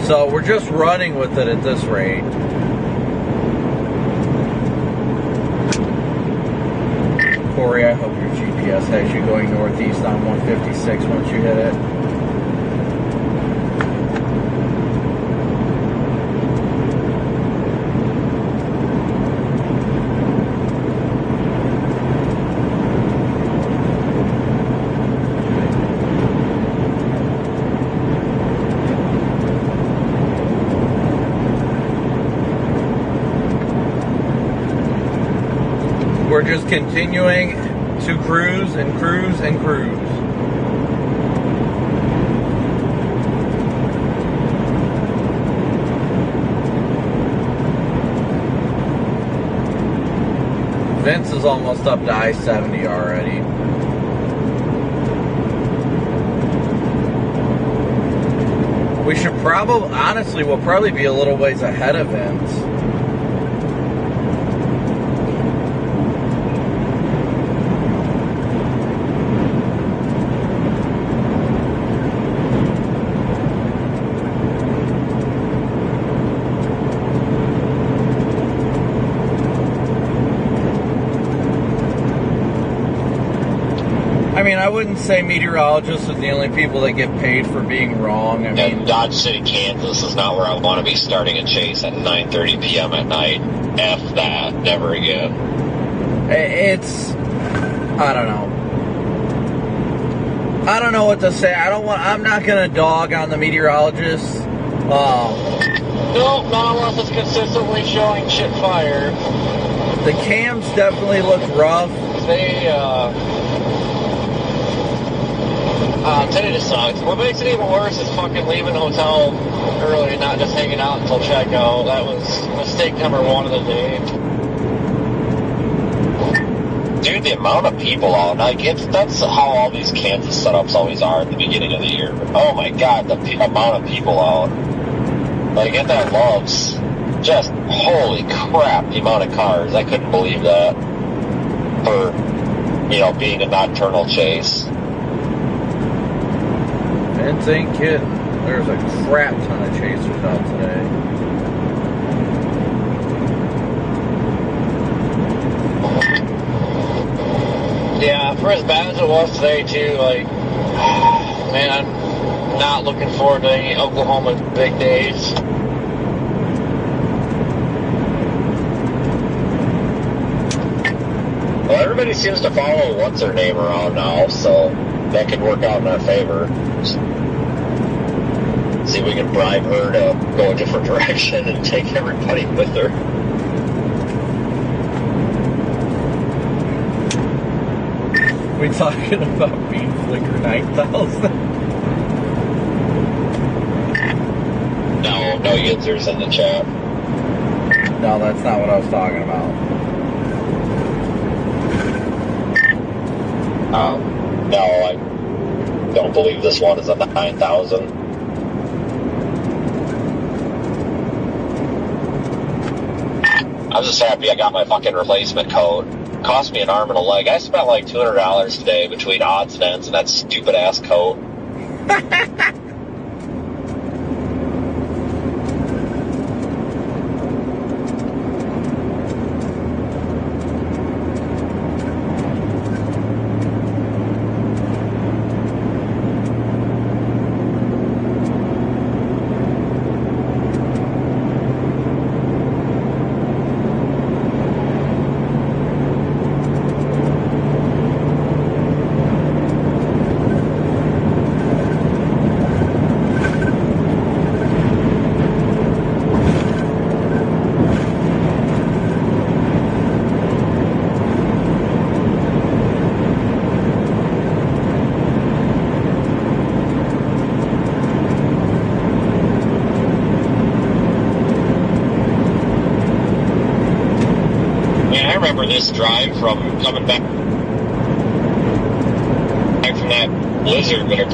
Speaker 10: So we're just running with it at this rate. Corey, I hope your GPS has you going northeast on 156 once you hit it. We're just continuing to cruise and cruise and cruise. Vince is almost up to I-70 already. We should probably, honestly, we'll probably be a little ways ahead of Vince. I mean, I wouldn't say meteorologists are the only people that get paid for being wrong. I mean,
Speaker 2: and Dodge City, Kansas is not where I want to be starting a chase at 9:30 p.m. at night. F that. Never again.
Speaker 10: It's... I don't know. I don't know what to say. I'm not going to dog on the meteorologists.
Speaker 5: No, not unless it's consistently showing shit fire.
Speaker 10: The cams definitely look rough.
Speaker 5: They, today just sucks. What makes it even worse is fucking leaving the hotel early and not just hanging out until checkout. That was mistake number one of the day.
Speaker 2: Dude, the amount of people out, like, that's how all these Kansas setups always are at the beginning of the year. Oh my god, the amount of people out. Like, at that Loves, just, holy crap, the amount of cars. I couldn't believe that. For, being a nocturnal chase.
Speaker 10: Vince ain't kidding. There's a crap ton of chasers out today.
Speaker 5: Yeah, for as bad as it was today, too, like, man, I'm not looking forward to any Oklahoma big days.
Speaker 2: Well, I Everybody seems to follow what's her name around now, so that could work out in our favor. See if we can bribe her to go a different direction and take everybody with her.
Speaker 1: We talking about being Flickr 9000?
Speaker 2: No users in the chat.
Speaker 1: No, that's not what I was talking about.
Speaker 2: No, I don't believe this one is a 9000. I'm just happy I got my fucking replacement coat. Cost me an arm and a leg. I spent like $200 today between odds and ends and that stupid ass coat. This drive from coming back from that blizzard, but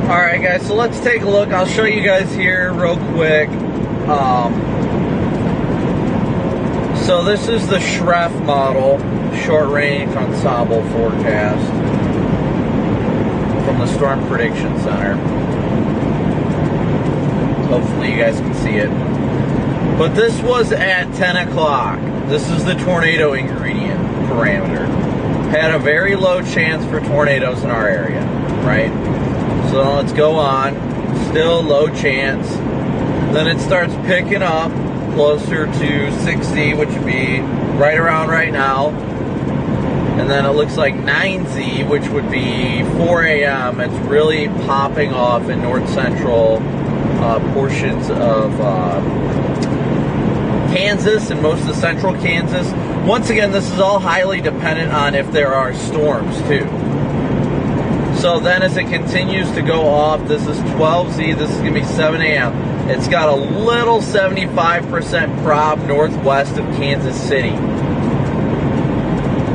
Speaker 1: Alright guys, so let's take a look. I'll show you guys here real quick. So this is the Schreff model, short range ensemble forecast from the Storm Prediction Center. Hopefully you guys can see it. But this was at 10 o'clock. This is the tornado ingredient parameter. Had a very low chance for tornadoes in our area, right? So let's go on. Still low chance. Then it starts picking up closer to 60, which would be right around right now. And then it looks like 9Z, which would be 4 a.m. It's really popping off in north central portions of Kansas and most of central Kansas. Once again, this is all highly dependent on if there are storms too. So then as it continues to go off, this is 12Z, this is going to be 7 a.m. It's got a little 75% prob northwest of Kansas City.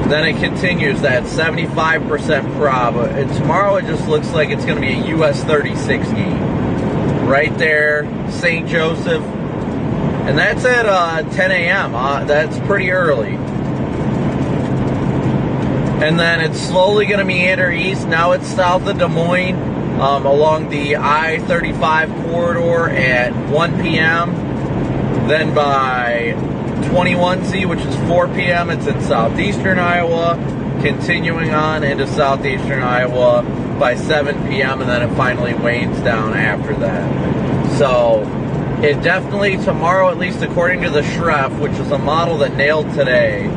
Speaker 1: Then it continues that 75% prob. And tomorrow it just looks like it's going to be a US 36 game. Right there, St. Joseph. And that's at 10 a.m. That's pretty early. And then it's slowly going to meander east. Now it's south of Des Moines along the I-35 corridor at 1 p.m. Then by 21Z, which is 4 p.m., it's in southeastern Iowa, continuing on into southeastern Iowa by 7 p.m., and then it finally wanes down after that. So it definitely, tomorrow, at least according to the Schreff, which is a model that nailed today,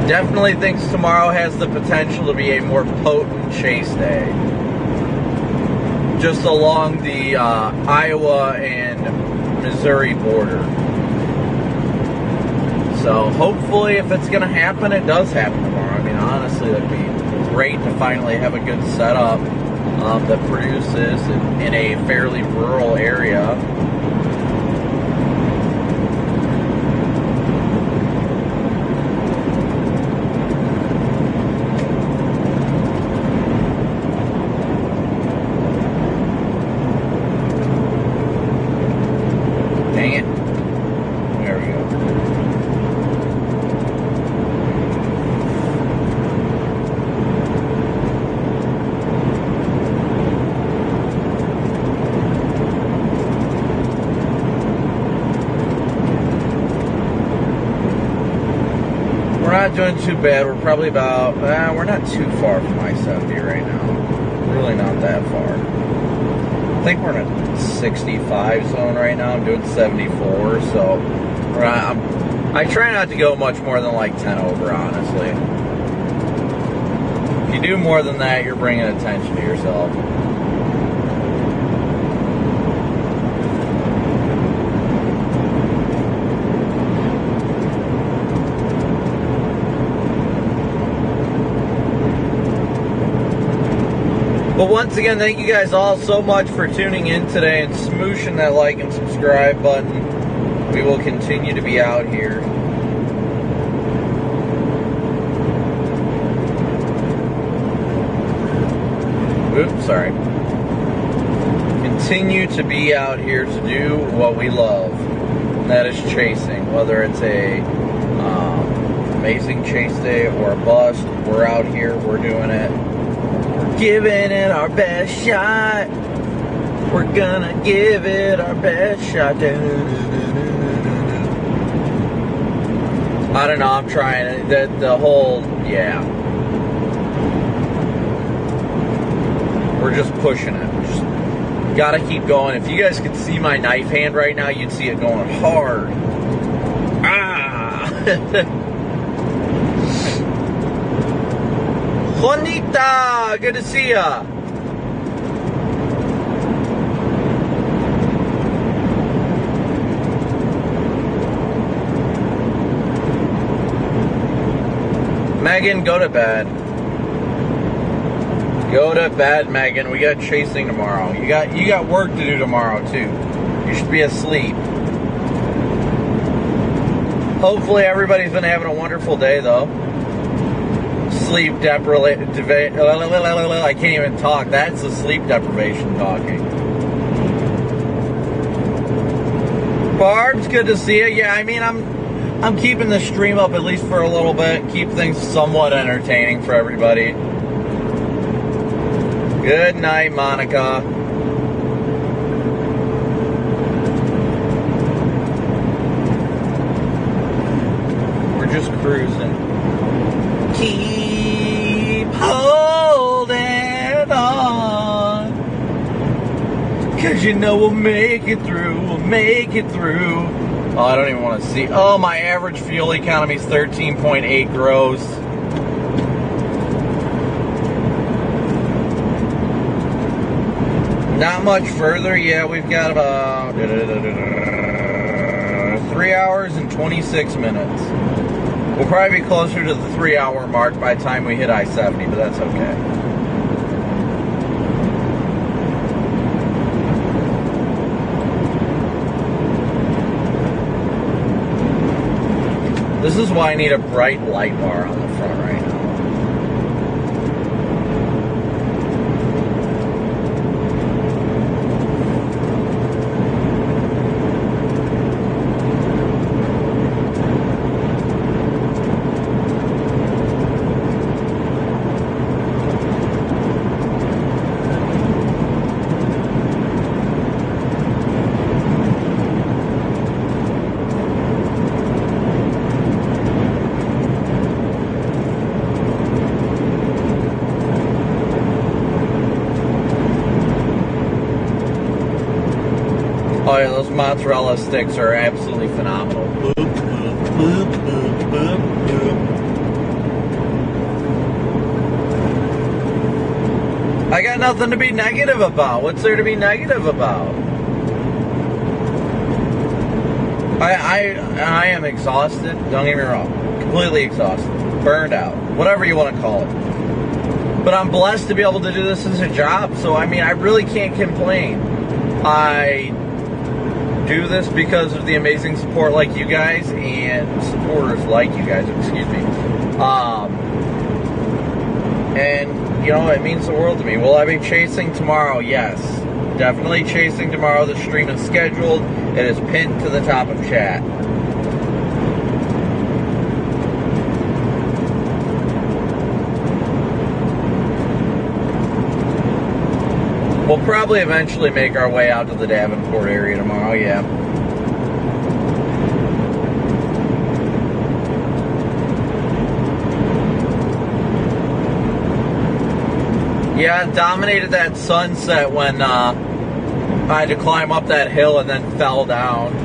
Speaker 1: definitely thinks tomorrow has the potential to be a more potent chase day. Just along the Iowa and Missouri border. So hopefully if it's going to happen, it does happen tomorrow. I mean, honestly, that'd be great to finally have a good setup that produces in a fairly rural area. Dang it. There we go. We're not doing too bad. We're probably about, we're not too far from I-70 right now. Really not that far. think we're in a 65 zone right now. I'm doing 74, so I try not to go much more than like 10 over, honestly. If you do more than that, you're bringing attention to yourself. But once again, thank you guys all so much for tuning in today and smooshing that like and subscribe button. We will continue to be out here. Oops, sorry. Continue to be out here to do what we love. And that is chasing. Whether it's a amazing chase day or a bust, we're out here, we're doing it. Giving it our best shot. We're gonna give it our best shot. I don't know, I'm trying the whole, yeah. We're just pushing it. Just gotta keep going. If you guys could see my knife hand right now, you'd see it going hard. Ah! Juanita, good to see ya. Megan, go to bed. Go to bed, Megan. We got chasing tomorrow. You got work to do tomorrow too. You should be asleep. Hopefully everybody's been having a wonderful day though. Sleep deprivation. I can't even talk. That's the sleep deprivation talking. Barb's, good to see you. Yeah, I mean, I'm keeping the stream up at least for a little bit. Keep things somewhat entertaining for everybody. Good night, Monica. We're just cruising. Keep holding on, 'cause you know we'll make it through, we'll make it through. Oh, I don't even want to see. Oh, my average fuel economy is 13.8 gross. Not much further. Yeah, we've got about 3 hours and 26 minutes. We'll probably be closer to the 3 hour mark by the time we hit I-70, but that's okay. This is why I need a bright light bar on the front right now. Oh yeah, those mozzarella sticks are absolutely phenomenal. Boop, boop, boop, boop, boop, boop. I got nothing to be negative about. What's there to be negative about? I am exhausted. Don't get me wrong. Completely exhausted. Burned out. Whatever you want to call it. But I'm blessed to be able to do this as a job. So, I mean, I really can't complain. I do this because of the amazing support like you guys and supporters like you guys, excuse me. And, you know, it means the world to me. Will I be chasing tomorrow? Yes. Definitely chasing tomorrow. The stream is scheduled. It is pinned to the top of chat. We'll probably eventually make our way out to the Davenport area tomorrow, yeah. Yeah, dominated that sunset when I had to climb up that hill and then fell down.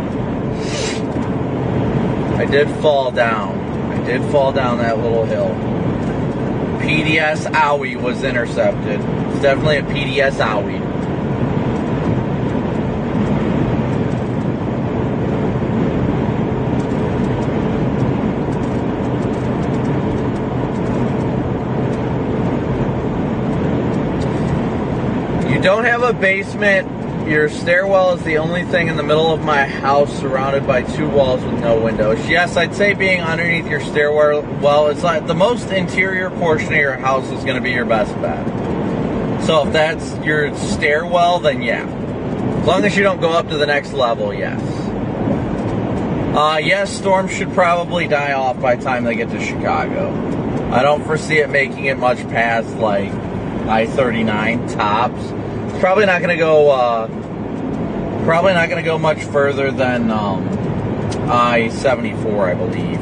Speaker 1: I did fall down. I did fall down that little hill. PDS owie was intercepted. It's definitely a PDS owie. You don't have a basement. Your stairwell is the only thing in the middle of my house surrounded by 2 walls with no windows. Yes, I'd say being underneath your stairwell, it's like the most interior portion of your house is going to be your best bet. So if that's your stairwell, then yeah. As long as you don't go up to the next level, yes. Yes, storms should probably die off by the time they get to Chicago. I don't foresee it making it much past like I-39 tops. Probably not going to go much further than I-74, I believe.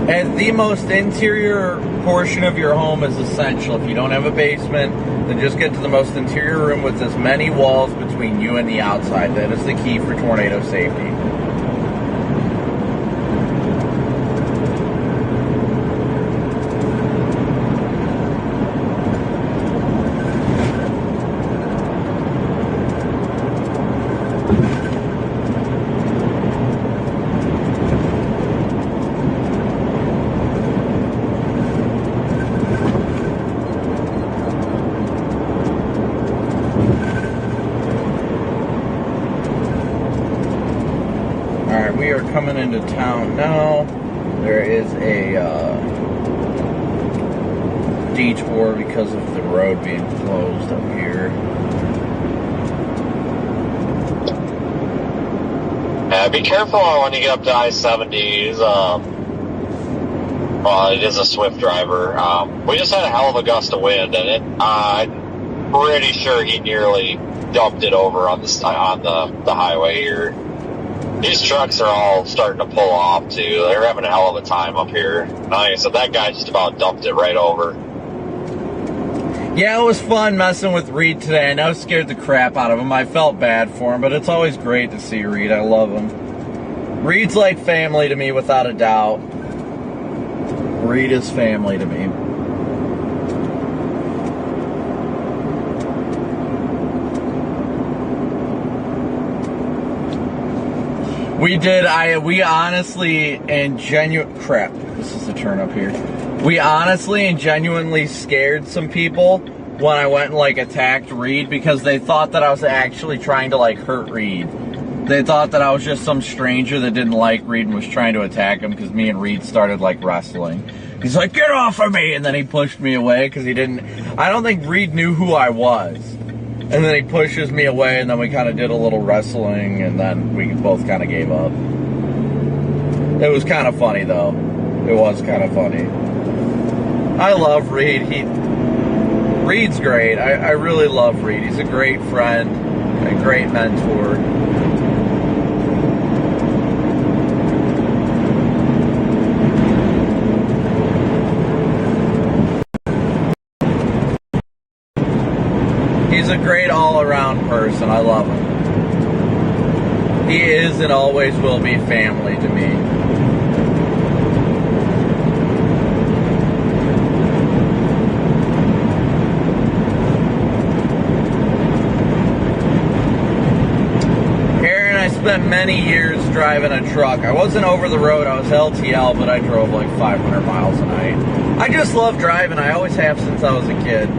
Speaker 1: And the most interior portion of your home is essential. If you don't have a basement, then just get to the most interior room with as many walls between you and the outside. That is the key for tornado safety. Coming into town now. There is a detour because of the road being closed up here.
Speaker 5: Be careful when you get up to I-70s. Well, it is a swift driver. We just had a hell of a gust of wind, and I'm pretty sure he nearly dumped it over on the highway here. These trucks are all starting to pull off, too. They're having a hell of a time up here. Like I said, that guy just about dumped it right over.
Speaker 1: Yeah, it was fun messing with Reed today, and I scared the crap out of him. I felt bad for him, but it's always great to see Reed. I love him. Reed's like family to me, without a doubt. Reed is family to me. We honestly and crap, this is the turn up here. We honestly and genuinely scared some people when I went and like attacked Reed because they thought that I was actually trying to like hurt Reed. They thought that I was just some stranger that didn't like Reed and was trying to attack him because me and Reed started like wrestling. He's like, get off of me! And then he pushed me away because I don't think Reed knew who I was. And then he pushes me away, and then we kind of did a little wrestling, and then we both kind of gave up. It was kind of funny, though. It was kind of funny. I love Reed. Reed's great. I really love Reed. He's a great friend, a great mentor. He's a great all-around person. I love him. He is and always will be family to me. Aaron, I spent many years driving a truck. I wasn't over the road. I was LTL, but I drove like 500 miles a night. I just love driving. I always have since I was a kid.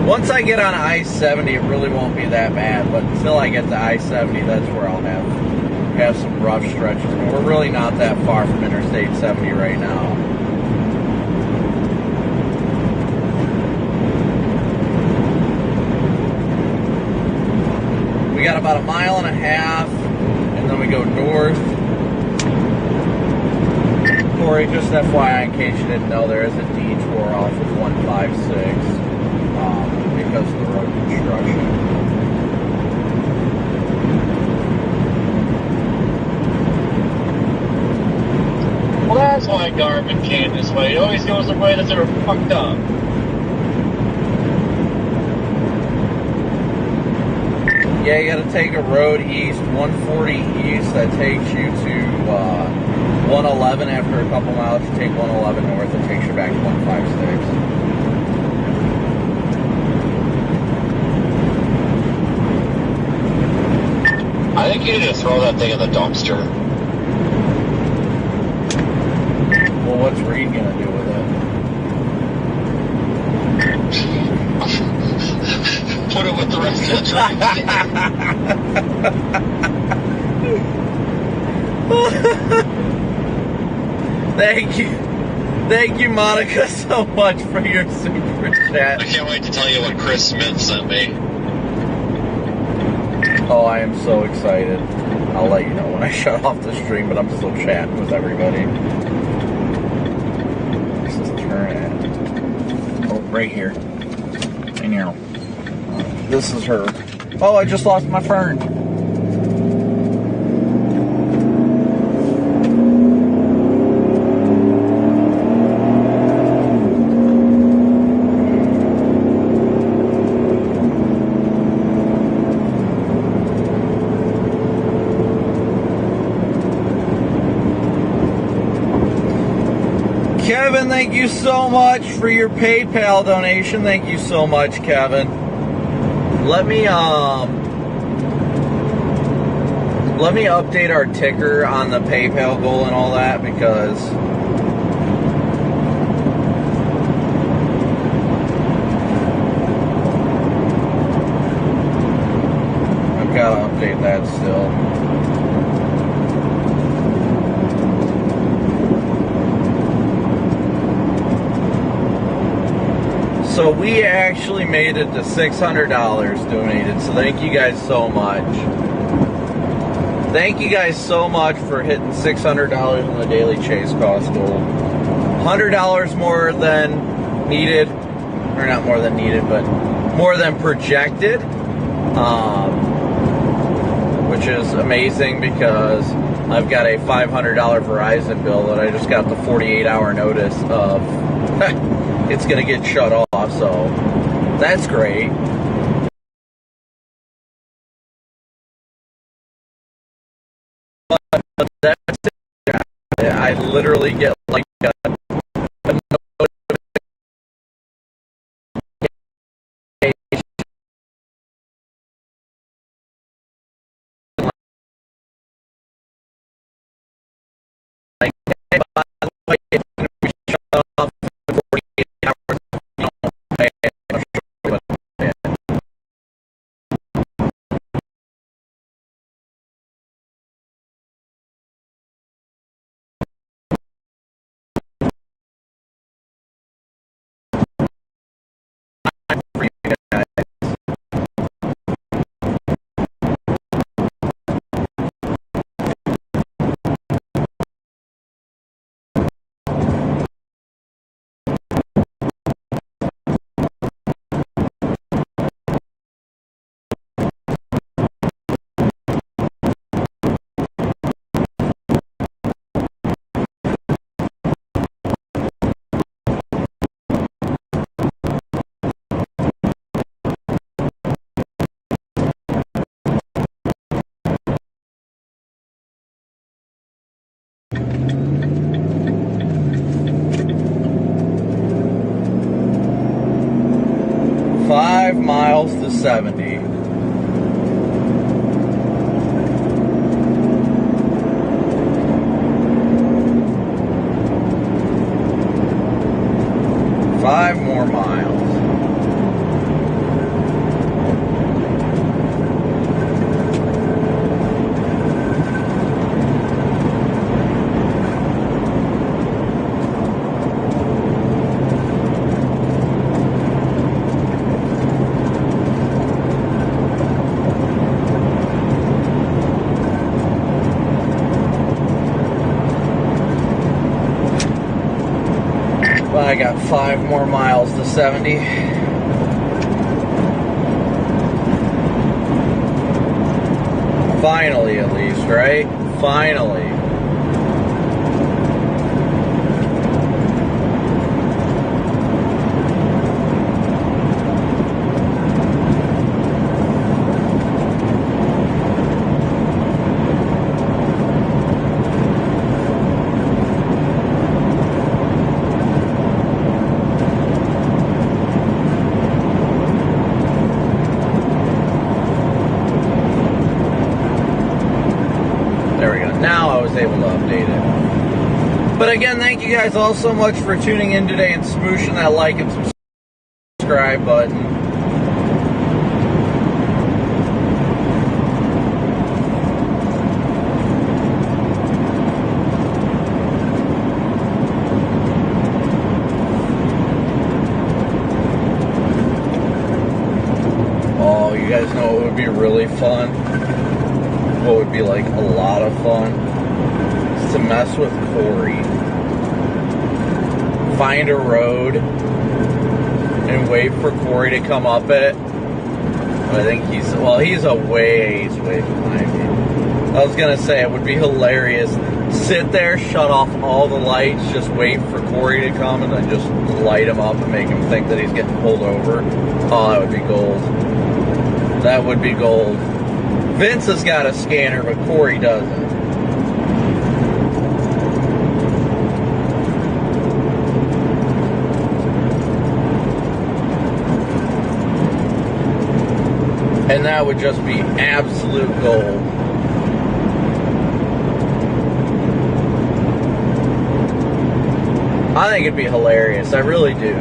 Speaker 1: Once I get on I-70, it really won't be that bad, but until I get to I-70, that's where I'll have some rough stretches. And we're really not that far from Interstate 70 right now. We got about 1.5 miles, and then we go north. Corey, just FYI, in case you didn't know, there is a detour off of 156. Because of the road construction.
Speaker 5: That's why Garmin came this way. It always goes the way that they're fucked up.
Speaker 1: Yeah, you gotta take a road east, 140 east, that takes you to 111. After a couple miles, you take 111 north, it takes you back to 156.
Speaker 2: I think you need to throw that thing in the dumpster.
Speaker 1: Well, what's Reed gonna do with it?
Speaker 2: Put it with the rest of the
Speaker 1: Thank you, Monica, so much for your super chat.
Speaker 2: I can't wait to tell you what Chris Smith sent me.
Speaker 1: Oh, I am so excited. I'll let you know when I shut off the stream, but I'm still chatting with everybody. This is turn at. Oh, right here. In here. This is her. Oh, I just lost my fern. Kevin, thank you so much for your PayPal donation. Thank you so much, Kevin. Let me update our ticker on the PayPal goal and all that, because I've got to update that still. So we actually made it to $600 donated, so thank you guys so much. Thank you guys so much for hitting $600 on the daily chase cost goal. $100 more than needed, or not more than needed, but more than projected, which is amazing because I've got a $500 Verizon bill that I just got the 48-hour notice of. It's going to get shut off, so that's great. But that's it. I literally get like a like, hey, by the way, it's going to be shut off in 48 hours. You don't pay it. Miles to 70. Five more miles. I got 5 more miles to 70. Finally, at least, right? Finally. But again, thank you guys all so much for tuning in today and smooshing that like and subscribe button. Oh, you guys know what would be really fun? What would be like a lot of fun? Is to mess with Corey. Find a road and wait for Corey to come up it. I think he's a ways behind me. I was gonna say it would be hilarious. Sit there, shut off all the lights, just wait for Corey to come and then just light him up and make him think that he's getting pulled over. Oh, that would be gold. That would be gold. Vince has got a scanner, but Corey doesn't. And that would just be absolute gold. I think it'd be hilarious. I really do.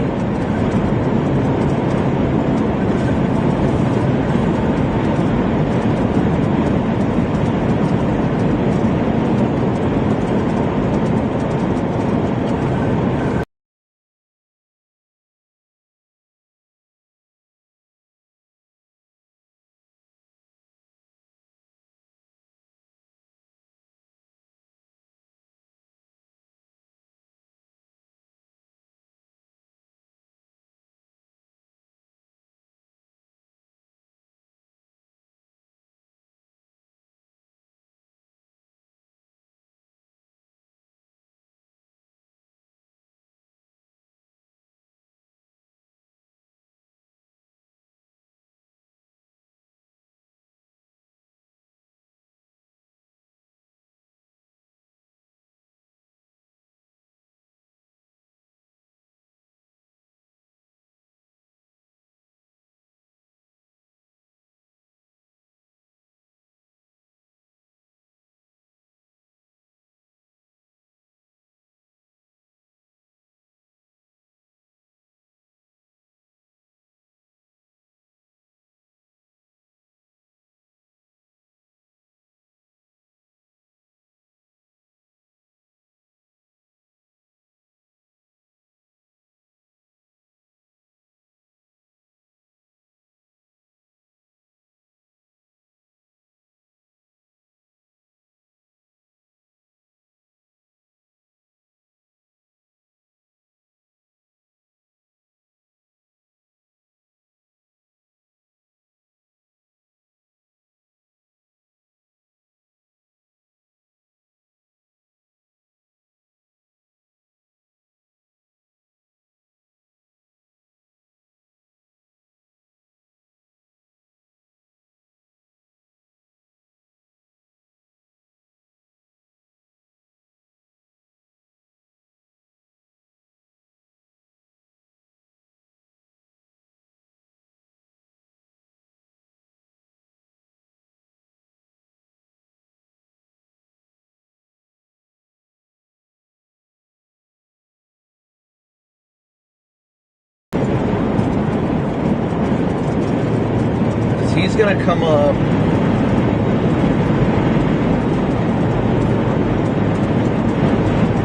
Speaker 1: He's gonna come up.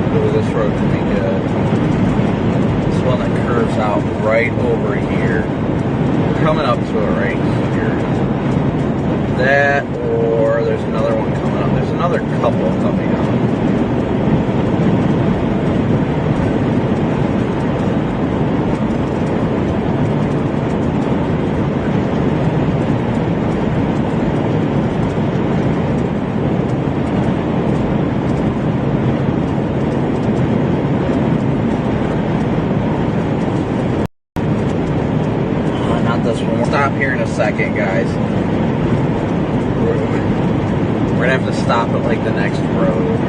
Speaker 1: Ooh, this road could be good. This one that curves out right over here. Coming up to it right here. That, or there's another one coming up. There's another couple coming up. Here in a second, guys. We're gonna have to stop at like the next road.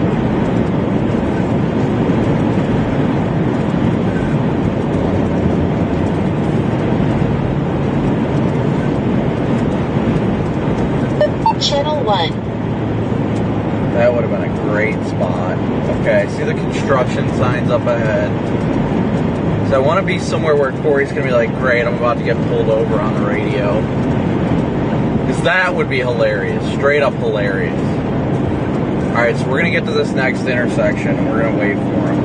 Speaker 3: Channel 1.
Speaker 1: That would have been a great spot. Okay, see the construction signs up ahead. So I want to be somewhere where Corey's going to be like, great, I'm about to get pulled over on the radio. Because that would be hilarious. Straight up hilarious. Alright, so we're going to get to this next intersection and we're going to wait for him.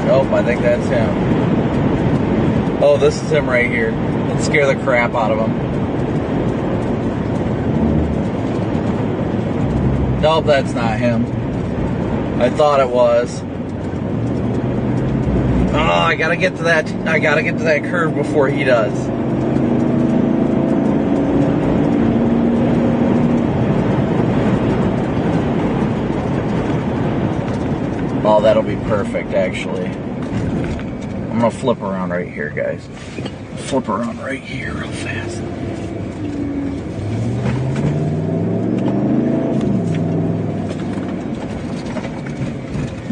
Speaker 1: Nope, I think that's him. Oh, this is him right here. Let's scare the crap out of him. Nope, that's not him. I thought it was. Oh, I gotta get to that curve before he does. Oh, that'll be perfect, actually. I'm gonna flip around right here, guys. Flip around right here real fast.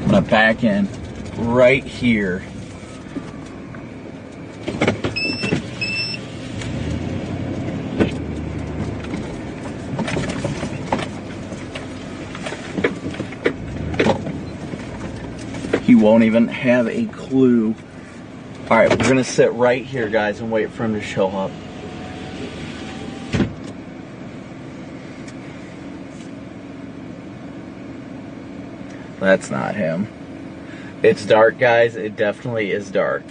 Speaker 1: I'm gonna back in right here. He won't even have a clue. All right, we're gonna sit right here, guys, and wait for him to show up. That's not him. It's dark, guys. It definitely is dark.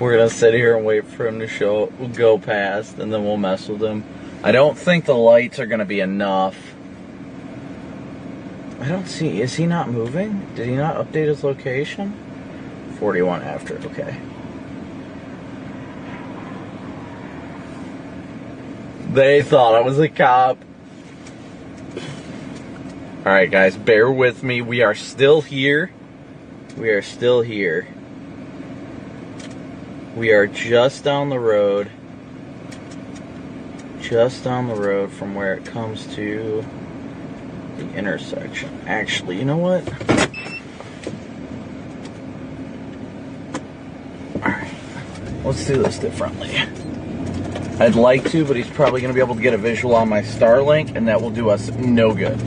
Speaker 1: We're gonna sit here and wait for him to go past, and then we'll mess with him. I don't think the lights are gonna be enough. I don't see, is he not moving? Did he not update his location? 41 after, okay. They thought I was a cop. Alright guys, bear with me. We are still here. We are still here. We are just down the road. Just down the road from where it comes to the intersection. Actually, you know what? Alright. Let's do this differently. I'd like to, but he's probably going to be able to get a visual on my Starlink, and that will do us no good.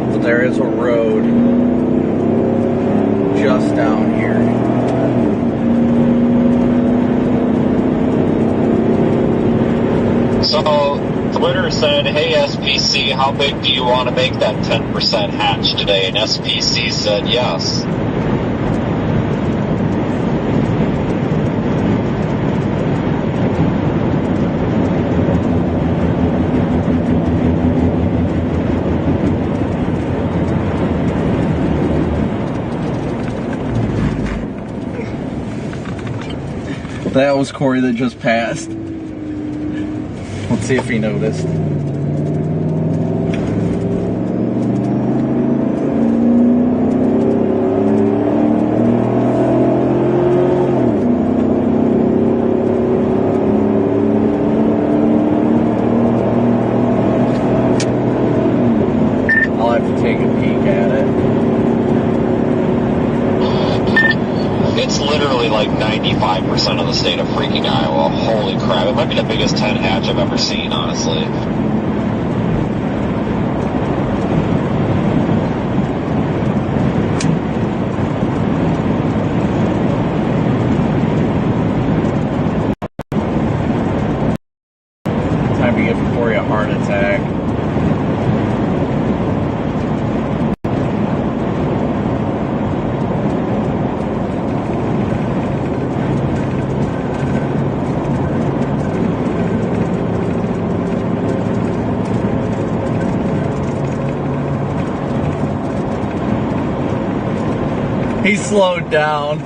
Speaker 1: But there is a road just down here.
Speaker 2: So, Twitter said, hey SPC, how big do you want to make that 10% hatch today? And SPC said yes.
Speaker 1: That was Corey that just passed. Let's see if he noticed. I'll have to take a peek at it.
Speaker 2: It's literally like 95% of the state of freaking Iowa. Holy crap. It might be the biggest 10 hatch I've ever seen, honestly.
Speaker 1: Time to give Corey a heart attack. He slowed down.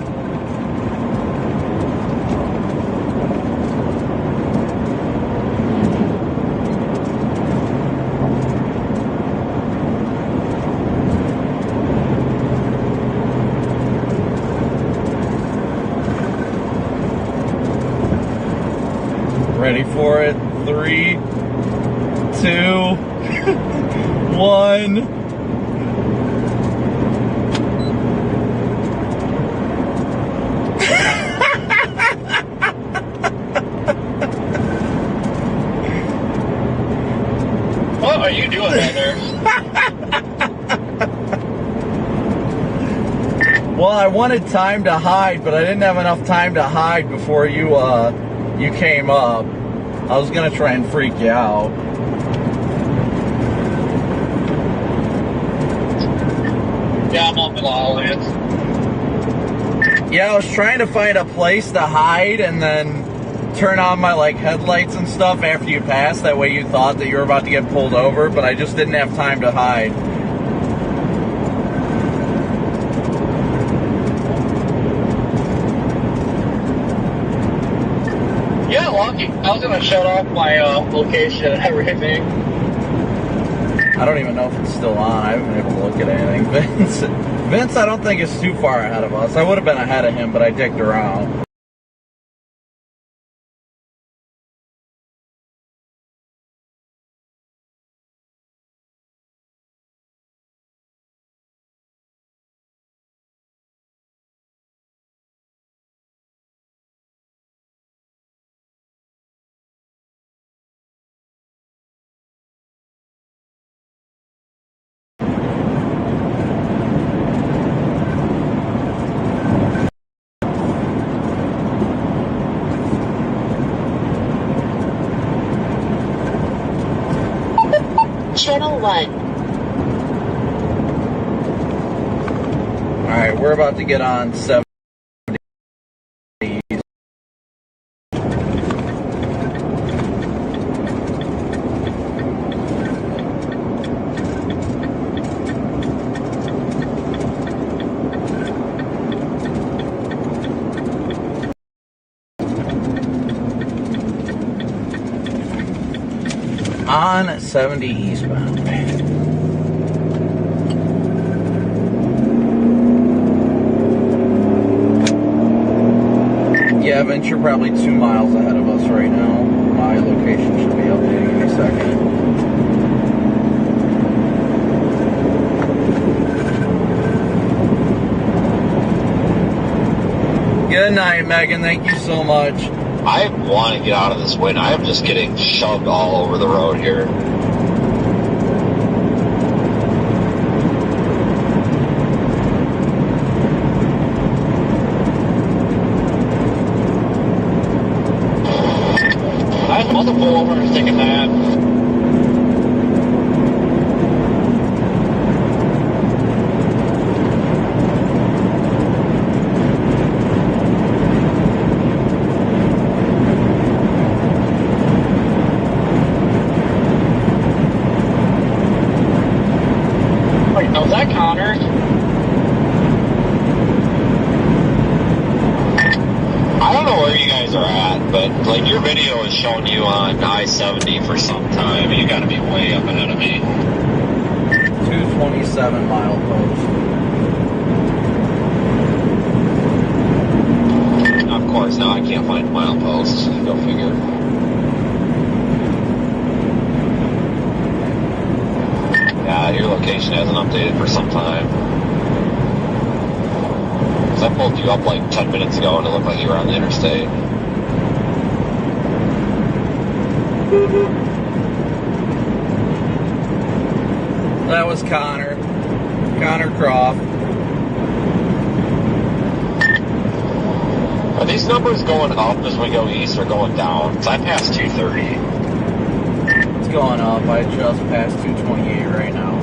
Speaker 1: Ready for it? 3, 2, 1. Well, I wanted time to hide, but I didn't have enough time to hide before you came up. I was gonna try and freak you out.
Speaker 5: Yeah, I'm up in Lowlands.
Speaker 1: Yeah, I was trying to find a place to hide and then turn on my like headlights and stuff after you passed. That way you thought that you were about to get pulled over, but I just didn't have time to hide.
Speaker 5: Yeah, lucky. I was gonna shut off my location and everything.
Speaker 1: I don't even know if it's still on. I haven't been able to look at anything. Vince, I don't think is too far ahead of us. I would have been ahead of him, but I dicked around.
Speaker 3: Channel 1.
Speaker 1: Alright, we're about to get on 70. On 70 eastbound. Yeah, Vince, you're probably 2 miles ahead of us right now. My location should be updating in a second. Good night, Megan. Thank you so much.
Speaker 2: I want to get out of this wind. I am just getting shoved all over the road here.
Speaker 5: I was supposed to pull over and take a nap. Wait, no, is that Connor?
Speaker 2: I don't know where you guys are at, but like your video is showing you on I-70 for some time. You got to be way up ahead of me.
Speaker 1: 227 mile post.
Speaker 2: Of course, now I can't find mileposts. Go figure. Yeah, your location hasn't updated for some time. 'Cause I pulled you up like 10 minutes ago and it looked like you were on the interstate.
Speaker 1: That was Connor Croft.
Speaker 2: Are these numbers going up as we go east or going down? 'Cause I passed 230.
Speaker 1: It's going up. I just passed 228 right now.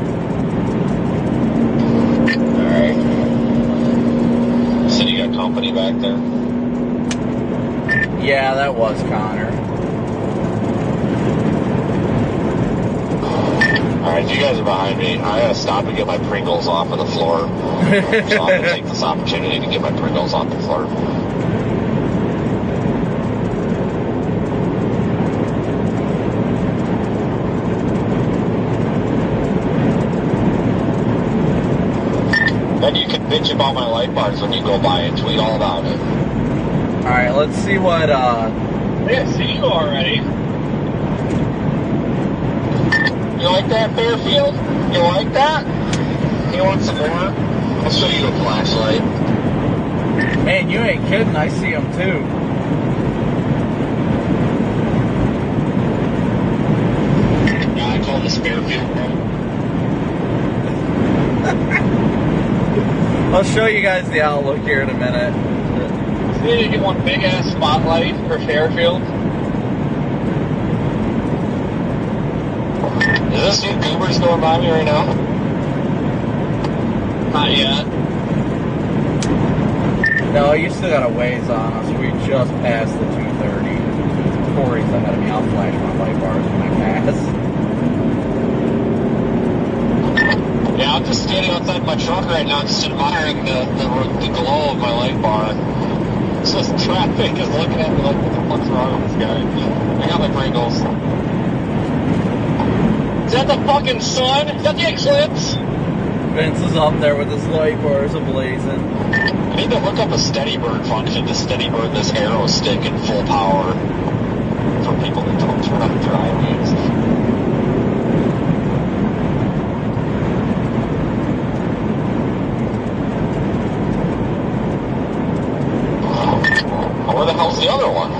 Speaker 2: Alright. So you got company back there?
Speaker 1: Yeah, that was Connor.
Speaker 2: Alright, you guys are behind me. I gotta stop and get my Pringles off of the floor. So I'm gonna take this opportunity to get my Pringles off the floor. Then you can bitch about my light bars when you go by and tweet all about it.
Speaker 1: Alright, let's see what,
Speaker 5: Yeah, see you already.
Speaker 2: You like that, Fairfield? You like that? You want some more? I'll show you a flashlight.
Speaker 1: Man, you ain't kidding. I see them too.
Speaker 2: Yeah, I call this Fairfield, bro.
Speaker 1: I'll show you guys the outlook here in a minute.
Speaker 5: See, you get one big ass spotlight for Fairfield. Is this new goobers going by me right now? Not yet.
Speaker 1: No, you still got a ways on us. We just passed the 230. Corey's ahead of me. I'll flash my light bars when I pass.
Speaker 5: Yeah, I'm just standing outside my truck right now, just admiring the glow of my light bar. It's just traffic is looking at me like, what the fuck's wrong with this guy? I got my Pringles. Is that the fucking sun? Is that the eclipse?
Speaker 1: Vince is up there with his light bars ablazing.
Speaker 5: I need to look up a steady bird function to steady bird this arrow stick in full power for people that don't turn on drive means. Where the hell's the other one?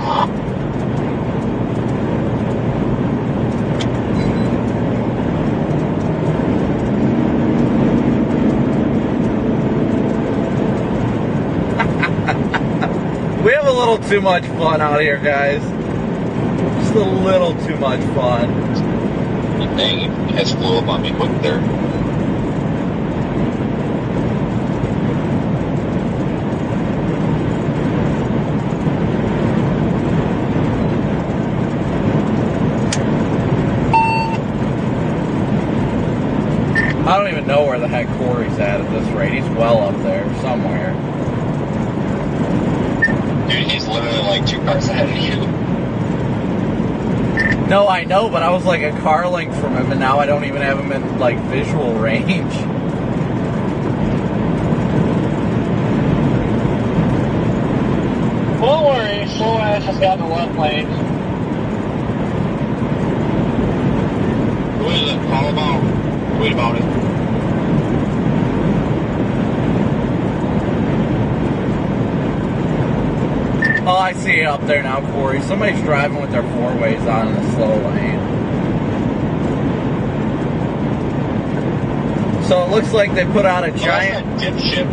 Speaker 1: We have a little too much fun out here, guys. Just a little too much fun.
Speaker 5: Dang, you guys flew up on me quick there.
Speaker 1: I don't even know where the heck Corey's at this rate. He's well up there somewhere.
Speaker 5: Dude, he's literally like 2 cars ahead of you.
Speaker 1: No, I know, but I was like a car length from him, and now I don't even have him in like visual range.
Speaker 5: Don't worry, slow ass has got in the left lane. Who is it? All about. Tweet about it.
Speaker 1: Oh, I see it up there now, Corey. Somebody's driving with their 4-ways on in the slow lane. So it looks like they put out a giant
Speaker 5: dipshit.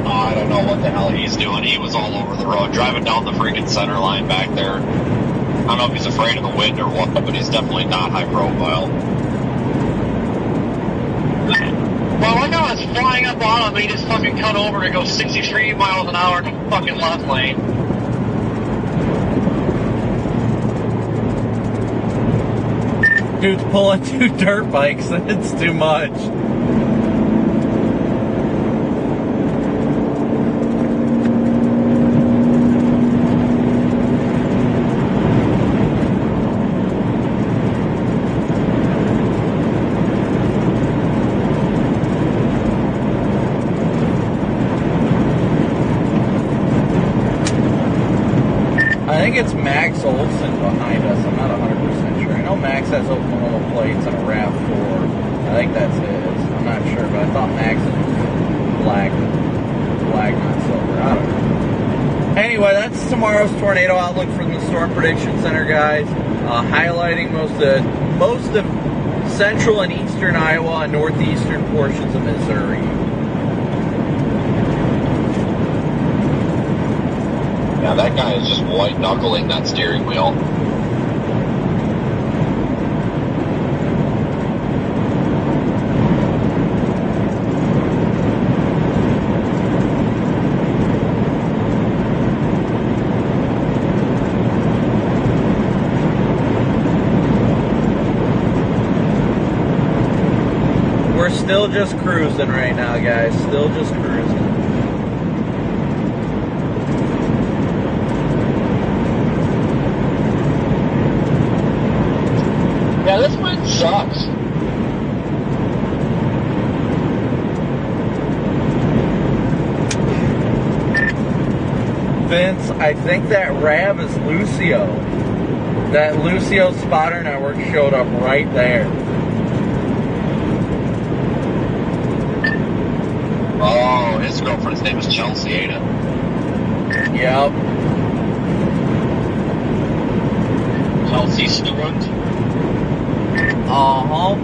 Speaker 5: I don't know what the hell he's doing. He was all over the road, driving down the freaking center line back there. I don't know if he's afraid of the wind or what, but he's definitely not high profile. Well, like I was flying up on him, he just fucking cut over to go 63 miles an hour in the fucking left lane.
Speaker 1: Dude's pulling 2 dirt bikes. It's too much. I think it's Max Olson behind us. I'm not 100% sure. I know Max has Oklahoma plates and a RAV4. I think that's his. I'm not sure, but I thought Max was black, not silver. I don't know. Anyway, that's tomorrow's tornado outlook from the Storm Prediction Center, guys. Highlighting most of central and eastern Iowa and northeastern portions of Missouri.
Speaker 5: Yeah, that guy is just white knuckling that steering wheel.
Speaker 1: We're still just cruising right now, guys. Still just cruising.
Speaker 5: Yeah, this wind sucks.
Speaker 1: Vince, I think that RAV is Lucio. That Lucio spotter network showed up right there.
Speaker 5: Oh, his girlfriend's name is Chelsea, ain't it?
Speaker 1: Yep.
Speaker 5: Chelsea Stewart.
Speaker 1: Uh-huh.